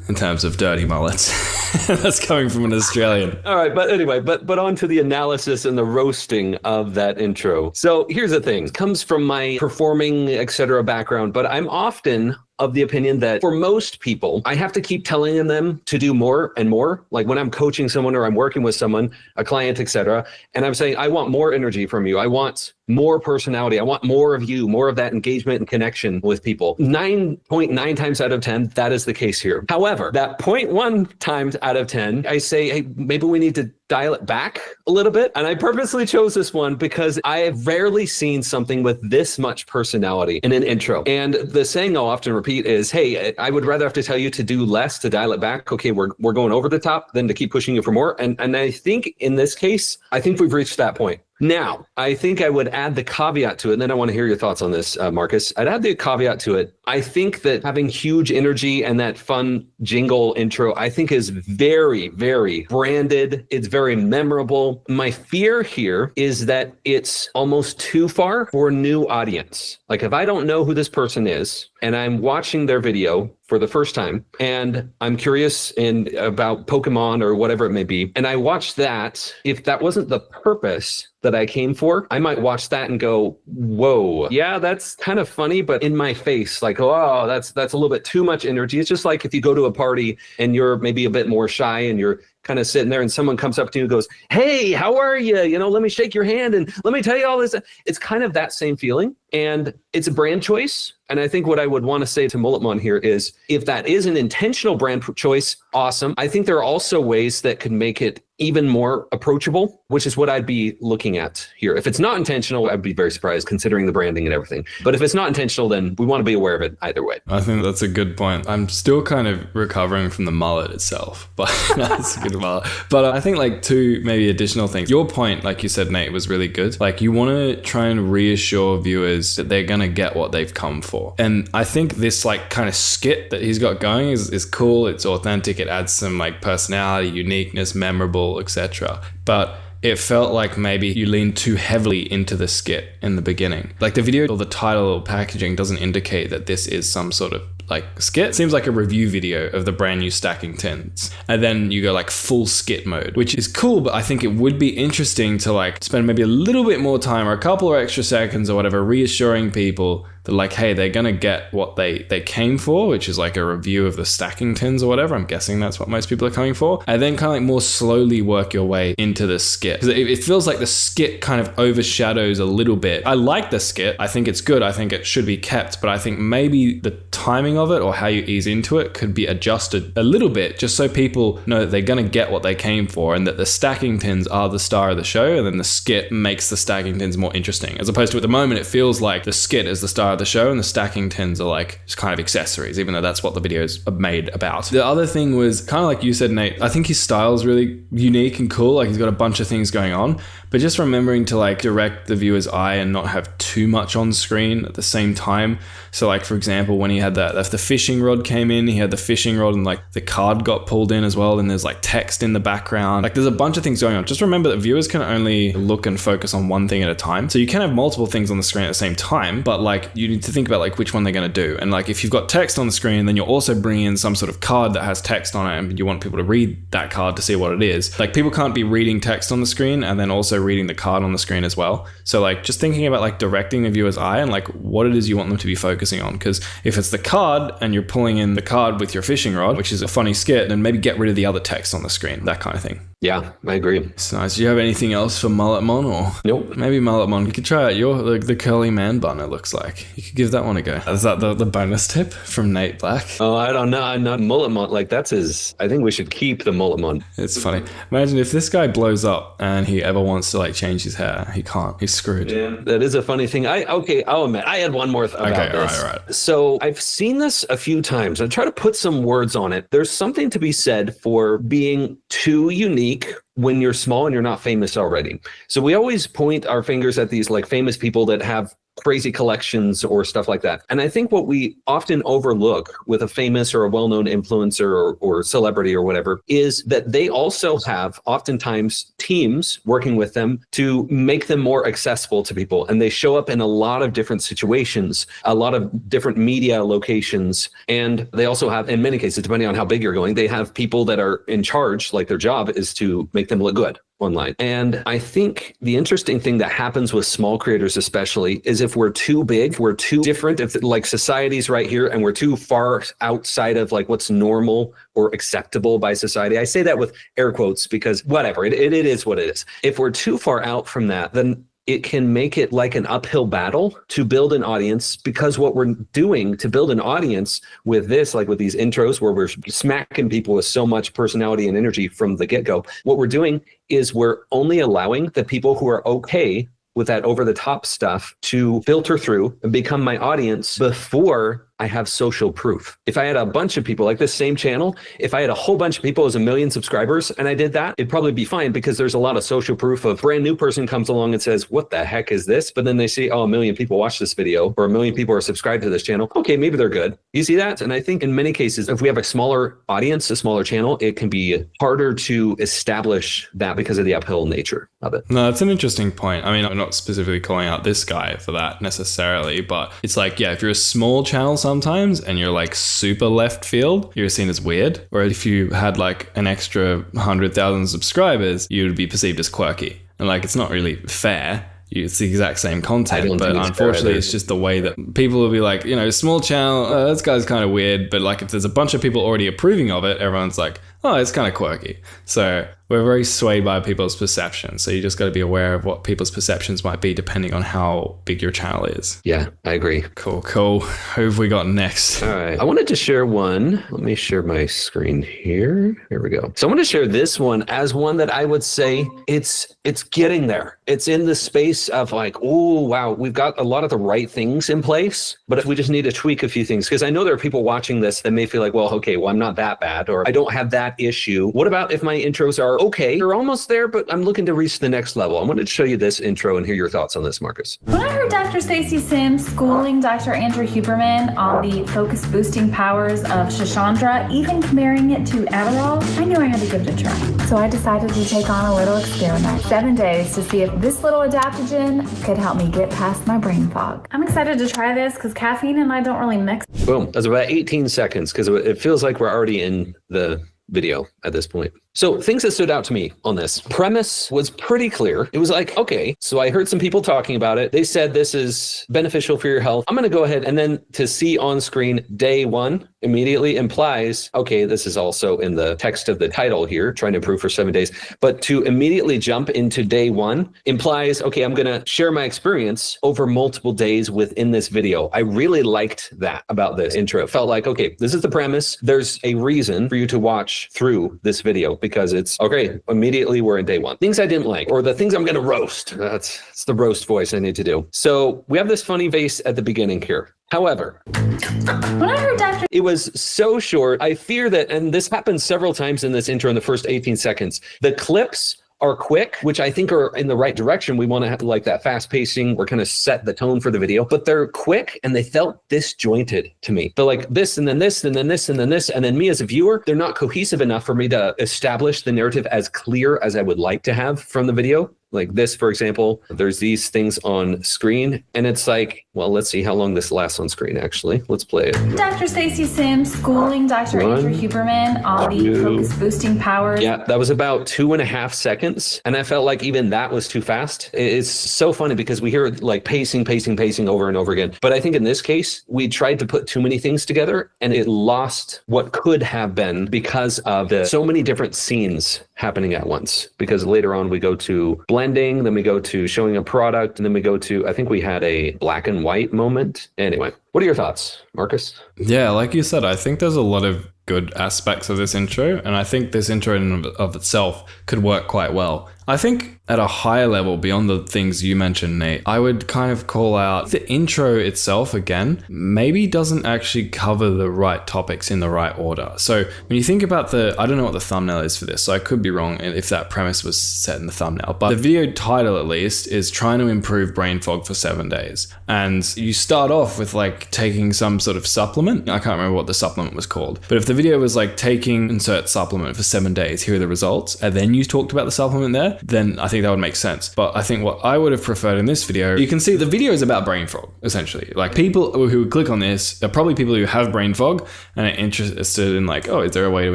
in terms of dirty mullets. That's coming from an Australian. All right, but anyway, but on to the analysis and the roasting of that intro. So here's the thing. It comes from my performing, etc. background, but I'm often of the opinion that for most people, I have to keep telling them to do more and more. Like when I'm coaching someone or I'm working with someone, a client, etc., and I'm saying, I want more energy from you. I want more personality. I want more of you, more of that engagement and connection with people. 9.9 times out of 10, that is the case here. However, that 0.1 times out of 10, I say, hey, maybe we need to dial it back a little bit. And I purposely chose this one because I have rarely seen something with this much personality in an intro. And the saying I'll often repeat is, hey, I would rather have to tell you to do less to dial it back. Okay, we're going over the top than to keep pushing you for more. And I think in this case, I think we've reached that point. Now, I think I would add the caveat to it, and then I want to hear your thoughts on this, Marcus. I'd add the caveat to it. I think that having huge energy and that fun jingle intro, I think is very, very branded. It's very memorable. My fear here is that it's almost too far for a new audience. Like if I don't know who this person is and I'm watching their video for the first time and I'm curious about Pokemon or whatever it may be, and I watch that, if that wasn't the purpose that I came for, I might watch that and go, whoa, yeah, that's kind of funny, but in my face, like, oh, that's a little bit too much energy. It's just like if you go to a party and you're maybe a bit more shy and you're kind of sitting there and someone comes up to you and goes, hey, how are you? You know, let me shake your hand and let me tell you all this. It's kind of that same feeling. And it's a brand choice. And I think what I would want to say to Mullet Mon here is if that is an intentional brand choice, awesome. I think there are also ways that could make it even more approachable, which is what I'd be looking at here. If it's not intentional, I'd be very surprised considering the branding and everything. But if it's not intentional, then we want to be aware of it either way. I think that's a good point. I'm still kind of recovering from the mullet itself, but that's a good mullet. But I think like two maybe additional things. Your point, like you said, Nate, was really good. Like you want to try and reassure viewers that they're going to get what they've come for. And I think this like kind of skit that he's got going is cool. It's authentic. It adds some like personality, uniqueness, memorable, etc. But it felt like maybe you leaned too heavily into the skit in the beginning. Like the video or the title or packaging doesn't indicate that this is some sort of like skit. It seems like a review video of the brand new stacking tins. And then you go like full skit mode, which is cool, but I think it would be interesting to like spend maybe a little bit more time or a couple of extra seconds or whatever reassuring people that like, hey, they're gonna get what they came for, which is like a review of the stacking tins or whatever. I'm guessing that's what most people are coming for. And then kind of like more slowly work your way into the skit. Because it feels like the skit kind of overshadows a little bit. I like the skit. I think it's good. I think it should be kept, but I think maybe the timing of it or how you ease into it could be adjusted a little bit just so people know that they're gonna get what they came for and that the stacking tins are the star of the show and then the skit makes the stacking tins more interesting. As opposed to at the moment, it feels like the skit is the star of the show and the stacking tins are like just kind of accessories, even though that's what the videos are made about. The other thing was kind of like you said, Nate, I think his style is really unique and cool. Like he's got a bunch of things going on, but just remembering to like direct the viewer's eye and not have too much on screen at the same time. So like, for example, when he had that, if the fishing rod came in, he had the fishing rod and like the card got pulled in as well. And there's like text in the background. Like there's a bunch of things going on. Just remember that viewers can only look and focus on one thing at a time. So you can have multiple things on the screen at the same time, but like you need to think about like which one they're going to do. And like if you've got text on the screen, then you're also bringing in some sort of card that has text on it and you want people to read that card to see what it is. Like people can't be reading text on the screen and then also reading the card on the screen as well. So like just thinking about like directing the viewer's eye and like what it is you want them to be focusing on. Because if it's the card and you're pulling in the card with your fishing rod, which is a funny skit, then maybe get rid of the other text on the screen, that kind of thing. Yeah, I agree. So nice. Do you have anything else for Mullet Mon or? Nope. Maybe Mullet Mon, you could try out your the curly man bun, it looks like. You could give that one a go. Is that the bonus tip from Nate Black? Oh, I don't know. I'm not mullet mon. Like that's his. I think we should keep the mullet mon. It's funny. Imagine if this guy blows up and he ever wants to like change his hair, he can't. He's screwed. Yeah, that is a funny thing. I'll admit I had one more about this. All right. So I've seen this a few times. I try to put some words on it. There's something to be said for being too unique when you're small and you're not famous already. So we always point our fingers at these like famous people that have crazy collections or stuff like that. And I think what we often overlook with a famous or a well-known influencer or celebrity or whatever is that they also have oftentimes teams working with them to make them more accessible to people. And they show up in a lot of different situations, a lot of different media locations. And they also have, in many cases, depending on how big you're going, they have people that are in charge, like their job is to make them look good online. And I think the interesting thing that happens with small creators especially is if we're too big, we're too different, if like society's right here and we're too far outside of like what's normal or acceptable by society. I say that with air quotes because whatever, it is what it is. If we're too far out from that, then it can make it like an uphill battle to build an audience, because what we're doing to build an audience with this, like with these intros where we're smacking people with so much personality and energy from the get-go, what we're doing is we're only allowing the people who are okay with that over-the-top stuff to filter through and become my audience before I have social proof. If I had a bunch of people like this same channel, if I had a whole bunch of people as 1 million subscribers and I did that, it'd probably be fine because there's a lot of social proof of brand new person comes along and says, what the heck is this? But then they see, oh, 1 million people watch this video or 1 million people are subscribed to this channel. Okay, maybe they're good. You see that? And I think in many cases, if we have a smaller audience, a smaller channel, it can be harder to establish that because of the uphill nature of it. No, that's an interesting point. I mean, I'm not specifically calling out this guy for that necessarily, but it's like, yeah, if you're a small channel sometimes and you're like super left field, you're seen as weird. Or if you had like an extra 100,000 subscribers, you would be perceived as quirky. And like, it's not really fair. It's the exact same content, but unfortunately it's just the way that people will be like, you know, small channel, this guy's kind of weird. But like if there's a bunch of people already approving of it, everyone's like, oh, it's kind of quirky. So we're very swayed by people's perceptions. So you just got to be aware of what people's perceptions might be depending on how big your channel is. Yeah, I agree. Cool. Who have we got next? All right. I wanted to share one. Let me share my screen here. Here we go. So I want to share this one as one that I would say it's getting there. It's in the space of like, oh, wow, we've got a lot of the right things in place, but we just need to tweak a few things. Because I know there are people watching this that may feel like, well, okay, well, I'm not that bad, or I don't have that issue. What about if my intros are okay, you're almost there, but I'm looking to reach the next level? I wanted to show you this intro and hear your thoughts on this, Marcus. When I heard Dr. Stacey Sims schooling Dr. Andrew Huberman on the focus boosting powers of Shashandra, even comparing it to Adderall, I knew I had to give it a try. So I decided to take on a little experiment. 7 days to see if this little adaptogen could help me get past my brain fog. I'm excited to try this because caffeine and I don't really mix. Boom. That's about 18 seconds because it feels like we're already in the video at this point. So things that stood out to me on this premise was pretty clear. It was like, okay, so I heard some people talking about it. They said this is beneficial for your health. I'm going to go ahead and then to see on screen day one immediately implies, okay, this is also in the text of the title here, trying to improve for 7 days. But to immediately jump into day one implies, okay, I'm going to share my experience over multiple days within this video. I really liked that about this intro. It felt like, okay, this is the premise. There's a reason for you to watch through this video because it's, okay, immediately we're in day one. Things I didn't like, or the things I'm going to roast. It's the roast voice I need to do. So we have this funny vase at the beginning here. However, when I heard Dr. It was so short. I fear that, and this happens several times in this intro in the first 18 seconds, the clips are quick, which I think are in the right direction. We want to have like that fast pacing. We're kind of set the tone for the video, but they're quick and they felt disjointed to me. They're like this and then this and then this and then this. And then me as a viewer, they're not cohesive enough for me to establish the narrative as clear as I would like to have from the video. Like this, for example, there's these things on screen and it's like, well, let's see how long this lasts on screen, actually. Let's play it. Dr. Stacey Sims schooling Dr. Andrew Huberman on the focus boosting powers. Yeah, that was about 2.5 seconds. And I felt like even that was too fast. It's so funny because we hear like pacing over and over again. But I think in this case, we tried to put too many things together and it lost what could have been because of so many different scenes happening at once. Because later on we go to blending, then we go to showing a product, and then we go to, I think we had a black and white moment. Anyway, what are your thoughts, Marcus? Yeah, like you said, I think there's a lot of good aspects of this intro, and I think this intro in of itself could work quite well. I think at a higher level, beyond the things you mentioned, Nate, I would kind of call out the intro itself again, maybe doesn't actually cover the right topics in the right order. So when you think about I don't know what the thumbnail is for this, so I could be wrong if that premise was set in the thumbnail, but the video title at least is trying to improve brain fog for 7 days. And you start off with like taking some sort of supplement. I can't remember what the supplement was called, but if the video was like taking insert supplement for 7 days, here are the results, and then you talked about the supplement there, then I think that would make sense. But I think what I would have preferred in this video, you can see the video is about brain fog, essentially. Like people who would click on this are probably people who have brain fog and are interested in like, oh, is there a way to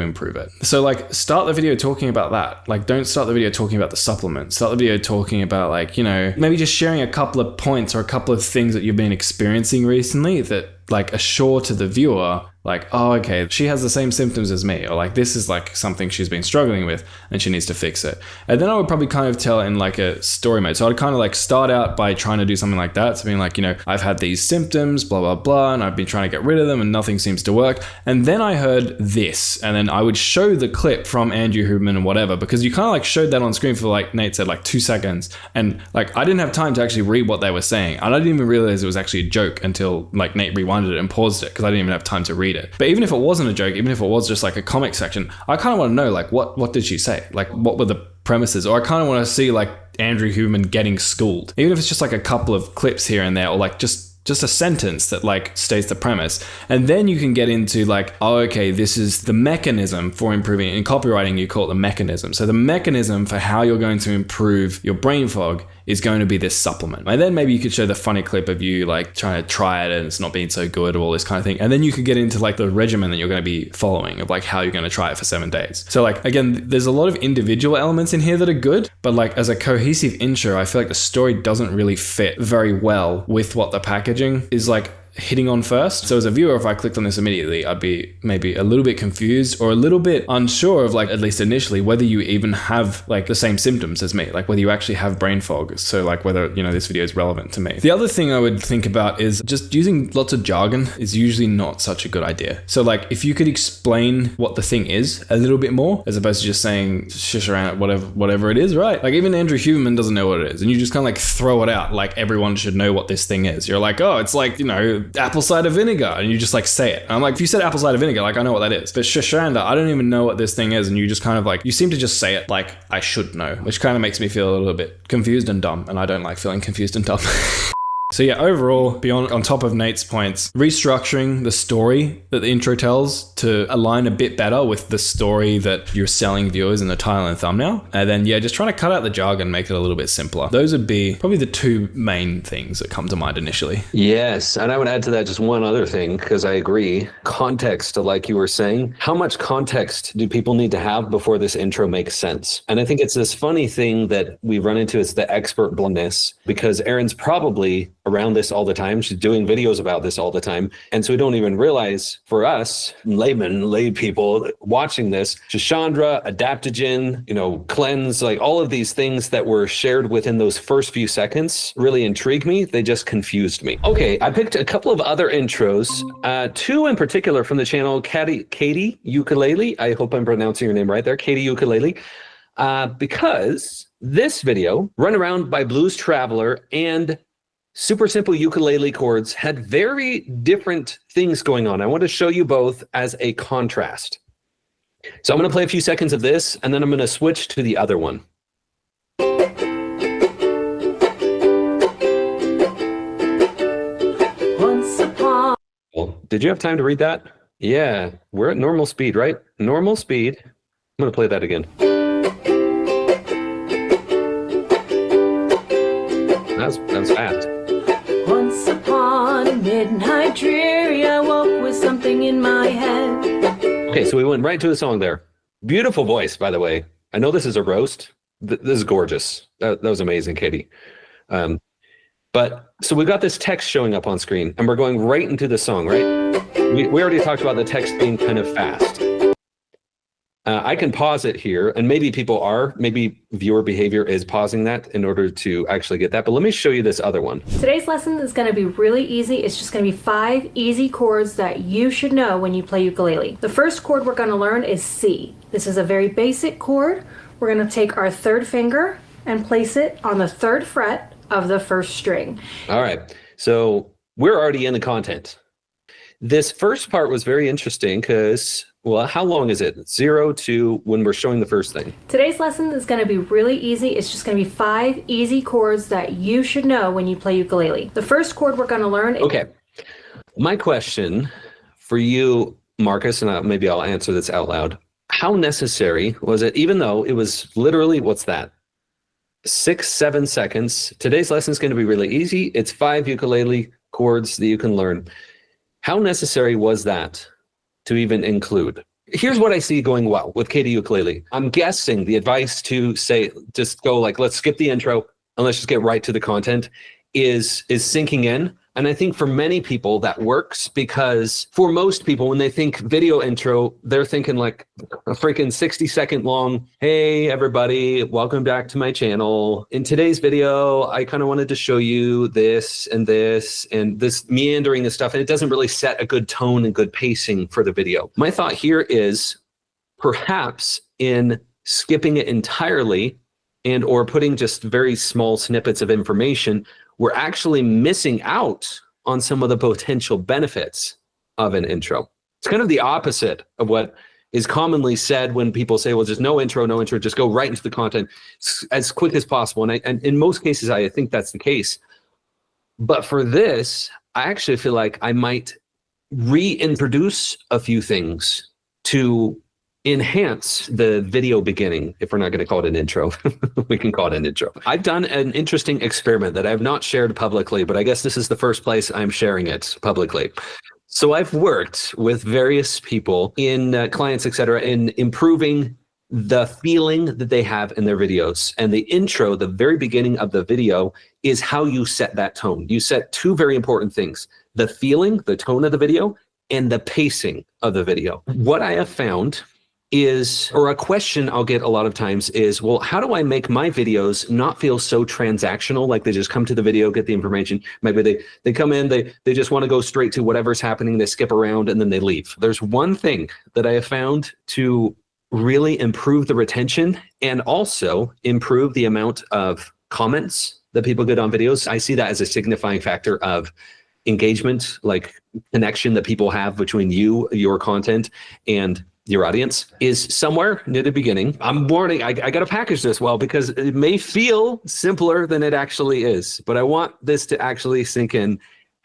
improve it? So like start the video talking about that. Like don't start the video talking about the supplement. Start the video talking about like, you know, maybe just sharing a couple of points or a couple of things that you've been experiencing recently that like assure to the viewer like, oh, okay, she has the same symptoms as me, or like this is like something she's been struggling with and she needs to fix it. And then I would probably kind of tell in like a story mode. So I'd kind of like start out by trying to do something like that. So being like, you know, I've had these symptoms, blah, blah, blah, and I've been trying to get rid of them and nothing seems to work. And then I heard this, and then I would show the clip from Andrew Huberman and whatever, because you kind of like showed that on screen for like Nate said, like 2 seconds. And like, I didn't have time to actually read what they were saying. And I didn't even realize it was actually a joke until like Nate rewinded it and paused it, because I didn't even have time to read it. But even if it wasn't a joke, even if it was just like a comic section, I kind of want to know like what did she say? Like what were the premises? Or I kind of want to see like Andrew Huberman getting schooled. Even if it's just like a couple of clips here and there, or like just a sentence that like states the premise. And then you can get into like, oh, okay, this is the mechanism for improving. In copywriting, you call it the mechanism. So the mechanism for how you're going to improve your brain fog is going to be this supplement. And then maybe you could show the funny clip of you like trying to try it and it's not being so good, or all this kind of thing. And then you could get into like the regimen that you're going to be following of like how you're going to try it for 7 days. So like, again, there's a lot of individual elements in here that are good, but like as a cohesive intro, I feel like the story doesn't really fit very well with what the packaging is like hitting on first. So as a viewer, if I clicked on this immediately, I'd be maybe a little bit confused or a little bit unsure of like, at least initially, whether you even have like the same symptoms as me, like whether you actually have brain fog. So like whether, you know, this video is relevant to me. The other thing I would think about is just using lots of jargon is usually not such a good idea. So like if you could explain what the thing is a little bit more, as opposed to just saying shish around whatever it is, right? Like even Andrew Huberman doesn't know what it is. And you just kind of like throw it out like everyone should know what this thing is. You're like, oh, it's like, you know, apple cider vinegar, and you just like say it. And I'm like, if you said apple cider vinegar, like I know what that is. But Shashanda, I don't even know what this thing is, and you just kind of like, you seem to just say it like I should know, which kind of makes me feel a little bit confused and dumb, and I don't like feeling confused and dumb. So yeah, overall, on top of Nate's points, restructuring the story that the intro tells to align a bit better with the story that you're selling viewers in the title and thumbnail. And then yeah, just trying to cut out the jargon, make it a little bit simpler. Those would be probably the two main things that come to mind initially. Yes, and I would add to that just one other thing, because I agree. Context, like you were saying, how much context do people need to have before this intro makes sense? And I think it's this funny thing that we run into, is the expert blindness, because Erin's probably around this all the time. She's doing videos about this all the time. And so we don't even realize, for us, lay people watching this, Shashandra, adaptogen, you know, cleanse, like all of these things that were shared within those first few seconds really intrigued me. They just confused me. Okay, I picked a couple of other intros, two in particular from the channel, Katie Ukulele. I hope I'm pronouncing your name right there, Katie Ukulele. Because this video, Run Around by Blues Traveler and Super Simple Ukulele Chords, had very different things going on. I want to show you both as a contrast. So I'm going to play a few seconds of this, and then I'm going to switch to the other one. Once upon... Well, did you have time to read that? Yeah, we're at normal speed, right? Normal speed. I'm going to play that again. That was fast. Once upon a midnight dreary, I woke with something in my head. Okay, so we went right to the song there. Beautiful voice, by the way. I know this is a roast. This is gorgeous. That was amazing, Katie. But so we got this text showing up on screen, and we're going right into the song, right? We already talked about the text being kind of fast. I can pause it here, and maybe maybe viewer behavior is pausing that in order to actually get that. But let me show you this other one. Today's lesson is going to be really easy. It's just going to be 5 easy chords that you should know when you play ukulele. The first chord we're going to learn is C. This is a very basic chord. We're going to take our third finger and place it on the 3rd fret of the 1st string. All right, so we're already in the content. This first part was very interesting because, well, how long is it? 0 to when we're showing the first thing. Today's lesson is going to be really easy. It's just going to be 5 easy chords that you should know when you play ukulele. The first chord we're going to learn is... Okay. My question for you, Marcus, and maybe I'll answer this out loud. How necessary was it, even though it was literally, what's that? 6-7 seconds. Today's lesson is going to be really easy. It's 5 ukulele chords that you can learn. How necessary was that to even include? Here's what I see going well with Katie Ukulele. I'm guessing the advice to say, just go like, let's skip the intro and let's just get right to the content is sinking in. And I think for many people that works, because for most people, when they think video intro, they're thinking like a freaking 60-second long, hey, everybody, welcome back to my channel. In today's video, I kind of wanted to show you this and this meandering and stuff. And it doesn't really set a good tone and good pacing for the video. My thought here is perhaps in skipping it entirely and or putting just very small snippets of information, we're actually missing out on some of the potential benefits of an intro. It's kind of the opposite of what is commonly said when people say, well, just no intro, just go right into the content as quick as possible. And in most cases, I think that's the case. But for this, I actually feel like I might reintroduce a few things to enhance the video beginning. If we're not going to call it an intro, we can call it an intro. I've done an interesting experiment that I've not shared publicly, but I guess this is the first place I'm sharing it publicly. So I've worked with various people in clients, etc., in improving the feeling that they have in their videos. And the intro, the very beginning of the video, is how you set that tone. You set 2 very important things: the feeling, the tone of the video, and the pacing of the video. What I have found is, or a question I'll get a lot of times is, well, how do I make my videos not feel so transactional, like they just come to the video, get the information. Maybe they come in, they just want to go straight to whatever's happening, they skip around and then they leave. There's one thing that I have found to really improve the retention and also improve the amount of comments that people get on videos. I see that as a signifying factor of engagement, like connection that people have between you, your content, and your audience, is somewhere near the beginning. I'm warning, I got to package this well because it may feel simpler than it actually is, but I want this to actually sink in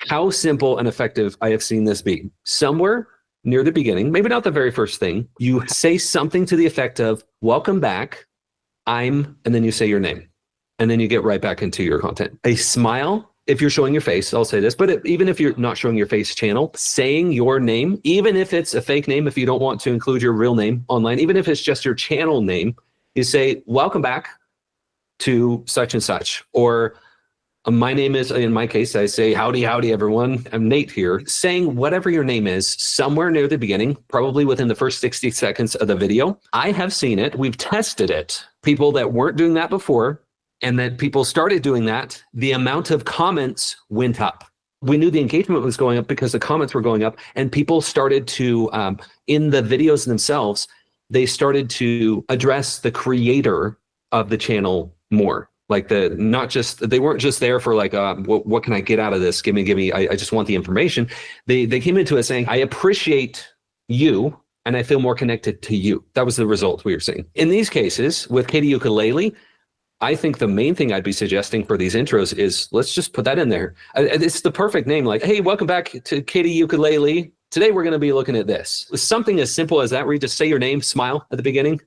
how simple and effective I have seen this be. Somewhere near the beginning, maybe not the very first thing, you say something to the effect of, welcome back, and then you say your name, and then you get right back into your content. A smile. If you're showing your face, I'll say this, but even if you're not showing your face channel, saying your name, even if it's a fake name, if you don't want to include your real name online, even if it's just your channel name, you say, welcome back to such and such. Or my name is, in my case, I say, howdy, everyone. I'm Nate here. Saying whatever your name is somewhere near the beginning, probably within the first 60 seconds of the video. I have seen it. We've tested it. People that weren't doing that before, and that people started doing that, the amount of comments went up. We knew the engagement was going up because the comments were going up, and people started to, in the videos themselves, they started to address the creator of the channel more. Like they weren't just there for like, what can I get out of this? Give me, I just want the information. They came into it saying, I appreciate you, and I feel more connected to you. That was the result we were seeing. In these cases, with Katie Ukulele, I think the main thing I'd be suggesting for these intros is let's just put that in there. It's the perfect name. Like, hey, welcome back to Katie Ukulele. Today we're going to be looking at this. Something as simple as that, where you just say your name, smile at the beginning.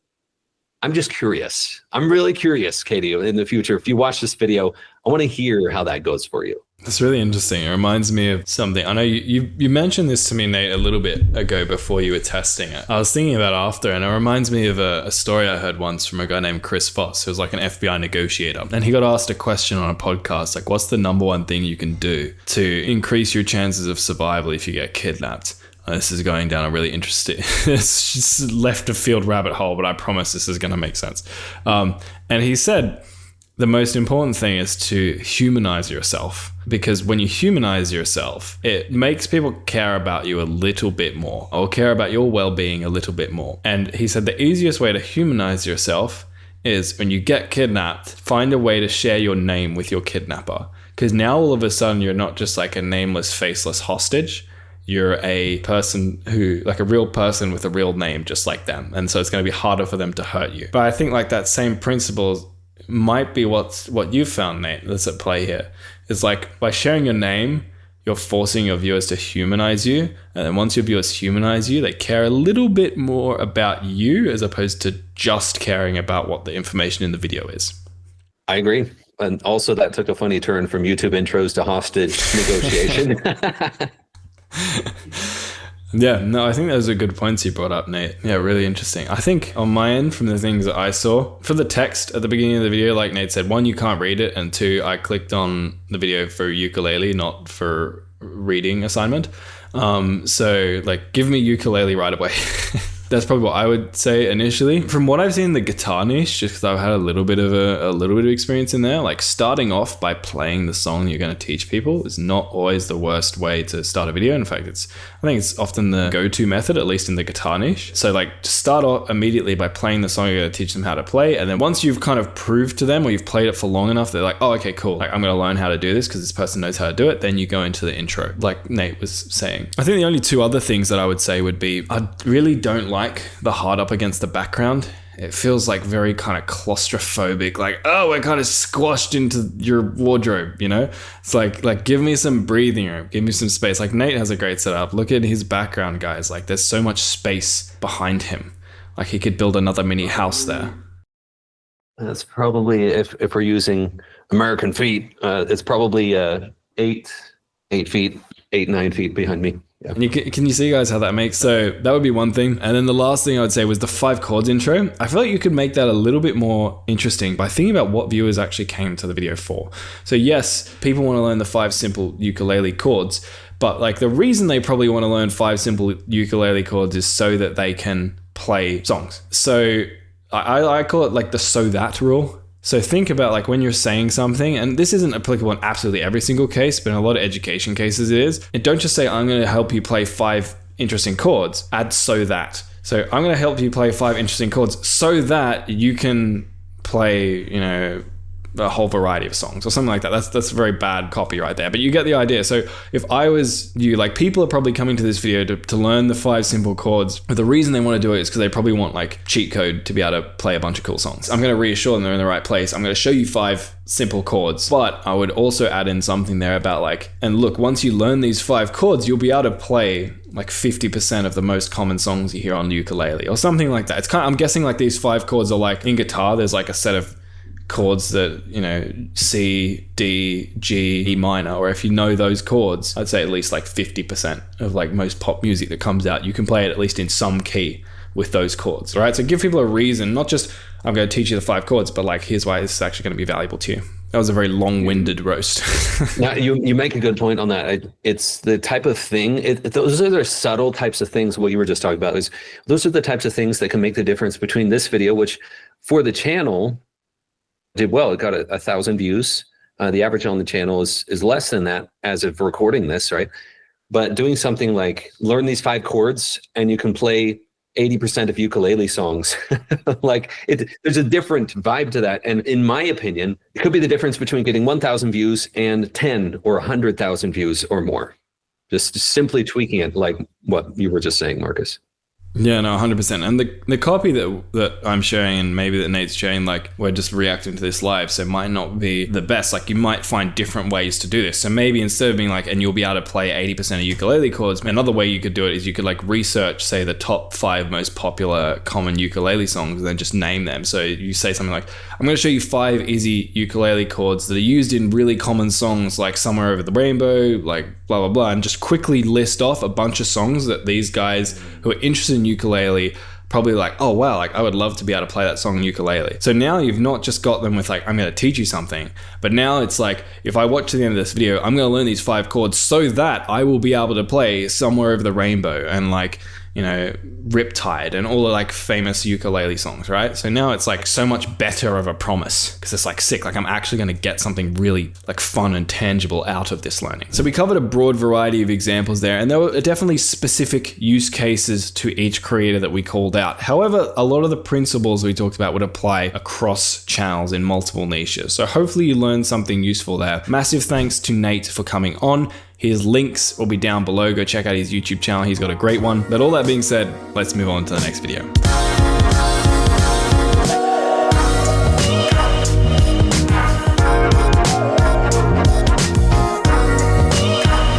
I'm just curious. I'm really curious, Katie, in the future. If you watch this video, I want to hear how that goes for you. That's really interesting. It reminds me of something. I know you mentioned this to me, Nate, a little bit ago before you were testing it. I was thinking about it after, and it reminds me of a story I heard once from a guy named Chris Voss, who was like an FBI negotiator. And he got asked a question on a podcast, like, what's the number one thing you can do to increase your chances of survival if you get kidnapped? This is going down a really interesting, it's just left of field rabbit hole, but I promise this is going to make sense. And he said, the most important thing is to humanize yourself, because when you humanize yourself, it makes people care about you a little bit more, or care about your well-being a little bit more. And he said the easiest way to humanize yourself is when you get kidnapped, find a way to share your name with your kidnapper. Because now all of a sudden you're not just like a nameless, faceless hostage. You're a person who, like a real person with a real name, just like them. And so it's going to be harder for them to hurt you. But I think like that same principle might be what you found, Nate, that's at play here. It's like by sharing your name, you're forcing your viewers to humanize you. And then once your viewers humanize you, they care a little bit more about you as opposed to just caring about what the information in the video is. I agree. And also that took a funny turn from YouTube intros to hostage negotiation. Yeah, no, I think those are good points you brought up, Nate. Yeah, really interesting. I think on my end, from the things that I saw, for the text at the beginning of the video, like Nate said, 1, you can't read it, and 2, I clicked on the video for ukulele, not for reading assignment. So like, give me ukulele right away. That's probably what I would say initially. From what I've seen in the guitar niche, just because I've had a little bit of experience in there, like starting off by playing the song you're going to teach people is not always the worst way to start a video. In fact, I think it's often the go-to method, at least in the guitar niche. So like start off immediately by playing the song you're going to teach them how to play. And then once you've kind of proved to them, or you've played it for long enough, they're like, oh, okay, cool. Like I'm going to learn how to do this because this person knows how to do it. Then you go into the intro, like Nate was saying. I think the only 2 other things that I would say would be, I really don't like the hard up against the background. It feels like very kind of claustrophobic, like, oh, we're kind of squashed into your wardrobe, you know? It's like give me some breathing room, give me some space. Like Nate has a great setup. Look at his background, guys. Like there's so much space behind him. Like he could build another mini house there. That's probably, if we're using American feet, it's probably 8 feet, 9 feet behind me. Yeah. And can you see, guys, how that makes? So that would be one thing. And then the last thing I would say was the 5 chords intro. I feel like you could make that a little bit more interesting by thinking about what viewers actually came to the video for. So yes, people want to learn the 5 simple ukulele chords, but like the reason they probably want to learn 5 simple ukulele chords is so that they can play songs. So I call it like the so that rule. So think about like when you're saying something, and this isn't applicable in absolutely every single case, but in a lot of education cases it is. And don't just say, I'm going to help you play 5 interesting chords. Add so that. So I'm going to help you play 5 interesting chords so that you can play, you know, a whole variety of songs or something like that. That's very bad copy right there, but you get the idea. So if I was you, like people are probably coming to this video to learn the 5 simple chords, but the reason they want to do it is because they probably want like cheat code to be able to play a bunch of cool songs. I'm going to reassure them they're in the right place. I'm going to show you 5 simple chords, but I would also add in something there about like, and look, once you learn these 5 chords, you'll be able to play like 50% of the most common songs you hear on the ukulele or something like that. It's kind of, I'm guessing like these 5 chords are like in guitar, there's like a set of chords that, you know, C, D, G, E minor, or if you know those chords, I'd say at least like 50% of like most pop music that comes out, you can play it at least in some key with those chords, right? So give people a reason, not just I'm going to teach you the 5 chords, but like here's why this is actually going to be valuable to you. That was a very long-winded roast. Now, you make a good point on that. It's the type of thing, those are the subtle types of things, what you were just talking about, is those are the types of things that can make the difference between this video, which for the channel did well. It got 1,000 views. The average on the channel is less than that as of recording this, right? But doing something like learn these 5 chords and you can play 80% of ukulele songs. Like there's a different vibe to that. And in my opinion, it could be the difference between getting 1,000 views and 10 or 100,000 views or more. Just simply tweaking it like what you were just saying, Marcus. Yeah, no, 100%. And the copy that I'm sharing and maybe that Nate's sharing, like, we're just reacting to this live, so it might not be the best. Like, you might find different ways to do this. So maybe instead of being like, and you'll be able to play 80% of ukulele chords, another way you could do it is you could like research, say, the top 5 most popular common ukulele songs and then just name them. So you say something like, I'm going to show you 5 easy ukulele chords that are used in really common songs like Somewhere Over the Rainbow, like blah, blah, blah, and just quickly list off a bunch of songs that these guys who are interested in ukulele probably like, oh wow, like I would love to be able to play that song on ukulele. So now you've not just got them with like, I'm going to teach you something, but now it's like, if I watch to the end of this video, I'm going to learn these 5 chords so that I will be able to play Somewhere Over the Rainbow and like, you know, Riptide and all the like famous ukulele songs, right? So now it's like so much better of a promise because it's like sick, like I'm actually going to get something really like fun and tangible out of this learning. So we covered a broad variety of examples there, and there were definitely specific use cases to each creator that we called out. However, a lot of the principles we talked about would apply across channels in multiple niches. So hopefully you learned something useful there. Massive thanks to Nate for coming on. His links will be down below. Go check out his YouTube channel. He's got a great one. But all that being said, let's move on to the next video.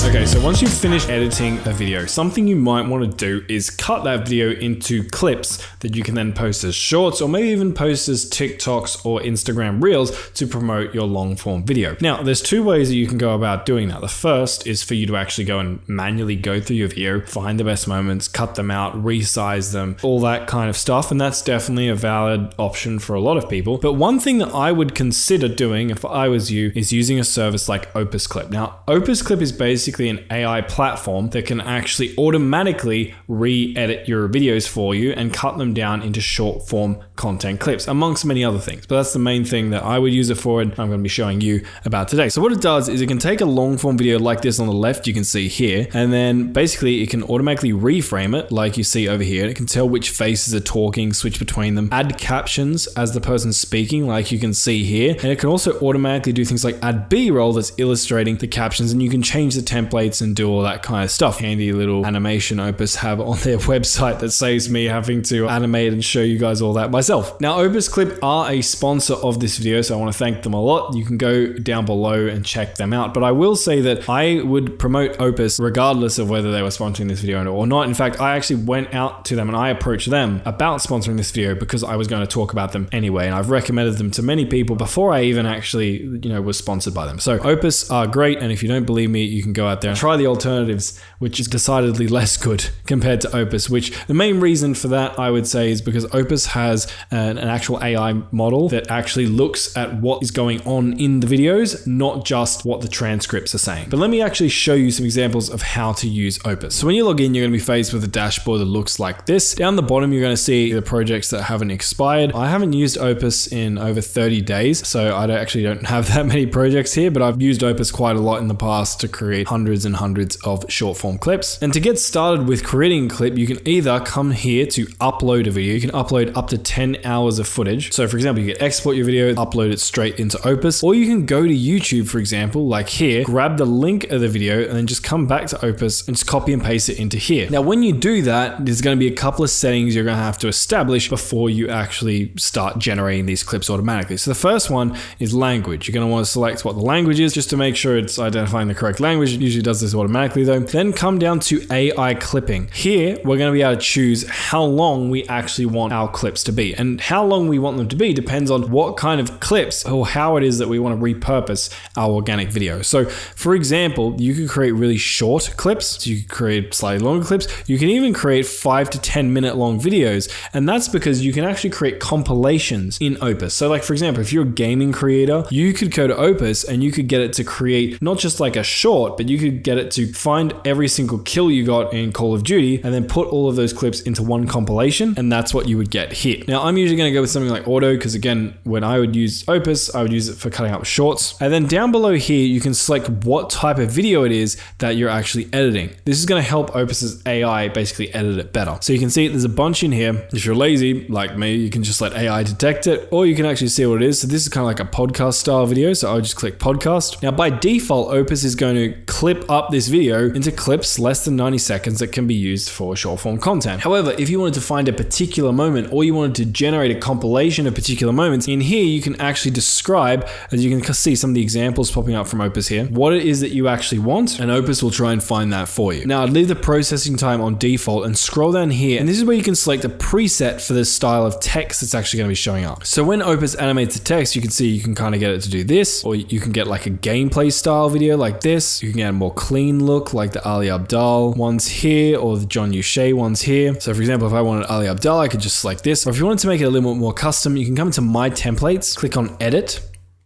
Okay, so once you've finished editing a video, something you might want to do is cut that video into clips that you can then post as shorts or maybe even post as TikToks or Instagram Reels to promote your long form video. Now, there's 2 ways that you can go about doing that. The first is for you to actually go and manually go through your video, find the best moments, cut them out, resize them, all that kind of stuff. And that's definitely a valid option for a lot of people. But one thing that I would consider doing if I was you is using a service like Opus Clip. Now, Opus Clip is basically an AI platform that can actually automatically re-edit your videos for you and cut them down into short form content clips, amongst many other things. But that's the main thing that I would use it for, and I'm going to be showing you about today. So what it does is it can take a long form video like this on the left, you can see here, and then basically it can automatically reframe it like you see over here. It can tell which faces are talking, switch between them, add captions as the person's speaking like you can see here, and it can also automatically do things like add B-roll that's illustrating the captions, and you can change the templates and do all that kind of stuff. Handy little animation Opus have on their website that saves me having to animate and show you guys all that myself. Now, Opus Clip are a sponsor of this video, so I want to thank them a lot. You can go down below and check them out, but I will say that I would promote Opus regardless of whether they were sponsoring this video or not. In fact, I actually went out to them and I approached them about sponsoring this video because I was going to talk about them anyway, and I've recommended them to many people before I even actually, you know, was sponsored by them. So Opus are great, and if you don't believe me, you can go out there and try the alternatives, which is decidedly less good compared to Opus, which the main reason for that I would say is because Opus has an actual AI model that actually looks at what is going on in the videos, not just what the transcripts are saying. But let me actually show you some examples of how to use Opus. So when you log in, you're going to be faced with a dashboard that looks like this. Down the bottom, you're going to see the projects that haven't expired. I haven't used Opus in over 30 days, so I actually don't have that many projects here, but I've used Opus quite a lot in the past to create hundreds and hundreds of short form clips. And to get started with creating a clip, you can either come here to upload a video. You can upload up to 10 hours of footage. So for example, you can export your video, upload it straight into Opus, or you can go to YouTube, for example, like here, grab the link of the video and then just come back to Opus and just copy and paste it into here. Now, when you do that, there's going to be a couple of settings you're going to have to establish before you actually start generating these clips automatically. So the first one is language. You're going to want to select what the language is just to make sure it's identifying the correct language. It usually does this automatically though. Then come down to AI clipping. Here, we're going to be able to choose how long we actually want our clips to be. And how long we want them to be depends on what kind of clips or how it is that we want to repurpose our organic video. So for example, you could create really short clips. So you could create slightly longer clips. You can even create 5 to 10 minute long videos. And that's because you can actually create compilations in Opus. So like, for example, if you're a gaming creator, you could go to Opus and you could get it to create not just like a short, but you could get it to find every single kill you got in Call of Duty and then put all of those clips into one compilation, and that's what you would get here. Now, I'm usually going to go with something like Auto because again, when I would use Opus, I would use it for cutting up shorts. And then down below here, you can select what type of video it is that you're actually editing. This is going to help Opus's AI basically edit it better. So you can see there's a bunch in here. If you're lazy like me, you can just let AI detect it, or you can actually see what it is. So this is kind of like a podcast style video. So I'll just click podcast. Now by default, Opus is going to clip up this video into clips less than 90 seconds that can be used for short form content. However, if you wanted to find a particular moment or you wanted to generate a compilation of particular moments, in here you can actually describe, as you can see some of the examples popping up from Opus here, what it is that you actually want, and Opus will try and find that for you. Now I'd leave the processing time on default and scroll down here, and this is where you can select a preset for the style of text that's actually going to be showing up. So when Opus animates the text, you can see you can kind of get it to do this, or you can get like a gameplay style video like this. You can get a more clean look like the Ali Abdaal ones here, or the John Uche ones here. So for example, if I wanted Ali Abdaal, I could just select this. Or if you wanted to make it a little bit more custom, you can come into My Templates, click on Edit,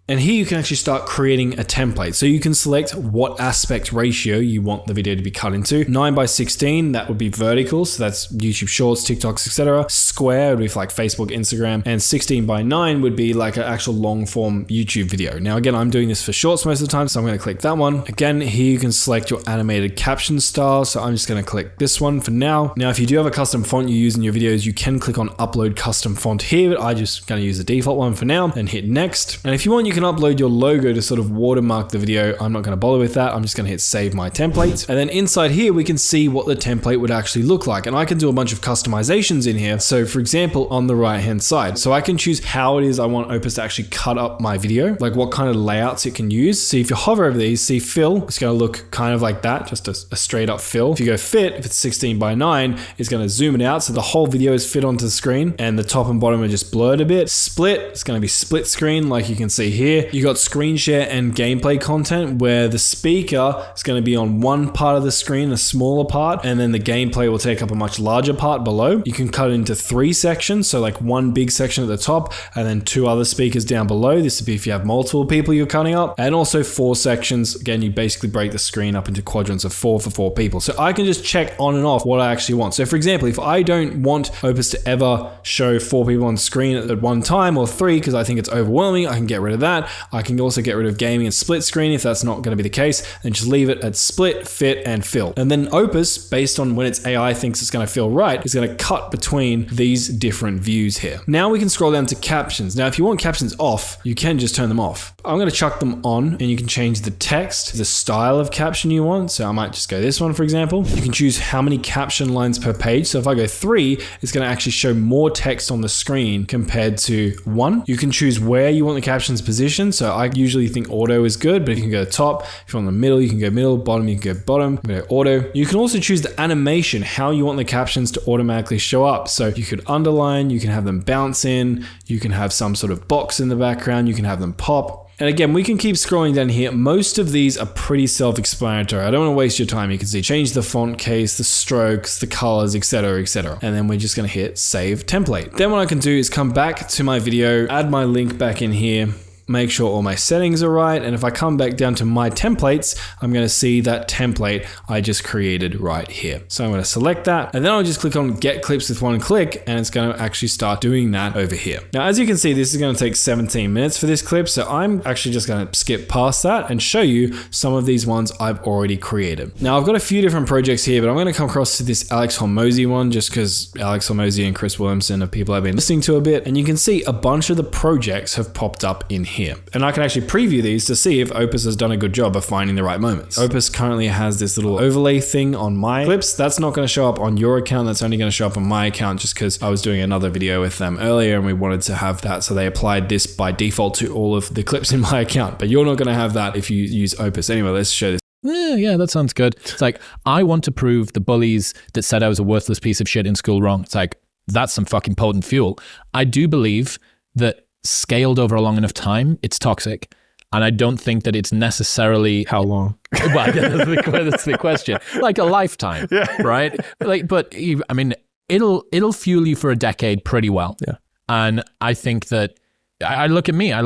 and here you can actually start creating a template. So you can select what aspect ratio you want the video to be cut into. 9:16, that would be vertical. So that's YouTube Shorts, TikToks, etc. Square would be for like Facebook, Instagram. And 16:9 would be like an actual long form YouTube video. Now, again, I'm doing this for Shorts most of the time, so I'm gonna click that one. Again, here you can select your animated caption style. So I'm just gonna click this one for now. Now, if you do have a custom font you use in your videos, you can click on Upload Custom Font here, but I just gonna use the default one for now and hit Next. And if you want, you can upload your logo to sort of watermark the video. I'm not going to bother with that. I'm just going to hit Save My Template. And then inside here, we can see what the template would actually look like. And I can do a bunch of customizations in here. So for example, on the right hand side, so I can choose how it is I want Opus to actually cut up my video, like what kind of layouts it can use. So if you hover over these, see fill, it's going to look kind of like that, just a straight up fill. If you go fit, if it's 16:9, it's going to zoom it out. So the whole video is fit onto the screen and the top and bottom are just blurred a bit. Split, it's going to be split screen like you can see here. You got screen share and gameplay content where the speaker is going to be on one part of the screen, a smaller part, and then the gameplay will take up a much larger part below. You can cut it into 3 sections, so like one big section at the top and then 2 other speakers down below. This would be if you have multiple people you're cutting up, and also 4 sections. Again, you basically break the screen up into quadrants of 4 for 4 people. So I can just check on and off what I actually want. So for example, if I don't want Opus to ever show 4 people on screen at one time, or 3 because I think it's overwhelming, I can get rid of that. I can also get rid of gaming and split screen if that's not going to be the case, and just leave it at split, fit, and fill. And then Opus, based on when its AI thinks it's going to feel right, is going to cut between these different views here. Now we can scroll down to captions. Now, if you want captions off, you can just turn them off. I'm going to chuck them on, and you can change the text, the style of caption you want. So I might just go this one, for example. You can choose how many caption lines per page. So if I go 3, it's going to actually show more text on the screen compared to 1. You can choose where you want the captions positioned. So I usually think auto is good, but if you can go top, if you're on the middle, you can go middle, bottom, you can go bottom, go auto. You can also choose the animation, how you want the captions to automatically show up. So you could underline, you can have them bounce in, you can have some sort of box in the background, you can have them pop. And again, we can keep scrolling down here. Most of these are pretty self-explanatory. I don't want to waste your time. You can see change the font case, the strokes, the colors, etc., etc. And then we're just going to hit Save Template. Then what I can do is come back to my video, add my link back in here, make sure all my settings are right. And if I come back down to My Templates, I'm going to see that template I just created right here. So I'm going to select that, and then I'll just click on Get Clips with one click, and it's going to actually start doing that over here. Now, as you can see, this is going to take 17 minutes for this clip. So I'm actually just going to skip past that and show you some of these ones I've already created. Now, I've got a few different projects here, but I'm going to come across to this Alex Hormozi one just because Alex Hormozi and Chris Williamson are people I've been listening to a bit. And you can see a bunch of the projects have popped up in here. And I can actually preview these to see if Opus has done a good job of finding the right moments. Opus currently has this little overlay thing on my clips. That's not going to show up on your account. That's only going to show up on my account just because I was doing another video with them earlier and we wanted to have that. So they applied this by default to all of the clips in my account, but you're not going to have that if you use Opus. Anyway, let's show this. Yeah, that sounds good. It's like, I want to prove the bullies that said I was a worthless piece of shit in school wrong. It's like, that's some fucking potent fuel. I do believe that scaled over a long enough time, it's toxic. And I don't think that it's necessarily... How long? Well, that's the question. Like a lifetime, right? Like, but I mean, it'll fuel you for a decade pretty well. Yeah. And I think that, I look at me, I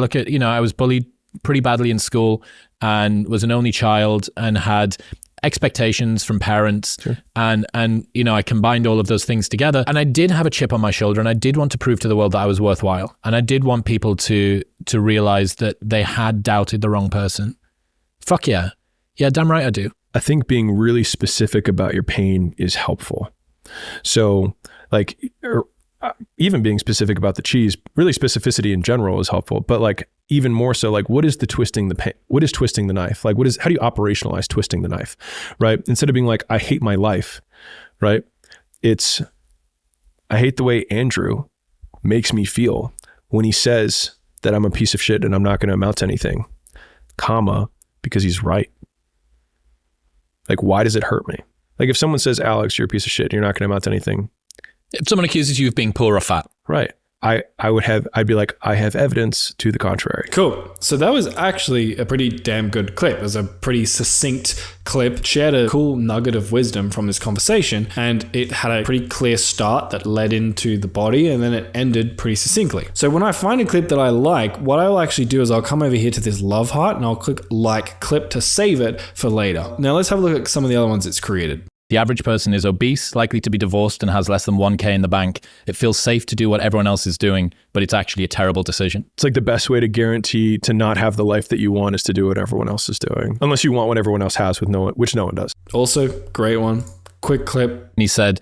was bullied pretty badly in school and was an only child and had expectations from parents. Sure. And I combined all of those things together, and I did have a chip on my shoulder, and I did want to prove to the world that I was worthwhile, and I did want people to realize that they had doubted the wrong person. Fuck yeah, damn right I do. I think being really specific about your pain is helpful. So like even being specific about the cheese, really specificity in general is helpful, but like even more so, like what is twisting the knife? Like how do you operationalize twisting the knife, right? Instead of being like, I hate my life, right? It's, I hate the way Andrew makes me feel when he says that I'm a piece of shit and I'm not going to amount to anything, comma, because he's right. Like, why does it hurt me? Like if someone says, Alex, you're a piece of shit, you're not going to amount to anything. If someone accuses you of being poor or fat. Right. I'd be like, I have evidence to the contrary. Cool. So that was actually a pretty damn good clip. It was a pretty succinct clip, shared a cool nugget of wisdom from this conversation, and it had a pretty clear start that led into the body, and then it ended pretty succinctly. So when I find a clip that I like, what I'll actually do is I'll come over here to this love heart and I'll click like clip to save it for later. Now let's have a look at some of the other ones it's created. The average person is obese, likely to be divorced, and has less than 1K in the bank. It feels safe to do what everyone else is doing, but it's actually a terrible decision. It's like the best way to guarantee to not have the life that you want is to do what everyone else is doing. Unless you want what everyone else has, which no one does. Also, great one. Quick clip. And he said,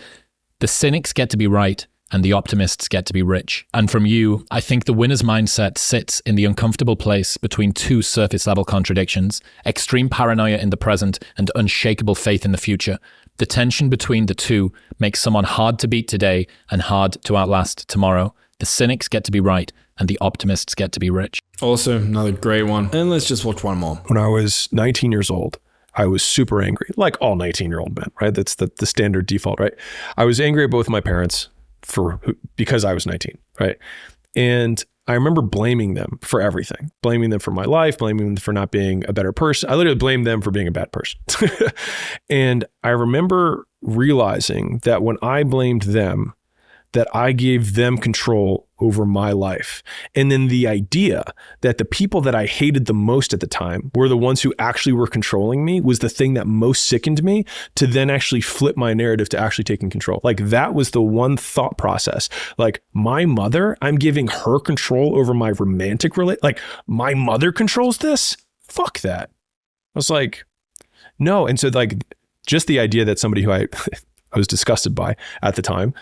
the cynics get to be right, and the optimists get to be rich. And from you, I think the winner's mindset sits in the uncomfortable place between two surface level contradictions, extreme paranoia in the present and unshakable faith in the future. The tension between the two makes someone hard to beat today and hard to outlast tomorrow. The cynics get to be right and the optimists get to be rich. Also, another great one. And let's just watch one more. When I was 19 years old, I was super angry, like all 19-year-old men, right? That's the standard default, right? I was angry at both my parents because I was 19, right? And I remember blaming them for everything, blaming them for my life, blaming them for not being a better person. I literally blamed them for being a bad person. And I remember realizing that when I blamed them, that I gave them control over my life. And then the idea that the people that I hated the most at the time were the ones who actually were controlling me was the thing that most sickened me to then actually flip my narrative to actually taking control. Like that was the one thought process. Like my mother, I'm giving her control over my romantic like my mother controls this? Fuck that. I was like, no. And so like just the idea that somebody who I was disgusted by at the time,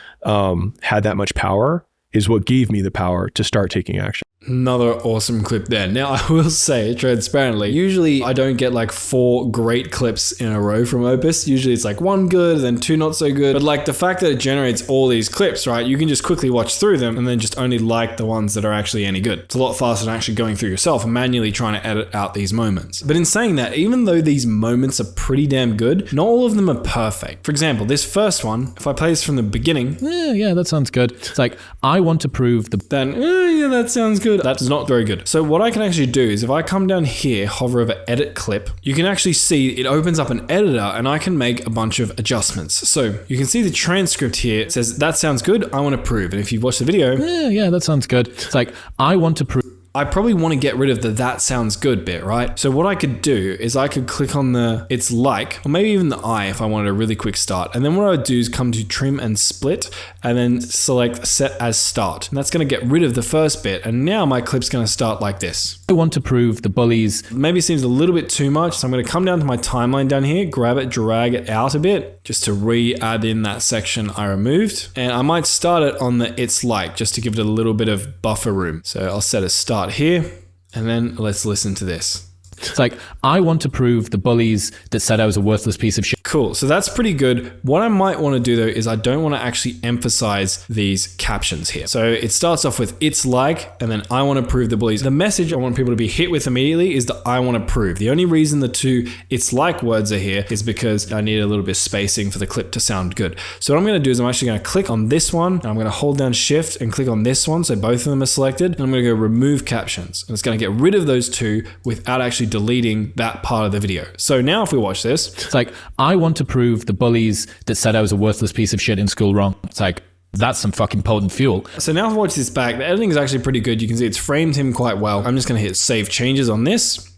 had that much power is what gave me the power to start taking action. Another awesome clip there. Now, I will say transparently, usually I don't get like 4 great clips in a row from Opus. Usually it's like 1 good, then 2 not so good. But like the fact that it generates all these clips, right? You can just quickly watch through them and then just only like the ones that are actually any good. It's a lot faster than actually going through yourself and manually trying to edit out these moments. But in saying that, even though these moments are pretty damn good, not all of them are perfect. For example, this first one, if I play this from the beginning. Yeah, that sounds good. It's like, I want to prove yeah, that sounds good. That's not very good. So what I can actually do is if I come down here, hover over edit clip, you can actually see it opens up an editor and I can make a bunch of adjustments. So you can see the transcript here. It says, that sounds good. I want to prove. And if you watch the video. Yeah, that sounds good. It's like, I want to prove. I probably want to get rid of the that sounds good bit, right? So what I could do is I could click on the it's like, or maybe even the I if I wanted a really quick start. And then what I would do is come to trim and split and then select set as start. And that's going to get rid of the first bit. And now my clip's going to start like this. I want to prove the bullies. Maybe it seems a little bit too much. So I'm going to come down to my timeline down here, grab it, drag it out a bit just to re-add in that section I removed. And I might start it on the it's like just to give it a little bit of buffer room. So I'll set a start here, and then let's listen to this. It's like, I want to prove the bullies that said I was a worthless piece of shit. Cool. So that's pretty good. What I might want to do though is I don't want to actually emphasize these captions here. So it starts off with it's like, and then I want to prove the bullies. The message I want people to be hit with immediately is the I want to prove. The only reason the 2 it's like words are here is because I need a little bit of spacing for the clip to sound good. So what I'm going to do is I'm actually going to click on this one and I'm going to hold down shift and click on this one. So both of them are selected and I'm going to go remove captions. And it's going to get rid of those 2 without actually deleting that part of the video. So now if we watch this, it's like, I want to prove the bullies that said I was a worthless piece of shit in school wrong. It's like, that's some fucking potent fuel. So now if I watch this back, the editing is actually pretty good. You can see it's framed him quite well. I'm just going to hit save changes on this.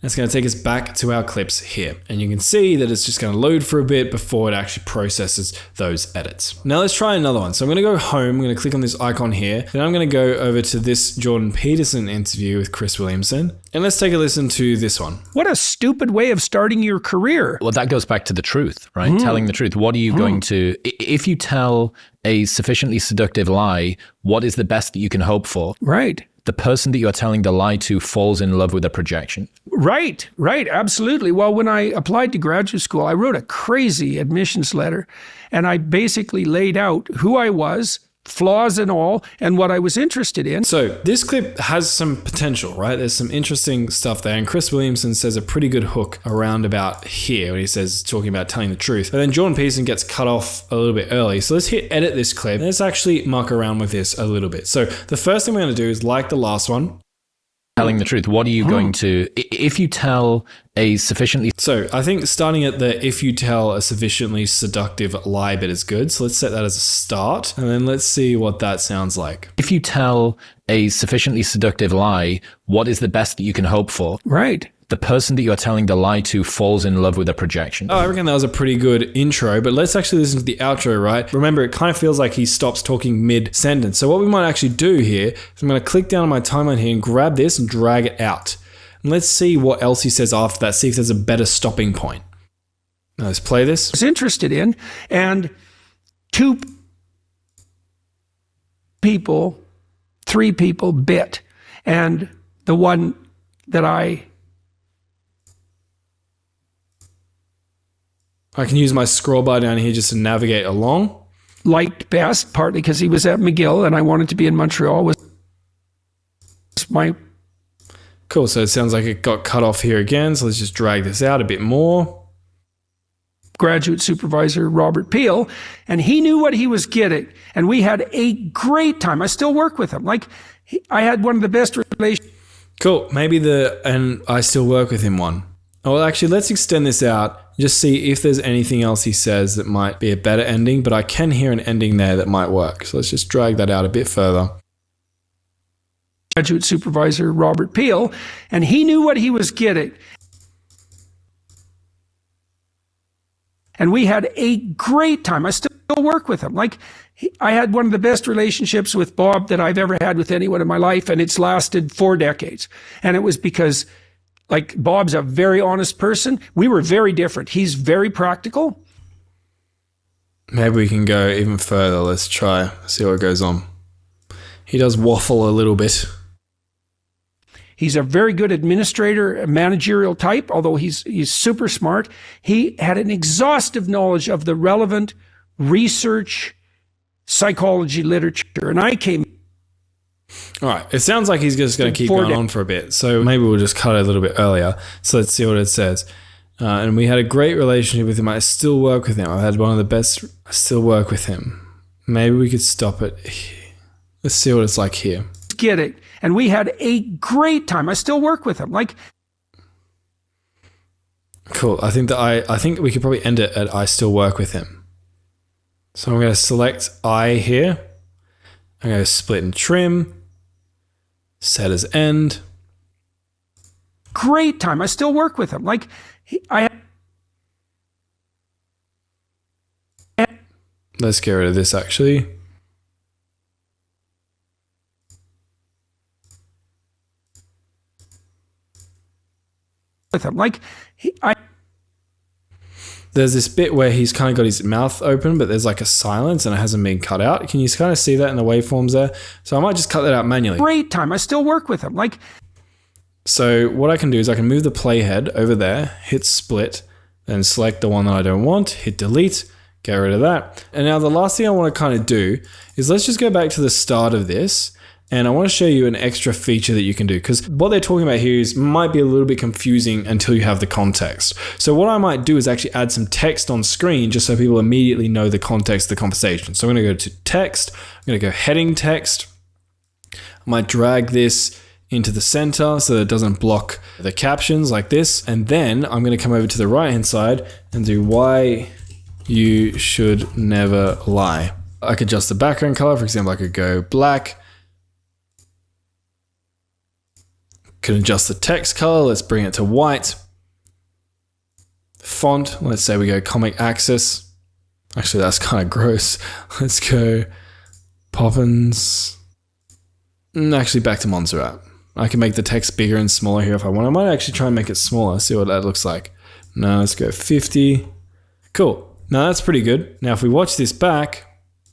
It's going to take us back to our clips here. And you can see that it's just going to load for a bit before it actually processes those edits. Now let's try another one. So I'm going to go home. I'm going to click on this icon here. Then I'm going to go over to this Jordan Peterson interview with Chris Williamson. And let's take a listen to this one. What a stupid way of starting your career. Well, that goes back to the truth, right? Telling the truth. What are you going to, if you tell a sufficiently seductive lie, what is the best that you can hope for? Right. The person that you are telling the lie to falls in love with a projection. Right, absolutely. Well, when I applied to graduate school, I wrote a crazy admissions letter, and I basically laid out who I was, flaws and all, and what I was interested in. So this clip has some potential, right? There's some interesting stuff there. And Chris Williamson says a pretty good hook around about here when he says, talking about telling the truth. But then Jordan Peterson gets cut off a little bit early. So let's hit edit this clip. And let's actually muck around with this a little bit. So the first thing we're going to do is like the last one. Telling the truth. What are you going to, if you tell a sufficiently... So I think starting at the, if you tell a sufficiently seductive lie bit is good. So let's set that as a start. And then let's see what that sounds like. If you tell a sufficiently seductive lie, what is the best that you can hope for? Right. The person that you're telling the lie to falls in love with a projection. Oh, I reckon that was a pretty good intro, but let's actually listen to the outro, right? Remember, it kind of feels like he stops talking mid-sentence. So what we might actually do here is I'm going to click down on my timeline here and grab this and drag it out. And let's see what else he says after that, see if there's a better stopping point. Now let's play this. I was interested in, and 2 people, 3 people bit, and the one that I can use my scroll bar down here just to navigate along. liked best, partly because he was at McGill and I wanted to be in Montreal, was my... Cool, so it sounds like it got cut off here again, so let's just drag this out a bit more. Graduate supervisor, Robert Peel, and he knew what he was getting, and we had a great time. I still work with him. I had one of the best relations. Cool, maybe and I still work with him one. Oh, well, actually, let's extend this out. Just see if there's anything else he says that might be a better ending, but I can hear an ending there that might work. So let's just drag that out a bit further. Graduate supervisor, Robert Peel, and he knew what he was getting. And we had a great time. I still work with him. I had one of the best relationships with Bob that I've ever had with anyone in my life, and it's lasted 4 decades. And it was because Bob's a very honest person. We were very different. He's very practical. Maybe we can go even further. Let's try, see what goes on. He does waffle a little bit. He's a very good administrator, a managerial type, although he's super smart. He had an exhaustive knowledge of the relevant research, psychology literature. And I came... All right, it sounds like he's just going to keep going on for a bit. So maybe we'll just cut it a little bit earlier. So let's see what it says. And we had a great relationship with him. I still work with him. I've had one of the best. I still work with him. Maybe we could stop it here. Let's see what it's like here. Get it. And we had a great time. I still work with him. Cool. I think we could probably end it at I still work with him. So I'm going to select I here. I'm going to split and trim. Set as end. Great time. I still work with him. Let's get rid of this actually. With him. There's this bit where he's kind of got his mouth open, but there's a silence and it hasn't been cut out. Can you kind of see that in the waveforms there? So I might just cut that out manually. Great time. I still work with him. So what I can do is I can move the playhead over there, hit split, then select the one that I don't want, hit delete, get rid of that. And now the last thing I want to kind of do is let's just go back to the start of this. And I want to show you an extra feature that you can do, because what they're talking about here might be a little bit confusing until you have the context. So what I might do is actually add some text on screen just so people immediately know the context of the conversation. So I'm going to go to text. I'm going to go heading text. I might drag this into the center so that it doesn't block the captions like this. And then I'm going to come over to the right-hand side and do why you should never lie. I could adjust the background color. For example, I could go black. Can adjust the text color. Let's bring it to white. Font, let's say we go Comic Access. Actually, that's kind of gross. Let's go Poppins. Actually, back to Montserrat. I can make the text bigger and smaller here if I want. I might actually try and make it smaller, see what that looks like. Now let's go 50. Cool. Now that's pretty good. Now if we watch this back.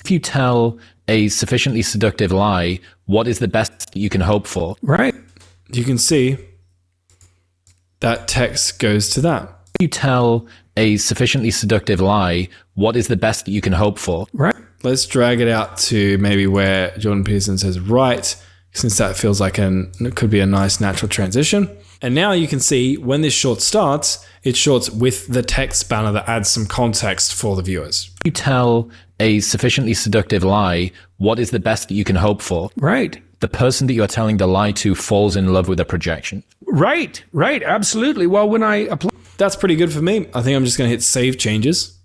If you tell a sufficiently seductive lie, what is the best you can hope for? Right. You can see that text goes to that. If you tell a sufficiently seductive lie, what is the best you can hope for? Right. Let's drag it out to maybe where Jordan Peterson says right, since that feels like it could be a nice natural transition. And now you can see when this short starts, it shorts with the text banner that adds some context for the viewers. If you tell a sufficiently seductive lie, what is the best you can hope for? Right. The person that you are telling the lie to falls in love with the projection. Right, absolutely. Well, when I apply... That's pretty good for me. I think I'm just going to hit Save Changes.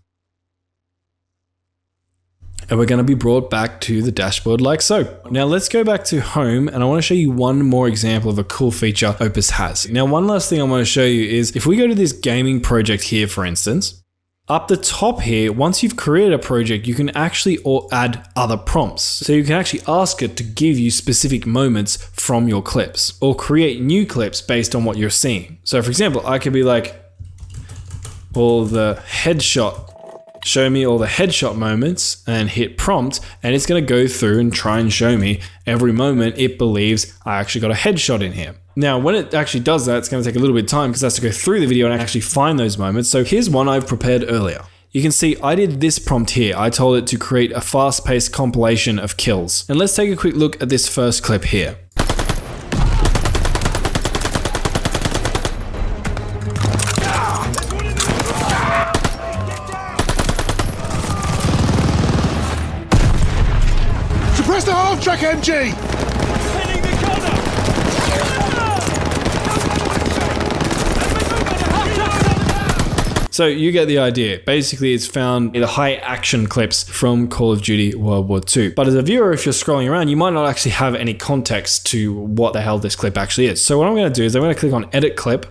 And we're going to be brought back to the dashboard like so. Now let's go back to home and I want to show you one more example of a cool feature Opus has. Now one last thing I want to show you is if we go to this gaming project here, for instance, up the top here, once you've created a project, you can actually add other prompts. So you can actually ask it to give you specific moments from your clips or create new clips based on what you're seeing. So for example, I could be like, show me all the headshot moments and hit prompt, and it's going to go through and try and show me every moment it believes I actually got a headshot in here. Now, when it actually does that, it's going to take a little bit of time because it has to go through the video and actually find those moments. So here's one I've prepared earlier. You can see I did this prompt here. I told it to create a fast-paced compilation of kills. And let's take a quick look at this first clip here. Suppress the half-track MG! So you get the idea. Basically, it's found the high action clips from Call of Duty World War II. But as a viewer, if you're scrolling around, you might not actually have any context to what the hell this clip actually is. So what I'm going to do is I'm going to click on Edit Clip.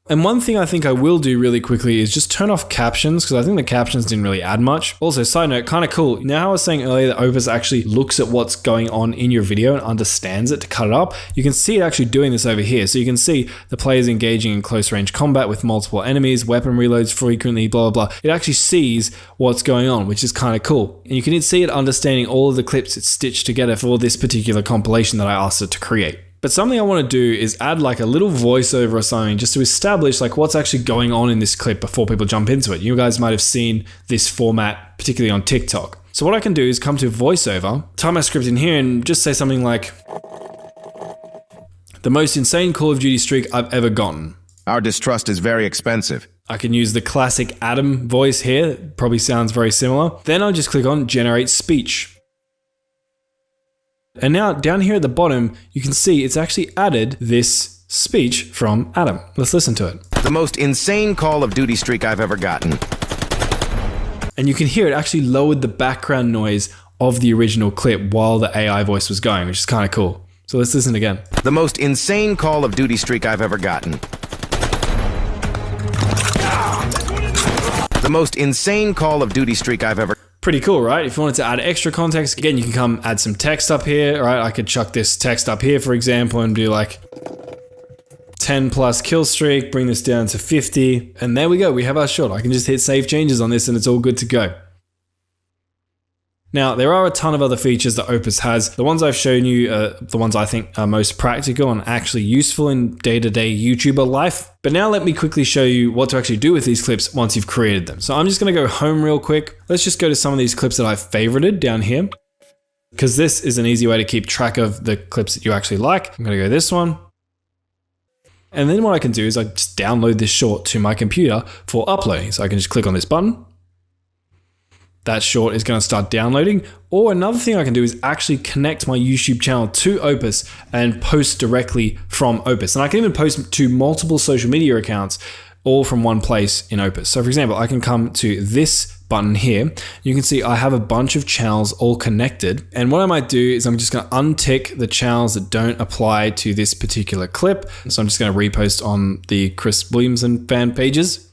And one thing I think I will do really quickly is just turn off captions because I think the captions didn't really add much. Also, side note, kind of cool. Now, how I was saying earlier that Opus actually looks at what's going on in your video and understands it to cut it up. You can see it actually doing this over here. So you can see the players engaging in close range combat with multiple enemies, weapon reloads frequently, blah, blah, blah. It actually sees what's going on, which is kind of cool. And you can see it understanding all of the clips it's stitched together for this particular compilation that I asked it to create. But something I want to do is add like a little voiceover or something just to establish like what's actually going on in this clip before people jump into it. You guys might have seen this format, particularly on TikTok. So what I can do is come to voiceover, type my script in here and just say something like, the most insane Call of Duty streak I've ever gotten. Our distrust is very expensive. I can use the classic Adam voice here. It probably sounds very similar. Then I'll just click on generate speech. And now down here at the bottom, you can see it's actually added this speech from Adam. Let's listen to it. The most insane Call of Duty streak I've ever gotten. And you can hear it actually lowered the background noise of the original clip while the AI voice was going, which is kind of cool. So let's listen again. The most insane Call of Duty streak I've ever gotten. The most insane Call of Duty streak I've ever... Pretty cool, right? If you wanted to add extra context, again, you can come add some text up here, right? I could chuck this text up here, for example, and do like 10 plus kill streak, bring this down to 50, and there we go. We have our shot. I can just hit save changes on this and it's all good to go. Now, there are a ton of other features that Opus has. The ones I've shown you are the ones I think are most practical and actually useful in day-to-day YouTuber life. But now let me quickly show you what to actually do with these clips once you've created them. So I'm just going to go home real quick. Let's just go to some of these clips that I've favorited down here, because this is an easy way to keep track of the clips that you actually like. I'm going to go this one. And then what I can do is I just download this short to my computer for uploading. So I can just click on this button. That short is going to start downloading. Or another thing I can do is actually connect my YouTube channel to Opus and post directly from Opus. And I can even post to multiple social media accounts, all from one place in Opus. So for example, I can come to this button here, you can see I have a bunch of channels all connected. And what I might do is I'm just going to untick the channels that don't apply to this particular clip. So I'm just going to repost on the Chris Williamson fan pages.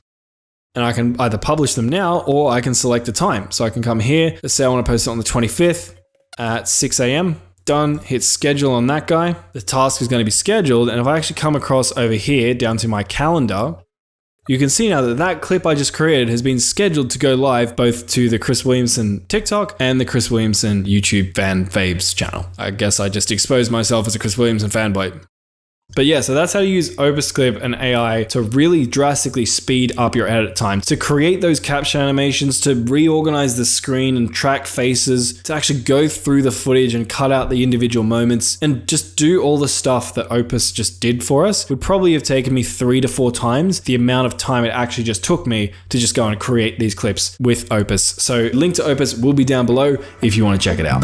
And I can either publish them now or I can select a time. So I can come here, let's say I want to post it on the 25th at 6 a.m. Done, hit schedule on that guy. The task is going to be scheduled. And if I actually come across over here down to my calendar, you can see now that that clip I just created has been scheduled to go live both to the Chris Williamson TikTok and the Chris Williamson YouTube fan faves channel. I guess I just exposed myself as a Chris Williamson fanboy. But yeah, so that's how you use Opus Clip and AI to really drastically speed up your edit time, to create those caption animations, to reorganize the screen and track faces, to actually go through the footage and cut out the individual moments and just do all the stuff that Opus just did for us. Would probably have taken me 3 to 4 times the amount of time it actually just took me to just go and create these clips with Opus. So link to Opus will be down below if you want to check it out.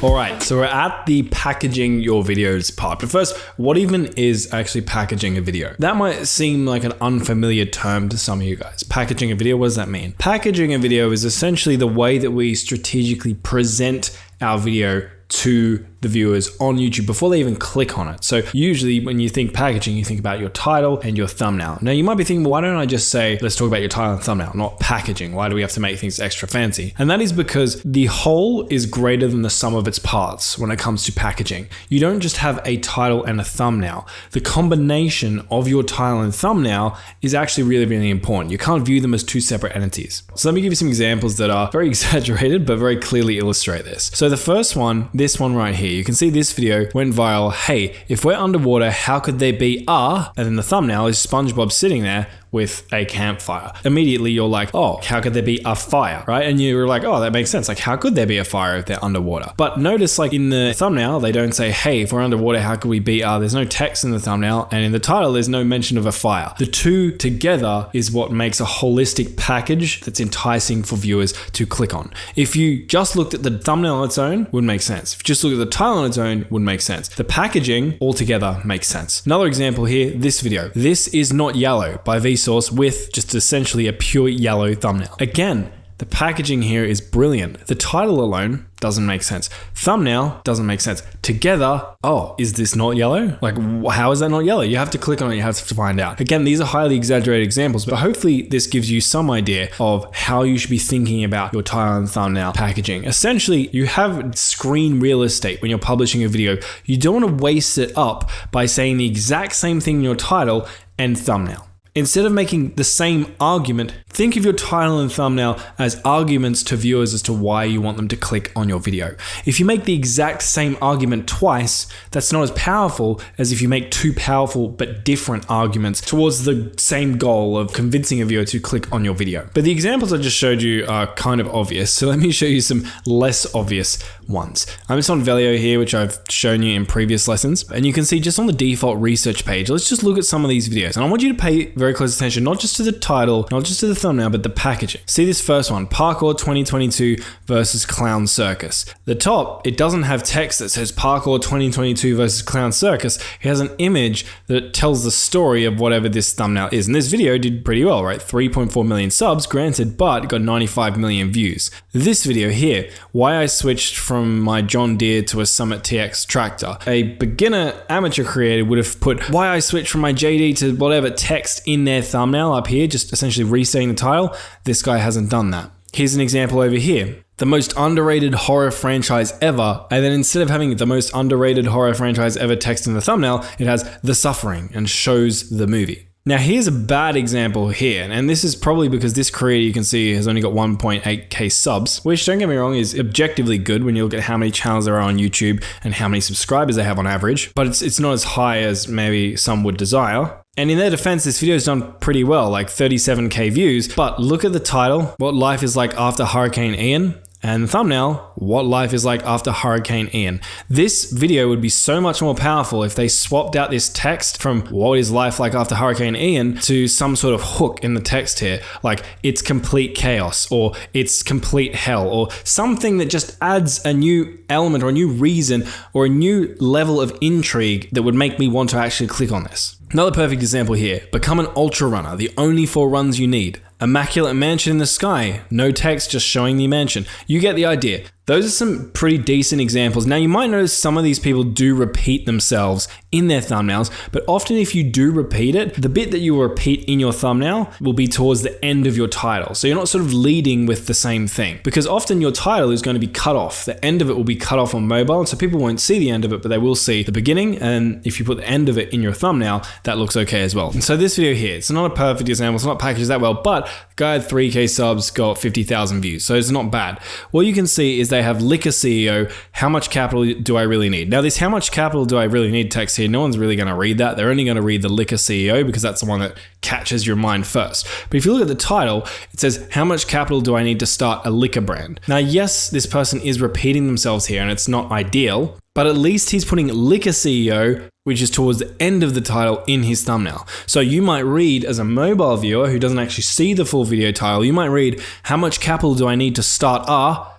All right, so we're at the packaging your videos part. But first, what even is actually packaging a video? That might seem like an unfamiliar term to some of you guys. Packaging a video, what does that mean? Packaging a video is essentially the way that we strategically present our video to the viewers on YouTube before they even click on it. So usually when you think packaging, you think about your title and your thumbnail. Now you might be thinking, well, why don't I just say, let's talk about your title and thumbnail, not packaging? Why do we have to make things extra fancy? And that is because the whole is greater than the sum of its parts when it comes to packaging. You don't just have a title and a thumbnail. The combination of your title and thumbnail is actually really, really important. You can't view them as two separate entities. So let me give you some examples that are very exaggerated, but very clearly illustrate this. So the first one, this one right here, you can see this video went viral. Hey, if we're underwater, how could there be and then the thumbnail is SpongeBob sitting there with a campfire. Immediately you're like, oh, how could there be a fire, right? And you're like, oh, that makes sense. Like, how could there be a fire if they're underwater? But notice, like in the thumbnail, they don't say, hey, if we're underwater, how could we be There's no text in the thumbnail, and in the title, there's no mention of a fire. The two together is what makes a holistic package that's enticing for viewers to click on. If you just looked at the thumbnail on its own, wouldn't make sense. If you just look at the title on its own, wouldn't make sense. The packaging altogether makes sense. Another example here, this video. This is Not Yellow by Vsauce with just essentially a pure yellow thumbnail. Again, the packaging here is brilliant. The title alone doesn't make sense. Thumbnail doesn't make sense. Together, oh, is this not yellow? Like, how is that not yellow? You have to click on it, you have to find out. Again, these are highly exaggerated examples, but hopefully this gives you some idea of how you should be thinking about your title and thumbnail packaging. Essentially, you have screen real estate when you're publishing a video. You don't want to waste it up by saying the exact same thing in your title and thumbnail. Instead of making the same argument, think of your title and thumbnail as arguments to viewers as to why you want them to click on your video. If you make the exact same argument twice, that's not as powerful as if you make two powerful but different arguments towards the same goal of convincing a viewer to click on your video. But the examples I just showed you are kind of obvious, so let me show you some less obvious ones. I'm just on Velio here, which I've shown you in previous lessons, and you can see just on the default research page, let's just look at some of these videos. And I want you to pay very close attention, not just to the title, not just to the thumbnail, but the packaging. See this first one, Parkour 2022 versus Clown Circus. The top, it doesn't have text that says Parkour 2022 versus Clown Circus. It has an image that tells the story of whatever this thumbnail is. And this video did pretty well, right? 3.4 million subs, granted, but it got 95 million views. This video here, why I switched from my John Deere to a Summit TX tractor. A beginner amateur creator would have put why I switched from my JD to whatever text in their thumbnail up here, just essentially restating the title. This guy hasn't done that. Here's an example over here. The most underrated horror franchise ever, and then instead of having the most underrated horror franchise ever text in the thumbnail, it has The Suffering and shows the movie. Now here's a bad example here, and this is probably because this creator you can see has only got 1.8k subs, which, don't get me wrong, is objectively good when you look at how many channels there are on YouTube and how many subscribers they have on average, but it's not as high as maybe some would desire. And in their defense, this video's done pretty well, like 37k views, but look at the title, What Life is Like After Hurricane Ian. And the thumbnail, what life is like after Hurricane Ian. This video would be so much more powerful if they swapped out this text from what is life like after Hurricane Ian to some sort of hook in the text here, like it's complete chaos or it's complete hell or something that just adds a new element or a new reason or a new level of intrigue that would make me want to actually click on this. Another perfect example here, become an ultra runner, the only 4 runs you need. Immaculate mansion in the sky, no text, just showing the mansion. You get the idea. Those are some pretty decent examples. Now you might notice some of these people do repeat themselves in their thumbnails, but often if you do repeat it, the bit that you will repeat in your thumbnail will be towards the end of your title. So you're not sort of leading with the same thing because often your title is going to be cut off. The end of it will be cut off on mobile, so people won't see the end of it, but they will see the beginning. And if you put the end of it in your thumbnail, that looks okay as well. And so this video here, it's not a perfect example, it's not packaged that well, but the guy had 3K subs, got 50,000 views, so it's not bad. What you can see is they have Liquor CEO, how much capital do I really need? Now this how much capital do I really need text here, no one's really going to read that. They're only going to read the Liquor CEO because that's the one that catches your mind first. But if you look at the title, it says, how much capital do I need to start a liquor brand? Now, yes, this person is repeating themselves here and it's not ideal, but at least he's putting Liquor CEO, which is towards the end of the title, in his thumbnail. So you might read, as a mobile viewer who doesn't actually see the full video title, you might read, how much capital do I need to start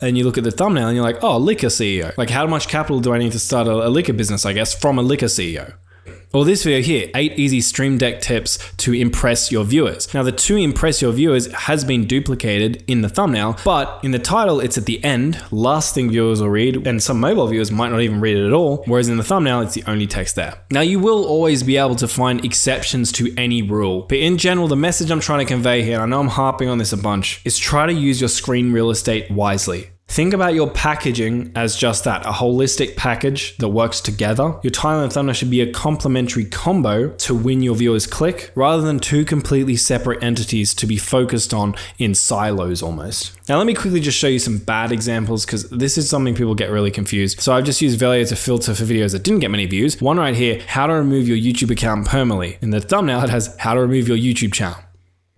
and you look at the thumbnail and you're like, oh, Liquor CEO. Like, how much capital do I need to start a liquor business, I guess, from a Liquor CEO? Or this video here, 8 easy Stream Deck tips to impress your viewers. Now the to impress your viewers has been duplicated in the thumbnail, but in the title, it's at the end, last thing viewers will read, and some mobile viewers might not even read it at all, whereas in the thumbnail, it's the only text there. Now you will always be able to find exceptions to any rule, but in general, the message I'm trying to convey here, and I know I'm harping on this a bunch, is try to use your screen real estate wisely. Think about your packaging as just that, a holistic package that works together. Your title and thumbnail should be a complementary combo to win your viewers click, rather than 2 completely separate entities to be focused on in silos almost. Now let me quickly just show you some bad examples because this is something people get really confused. So I've just used Velio to filter for videos that didn't get many views. One right here, how to remove your YouTube account permanently. In the thumbnail, it has how to remove your YouTube channel.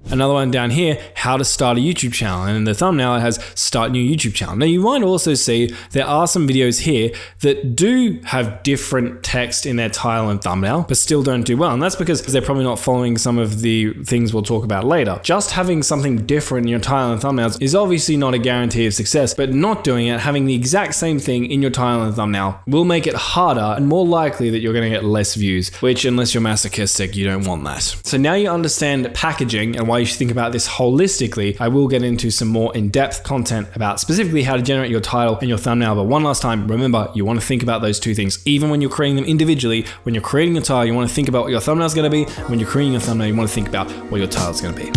Another one down here, how to start a YouTube channel. And in the thumbnail, it has start new YouTube channel. Now you might also see there are some videos here that do have different text in their title and thumbnail, but still don't do well. And that's because they're probably not following some of the things we'll talk about later. Just having something different in your title and thumbnails is obviously not a guarantee of success, but not doing it, having the exact same thing in your title and thumbnail will make it harder and more likely that you're going to get less views, which unless you're masochistic, you don't want that. So now you understand packaging and why you should think about this holistically. I will get into some more in-depth content about specifically how to generate your title and your thumbnail. But one last time, remember, you want to think about those 2 things. Even when you're creating them individually, when you're creating a title, you want to think about what your thumbnail is going to be. When you're creating your thumbnail, you want to think about what your title is going to be.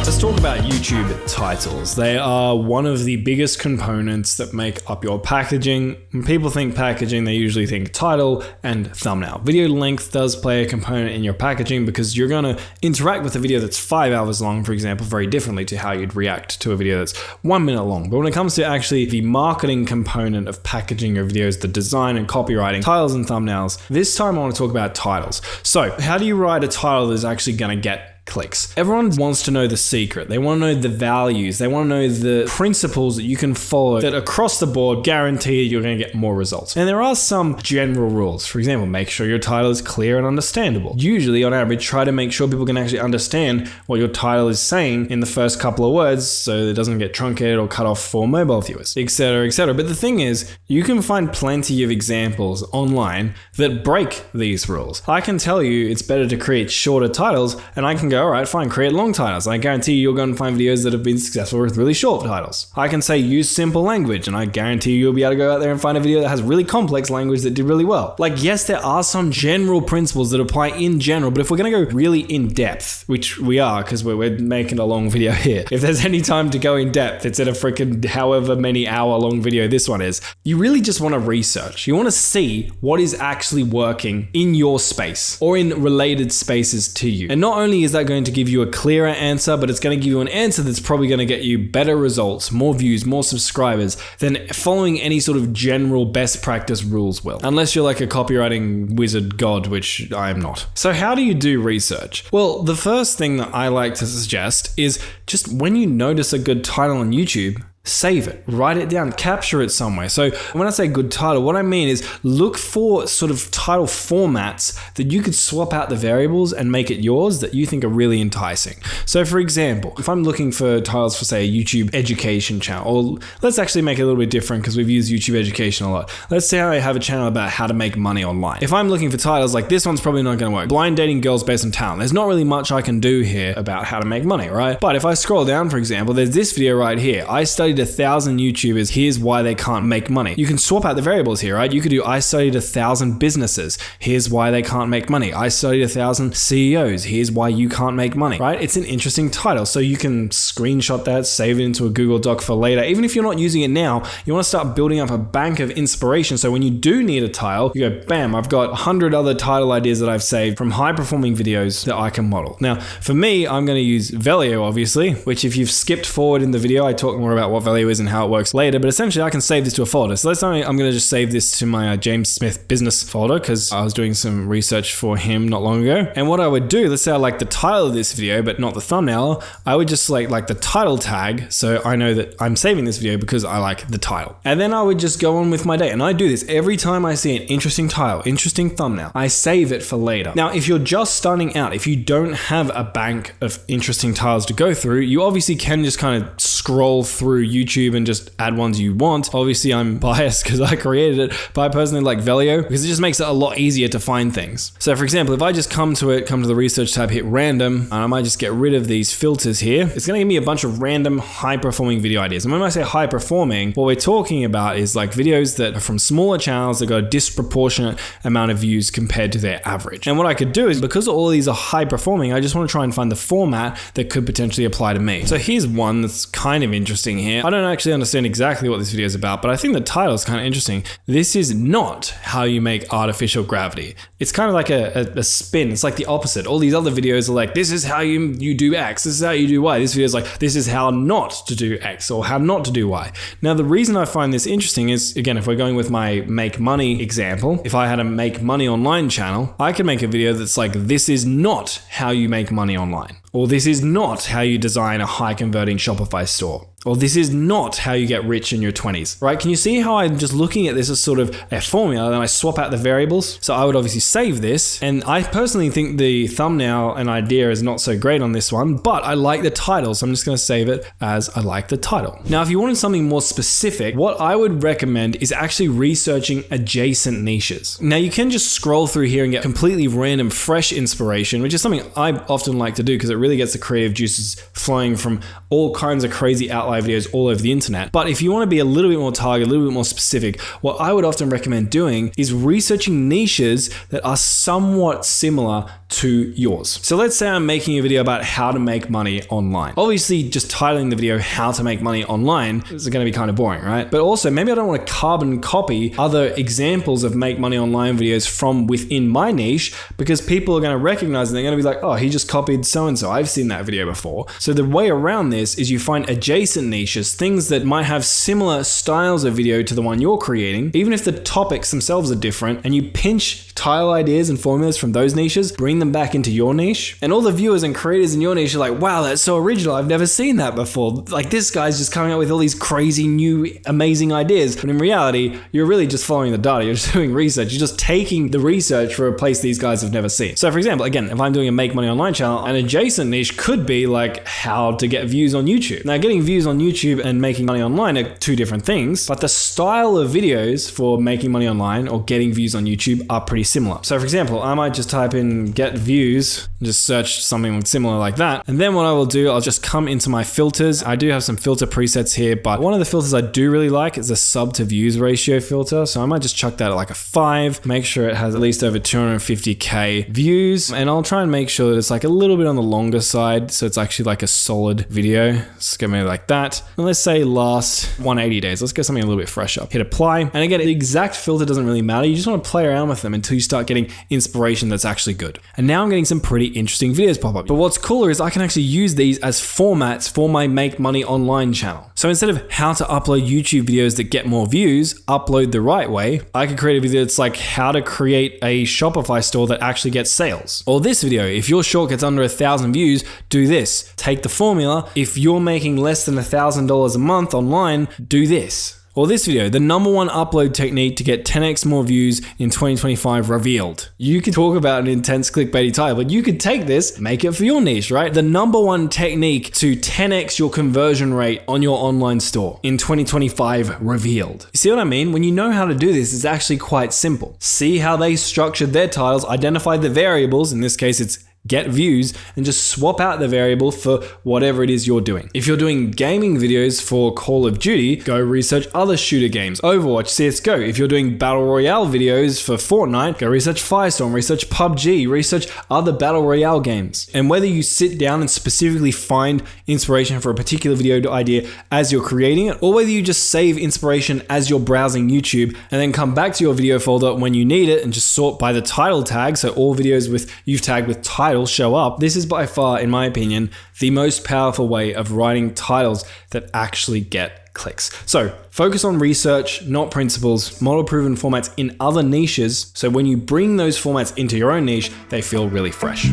Let's talk about YouTube titles. They are one of the biggest components that make up your packaging. When people think packaging, they usually think title and thumbnail. Video length does play a component in your packaging because you're going to interact with a video that's 5 hours long, for example, very differently to how you'd react to a video that's 1 minute long. But when it comes to actually the marketing component of packaging your videos, the design and copywriting, titles and thumbnails, this time I want to talk about titles. So how do you write a title that's actually going to get clicks? Everyone wants to know the secret. They want to know the values. They want to know the principles that you can follow that across the board guarantee you're going to get more results. And there are some general rules. For example, make sure your title is clear and understandable. Usually, on average, try to make sure people can actually understand what your title is saying in the first couple of words so it doesn't get truncated or cut off for mobile viewers, etc., etc. But the thing is, you can find plenty of examples online that break these rules. I can tell you it's better to create shorter titles, and I can go, all right, fine, create long titles. I guarantee you're going to find videos that have been successful with really short titles. I can say use simple language, and I guarantee you'll be able to go out there and find a video that has really complex language that did really well. Like, yes, there are some general principles that apply in general, but if we're going to go really in depth, which we are because we're making a long video here, if there's any time to go in depth, it's in a freaking however many hour long video this one is, you really just want to research. You want to see what is actually working in your space or in related spaces to you. And not only is that going to give you a clearer answer, but it's going to give you an answer that's probably going to get you better results, more views, more subscribers than following any sort of general best practice rules will. Unless you're like a copywriting wizard god, which I am not. So how do you do research? Well, the first thing that I like to suggest is just when you notice a good title on YouTube, save it, write it down, capture it somewhere. So when I say good title, what I mean is look for sort of title formats that you could swap out the variables and make it yours that you think are really enticing. So for example, if I'm looking for titles for say a YouTube education channel, or let's actually make it a little bit different because we've used YouTube education a lot. Let's say I have a channel about how to make money online. If I'm looking for titles like this one's probably not going to work. Blind dating girls based on talent. There's not really much I can do here about how to make money, right? But if I scroll down, for example, there's this video right here. I studied 1,000 YouTubers. Here's why they can't make money. You can swap out the variables here, right? You could do, I studied 1,000 businesses. Here's why they can't make money. I studied 1,000 CEOs. Here's why you can't make money, right? It's an interesting title. So you can screenshot that, save it into a Google Doc for later. Even if you're not using it now, you want to start building up a bank of inspiration. So when you do need a title, you go, bam, I've got 100 other title ideas that I've saved from high performing videos that I can model. Now, for me, I'm going to use Velio, obviously, which if you've skipped forward in the video, I talk more about what Velio is and how it works later, but essentially I can save this to a folder. So let's say I'm going to just save this to my James Smith business folder because I was doing some research for him not long ago. And what I would do, let's say I like the title of this video, but not the thumbnail, I would just select like the title tag. So I know that I'm saving this video because I like the title. And then I would just go on with my day. And I do this every time I see an interesting title, interesting thumbnail, I save it for later. Now, if you're just starting out, if you don't have a bank of interesting titles to go through, you obviously can just kind of scroll through YouTube and just add ones you want. Obviously, I'm biased because I created it, but I personally like Velio because it just makes it a lot easier to find things. So for example, if I just come to the research tab, hit random, and I might just get rid of these filters here, it's going to give me a bunch of random high performing video ideas. And when I say high performing, what we're talking about is like videos that are from smaller channels that got a disproportionate amount of views compared to their average. And what I could do is, because all of these are high performing, I just want to try and find the format that could potentially apply to me. So here's one that's kind of interesting here. I don't actually understand exactly what this video is about, but I think the title is kind of interesting. This is not how you make artificial gravity. It's kind of like a spin. It's like the opposite. All these other videos are like, this is how you do X. This is how you do Y. This video is like, this is how not to do X or how not to do Y. Now, the reason I find this interesting is, again, if we're going with my make money example, if I had a make money online channel, I could make a video that's like, this is not how you make money online. Or this is not how you design a high converting Shopify store. Or this is not how you get rich in your 20s, right? Can you see how I'm just looking at this as sort of a formula, then I swap out the variables? So I would obviously save this. And I personally think the thumbnail and idea is not so great on this one, but I like the title. So I'm just going to save it as I like the title. Now, if you wanted something more specific, what I would recommend is actually researching adjacent niches. Now, you can just scroll through here and get completely random, fresh inspiration, which is something I often like to do because it really gets the creative juices flowing from all kinds of crazy outlier videos all over the internet. But if you want to be a little bit more targeted, a little bit more specific, what I would often recommend doing is researching niches that are somewhat similar to yours. So let's say I'm making a video about how to make money online. Obviously, just titling the video how to make money online is going to be kind of boring, right? But also, maybe I don't want to carbon copy other examples of make money online videos from within my niche because people are going to recognize and they're going to be like, oh, he just copied so-and-so. I've seen that video before. So the way around this is you find adjacent niches, things that might have similar styles of video to the one you're creating, even if the topics themselves are different, and you pinch title ideas and formulas from those niches, bring them back into your niche, and all the viewers and creators in your niche are like, wow, that's so original. I've never seen that before. Like, this guy's just coming up with all these crazy new amazing ideas. But in reality, you're really just following the data. You're just doing research. You're just taking the research for a place these guys have never seen. So for example, again, if I'm doing a make money online channel, an adjacent niche could be like how to get views on YouTube. Now, getting views on YouTube and making money online are two different things, but the style of videos for making money online or getting views on YouTube are pretty similar. So for example, I might just type in get views and just search something similar like that. And then what I will do, I'll just come into my filters. I do have some filter presets here, but one of the filters I do really like is the sub to views ratio filter. So I might just chuck that at like a 5, make sure it has at least over 250K views. And I'll try and make sure that it's like a little bit on the long longer side. So it's actually like a solid video. Let's go maybe like that. And let's say last 180 days. Let's go something a little bit fresher. Hit apply. And again, the exact filter doesn't really matter. You just want to play around with them until you start getting inspiration that's actually good. And now I'm getting some pretty interesting videos pop up. But what's cooler is I can actually use these as formats for my Make Money Online channel. So instead of how to upload YouTube videos that get more views, upload the right way, I could create a video that's like how to create a Shopify store that actually gets sales. Or this video, if your short gets under 1,000 views, do this. Take the formula. If you're making less than $1,000 a month online, do this. Or this video, the #1 upload technique to get 10x more views in 2025 revealed. You could talk about an intense clickbaity title, but you could take this, make it for your niche, right? The #1 technique to 10x your conversion rate on your online store in 2025 revealed. You see what I mean? When you know how to do this, it's actually quite simple. See how they structured their titles, identify the variables, in this case it's get views, and just swap out the variable for whatever it is you're doing. If you're doing gaming videos for Call of Duty, go research other shooter games, Overwatch, CSGO. If you're doing Battle Royale videos for Fortnite, go research Firestorm, research PUBG, research other Battle Royale games. And whether you sit down and specifically find inspiration for a particular video idea as you're creating it, or whether you just save inspiration as you're browsing YouTube and then come back to your video folder when you need it and just sort by the title tag, so all videos with you've tagged with title show up. This is by far, in my opinion, the most powerful way of writing titles that actually get clicks. So focus on research, not principles, model proven formats in other niches. So when you bring those formats into your own niche, they feel really fresh.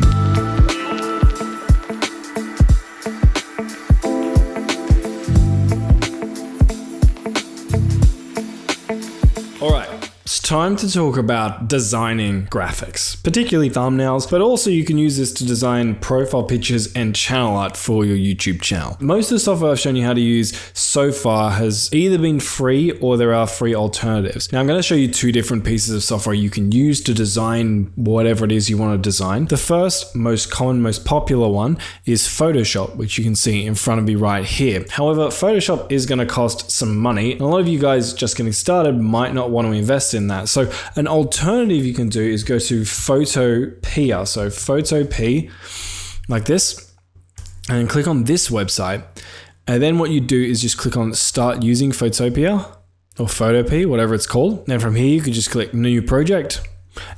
All right. It's time to talk about designing graphics, particularly thumbnails, but also you can use this to design profile pictures and channel art for your YouTube channel. Most of the software I've shown you how to use so far has either been free or there are free alternatives. Now I'm going to show you two different pieces of software you can use to design whatever it is you want to design. The first, most common, most popular one is Photoshop, which you can see in front of me right here. However, Photoshop is going to cost some money. And a lot of you guys just getting started might not want to invest in that. So an alternative you can do is go to Photopea. So Photopea, like this, and then click on this website. And then what you do is just click on Start Using Photopea or Photopea, whatever it's called. Then from here, you can just click New Project.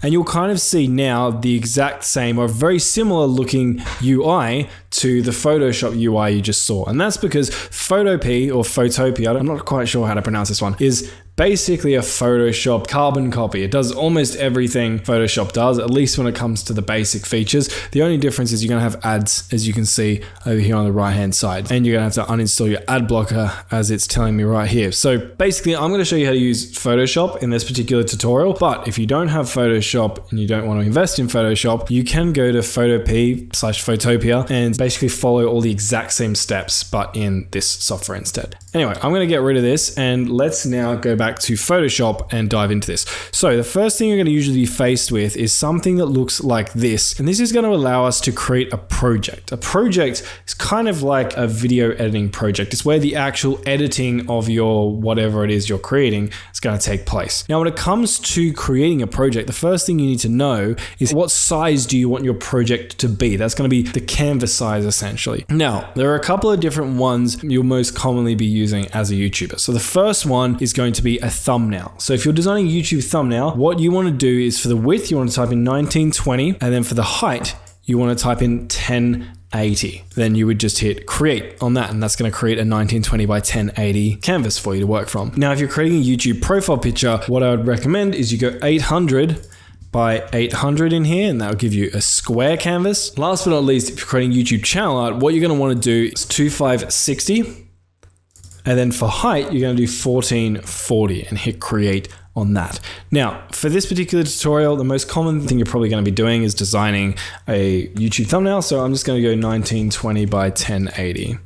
And you'll kind of see now the exact same or very similar looking UI to the Photoshop UI you just saw. And that's because Photopea or Photopea, I'm not quite sure how to pronounce this one, is basically a Photoshop carbon copy. It does almost everything Photoshop does, at least when it comes to the basic features. The only difference is you're gonna have ads, as you can see over here on the right-hand side, and you're gonna have to uninstall your ad blocker as it's telling me right here. So basically, I'm gonna show you how to use Photoshop in this particular tutorial, but if you don't have Photoshop and you don't want to invest in Photoshop, you can go to Photopea/Photopea and basically follow all the exact same steps, but in this software instead. Anyway, I'm gonna get rid of this and let's now go back to Photoshop and dive into this. So the first thing you're going to usually be faced with is something that looks like this. And this is going to allow us to create a project. A project is kind of like a video editing project. It's where the actual editing of your whatever it is you're creating is going to take place. Now, when it comes to creating a project, the first thing you need to know is what size do you want your project to be? That's going to be the canvas size essentially. Now, there are a couple of different ones you'll most commonly be using as a YouTuber. So the first one is going to be a thumbnail. So if you're designing a YouTube thumbnail, what you want to do is for the width, you want to type in 1920, and then for the height, you want to type in 1080. Then you would just hit create on that, and that's going to create a 1920 by 1080 canvas for you to work from. Now, if you're creating a YouTube profile picture, what I would recommend is you go 800 by 800 in here, and that'll give you a square canvas. Last but not least, if you're creating YouTube channel art, what you're going to want to do is 2560. And then for height, you're going to do 1440 and hit create on that. Now, for this particular tutorial, the most common thing you're probably going to be doing is designing a YouTube thumbnail. So I'm just going to go 1920 by 1080.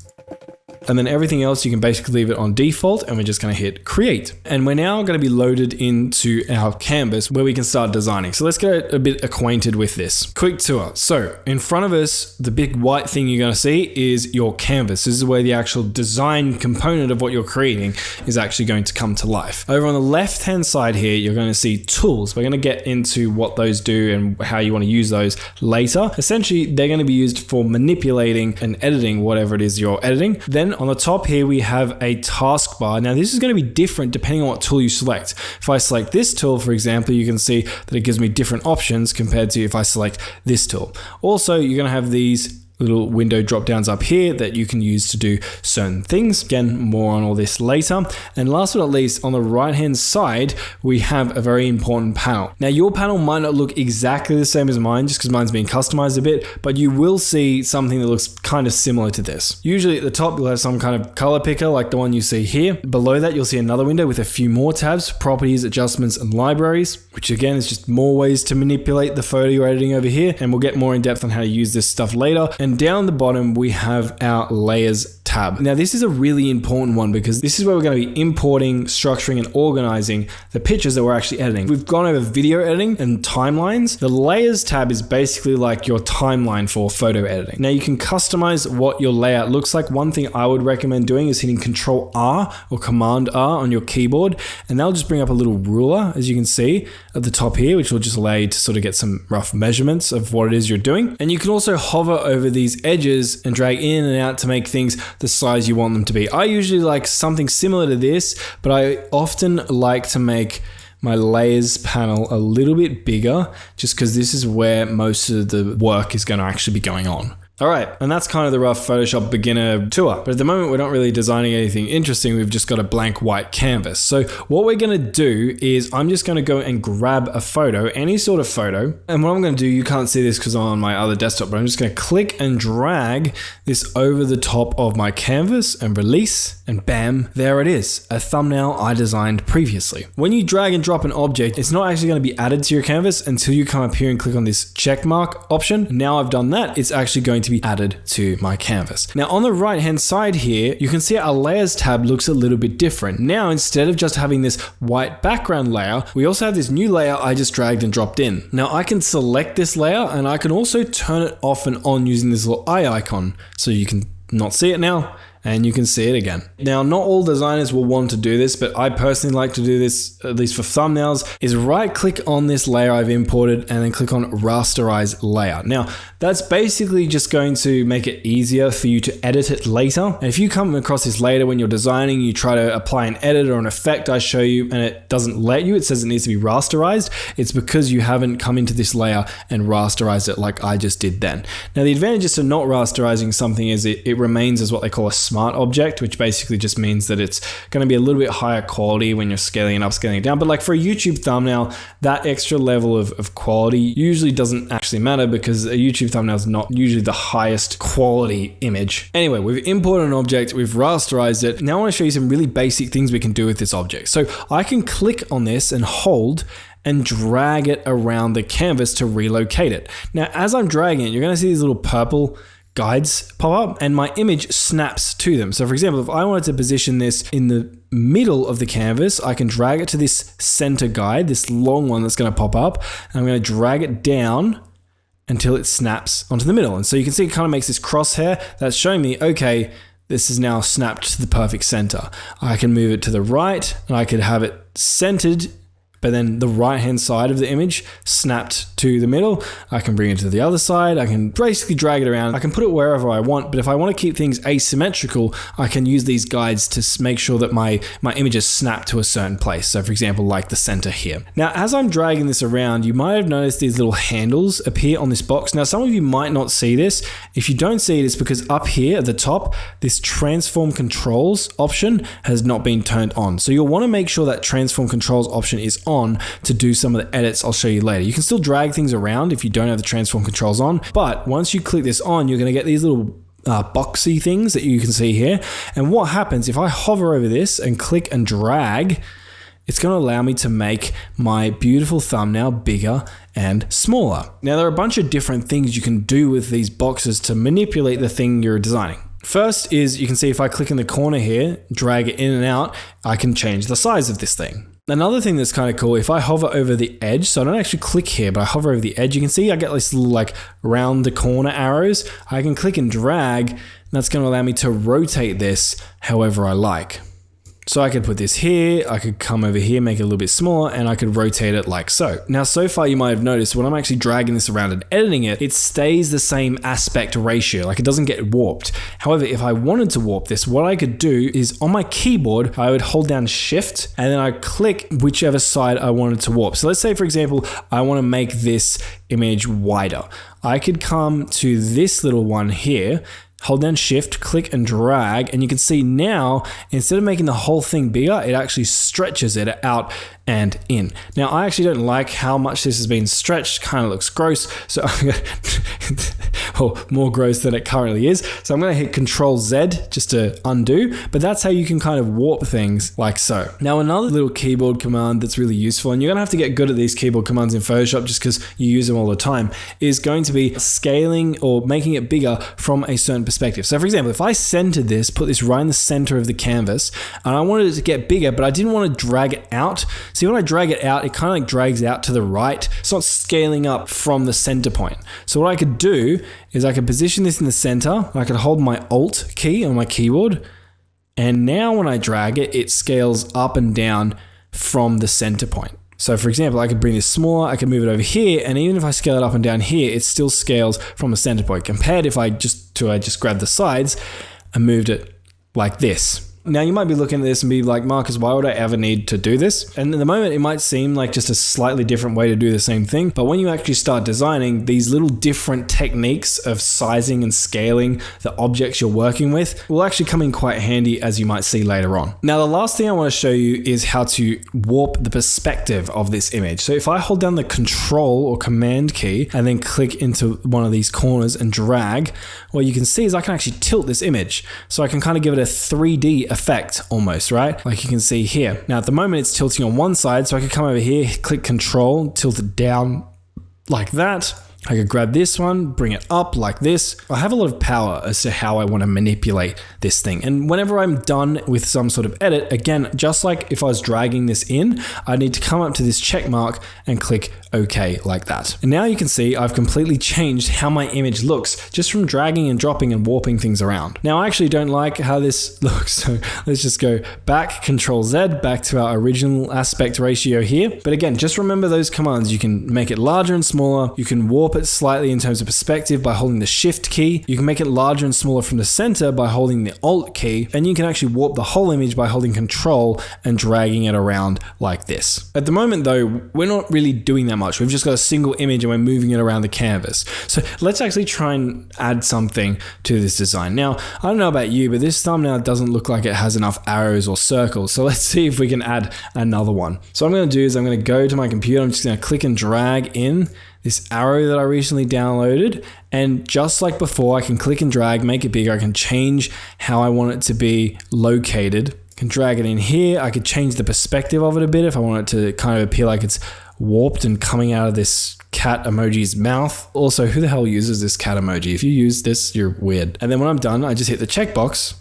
And then everything else, you can basically leave it on default, and we're just going to hit create. And we're now going to be loaded into our canvas where we can start designing. So let's get a bit acquainted with this. Quick tour. So in front of us, the big white thing you're going to see is your canvas. This is where the actual design component of what you're creating is actually going to come to life. Over on the left-hand side here, you're going to see tools. We're going to get into what those do and how you want to use those later. Essentially, they're going to be used for manipulating and editing whatever it is you're editing. Then on the top here, we have a taskbar. Now this is going to be different depending on what tool you select. If I select this tool, for example, you can see that it gives me different options compared to if I select this tool. Also, you're going to have these little window drop downs up here that you can use to do certain things. Again, more on all this later. And last but not least, on the right hand side, we have a very important panel. Now your panel might not look exactly the same as mine just because mine's been customized a bit, but you will see something that looks kind of similar to this. Usually at the top, you'll have some kind of color picker like the one you see here. Below that, you'll see another window with a few more tabs, properties, adjustments, and libraries, which again is just more ways to manipulate the photo you're editing over here. And we'll get more in depth on how to use this stuff later. And down the bottom, we have our layers tab. Now, this is a really important one because this is where we're going to be importing, structuring, and organizing the pictures that we're actually editing. We've gone over video editing and timelines. The layers tab is basically like your timeline for photo editing. Now, you can customize what your layout looks like. One thing I would recommend doing is hitting Control R or Command R on your keyboard, and that'll just bring up a little ruler, as you can see at the top here, which will just allow you to sort of get some rough measurements of what it is you're doing. And you can also hover over these edges and drag in and out to make things the size you want them to be. I usually like something similar to this, but I often like to make my layers panel a little bit bigger just because this is where most of the work is going to actually be going on. All right, and that's kind of the rough Photoshop beginner tour. But at the moment, we're not really designing anything interesting. We've just got a blank white canvas. So what we're gonna do is I'm just gonna go and grab a photo, any sort of photo. And what I'm gonna do, you can't see this because I'm on my other desktop, but I'm just gonna click and drag this over the top of my canvas and release, and bam, there it is, a thumbnail I designed previously. When you drag and drop an object, it's not actually gonna be added to your canvas until you come up here and click on this check mark option. Now I've done that, it's actually going to be added to my canvas. Now on the right hand side here, you can see our layers tab looks a little bit different. Now instead of just having this white background layer, we also have this new layer I just dragged and dropped in. Now I can select this layer and I can also turn it off and on using this little eye icon. So you can not see it now, and you can see it again. Now, not all designers will want to do this, but I personally like to do this, at least for thumbnails, is right click on this layer I've imported and then click on rasterize layer. Now, that's basically just going to make it easier for you to edit it later. And if you come across this later when you're designing, you try to apply an edit or an effect I show you and it doesn't let you, it says it needs to be rasterized, it's because you haven't come into this layer and rasterized it like I just did then. Now, the advantages to not rasterizing something is it remains as what they call a smart object, which basically just means that it's going to be a little bit higher quality when you're scaling it up, scaling it down. But like for a YouTube thumbnail, that extra level of quality usually doesn't actually matter because a YouTube thumbnail is not usually the highest quality image. Anyway, we've imported an object, we've rasterized it. Now I want to show you some really basic things we can do with this object. So I can click on this and hold and drag it around the canvas to relocate it. Now, as I'm dragging it, you're going to see these little purple guides pop up and my image snaps to them. So for example, if I wanted to position this in the middle of the canvas, I can drag it to this center guide, this long one that's going to pop up, and I'm going to drag it down until it snaps onto the middle. And so you can see it kind of makes this crosshair that's showing me, okay, this is now snapped to the perfect center. I can move it to the right and I could have it centered, but then the right hand side of the image snapped to the middle. I can bring it to the other side. I can basically drag it around. I can put it wherever I want, but if I want to keep things asymmetrical, I can use these guides to make sure that my images snap to a certain place. So for example, like the center here. Now, as I'm dragging this around, you might have noticed these little handles appear on this box. Now, some of you might not see this. If you don't see it, it's because up here at the top, this transform controls option has not been turned on. So you'll want to make sure that transform controls option is on to do some of the edits I'll show you later. You can still drag things around if you don't have the transform controls on, but once you click this on, you're going to get these little boxy things that you can see here. And what happens if I hover over this and click and drag, it's going to allow me to make my beautiful thumbnail bigger and smaller. Now, there are a bunch of different things you can do with these boxes to manipulate the thing you're designing. First is you can see if I click in the corner here, drag it in and out, I can change the size of this thing. Another thing that's kind of cool, if I hover over the edge, so I don't actually click here, but I hover over the edge, you can see I get this little like round the corner arrows. I can click and drag, and that's going to allow me to rotate this however I like. So I could put this here, I could come over here, make it a little bit smaller, and I could rotate it like so. Now, so far you might have noticed when I'm actually dragging this around and editing it, it stays the same aspect ratio, like it doesn't get warped. However, if I wanted to warp this, what I could do is on my keyboard, I would hold down Shift, and then I click whichever side I wanted to warp. So let's say, for example, I want to make this image wider. I could come to this little one here, hold down Shift, click and drag, and you can see now, instead of making the whole thing bigger, it actually stretches it out and in. Now, I actually don't like how much this has been stretched, kind of looks gross, so I'm gonna, well, more gross than it currently is. So I'm gonna hit Control Z just to undo, but that's how you can kind of warp things like so. Now, another little keyboard command that's really useful, and you're gonna have to get good at these keyboard commands in Photoshop just because you use them all the time, is going to be scaling or making it bigger from a certain perspective. So for example, if I centered this, put this right in the center of the canvas, and I wanted it to get bigger, but I didn't want to drag it out. See, when I drag it out, it kind of like drags out to the right. It's not scaling up from the center point. So what I could do is I could position this in the center. I could hold my Alt key on my keyboard. And now when I drag it, it scales up and down from the center point. So for example, I could bring this smaller, I could move it over here, and even if I scale it up and down here, it still scales from the center point, compared if I just grabbed the sides and moved it like this. Now you might be looking at this and be like, Marcus, why would I ever need to do this? And in the moment, it might seem like just a slightly different way to do the same thing. But when you actually start designing, these little different techniques of sizing and scaling the objects you're working with will actually come in quite handy, as you might see later on. Now, the last thing I want to show you is how to warp the perspective of this image. So if I hold down the Control or Command key and then click into one of these corners and drag, what you can see is I can actually tilt this image. So I can kind of give it a 3D effect almost, right? Like you can see here. Now at the moment it's tilting on one side, so I could come over here, click Control, tilt it down like that. I could grab this one, bring it up like this. I have a lot of power as to how I want to manipulate this thing. And whenever I'm done with some sort of edit, again, just like if I was dragging this in, I need to come up to this check mark and click OK like that. And now you can see I've completely changed how my image looks just from dragging and dropping and warping things around. Now I actually don't like how this looks, so let's just go back, Control Z, back to our original aspect ratio here. But again, just remember those commands. You can make it larger and smaller. You can warp it slightly in terms of perspective by holding the Shift key. You can make it larger and smaller from the center by holding the Alt key, and you can actually warp the whole image by holding Control and dragging it around like this. At the moment though, we're not really doing that much. We've just got a single image and we're moving it around the canvas. So let's actually try and add something to this design. Now, I don't know about you, but this thumbnail doesn't look like it has enough arrows or circles. So let's see if we can add another one. So what I'm going to do is I'm going to go to my computer. I'm just going to click and drag in this arrow that I recently downloaded, and just like before, I can click and drag, make it bigger. I can change how I want it to be located. I can drag it in here. I could change the perspective of it a bit if I want it to kind of appear like it's warped and coming out of this cat emoji's mouth. Also, who the hell uses this cat emoji? If you use this, you're weird. And then when I'm done, I just hit the checkbox,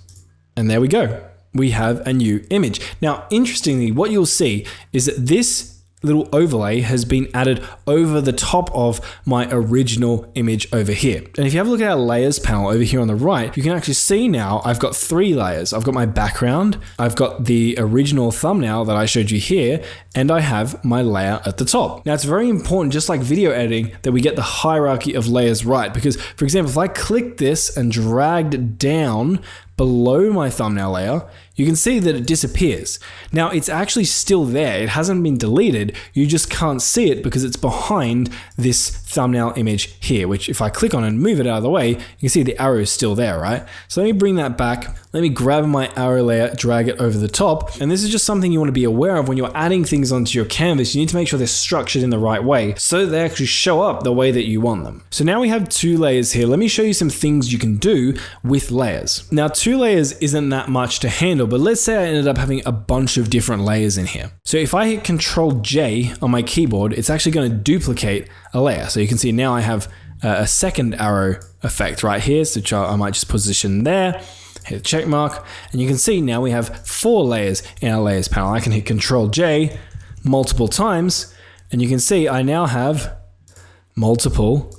and there we go. We have a new image. Now, interestingly, what you'll see is that this little overlay has been added over the top of my original image over here. And if you have a look at our layers panel over here on the right, you can actually see now I've got 3 layers. I've got my background, I've got the original thumbnail that I showed you here, and I have my layer at the top. Now it's very important, just like video editing, that we get the hierarchy of layers right, because for example, if I click this and dragged down below my thumbnail layer, you can see that it disappears. Now it's actually still there. It hasn't been deleted. You just can't see it because it's behind this thumbnail image here, which if I click on and move it out of the way, you can see the arrow is still there, right? So let me bring that back. Let me grab my arrow layer, drag it over the top. And this is just something you want to be aware of when you're adding things onto your canvas. You need to make sure they're structured in the right way so that they actually show up the way that you want them. So now we have 2 layers here. Let me show you some things you can do with layers. Now 2 layers isn't that much to handle, but let's say I ended up having a bunch of different layers in here. So if I hit Control J on my keyboard, it's actually going to duplicate a layer. So you can see now I have a second arrow effect right here. So I might just position there, hit the check mark, and you can see now we have 4 layers in our layers panel. I can hit Control J multiple times, and you can see I now have multiple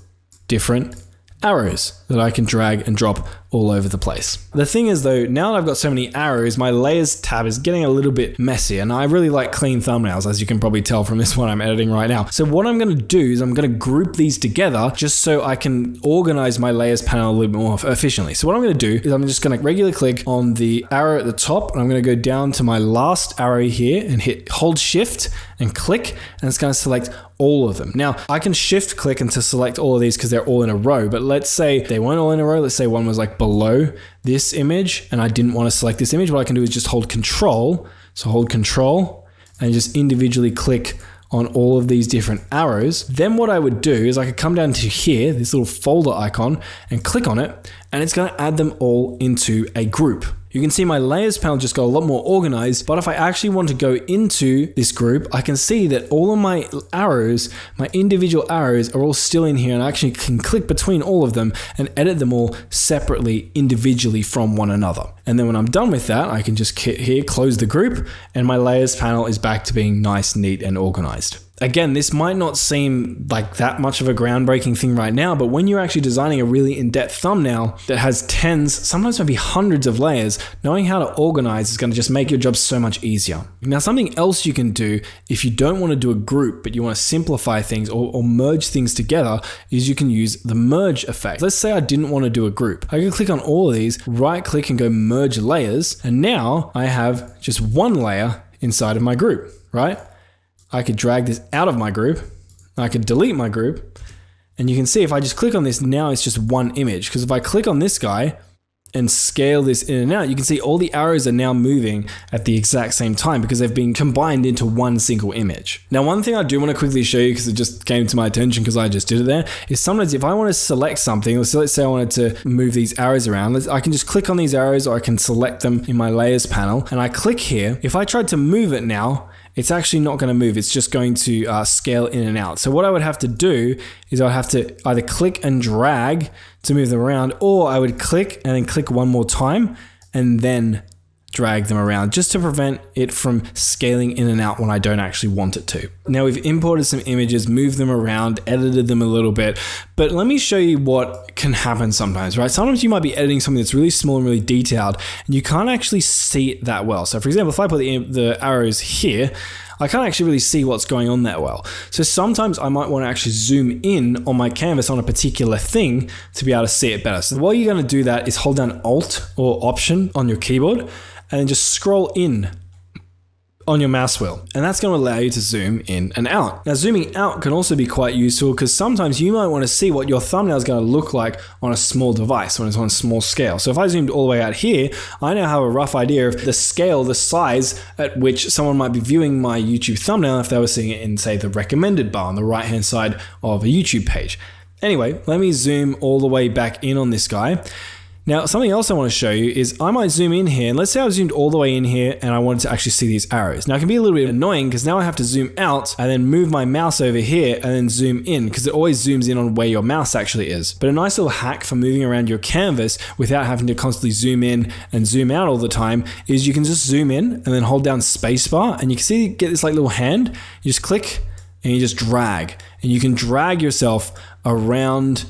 different arrows that I can drag and drop all over the place. The thing is though, now that I've got so many arrows, my layers tab is getting a little bit messy, and I really like clean thumbnails, as you can probably tell from this one I'm editing right now. So what I'm gonna do is I'm gonna group these together just so I can organize my layers panel a little bit more efficiently. So what I'm gonna do is I'm just gonna regularly click on the arrow at the top, and I'm gonna go down to my last arrow here and hold shift and click, and it's gonna select all of them. Now I can shift click and to select all of these because they're all in a row, but let's say they weren't all in a row. Let's say one was like below this image and I didn't want to select this image. What I can do is just hold control. So hold control and just individually click on all of these different arrows. Then what I would do is I could come down to here, this little folder icon, and click on it, and it's gonna add them all into a group. You can see my layers panel just got a lot more organized, but if I actually want to go into this group, I can see that all of my arrows, my individual arrows are all still in here, and I actually can click between all of them and edit them all separately, individually from one another. And then when I'm done with that, I can just hit here, close the group, and my layers panel is back to being nice, neat, and organized. Again, this might not seem like that much of a groundbreaking thing right now, but when you're actually designing a really in-depth thumbnail that has tens, sometimes maybe hundreds of layers, knowing how to organize is going to just make your job so much easier. Now, something else you can do if you don't want to do a group, but you want to simplify things or merge things together, is you can use the merge effect. Let's say I didn't want to do a group. I can click on all of these, right click and go merge layers, and now I have just one layer inside of my group, right? I could drag this out of my group, I could delete my group, and you can see if I just click on this, now it's just one image. Because if I click on this guy and scale this in and out, you can see all the arrows are now moving at the exact same time because they've been combined into one single image. Now, one thing I do want to quickly show you, because it just came to my attention because I just did it there, is sometimes if I want to select something, so let's say I wanted to move these arrows around, I can just click on these arrows, or I can select them in my layers panel, and I click here. If I tried to move it now, it's actually not going to move. It's just going to scale in and out. So what I would have to do is I would have to either click and drag to move them around, or I would click and then click one more time and then drag them around, just to prevent it from scaling in and out when I don't actually want it to. Now we've imported some images, moved them around, edited them a little bit, but let me show you what can happen sometimes, right? Sometimes you might be editing something that's really small and really detailed, and you can't actually see it that well. So for example, if I put the arrows here, I can't actually really see what's going on that well. So sometimes I might want to actually zoom in on my canvas on a particular thing to be able to see it better. So while you're going to do that is hold down Alt or Option on your keyboard, and then just scroll in on your mouse wheel. And that's going to allow you to zoom in and out. Now, zooming out can also be quite useful because sometimes you might want to see what your thumbnail is going to look like on a small device when it's on a small scale. So if I zoomed all the way out here, I now have a rough idea of the scale, the size at which someone might be viewing my YouTube thumbnail if they were seeing it in, say, the recommended bar on the right-hand side of a YouTube page. Anyway, let me zoom all the way back in on this guy. Now, something else I want to show you is I might zoom in here, and let's say I zoomed all the way in here and I wanted to actually see these arrows. Now, it can be a little bit annoying because now I have to zoom out and then move my mouse over here and then zoom in, because it always zooms in on where your mouse actually is. But a nice little hack for moving around your canvas without having to constantly zoom in and zoom out all the time is you can just zoom in and then hold down spacebar, and you can see, get this like little hand. You just click and you just drag, and you can drag yourself around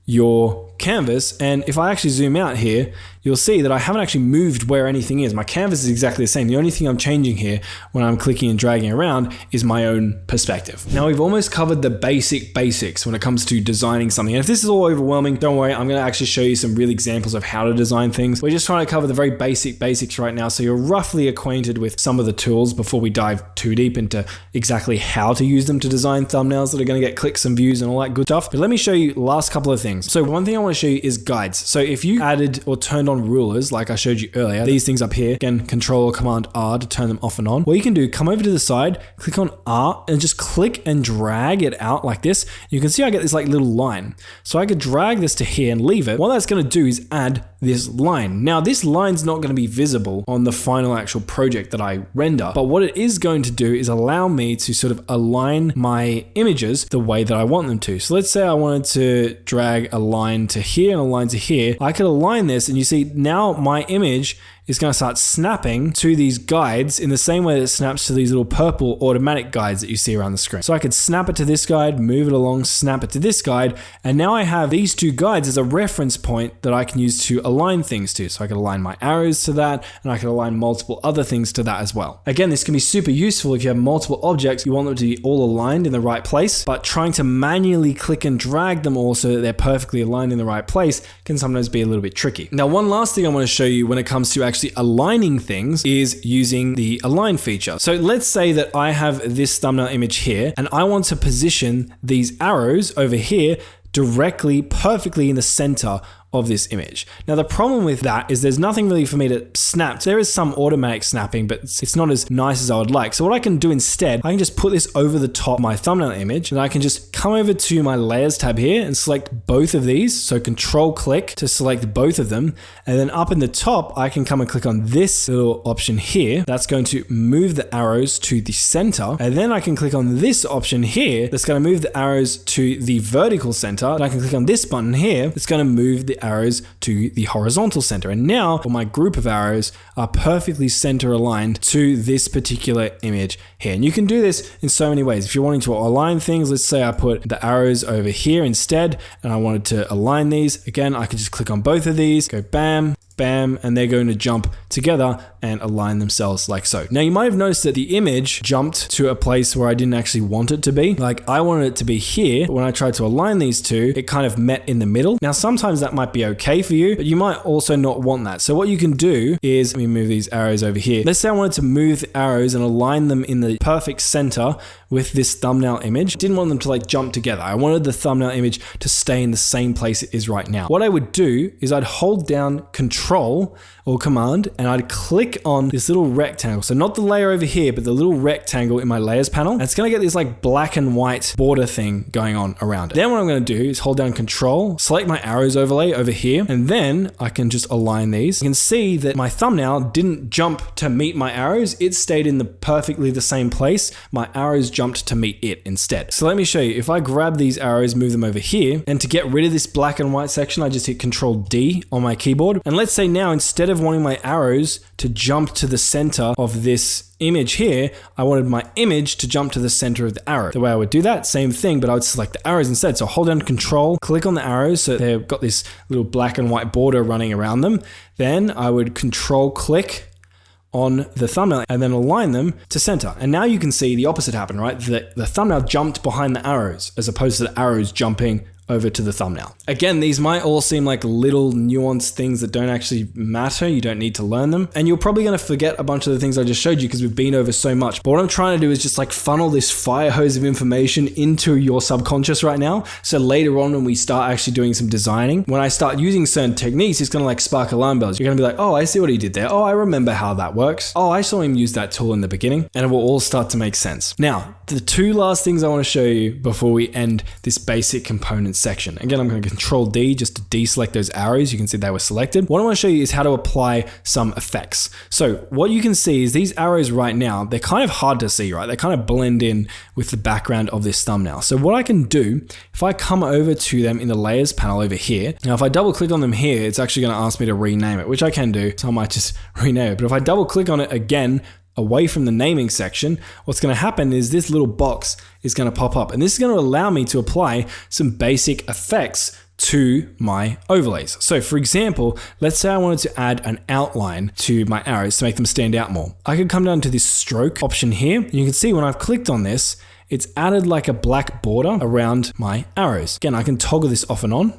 your canvas. And if I actually zoom out here, you'll see that I haven't actually moved where anything is. My canvas is exactly the same. The only thing I'm changing here when I'm clicking and dragging around is my own perspective. Now we've almost covered the basics when it comes to designing something. And if this is all overwhelming, don't worry, I'm going to actually show you some real examples of how to design things. We're just trying to cover the very basics right now, so you're roughly acquainted with some of the tools before we dive too deep into exactly how to use them to design thumbnails that are going to get clicks and views and all that good stuff. But let me show you the last couple of things. So one thing I want to show you is guides. So if you added or turned on rulers like I showed you earlier, these things up here, again, Control or Command R to turn them off and on. What you can do, come over to the side, click on R and just click and drag it out like this. You can see I get this like little line. So I could drag this to here and leave it. What that's going to do is add this line. Now, this line's not going to be visible on the final actual project that I render, but what it is going to do is allow me to sort of align my images the way that I want them to. So let's say I wanted to drag a line to here and a line to here. I could align this, and you see now my image is going to start snapping to these guides in the same way that it snaps to these little purple automatic guides that you see around the screen. So I could snap it to this guide, move it along, snap it to this guide, and now I have these two guides as a reference point that I can use to align things to. So I could align my arrows to that, and I could align multiple other things to that as well. Again, this can be super useful if you have multiple objects, you want them to be all aligned in the right place, but trying to manually click and drag them all so that they're perfectly aligned in the right place can sometimes be a little bit tricky. Now, one last thing I want to show you when it comes to actually aligning things is using the align feature. So let's say that I have this thumbnail image here and I want to position these arrows over here directly, perfectly in the center of this image. Now, the problem with that is there's nothing really for me to snap. There is some automatic snapping, but it's not as nice as I would like. So what I can do instead, I can just put this over the top of my thumbnail image, and I can just come over to my layers tab here and select both of these. So control click to select both of them. And then up in the top, I can come and click on this little option here. That's going to move the arrows to the center. And then I can click on this option here. That's going to move the arrows to the vertical center. And I can click on this button here. It's going to move the arrows to the horizontal center. And now all my group of arrows are perfectly center aligned to this particular image here. And you can do this in so many ways. If you're wanting to align things, let's say I put the arrows over here instead, and I wanted to align these. Again, I could just click on both of these, go bam, bam, and they're going to jump together and align themselves like so. Now, you might have noticed that the image jumped to a place where I didn't actually want it to be. Like I wanted it to be here, but when I tried to align these two, it kind of met in the middle. Now, sometimes that might be okay for you, but you might also not want that. So what you can do is, let me move these arrows over here. Let's say I wanted to move the arrows and align them in the perfect center with this thumbnail image. Didn't want them to like jump together. I wanted the thumbnail image to stay in the same place it is right now. What I would do is I'd hold down Control or Command, and I'd click on this little rectangle. So not the layer over here, but the little rectangle in my layers panel. And it's gonna get this like black and white border thing going on around it. Then what I'm gonna do is hold down Control, select my arrows overlay over here, and then I can just align these. You can see that my thumbnail didn't jump to meet my arrows. It stayed in the perfectly the same place. My arrows jumped to meet it instead. So let me show you. If I grab these arrows, move them over here, and to get rid of this black and white section, I just hit Control D on my keyboard. And let's say now, instead of wanting my arrows to jump to the center of this image here, I wanted my image to jump to the center of the arrow. The way I would do that, same thing, but I would select the arrows instead. So hold down Control, click on the arrows so they've got this little black and white border running around them. Then I would Control click on the thumbnail and then align them to center. And now you can see the opposite happen, right? The thumbnail jumped behind the arrows as opposed to the arrows jumping over to the thumbnail. Again, these might all seem like little nuanced things that don't actually matter. You don't need to learn them. And you're probably going to forget a bunch of the things I just showed you because we've been over so much. But what I'm trying to do is just like funnel this fire hose of information into your subconscious right now. So later on when we start actually doing some designing, when I start using certain techniques, it's going to like spark alarm bells. You're going to be like, oh, I see what he did there. Oh, I remember how that works. Oh, I saw him use that tool in the beginning, and it will all start to make sense. Now, the two last things I want to show you before we end this basic component section. Again, I'm going to Control D just to deselect those arrows. You can see they were selected. What I want to show you is how to apply some effects. So what you can see is these arrows right now, they're kind of hard to see, right? They kind of blend in with the background of this thumbnail. So what I can do, if I come over to them in the layers panel over here, now if I double click on them here, it's actually going to ask me to rename it, which I can do. So I might just rename it. But if I double click on it again, away from the naming section, what's going to happen is this little box is going to pop up, and this is going to allow me to apply some basic effects to my overlays. So for example, let's say I wanted to add an outline to my arrows to make them stand out more. I could come down to this stroke option here, and you can see when I've clicked on this, it's added like a black border around my arrows. Again, I can toggle this off and on.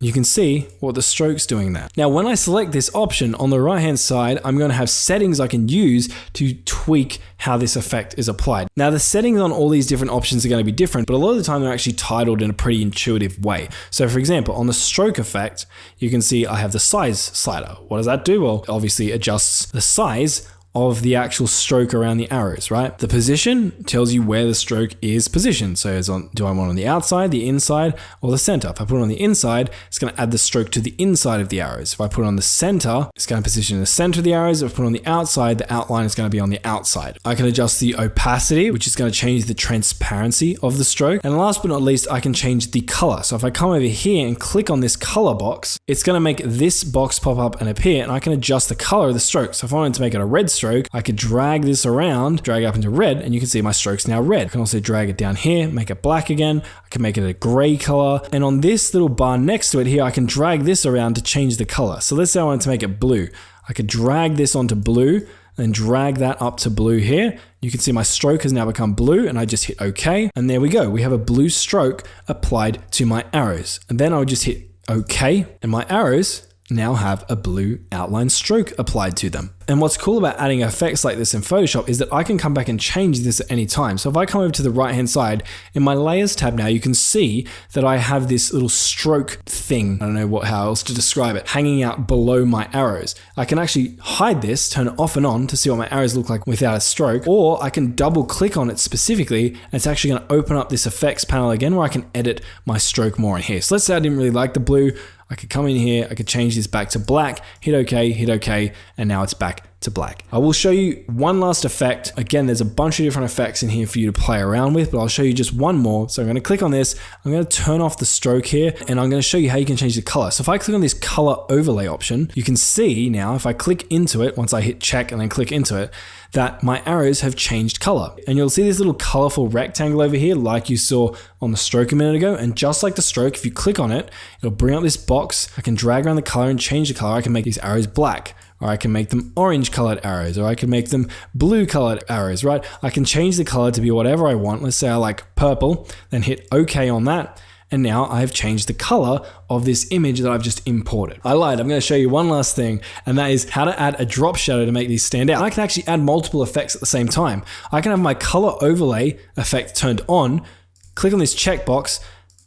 You can see what the stroke's doing there. Now, when I select this option on the right-hand side, I'm going to have settings I can use to tweak how this effect is applied. Now, the settings on all these different options are going to be different, but a lot of the time they're actually titled in a pretty intuitive way. So for example, on the stroke effect, you can see I have the size slider. What does that do? Well, it obviously adjusts the size of the actual stroke around the arrows, right? The position tells you where the stroke is positioned. So do I want on the outside, the inside, or the center? If I put it on the inside, it's going to add the stroke to the inside of the arrows. If I put it on the center, it's going to position in the center of the arrows. If I put it on the outside, the outline is going to be on the outside. I can adjust the opacity, which is going to change the transparency of the stroke. And last but not least, I can change the color. So if I come over here and click on this color box, it's going to make this box pop up and appear, and I can adjust the color of the stroke. So if I wanted to make it a red stroke, I could drag this around, drag it up into red, and you can see my stroke's now red. I can also drag it down here, make it black again. I can make it a gray color. And on this little bar next to it here, I can drag this around to change the color. So let's say I wanted to make it blue. I could drag this onto blue, then drag that up to blue here. You can see my stroke has now become blue, and I just hit OK. And there we go. We have a blue stroke applied to my arrows. And then I would just hit OK, and my arrows now have a blue outline stroke applied to them. And what's cool about adding effects like this in Photoshop is that I can come back and change this at any time. So if I come over to the right hand side, in my layers tab now, you can see that I have this little stroke thing, I don't know how else to describe it, hanging out below my arrows. I can actually hide this, turn it off and on to see what my arrows look like without a stroke, or I can double click on it specifically, and it's actually going to open up this effects panel again where I can edit my stroke more in here. So let's say I didn't really like the blue. I could come in here, I could change this back to black, hit OK, and now it's back to black. I will show you one last effect. Again, there's a bunch of different effects in here for you to play around with, but I'll show you just one more. So I'm going to click on this, I'm going to turn off the stroke here, and I'm going to show you how you can change the color. So if I click on this color overlay option, you can see now if I click into it, once I hit check and then click into it, that my arrows have changed color. And you'll see this little colorful rectangle over here like you saw on the stroke a minute ago. And just like the stroke, if you click on it, it'll bring up this box. I can drag around the color and change the color. I can make these arrows black, or I can make them orange colored arrows, or I can make them blue colored arrows, right? I can change the color to be whatever I want. Let's say I like purple, then hit OK on that. And now I've changed the color of this image that I've just imported. I lied, I'm going to show you one last thing, and that is how to add a drop shadow to make these stand out. I can actually add multiple effects at the same time. I can have my color overlay effect turned on, click on this checkbox,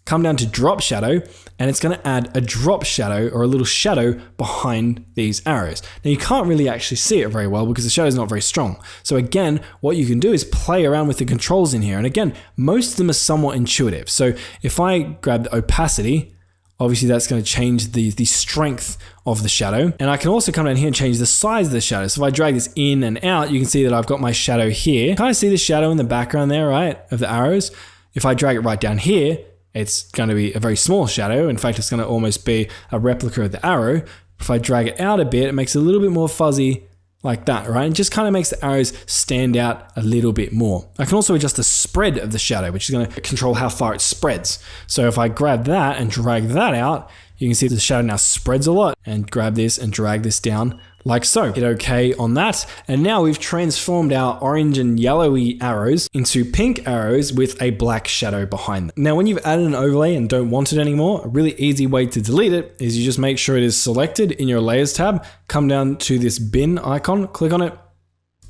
come down to drop shadow, and it's going to add a drop shadow or a little shadow behind these arrows. Now you can't really actually see it very well because the shadow is not very strong. So again, what you can do is play around with the controls in here. And again, most of them are somewhat intuitive. So if I grab the opacity, obviously that's going to change the strength of the shadow. And I can also come down here and change the size of the shadow. So if I drag this in and out, you can see that I've got my shadow here. Kind of see the shadow in the background there, right, of the arrows. If I drag it right down here, it's going to be a very small shadow. In fact, it's going to almost be a replica of the arrow. If I drag it out a bit, it makes it a little bit more fuzzy like that, right? It just kind of makes the arrows stand out a little bit more. I can also adjust the spread of the shadow, which is going to control how far it spreads. So if I grab that and drag that out, you can see the shadow now spreads a lot, and grab this and drag this down like so. Hit OK on that. And now we've transformed our orange and yellowy arrows into pink arrows with a black shadow behind them. Now, when you've added an overlay and don't want it anymore, a really easy way to delete it is you just make sure it is selected in your layers tab, come down to this bin icon, click on it,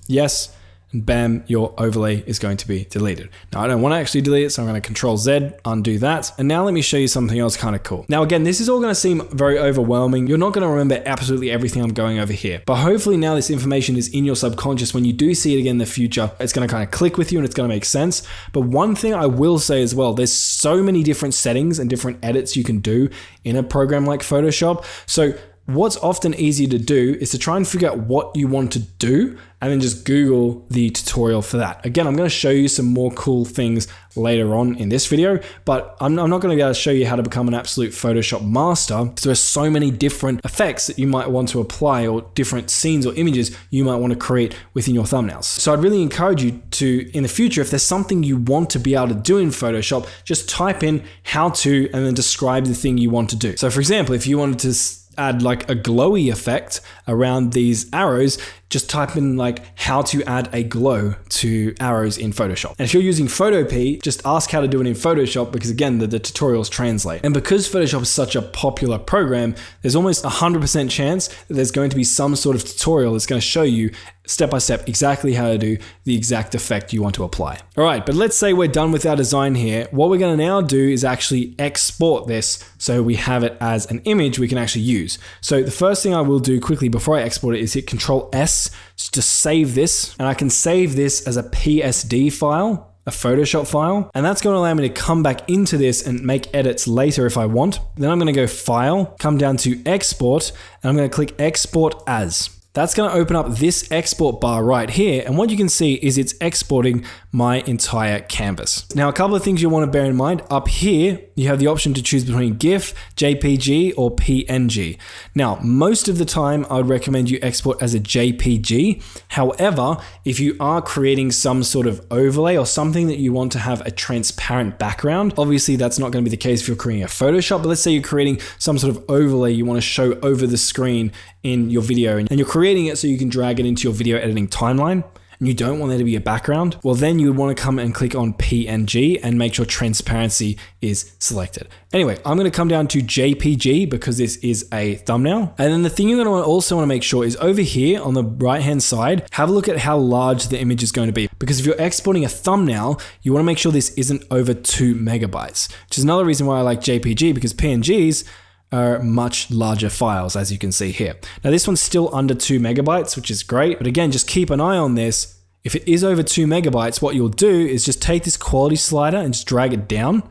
yes, and bam, your overlay is going to be deleted. Now I don't want to actually delete it, so I'm going to Control Z, undo that. And now let me show you something else kind of cool. Now again, this is all going to seem very overwhelming. You're not going to remember absolutely everything I'm going over here, but hopefully now this information is in your subconscious. When you do see it again in the future, it's going to kind of click with you and it's going to make sense. But one thing I will say as well, there's so many different settings and different edits you can do in a program like Photoshop. So what's often easy to do is to try and figure out what you want to do and then just Google the tutorial for that. Again, I'm going to show you some more cool things later on in this video, but I'm not going to be able to show you how to become an absolute Photoshop master because there are so many different effects that you might want to apply, or different scenes or images you might want to create within your thumbnails. So I'd really encourage you to, in the future, if there's something you want to be able to do in Photoshop, just type in how to and then describe the thing you want to do. So for example, if you wanted to add like a glowy effect around these arrows, just type in like how to add a glow to arrows in Photoshop. And if you're using Photopea, just ask how to do it in Photoshop, because again, the tutorials translate. And because Photoshop is such a popular program, there's almost 100% chance that there's going to be some sort of tutorial that's going to show you step-by-step exactly how to do the exact effect you want to apply. All right, but let's say we're done with our design here. What we're going to now do is actually export this so we have it as an image we can actually use. So the first thing I will do quickly before I export it is hit Control S to save this, and I can save this as a PSD file, a Photoshop file, and that's going to allow me to come back into this and make edits later if I want. Then I'm going to go File, come down to Export, and I'm going to click Export As. That's going to open up this export bar right here, and what you can see is it's exporting my entire canvas. Now, a couple of things you want to bear in mind. Up here, you have the option to choose between GIF, JPG, or PNG. Now, most of the time, I would recommend you export as a JPG. However, if you are creating some sort of overlay or something that you want to have a transparent background, obviously that's not going to be the case if you're creating a Photoshop, but let's say you're creating some sort of overlay you want to show over the screen in your video, and you're creating it so you can drag it into your video editing timeline, and you don't want there to be a background, well then you would want to come and click on PNG and make sure transparency is selected. Anyway, I'm going to come down to JPG because this is a thumbnail. And then the thing you're going to also want to make sure is over here on the right hand side, have a look at how large the image is going to be. Because if you're exporting a thumbnail, you want to make sure this isn't over 2 megabytes, which is another reason why I like JPG, because PNGs are much larger files, as you can see here. Now this one's still under 2 megabytes, which is great. But again, just keep an eye on this. If it is over 2 megabytes, what you'll do is just take this quality slider and just drag it down.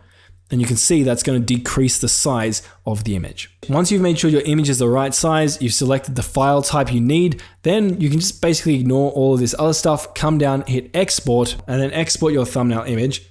And you can see that's going to decrease the size of the image. Once you've made sure your image is the right size, you've selected the file type you need, then you can just basically ignore all of this other stuff, come down, hit export, and then export your thumbnail image.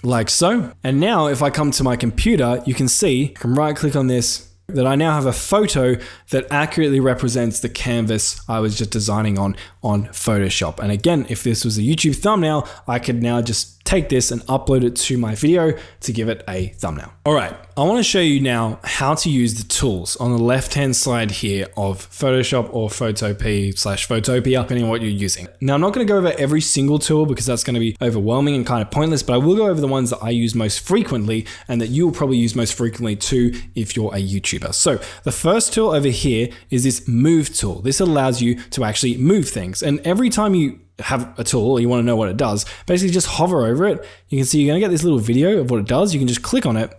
Like so. And now if I come to my computer, you can see, I can right click on this, that I now have a photo that accurately represents the canvas I was just designing on Photoshop. And again, if this was a YouTube thumbnail, I could now just take this and upload it to my video to give it a thumbnail. All right, I want to show you now how to use the tools on the left-hand side here of Photoshop or Photopea/Photopea, depending on what you're using. Now, I'm not going to go over every single tool because that's going to be overwhelming and kind of pointless, but I will go over the ones that I use most frequently and that you'll probably use most frequently too if you're a YouTuber. So the first tool over here is this Move tool. This allows you to actually move things. And every time you have a tool or you want to know what it does, basically just hover over it. You can see you're going to get this little video of what it does. You can just click on it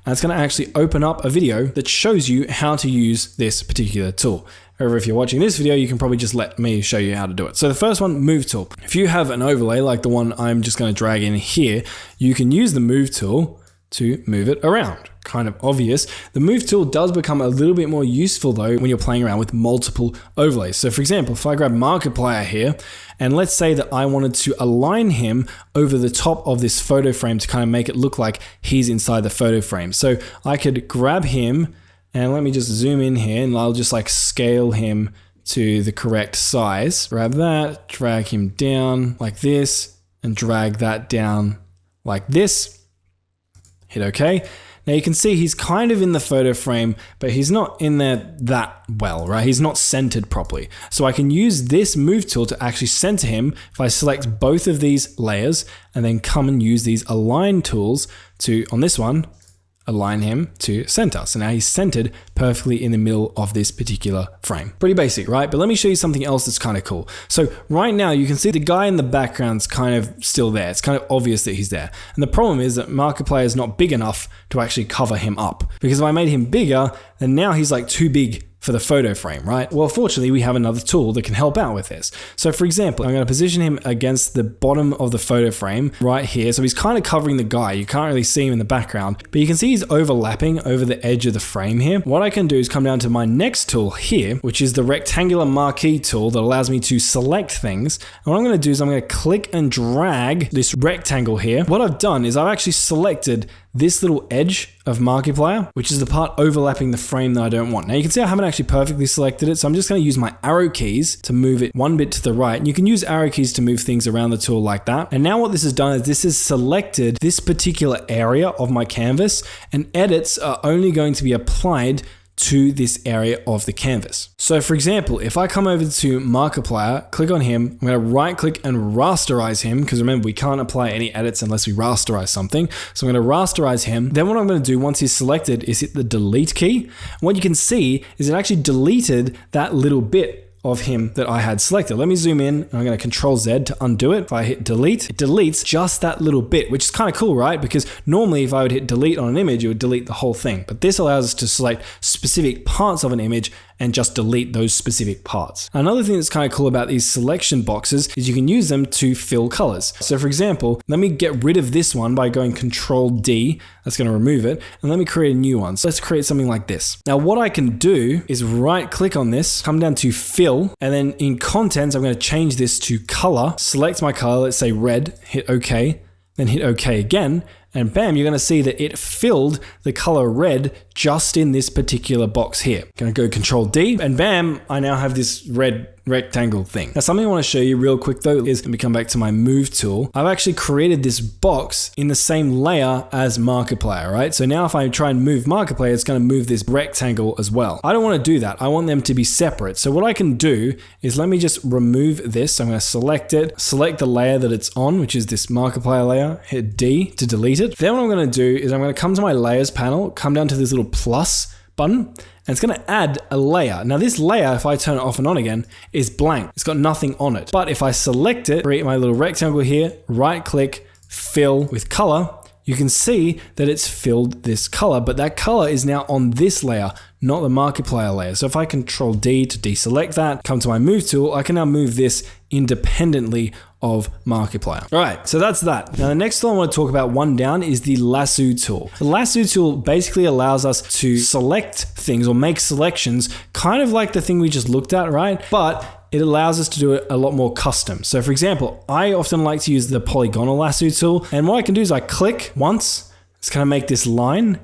and it's going to actually open up a video that shows you how to use this particular tool. However, if you're watching this video, you can probably just let me show you how to do it. So the first one, Move tool. If you have an overlay like the one I'm just going to drag in here, you can use the Move tool to move it around. Kind of obvious. The Move tool does become a little bit more useful though when you're playing around with multiple overlays. So for example, if I grab Markiplier here, and let's say that I wanted to align him over the top of this photo frame to kind of make it look like he's inside the photo frame. So I could grab him and let me just zoom in here and I'll just like scale him to the correct size. Grab that, drag him down like this, and drag that down like this. Hit OK. Now you can see he's kind of in the photo frame, but he's not in there that well, right? He's not centered properly. So I can use this Move tool to actually center him if I select both of these layers and then come and use these Align tools to, on this one, align him to center. So now he's centered perfectly in the middle of this particular frame. Pretty basic, right? But let me show you something else that's kind of cool. So right now you can see the guy in the background's kind of still there. It's kind of obvious that he's there. And the problem is that Markiplier is not big enough to actually cover him up. Because if I made him bigger, then now he's like too big for the photo frame, right? Well, fortunately, we have another tool that can help out with this. So for example, I'm going to position him against the bottom of the photo frame right here. So he's kind of covering the guy. You can't really see him in the background, but you can see he's overlapping over the edge of the frame here. What I can do is come down to my next tool here, which is the rectangular marquee tool that allows me to select things. And what I'm going to do is I'm going to click and drag this rectangle here. What I've done is I've actually selected this little edge of Markiplier, which is the part overlapping the frame that I don't want. Now you can see I haven't actually perfectly selected it, so I'm just going to use my arrow keys to move it one bit to the right. And you can use arrow keys to move things around the tool like that. And now what this has done is this has selected this particular area of my canvas, and edits are only going to be applied to this area of the canvas. So for example, if I come over to Markiplier, click on him, I'm going to right click and rasterize him, because remember we can't apply any edits unless we rasterize something. So I'm going to rasterize him. Then what I'm going to do once he's selected is hit the delete key. And what you can see is it actually deleted that little bit of him that I had selected. Let me zoom in, and I'm going to Control Z to undo it. If I hit delete, it deletes just that little bit, which is kind of cool, right? Because normally if I would hit delete on an image, it would delete the whole thing. But this allows us to select specific parts of an image and just delete those specific parts. Another thing that's kind of cool about these selection boxes is you can use them to fill colors. So for example, let me get rid of this one by going Control D. That's going to remove it. And let me create a new one. So let's create something like this. Now what I can do is right click on this, come down to fill, and then in content, I'm going to change this to color, select my color, let's say red, hit OK, then hit OK again. And bam, you're going to see that it filled the color red just in this particular box here. Going to go Control D, and bam, I now have this red rectangle thing. Now something I want to show you real quick though is, let me come back to my move tool. I've actually created this box in the same layer as Markiplier, right? So now if I try and move Markiplier, it's going to move this rectangle as well. I don't want to do that. I want them to be separate. So what I can do is, let me just remove this. I'm going to select it, select the layer that it's on, which is this Markiplier layer, hit D to delete it. Then what I'm going to do is I'm going to come to my layers panel, come down to this little plus button, and it's going to add a layer. Now this layer, if I turn it off and on again, is blank. It's got nothing on it. But if I select it, create my little rectangle here, right click, fill with color, you can see that it's filled this color, but that color is now on this layer, not the Markiplier layer. So if I Control D to deselect that, come to my move tool, I can now move this independently of Markiplier. All right, so that's that. Now the next tool I want to talk about, one down, is the lasso tool. The lasso tool basically allows us to select things or make selections, kind of like the thing we just looked at, right? But it allows us to do it a lot more custom. So for example, I often like to use the polygonal lasso tool. And what I can do is I click once, it's going to make this line,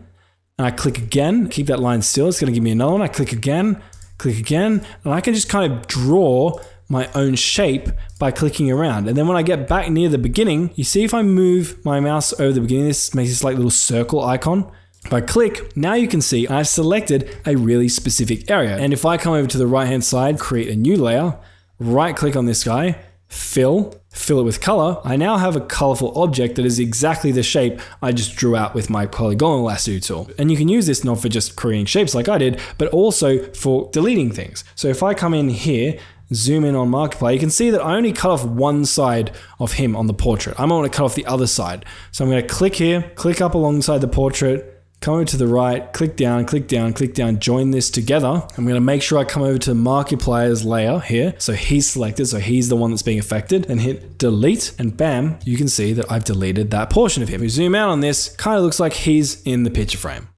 and I click again, keep that line still. It's going to give me another one. I click again, and I can just kind of draw my own shape by clicking around. And then when I get back near the beginning, you see if I move my mouse over the beginning, this makes this like little circle icon. If I click, now you can see I've selected a really specific area. And if I come over to the right-hand side, create a new layer, right click on this guy, fill it with color, I now have a colorful object that is exactly the shape I just drew out with my polygonal lasso tool. And you can use this not for just creating shapes like I did, but also for deleting things. So if I come in here, zoom in on Markiplier, you can see that I only cut off one side of him on the portrait. I'm going to cut off the other side. So I'm going to click here, click up alongside the portrait, come over to the right, click down, join this together. I'm going to make sure I come over to Markiplier's layer here. So he's selected, so he's the one that's being affected, and hit delete, and bam, you can see that I've deleted that portion of him. If we zoom out on this, kind of looks like he's in the picture frame.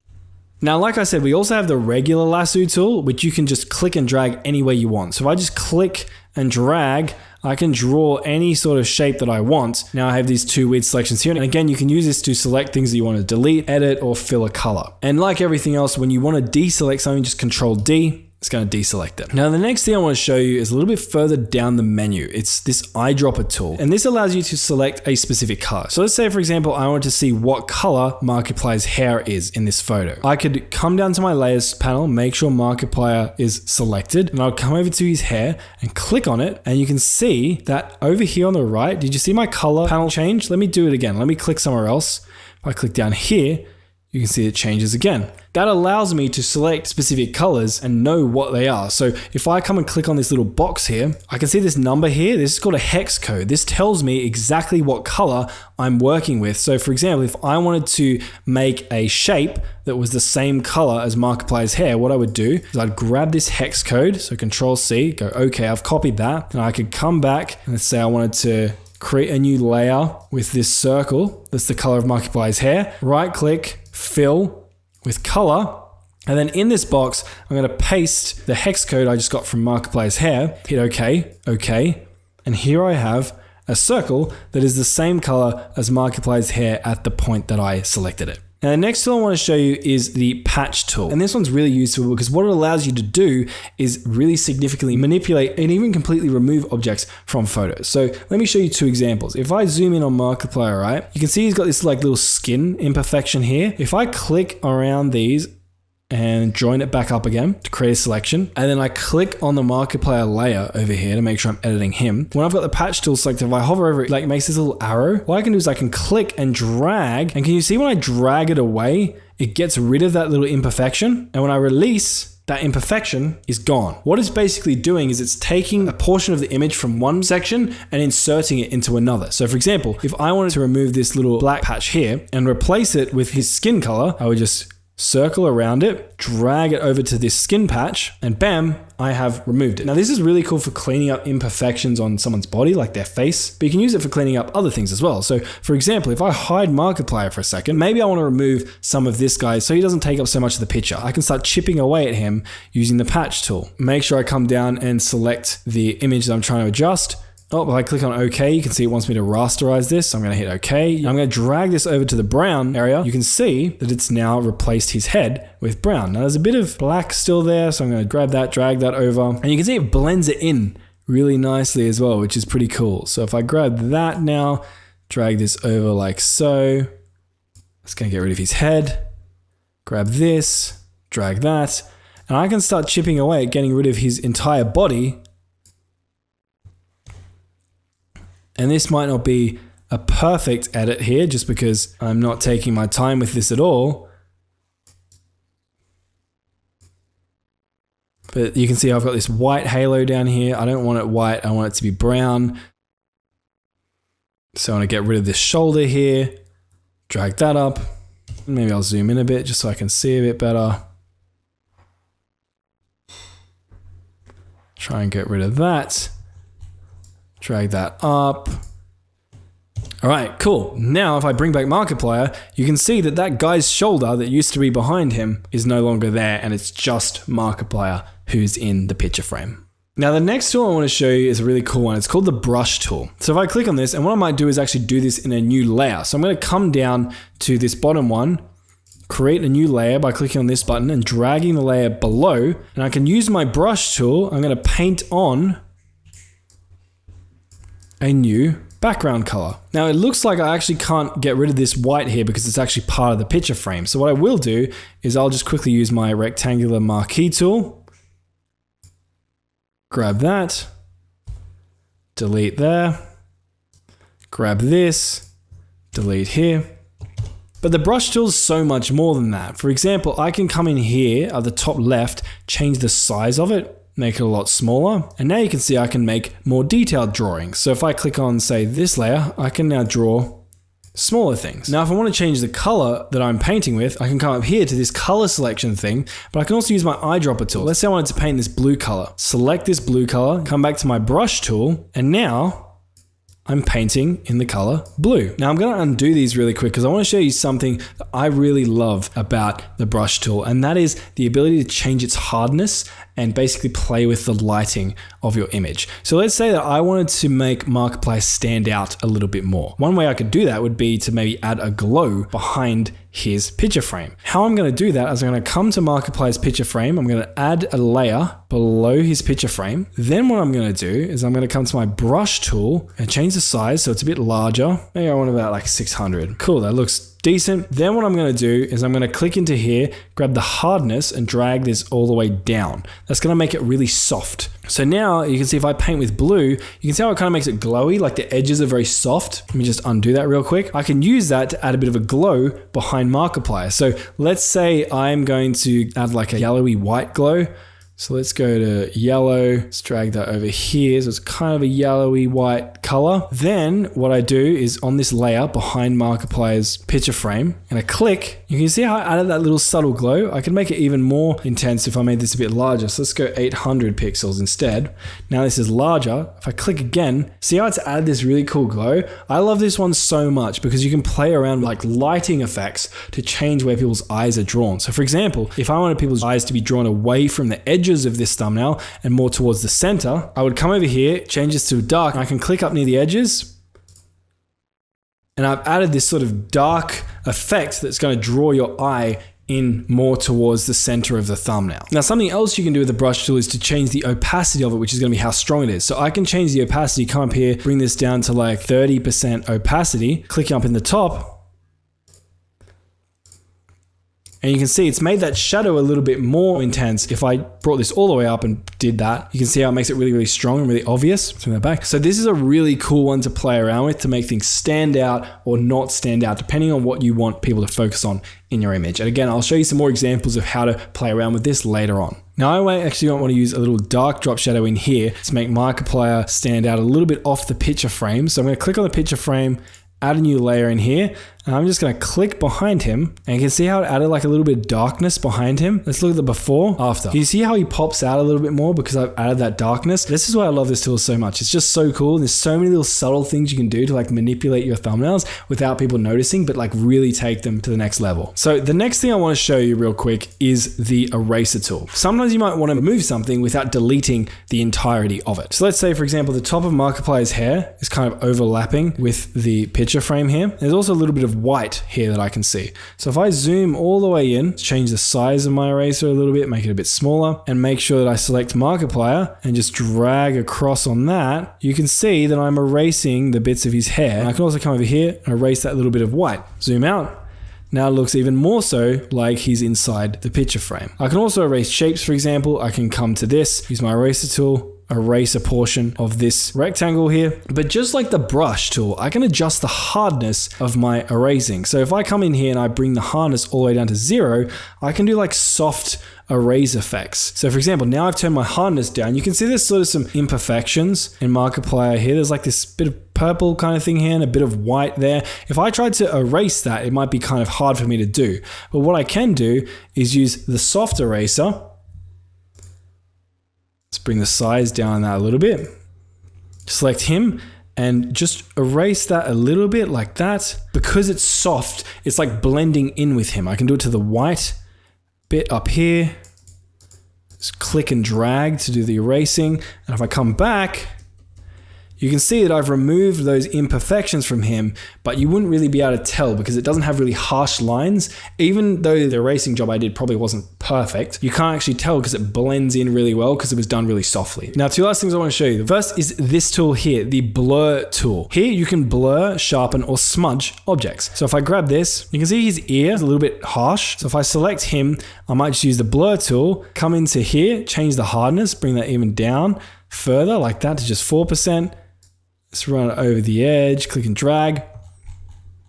Now, like I said, we also have the regular lasso tool, which you can just click and drag anywhere you want. So if I just click and drag, I can draw any sort of shape that I want. Now I have these two weird selections here. And again, you can use this to select things that you want to delete, edit, or fill a color. And like everything else, when you want to deselect something, just Control D. It's going to deselect it. Now, the next thing I want to show you is a little bit further down the menu. It's this eyedropper tool. And this allows you to select a specific color. So let's say, for example, I want to see what color Markiplier's hair is in this photo. I could come down to my layers panel, make sure Markiplier is selected, and I'll come over to his hair and click on it. And you can see that over here on the right, did you see my color panel change? Let me do it again. Let me click somewhere else. If I click down here, you can see it changes again. That allows me to select specific colors and know what they are. So if I come and click on this little box here, I can see this number here. This is called a hex code. This tells me exactly what color I'm working with. So for example, if I wanted to make a shape that was the same color as Markiplier's hair, what I would do is I'd grab this hex code. So Control C, go, okay, I've copied that. And I could come back and let's say I wanted to create a new layer with this circle. That's the color of Markiplier's hair. Right click, fill with color, and then in this box I'm going to paste the hex code I just got from Markiplier's hair, hit OK, and here I have a circle that is the same color as Markiplier's hair at the point that I selected it. Now the next tool I want to show you is the patch tool. And this one's really useful because what it allows you to do is really significantly manipulate and even completely remove objects from photos. So let me show you two examples. If I zoom in on Markiplier, right, you can see he's got this like little skin imperfection here. If I click around these and join it back up again to create a selection, and then I click on the Markiplier layer over here to make sure I'm editing him. When I've got the patch tool selected, if I hover over it, like makes this little arrow. What I can do is I can click and drag, and can you see when I drag it away, it gets rid of that little imperfection, and when I release, that imperfection is gone. What it's basically doing is it's taking a portion of the image from one section and inserting it into another. So for example, if I wanted to remove this little black patch here and replace it with his skin color, I would just circle around it, drag it over to this skin patch, and bam, I have removed it. Now this is really cool for cleaning up imperfections on someone's body, like their face, but you can use it for cleaning up other things as well. So for example, if I hide Markiplier for a second, maybe I want to remove some of this guy so he doesn't take up so much of the picture. I can start chipping away at him using the patch tool. Make sure I come down and select the image that I'm trying to adjust. Oh, if I click on OK, you can see it wants me to rasterize this. So I'm going to hit OK. I'm going to drag this over to the brown area. You can see that it's now replaced his head with brown. Now there's a bit of black still there, so I'm going to grab that, drag that over. And you can see it blends it in really nicely as well, which is pretty cool. So if I grab that now, drag this over like so. It's going to get rid of his head. Grab this, drag that. And I can start chipping away at getting rid of his entire body. And this might not be a perfect edit here just because I'm not taking my time with this at all. But you can see I've got this white halo down here. I don't want it white, I want it to be brown. So I want to get rid of this shoulder here, drag that up. Maybe I'll zoom in a bit just so I can see a bit better. Try and get rid of that. Drag that up. All right, cool. Now, if I bring back Markiplier, you can see that that guy's shoulder that used to be behind him is no longer there, and it's just Markiplier who's in the picture frame. Now, the next tool I want to show you is a really cool one. It's called the brush tool. So if I click on this, and what I might do is actually do this in a new layer. So I'm going to come down to this bottom one, create a new layer by clicking on this button and dragging the layer below, and I can use my brush tool. I'm going to paint on a new background color. Now it looks like I actually can't get rid of this white here because it's actually part of the picture frame. So what I will do is I'll just quickly use my rectangular marquee tool, grab that, delete there, grab this, delete here. But the brush tool is so much more than that. For example, I can come in here at the top left, change the size of it, make it a lot smaller. And now you can see I can make more detailed drawings. So if I click on, say, this layer, I can now draw smaller things. Now, if I want to change the color that I'm painting with, I can come up here to this color selection thing, but I can also use my eyedropper tool. Let's say I wanted to paint this blue color. Select this blue color, come back to my brush tool, and now I'm painting in the color blue. Now I'm going to undo these really quick because I want to show you something that I really love about the brush tool, and that is the ability to change its hardness and basically play with the lighting of your image. So let's say that I wanted to make Markiplier stand out a little bit more. One way I could do that would be to maybe add a glow behind his picture frame. How I'm going to do that is I'm going to come to Markiplier's picture frame. I'm going to add a layer below his picture frame. Then what I'm going to do is I'm going to come to my brush tool and change the size so it's a bit larger. Maybe I want about like 600. Cool, that looks decent. Then what I'm going to do is I'm going to click into here, grab the hardness and drag this all the way down. That's going to make it really soft. So now you can see if I paint with blue, you can see how it kind of makes it glowy, like the edges are very soft. Let me just undo that real quick. I can use that to add a bit of a glow behind Markiplier. So let's say I'm going to add like a yellowy white glow. So let's go to yellow, let's drag that over here. So it's kind of a yellowy white color. Then what I do is on this layer behind Markiplier's picture frame, and I click, you can see how I added that little subtle glow. I can make it even more intense if I made this a bit larger. So let's go 800 pixels instead. Now this is larger. If I click again, see how it's added this really cool glow? I love this one so much because you can play around with like lighting effects to change where people's eyes are drawn. So for example, if I wanted people's eyes to be drawn away from the edges of this thumbnail and more towards the center, I would come over here, change this to dark, and I can click up near the edges, and I've added this sort of dark effect that's going to draw your eye in more towards the center of the thumbnail. Now, something else you can do with the brush tool is to change the opacity of it, which is going to be how strong it is. So I can change the opacity, come up here, bring this down to like 30% opacity, clicking up in the top, And you can see it's made that shadow a little bit more intense. If I brought this all the way up and did that, you can see how it makes it really, really strong and really obvious. Turn that back. So this is a really cool one to play around with to make things stand out or not stand out, depending on what you want people to focus on in your image. And again, I'll show you some more examples of how to play around with this later on. Now I actually want to use a little dark drop shadow in here to make Markiplier stand out a little bit off the picture frame. So I'm going to click on the picture frame, add a new layer in here, and I'm just going to click behind him, and you can see how it added like a little bit of darkness behind him. Let's look at the before, after. Can you see how he pops out a little bit more because I've added that darkness? This is why I love this tool so much. It's just so cool. There's so many little subtle things you can do to like manipulate your thumbnails without people noticing, but like really take them to the next level. So the next thing I want to show you real quick is the eraser tool. Sometimes you might want to remove something without deleting the entirety of it. So let's say, for example, the top of Markiplier's hair is kind of overlapping with the picture frame here. There's also a little bit of white here that I can see. So if I zoom all the way in, change the size of my eraser a little bit, make it a bit smaller, and make sure that I select Markiplier and just drag across on that, you can see that I'm erasing the bits of his hair. And I can also come over here and erase that little bit of white. Zoom out. Now it looks even more so like he's inside the picture frame. I can also erase shapes, for example. I can come to this, use my eraser tool, erase a portion of this rectangle here. But just like the brush tool, I can adjust the hardness of my erasing. So if I come in here and I bring the hardness all the way down to 0, I can do like soft erase effects. So for example, now I've turned my hardness down. You can see there's sort of some imperfections in Markiplier here. There's like this bit of purple kind of thing here and a bit of white there. If I tried to erase that, it might be kind of hard for me to do. But what I can do is use the soft eraser. Let's bring the size down on that a little bit. Select him and just erase that a little bit like that. Because it's soft, it's like blending in with him. I can do it to the white bit up here. Just click and drag to do the erasing. And if I come back, you can see that I've removed those imperfections from him, but you wouldn't really be able to tell because it doesn't have really harsh lines. Even though the erasing job I did probably wasn't perfect, you can't actually tell because it blends in really well because it was done really softly. Now, two last things I want to show you. The first is this tool here, the blur tool. Here you can blur, sharpen, or smudge objects. So if I grab this, you can see his ear is a little bit harsh. So if I select him, I might just use the blur tool, come into here, change the hardness, bring that even down further like that to just 4%. Let's run it over the edge, click and drag.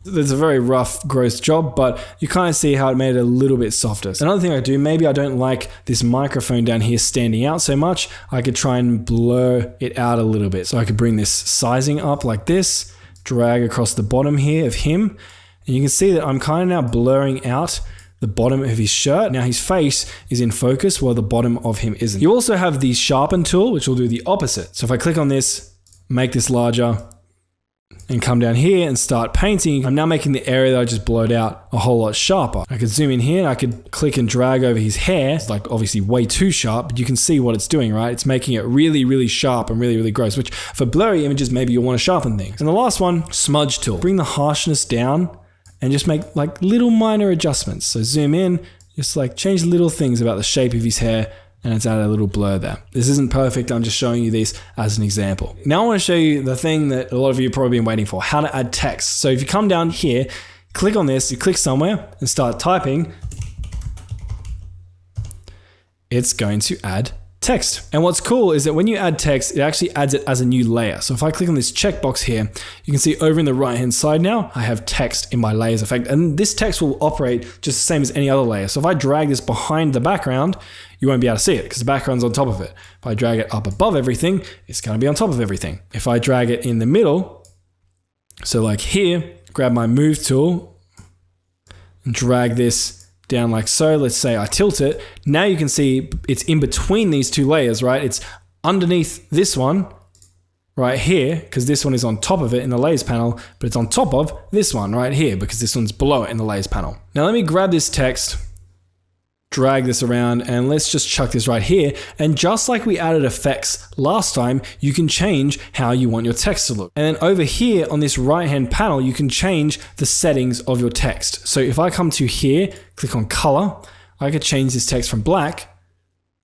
There's a very rough, gross job, but you kind of see how it made it a little bit softer. So another thing I do, maybe I don't like this microphone down here standing out so much. I could try and blur it out a little bit. So I could bring this sizing up like this, drag across the bottom here of him. And you can see that I'm kind of now blurring out the bottom of his shirt. Now his face is in focus while the bottom of him isn't. You also have the sharpen tool, which will do the opposite. So if I click on this, make this larger, and come down here and start painting, I'm now making the area that I just blurred out a whole lot sharper. I could zoom in here and I could click and drag over his hair. It's like obviously way too sharp, but you can see what it's doing, right? It's making it really, really sharp and really, really gross, which for blurry images, maybe you'll want to sharpen things. And the last one, smudge tool. Bring the harshness down and just make like little minor adjustments. So zoom in, just like change little things about the shape of his hair, and it's added a little blur there. This isn't perfect, I'm just showing you this as an example. Now I want to show you the thing that a lot of you have probably been waiting for, how to add text. So if you come down here, click on this, you click somewhere and start typing, it's going to add text. And what's cool is that when you add text, it actually adds it as a new layer. So if I click on this checkbox here, you can see over in the right-hand side now, I have text in my layers effect. And this text will operate just the same as any other layer. So if I drag this behind the background, you won't be able to see it because the background's on top of it. If I drag it up above everything, it's going to be on top of everything. If I drag it in the middle, so like here, grab my move tool and drag this down like so. Let's say I tilt it. Now you can see it's in between these two layers, right? It's underneath this one right here because this one is on top of it in the layers panel, but it's on top of this one right here because this one's below it in the layers panel. Now let me grab this text, drag this around, and let's just chuck this right here. And just like we added effects last time, you can change how you want your text to look. And then over here on this right-hand panel, you can change the settings of your text. So if I come to here, click on color, I could change this text from black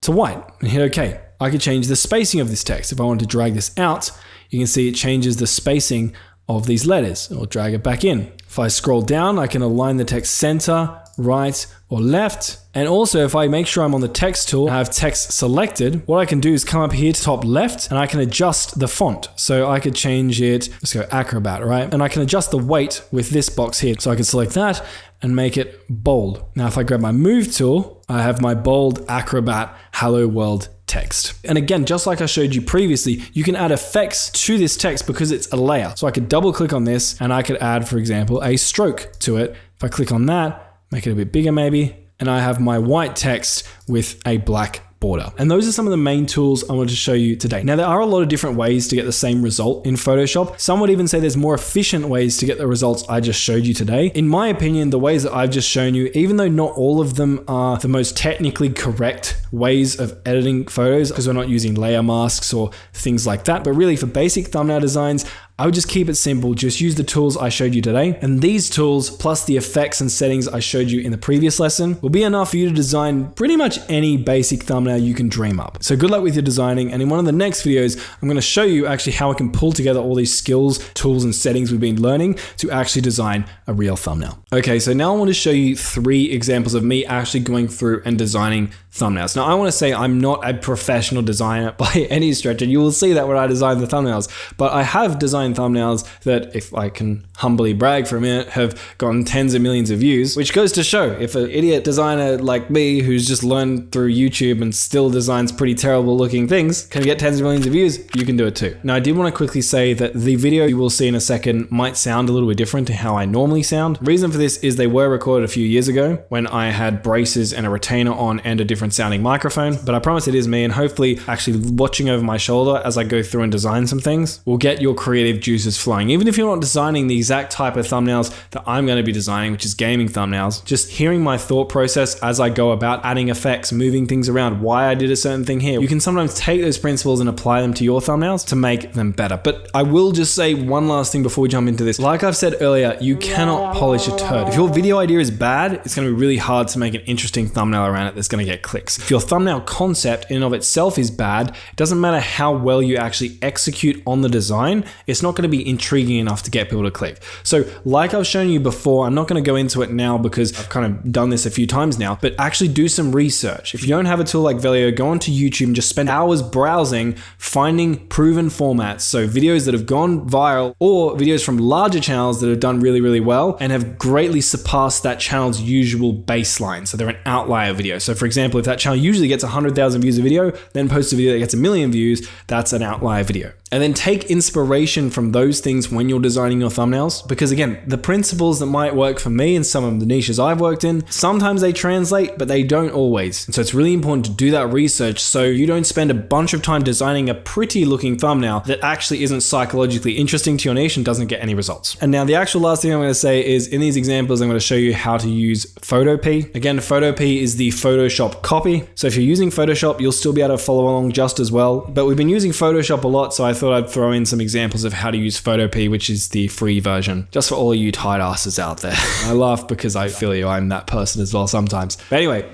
to white and hit OK. I could change the spacing of this text. If I wanted to drag this out, you can see it changes the spacing of these letters. I'll drag it back in. If I scroll down, I can align the text center right, or left. And also if I make sure I'm on the text tool, I have text selected, what I can do is come up here to top left and I can adjust the font. So I could change it, let's go Acrobat, right? And I can adjust the weight with this box here. So I can select that and make it bold. Now if I grab my move tool, I have my bold Acrobat Hello World text. And again, just like I showed you previously, you can add effects to this text because it's a layer. So I could double click on this and I could add, for example, a stroke to it. If I click on that, make it a bit bigger maybe, and I have my white text with a black border. And those are some of the main tools I wanted to show you today. Now, there are a lot of different ways to get the same result in Photoshop. Some would even say there's more efficient ways to get the results I just showed you today. In my opinion, the ways that I've just shown you, even though not all of them are the most technically correct ways of editing photos, because we're not using layer masks or things like that, but really for basic thumbnail designs, I would just keep it simple. Just use the tools I showed you today. And these tools, plus the effects and settings I showed you in the previous lesson, will be enough for you to design pretty much any basic thumbnail you can dream up. So good luck with your designing. And in one of the next videos, I'm going to show you actually how I can pull together all these skills, tools, and settings we've been learning to actually design a real thumbnail. Okay, so now I want to show you 3 examples of me actually going through and designing thumbnails. Now, I want to say I'm not a professional designer by any stretch, and you will see that when I design the thumbnails, but I have designed thumbnails that, if I can humbly brag for a minute, have gotten tens of millions of views, which goes to show if an idiot designer like me who's just learned through YouTube and still designs pretty terrible looking things can get tens of millions of views, you can do it too. Now, I did want to quickly say that the video you will see in a second might sound a little bit different to how I normally sound. The reason for this is they were recorded a few years ago when I had braces and a retainer on and a different sounding microphone, but I promise it is me, and hopefully actually watching over my shoulder as I go through and design some things will get your creative juices flowing. Even if you're not designing the exact type of thumbnails that I'm going to be designing, which is gaming thumbnails, just hearing my thought process as I go about adding effects, moving things around, why I did a certain thing here, you can sometimes take those principles and apply them to your thumbnails to make them better. But I will just say one last thing before we jump into this. Like I've said earlier, you cannot polish a turd. If your video idea is bad, it's going to be really hard to make an interesting thumbnail around it that's going to get clicks. If your thumbnail concept in and of itself is bad, it doesn't matter how well you actually execute on the design, it's not going to be intriguing enough to get people to click. So like I've shown you before, I'm not going to go into it now because I've kind of done this a few times now, but actually do some research. If you don't have a tool like Velio, go onto YouTube and just spend hours browsing, finding proven formats. So videos that have gone viral or videos from larger channels that have done really, really well and have greatly surpassed that channel's usual baseline. So they're an outlier video. So for example, if that channel usually gets 100,000 views a video, then posts a video that gets 1 million views, that's an outlier video. And then take inspiration from those things when you're designing your thumbnails. Because again, the principles that might work for me and some of the niches I've worked in, sometimes they translate, but they don't always. And so it's really important to do that research so you don't spend a bunch of time designing a pretty looking thumbnail that actually isn't psychologically interesting to your niche and doesn't get any results. And now the actual last thing I'm going to say is in these examples, I'm going to show you how to use Photopea. Again, Photopea is the Photoshop copy. So if you're using Photoshop, you'll still be able to follow along just as well. But we've been using Photoshop a lot, so I thought I'd throw in some examples of how to use Photopea, which is the free version, just for all of you tight asses out there. I laugh because I feel you, I'm that person as well sometimes. But anyway,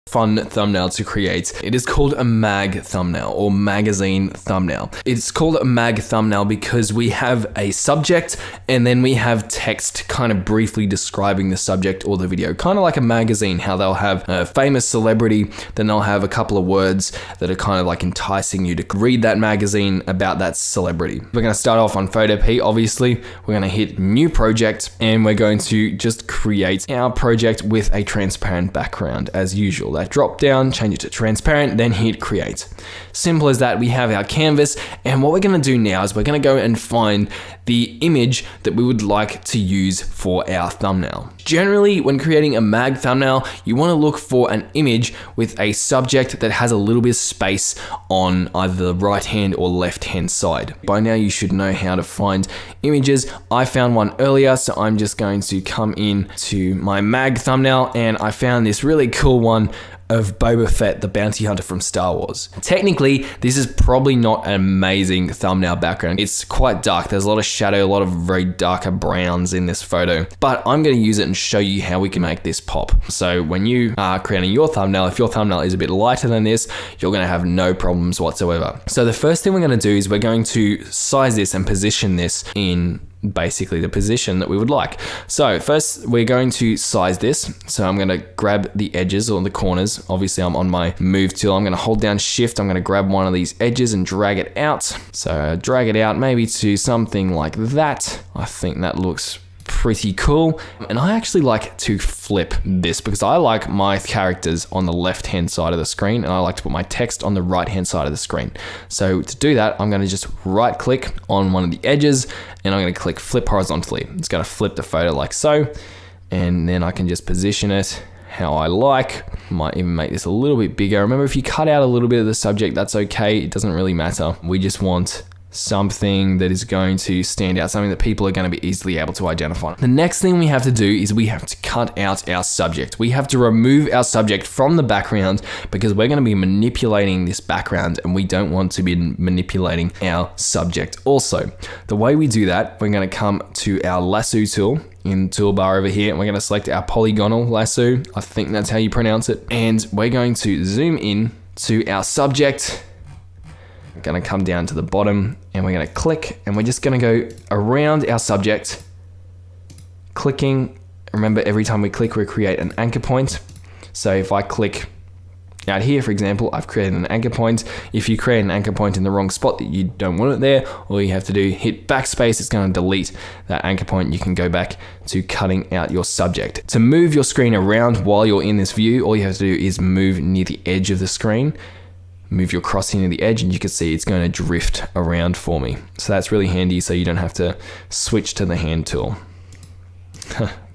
fun thumbnail to create. It is called a mag thumbnail or magazine thumbnail. It's called a mag thumbnail because we have a subject and then we have text kind of briefly describing the subject or the video, kind of like a magazine, how they'll have a famous celebrity, then they'll have a couple of words that are kind of like enticing you to read that magazine about that celebrity. We're going to start off on Photopea, obviously. We're going to hit new project and we're going to just create our project with a transparent background as usual. That drop down, change it to transparent, then hit create. Simple as that. We have our canvas, and what we're going to do now is we're going to go and find the image that we would like to use for our thumbnail. Generally, when creating a mag thumbnail, you want to look for an image with a subject that has a little bit of space on either the right hand or left hand side. By now you should know how to find images. I found one earlier, so I'm just going to come in to my mag thumbnail and I found this really cool one of Boba Fett, the bounty hunter from Star Wars. Technically, this is probably not an amazing thumbnail background. It's quite dark. There's a lot of shadow, a lot of very darker browns in this photo, but I'm going to use it and show you how we can make this pop. So when you are creating your thumbnail, if your thumbnail is a bit lighter than this, you're going to have no problems whatsoever. So the first thing we're going to do is we're going to size this and position this in basically the position that we would like. So first we're going to size this. So I'm going to grab the edges or the corners. Obviously I'm on my move tool. I'm going to hold down shift. I'm going to grab one of these edges and drag it out. So drag it out maybe to something like that. I think that looks pretty cool. And I actually like to flip this because I like my characters on the left hand side of the screen and I like to put my text on the right hand side of the screen. So to do that, I'm going to just right click on one of the edges and I'm going to click flip horizontally. It's going to flip the photo like so, and then I can just position it how I like. Might even make this a little bit bigger. Remember, if you cut out a little bit of the subject, that's okay. It doesn't really matter. We just want something that is going to stand out, something that people are going to be easily able to identify. The next thing we have to do is we have to cut out our subject. We have to remove our subject from the background because we're going to be manipulating this background and we don't want to be manipulating our subject. Also, the way we do that, we're going to come to our lasso tool in toolbar over here and we're going to select our polygonal lasso. I think that's how you pronounce it. And we're going to zoom in to our subject. We're going to come down to the bottom and we're going to click and we're just going to go around our subject, clicking. Remember, every time we click, we create an anchor point. So if I click out here, for example, I've created an anchor point. If you create an anchor point in the wrong spot that you don't want it there, all you have to do, hit backspace, it's going to delete that anchor point. You can go back to cutting out your subject. To move your screen around while you're in this view, all you have to do is move near the edge of the screen. Move your crosshair to the edge and you can see it's going to drift around for me. So that's really handy so you don't have to switch to the hand tool.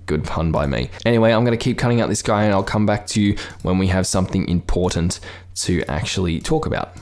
Good pun by me. Anyway, I'm going to keep cutting out this guy and I'll come back to you when we have something important to actually talk about.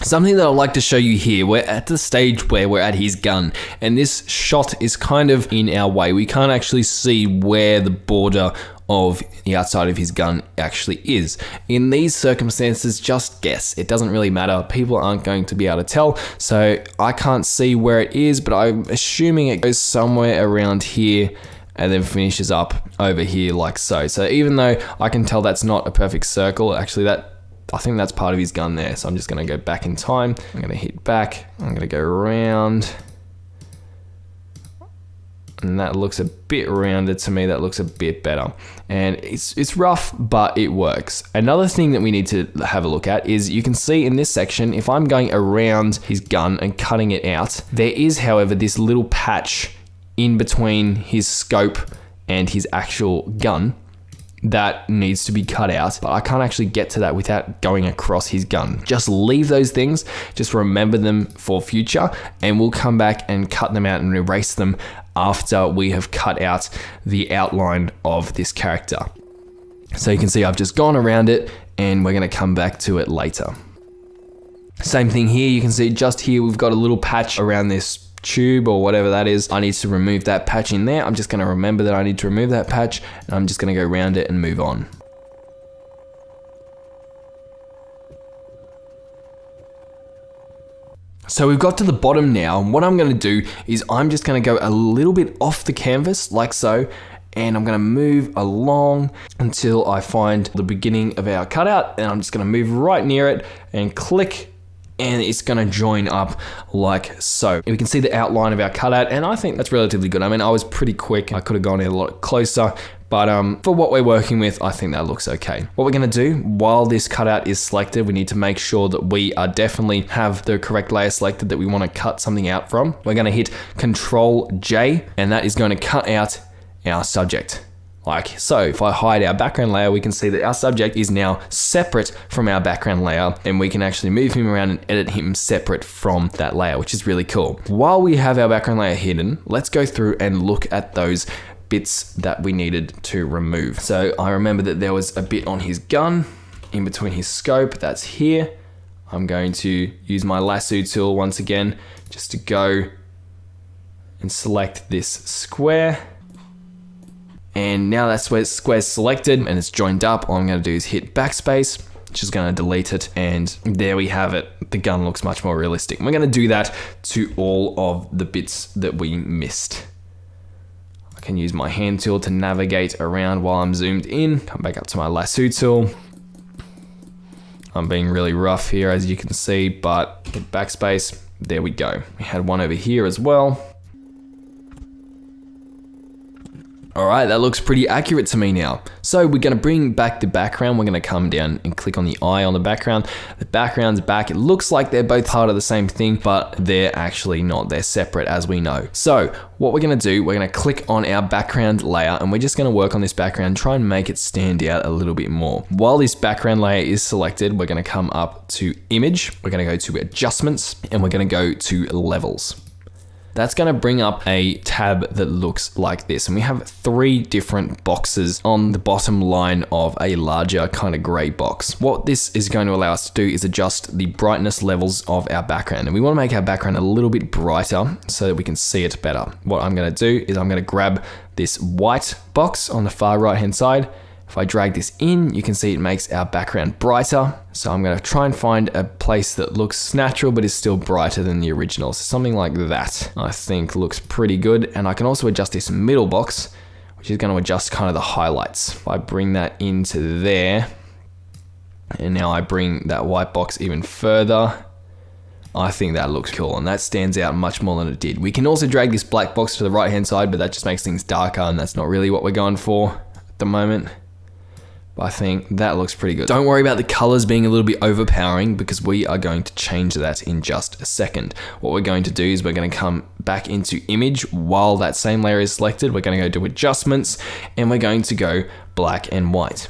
Something that I'd like to show you here, we're at the stage where we're at his gun and this shot is kind of in our way. We can't actually see where the border of the outside of his gun actually is. In these circumstances, just guess. It doesn't really matter. People aren't going to be able to tell. So I can't see where it is, but I'm assuming it goes somewhere around here and then finishes up over here like so. So even though I can tell that's not a perfect circle, actually I think that's part of his gun there. So I'm just going to go back in time. I'm going to hit back. I'm going to go around. And that looks a bit rounded to me. That looks a bit better. And it's rough, but it works. Another thing that we need to have a look at is you can see in this section, if I'm going around his gun and cutting it out, there is, however, this little patch in between his scope and his actual gun that needs to be cut out, but I can't actually get to that without going across his gun. Just leave those things, just remember them for future, and we'll come back and cut them out and erase them after we have cut out the outline of this character. So you can see I've just gone around it and we're going to come back to it later. Same thing here, you can see just here we've got a little patch around this tube or whatever that is. I need to remove that patch in there. I'm just going to remember that I need to remove that patch and I'm just going to go around it and move on. So we've got to the bottom now, and what I'm going to do is I'm just going to go a little bit off the canvas like so, and I'm going to move along until I find the beginning of our cutout, and I'm just going to move right near it and click, and it's going to join up like so. And we can see the outline of our cutout, and I think that's relatively good. I mean, I was pretty quick. I could have gone in a lot closer, but for what we're working with, I think that looks okay. What we're going to do while this cutout is selected, we need to make sure that we are definitely have the correct layer selected that we want to cut something out from. We're going to hit Control J, and that is going to cut out our subject. Like so. If I hide our background layer, we can see that our subject is now separate from our background layer, and we can actually move him around and edit him separate from that layer, which is really cool. While we have our background layer hidden, let's go through and look at those bits that we needed to remove. So I remember that there was a bit on his gun in between his scope. That's here. I'm going to use my lasso tool once again just to go and select this square. And now that's where square's selected and it's joined up. All I'm going to do is hit backspace, which is going to delete it. And there we have it. The gun looks much more realistic. And we're going to do that to all of the bits that we missed. I can use my hand tool to navigate around while I'm zoomed in. Come back up to my lasso tool. I'm being really rough here, as you can see, but hit backspace. There we go. We had one over here as well. All right, that looks pretty accurate to me now. So we're gonna bring back the background. We're gonna come down and click on the eye on the background. The background's back. It looks like they're both part of the same thing, but they're actually not. They're separate, as we know. So what we're gonna do, we're gonna click on our background layer and we're just gonna work on this background, try and make it stand out a little bit more. While this background layer is selected, we're gonna come up to image. We're gonna go to adjustments and we're gonna go to levels. That's going to bring up a tab that looks like this. And we have 3 different boxes on the bottom line of a larger kind of gray box. What this is going to allow us to do is adjust the brightness levels of our background. And we want to make our background a little bit brighter so that we can see it better. What I'm going to do is I'm going to grab this white box on the far right hand side. If I drag this in, you can see it makes our background brighter. So I'm going to try and find a place that looks natural but is still brighter than the original. So something like that, I think, looks pretty good. And I can also adjust this middle box, which is going to adjust kind of the highlights. If I bring that into there, and now I bring that white box even further, I think that looks cool, and that stands out much more than it did. We can also drag this black box to the right hand side, but that just makes things darker, and that's not really what we're going for at the moment. I think that looks pretty good. Don't worry about the colors being a little bit overpowering because we are going to change that in just a second. What we're going to do is we're going to come back into image while that same layer is selected. We're going to go to adjustments and we're going to go black and white.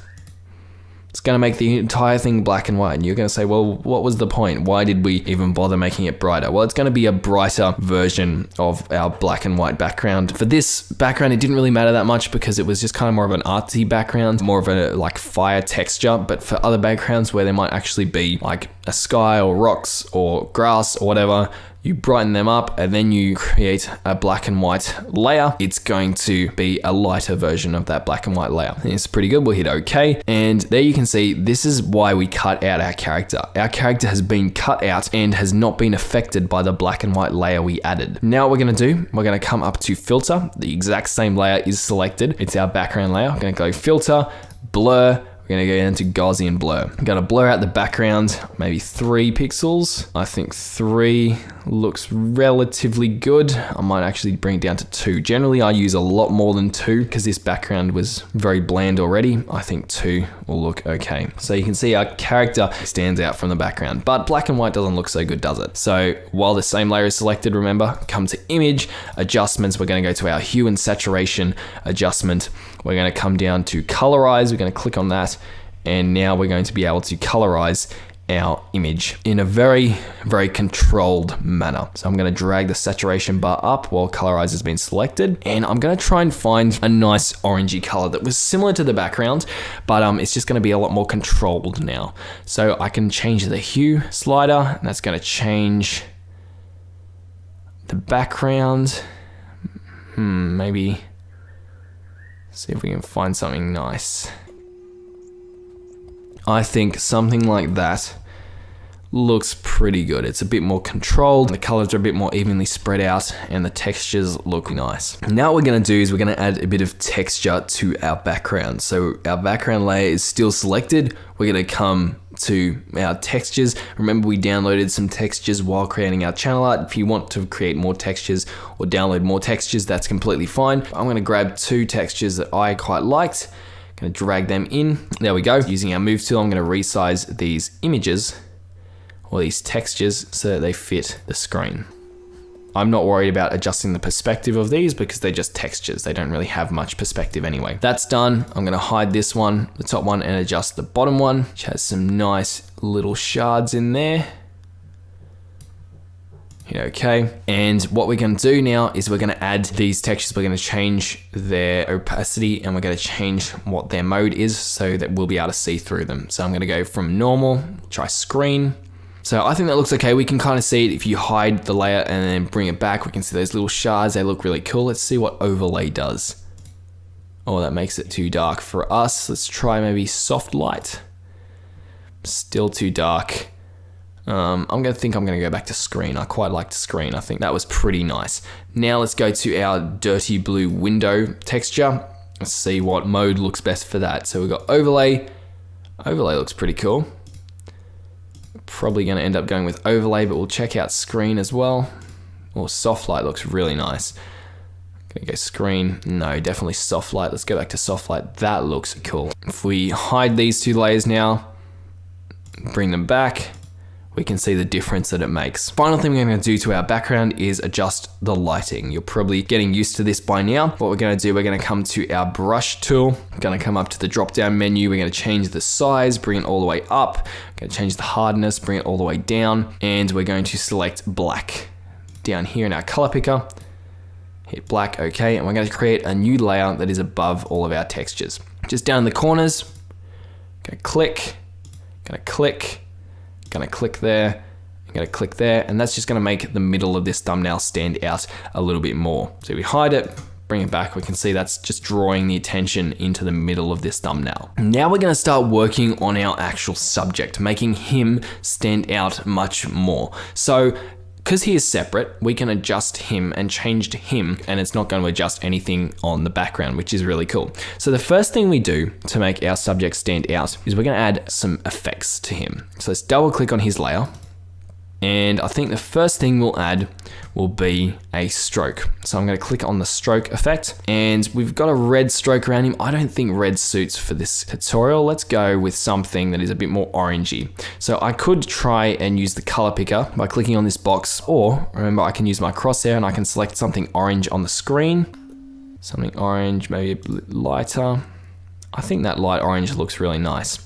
It's going to make the entire thing black and white. And you're going to say, well, what was the point? Why did we even bother making it brighter? Well, it's going to be a brighter version of our black and white background. For this background, it didn't really matter that much because it was just kind of more of an artsy background, more of a like fire texture. But for other backgrounds where there might actually be like a sky or rocks or grass or whatever, you brighten them up and then you create a black and white layer. It's going to be a lighter version of that black and white layer. It's pretty good. We'll hit OK. And there you can see this is why we cut out our character. Our character has been cut out and has not been affected by the black and white layer we added. Now what we're going to do, we're going to come up to filter. The exact same layer is selected. It's our background layer. We're going to go filter, blur. We're going to go into Gaussian blur. I'm going to blur out the background, maybe 3 pixels. I think 3 looks relatively good. I might actually bring it down to 2. Generally, I use a lot more than 2 because this background was very bland already. I think 2 will look okay. So you can see our character stands out from the background, but black and white doesn't look so good, does it? So while the same layer is selected, remember, come to image, adjustments. We're going to go to our hue and saturation adjustment. We're going to come down to colorize. We're going to click on that. And now we're going to be able to colorize our image in a very, very controlled manner. So I'm going to drag the saturation bar up while colorize has been selected. And I'm going to try and find a nice orangey color that was similar to the background, but it's just going to be a lot more controlled now. So I can change the hue slider, and that's going to change the background. Maybe see if we can find something nice. I think something like that looks pretty good. It's a bit more controlled, the colors are a bit more evenly spread out, and the textures look nice. Now what we're going to do is we're going to add a bit of texture to our background. So our background layer is still selected. We're going to come to our textures. Remember, we downloaded some textures while creating our channel art. If you want to create more textures or download more textures, that's completely fine. I'm going to grab 2 textures that I quite liked. Going to drag them in. There we go. Using our move tool, I'm going to resize these images or these textures so that they fit the screen. I'm not worried about adjusting the perspective of these because they're just textures. They don't really have much perspective anyway. That's done. I'm going to hide this one, the top one, and adjust the bottom one, which has some nice little shards in there. Okay, and what we're going to do now is we're going to add these textures. We're going to change their opacity and we're going to change what their mode is so that we'll be able to see through them. So I'm going to go from normal, try screen. So I think that looks okay. We can kind of see it if you hide the layer and then bring it back. We can see those little shards. They look really cool. Let's see what overlay does. Oh, that makes it too dark for us. Let's try maybe soft light. Still too dark. I'm gonna go back to screen. I quite liked screen. I think that was pretty nice. Now let's go to our dirty blue window texture. Let's see what mode looks best for that. So we've got overlay. Overlay looks pretty cool. Probably gonna end up going with overlay, but we'll check out screen as well. Or soft light looks really nice. Gonna go screen. No, definitely soft light. Let's go back to soft light. That looks cool. If we hide these two layers now, bring them back, we can see the difference that it makes. Final thing we're going to do to our background is adjust the lighting. You're probably getting used to this by now. What we're going to do, we're going to come to our brush tool. We're going to come up to the drop down menu. We're going to change the size, bring it all the way up. We're going to change the hardness, bring it all the way down. And we're going to select black down here in our color picker. Hit black, okay. And we're going to create a new layer that is above all of our textures. Just down in the corners, going to click, going to click, gonna click there, I'm gonna click there, and that's just gonna make the middle of this thumbnail stand out a little bit more. So we hide it, bring it back, we can see that's just drawing the attention into the middle of this thumbnail. Now we're gonna start working on our actual subject, making him stand out much more. So, because he is separate, we can adjust him and change to him, and it's not going to adjust anything on the background, which is really cool. So the first thing we do to make our subject stand out is we're going to add some effects to him. So let's double click on his layer. And I think the first thing we'll add will be a stroke. So I'm going to click on the stroke effect, and we've got a red stroke around him. I don't think red suits for this tutorial. Let's go with something that is a bit more orangey. So I could try and use the color picker by clicking on this box, or remember I can use my crosshair and I can select something orange on the screen. Something orange, maybe a bit lighter. I think that light orange looks really nice.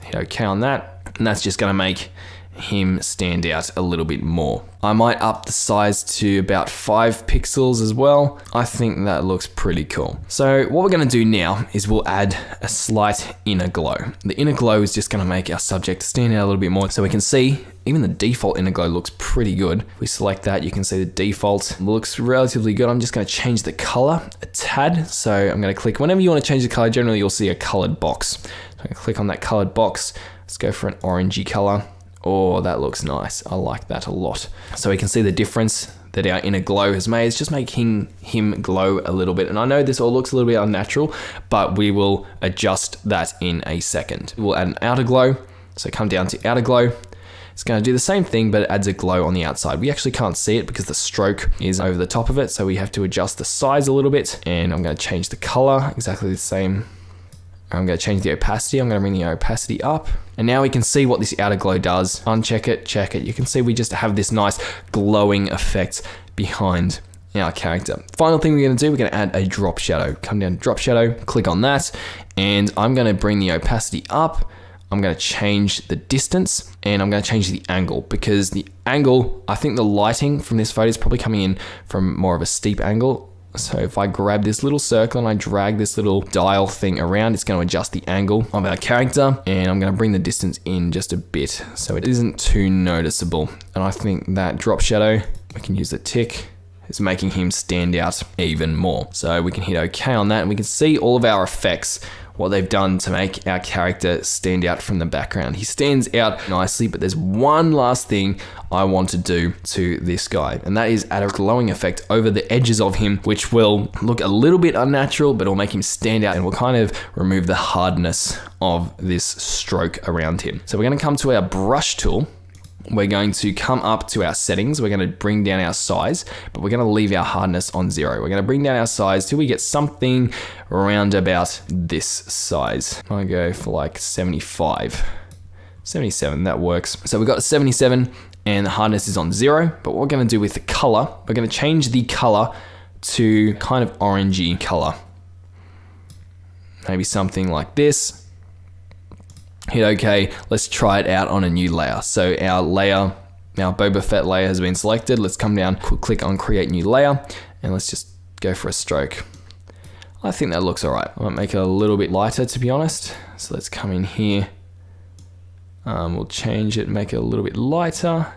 Hit OK on that, and that's just going to make him stand out a little bit more. I might up the size to about 5 pixels as well. I think that looks pretty cool. So what we're going to do now is we'll add a slight inner glow. The inner glow is just going to make our subject stand out a little bit more. So we can see even the default inner glow looks pretty good. If we select that, you can see the default looks relatively good. I'm just going to change the color a tad. So I'm going to click, whenever you want to change the color, generally you'll see a colored box. So I'm going to click on that colored box. Let's go for an orangey color. Oh, that looks nice. I like that a lot. So we can see the difference that our inner glow has made. It's just making him glow a little bit. And I know this all looks a little bit unnatural, but we will adjust that in a second. We'll add an outer glow. So come down to outer glow. It's going to do the same thing, but it adds a glow on the outside. We actually can't see it because the stroke is over the top of it. So we have to adjust the size a little bit. And I'm going to change the color, exactly the same. I'm going to change the opacity. I'm going to bring the opacity up. And now we can see what this outer glow does. Uncheck it, check it. You can see we just have this nice glowing effect behind our character. Final thing we're going to do, we're going to add a drop shadow. Come down to drop shadow, click on that. And I'm going to bring the opacity up. I'm going to change the distance, and I'm going to change the angle, because the angle, I think the lighting from this photo is probably coming in from more of a steep angle. So if I grab this little circle and I drag this little dial thing around, it's going to adjust the angle of our character, and I'm going to bring the distance in just a bit so it isn't too noticeable. And I think that drop shadow, we can use the tick, is making him stand out even more. So we can hit OK on that, and we can see all of our effects, what they've done to make our character stand out from the background. He stands out nicely, but there's one last thing I want to do to this guy, and that is add a glowing effect over the edges of him, which will look a little bit unnatural, but it'll make him stand out and will kind of remove the hardness of this stroke around him. So we're going to come to our brush tool. We're going to come up to our settings. We're going to bring down our size, but we're going to leave our hardness on 0. We're going to bring down our size till we get something around about this size. I'll go for like 75. 77, that works. So we've got 77 and the hardness is on 0, but what we're going to do with the color, we're going to change the color to kind of orangey color. Maybe something like this. Hit OK, let's try it out on a new layer. So our layer, our Boba Fett layer has been selected. Let's come down, click on create new layer, and let's just go for a stroke. I think that looks all right. I might make it a little bit lighter, to be honest. So let's come in here. We'll change it, make it a little bit lighter.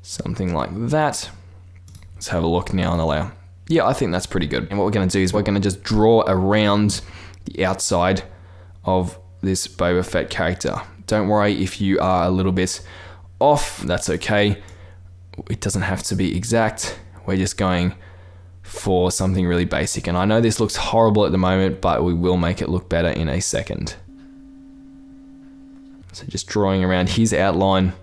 Something like that. Let's have a look now on the layer. Yeah, I think that's pretty good. And what we're going to do is we're going to just draw around the outside of this Boba Fett character. Don't worry if you are a little bit off, that's okay. It doesn't have to be exact. We're just going for something really basic. And I know this looks horrible at the moment, but we will make it look better in a second. So just drawing around his outline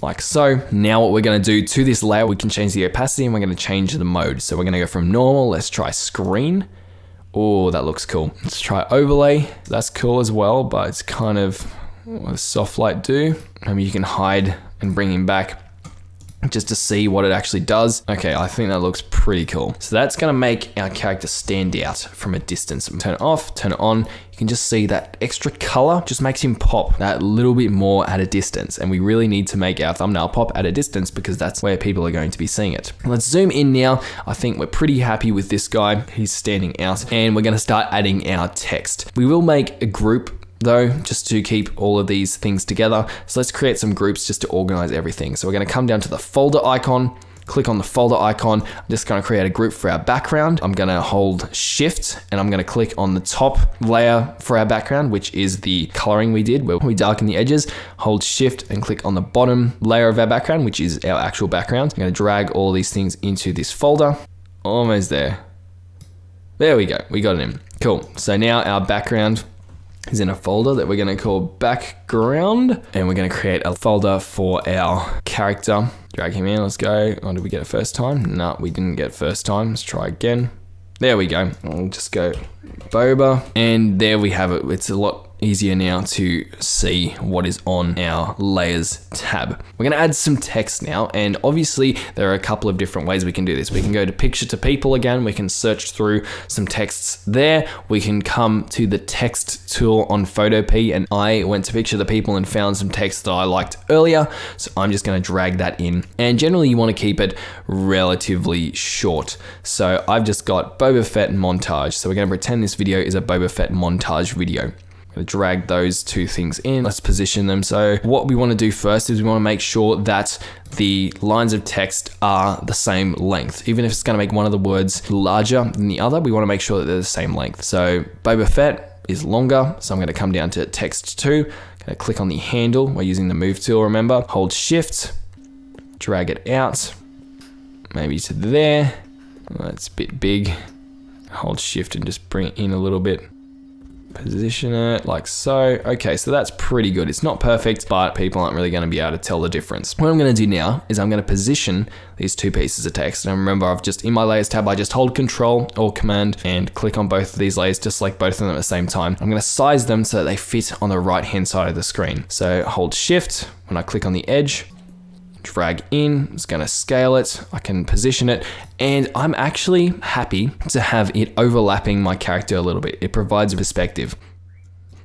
like so. Now what we're going to do to this layer, we can change the opacity and we're going to change the mode. So we're going to go from normal, let's try screen. Oh, that looks cool. Let's try overlay. That's cool as well, but it's kind of what does soft light do? Maybe you can hide and bring him back just to see what it actually does. Okay, I think that looks pretty cool. So that's gonna make our character stand out from a distance. Turn it off, turn it on. You can just see that extra color just makes him pop that little bit more at a distance. And we really need to make our thumbnail pop at a distance because that's where people are going to be seeing it. Let's zoom in now. I think we're pretty happy with this guy. He's standing out and we're gonna start adding our text. We will make a group though, just to keep all of these things together. So let's create some groups just to organize everything. So we're going to come down to the folder icon, click on the folder icon. I'm just going to create a group for our background. I'm going to hold shift and I'm going to click on the top layer for our background, which is the coloring we did where we darken the edges. Hold shift and click on the bottom layer of our background, which is our actual background. I'm going to drag all these things into this folder. Almost there. There we go. We got it in. Cool. So now our background is in a folder that we're going to call background, and we're going to create a folder for our character. Drag him in, let's go. Oh, did we get it first time? No, we didn't get it first time. Let's try again. There we go. I'll just go Boba, and there we have it. It's a lot easier now to see what is on our layers tab. We're going to add some text now, and obviously there are a couple of different ways we can do this. We can go to picture to people again. We can search through some texts there. We can come to the text tool on Photopea, and I went to picture the people and found some text that I liked earlier. So I'm just going to drag that in, and generally you want to keep it relatively short. So I've just got Boba Fett montage. So we're going to pretend this video is a Boba Fett montage video. Drag those two things in. Let's position them. So what we want to do first is we want to make sure that the lines of text are the same length. Even if it's going to make one of the words larger than the other, we want to make sure that they're the same length. So Boba Fett is longer. So I'm going to come down to text 2. Going to click on the handle. We're using the move tool, remember. Hold shift, drag it out, maybe to there. That's a bit big. Hold shift and just bring it in a little bit. Position it like so. Okay, so that's pretty good. It's not perfect, but people aren't really going to be able to tell the difference. What I'm going to do now is I'm going to position these two pieces of text. And remember, I've just in my layers tab, I just hold Control or Command and click on both of these layers, just like both of them at the same time. I'm going to size them so that they fit on the right hand side of the screen. So hold shift when I click on the edge, drag in, it's going to scale it, I can position it, and I'm actually happy to have it overlapping my character a little bit. It provides a perspective.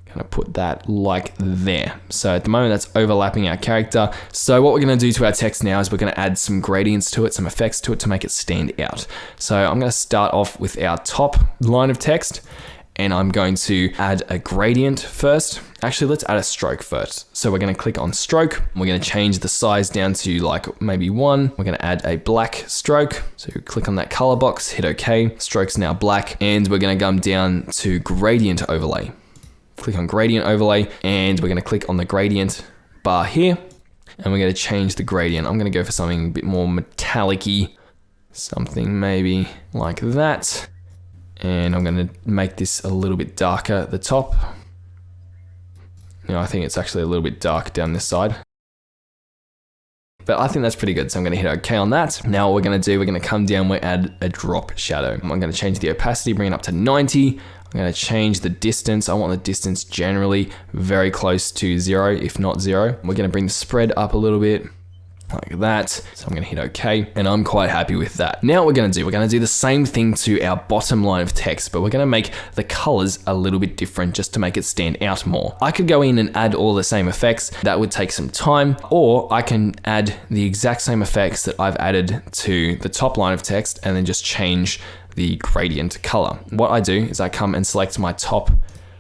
Gonna put that like there. So at the moment that's overlapping our character. So what we're gonna do to our text now is we're gonna add some gradients to it, some effects to it to make it stand out. So I'm gonna start off with our top line of text, and I'm going to add a gradient first. Actually, let's add a stroke first. So we're going to click on stroke. We're going to change the size down to like maybe 1. We're going to add a black stroke. So click on that color box, hit OK. Stroke's now black, and we're going to come down to gradient overlay. Click on gradient overlay, and we're going to click on the gradient bar here, and we're going to change the gradient. I'm going to go for something a bit more metallic-y, something maybe like that. And I'm going to make this a little bit darker at the top. You know, I think it's actually a little bit dark down this side. But I think that's pretty good. So I'm going to hit OK on that. Now what we're going to do, we're going to come down, we add a drop shadow. I'm going to change the opacity, bring it up to 90. I'm going to change the distance. I want the distance generally very close to 0, if not 0. We're going to bring the spread up a little bit. Like that. So I'm going to hit OK, and I'm quite happy with that. Now what we're going to do the same thing to our bottom line of text, but we're going to make the colors a little bit different just to make it stand out more. I could go in and add all the same effects. That would take some time, or I can add the exact same effects that I've added to the top line of text and then just change the gradient color. What I do is I come and select my top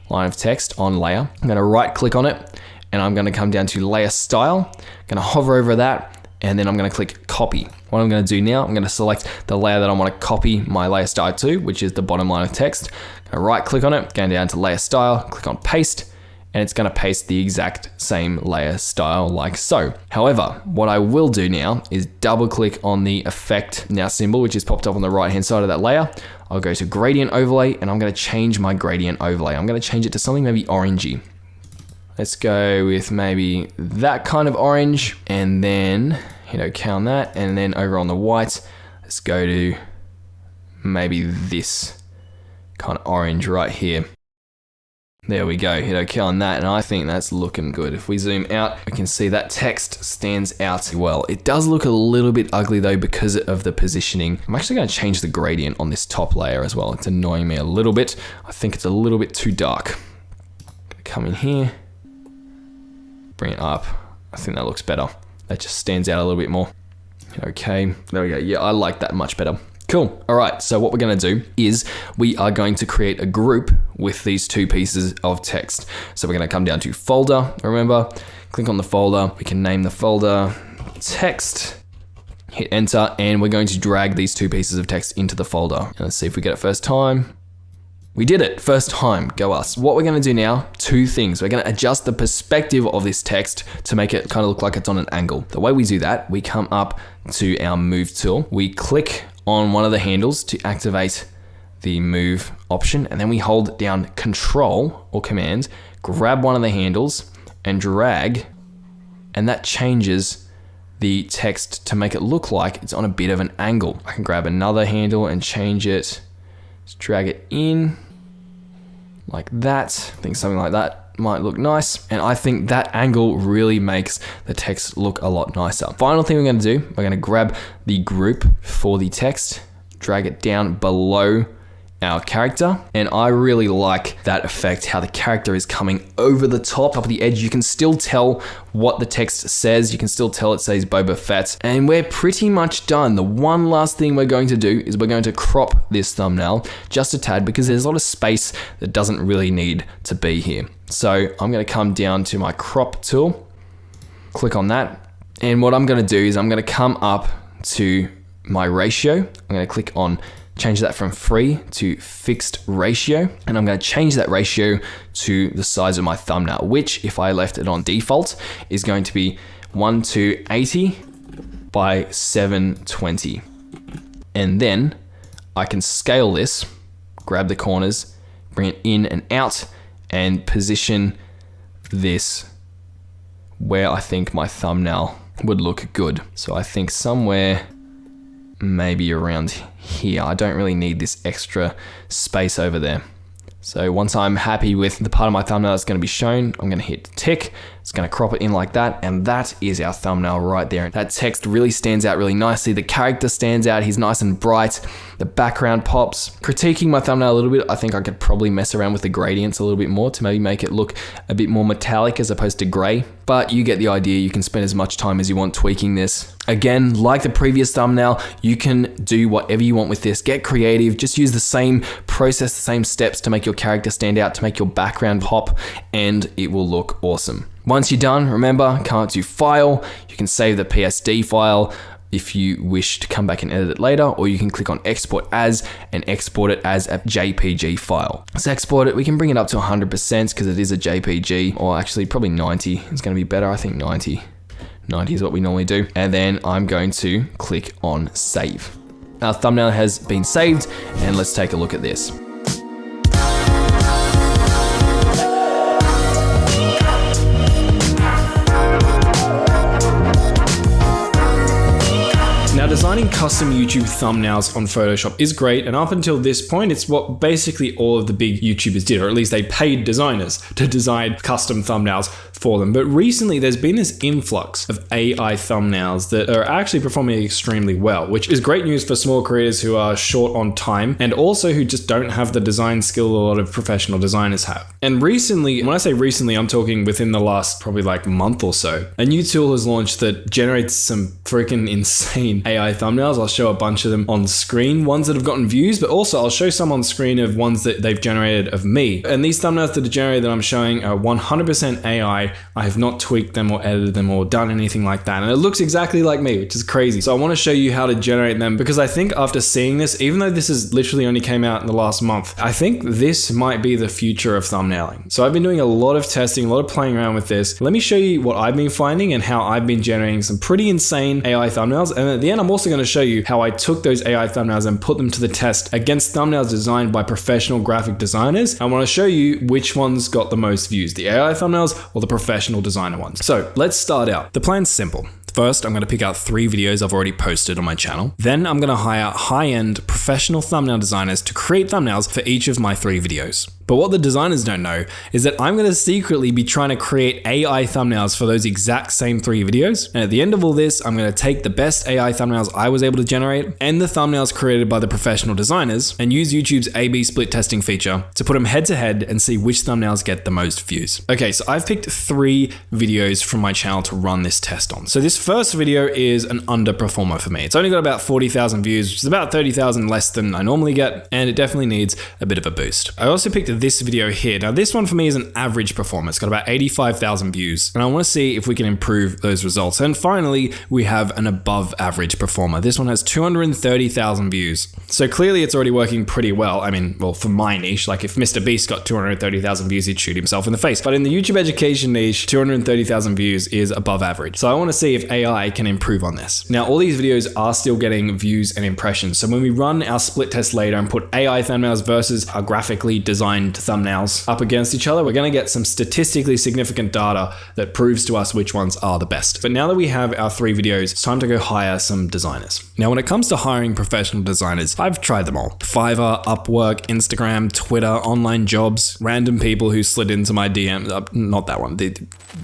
line of text on layer. I'm going to right click on it, and I'm going to come down to layer style. I'm going to hover over that, and then I'm going to click copy. What I'm going to do now, I'm going to select the layer that I want to copy my layer style to, which is the bottom line of text. I'm going to right click on it, going down to layer style, click on paste, and it's going to paste the exact same layer style like so. However, what I will do now is double click on the effect now symbol, which is popped up on the right hand side of that layer. I'll go to gradient overlay and I'm going to change my gradient overlay. I'm going to change it to something maybe orangey. Let's go with maybe that kind of orange, and then hit OK on that. And then over on the white, let's go to maybe this kind of orange right here. There we go, hit OK on that, and I think that's looking good. If we zoom out, we can see that text stands out well. It does look a little bit ugly though because of the positioning. I'm actually going to change the gradient on this top layer as well. It's annoying me a little bit. I think it's a little bit too dark. Come in here, bring it up. I think that looks better. That just stands out a little bit more. Okay, there we go. Yeah, I like that much better. Cool. All right, so what we're going to do is we are going to create a group with these two pieces of text. So we're going to come down to folder, remember, click on the folder. We can name the folder text, hit enter, and we're going to drag these two pieces of text into the folder. And let's see if we get it first time. We did it, first time, go us. What we're going to do now, two things. We're going to adjust the perspective of this text to make it kind of look like it's on an angle. The way we do that, we come up to our move tool. We click on one of the handles to activate the move option, and then we hold down Control or Command, grab one of the handles and drag, and that changes the text to make it look like it's on a bit of an angle. I can grab another handle and change it. Just drag it in like that. I think something like that might look nice. And I think that angle really makes the text look a lot nicer. Final thing we're going to do, we're going to grab the group for the text, drag it down below our character. And I really like that effect, how the character is coming over the top of the edge. You can still tell what the text says. You can still tell it says Boba Fett. And we're pretty much done. The one last thing we're going to do is we're going to crop this thumbnail just a tad because there's a lot of space that doesn't really need to be here. So I'm going to come down to my crop tool, click on that. And what I'm going to do is I'm going to come up to my ratio. I'm going to click on change that from free to fixed ratio. And I'm going to change that ratio to the size of my thumbnail, which if I left it on default is going to be 1280 by 720. And then I can scale this, grab the corners, bring it in and out, and position this where I think my thumbnail would look good. So I think somewhere maybe around here. I don't really need this extra space over there. So once I'm happy with the part of my thumbnail that's going to be shown, I'm going to hit tick. It's going to crop it in like that. And that is our thumbnail right there. That text really stands out really nicely. The character stands out. He's nice and bright. The background pops. Critiquing my thumbnail a little bit, I think I could probably mess around with the gradients a little bit more to maybe make it look a bit more metallic as opposed to gray. But you get the idea. You can spend as much time as you want tweaking this. Again, like the previous thumbnail, you can do whatever you want with this. Get creative. Just use the same process, the same steps to make your character stand out, to make your background pop, and it will look awesome. Once you're done, remember, come up to File. You can save the PSD file if you wish to come back and edit it later, or you can click on Export As and export it as a JPG file. Let's export it. We can bring it up to 100% because it is a JPG, or actually probably 90 is going to be better. I think 90 is what we normally do. And then I'm going to click on Save. Our thumbnail has been saved, and let's take a look at this. Now, designing custom YouTube thumbnails on Photoshop is great, and up until this point, it's what basically all of the big YouTubers did, or at least they paid designers to design custom thumbnails for them. But recently, there's been this influx of AI thumbnails that are actually performing extremely well, which is great news for small creators who are short on time, and also who just don't have the design skill a lot of professional designers have. And recently, when I say recently, I'm talking within the last probably like month or so, a new tool has launched that generates some freaking insane AI AI thumbnails. I'll show a bunch of them on screen, ones that have gotten views, but also I'll show some on screen of ones that they've generated of me. And these thumbnails that are generated that I'm showing are 100% AI. I have not tweaked them or edited them or done anything like that. And it looks exactly like me, which is crazy. So I want to show you how to generate them, because I think after seeing this, even though this is literally only came out in the last month, I think this might be the future of thumbnailing. So I've been doing a lot of testing, a lot of playing around with this. Let me show you what I've been finding and how I've been generating some pretty insane AI thumbnails. And at the end, I'm also going to show you how I took those AI thumbnails and put them to the test against thumbnails designed by professional graphic designers. I want to show you which ones got the most views, the AI thumbnails or the professional designer ones. So let's start out. The plan's simple. First, I'm going to pick out 3 videos I've already posted on my channel. Then I'm going to hire high-end professional thumbnail designers to create thumbnails for each of my 3 videos. But what the designers don't know is that I'm going to secretly be trying to create AI thumbnails for those exact same 3 videos. And at the end of all this, I'm going to take the best AI thumbnails I was able to generate and the thumbnails created by the professional designers and use YouTube's A/B split testing feature to put them head to head and see which thumbnails get the most views. Okay, so I've picked 3 videos from my channel to run this test on. So this first video is an underperformer for me. It's only got about 40,000 views, which is about 30,000 less than I normally get, and it definitely needs a bit of a boost. I also picked this video here. Now this one for me is an average performer. It's got about 85,000 views, and I want to see if we can improve those results. And finally, we have an above average performer. This one has 230,000 views. So clearly it's already working pretty well. I mean, well, for my niche, like if Mr. Beast got 230,000 views, he'd shoot himself in the face. But in the YouTube education niche, 230,000 views is above average. So I want to see if AI can improve on this. Now, all these videos are still getting views and impressions. So when we run our split test later and put AI thumbnails versus our graphically designed thumbnails up against each other, we're going to get some statistically significant data that proves to us which ones are the best. But now that we have our 3 videos, it's time to go hire some designers. Now, when it comes to hiring professional designers, I've tried them all. Fiverr, Upwork, Instagram, Twitter, online jobs, random people who slid into my DM. Not that one.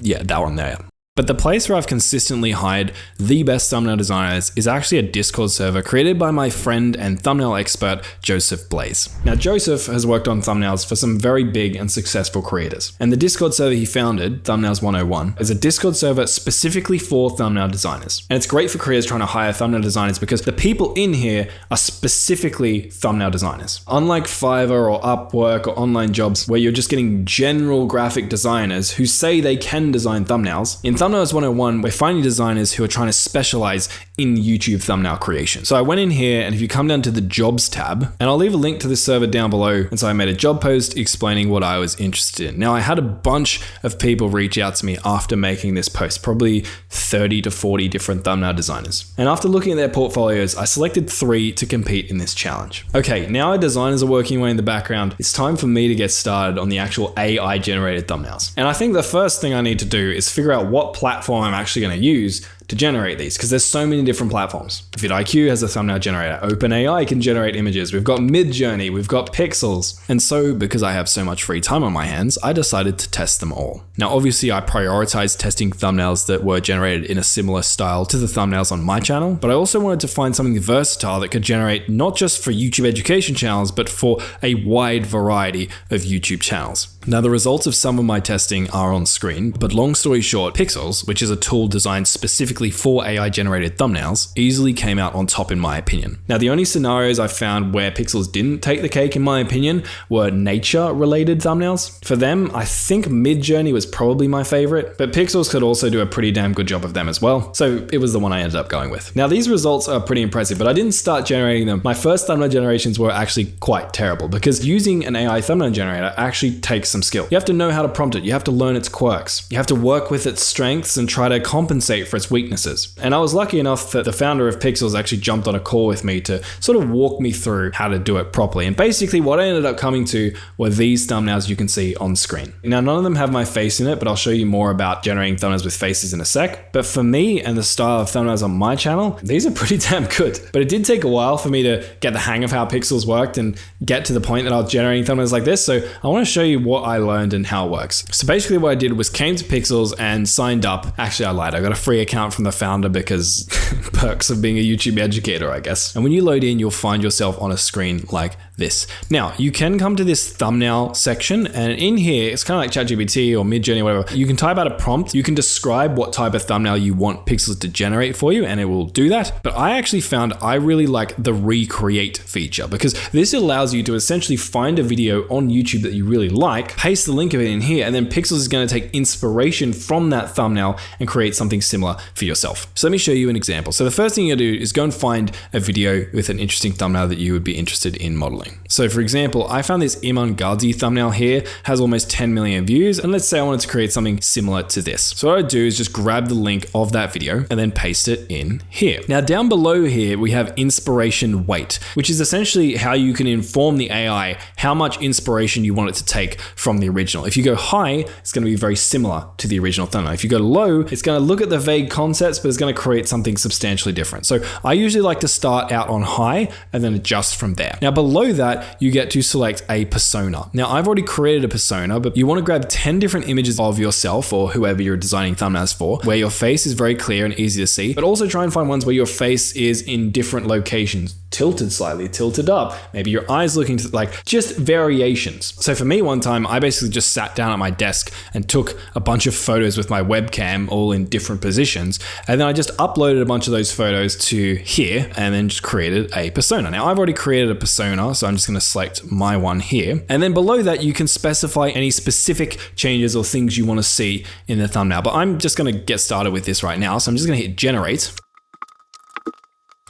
Yeah, that one there. But the place where I've consistently hired the best thumbnail designers is actually a Discord server created by my friend and thumbnail expert, Joseph Blaze. Now, Joseph has worked on thumbnails for some very big and successful creators. And the Discord server he founded, Thumbnails 101, is a Discord server specifically for thumbnail designers. And it's great for creators trying to hire thumbnail designers because the people in here are specifically thumbnail designers. Unlike Fiverr or Upwork or online jobs where you're just getting general graphic designers who say they can design thumbnails, in Thumbnails 101, we're finding designers who are trying to specialize in YouTube thumbnail creation. So I went in here, and if you come down to the jobs tab, and I'll leave a link to this server down below. And so I made a job post explaining what I was interested in. Now, I had a bunch of people reach out to me after making this post, probably 30 to 40 different thumbnail designers. And after looking at their portfolios, I selected 3 to compete in this challenge. Okay, now our designers are working away in the background. It's time for me to get started on the actual AI generated thumbnails. And I think the first thing I need to do is figure out what platform I'm actually going to use to generate these, because there's so many different platforms. vidIQ has a thumbnail generator. OpenAI can generate images. We've got Midjourney. We've got Pixels. And so, because I have so much free time on my hands, I decided to test them all. Now, obviously, I prioritized testing thumbnails that were generated in a similar style to the thumbnails on my channel, but I also wanted to find something versatile that could generate not just for YouTube education channels, but for a wide variety of YouTube channels. Now, the results of some of my testing are on screen, but long story short, Pixels, which is a tool designed specifically for AI generated thumbnails, easily came out on top in my opinion. Now, the only scenarios I found where Pixels didn't take the cake in my opinion were nature related thumbnails. For them, I think Midjourney was probably my favorite, but Pixels could also do a pretty damn good job of them as well. So it was the one I ended up going with. Now, these results are pretty impressive, but I didn't start generating them. My first thumbnail generations were actually quite terrible because using an AI thumbnail generator actually takes some skill. You have to know how to prompt it. You have to learn its quirks. You have to work with its strengths and try to compensate for its weaknesses. And I was lucky enough that the founder of Pixels actually jumped on a call with me to sort of walk me through how to do it properly. And basically what I ended up coming to were these thumbnails you can see on screen. Now, none of them have my face in it, but I'll show you more about generating thumbnails with faces in a sec. But for me and the style of thumbnails on my channel, these are pretty damn good. But it did take a while for me to get the hang of how Pixels worked and get to the point that I was generating thumbnails like this. So I want to show you what I learned and how it works. So basically what I did was came to Pixels and signed up. Actually, I lied. I got a free account from the founder because perks of being a YouTube educator, I guess. And when you load in, you'll find yourself on a screen like this. Now, you can come to this thumbnail section, and in here, it's kind of like ChatGPT or Midjourney or whatever. You can type out a prompt. You can describe what type of thumbnail you want Pixels to generate for you, and it will do that. But I actually found I really like the recreate feature because this allows you to essentially find a video on YouTube that you really like, paste the link of it in here, and then Pixels is going to take inspiration from that thumbnail and create something similar for yourself. So let me show you an example. So the first thing you're gonna do is go and find a video with an interesting thumbnail that you would be interested in modeling. So for example, I found this Iman Ghazi thumbnail here, has almost 10 million views, and let's say I wanted to create something similar to this. So what I do is just grab the link of that video and then paste it in here. Now down below here, we have inspiration weight, which is essentially how you can inform the AI how much inspiration you want it to take from the original. If you go high, it's gonna be very similar to the original thumbnail. If you go low, it's gonna look at the vague concepts, but it's gonna create something substantially different. So I usually like to start out on high and then adjust from there. Now below that, you get to select a persona. Now I've already created a persona, but you want to grab 10 different images of yourself or whoever you're designing thumbnails for, where your face is very clear and easy to see, but also try and find ones where your face is in different locations, tilted slightly, tilted up, maybe your eyes looking to like just variations. So for me, one time I basically just sat down at my desk and took a bunch of photos with my webcam all in different positions, and then I just uploaded a bunch of those photos to here and then just created a persona. Now I've already created a persona, so I'm just going to select my one here. And then below that, you can specify any specific changes or things you want to see in the thumbnail. But I'm just going to get started with this right now. So I'm just going to hit generate.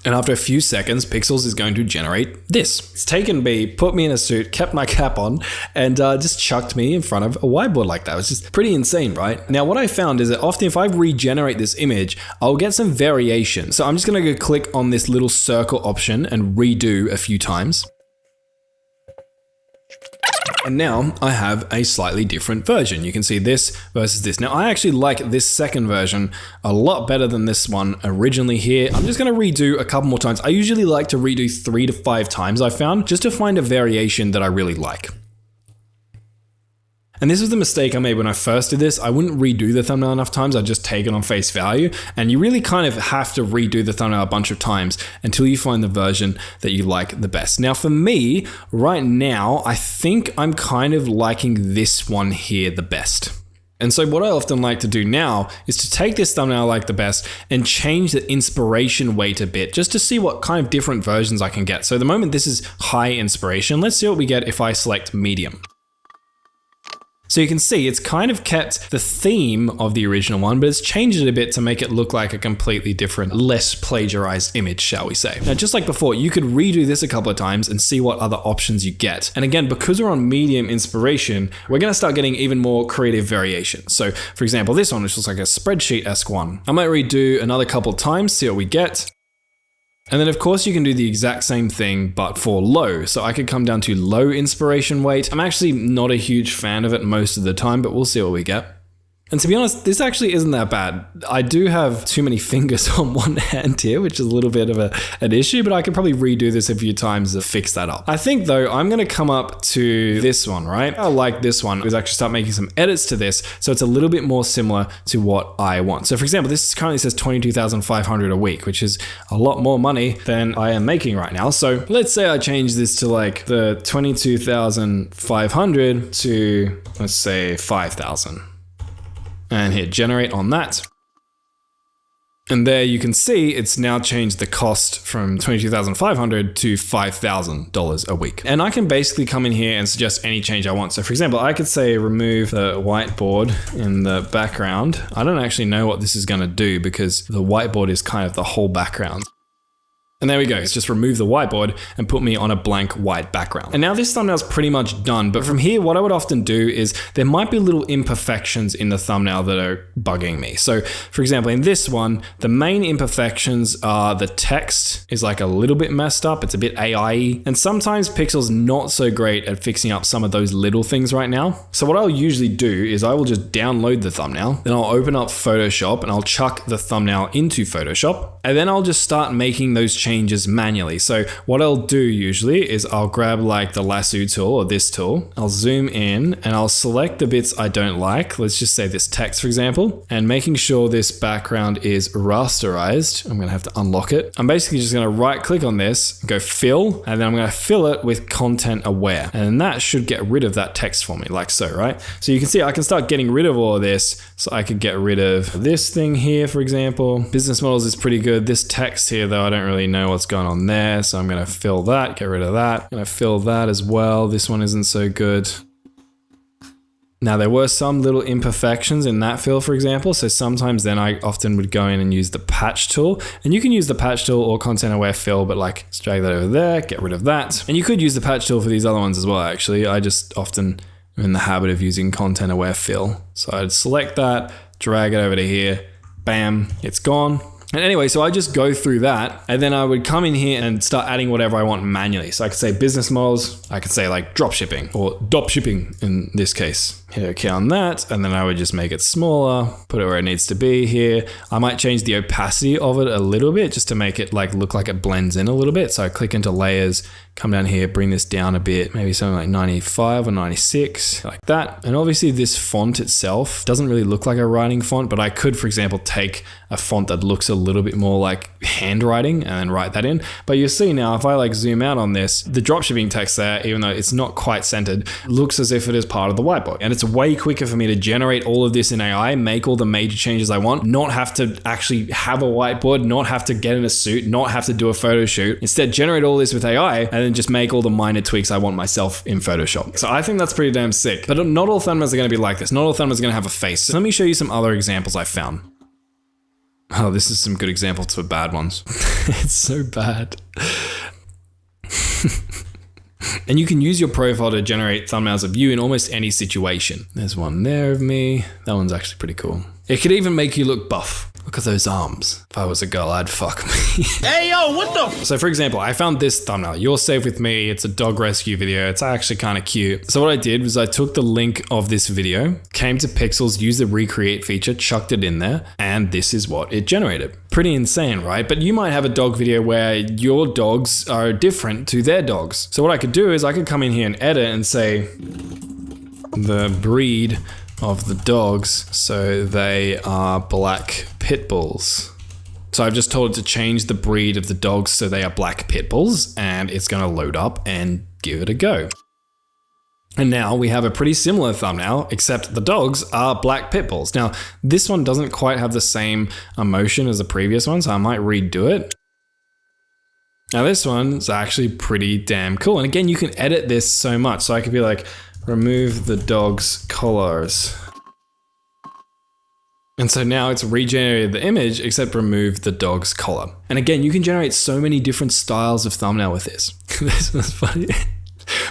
And after a few seconds, Pixels is going to generate this. It's taken me, put me in a suit, kept my cap on, and just chucked me in front of a whiteboard like that. It's just pretty insane, right? Now, what I found is that often if I regenerate this image, I'll get some variation. So I'm just going to go click on this little circle option and redo a few times. And now I have a slightly different version. You can see this versus this. Now I actually like this second version a lot better than this one originally here. I'm just gonna redo a couple more times. I usually like to redo 3 to 5 times I found, just to find a variation that I really like. And this was the mistake I made when I first did this. I wouldn't redo the thumbnail enough times. I'd just take it on face value. And you really kind of have to redo the thumbnail a bunch of times until you find the version that you like the best. Now for me, right now, I think I'm kind of liking this one here the best. And so what I often like to do now is to take this thumbnail I like the best and change the inspiration weight a bit just to see what kind of different versions I can get. So at the moment, this is high inspiration. Let's see what we get if I select medium. So you can see it's kind of kept the theme of the original one, but it's changed it a bit to make it look like a completely different, less plagiarized image, shall we say. Now, just like before, you could redo this a couple of times and see what other options you get. And again, because we're on medium inspiration, we're gonna start getting even more creative variations. So for example, this one, which looks like a spreadsheet-esque one. I might redo another couple of times, see what we get. And then of course you can do the exact same thing, but for low. So I could come down to low inspiration weight. I'm actually not a huge fan of it most of the time, but we'll see what we get. And to be honest, this actually isn't that bad. I do have too many fingers on one hand here, which is a little bit of an issue, but I could probably redo this a few times to fix that up. I think though, I'm gonna come up to this one, right? I like this one, is actually start making some edits to this, so it's a little bit more similar to what I want. So for example, this currently says $22,500 a week, which is a lot more money than I am making right now. So let's say I change this to like the 22,500 to, let's say 5,000. And hit generate on that. And there you can see it's now changed the cost from $22,500 to $5,000 a week. And I can basically come in here and suggest any change I want. So for example, I could say remove the whiteboard in the background. I don't actually know what this is gonna do because the whiteboard is kind of the whole background. And there we go, it's just remove the whiteboard and put me on a blank white background. And now this thumbnail's pretty much done, but from here, what I would often do is there might be little imperfections in the thumbnail that are bugging me. So for example, in this one, the main imperfections are the text is like a little bit messed up, it's a bit AI-y, and sometimes Pixel's not so great at fixing up some of those little things right now. So what I'll usually do is I will just download the thumbnail, then I'll open up Photoshop and I'll chuck the thumbnail into Photoshop, and then I'll just start making those changes changes manually. So what I'll do usually is I'll grab like the lasso tool or this tool, I'll zoom in and I'll select the bits I don't like. Let's just say this text, for example, and making sure this background is rasterized. I'm gonna have to unlock it. I'm basically just gonna right click on this, go fill, and then I'm gonna fill it with content aware. And that should get rid of that text for me, like so, right? So you can see I can start getting rid of all of this. So I could get rid of this thing here, for example. Business models is pretty good. This text here, though, I don't really know what's going on there. So I'm gonna fill that, get rid of that. I'm gonna fill that as well. This one isn't so good. Now there were some little imperfections in that fill, for example. So sometimes then I often would go in and use the patch tool, and you can use the patch tool or content aware fill, but like let's drag that over there, get rid of that. And you could use the patch tool for these other ones as well, actually. I just often am in the habit of using content aware fill. So I'd select that, drag it over to here, bam, it's gone. And anyway, so I just go through that and then I would come in here and start adding whatever I want manually. So I could say business models, I could say like drop shipping or drop shipping in this case. Hit OK on that, and then I would just make it smaller, put it where it needs to be here. I might change the opacity of it a little bit just to make it like look like it blends in a little bit. So I click into layers, come down here, bring this down a bit, maybe something like 95 or 96, like that. And obviously this font itself doesn't really look like a writing font, but I could, for example, take a font that looks a little bit more like handwriting and then write that in. But you'll see now, if I like zoom out on this, the dropshipping text there, even though it's not quite centered, looks as if it is part of the whiteboard. And it's way quicker for me to generate all of this in AI, make all the major changes I want, not have to actually have a whiteboard, not have to get in a suit, not have to do a photo shoot. Instead, generate all this with AI and then just make all the minor tweaks I want myself in Photoshop. So I think that's pretty damn sick. But not all thumbnails are going to be like this. Not all thumbnails are going to have a face. So let me show you some other examples I found. Oh, this is some good examples for bad ones. It's so bad. And you can use your profile to generate thumbnails of you in almost any situation. There's one there of me. That one's actually pretty cool. It could even make you look buff. Look at those arms. If I was a girl, I'd fuck me. Hey, yo, what the? So for example, I found this thumbnail. You're safe with me. It's a dog rescue video. It's actually kind of cute. So what I did was I took the link of this video, came to Pixels, used the recreate feature, chucked it in there, and this is what it generated. Pretty insane, right? But you might have a dog video where your dogs are different to their dogs. So what I could do is I could come in here and edit and say the breed of the dogs, so they are black pit bulls. So I've just told it to change the breed of the dogs so they are black pit bulls, and it's going to load up and give it a go. And now we have a pretty similar thumbnail, except the dogs are black pit bulls. Now, this one doesn't quite have the same emotion as the previous one, so I might redo it. Now this one's actually pretty damn cool. And again, you can edit this so much. So I could be like, remove the dog's collars. And so now it's regenerated the image, except remove the dog's collar. And again, you can generate so many different styles of thumbnail with this. This was funny.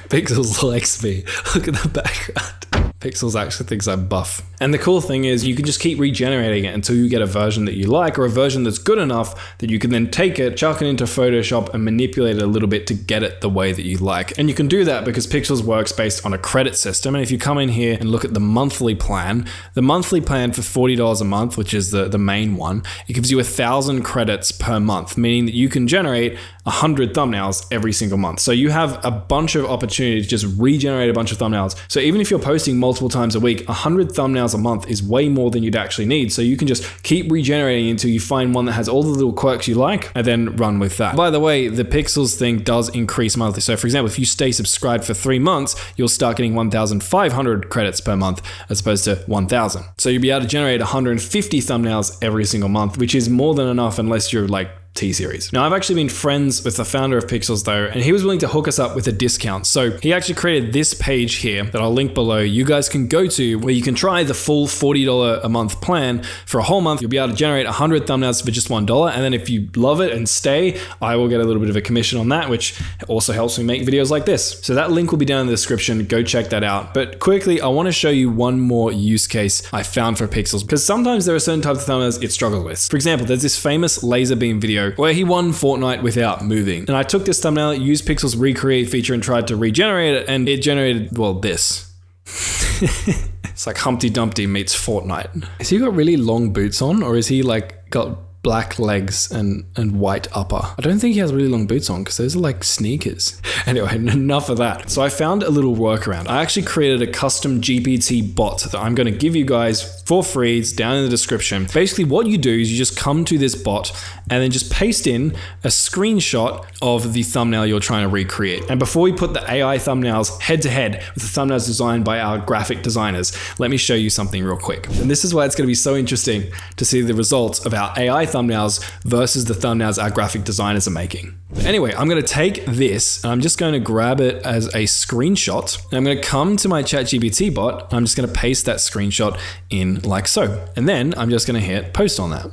Pixels likes me. Look at the background. Pixels actually thinks I'm buff. And the cool thing is you can just keep regenerating it until you get a version that you like, or a version that's good enough that you can then take it, chuck it into Photoshop and manipulate it a little bit to get it the way that you like. And you can do that because Pixels works based on a credit system. And if you come in here and look at the monthly plan for $40 a month, which is the main one, it gives you 1,000 credits per month, meaning that you can generate 100 thumbnails every single month. So you have a bunch of opportunity to just regenerate a bunch of thumbnails. So even if you're posting multiple times a week, 100 thumbnails a month is way more than you'd actually need. So you can just keep regenerating until you find one that has all the little quirks you like and then run with that. By the way, the Pixels thing does increase monthly. So for example, if you stay subscribed for 3 months, you'll start getting 1,500 credits per month as opposed to 1,000. So you'll be able to generate 150 thumbnails every single month, which is more than enough unless you're like T-Series. Now, I've actually been friends with the founder of Pixels though, and he was willing to hook us up with a discount. So he actually created this page here that I'll link below. You guys can go to where you can try the full $40 a month plan for a whole month. You'll be able to generate 100 thumbnails for just $1. And then if you love it and stay, I will get a little bit of a commission on that, which also helps me make videos like this. So that link will be down in the description. Go check that out. But quickly, I want to show you one more use case I found for Pixels, because sometimes there are certain types of thumbnails it struggles with. For example, there's this famous laser beam video where he won Fortnite without moving. And I took this thumbnail, used Pixels recreate feature and tried to regenerate it, and it generated, well, this. It's like Humpty Dumpty meets Fortnite. Has he got really long boots on, or is he like got black legs and white upper. I don't think he has really long boots on because those are like sneakers. Anyway, enough of that. So I found a little workaround. I actually created a custom GPT bot that I'm going to give you guys for free. It's down in the description. Basically, what you do is you just come to this bot and then just paste in a screenshot of the thumbnail you're trying to recreate. And before we put the AI thumbnails head to head with the thumbnails designed by our graphic designers, let me show you something real quick. And this is why it's going to be so interesting to see the results of our AI thumbnails versus the thumbnails our graphic designers are making. Anyway, I'm going to take this and I'm just going to grab it as a screenshot. And I'm going to come to my ChatGPT bot. I'm just going to paste that screenshot in like so. And then I'm just going to hit post on that.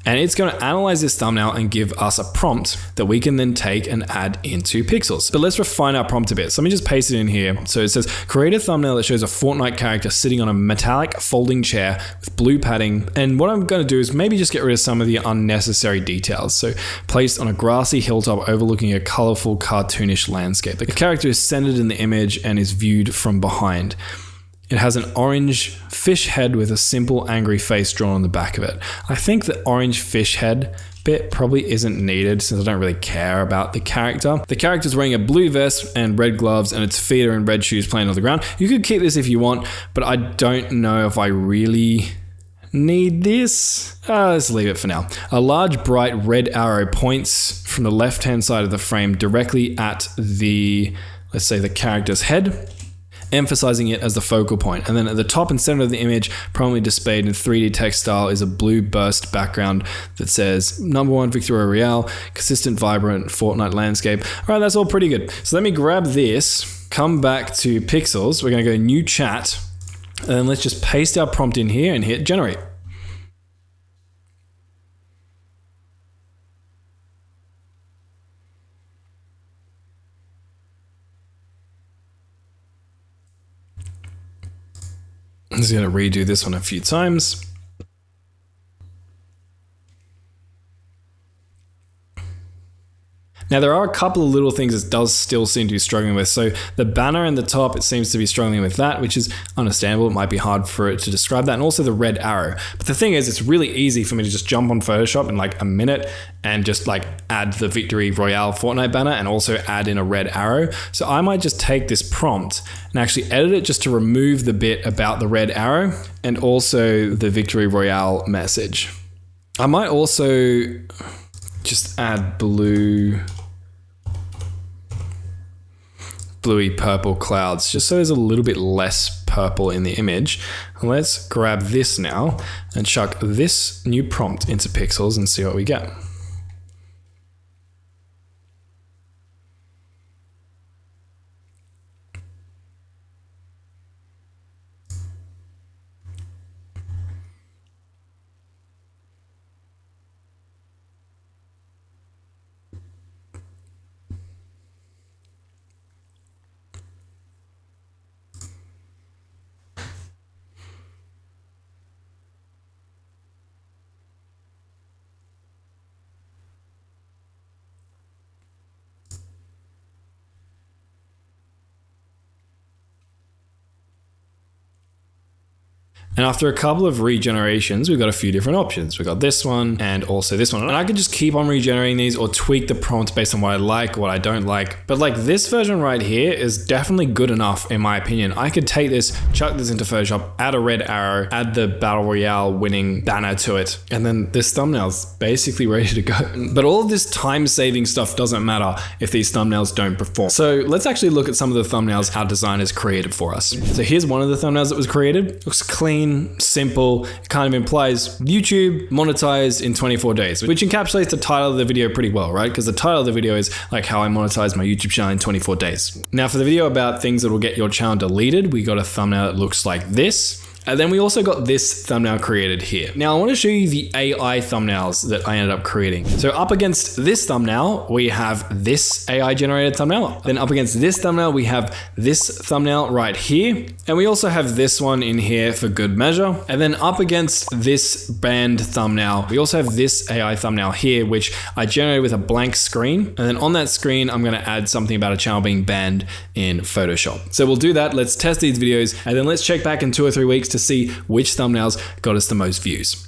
And it's going to analyze this thumbnail and give us a prompt that we can then take and add into Pixels. But let's refine our prompt a bit. So let me just paste it in here. So it says, create a thumbnail that shows a Fortnite character sitting on a metallic folding chair with blue padding. And what I'm going to do is maybe just get rid of some of the unnecessary details. So placed on a grassy hilltop overlooking a colorful cartoonish landscape. The character is centered in the image and is viewed from behind. It has an orange fish head with a simple angry face drawn on the back of it. I think the orange fish head bit probably isn't needed since I don't really care about the character. The character's wearing a blue vest and red gloves and its feet are in red shoes playing on the ground. You could keep this if you want, but I don't know if I really need this. Let's leave it for now. A large bright red arrow points from the left-hand side of the frame directly at the, let's say, the character's head, emphasizing it as the focal point. And then at the top and center of the image, prominently displayed in 3D text style, is a blue burst background that says #1 Victoria Royale, consistent, vibrant Fortnite landscape. All right, that's all pretty good. So let me grab this, come back to Pixels. We're going to go new chat, and then let's just paste our prompt in here and hit generate. I'm just going to redo this one a few times. Now there are a couple of little things it does still seem to be struggling with. So the banner in the top, it seems to be struggling with that, which is understandable. It might be hard for it to describe that. And also the red arrow. But the thing is, it's really easy for me to just jump on Photoshop in like a minute and just like add the Victory Royale Fortnite banner and also add in a red arrow. So I might just take this prompt and actually edit it just to remove the bit about the red arrow and also the Victory Royale message. I might also just add bluey purple clouds just so there's a little bit less purple in the image. And let's grab this now and chuck this new prompt into Pixels and see what we get. And after a couple of regenerations, we've got a few different options. We've got this one and also this one. And I could just keep on regenerating these or tweak the prompt based on what I like, what I don't like. But like this version right here is definitely good enough in my opinion. I could take this, chuck this into Photoshop, add a red arrow, add the Battle Royale winning banner to it. And then this thumbnail's basically ready to go. But all of this time-saving stuff doesn't matter if these thumbnails don't perform. So let's actually look at some of the thumbnails our designers created for us. So here's one of the thumbnails that was created. Looks clean, simple. It kind of implies YouTube monetized in 24 days, which encapsulates the title of the video pretty well, right? Because the title of the video is like how I monetize my YouTube channel in 24 days. Now for the video about things that will get your channel deleted, we got a thumbnail that looks like this. And then we also got this thumbnail created here. Now I want to show you the AI thumbnails that I ended up creating. So up against this thumbnail, we have this AI generated thumbnail. Then up against this thumbnail, we have this thumbnail right here. And we also have this one in here for good measure. And then up against this banned thumbnail, we also have this AI thumbnail here, which I generated with a blank screen. And then on that screen, I'm going to add something about a channel being banned in Photoshop. So we'll do that. Let's test these videos and then let's check back in 2 or 3 weeks to see which thumbnails got us the most views.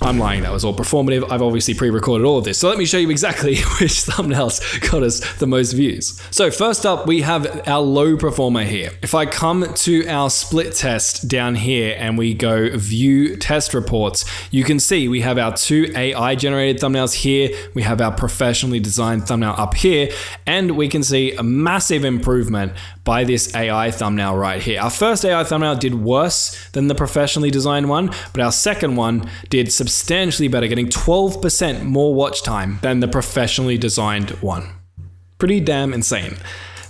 I'm lying, that was all performative. I've obviously pre-recorded all of this. So let me show you exactly which thumbnails got us the most views. So first up, we have our low performer here. If I come to our split test down here and we go view test reports, you can see we have our 2 AI generated thumbnails here. We have our professionally designed thumbnail up here, and we can see a massive improvement by this AI thumbnail right here. Our first AI thumbnail did worse than the professionally designed one, but our second one did substantially better, getting 12% more watch time than the professionally designed one. Pretty damn insane.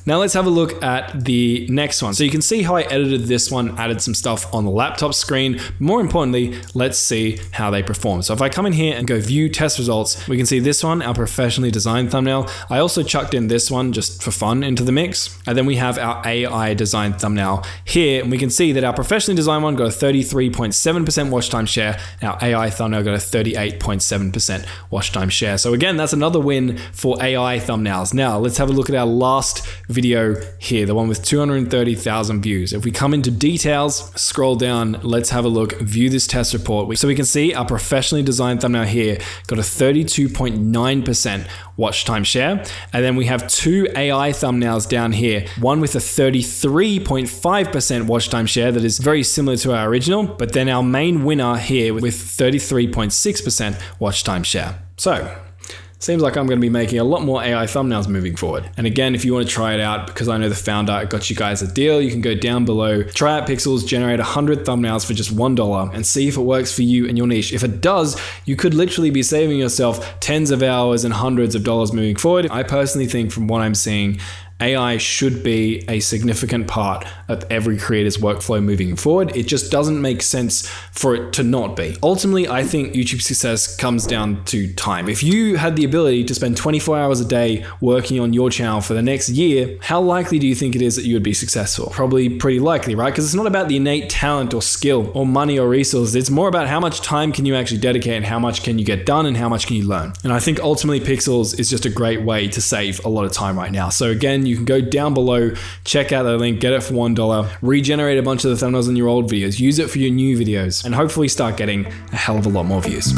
Now let's have a look at the next one. So you can see how I edited this one, added some stuff on the laptop screen. More importantly, let's see how they perform. So if I come in here and go view test results, we can see this one, our professionally designed thumbnail. I also chucked in this one just for fun into the mix. And then we have our AI designed thumbnail here. And we can see that our professionally designed one got a 33.7% watch time share. Our AI thumbnail got a 38.7% watch time share. So again, that's another win for AI thumbnails. Now let's have a look at our last video here, the one with 230,000 views. If we come into details, scroll down, let's have a look, view this test report. So we can see our professionally designed thumbnail here got a 32.9% watch time share. And then we have 2 AI thumbnails down here, one with a 33.5% watch time share that is very similar to our original, but then our main winner here with 33.6% watch time share. So seems like I'm going to be making a lot more AI thumbnails moving forward. And again, if you want to try it out, because I know the founder got you guys a deal, you can go down below, try out Pixels, generate 100 thumbnails for just $1 and see if it works for you and your niche. If it does, you could literally be saving yourself tens of hours and hundreds of dollars moving forward. I personally think from what I'm seeing, AI should be a significant part of every creator's workflow moving forward. It just doesn't make sense for it to not be. Ultimately, I think YouTube success comes down to time. If you had the ability to spend 24 hours a day working on your channel for the next year, how likely do you think it is that you would be successful? Probably pretty likely, right? Because it's not about the innate talent or skill or money or resources. It's more about how much time can you actually dedicate and how much can you get done and how much can you learn. And I think ultimately Pixels is just a great way to save a lot of time right now. So again, you can go down below, check out the link, get it for $1, regenerate a bunch of the thumbnails in your old videos, use it for your new videos, and hopefully start getting a hell of a lot more views.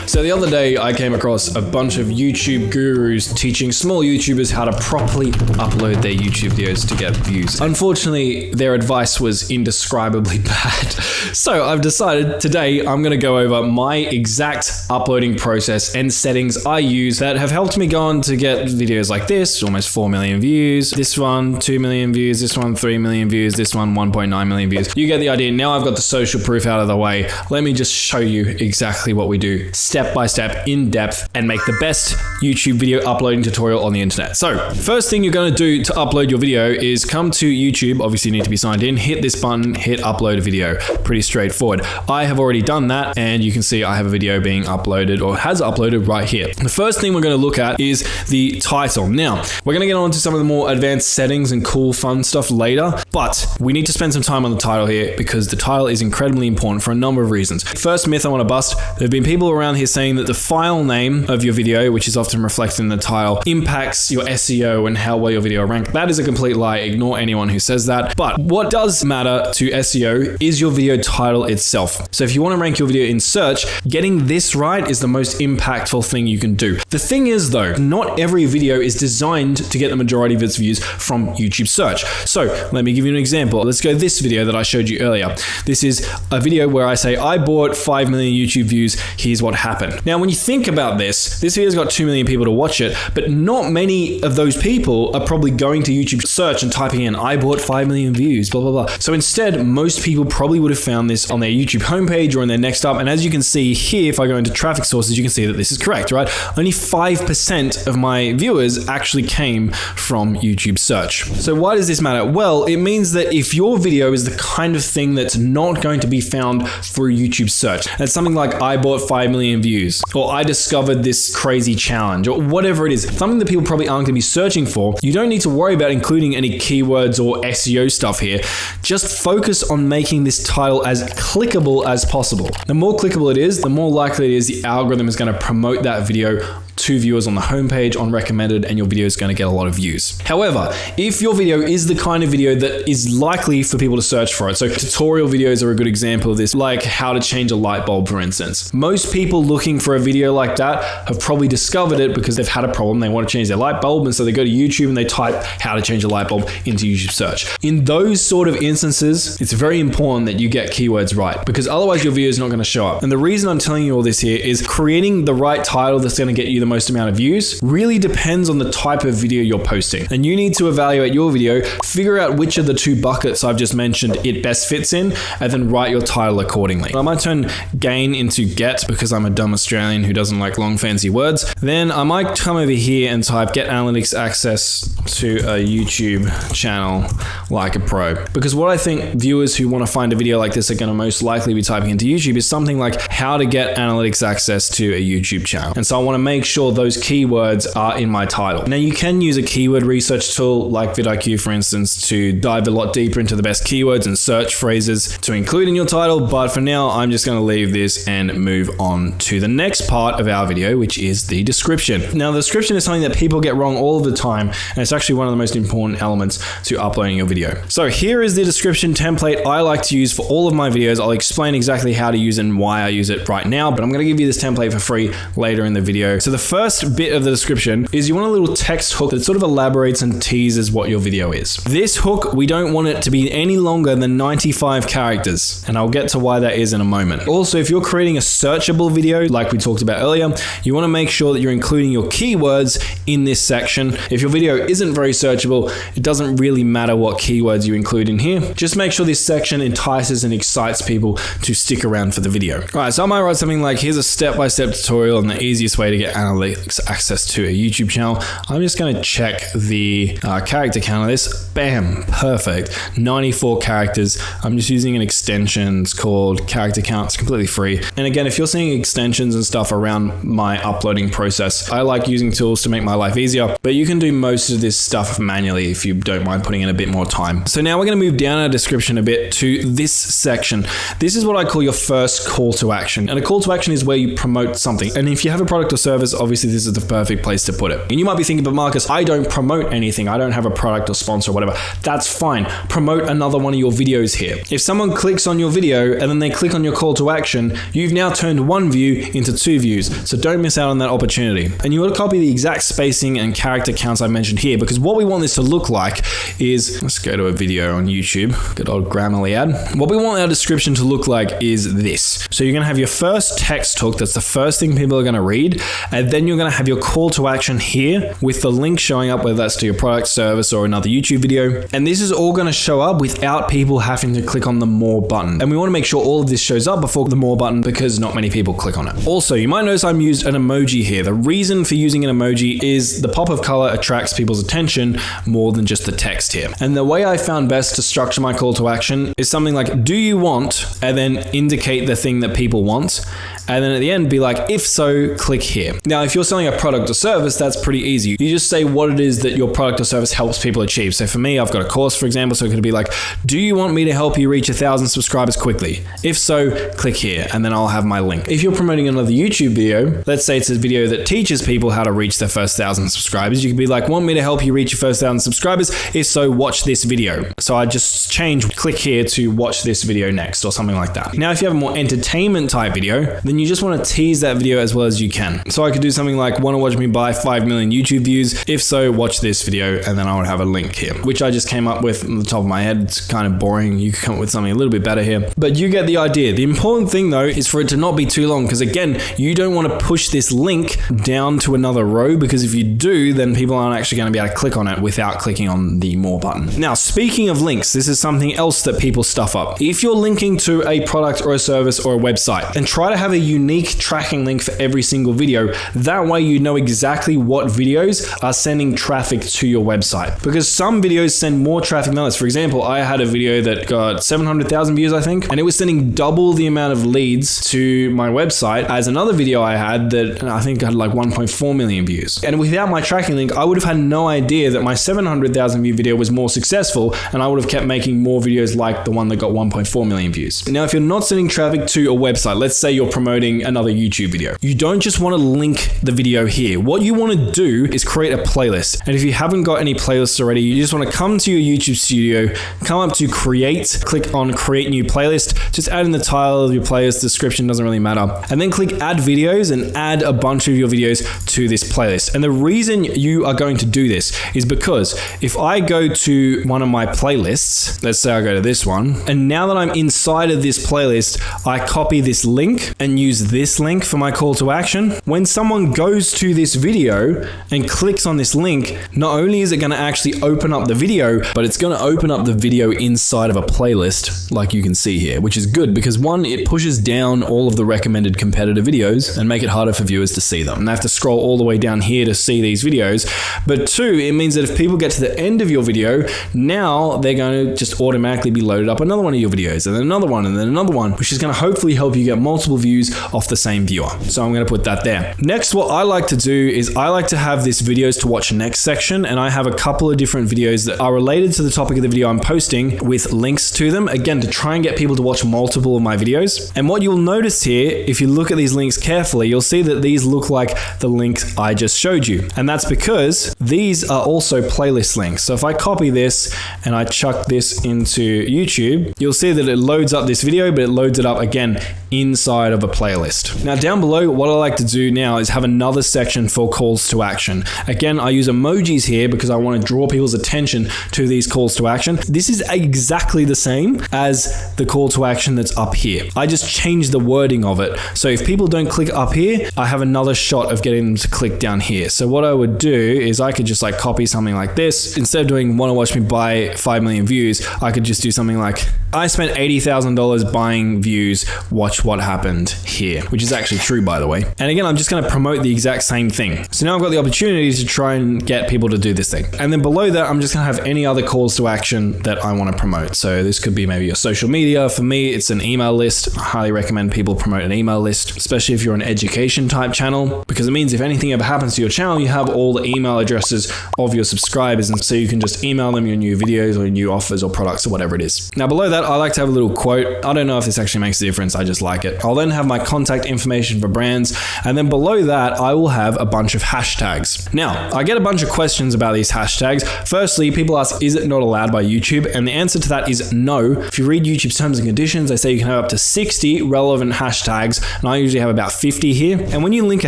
So the other day I came across a bunch of YouTube gurus teaching small YouTubers how to properly upload their YouTube videos to get views. Unfortunately, their advice was indescribably bad. So I've decided today I'm going to go over my exact uploading process and settings I use that have helped me go on to get videos like this, almost 4 million views, this one 2 million views, this one 3 million views, this one 1.9 million views. You get the idea. Now I've got the social proof out of the way. Let me just show you exactly what we do step by step, in depth, and make the best YouTube video uploading tutorial on the internet. So first thing you're going to do to upload your video is come to YouTube. Obviously you need to be signed in, hit this button, hit upload a video. Pretty straightforward. I have already done that, and you can see I have a video being uploaded or has uploaded right here. The first thing we're going to look at is the title. Now we're going to get on to some of the more advanced settings and cool fun stuff later, but we need to spend some time on the title here because the title is incredibly important for a number of reasons. First myth I want to bust, there have been people around here saying that the file name of your video, which is often reflected in the title, impacts your SEO and how well your video ranks. That is a complete lie. Ignore anyone who says that. But what does matter to SEO is your video title itself. So if you want to rank your video in search, getting this right is the most impactful thing you can do. The thing is though, not every video is designed to get the majority of its views from YouTube search. So let me give you an example. Let's go this video that I showed you earlier. This is a video where I say, I bought 5 million YouTube views. Here's what happened. Now, when you think about this video's got 2 million people to watch it, but not many of those people are probably going to YouTube search and typing in, I bought 5 million views, blah, blah, blah. So instead, most people probably would have found this on their YouTube homepage or in their next up. And as you can see here, if I go into traffic sources, you can see that this is correct, right? Only 5% of my viewers actually came from YouTube search. So why does this matter? Well, it means that if your video is the kind of thing that's not going to be found through YouTube search, and it's something like I bought 5 million views, or I discovered this crazy challenge, or whatever it is, something that people probably aren't going to be searching for, you don't need to worry about including any keywords or SEO stuff here. Just focus on making this title as clickable as possible. The more clickable it is, the more likely it is the algorithm is going to promote that video 2 viewers on the homepage, on recommended, and your video is going to get a lot of views. However, if your video is the kind of video that is likely for people to search for it, so tutorial videos are a good example of this, like how to change a light bulb, for instance. Most people looking for a video like that have probably discovered it because they've had a problem. They want to change their light bulb, and so they go to YouTube and they type how to change a light bulb into YouTube search. In those sort of instances, it's very important that you get keywords right, because otherwise your video is not going to show up. And the reason I'm telling you all this here is creating the right title that's going to get you the most amount of views really depends on the type of video you're posting. And you need to evaluate your video, figure out which of the 2 buckets I've just mentioned it best fits in, and then write your title accordingly. I might turn gain into get because I'm a dumb Australian who doesn't like long fancy words. Then I might come over here and type get analytics access to a YouTube channel like a pro. Because what I think viewers who want to find a video like this are going to most likely be typing into YouTube is something like how to get analytics access to a YouTube channel. And so I want to make sure those keywords are in my title. Now you can use a keyword research tool like vidIQ, for instance, to dive a lot deeper into the best keywords and search phrases to include in your title. But for now, I'm just going to leave this and move on to the next part of our video, which is the description. Now, the description is something that people get wrong all the time, and it's actually one of the most important elements to uploading your video. So here is the description template I like to use for all of my videos. I'll explain exactly how to use it and why I use it right now, but I'm going to give you this template for free later in the video. So the first bit of the description is you want a little text hook that sort of elaborates and teases what your video is. This hook, we don't want it to be any longer than 95 characters, and I'll get to why that is in a moment. Also, if you're creating a searchable video, like we talked about earlier, you want to make sure that you're including your keywords in this section. If your video isn't very searchable, it doesn't really matter what keywords you include in here. Just make sure this section entices and excites people to stick around for the video. All right, so I might write something like, here's a step-by-step tutorial on the easiest way to get analytics access to a YouTube channel. I'm just going to check the character count of this. Bam, perfect. 94 characters. I'm just using an extension. It's called character count. It's completely free. And again, if you're seeing extensions and stuff around my uploading process, I like using tools to make my life easier, but you can do most of this stuff manually if you don't mind putting in a bit more time. So now we're going to move down our description a bit to this section. This is what I call your first call to action. And a call to action is where you promote something. And if you have a product or service, obviously this is the perfect place to put it. And you might be thinking, but Marcus, I don't promote anything. I don't have a product or sponsor or whatever. That's fine. Promote another one of your videos here. If someone clicks on your video and then they click on your call to action, you've now turned 1 view into 2 views. So don't miss out on that opportunity. And you want to copy the exact spacing and character counts I mentioned here, because what we want this to look like is, let's go to a video on YouTube, good old Grammarly ad. What we want our description to look like is this. So you're going to have your first text hook. That's the first thing people are going to read. And then you're going to have your call to action here with the link showing up, whether that's to your product, service, or another YouTube video. And this is all going to show up without people having to click on the more button. And we want to make sure all of this shows up before the more button, because not many people click on it. Also, you might notice I'm used an emoji here. The reason for using an emoji is the pop of color attracts people's attention more than just the text here. And the way I found best to structure my call to action is something like, do you want, and then indicate the thing that people want. And then at the end, be like, if so, click here. Now, if you're selling a product or service, that's pretty easy. You just say what it is that your product or service helps people achieve. So for me, I've got a course, for example, so it could be like, do you want me to help you reach 1,000 subscribers quickly? If so, click here, and then I'll have my link. If you're promoting another YouTube video, let's say it's a video that teaches people how to reach their first 1,000 subscribers, you could be like, want me to help you reach your first 1,000 subscribers? If so, watch this video. So I just change click here to watch this video next, or something like that. Now, if you have a more entertainment type video, then you just want to tease that video as well as you can. So I could do something like, want to watch me buy 5 million YouTube views? If so, watch this video, and then I would have a link here, which I just came up with on the top of my head. It's kind of boring. You could come up with something a little bit better here, but you get the idea. The important thing though is for it to not be too long, because again, you don't want to push this link down to another row, because if you do, then people aren't actually going to be able to click on it without clicking on the more button. Now, speaking of links, this is something else that people stuff up. If you're linking to a product or a service or a website, then try to have a unique tracking link for every single video. That way you know exactly what videos are sending traffic to your website, because some videos send more traffic than others. For example, I had a video that got 700,000 views, I think, and it was sending double the amount of leads to my website as another video I had that I think had like 1.4 million views. And without my tracking link, I would have had no idea that my 700,000 view video was more successful, and I would have kept making more videos like the one that got 1.4 million views. Now, if you're not sending traffic to a website, let's say you're promoting another YouTube video, you don't just want to link click the video here. What you want to do is create a playlist. And if you haven't got any playlists already, you just want to come to your YouTube studio, come up to create, click on create new playlist, just add in the title of your playlist, description doesn't really matter. And then click add videos and add a bunch of your videos to this playlist. And the reason you are going to do this is because if I go to one of my playlists, let's say I go to this one, and now that I'm inside of this playlist, I copy this link and use this link for my call to action. When someone goes to this video and clicks on this link, not only is it going to actually open up the video, but it's going to open up the video inside of a playlist like you can see here, which is good because one, it pushes down all of the recommended competitor videos and make it harder for viewers to see them. And they have to scroll all the way down here to see these videos. But two, it means that if people get to the end of your video, now they're going to just automatically be loaded up another one of your videos and then another one and then another one, which is going to hopefully help you get multiple views off the same viewer. So I'm going to put that there. Next, what I like to do is I like to have this videos to watch next section, and I have a couple of different videos that are related to the topic of the video I'm posting with links to them, again, to try and get people to watch multiple of my videos. And what you'll notice here, if you look at these links carefully, you'll see that these look like the links I just showed you. And that's because these are also playlist links. So if I copy this and I chuck this into YouTube, you'll see that it loads up this video, but it loads it up again inside of a playlist. Now down below, what I like to do now is have another section for calls to action. Again, I use emojis here because I want to draw people's attention to these calls to action. This is exactly the same as the call to action that's up here. I just changed the wording of it. So if people don't click up here, I have another shot of getting them to click down here. So what I would do is I could just like copy something like this. Instead of doing want to watch me buy 5 million views, I could just do something like I spent $80,000 buying views, watch what happened here, which is actually true, by the way. And again, I'm just going to promote the exact same thing. So now I've got the opportunity to try and get people to do this thing. And then below that, I'm just going to have any other calls to action that I want to promote. So this could be maybe your social media. For me, it's an email list. I highly recommend people promote an email list, especially if you're an education type channel, because it means if anything ever happens to your channel, you have all the email addresses of your subscribers. And so you can just email them your new videos or your new offers or products or whatever it is. Now below that, I like to have a little quote. I don't know if this actually makes a difference. I just like it. I'll then have my contact information for brands. And then below that, I will have a bunch of hashtags. Now, I get a bunch of questions about these hashtags. Firstly, people ask, is it not allowed by YouTube? And the answer to that is no. If you read YouTube's terms and conditions, they say you can have up to 60 relevant hashtags. And I usually have about 50 here. And when you link a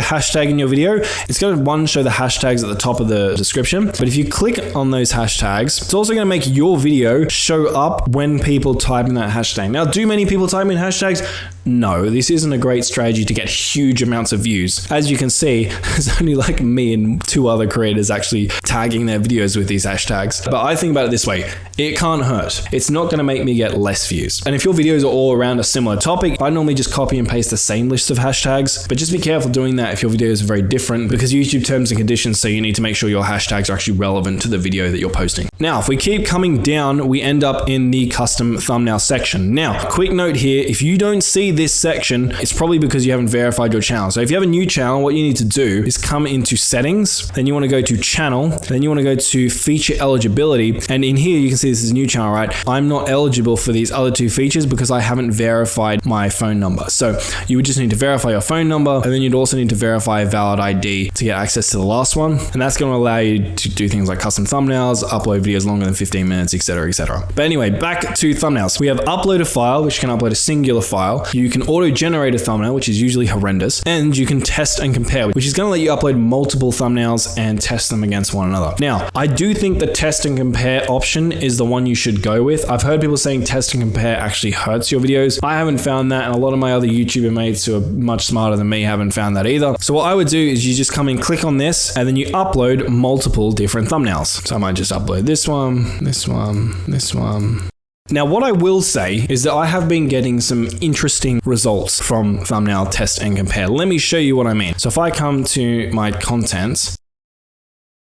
hashtag in your video, it's going to one, show the hashtags at the top of the description. But if you click on those hashtags, it's also going to make your video show up when people type in that hashtag. Now, do many people type in hashtags? No, this isn't a great strategy to get huge amounts of views. As you can see, there's only like me and 2 other creators actually tagging their videos with these hashtags. But I think about it this way, it can't hurt. It's not going to make me get less views. And if your videos are all around a similar topic, I normally just copy and paste the same list of hashtags. But just be careful doing that if your videos are very different, because YouTube terms and conditions say you need to make sure your hashtags are actually relevant to the video that you're posting. Now, if we keep coming down, we end up in the custom thumbnail section. Now, quick note here, if you don't see this section, it's probably because you haven't verified your channel. So if you have a new channel, what you need to do is come into settings, then you want to go to channel, then you want to go to feature eligibility. And in here, you can see this is a new channel, right? I'm not eligible for these other 2 features because I haven't verified my phone number. So you would just need to verify your phone number, and then you'd also need to verify a valid ID to get access to the last one. And that's going to allow you to do things like custom thumbnails, upload videos longer than 15 minutes, etc., etc. But anyway, back to thumbnails. We have upload a file, which can upload a singular file. You can auto-generate a thumbnail, which is usually horrendous, and you can test and compare, which is going to let you upload multiple thumbnails and test them against one another. Now, I do think the test and compare option is the one you should go with. I've heard people saying test and compare actually hurts your videos. I haven't found that, and a lot of my other YouTuber mates who are much smarter than me haven't found that either. So what I would do is you just come and click on this, and then you upload multiple different thumbnails. So I might just upload this one, this one, this one. Now, what I will say is that I have been getting some interesting results from thumbnail test and compare. Let me show you what I mean. So if I come to my content,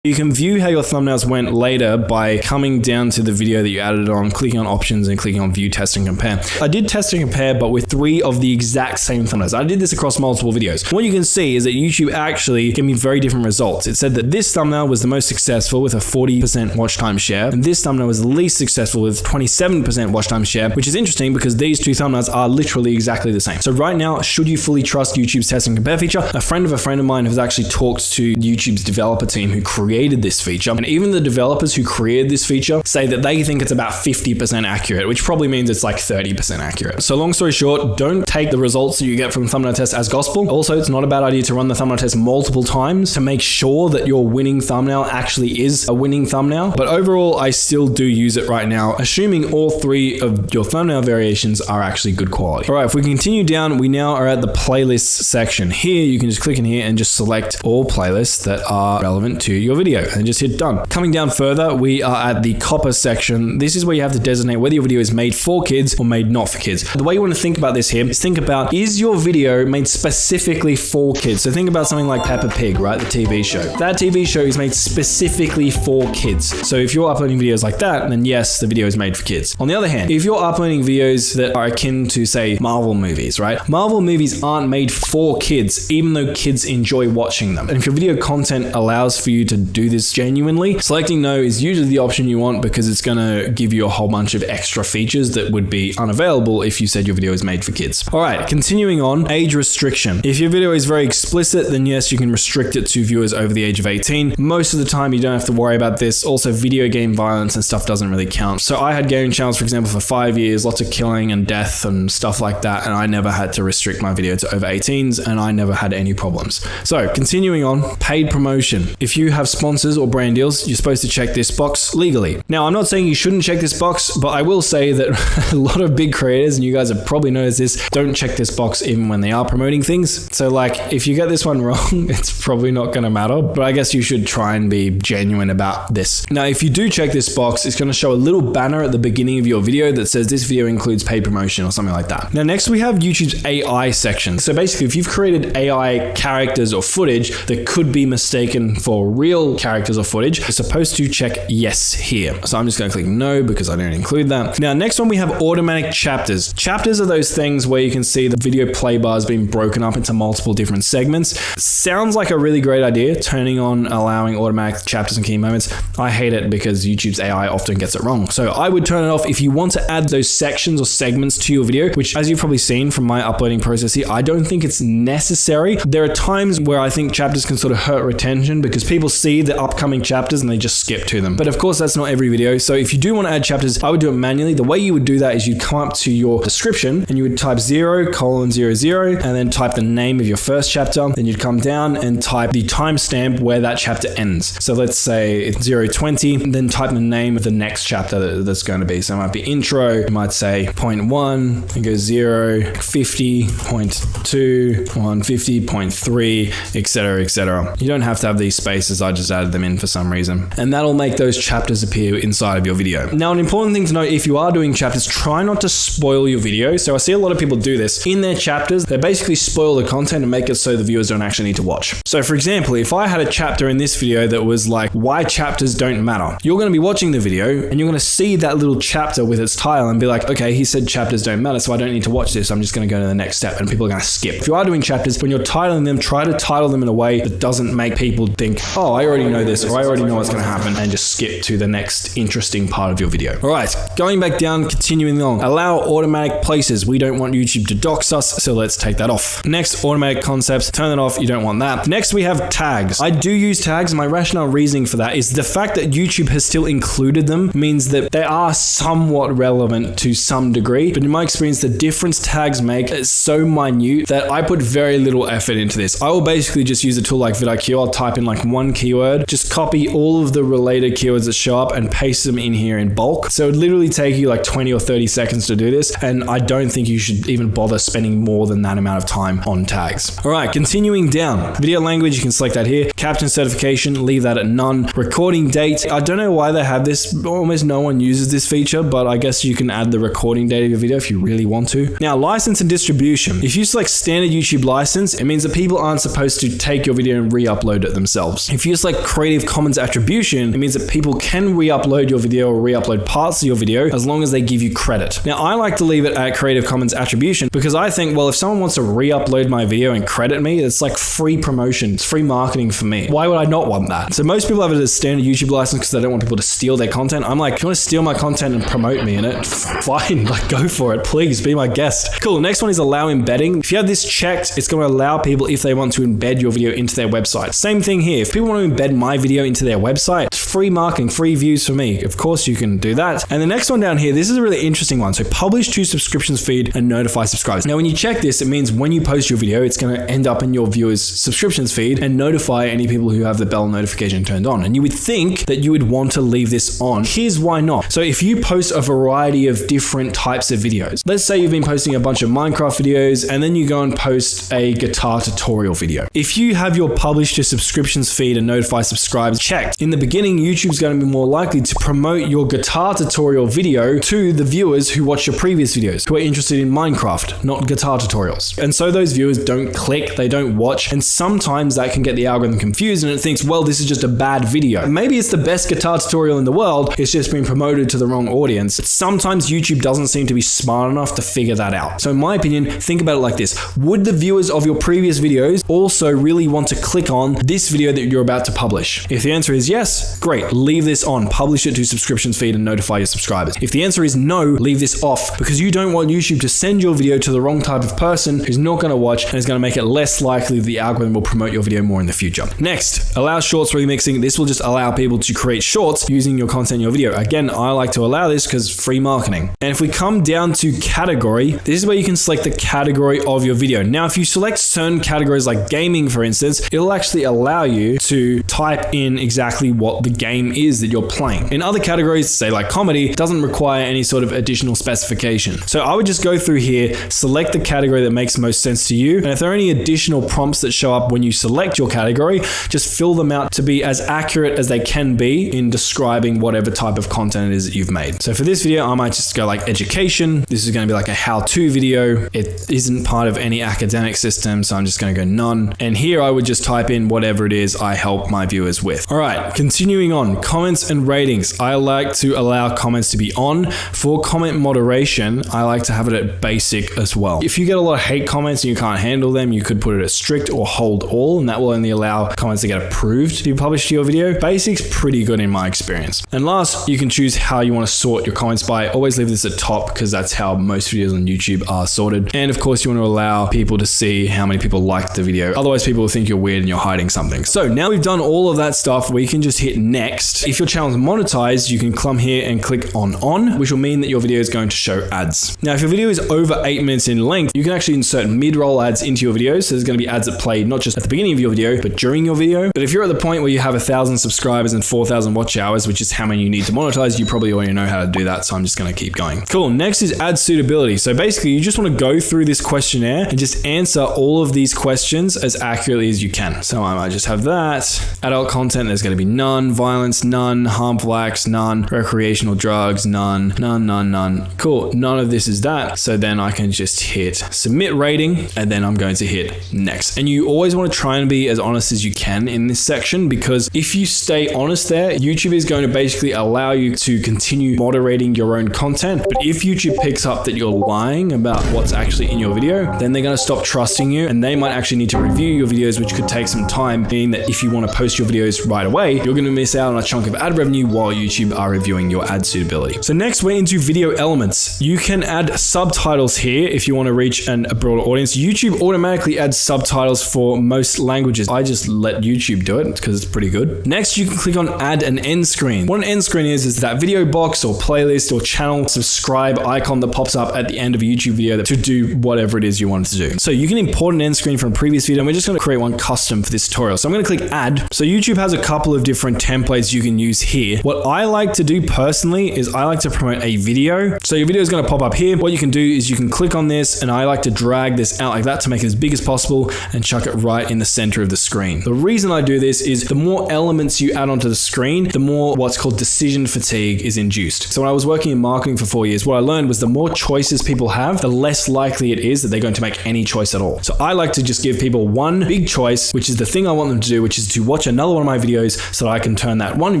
You can view how your thumbnails went later by coming down to the video that you added on, clicking on options and clicking on view, test and compare. I did test and compare, but with 3 of the exact same thumbnails. I did this across multiple videos. What you can see is that YouTube actually gave me very different results. It said that this thumbnail was the most successful with a 40% watch time share, and this thumbnail was the least successful with 27% watch time share, which is interesting because these 2 thumbnails are literally exactly the same. So right now, should you fully trust YouTube's test and compare feature? A friend of mine has actually talked to YouTube's developer team who created this feature, and even the developers who created this feature say that they think it's about 50% accurate, which probably means it's like 30% accurate. So long story short, don't take the results that you get from thumbnail test as gospel. Also, it's not a bad idea to run the thumbnail test multiple times to make sure that your winning thumbnail actually is a winning thumbnail. But overall, I still do use it right now, assuming all 3 of your thumbnail variations are actually good quality. All right, if we continue down, we now are at the playlists section. Here, you can just click in here and just select all playlists that are relevant to your video and just hit done. Coming down further, we are at the copper section. This is where you have to designate whether your video is made for kids or made not for kids. The way you want to think about this here is think about, is your video made specifically for kids? So think about something like Peppa Pig, right? The TV show. That TV show is made specifically for kids. So if you're uploading videos like that, then yes, the video is made for kids. On the other hand, if you're uploading videos that are akin to, say, Marvel movies, right? Marvel movies aren't made for kids, even though kids enjoy watching them. And if your video content allows for you to do this genuinely, selecting no is usually the option you want because it's going to give you a whole bunch of extra features that would be unavailable if you said your video is made for kids. All right, continuing on, age restriction. If your video is very explicit, then yes, you can restrict it to viewers over the age of 18. Most of the time, you don't have to worry about this. Also, video game violence and stuff doesn't really count. So I had gaming channels, for example, for 5 years, lots of killing and death and stuff like that, and I never had to restrict my video to over 18s, and I never had any problems. So continuing on, paid promotion. If you have sponsors or brand deals, you're supposed to check this box legally. Now, I'm not saying you shouldn't check this box, but I will say that a lot of big creators, and you guys have probably noticed this, don't check this box even when they are promoting things. So like, if you get this one wrong, it's probably not going to matter, but I guess you should try and be genuine about this. Now, if you do check this box, it's going to show a little banner at the beginning of your video that says this video includes paid promotion or something like that. Now, next we have YouTube's AI section. So basically, if you've created AI characters or footage that could be mistaken for real characters or footage, you're supposed to check yes here. So I'm just going to click no because I don't include that. Now, next one we have automatic chapters. Chapters are those things where you can see the video play bars being broken up into multiple different segments. Sounds like a really great idea, turning on allowing automatic chapters and key moments. I hate it because YouTube's AI often gets it wrong. So I would turn it off if you want to add those sections or segments to your video, which as you've probably seen from my uploading process here, I don't think it's necessary. There are times where I think chapters can sort of hurt retention because people see the upcoming chapters and they just skip to them. But of course, that's not every video. So if you do want to add chapters, I would do it manually. The way you would do that is you'd come up to your description and you would type 0:00 and then type the name of your first chapter. Then you'd come down and type the timestamp where that chapter ends. So let's say it's 0:20, then type the name of the next chapter that's going to be. So it might be intro, you might say 0.1, and go 0, 50, 0.2, 150, 0.3, etc., etc. You don't have to have these spaces. I just added them in for some reason. And that'll make those chapters appear inside of your video. Now, an important thing to note, if you are doing chapters, try not to spoil your video. So I see a lot of people do this. In their chapters, they basically spoil the content and make it so the viewers don't actually need to watch. So for example, if I had a chapter in this video that was like, why chapters don't matter, you're going to be watching the video and you're going to see that little chapter with its title and be like, okay, he said chapters don't matter, so I don't need to watch this. I'm just going to go to the next step, and people are going to skip. If you are doing chapters, when you're titling them, try to title them in a way that doesn't make people think, oh, I already know this, or I already know what's going to happen, and just skip to the next interesting part of your video. All right, going back down, continuing on. Allow automatic places. We don't want YouTube to dox us, so let's take that off. Next, automatic concepts. Turn it off. You don't want that. Next, we have tags. I do use tags. My rationale reasoning for that is the fact that YouTube has still included them means that they are somewhat relevant to some degree, but in my experience, the difference tags make is so minute that I put very little effort into this. I will basically just use a tool like vidIQ. I'll type in like one keyword, just copy all of the related keywords that show up and paste them in here in bulk. So it would literally take you like 20 or 30 seconds to do this, and I don't think you should even bother spending more than that amount of time on tags. All right, continuing down. Video language, you can select that here. Caption certification, leave that at none. Recording date, I don't know why they have this. Almost no one uses this feature, but I guess you can add the recording date of your video if you really want to. Now, license and distribution. If you select standard YouTube license, it means that people aren't supposed to take your video and re-upload it themselves. If you select select Creative Commons attribution, it means that people can re-upload your video or re-upload parts of your video as long as they give you credit. Now, I like to leave it at Creative Commons attribution because I think, well, if someone wants to re-upload my video and credit me, it's like free promotion. It's free marketing for me. Why would I not want that? So most people have it as a standard YouTube license because they don't want people to steal their content. I'm like, if you want to steal my content and promote me in it, fine, like go for it. Please be my guest. Cool. Next one is allow embedding. If you have this checked, it's going to allow people if they want to embed your video into their website. Same thing here. If people want to embed my video into their website, it's free marketing, free views for me. Of course you can do that. And the next one down here, this is a really interesting one. So publish to subscriptions feed and notify subscribers. Now, when you check this, it means when you post your video, it's going to end up in your viewers' subscriptions feed and notify any people who have the bell notification turned on. And you would think that you would want to leave this on. Here's why not. So if you post a variety of different types of videos, let's say you've been posting a bunch of Minecraft videos and then you go and post a guitar tutorial video. If you have your publish to subscriptions feed and notify subscribers checked, in the beginning, YouTube's going to be more likely to promote your guitar tutorial video to the viewers who watch your previous videos, who are interested in Minecraft, not guitar tutorials. And so those viewers don't click, they don't watch, and sometimes that can get the algorithm confused and it thinks, well, this is just a bad video. Maybe it's the best guitar tutorial in the world, it's just been promoted to the wrong audience. But sometimes YouTube doesn't seem to be smart enough to figure that out. So in my opinion, think about it like this. Would the viewers of your previous videos also really want to click on this video that you're about to publish? If the answer is yes, great, leave this on, publish it to subscriptions feed and notify your subscribers. If the answer is no, leave this off because you don't want YouTube to send your video to the wrong type of person who's not going to watch and is going to make it less likely the algorithm will promote your video more in the future. Next, allow shorts remixing. This will just allow people to create shorts using your content in your video. Again, I like to allow this because free marketing. And if we come down to category, this is where you can select the category of your video. Now, if you select certain categories like gaming, for instance, it'll actually allow you to type in exactly what the game is that you're playing. In other categories, say like comedy, it doesn't require any sort of additional specification. So I would just go through here, select the category that makes most sense to you. And if there are any additional prompts that show up when you select your category, just fill them out to be as accurate as they can be in describing whatever type of content it is that you've made. So for this video, I might just go like education. This is going to be like a how-to video. It isn't part of any academic system, so I'm just going to go none. And here I would just type in whatever it is I help my viewers with. All right, continuing on, comments and ratings. I like to allow comments to be on. For comment moderation, I like to have it at basic as well. If you get a lot of hate comments and you can't handle them, you could put it at strict or hold all, and that will only allow comments to get approved to be published to your video. Basic's pretty good in my experience. And last, you can choose how you want to sort your comments by. Always leave this at top because that's how most videos on YouTube are sorted. And of course, you want to allow people to see how many people liked the video. Otherwise, people will think you're weird and you're hiding something. So now we've done all of that stuff, we can just hit next. If your channel is monetized, you can come here and click on, which will mean that your video is going to show ads. Now, if your video is over 8 minutes in length, you can actually insert mid-roll ads into your videos. So there's going to be ads that play not just at the beginning of your video, but during your video. But if you're at the point where you have 1,000 subscribers and 4,000 watch hours, which is how many you need to monetize, you probably already know how to do that. So I'm just going to keep going. Cool. Next is ad suitability. So basically, you just want to go through this questionnaire and just answer all of these questions as accurately as you can. So I might just have that. Adult content, there's going to be none. Violence, none. Harmful acts, none. Recreational drugs, none. None. Cool. None of this is that. So then I can just hit submit rating and then I'm going to hit next. And you always want to try and be as honest as you can in this section because if you stay honest there, YouTube is going to basically allow you to continue moderating your own content. But if YouTube picks up that you're lying about what's actually in your video, then they're going to stop trusting you and they might actually need to review your videos, which could take some time, meaning that if you want to post your videos right away, you're going to miss out on a chunk of ad revenue while YouTube are reviewing your ad suitability. So next we're into video elements. You can add subtitles here if you want to reach a broader audience. YouTube automatically adds subtitles for most languages. I just let YouTube do it because it's pretty good. Next, you can click on add an end screen. What an end screen is that video box or playlist or channel subscribe icon that pops up at the end of a YouTube video to do whatever it is you want it to do. So you can import an end screen from a previous video and we're just going to create one custom for this tutorial. So I'm going to click add. So YouTube has a couple of different templates templates you can use here. What I like to do personally is I like to promote a video. So your video is going to pop up here. What you can do is you can click on this, and I like to drag this out like that to make it as big as possible and chuck it right in the center of the screen. The reason I do this is the more elements you add onto the screen, the more what's called decision fatigue is induced. So when I was working in marketing for 4 years, what I learned was the more choices people have, the less likely it is that they're going to make any choice at all. So I like to just give people one big choice, which is the thing I want them to do, which is to watch another one of my videos so that I can turn that one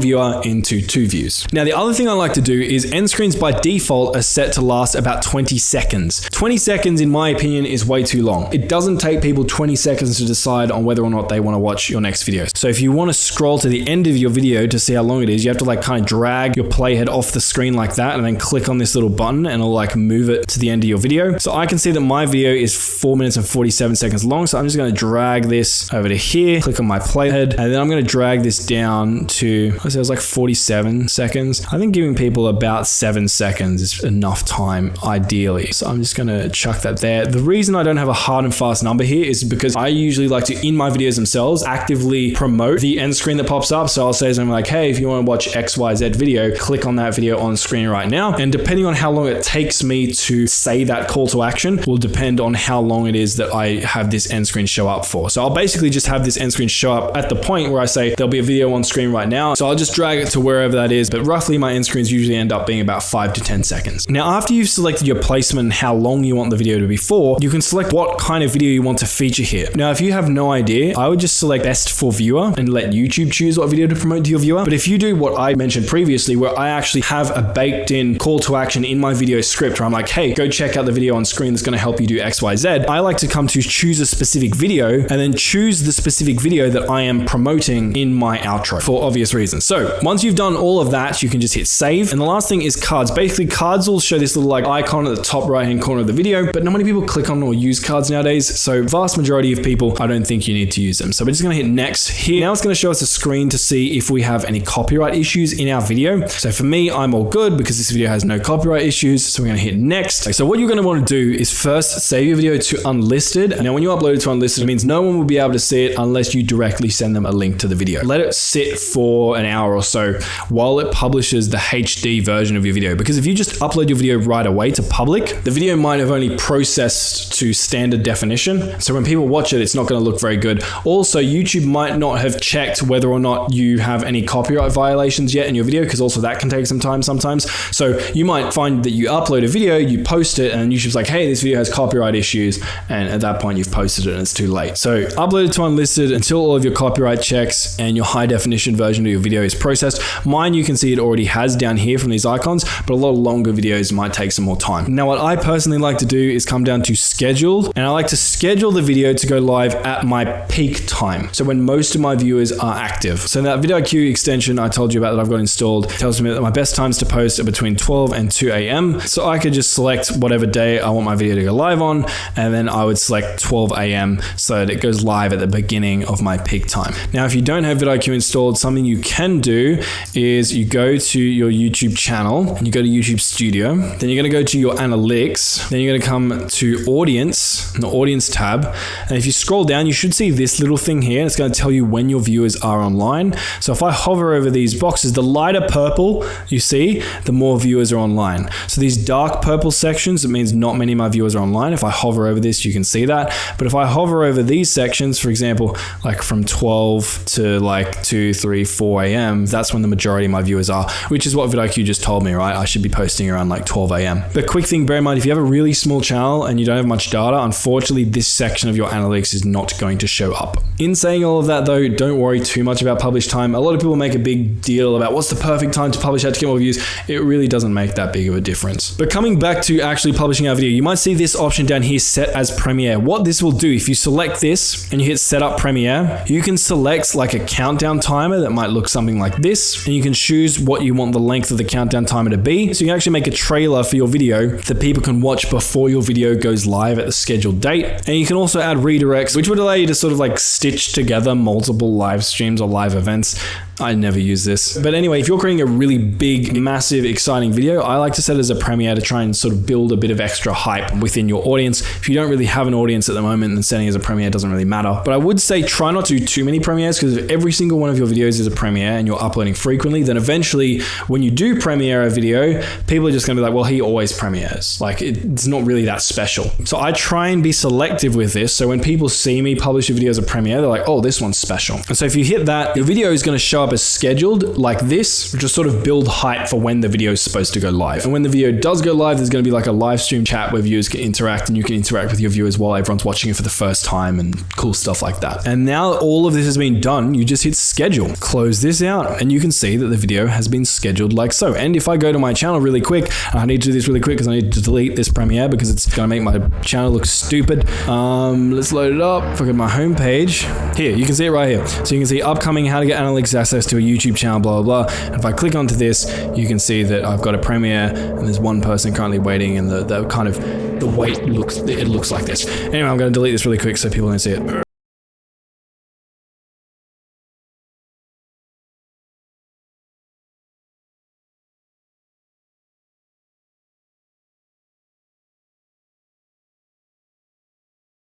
viewer into 2 views. Now, the other thing I like to do is end screens by default are set to last about 20 seconds. 20 seconds, in my opinion, is way too long. It doesn't take people 20 seconds to decide on whether or not they want to watch your next video. So if you want to scroll to the end of your video to see how long it is, you have to like kind of drag your playhead off the screen like that and then click on this little button and it'll like move it to the end of your video. So I can see that my video is 4 minutes and 47 seconds long. So I'm just going to drag this over to here, click on my playhead, and then I'm going to drag this down to, I say it was like 47 seconds. I think giving people about 7 seconds is enough time ideally. So I'm just going to chuck that there. The reason I don't have a hard and fast number here is because I usually like to, in my videos themselves, actively promote the end screen that pops up. So I'll say something like, hey, if you want to watch XYZ video, click on that video on screen right now. And depending on how long it takes me to say that call to action will depend on how long it is that I have this end screen show up for. So I'll basically just have this end screen show up at the point where I say there'll be a video on screen right now. So I'll just drag it to wherever that is. But roughly my end screens usually end up being about 5 to 10 seconds. Now, after you've selected your placement and how long you want the video to be for, you can select what kind of video you want to feature here. Now, if you have no idea, I would just select best for viewer and let YouTube choose what video to promote to your viewer. But if you do what I mentioned previously, where I actually have a baked in call to action in my video script where I'm like, hey, go check out the video on screen that's going to help you do XYZ, I like to come to choose a specific video and then choose the specific video that I am promoting in my outro for obvious reasons. So once you've done all of that, you can just hit save. And the last thing is cards. Basically, cards will show this little like icon at the top right hand corner of the video, but not many people click on or use cards nowadays. So vast majority of people, I don't think you need to use them. So we're just going to hit next here. Now it's going to show us a screen to see if we have any copyright issues in our video. So for me, I'm all good because this video has no copyright issues. So we're going to hit next. So what you're going to want to do is first save your video to unlisted. Now when you upload it to unlisted, it means no one will be able to see it unless you directly send them a link to the video. Let it sit for an hour or so while it publishes the HD version of your video. Because if you just upload your video right away to public, the video might have only processed to standard definition. So when people watch it, it's not going to look very good. Also, YouTube might not have checked whether or not you have any copyright violations yet in your video, because also that can take some time sometimes. So you might find that you upload a video, you post it, and YouTube's like, hey, this video has copyright issues. And at that point, you've posted it and it's too late. So upload it to unlisted until all of your copyright checks and your high definition version of your video is processed. Mine, you can see it already has down here from these icons, but a lot of longer videos might take some more time. Now, what I personally like to do is come down to scheduled, and I like to schedule the video to go live at my peak time. So when most of my viewers are active. So that vidIQ extension I told you about that I've got installed tells me that my best times to post are between 12 and 2 a.m. So I could just select whatever day I want my video to go live on, and then I would select 12 a.m. so that it goes live at the beginning of my peak time. Now, if you don't have vidIQ installed, something you can do is you go to your YouTube channel and you go to YouTube Studio, then you're going to go to your analytics, then you're going to come to audience, the audience tab, and if you scroll down, you should see this little thing here. It's going to tell you when your viewers are online. So if I hover over these boxes, the lighter purple you see, the more viewers are online. So these dark purple sections, it means not many of my viewers are online. If I hover over this, you can see that. But if I hover over these sections, for example, like from 12 to like 2, 3, 4 a.m., that's when the majority of my viewers are, which is what vidIQ just told me, right? I should be posting around like 12 a.m. But quick thing, bear in mind, if you have a really small channel and you don't have much data, unfortunately, this section of your analytics is not going to show up. In saying all of that though, don't worry too much about publish time. A lot of people make a big deal about what's the perfect time to publish out to get more views. It really doesn't make that big of a difference. But coming back to actually publishing our video, you might see this option down here, set as premiere. What this will do, if you select this and you hit set up premiere, you can select like a countdown timer that might look something like this, and you can choose what you want the length of the countdown timer to be. So you can actually make a trailer for your video that people can watch before your video goes live at the scheduled date. And you can also add redirects, which would allow you to sort of like stitch together multiple live streams or live events I never use this. But anyway, if you're creating a really big, massive, exciting video, I like to set it as a premiere to try and sort of build a bit of extra hype within your audience. If you don't really have an audience at the moment, then setting it as a premiere doesn't really matter. But I would say try not to do too many premieres, because if every single one of your videos is a premiere and you're uploading frequently, then eventually when you do premiere a video, people are just going to be like, well, he always premieres. Like, it's not really that special. So I try and be selective with this. So when people see me publish a video as a premiere, they're like, oh, this one's special. And so if you hit that, your video is going to show up as scheduled like this, just sort of build hype for when the video is supposed to go live. And when the video does go live, there's going to be like a live stream chat where viewers can interact, and you can interact with your viewers while everyone's watching it for the first time and cool stuff like that. And now all of this has been done, you just hit schedule, close this out, and you can see that the video has been scheduled like so. And if I go to my channel really quick, and I need to do this really quick because I need to delete this premiere because it's going to make my channel look stupid. Let's load it up. If I go to my homepage, here, you can see it right here. So you can see upcoming, how to get analytics access to a YouTube channel, blah, blah, blah. And if I click onto this, you can see that I've got a premiere and there's one person currently waiting, and the kind of the wait looks like this. Anyway, I'm going to delete this really quick so people don't see it.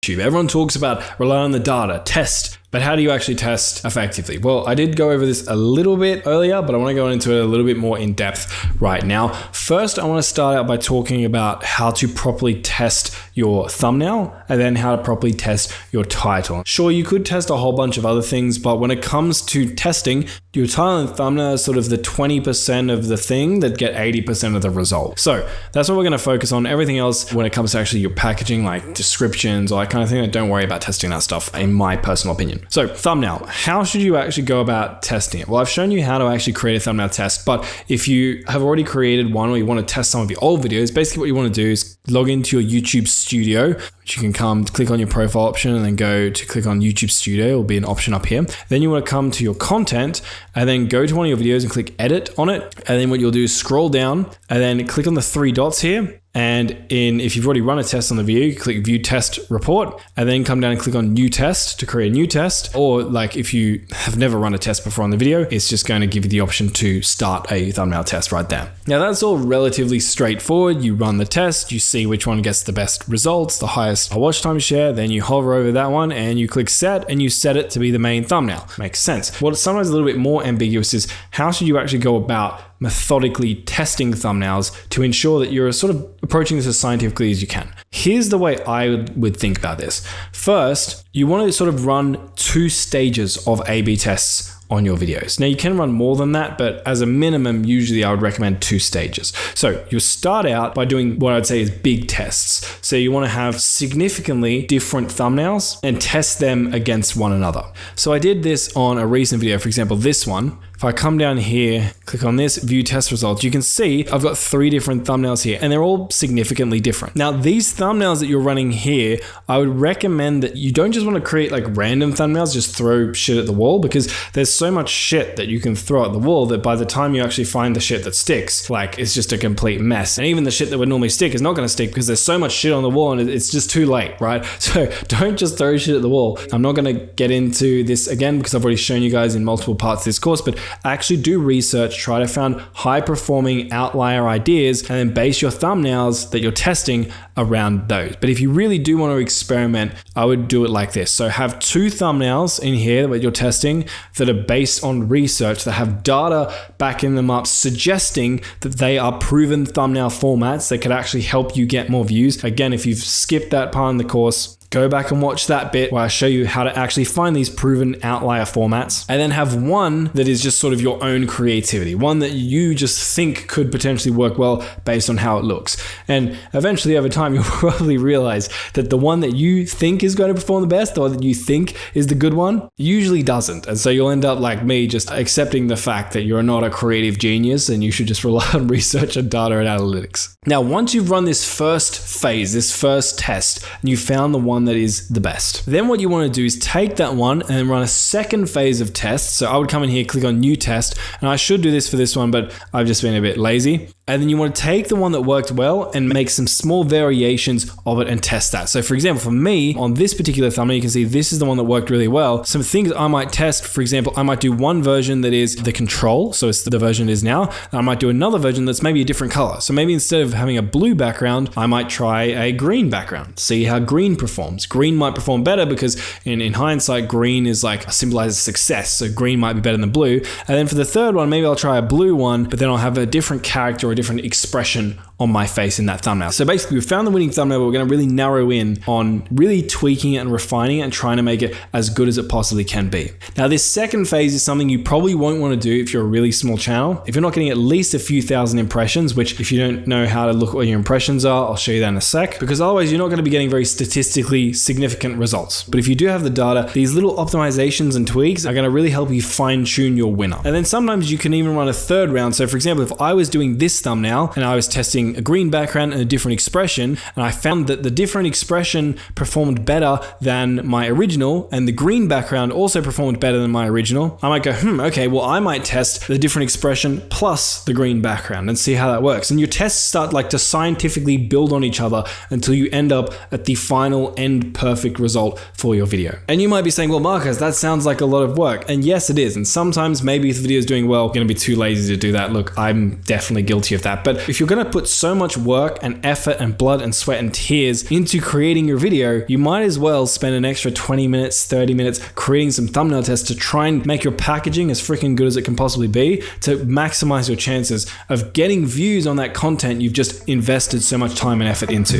Everyone talks about rely on the data, test, but how do you actually test effectively? Well, I did go over this a little bit earlier, but I want to go into it a little bit more in depth right now. First, I want to start out by talking about how to properly test your thumbnail, and then how to properly test your title. Sure, you could test a whole bunch of other things, but when it comes to testing, your title and thumbnail is sort of the 20% of the thing that get 80% of the result. So that's what we're going to focus on. Everything else, when it comes to actually your packaging, like descriptions or that kind of thing, don't worry about testing that stuff, in my personal opinion. So thumbnail, how should you actually go about testing it? Well, I've shown you how to actually create a thumbnail test, but if you have already created one, or you want to test some of your old videos, basically what you want to do is log into your YouTube Studio, which you can come click on your profile option and then go to click on YouTube Studio. It will be an option up here. Then you want to come to your content and then go to one of your videos and click edit on it. And then what you'll do is scroll down and then click on the three dots here. And if you've already run a test on the video, you click view test report, and then come down and click on new test to create a new test. Or like if you have never run a test before on the video, it's just going to give you the option to start a thumbnail test right there. Now that's all relatively straightforward. You run the test, you see which one gets the best results, the highest watch time share, then you hover over that one and you click set, and you set it to be the main thumbnail. Makes sense. What's sometimes a little bit more ambiguous is how should you actually go about methodically testing thumbnails to ensure that you're sort of approaching this as scientifically as you can. Here's the way I would think about this. First, you want to sort of run 2 stages of A/B tests on your videos. Now you can run more than that, but as a minimum, usually I would recommend 2 stages. So you start out by doing what I'd say is big tests. So you want to have significantly different thumbnails and test them against one another. So I did this on a recent video, for example, this one. If I come down here, click on this, view test results, you can see I've got 3 different thumbnails here, and they're all significantly different. Now, these thumbnails that you're running here, I would recommend that you don't just want to create like random thumbnails, just throw shit at the wall, because there's so much shit that you can throw at the wall that by the time you actually find the shit that sticks, like it's just a complete mess. And even the shit that would normally stick is not going to stick because there's so much shit on the wall and it's just too late, right? So don't just throw shit at the wall. I'm not going to get into this again because I've already shown you guys in multiple parts of this course, but actually do research, try to find high performing outlier ideas, and then base your thumbnails that you're testing around those. But if you really do want to experiment, I would do it like this. So have 2 thumbnails in here that you're testing that are based on research, that have data backing them up, suggesting that they are proven thumbnail formats that could actually help you get more views. Again, if you've skipped that part in the course, go back and watch that bit where I show you how to actually find these proven outlier formats, and then have one that is just sort of your own creativity, one that you just think could potentially work well based on how it looks. And eventually over time, you'll probably realize that the one that you think is going to perform the best, or that you think is the good one, usually doesn't. And so you'll end up like me, just accepting the fact that you're not a creative genius and you should just rely on research and data and analytics. Now, once you've run this first phase, this first test, and you found the one that is the best, then what you want to do is take that one and then run a second phase of tests. So I would come in here, click on new test, and I should do this for this one, but I've just been a bit lazy. And then you want to take the one that worked well and make some small variations of it and test that. So for example, for me, on this particular thumbnail, you can see this is the one that worked really well. Some things I might test, for example, I might do one version that is the control, so it's the version it is now, and I might do another version that's maybe a different color. So maybe instead of having a blue background, I might try a green background, see how green performs. Green might perform better because in hindsight, green is like symbolizes success, so green might be better than blue. And then for the third one, maybe I'll try a blue one, but then I'll have a different character or a different expression on my face in that thumbnail. So basically, we found the winning thumbnail, but we're going to really narrow in on really tweaking it and refining it and trying to make it as good as it possibly can be. Now, this second phase is something you probably won't want to do if you're a really small channel. If you're not getting at least a few thousand impressions, which if you don't know how to look at what your impressions are, I'll show you that in a sec, because otherwise you're not going to be getting very statistically significant results. But if you do have the data, these little optimizations and tweaks are going to really help you fine tune your winner. And then sometimes you can even run a third round. So for example, if I was doing this thumbnail and I was testing a green background and a different expression, and I found that the different expression performed better than my original, and the green background also performed better than my original, I might go, okay, well, I might test the different expression plus the green background and see how that works. And your tests start like to scientifically build on each other until you end up at the final end perfect result for your video. And you might be saying, well, Marcus, that sounds like a lot of work. And yes, it is. And sometimes maybe if the video is doing well, you're going to be too lazy to do that. Look, I'm definitely guilty of that. But if you're going to put so much work and effort and blood and sweat and tears into creating your video, you might as well spend an extra 20 minutes, 30 minutes creating some thumbnail tests to try and make your packaging as freaking good as it can possibly be to maximize your chances of getting views on that content you've just invested so much time and effort into.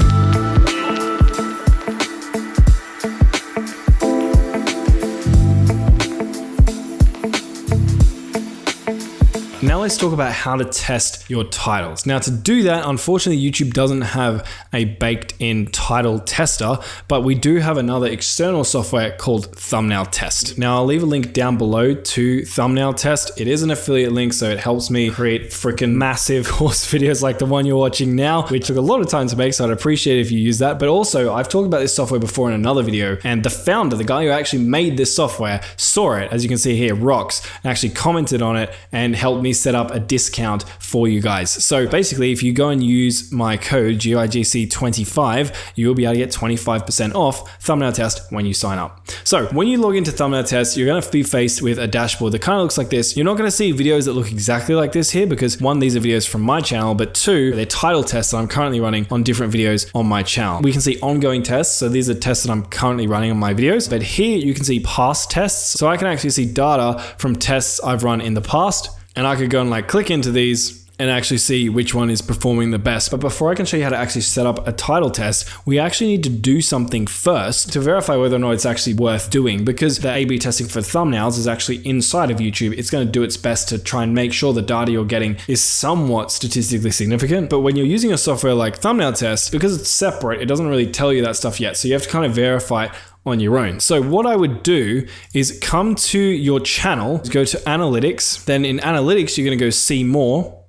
Now let's talk about how to test your titles. Now to do that, unfortunately, YouTube doesn't have a baked in title tester, but we do have another external software called Thumbnail Test. Now I'll leave a link down below to Thumbnail Test. It is an affiliate link, so it helps me create freaking massive horse videos like the one you're watching now, which took a lot of time to make, so I'd appreciate it if you use that. But also, I've talked about this software before in another video, and the founder, the guy who actually made this software, saw it, as you can see here, Rocks, and actually commented on it and helped me set up a discount for you guys. So basically, if you go and use my code GIGC25, you will be able to get 25% off Thumbnail Test when you sign up. So when you log into Thumbnail Test, you're going to be faced with a dashboard that kind of looks like this. You're not going to see videos that look exactly like this here because one, these are videos from my channel, but two, they're title tests that I'm currently running on different videos on my channel. We can see ongoing tests. So these are tests that I'm currently running on my videos, but here you can see past tests. So I can actually see data from tests I've run in the past. And I could go and like click into these and actually see which one is performing the best. But before I can show you how to actually set up a title test, we actually need to do something first to verify whether or not it's actually worth doing, because the A/B testing for thumbnails is actually inside of YouTube. It's going to do its best to try and make sure the data you're getting is somewhat statistically significant. But when you're using a software like Thumbnail Test, because it's separate, it doesn't really tell you that stuff yet. So you have to kind of verify on your own. So what I would do is come to your channel, go to analytics, then in analytics, you're going to go see more.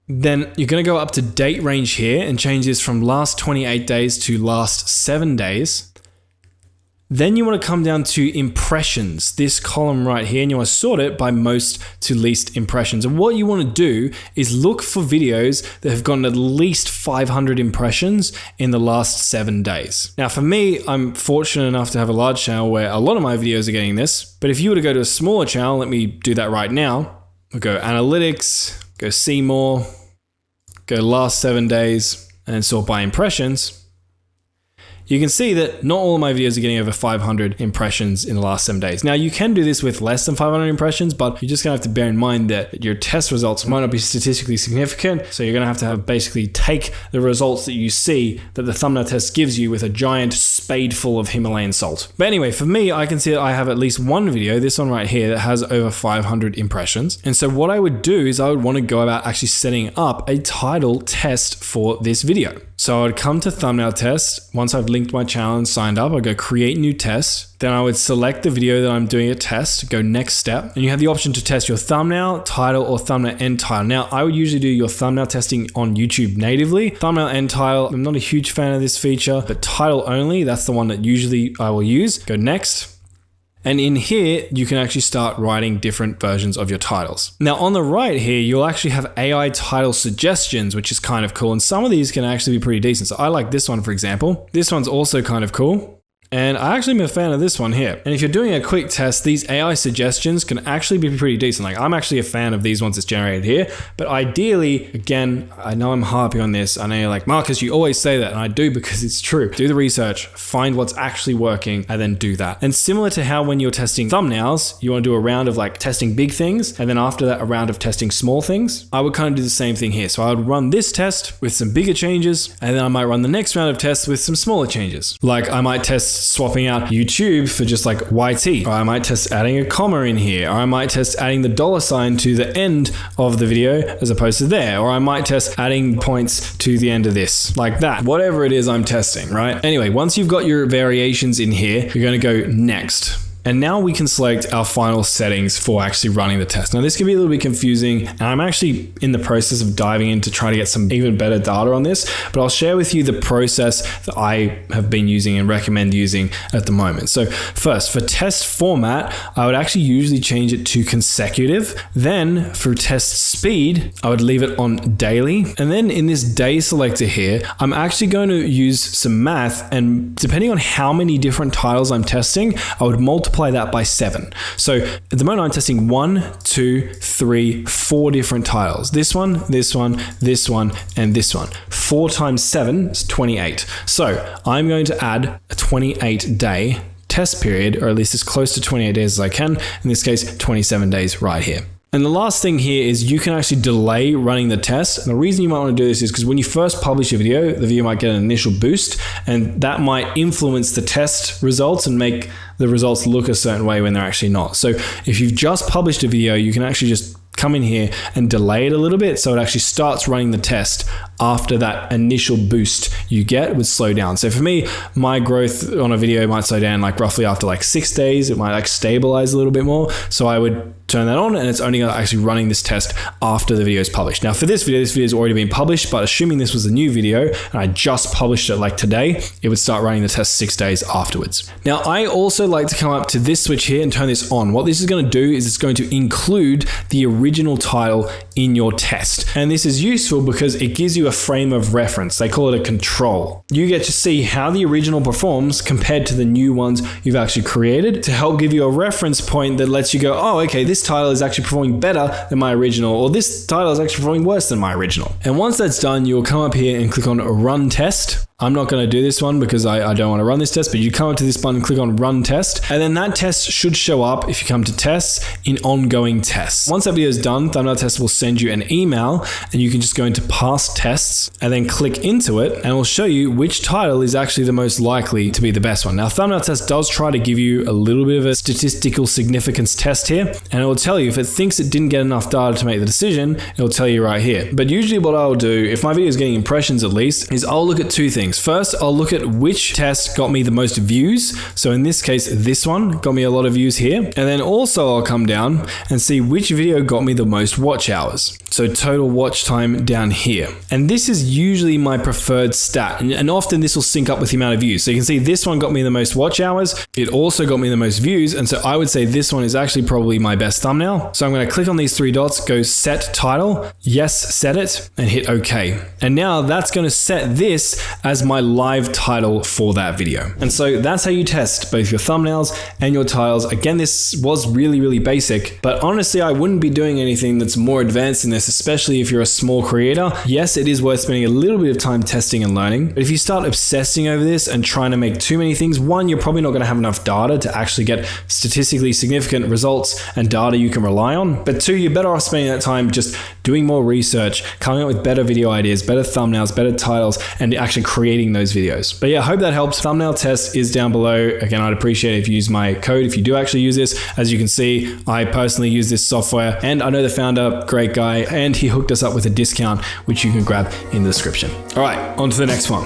Then you're going to go up to date range here and change this from last 28 days to last 7 days. Then you want to come down to impressions, this column right here, and you want to sort it by most to least impressions. And what you want to do is look for videos that have gotten at least 500 impressions in the last 7 days. Now for me, I'm fortunate enough to have a large channel where a lot of my videos are getting this, but if you were to go to a smaller channel, let me do that right now. We'll go analytics, go see more, go last 7 days, and sort by impressions. You can see that not all of my videos are getting over 500 impressions in the last 7 days. Now you can do this with less than 500 impressions, but you're just gonna have to bear in mind that your test results might not be statistically significant. So you're gonna have to basically take the results that you see that the thumbnail test gives you with a giant spadeful of Himalayan salt. But anyway, for me, I can see that I have at least one video, this one right here, that has over 500 impressions. And so what I would do is I would want to go about actually setting up a title test for this video. So I would come to Thumbnail Test. Once I've linked my channel and signed up, I'd go create new test. Then I would select the video that I'm doing a test, go next step. And you have the option to test your thumbnail, title, or thumbnail end title. Now, I would usually do your thumbnail testing on YouTube natively. Thumbnail end title, I'm not a huge fan of this feature, but title only, that's the one that usually I will use. Go next. And in here, you can actually start writing different versions of your titles. Now on the right here, you'll actually have AI title suggestions, which is kind of cool. And some of these can actually be pretty decent. So I like this one, for example. This one's also kind of cool. And I actually am a fan of this one here. And if you're doing a quick test, these AI suggestions can actually be pretty decent. Like I'm actually a fan of these ones that's generated here, but ideally, again, I know I'm harping on this. I know you're like, Marcus, you always say that. And I do because it's true. Do the research, find what's actually working, and then do that. And similar to how when you're testing thumbnails, you want to do a round of like testing big things. And then after that, a round of testing small things. I would kind of do the same thing here. So I would run this test with some bigger changes. And then I might run the next round of tests with some smaller changes. Like I might test swapping out YouTube for just like YT, or I might test adding a comma in here, or I might test adding the $ to the end of the video as opposed to there, or I might test adding points to the end of this, like that. Whatever it is I'm testing, right? Anyway, once you've got your variations in here, you're going to go next. And now we can select our final settings for actually running the test. Now this can be a little bit confusing, and I'm actually in the process of diving in to try to get some even better data on this, but I'll share with you the process that I have been using and recommend using at the moment. So first, for test format, I would actually usually change it to consecutive. Then for test speed, I would leave it on daily. And then in this day selector here, I'm actually going to use some math, and depending on how many different titles I'm testing, I would multiply that by 7. So at the moment I'm testing 1, 2, 3, 4 different titles. This one, this one, this one, and this one. 4 times 7 is 28. So I'm going to add a 28-day test period, or at least as close to 28 days as I can. In this case, 27 days right here. And the last thing here is you can actually delay running the test. And the reason you might want to do this is because when you first publish a video, the video might get an initial boost, and that might influence the test results and make the results look a certain way when they're actually not. So if you've just published a video, you can actually just come in here and delay it a little bit so it actually starts running the test after that initial boost you get would slow down. So for me, my growth on a video might slow down like roughly after like 6 days. It might like stabilize a little bit more. So I would turn that on, and it's only actually running this test after the video is published. Now for this video has already been published, but assuming this was a new video and I just published it like today, it would start running the test 6 days afterwards. Now I also like to come up to this switch here and turn this on. What this is going to do is it's going to include the original title in your test. And this is useful because it gives you a frame of reference. They call it a control. You get to see how the original performs compared to the new ones you've actually created to help give you a reference point that lets you go, oh, okay, this title is actually performing better than my original, or this title is actually performing worse than my original. And once that's done, you'll come up here and click on Run Test. I'm not going to do this one because I don't want to run this test, but you come up to this button and click on Run Test, and then that test should show up if you come to Tests in Ongoing Tests. Once that video is done, Thumbnail Test will send you an email, and you can just go into Past Tests and then click into it, and it will show you which title is actually the most likely to be the best one. Now, Thumbnail Test does try to give you a little bit of a statistical significance test here, and it will tell you if it thinks it didn't get enough data to make the decision, it will tell you right here. But usually what I'll do, if my video is getting impressions at least, is I'll look at 2 things. First, I'll look at which test got me the most views. So in this case, this one got me a lot of views here. And then also I'll come down and see which video got me the most watch hours. So total watch time down here. And this is usually my preferred stat. And often this will sync up with the amount of views. So you can see this one got me the most watch hours. It also got me the most views. And so I would say this one is actually probably my best thumbnail. So I'm going to click on these 3 dots, go set title, yes, set it, and hit OK. And now that's going to set this as my live title for that video. And so that's how you test both your thumbnails and your titles. Again, this was really, really basic, but honestly, I wouldn't be doing anything that's more advanced than this, especially if you're a small creator. Yes, it is worth spending a little bit of time testing and learning, but if you start obsessing over this and trying to make too many things, one, you're probably not going to have enough data to actually get statistically significant results and data you can rely on. But 2, you're better off spending that time just doing more research, coming up with better video ideas, better thumbnails, better titles, and actually creating those videos. But yeah, I hope that helps. Thumbnail Test is down below. Again, I'd appreciate it if you use my code if you do actually use this. As you can see, I personally use this software, and I know the founder, great guy, and he hooked us up with a discount, which you can grab in the description. All right, on to the next one.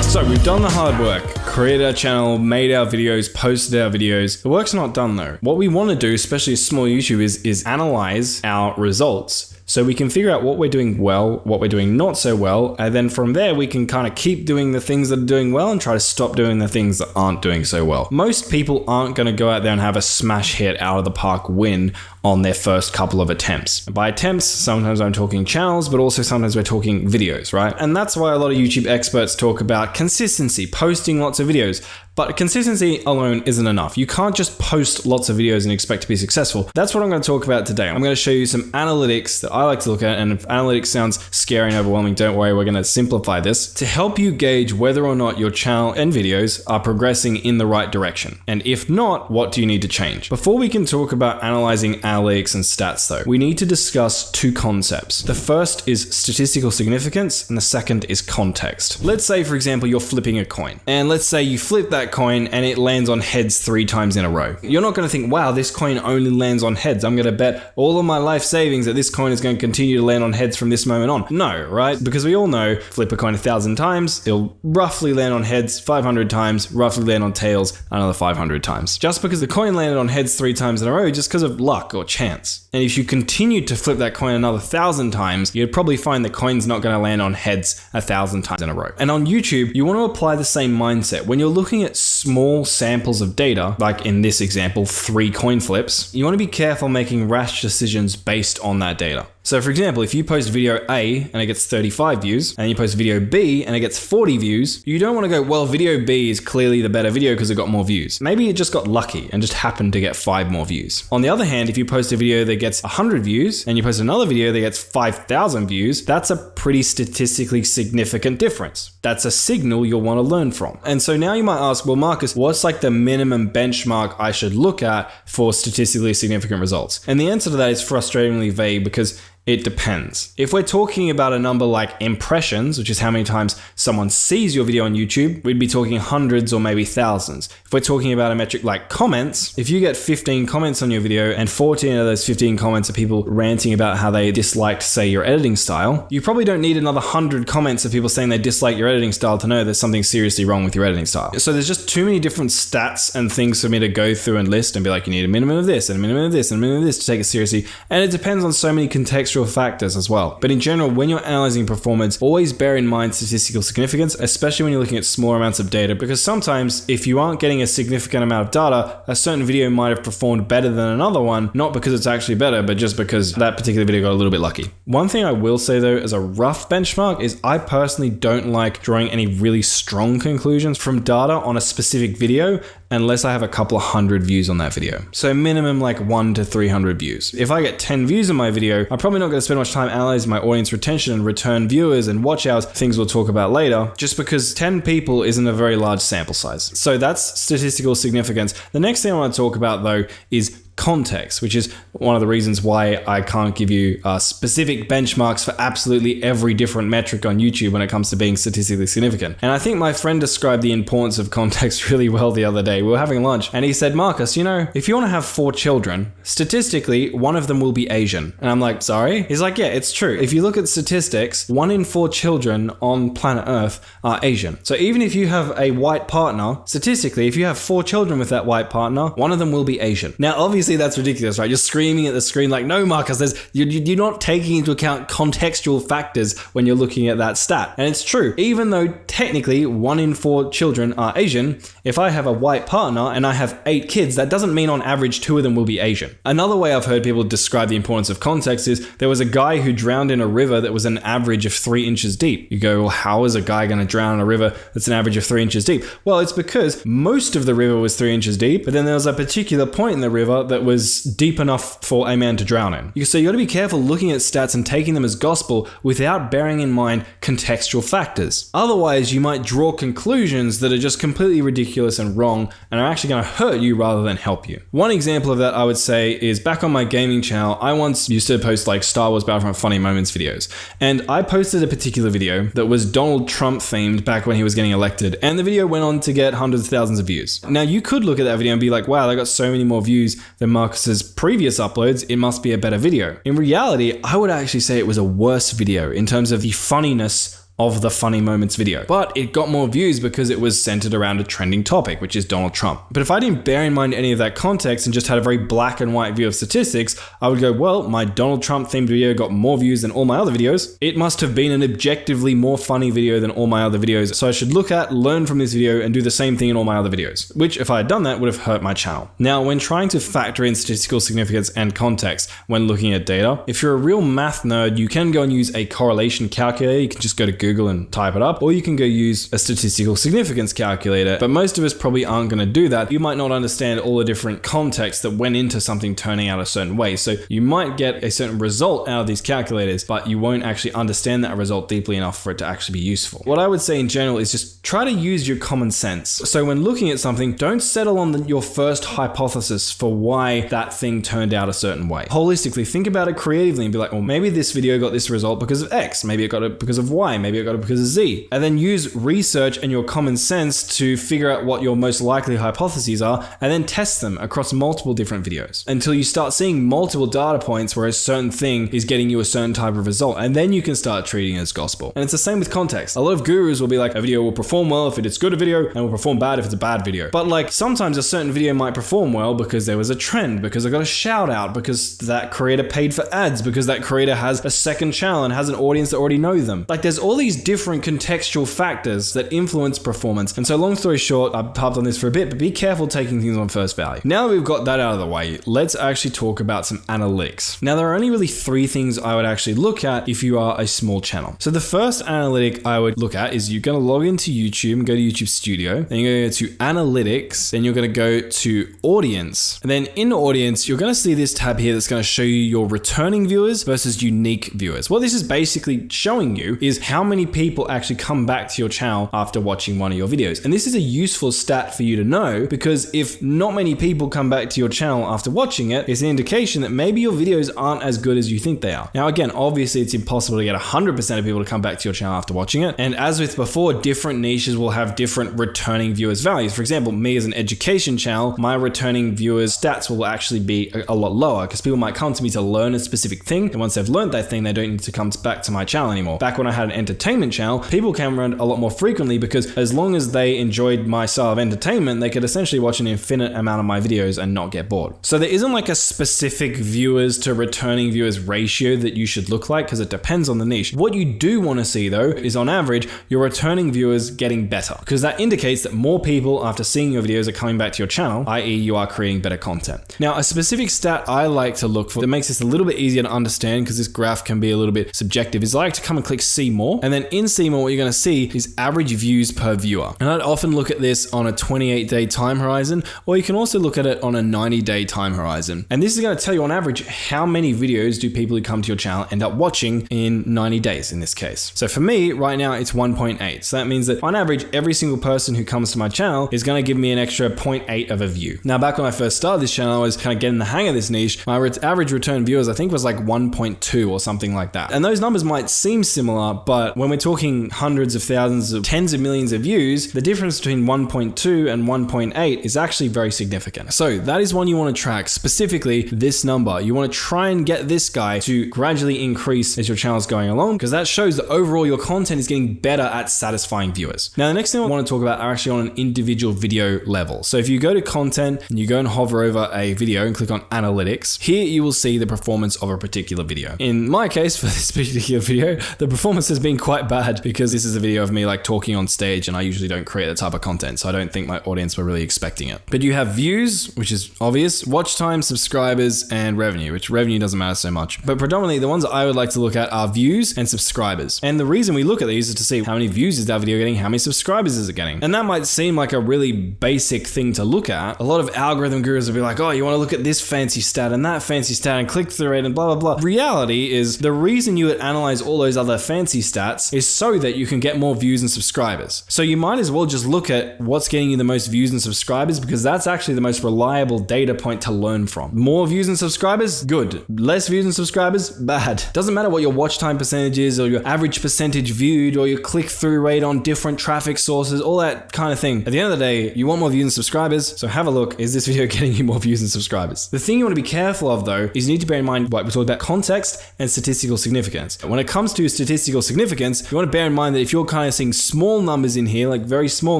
So we've done the hard work, created our channel, made our videos, posted our videos. The work's not done though. What we want to do, especially as small YouTubers, is analyze our results so we can figure out what we're doing well, what we're doing not so well, and then from there we can kind of keep doing the things that are doing well and try to stop doing the things that aren't doing so well. Most people aren't going to go out there and have a smash hit out of the park win on their first couple of attempts. By attempts, sometimes I'm talking channels, but also sometimes we're talking videos, right? And that's why a lot of YouTube experts talk about consistency, posting lots of videos. But consistency alone isn't enough. You can't just post lots of videos and expect to be successful. That's what I'm going to talk about today. I'm going to show you some analytics that I like to look at, and if analytics sounds scary and overwhelming, don't worry, we're going to simplify this to help you gauge whether or not your channel and videos are progressing in the right direction. And if not, what do you need to change? Before we can talk about analyzing analytics and stats though, we need to discuss two concepts. The first is statistical significance and the second is context. Let's say, for example, you're flipping a coin, and let's say you flip that coin and it lands on heads 3 times in a row. You're not going to think, wow, this coin only lands on heads. I'm going to bet all of my life savings that this coin is going to continue to land on heads from this moment on. No, right? Because we all know, flip a coin 1,000 times, it'll roughly land on heads 500 times, roughly land on tails another 500 times. Just because the coin landed on heads 3 times in a row, just because of luck or chance. And if you continued to flip that coin another 1,000 times, you'd probably find the coin's not going to land on heads 1,000 times in a row. And on YouTube, you want to apply the same mindset. When you're looking at small samples of data, like in this example, 3 coin flips, you want to be careful making rash decisions based on that data. So for example, if you post video A and it gets 35 views, and you post video B and it gets 40 views, you don't want to go, well, video B is clearly the better video because it got more views. Maybe it just got lucky and just happened to get 5 more views. On the other hand, if you post a video that gets 100 views and you post another video that gets 5,000 views, that's a pretty statistically significant difference. That's a signal you'll want to learn from. And so now you might ask, well, Marcus, what's like the minimum benchmark I should look at for statistically significant results? And the answer to that is frustratingly vague because it depends. If we're talking about a number like impressions, which is how many times someone sees your video on YouTube, we'd be talking hundreds or maybe thousands. If we're talking about a metric like comments, if you get 15 comments on your video and 14 of those 15 comments are people ranting about how they disliked, say, your editing style, you probably don't need another 100 comments of people saying they dislike your editing style to know there's something seriously wrong with your editing style. So there's just too many different stats and things for me to go through and list and be like, you need a minimum of this and a minimum of this and a minimum of this to take it seriously. And it depends on so many contextual factors as well. But in general, when you're analyzing performance, always bear in mind statistical significance, especially when you're looking at small amounts of data, because sometimes if you aren't getting a significant amount of data, a certain video might have performed better than another one, not because it's actually better, but just because that particular video got a little bit lucky. One thing I will say though, as a rough benchmark, is I personally don't like drawing any really strong conclusions from data on a specific video unless I have a couple of 100 views on that video. So minimum like 1 to 300 views. If I get 10 views on my video, I'm probably not going to spend much time analyzing my audience retention and return viewers and watch hours, things we'll talk about later, just because 10 people isn't a very large sample size. So that's statistical significance. The next thing I want to talk about though is context, which is one of the reasons why I can't give you specific benchmarks for absolutely every different metric on YouTube when it comes to being statistically significant. And I think my friend described the importance of context really well the other day. We were having lunch and he said, Marcus, you know, if you want to have 4 children, statistically, one of them will be Asian. And I'm like, sorry? He's like, yeah, it's true. If you look at statistics, 1 in 4 children on planet Earth are Asian. So even if you have a white partner, statistically, if you have 4 children with that white partner, 1 of them will be Asian. Now, obviously, that's ridiculous, right? You're screaming at the screen like, no, Marcus, you're not taking into account contextual factors when you're looking at that stat. And it's true. Even though technically 1 in 4 children are Asian, if I have a white partner and I have 8 kids, that doesn't mean on average 2 of them will be Asian. Another way I've heard people describe the importance of context is there was a guy who drowned in a river that was an average of 3 inches deep. You go, well, how is a guy going to drown in a river that's an average of 3 inches deep? Well, it's because most of the river was 3 inches deep, but then there was a particular point in the river that was deep enough for a man to drown in. So you got to be careful looking at stats and taking them as gospel without bearing in mind contextual factors. Otherwise, you might draw conclusions that are just completely ridiculous and wrong and are actually going to hurt you rather than help you. One example of that I would say is back on my gaming channel, I once used to post like Star Wars Battlefront Funny Moments videos. And I posted a particular video that was Donald Trump themed back when he was getting elected. And the video went on to get hundreds of thousands of views. Now you could look at that video and be like, wow, I got so many more views than Marcus's previous uploads, it must be a better video. In reality, I would actually say it was a worse video in terms of the funniness of the funny moments video, but it got more views because it was centered around a trending topic, which is Donald Trump. But if I didn't bear in mind any of that context and just had a very black and white view of statistics, I would go, well, my Donald Trump themed video got more views than all my other videos. It must have been an objectively more funny video than all my other videos. So I should look at, learn from this video and do the same thing in all my other videos, which if I had done that would have hurt my channel. Now, when trying to factor in statistical significance and context when looking at data, if you're a real math nerd, you can go and use a correlation calculator. You can just go to Google and type it up, or you can go use a statistical significance calculator. But most of us probably aren't going to do that. You might not understand all the different contexts that went into something turning out a certain way. So you might get a certain result out of these calculators, but you won't actually understand that result deeply enough for it to actually be useful. What I would say in general is just try to use your common sense. So when looking at something, don't settle on your first hypothesis for why that thing turned out a certain way. Holistically, think about it creatively and be like, well, maybe this video got this result because of X, maybe it got it because of Y, maybe it got it because of Z. And then use research and your common sense to figure out what your most likely hypotheses are, and then test them across multiple different videos until you start seeing multiple data points where a certain thing is getting you a certain type of result, and then you can start treating it as gospel. And it's the same with context. A lot of gurus will be like, a video will perform well if it's good video and will perform bad if it's a bad video. But like sometimes a certain video might perform well because there was a trend, because I got a shout out, because that creator paid for ads, because that creator has a second channel and has an audience that already know them. Like there's all these different contextual factors that influence performance. And so long story short, I've harped on this for a bit, but be careful taking things on first value. Now that we've got that out of the way, let's actually talk about some analytics. Now there are only really 3 things I would actually look at if you are a small channel. So the first analytic I would look at is you're going to log into YouTube and go to YouTube Studio. Then you're going to go to analytics. Then you're going to go to audience. And then in audience, you're going to see this tab here that's going to show you your returning viewers versus unique viewers. What this is basically showing you is how many people actually come back to your channel after watching one of your videos. And this is a useful stat for you to know, because if not many people come back to your channel after watching it, it's an indication that maybe your videos aren't as good as you think they are. Now, again, obviously it's impossible to get 100% of people to come back to your channel after watching it. And as with before, different niches will have different returning viewers values. For example, me as an education channel, my returning viewers stats will actually be a lot lower because people might come to me to learn a specific thing. And once they've learned that thing, they don't need to come back to my channel anymore. Back when I had an entertainment channel, people came around a lot more frequently because as long as they enjoyed my style of entertainment, they could essentially watch an infinite amount of my videos and not get bored. So there isn't like a specific viewers to returning viewers ratio that you should look like, because it depends on the niche. What you do want to see though is on average, your returning viewers getting better, because that indicates that more people after seeing your videos are coming back to your channel, i.e. you are creating better content. Now, a specific stat I like to look for that makes this a little bit easier to understand, because this graph can be a little bit subjective, is I like to come and click see more. And then in see more, what you're going to see is average views per viewer. And I'd often look at this on a 28-day time horizon, or you can also look at it on a 90-day time horizon. And this is going to tell you on average how many videos do people who come to your channel end up watching in 90 days in this case. So for me right now, it's 1.8. So that means that on average, every single person who comes to my channel is going to give me an extra 0.8 of a view. Now, back when I first started this channel, I was kind of getting the hang of this niche. My average return viewers, I think, was like 1.2 or something like that. And those numbers might seem similar, but when we're talking hundreds of thousands of tens of millions of views, the difference between 1.2 and 1.8 is actually very significant. So that is one you want to track, specifically this number. You want to try and get this guy to gradually increase as your channel is going along, because that shows that overall your content is getting better at satisfying viewers. Now, the next thing I want to talk about are actually on an individual video level. So if you go to content and you go and hover over a video and click on analytics, here you will see the performance of a particular video. In my case, for this particular video, the performance has been quite bad because this is a video of me like talking on stage, and I usually don't create that type of content, so I don't think my audience were really expecting it. But you have views, which is obvious, watch time, subscribers, and revenue, which revenue doesn't matter so much. But predominantly the ones that I would like to look at are views and subscribers. And the reason we look at these is to see how many views is that video getting, how many subscribers is it getting. And that might seem like a really basic thing to look at. A lot of algorithm gurus will be like, oh, you want to look at this fancy stat and that fancy stat and click through rate and blah, blah, blah. Reality is the reason you would analyze all those other fancy stats is so that you can get more views and subscribers. So you might as well just look at what's getting you the most views and subscribers, because that's actually the most reliable data point to learn from. More views and subscribers, good. Less views and subscribers, bad. Doesn't matter what your watch time percentage is, or your average percentage viewed, or your click-through rate on different traffic sources, all that kind of thing. At the end of the day, you want more views and subscribers, so have a look. Is this video getting you more views and subscribers? The thing you want to be careful of though, is you need to bear in mind what we talked about, context and statistical significance. When it comes to statistical significance, significance, you want to bear in mind that if you're kind of seeing small numbers in here, like very small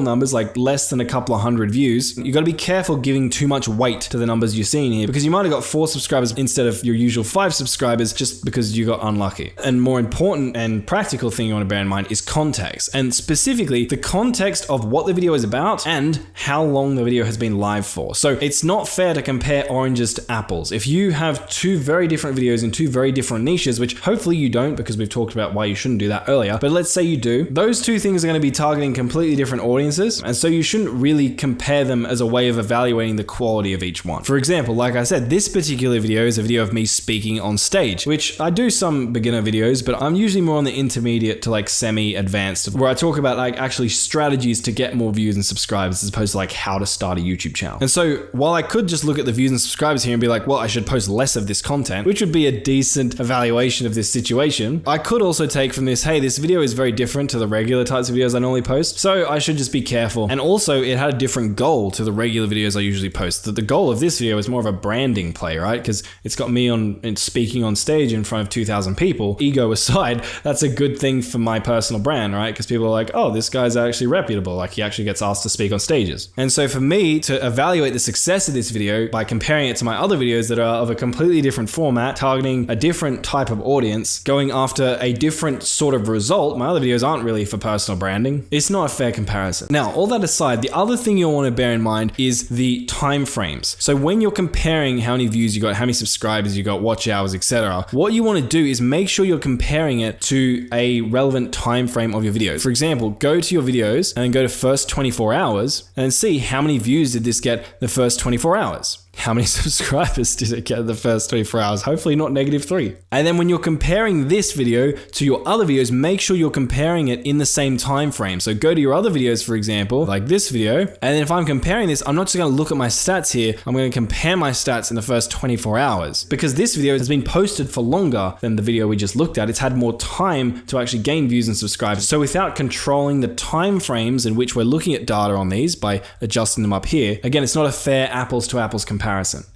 numbers, like less than a couple of hundred views, you got to be careful giving too much weight to the numbers you're seeing here, because you might have got 4 subscribers instead of your usual 5 subscribers just because you got unlucky. And more important and practical thing you want to bear in mind is context, and specifically the context of what the video is about and how long the video has been live for. So it's not fair to compare oranges to apples. If you have 2 very different videos in 2 very different niches, which hopefully you don't, because we've talked about why you shouldn't do that earlier, but let's say you do, those 2 things are going to be targeting completely different audiences, and so you shouldn't really compare them as a way of evaluating the quality of each one. For example, like I said, this particular video is a video of me speaking on stage, which I do some beginner videos, but I'm usually more on the intermediate to like semi-advanced, where I talk about like actually strategies to get more views and subscribers as opposed to like how to start a YouTube channel. And so while I could just look at the views and subscribers here and be like, well, I should post less of this content, which would be a decent evaluation of this situation, I could also take from this, hey, this video is very different to the regular types of videos I normally post, so I should just be careful. And also it had a different goal to the regular videos I usually post. The goal of this video is more of a branding play, right? Because it's got me on speaking on stage in front of 2,000 people. Ego aside, that's a good thing for my personal brand, right? Because people are like, oh, this guy's actually reputable. Like he actually gets asked to speak on stages. And so for me to evaluate the success of this video by comparing it to my other videos that are of a completely different format, targeting a different type of audience, going after a different sort of result, my other videos aren't really for personal branding. It's not a fair comparison. Now, all that aside, the other thing you'll want to bear in mind is the time frames. So when you're comparing how many views you got, how many subscribers you got, watch hours, etc., what you want to do is make sure you're comparing it to a relevant time frame of your videos. For example, go to your videos and go to first 24 hours and see how many views did this get the first 24 hours. How many subscribers did it get in the first 24 hours? Hopefully not -3. And then when you're comparing this video to your other videos, make sure you're comparing it in the same time frame. So go to your other videos, for example, like this video, and then if I'm comparing this, I'm not just going to look at my stats here, I'm going to compare my stats in the first 24 hours. Because this video has been posted for longer than the video we just looked at, it's had more time to actually gain views and subscribers. So without controlling the time frames in which we're looking at data on these by adjusting them up here, again, it's not a fair apples to apples comparison.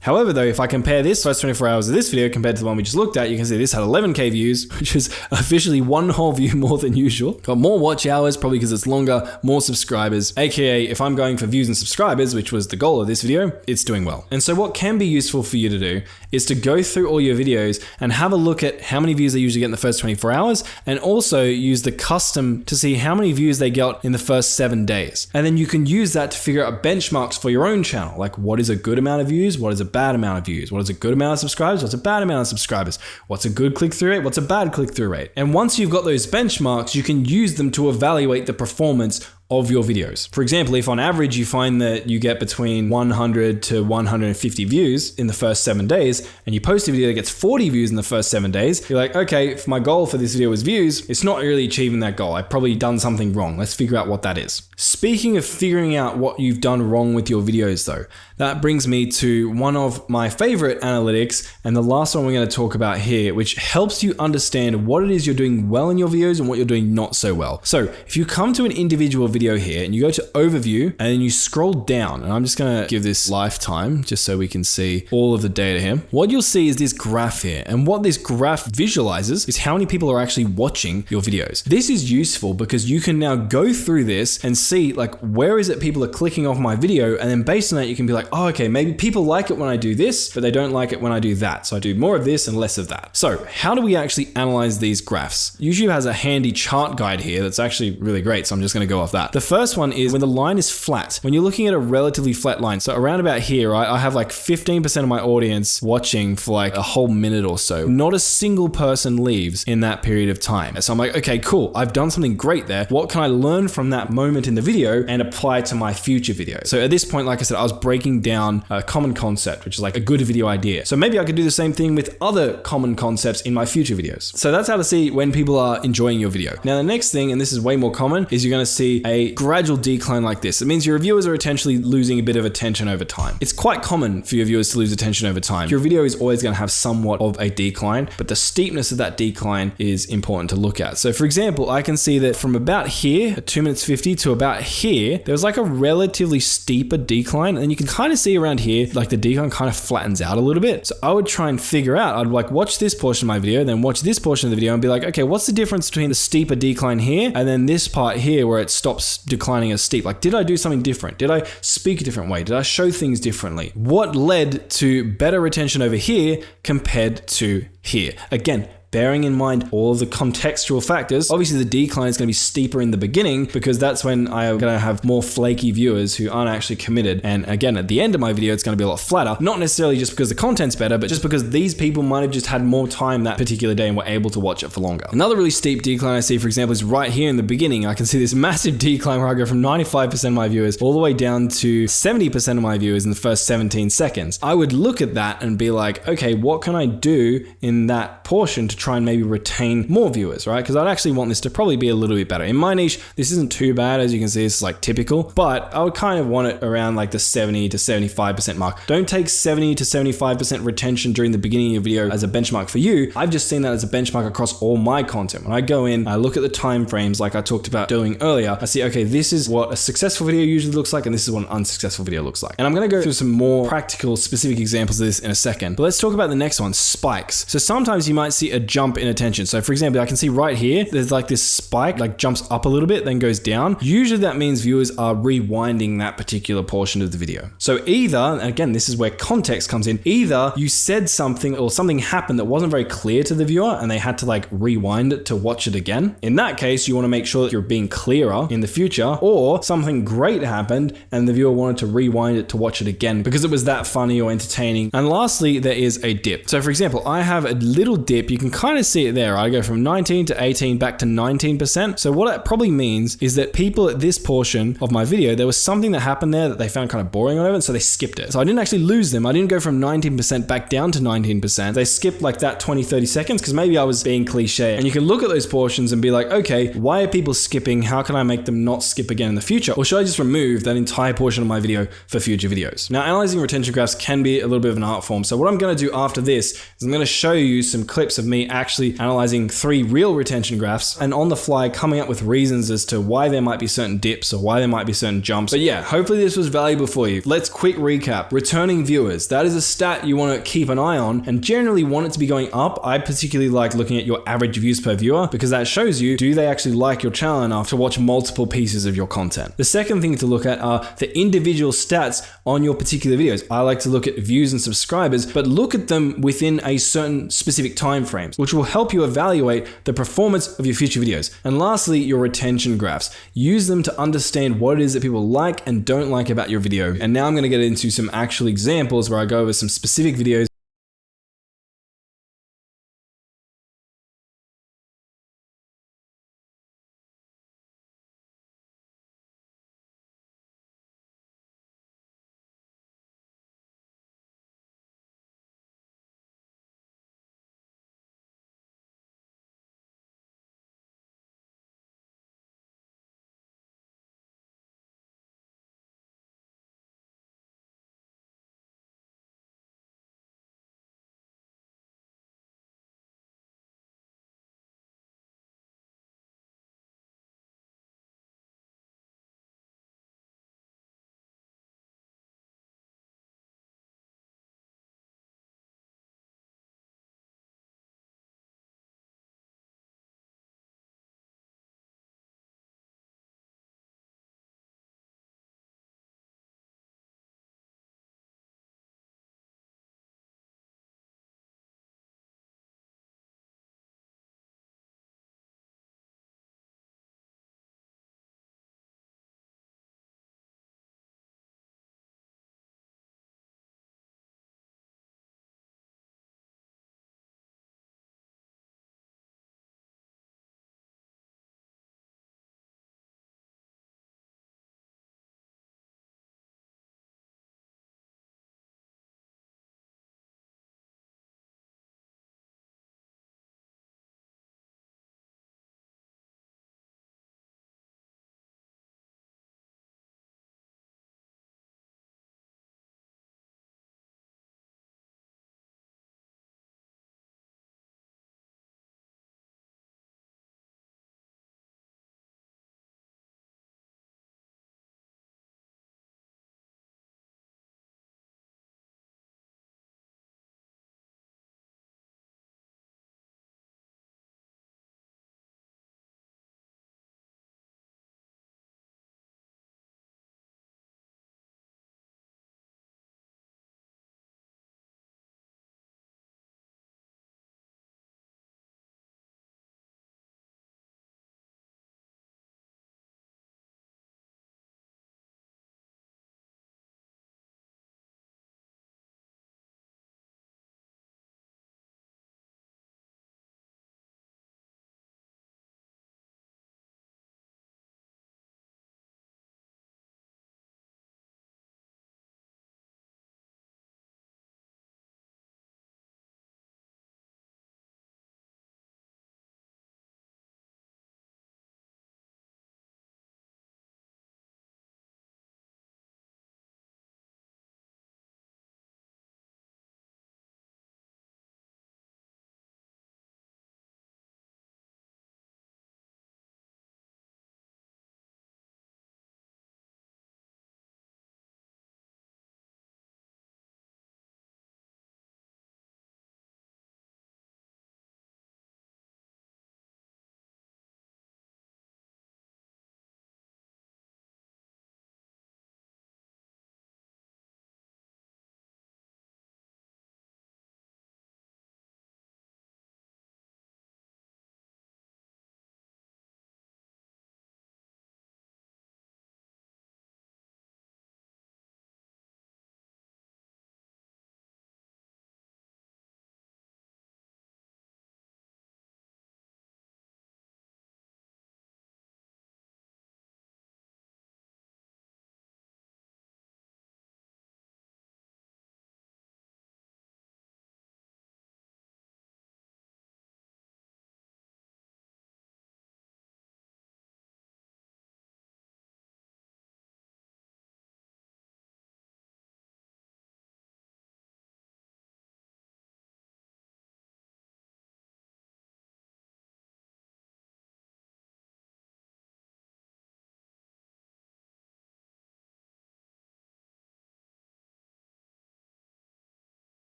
However, though, if I compare this first 24 hours of this video compared to the one we just looked at, you can see this had 11K views, which is officially 1 whole view more than usual. Got more watch hours, probably because it's longer, more subscribers, aka if I'm going for views and subscribers, which was the goal of this video, it's doing well. And so what can be useful for you to do is to go through all your videos and have a look at how many views they usually get in the first 24 hours, and also use the custom to see how many views they got in the first 7 days. And then you can use that to figure out benchmarks for your own channel, like what is a good amount of views, what is a bad amount of views, what is a good amount of subscribers, what's a bad amount of subscribers, what's a good click-through rate, what's a bad click-through rate. And once you've got those benchmarks, you can use them to evaluate the performance of your videos. For example, if on average you find that you get between 100 to 150 views in the first 7 days, and you post a video that gets 40 views in the first 7 days, you're like, okay, if my goal for this video was views, it's not really achieving that goal. I've probably done something wrong. Let's figure out what that is. Speaking of figuring out what you've done wrong with your videos though, that brings me to one of my favorite analytics, and the last one we're going to talk about here, which helps you understand what it is you're doing well in your videos and what you're doing not so well. So if you come to an individual video here and you go to overview and then you scroll down, and I'm just going to give this lifetime just so we can see all of the data here. What you'll see is this graph here, and what this graph visualizes is how many people are actually watching your videos. This is useful because you can now go through this and see like where is it people are clicking off my video, and then based on that you can be like, oh, okay, maybe people like it when I do this, but they don't like it when I do that. So I do more of this and less of that. So how do we actually analyze these graphs? YouTube has a handy chart guide here that's actually really great, so I'm just going to go off that. The first one is when the line is flat. When you're looking at a relatively flat line, so around about here, right, I have like 15% of my audience watching for like a whole minute or so. Not a single person leaves in that period of time. So I'm like, okay, cool. I've done something great there. What can I learn from that moment in the video and apply to my future video? So at this point, like I said, I was breaking down a common concept, which is like a good video idea. So maybe I could do the same thing with other common concepts in my future videos. So that's how to see when people are enjoying your video. Now, the next thing, and this is way more common, is you're going to see a a gradual decline like this. It means your viewers are intentionally losing a bit of attention over time. It's quite common for your viewers to lose attention over time. Your video is always going to have somewhat of a decline, but the steepness of that decline is important to look at. So for example, I can see that from about here, at 2 minutes 50 to about here, there was like a relatively steeper decline. And you can kind of see around here, like the decline kind of flattens out a little bit. So I would try and figure out, I'd like watch this portion of my video, then watch this portion of the video and be like, okay, what's the difference between the steeper decline here and then this part here where it stops declining as steep? Like, did I do something different? Did I speak a different way? Did I show things differently? What led to better retention over here compared to here? Again, bearing in mind all of the contextual factors. Obviously, the decline is going to be steeper in the beginning because that's when I'm going to have more flaky viewers who aren't actually committed. And again, at the end of my video, it's going to be a lot flatter. Not necessarily just because the content's better, but just because these people might have just had more time that particular day and were able to watch it for longer. Another really steep decline I see, for example, is right here in the beginning. I can see this massive decline where I go from 95% of my viewers all the way down to 70% of my viewers in the first 17 seconds. I would look at that and be like, okay, what can I do in that portion to try and maybe retain more viewers, right? Because I'd actually want this to probably be a little bit better. In my niche, this isn't too bad. As you can see, it's like typical, but I would kind of want it around like the 70 to 75% mark. Don't take 70 to 75% retention during the beginning of your video as a benchmark for you. I've just seen that as a benchmark across all my content. When I go in, I look at the time frames like I talked about doing earlier. I see, okay, this is what a successful video usually looks like, and this is what an unsuccessful video looks like. And I'm going to go through some more practical, specific examples of this in a second. But let's talk about the next one, spikes. So sometimes you might see a jump in attention. So for example, I can see right here, there's like this spike, like jumps up a little bit, then goes down. Usually that means viewers are rewinding that particular portion of the video. So either, and again, this is where context comes in, either you said something or something happened that wasn't very clear to the viewer and they had to like rewind it to watch it again. In that case, you want to make sure that you're being clearer in the future, or something great happened and the viewer wanted to rewind it to watch it again because it was that funny or entertaining. And lastly, there is a dip. So for example, I have a little dip. You can kind of see it there. I go from 19 to 18 back to 19%. So what that probably means is that people at this portion of my video, there was something that happened there that they found kind of boring or whatever, so they skipped it. So I didn't actually lose them. I didn't go from 19% back down to 19%. They skipped like that 20, 30 seconds because maybe I was being cliche. And you can look at those portions and be like, okay, why are people skipping? How can I make them not skip again in the future? Or should I just remove that entire portion of my video for future videos? Now, analyzing retention graphs can be a little bit of an art form. So what I'm going to do after this is I'm going to show you some clips of me actually analyzing 3 real retention graphs and on the fly coming up with reasons as to why there might be certain dips or why there might be certain jumps. But yeah, hopefully this was valuable for you. Let's quick recap. Returning viewers. That is a stat you want to keep an eye on and generally want it to be going up. I particularly like looking at your average views per viewer because that shows you, do they actually like your channel enough to watch multiple pieces of your content? The second thing to look at are the individual stats on your particular videos. I like to look at views and subscribers, but look at them within a certain specific time frames, which will help you evaluate the performance of your future videos. And lastly, your retention graphs. Use them to understand what it is that people like and don't like about your video. And now I'm going to get into some actual examples where I go over some specific videos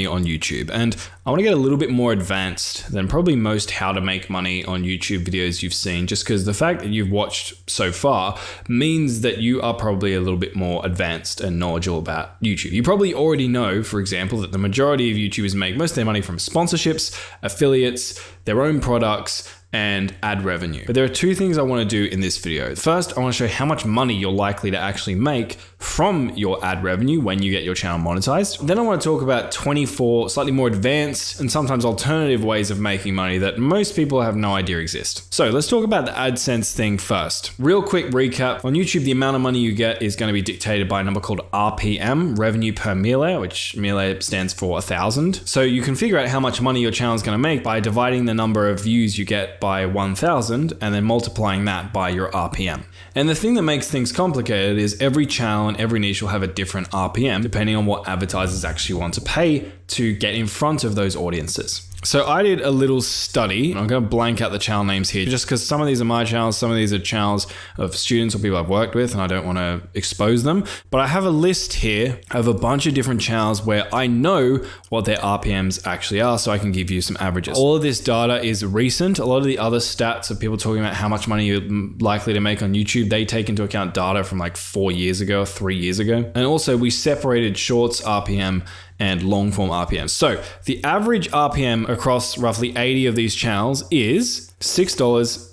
on YouTube. And I want to get a little bit more advanced than probably most how to make money on YouTube videos you've seen, just because the fact that you've watched so far means that you are probably a little bit more advanced and knowledgeable about YouTube. You probably already know, for example, that the majority of YouTubers make most of their money from sponsorships, affiliates, their own products, and ad revenue. But there are two things I want to do in this video. First, I want to show how much money you're likely to actually make from your ad revenue when you get your channel monetized. Then I want to talk about 24 slightly more advanced and sometimes alternative ways of making money that most people have no idea exist. So let's talk about the AdSense thing first. Real quick recap. On YouTube, the amount of money you get is going to be dictated by a number called RPM, revenue per mille, which mille stands for 1,000. So you can figure out how much money your channel is going to make by dividing the number of views you get by 1,000 and then multiplying that by your RPM. And the thing that makes things complicated is every channel and every niche will have a different RPM depending on what advertisers actually want to pay to get in front of those audiences. So I did a little study. I'm going to blank out the channel names here just because some of these are my channels, some of these are channels of students or people I've worked with, and I don't want to expose them. But I have a list here of a bunch of different channels where I know what their RPMs actually are, so I can give you some averages. All of this data is recent. A lot of the other stats of people talking about how much money you're likely to make on YouTube, they take into account data from like 4 years ago, 3 years ago. And also we separated shorts RPM and long form RPM. So the average RPM across roughly 80 of these channels is $6.68.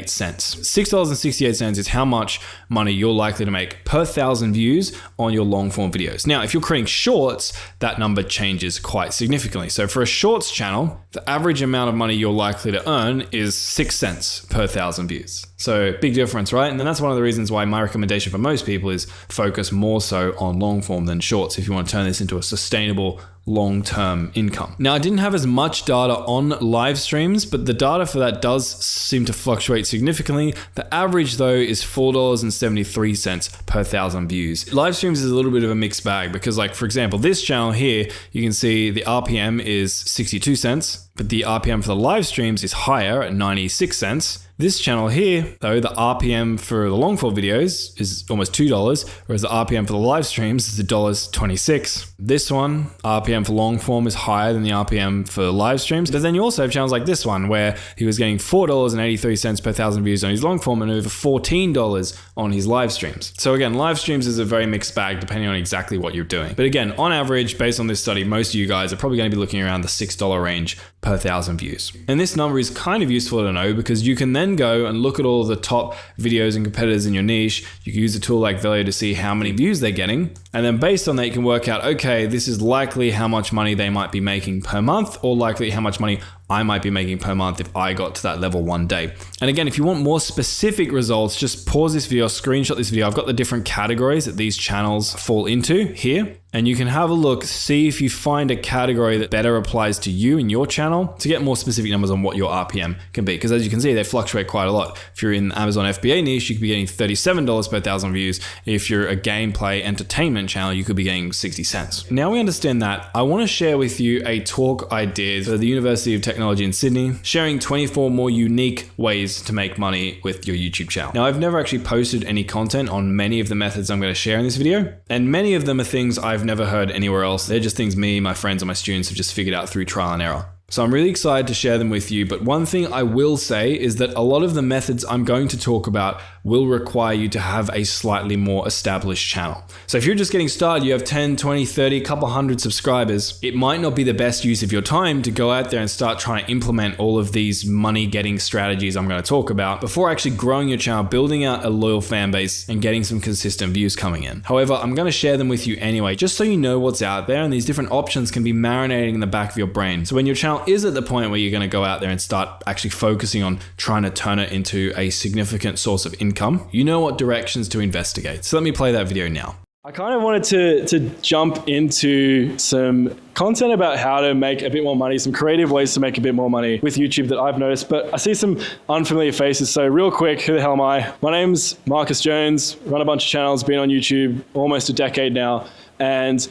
$6.68 is how much money you're likely to make per 1,000 views on your long form videos. Now, if you're creating shorts, that number changes quite significantly. So for a shorts channel, the average amount of money you're likely to earn is 6 cents per 1,000 views. So big difference, right? And then that's one of the reasons why my recommendation for most people is focus more so on long form than shorts if you want to turn this into a sustainable long-term income. Now, I didn't have as much data on live streams, but the data for that does seem to fluctuate significantly. The average though is $4.73 per 1,000 views. Live streams is a little bit of a mixed bag because, like, for example, this channel here, you can see the RPM is 62 cents, but the RPM for the live streams is higher at 96 cents. This channel here, though, the RPM for the long form videos is almost $2, whereas the RPM for the live streams is $1.26. This one, RPM for long form is higher than the RPM for live streams. But then you also have channels like this one where he was getting $4.83 per 1,000 views on his long form and over $14 on his live streams. So again, live streams is a very mixed bag depending on exactly what you're doing. But again, on average, based on this study, most of you guys are probably going to be looking around the $6 range per 1,000 views. And this number is kind of useful to know because you can then go and look at all the top videos and competitors in your niche. You can use a tool like Velio to see how many views they're getting. And then based on that, you can work out, okay, this is likely how much money they might be making per month, or likely how much money I might be making per month if I got to that level one day. And again, if you want more specific results, just pause this video, screenshot this video. I've got the different categories that these channels fall into here. And you can have a look, see if you find a category that better applies to you and your channel to get more specific numbers on what your RPM can be. Because as you can see, they fluctuate quite a lot. If you're in the Amazon FBA niche, you could be getting $37 per 1,000 views. If you're a gameplay entertainment channel, you could be getting 60 cents. Now we understand that, I want to share with you a talk I did for the University of Technology in Sydney, sharing 24 more unique ways to make money with your YouTube channel. Now, I've never actually posted any content on many of the methods I'm going to share in this video, and many of them are things I've never heard anywhere else. They're just things me, my friends, and my students have just figured out through trial and error. So I'm really excited to share them with you, but one thing I will say is that a lot of the methods I'm going to talk about will require you to have a slightly more established channel. So if you're just getting started, you have 10, 20, 30, a couple hundred subscribers, it might not be the best use of your time to go out there and start trying to implement all of these money getting strategies I'm going to talk about before actually growing your channel, building out a loyal fan base, and getting some consistent views coming in. However, I'm going to share them with you anyway, just so you know what's out there, and these different options can be marinating in the back of your brain. So when your channel is at the point where you're going to go out there and start actually focusing on trying to turn it into a significant source of income, you know what directions to investigate. So let me play that video now. I kind of wanted to jump into some content about how to make a bit more money, some creative ways to make a bit more money with YouTube that I've noticed, but I see some unfamiliar faces. So real quick, who the hell am I? My name's Marcus Jones, run a bunch of channels, been on YouTube almost a decade now, and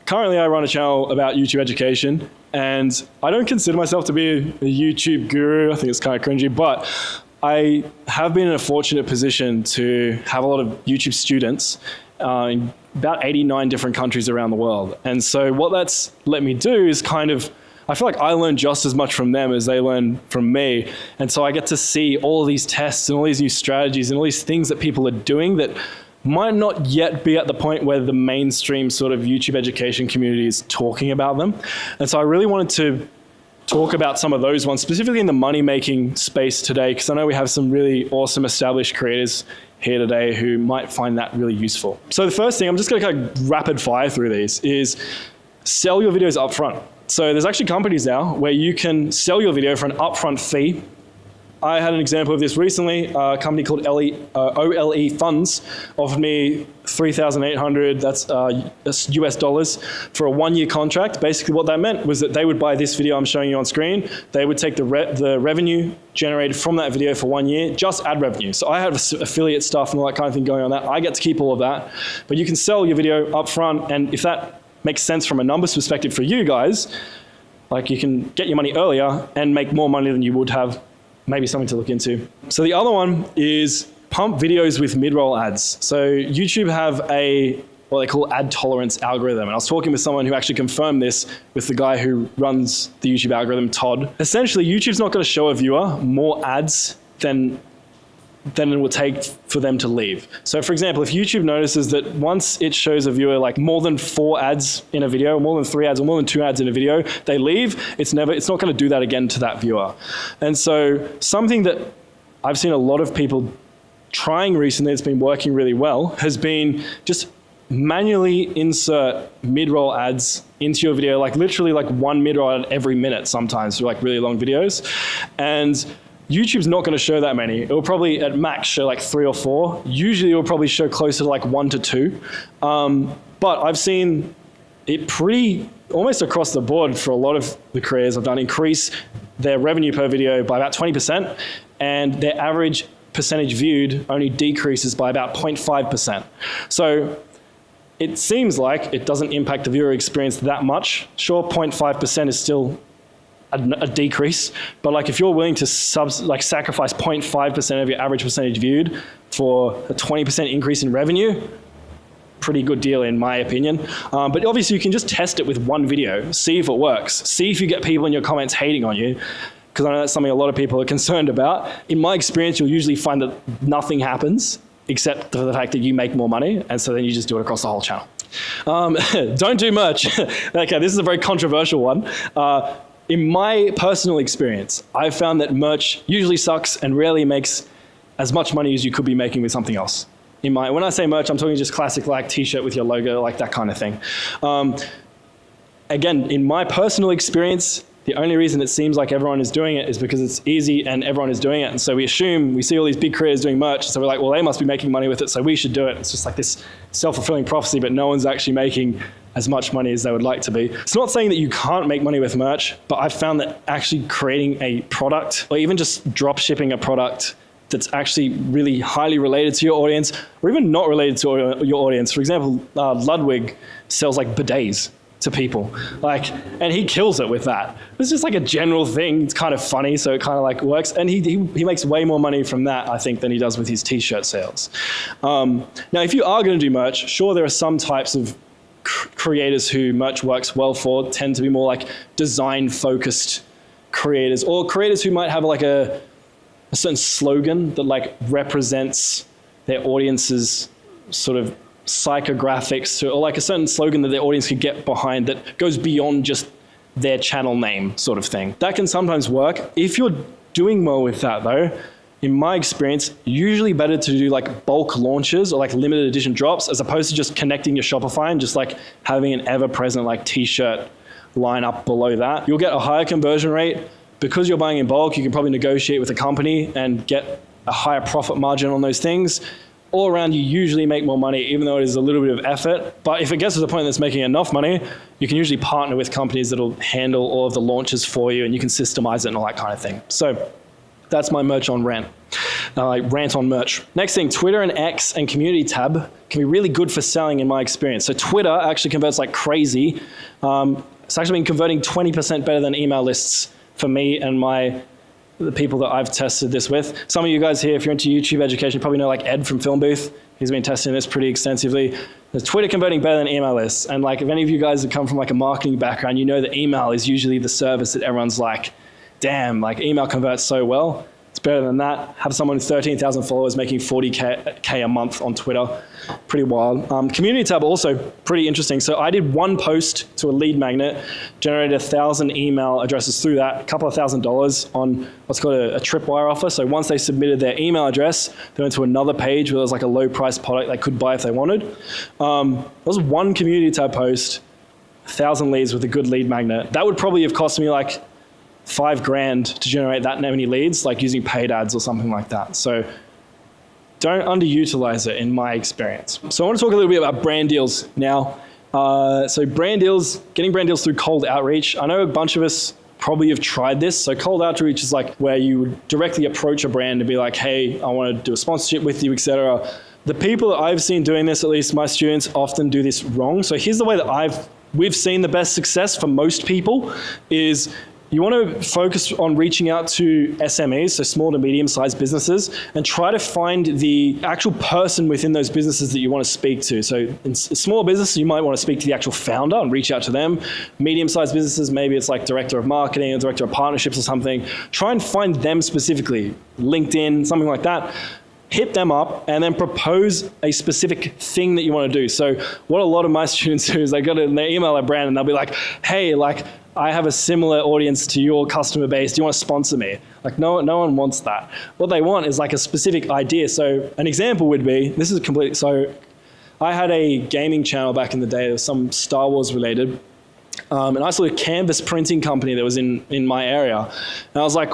currently I run a channel about YouTube education, and I don't consider myself to be a YouTube guru. I think it's kind of cringy, but I have been in a fortunate position to have a lot of YouTube students in about 89 different countries around the world. And so what that's let me do is kind of, I feel like I learn just as much from them as they learn from me. And so I get to see all of these tests and all these new strategies and all these things that people are doing that might not yet be at the point where the mainstream sort of YouTube education community is talking about them. And so I really wanted to talk about some of those ones, specifically in the money-making space today, because I know we have some really awesome established creators here today who might find that really useful. So the first thing, I'm just going to kind of rapid fire through these, is sell your videos up front. So there's actually companies now where you can sell your video for an upfront fee. I had an example of this recently. A company called OLE Funds offered me $3,800, that's US dollars, for a 1-year contract. Basically what that meant was that they would buy this video I'm showing you on screen. They would take the revenue generated from that video for 1 year, just ad revenue. So I have affiliate stuff and all that kind of thing going on that. I get to keep all of that. But you can sell your video up front, and if that makes sense from a numbers perspective for you guys, like you can get your money earlier and make more money than you would have. Maybe something to look into. So the other one is pump videos with mid-roll ads. So YouTube have what they call ad tolerance algorithm. And I was talking with someone who actually confirmed this with the guy who runs the YouTube algorithm, Todd. Essentially, YouTube's not going to show a viewer more ads than it will take for them to leave. So for example, if YouTube notices that once it shows a viewer like more than 4 ads in a video, or more than 3 ads, or more than 2 ads in a video, they leave, it's not going to do that again to that viewer. And so something that I've seen a lot of people trying recently that's been working really well has been just manually insert mid-roll ads into your video, like literally like 1 mid-roll ad every minute sometimes for like really long videos. And YouTube's not going to show that many. It will probably at max show like 3 or 4. Usually it will probably show closer to like 1 to 2. But I've seen it pretty almost across the board for a lot of the creators I've done increase their revenue per video by about 20%, and their average percentage viewed only decreases by about 0.5%. So it seems like it doesn't impact the viewer experience that much. Sure, 0.5% is still a decrease, but like if you're willing to sacrifice 0.5% of your average percentage viewed for a 20% increase in revenue, pretty good deal in my opinion. But obviously you can just test it with 1 video, see if it works, see if you get people in your comments hating on you, because I know that's something a lot of people are concerned about. In my experience, you'll usually find that nothing happens except for the fact that you make more money, and so then you just do it across the whole channel. Don't do merch. Okay, this is a very controversial one. In my personal experience, I've found that merch usually sucks and rarely makes as much money as you could be making with something else. When I say merch, I'm talking just classic like t-shirt with your logo, like that kind of thing. Again, in my personal experience, the only reason it seems like everyone is doing it is because it's easy and everyone is doing it. And so we see all these big creators doing merch, so we're like, well, they must be making money with it, so we should do it. It's just like this self-fulfilling prophecy, but no one's actually making as much money as they would like to be. It's not saying that you can't make money with merch, but I've found that actually creating a product, or even just drop shipping a product that's actually really highly related to your audience, or even not related to your audience. For example, Ludwig sells like bidets to people, and he kills it with that. It's just like a general thing. It's kind of funny, so it kind of like works. And he makes way more money from that, I think, than he does with his t-shirt sales. Now, if you are going to do merch, sure, there are some types of creators who merch works well for, tend to be more like design-focused creators, or creators who might have like a certain slogan that like represents their audience's sort of psychographics, or like a certain slogan that their audience could get behind that goes beyond just their channel name sort of thing. That can sometimes work. If you're doing well with that though, in my experience, usually better to do like bulk launches or like limited edition drops, as opposed to just connecting your Shopify and just like having an ever-present like t-shirt line up below that. You'll get a higher conversion rate. Because you're buying in bulk, you can probably negotiate with a company and get a higher profit margin on those things. All around, you usually make more money, even though it is a little bit of effort. But if it gets to the point that's making enough money, you can usually partner with companies that'll handle all of the launches for you, and you can systemize it and all that kind of thing. So that's my merch on rant. Rant on merch. Next thing, Twitter and X and community tab can be really good for selling in my experience. So Twitter actually converts like crazy. It's actually been converting 20% better than email lists for me and my the people that I've tested this with. Some of you guys here, if you're into YouTube education, probably know like Ed from Film Booth. He's been testing this pretty extensively. There's Twitter converting better than email lists. And like, if any of you guys have come from like a marketing background, you know that email is usually the service that everyone's like, damn, like email converts so well. It's better than that. Have someone with 13,000 followers making 40K a month on Twitter. Pretty wild. Community tab also pretty interesting. So I did one post to a lead magnet, generated 1,000 email addresses through that, a couple of $1,000s on what's called a tripwire offer. So once they submitted their email address, they went to another page where there was like a low price product they could buy if they wanted. That was one community tab post, 1,000 leads with a good lead magnet. That would probably have cost me like $5,000 to generate that many leads, like using paid ads or something like that. So don't underutilize it in my experience. So I want to talk a little bit about brand deals now. So brand deals, getting brand deals through cold outreach. I know a bunch of us probably have tried this. So cold outreach is like where you would directly approach a brand and be like, hey, I want to do a sponsorship with you, etc. The people that I've seen doing this, at least my students, often do this wrong. So here's the way that we've seen the best success for most people is you want to focus on reaching out to SMEs, so small to medium-sized businesses, and try to find the actual person within those businesses that you want to speak to. So in small businesses, you might want to speak to the actual founder and reach out to them. Medium-sized businesses, maybe it's like director of marketing or director of partnerships or something. Try and find them specifically, LinkedIn, something like that. Hit them up and then propose a specific thing that you want to do. So what a lot of my students do is they email a brand and they'll be like, hey, like, I have a similar audience to your customer base. Do you want to sponsor me? Like, no one wants that. What they want is like a specific idea. So an example would be, so I had a gaming channel back in the day that was some Star Wars related. And I saw a canvas printing company that was in my area. And I was like,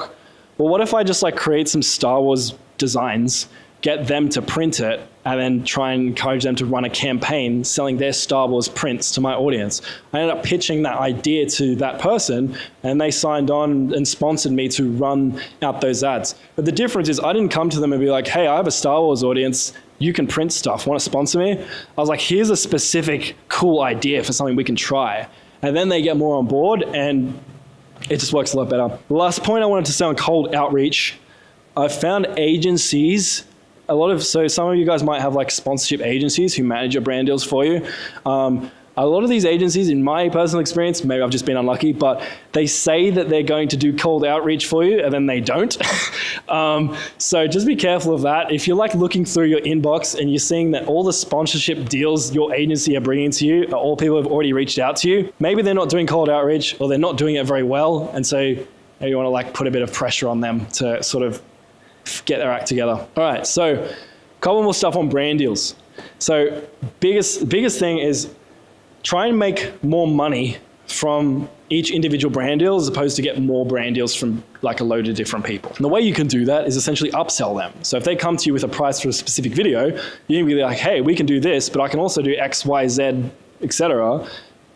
well, what if I just like create some Star Wars designs, get them to print it, and then try and encourage them to run a campaign selling their Star Wars prints to my audience. I ended up pitching that idea to that person, and they signed on and sponsored me to run out those ads. But the difference is I didn't come to them and be like, hey, I have a Star Wars audience, you can print stuff, want to sponsor me? I was like, here's a specific cool idea for something we can try. And then they get more on board, and it just works a lot better. The last point I wanted to say on cold outreach, I found agencies, so some of you guys might have like sponsorship agencies who manage your brand deals for you. A lot of these agencies, in my personal experience, maybe I've just been unlucky, but they say that they're going to do cold outreach for you and then they don't. So just be careful of that. If you're like looking through your inbox and you're seeing that all the sponsorship deals your agency are bringing to you are all people who have already reached out to you, maybe they're not doing cold outreach or they're not doing it very well. And so maybe you want to like put a bit of pressure on them to sort of get their act together. All right, so a couple more stuff on brand deals. So biggest thing is try and make more money from each individual brand deal as opposed to get more brand deals from like a load of different people. And the way you can do that is essentially upsell them. So if they come to you with a price for a specific video, you can be like, hey, we can do this, but I can also do X, Y, Z, etc.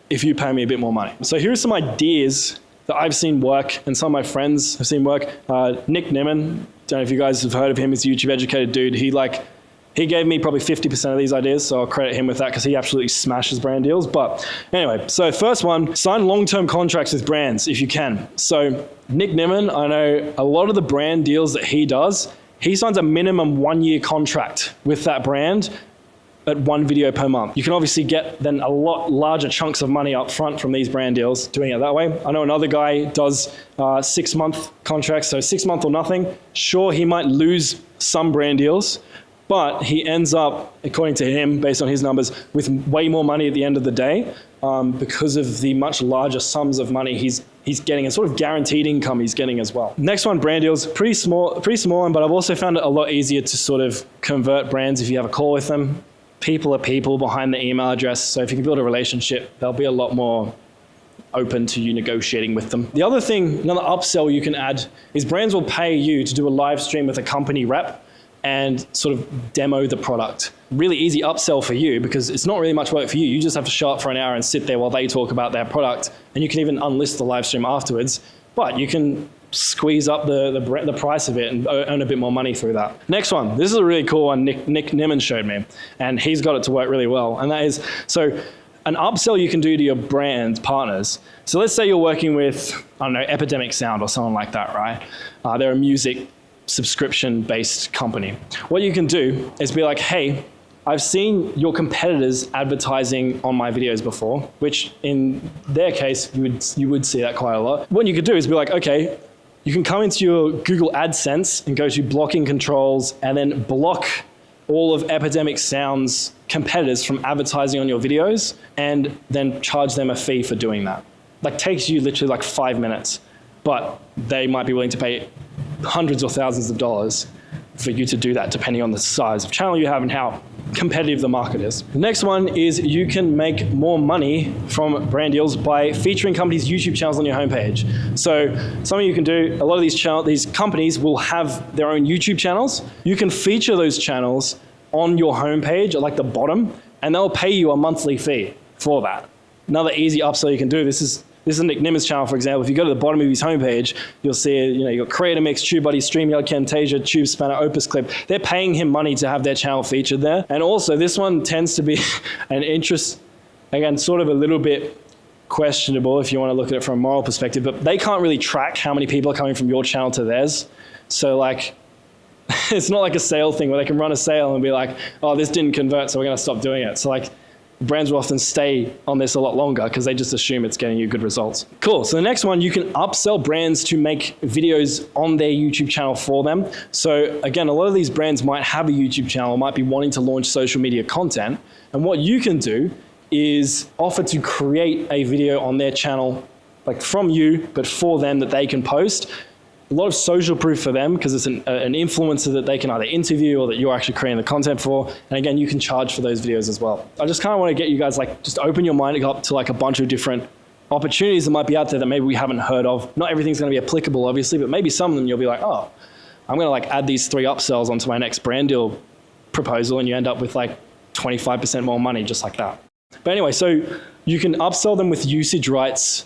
if you pay me a bit more money. So here are some ideas that I've seen work and some of my friends have seen work. Nick Nimmin, don't know if you guys have heard of him, he's a YouTube educated dude. He gave me probably 50% of these ideas, so I'll credit him with that because he absolutely smashes brand deals. But anyway, so first one, sign long-term contracts with brands if you can. So Nick Nimmin, I know a lot of the brand deals that he does, he signs a minimum 1-year contract with that brand at 1 video per month. You can obviously get then a lot larger chunks of money up front from these brand deals doing it that way. I know another guy does 6-month contracts, so 6 months or nothing. Sure, he might lose some brand deals, but he ends up, according to him, based on his numbers, with way more money at the end of the day because of the much larger sums of money he's getting, and sort of guaranteed income he's getting as well. Next one, brand deals, pretty small one, but I've also found it a lot easier to sort of convert brands if you have a call with them. People are people behind the email address, so if you can build a relationship, they'll be a lot more open to you negotiating with them. The other thing, another upsell you can add is brands will pay you to do a live stream with a company rep and sort of demo the product. Really easy upsell for you because it's not really much work for you. You just have to show up for an hour and sit there while they talk about their product, and you can even unlist the live stream afterwards, but you can squeeze up the price of it and earn a bit more money through that. Next one, this is a really cool one Nick Nimmin showed me, and he's got it to work really well, and that is, so an upsell you can do to your brand partners. So let's say you're working with, I don't know, Epidemic Sound or someone like that, right? They're a music subscription-based company. What you can do is be like, hey, I've seen your competitors advertising on my videos before, which in their case, you would see that quite a lot. What you could do is be like, okay, you can come into your Google AdSense and go to blocking controls and then block all of Epidemic Sound's competitors from advertising on your videos and then charge them a fee for doing that. Like takes you literally like 5 minutes, but they might be willing to pay hundreds or thousands of dollars for you to do that depending on the size of channel you have and how competitive the market is. The next one is you can make more money from brand deals by featuring companies' YouTube channels on your homepage. So something you can do, a lot of these companies will have their own YouTube channels. You can feature those channels on your homepage at like the bottom, and they'll pay you a monthly fee for that. Another easy upsell you can do, this is Nick Nimmer's channel, for example. If you go to the bottom of his homepage, you'll see, you got Creator Mix, TubeBuddy, StreamYard, Camtasia, Tube Spanner, Opus Clip. They're paying him money to have their channel featured there. And also, this one tends to be an interest, again, sort of a little bit questionable if you want to look at it from a moral perspective, but they can't really track how many people are coming from your channel to theirs. So like, it's not like a sale thing where they can run a sale and be like, oh, this didn't convert, so we're going to stop doing it. So like, brands will often stay on this a lot longer because they just assume it's getting you good results. Cool, so the next one, you can upsell brands to make videos on their YouTube channel for them. So again, a lot of these brands might have a YouTube channel, might be wanting to launch social media content. And what you can do is offer to create a video on their channel, like from you, but for them that they can post. A lot of social proof for them because it's an influencer that they can either interview or that you're actually creating the content for. And again, you can charge for those videos as well. I just kind of want to get you guys like, just open your mind up to like a bunch of different opportunities that might be out there that maybe we haven't heard of. Not everything's going to be applicable, obviously, but maybe some of them you'll be like, oh, I'm going to like add these 3 upsells onto my next brand deal proposal, and you end up with like 25% more money just like that. But anyway, so you can upsell them with usage rights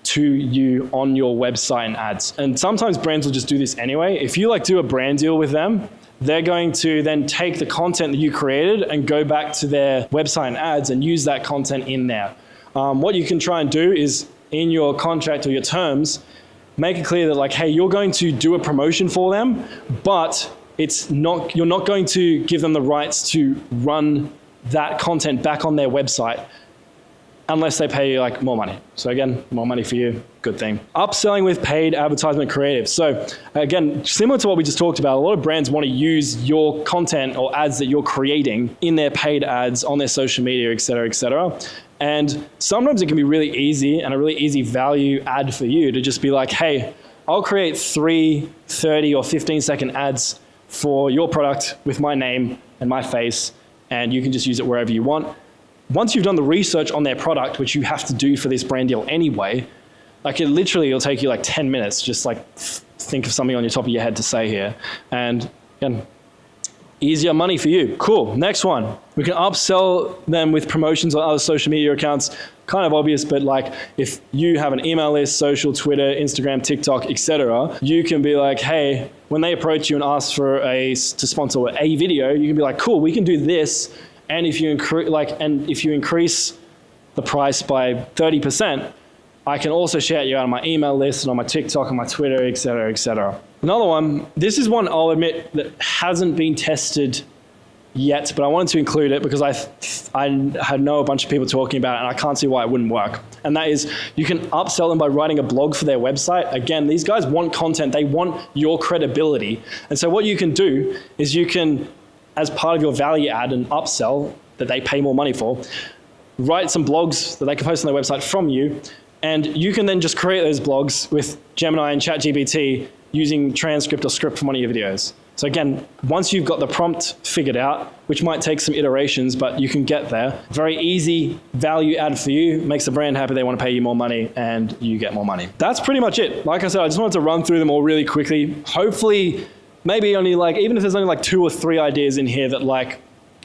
to you on your website and ads. And sometimes brands will just do this anyway. If you like do a brand deal with them, they're going to then take the content that you created and go back to their website and ads and use that content in there. What you can try and do is in your contract or your terms, make it clear that like, hey, you're going to do a promotion for them, but you're not going to give them the rights to run that content back on their website unless they pay you like more money. So again, more money for you, good thing. Upselling with paid advertisement creative. So again, similar to what we just talked about, a lot of brands want to use your content or ads that you're creating in their paid ads on their social media, et cetera, et cetera. And sometimes it can be really easy and a really easy value add for you to just be like, hey, I'll create 3 30 or 15-second ads for your product with my name and my face, and you can just use it wherever you want. Once you've done the research on their product, which you have to do for this brand deal anyway, like it'll take you like 10 minutes, just like think of something on your top of your head to say here. And again, easier money for you. Cool, next one. We can upsell them with promotions on other social media accounts. Kind of obvious, but like if you have an email list, social, Twitter, Instagram, TikTok, etc., you can be like, hey, when they approach you and ask for to sponsor a video, you can be like, cool, we can do this. And if you increase the price by 30%, I can also shout you out on my email list and on my TikTok and my Twitter, et cetera, et cetera. Another one, this is one I'll admit that hasn't been tested yet, but I wanted to include it because I know a bunch of people talking about it and I can't see why it wouldn't work. And that is, you can upsell them by writing a blog for their website. Again, these guys want content. They want your credibility. And so what you can do is you can, as part of your value add and upsell that they pay more money for, write some blogs that they can post on their website from you, and you can then just create those blogs with Gemini and ChatGPT using transcript or script from one of your videos. So again, once you've got the prompt figured out, which might take some iterations, but you can get there, very easy value add for you, makes the brand happy, they want to pay you more money, and you get more money. That's pretty much it. Like I said, I just wanted to run through them all really quickly. Hopefully, maybe only like, even if there's only like 2 or 3 ideas in here that like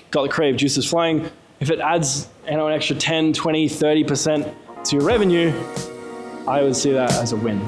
got the creative juices flowing, if it adds an extra 10, 20, 30% to your revenue, I would see that as a win.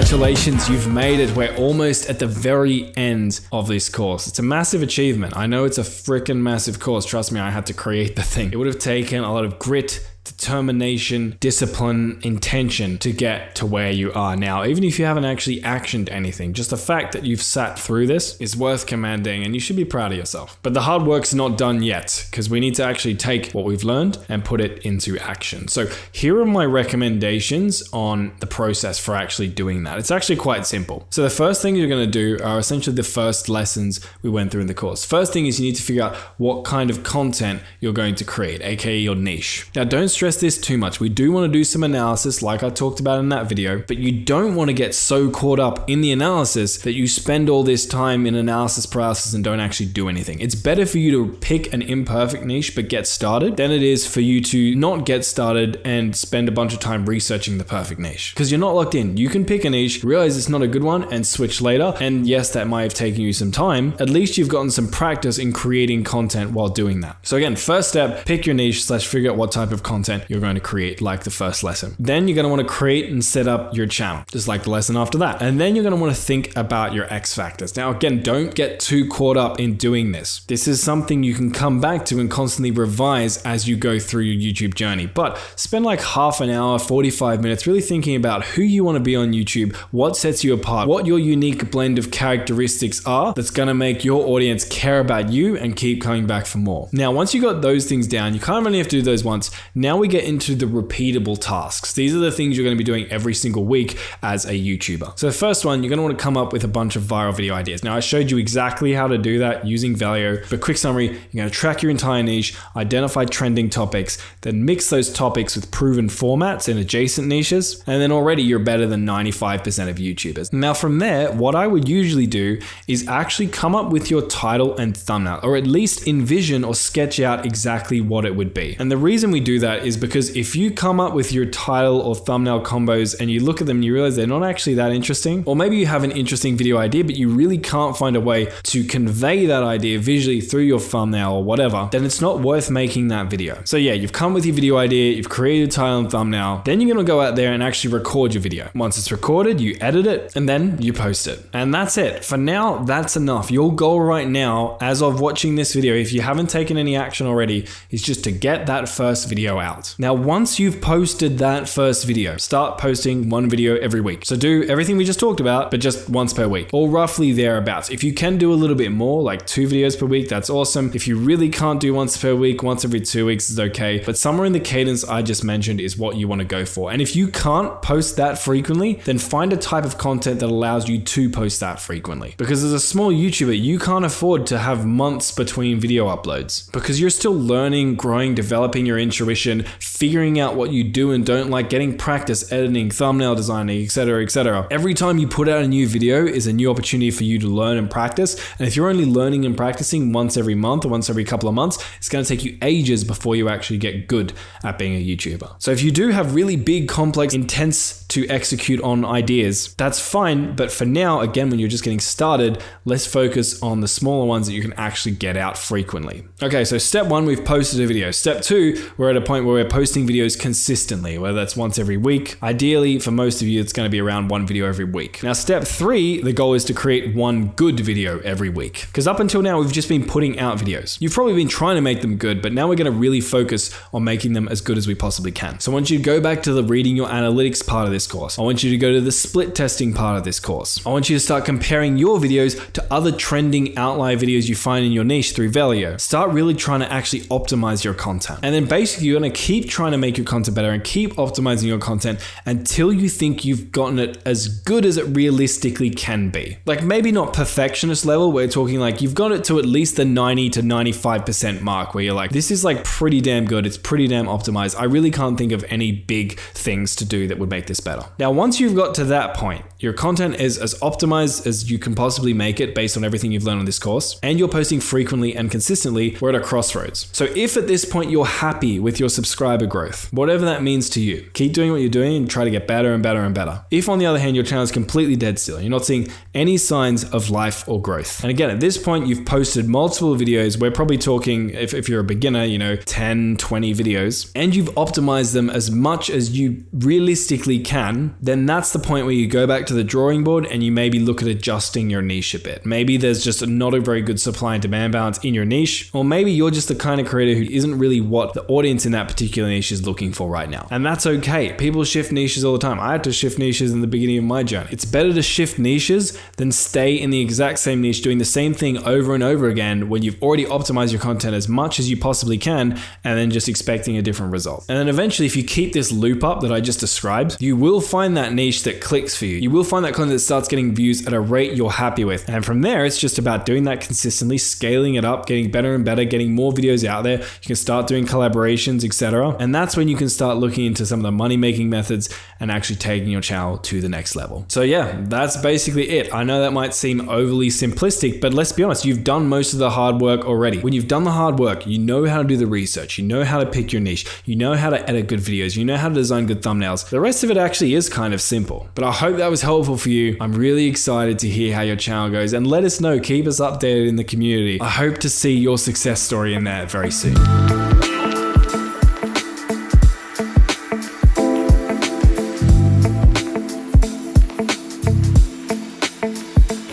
Congratulations, you've made it. We're almost at the very end of this course. It's a massive achievement. I know it's a freaking massive course. Trust me, I had to create the thing. It would have taken a lot of grit, determination, discipline, intention to get to where you are now. Even if you haven't actually actioned anything, just the fact that you've sat through this is worth commending, and you should be proud of yourself. But the hard work's not done yet, because we need to actually take what we've learned and put it into action. So here are my recommendations on the process for actually doing that. It's actually quite simple. So the first thing you're going to do are essentially the first lessons we went through in the course. First thing is you need to figure out what kind of content you're going to create, aka your niche. Now, don't stress this too much. We do want to do some analysis like I talked about in that video, but you don't want to get so caught up in the analysis that you spend all this time in analysis paralysis and don't actually do anything. It's better for you to pick an imperfect niche but get started than it is for you to not get started and spend a bunch of time researching the perfect niche, because you're not locked in. You can pick a niche, realize it's not a good one, and switch later. And yes, that might have taken you some time. At least you've gotten some practice in creating content while doing that. So again, first step, pick your niche / figure out what type of content you're going to create, like the first lesson. Then you're going to want to create and set up your channel, just like the lesson after that. And then you're going to want to think about your X factors. Now, again, don't get too caught up in doing this. This is something you can come back to and constantly revise as you go through your YouTube journey. But spend like half an hour, 45 minutes really thinking about who you want to be on YouTube, what sets you apart, what your unique blend of characteristics are that's going to make your audience care about you and keep coming back for more. Now, once you got those things down, you kind of only have to do those once. Now we get into the repeatable tasks. These are the things you're going to be doing every single week as a YouTuber. So the first one, you're going to want to come up with a bunch of viral video ideas. Now, I showed you exactly how to do that using Valio, but quick summary, you're going to track your entire niche, identify trending topics, then mix those topics with proven formats in adjacent niches, and then already you're better than 95% of YouTubers. Now from there, what I would usually do is actually come up with your title and thumbnail, or at least envision or sketch out exactly what it would be. And the reason we do that is because if you come up with your title or thumbnail combos and you look at them and you realize they're not actually that interesting, or maybe you have an interesting video idea but you really can't find a way to convey that idea visually through your thumbnail or whatever, then it's not worth making that video. So yeah, you've come with your video idea, you've created a title and thumbnail, then you're going to go out there and actually record your video. Once it's recorded, you edit it, and then you post it. And that's it. For now, that's enough. Your goal right now, as of watching this video, if you haven't taken any action already, is just to get that first video out. Now, once you've posted that first video, start posting one video every week. So do everything we just talked about, but just once per week, or roughly thereabouts. If you can do a little bit more, like 2 videos per week, that's awesome. If you really can't do once per week, once every 2 weeks is okay. But somewhere in the cadence I just mentioned is what you want to go for. And if you can't post that frequently, then find a type of content that allows you to post that frequently. Because as a small YouTuber, you can't afford to have months between video uploads, because you're still learning, growing, developing your intuition, figuring out what you do and don't like, getting practice, editing, thumbnail designing, etc., etc. Every time you put out a new video is a new opportunity for you to learn and practice. And if you're only learning and practicing once every month or once every couple of months, it's going to take you ages before you actually get good at being a YouTuber. So if you do have really big, complex, intense to execute on ideas, that's fine. But for now, again, when you're just getting started, let's focus on the smaller ones that you can actually get out frequently. Okay, so step 1, we've posted a video. Step 2, we're at a point where we're posting videos consistently, whether that's once every week. Ideally, for most of you, it's going to be around 1 video every week. Now, step 3, the goal is to create 1 good video every week. Because up until now, we've just been putting out videos. You've probably been trying to make them good, but now we're going to really focus on making them as good as we possibly can. So I want you to go back to the reading your analytics part of this course. I want you to go to the split testing part of this course. I want you to start comparing your videos to other trending outlier videos you find in your niche through Valio. Start really trying to actually optimize your content. And then basically you're going to keep trying to make your content better and keep optimizing your content until you think you've gotten it as good as it realistically can be. Like maybe not perfectionist level, we're talking like you've got it to at least the 90 to 95% mark where you're like, this is like pretty damn good. It's pretty damn optimized. I really can't think of any big things to do that would make this better. Now, once you've got to that point, your content is as optimized as you can possibly make it based on everything you've learned on this course, and you're posting frequently and consistently, we're at a crossroads. So if at this point you're happy with your subscriber growth, whatever that means to you, keep doing what you're doing and try to get better and better and better. If on the other hand, your channel is completely dead still, you're not seeing any signs of life or growth. And again, at this point, you've posted multiple videos. We're probably talking, if you're a beginner, 10, 20 videos, and you've optimized them as much as you realistically can, then that's the point where you go back back to the drawing board and you maybe look at adjusting your niche a bit. Maybe there's just not a very good supply and demand balance in your niche, or maybe you're just the kind of creator who isn't really what the audience in that particular niche is looking for right now. And that's okay. People shift niches all the time. I had to shift niches in the beginning of my journey. It's better to shift niches than stay in the exact same niche doing the same thing over and over again when you've already optimized your content as much as you possibly can and then just expecting a different result. And then eventually, if you keep this loop up that I just described, you will find that niche that clicks for you. You will find that content that starts getting views at a rate you're happy with. And from there, it's just about doing that consistently, scaling it up, getting better and better, getting more videos out there. You can start doing collaborations, etc. And that's when you can start looking into some of the money-making methods and actually taking your channel to the next level. So yeah, that's basically it. I know that might seem overly simplistic, but let's be honest, you've done most of the hard work already. When you've done the hard work, you know how to do the research, you know how to pick your niche, you know how to edit good videos, you know how to design good thumbnails. The rest of it actually is kind of simple. But I hope that was helpful for you. I'm really excited to hear how your channel goes, and let us know, keep us updated in the community. I hope to see your success story in there very soon.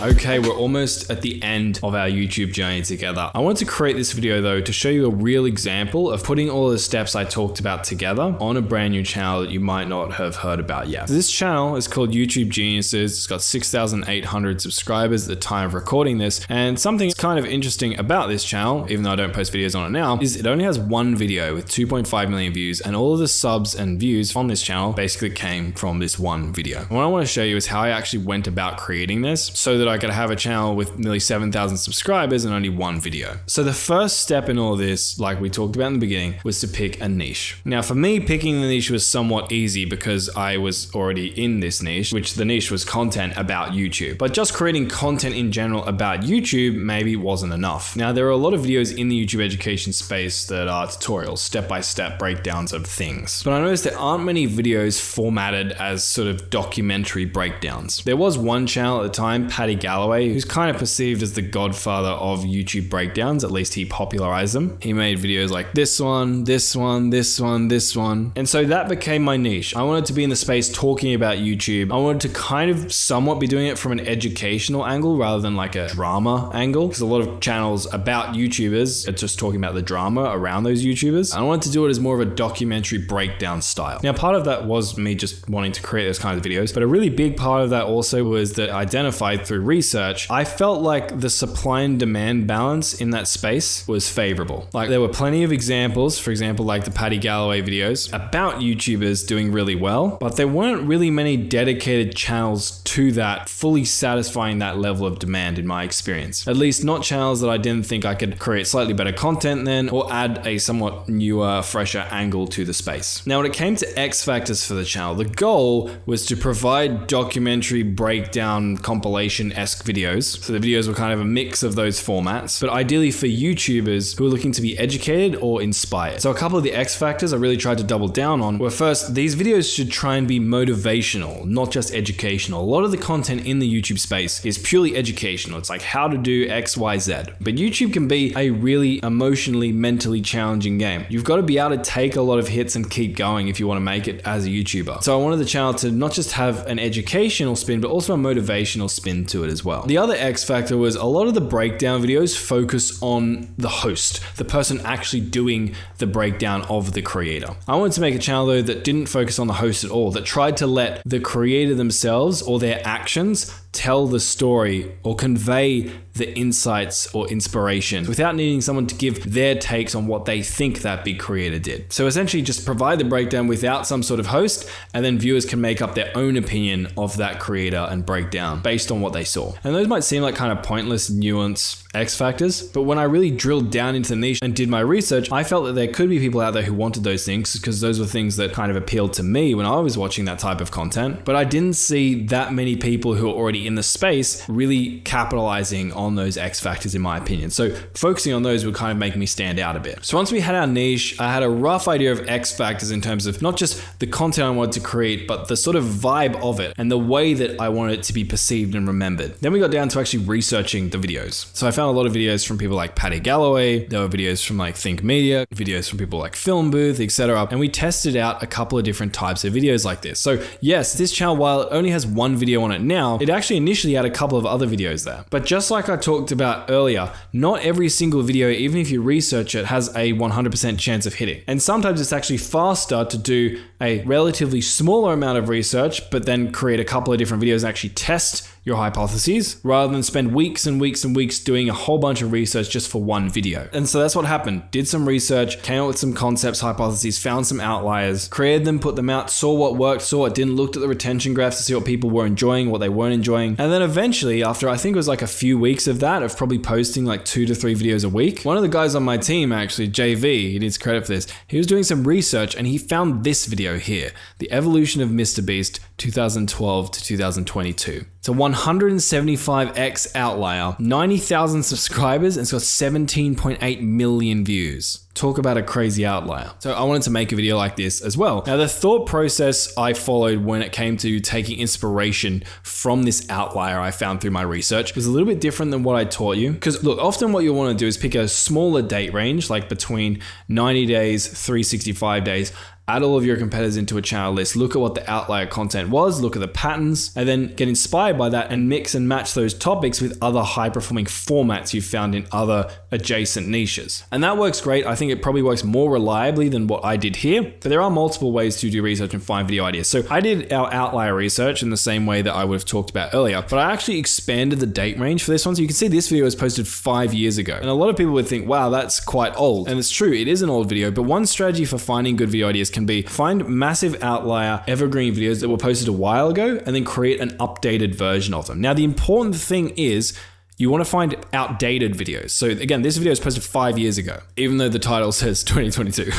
Okay, we're almost at the end of our YouTube journey together. I wanted to create this video though to show you a real example of putting all the steps I talked about together on a brand new channel that you might not have heard about yet. This channel is called YouTube Geniuses. It's got 6,800 subscribers at the time of recording this. And something that's kind of interesting about this channel, even though I don't post videos on it now, is it only has one video with 2.5 million views, and all of the subs and views on this channel basically came from this one video. And what I want to show you is how I actually went about creating this so that I could have a channel with nearly 7,000 subscribers and only one video. So the first step in all this, like we talked about in the beginning, was to pick a niche. Now for me, picking the niche was somewhat easy because I was already in this niche, which the niche was content about YouTube. But just creating content in general about YouTube maybe wasn't enough. Now there are a lot of videos in the YouTube education space that are tutorials, step-by-step breakdowns of things. But I noticed there aren't many videos formatted as sort of documentary breakdowns. There was one channel at the time, Paddy Galloway, who's kind of perceived as the godfather of YouTube breakdowns. At least he popularized them. He made videos like this one, this one, this one, this one. And so that became my niche. I wanted to be in the space talking about YouTube. I wanted to kind of somewhat be doing it from an educational angle rather than like a drama angle, because a lot of channels about YouTubers are just talking about the drama around those YouTubers. I wanted to do it as more of a documentary breakdown style. Now, part of that was me just wanting to create those kinds of videos, but a really big part of that also was that I identified through research, I felt like the supply and demand balance in that space was favorable. Like there were plenty of examples, for example, like the Paddy Galloway videos about YouTubers doing really well, but there weren't really many dedicated channels to that, fully satisfying that level of demand in my experience. At least not channels that I didn't think I could create slightly better content than, or add a somewhat newer, fresher angle to the space. Now, when it came to X factors for the channel, the goal was to provide documentary breakdown compilation-esque videos. So the videos were kind of a mix of those formats, but ideally for YouTubers who are looking to be educated or inspired. So a couple of the X factors I really tried to double down on were, first, these videos should try and be motivational, not just educational. A lot of the content in the YouTube space is purely educational. It's like how to do X, Y, Z. But YouTube can be a really emotionally, mentally challenging game. You've got to be able to take a lot of hits and keep going if you want to make it as a YouTuber. So I wanted the channel to not just have an educational spin, but also a motivational spin to it as well. The other X factor was a lot of the breakdown videos focus on the host, the person actually doing the breakdown of the creator. I wanted to make a channel though that didn't focus on the host at all, that tried to let the creator themselves or their actions tell the story or convey the insights or inspiration without needing someone to give their takes on what they think that big creator did. So essentially just provide the breakdown without some sort of host, and then viewers can make up their own opinion of that creator and breakdown based on what they saw. And those might seem like kind of pointless nuance X factors, but when I really drilled down into the niche and did my research, I felt that there could be people out there who wanted those things because those were things that kind of appealed to me when I was watching that type of content. But I didn't see that many people who are already everybody in the space really capitalizing on those X factors in my opinion. So focusing on those would kind of make me stand out a bit. So once we had our niche, I had a rough idea of X factors in terms of not just the content I wanted to create, but the sort of vibe of it and the way that I wanted it to be perceived and remembered. Then we got down to actually researching the videos. So I found a lot of videos from people like Paddy Galloway. There were videos from like Think Media, videos from people like Film Booth, etc. And we tested out a couple of different types of videos like this. So yes, this channel, while it only has one video on it now, it actually initially had a couple of other videos there. But just like I talked about earlier, not every single video, even if you research it, has a 100% chance of hitting. And sometimes it's actually faster to do a relatively smaller amount of research, but then create a couple of different videos and actually test your hypotheses rather than spend weeks and weeks and weeks doing a whole bunch of research just for one video. And so that's what happened. Did some research, came up with some concepts, hypotheses, found some outliers, created them, put them out, saw what worked, saw what didn't, looked at the retention graphs to see what people were enjoying, what they weren't enjoying. And then eventually, after I think it was like a few weeks of that, of probably posting like 2 to 3 videos a week, one of the guys on my team, actually, JV, he needs credit for this, he was doing some research and he found this video here, The Evolution of Mr. Beast 2012 to 2022. It's a 175x outlier, 90,000 subscribers, and it's got 17.8 million views. Talk about a crazy outlier. So I wanted to make a video like this as well. Now the thought process I followed when it came to taking inspiration from this outlier I found through my research was a little bit different than what I taught you. Because look, often what you'll want to do is pick a smaller date range, like between 90 days, 365 days, add all of your competitors into a channel list, look at what the outlier content was, look at the patterns, and then get inspired by that and mix and match those topics with other high performing formats you've found in other adjacent niches. And that works great. I think it probably works more reliably than what I did here, but there are multiple ways to do research and find video ideas. So I did our outlier research in the same way that I would have talked about earlier, but I actually expanded the date range for this one. So you can see this video was posted 5 years ago. And a lot of people would think, wow, that's quite old. And it's true, it is an old video, but one strategy for finding good video ideas can be find massive outlier evergreen videos that were posted a while ago and then create an updated version of them. Now, the important thing is you want to find outdated videos. So again, this video was posted 5 years ago, even though the title says 2022.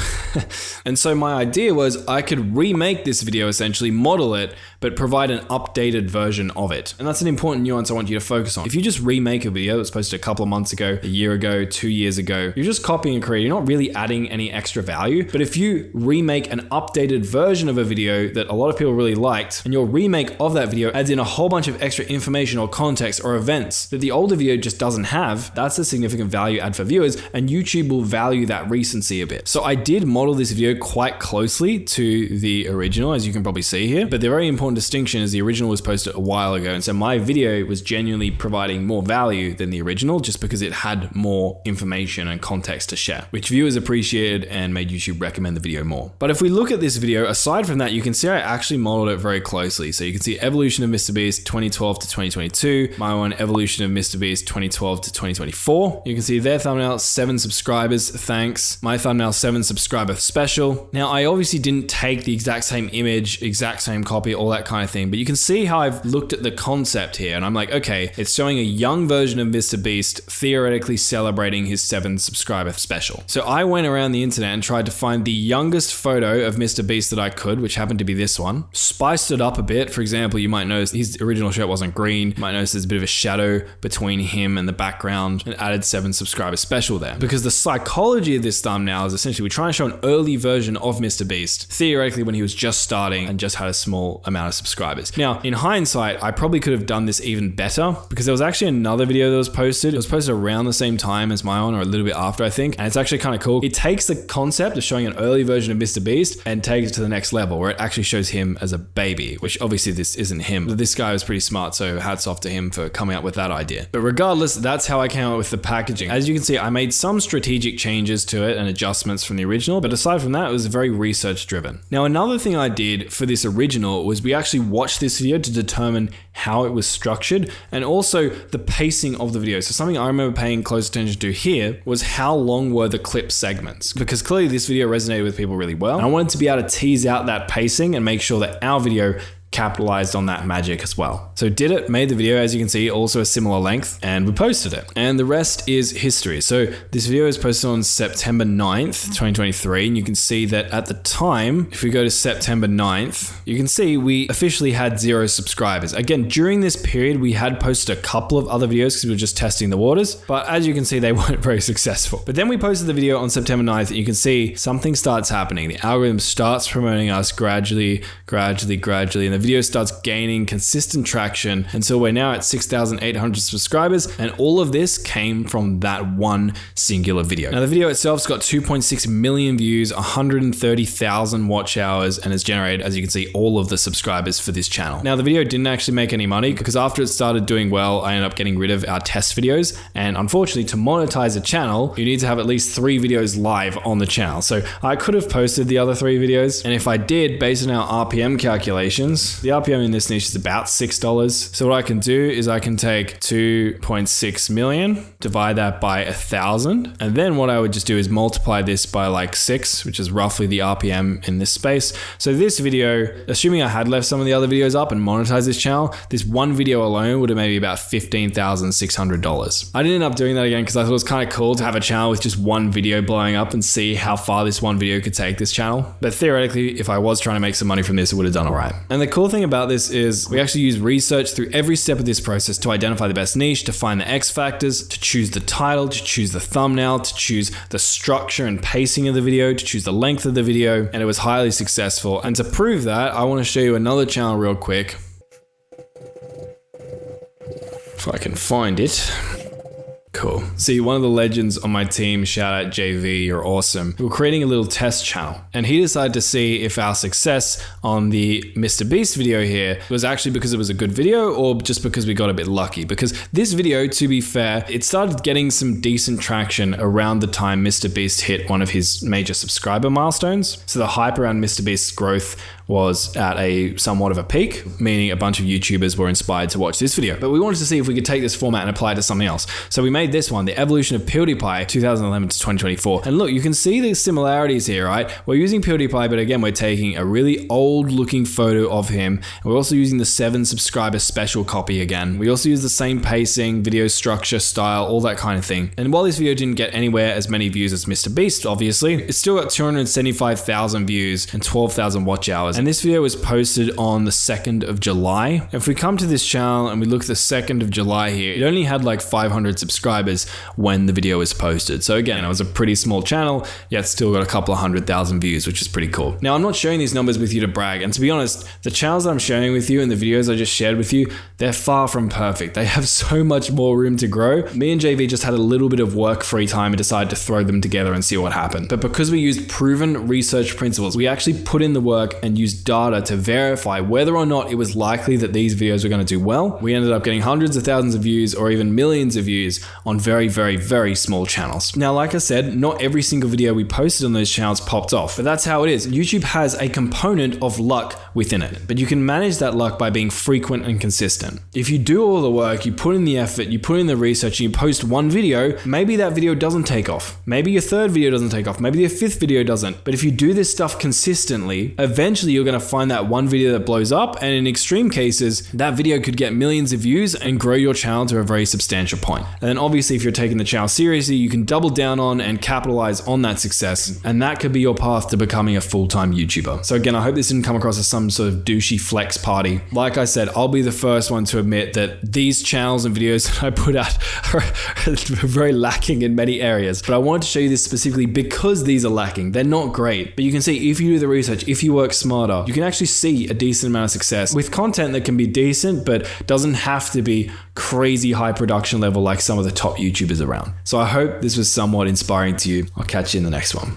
And so my idea was I could remake this video, essentially model it, but provide an updated version of it. And that's an important nuance I want you to focus on. If you just remake a video that's posted a couple of months ago, a year ago, 2 years ago, you're just copying and creating. You're not really adding any extra value. But if you remake an updated version of a video that a lot of people really liked, and your remake of that video adds in a whole bunch of extra information or context or events that the older video just doesn't have, that's a significant value add for viewers, and YouTube will value that recency a bit. So I did model this video quite closely to the original, as you can probably see here, but the very important distinction is the original was posted a while ago, and so my video was genuinely providing more value than the original just because it had more information and context to share, which viewers appreciated and made YouTube recommend the video more. But if we look at this video, aside from that, you can see I actually modeled it very closely. So you can see Evolution of Mr. Beast 2012 to 2022, my one Evolution of Mr. Beast 2012 to 2024. You can see their thumbnail, 7 subscribers, thanks. My thumbnail, 7 subscriber special. Now, I obviously didn't take the exact same image, exact same copy, all that kind of thing, but you can see how I've looked at the concept here, and I'm like, okay, it's showing a young version of Mr. Beast theoretically celebrating his 7 subscriber special. So I went around the internet and tried to find the youngest photo of Mr. Beast that I could, which happened to be this one. Spiced it up a bit. For example, you might notice his original shirt wasn't green. You might notice there's a bit of a shadow between him and the background, and added 7 subscriber special there. Because the psychology of this thumbnail is essentially we're trying to show an early version of Mr. Beast, theoretically when he was just starting and just had a small amount of subscribers. Now, in hindsight, I probably could have done this even better because there was actually another video that was posted. It was posted around the same time as my own, or a little bit after, I think. And it's actually kind of cool. It takes the concept of showing an early version of Mr. Beast and takes it to the next level where it actually shows him as a baby, which obviously this isn't him. But this guy was pretty smart, so hats off to him for coming up with that idea. But regardless, that's how I came up with the packaging. As you can see, I made some strategic changes to it and adjustments from the original, but aside from that, it was very research driven. Now, another thing I did for this original was we actually watched this video to determine how it was structured and also the pacing of the video. So something I remember paying close attention to here was how long were the clip segments, because clearly this video resonated with people really well. And I wanted to be able to tease out that pacing and make sure that our video capitalized on that magic as well. So did it, made the video, as you can see, also a similar length, and we posted it. And the rest is history. So this video is posted on September 9th, 2023, and you can see that at the time, if we go to September 9th, you can see we officially had 0 subscribers. Again, during this period, we had posted a couple of other videos because we were just testing the waters, but as you can see, they weren't very successful. But then we posted the video on September 9th, and you can see something starts happening. The algorithm starts promoting us gradually, and the video starts gaining consistent traction until we're now at 6,800 subscribers, and all of this came from that one singular video. Now, the video itself's got 2.6 million views, 130,000 watch hours, and has generated, as you can see, all of the subscribers for this channel. Now, the video didn't actually make any money because after it started doing well, I ended up getting rid of our test videos. And unfortunately, to monetize a channel, you need to have at least 3 videos live on the channel. So I could have posted the other 3 videos. And if I did, based on our RPM calculations, the RPM in this niche is about $6. So what I can do is I can take 2.6 million, divide that by 1,000. And then what I would just do is multiply this by like 6, which is roughly the RPM in this space. So this video, assuming I had left some of the other videos up and monetized this channel, this one video alone would have made me about $15,600. I didn't end up doing that again because I thought it was kind of cool to have a channel with just one video blowing up and see how far this one video could take this channel. But theoretically, if I was trying to make some money from this, it would have done all right. And the cool thing about this is we actually use research through every step of this process to identify the best niche, to find the X factors, to choose the title, to choose the thumbnail, to choose the structure and pacing of the video, to choose the length of the video, and it was highly successful. And to prove that, I want to show you another channel real quick. If I can find it. Cool. See, one of the legends on my team, shout out JV, you're awesome. We were creating a little test channel, and he decided to see if our success on the Mr. Beast video here was actually because it was a good video or just because we got a bit lucky. Because this video, to be fair, it started getting some decent traction around the time Mr. Beast hit one of his major subscriber milestones. So the hype around Mr. Beast's growth was at a somewhat of a peak, meaning a bunch of YouTubers were inspired to watch this video. But we wanted to see if we could take this format and apply it to something else. So we made this one, the evolution of PewDiePie 2011 to 2024. And look, you can see the similarities here, right? We're using PewDiePie, but again, we're taking a really old looking photo of him. And we're also using the 7 subscriber special copy again. We also use the same pacing, video structure, style, all that kind of thing. And while this video didn't get anywhere as many views as Mr. Beast, obviously, it's still got 275,000 views and 12,000 watch hours. And this video was posted on the 2nd of July. If we come to this channel and we look at the 2nd of July here, it only had like 500 subscribers when the video was posted. So again, it was a pretty small channel, yet still got a couple of 100,000 views, which is pretty cool. Now, I'm not sharing these numbers with you to brag. And to be honest, the channels that I'm sharing with you and the videos I just shared with you, they're far from perfect. They have so much more room to grow. Me and JV just had a little bit of work free time and decided to throw them together and see what happened. But because we used proven research principles, we actually put in the work and used data to verify whether or not it was likely that these videos were going to do well. We ended up getting hundreds of thousands of views or even millions of views on very, very small channels. Now, like I said, not every single video we posted on those channels popped off, but that's how it is. YouTube has a component of luck within it, but you can manage that luck by being frequent and consistent. If you do all the work, you put in the effort, you put in the research, and you post one video, maybe that video doesn't take off. Maybe your 3rd video doesn't take off. Maybe your 5th video doesn't. But if you do this stuff consistently, eventually you're going to find that one video that blows up, and in extreme cases, that video could get millions of views and grow your channel to a very substantial point. And then obviously, if you're taking the channel seriously, you can double down on and capitalize on that success, and that could be your path to becoming a full-time YouTuber. So again, I hope this didn't come across as some sort of douchey flex party. Like I said, I'll be the first one to admit that these channels and videos that I put out are very lacking in many areas, but I wanted to show you this specifically because these are lacking. They're not great, but you can see if you do the research, if you work smarter, you can actually see a decent amount of success with content that can be decent, but doesn't have to be crazy high production level like some of the top YouTubers around. So I hope this was somewhat inspiring to you. I'll catch you in the next one.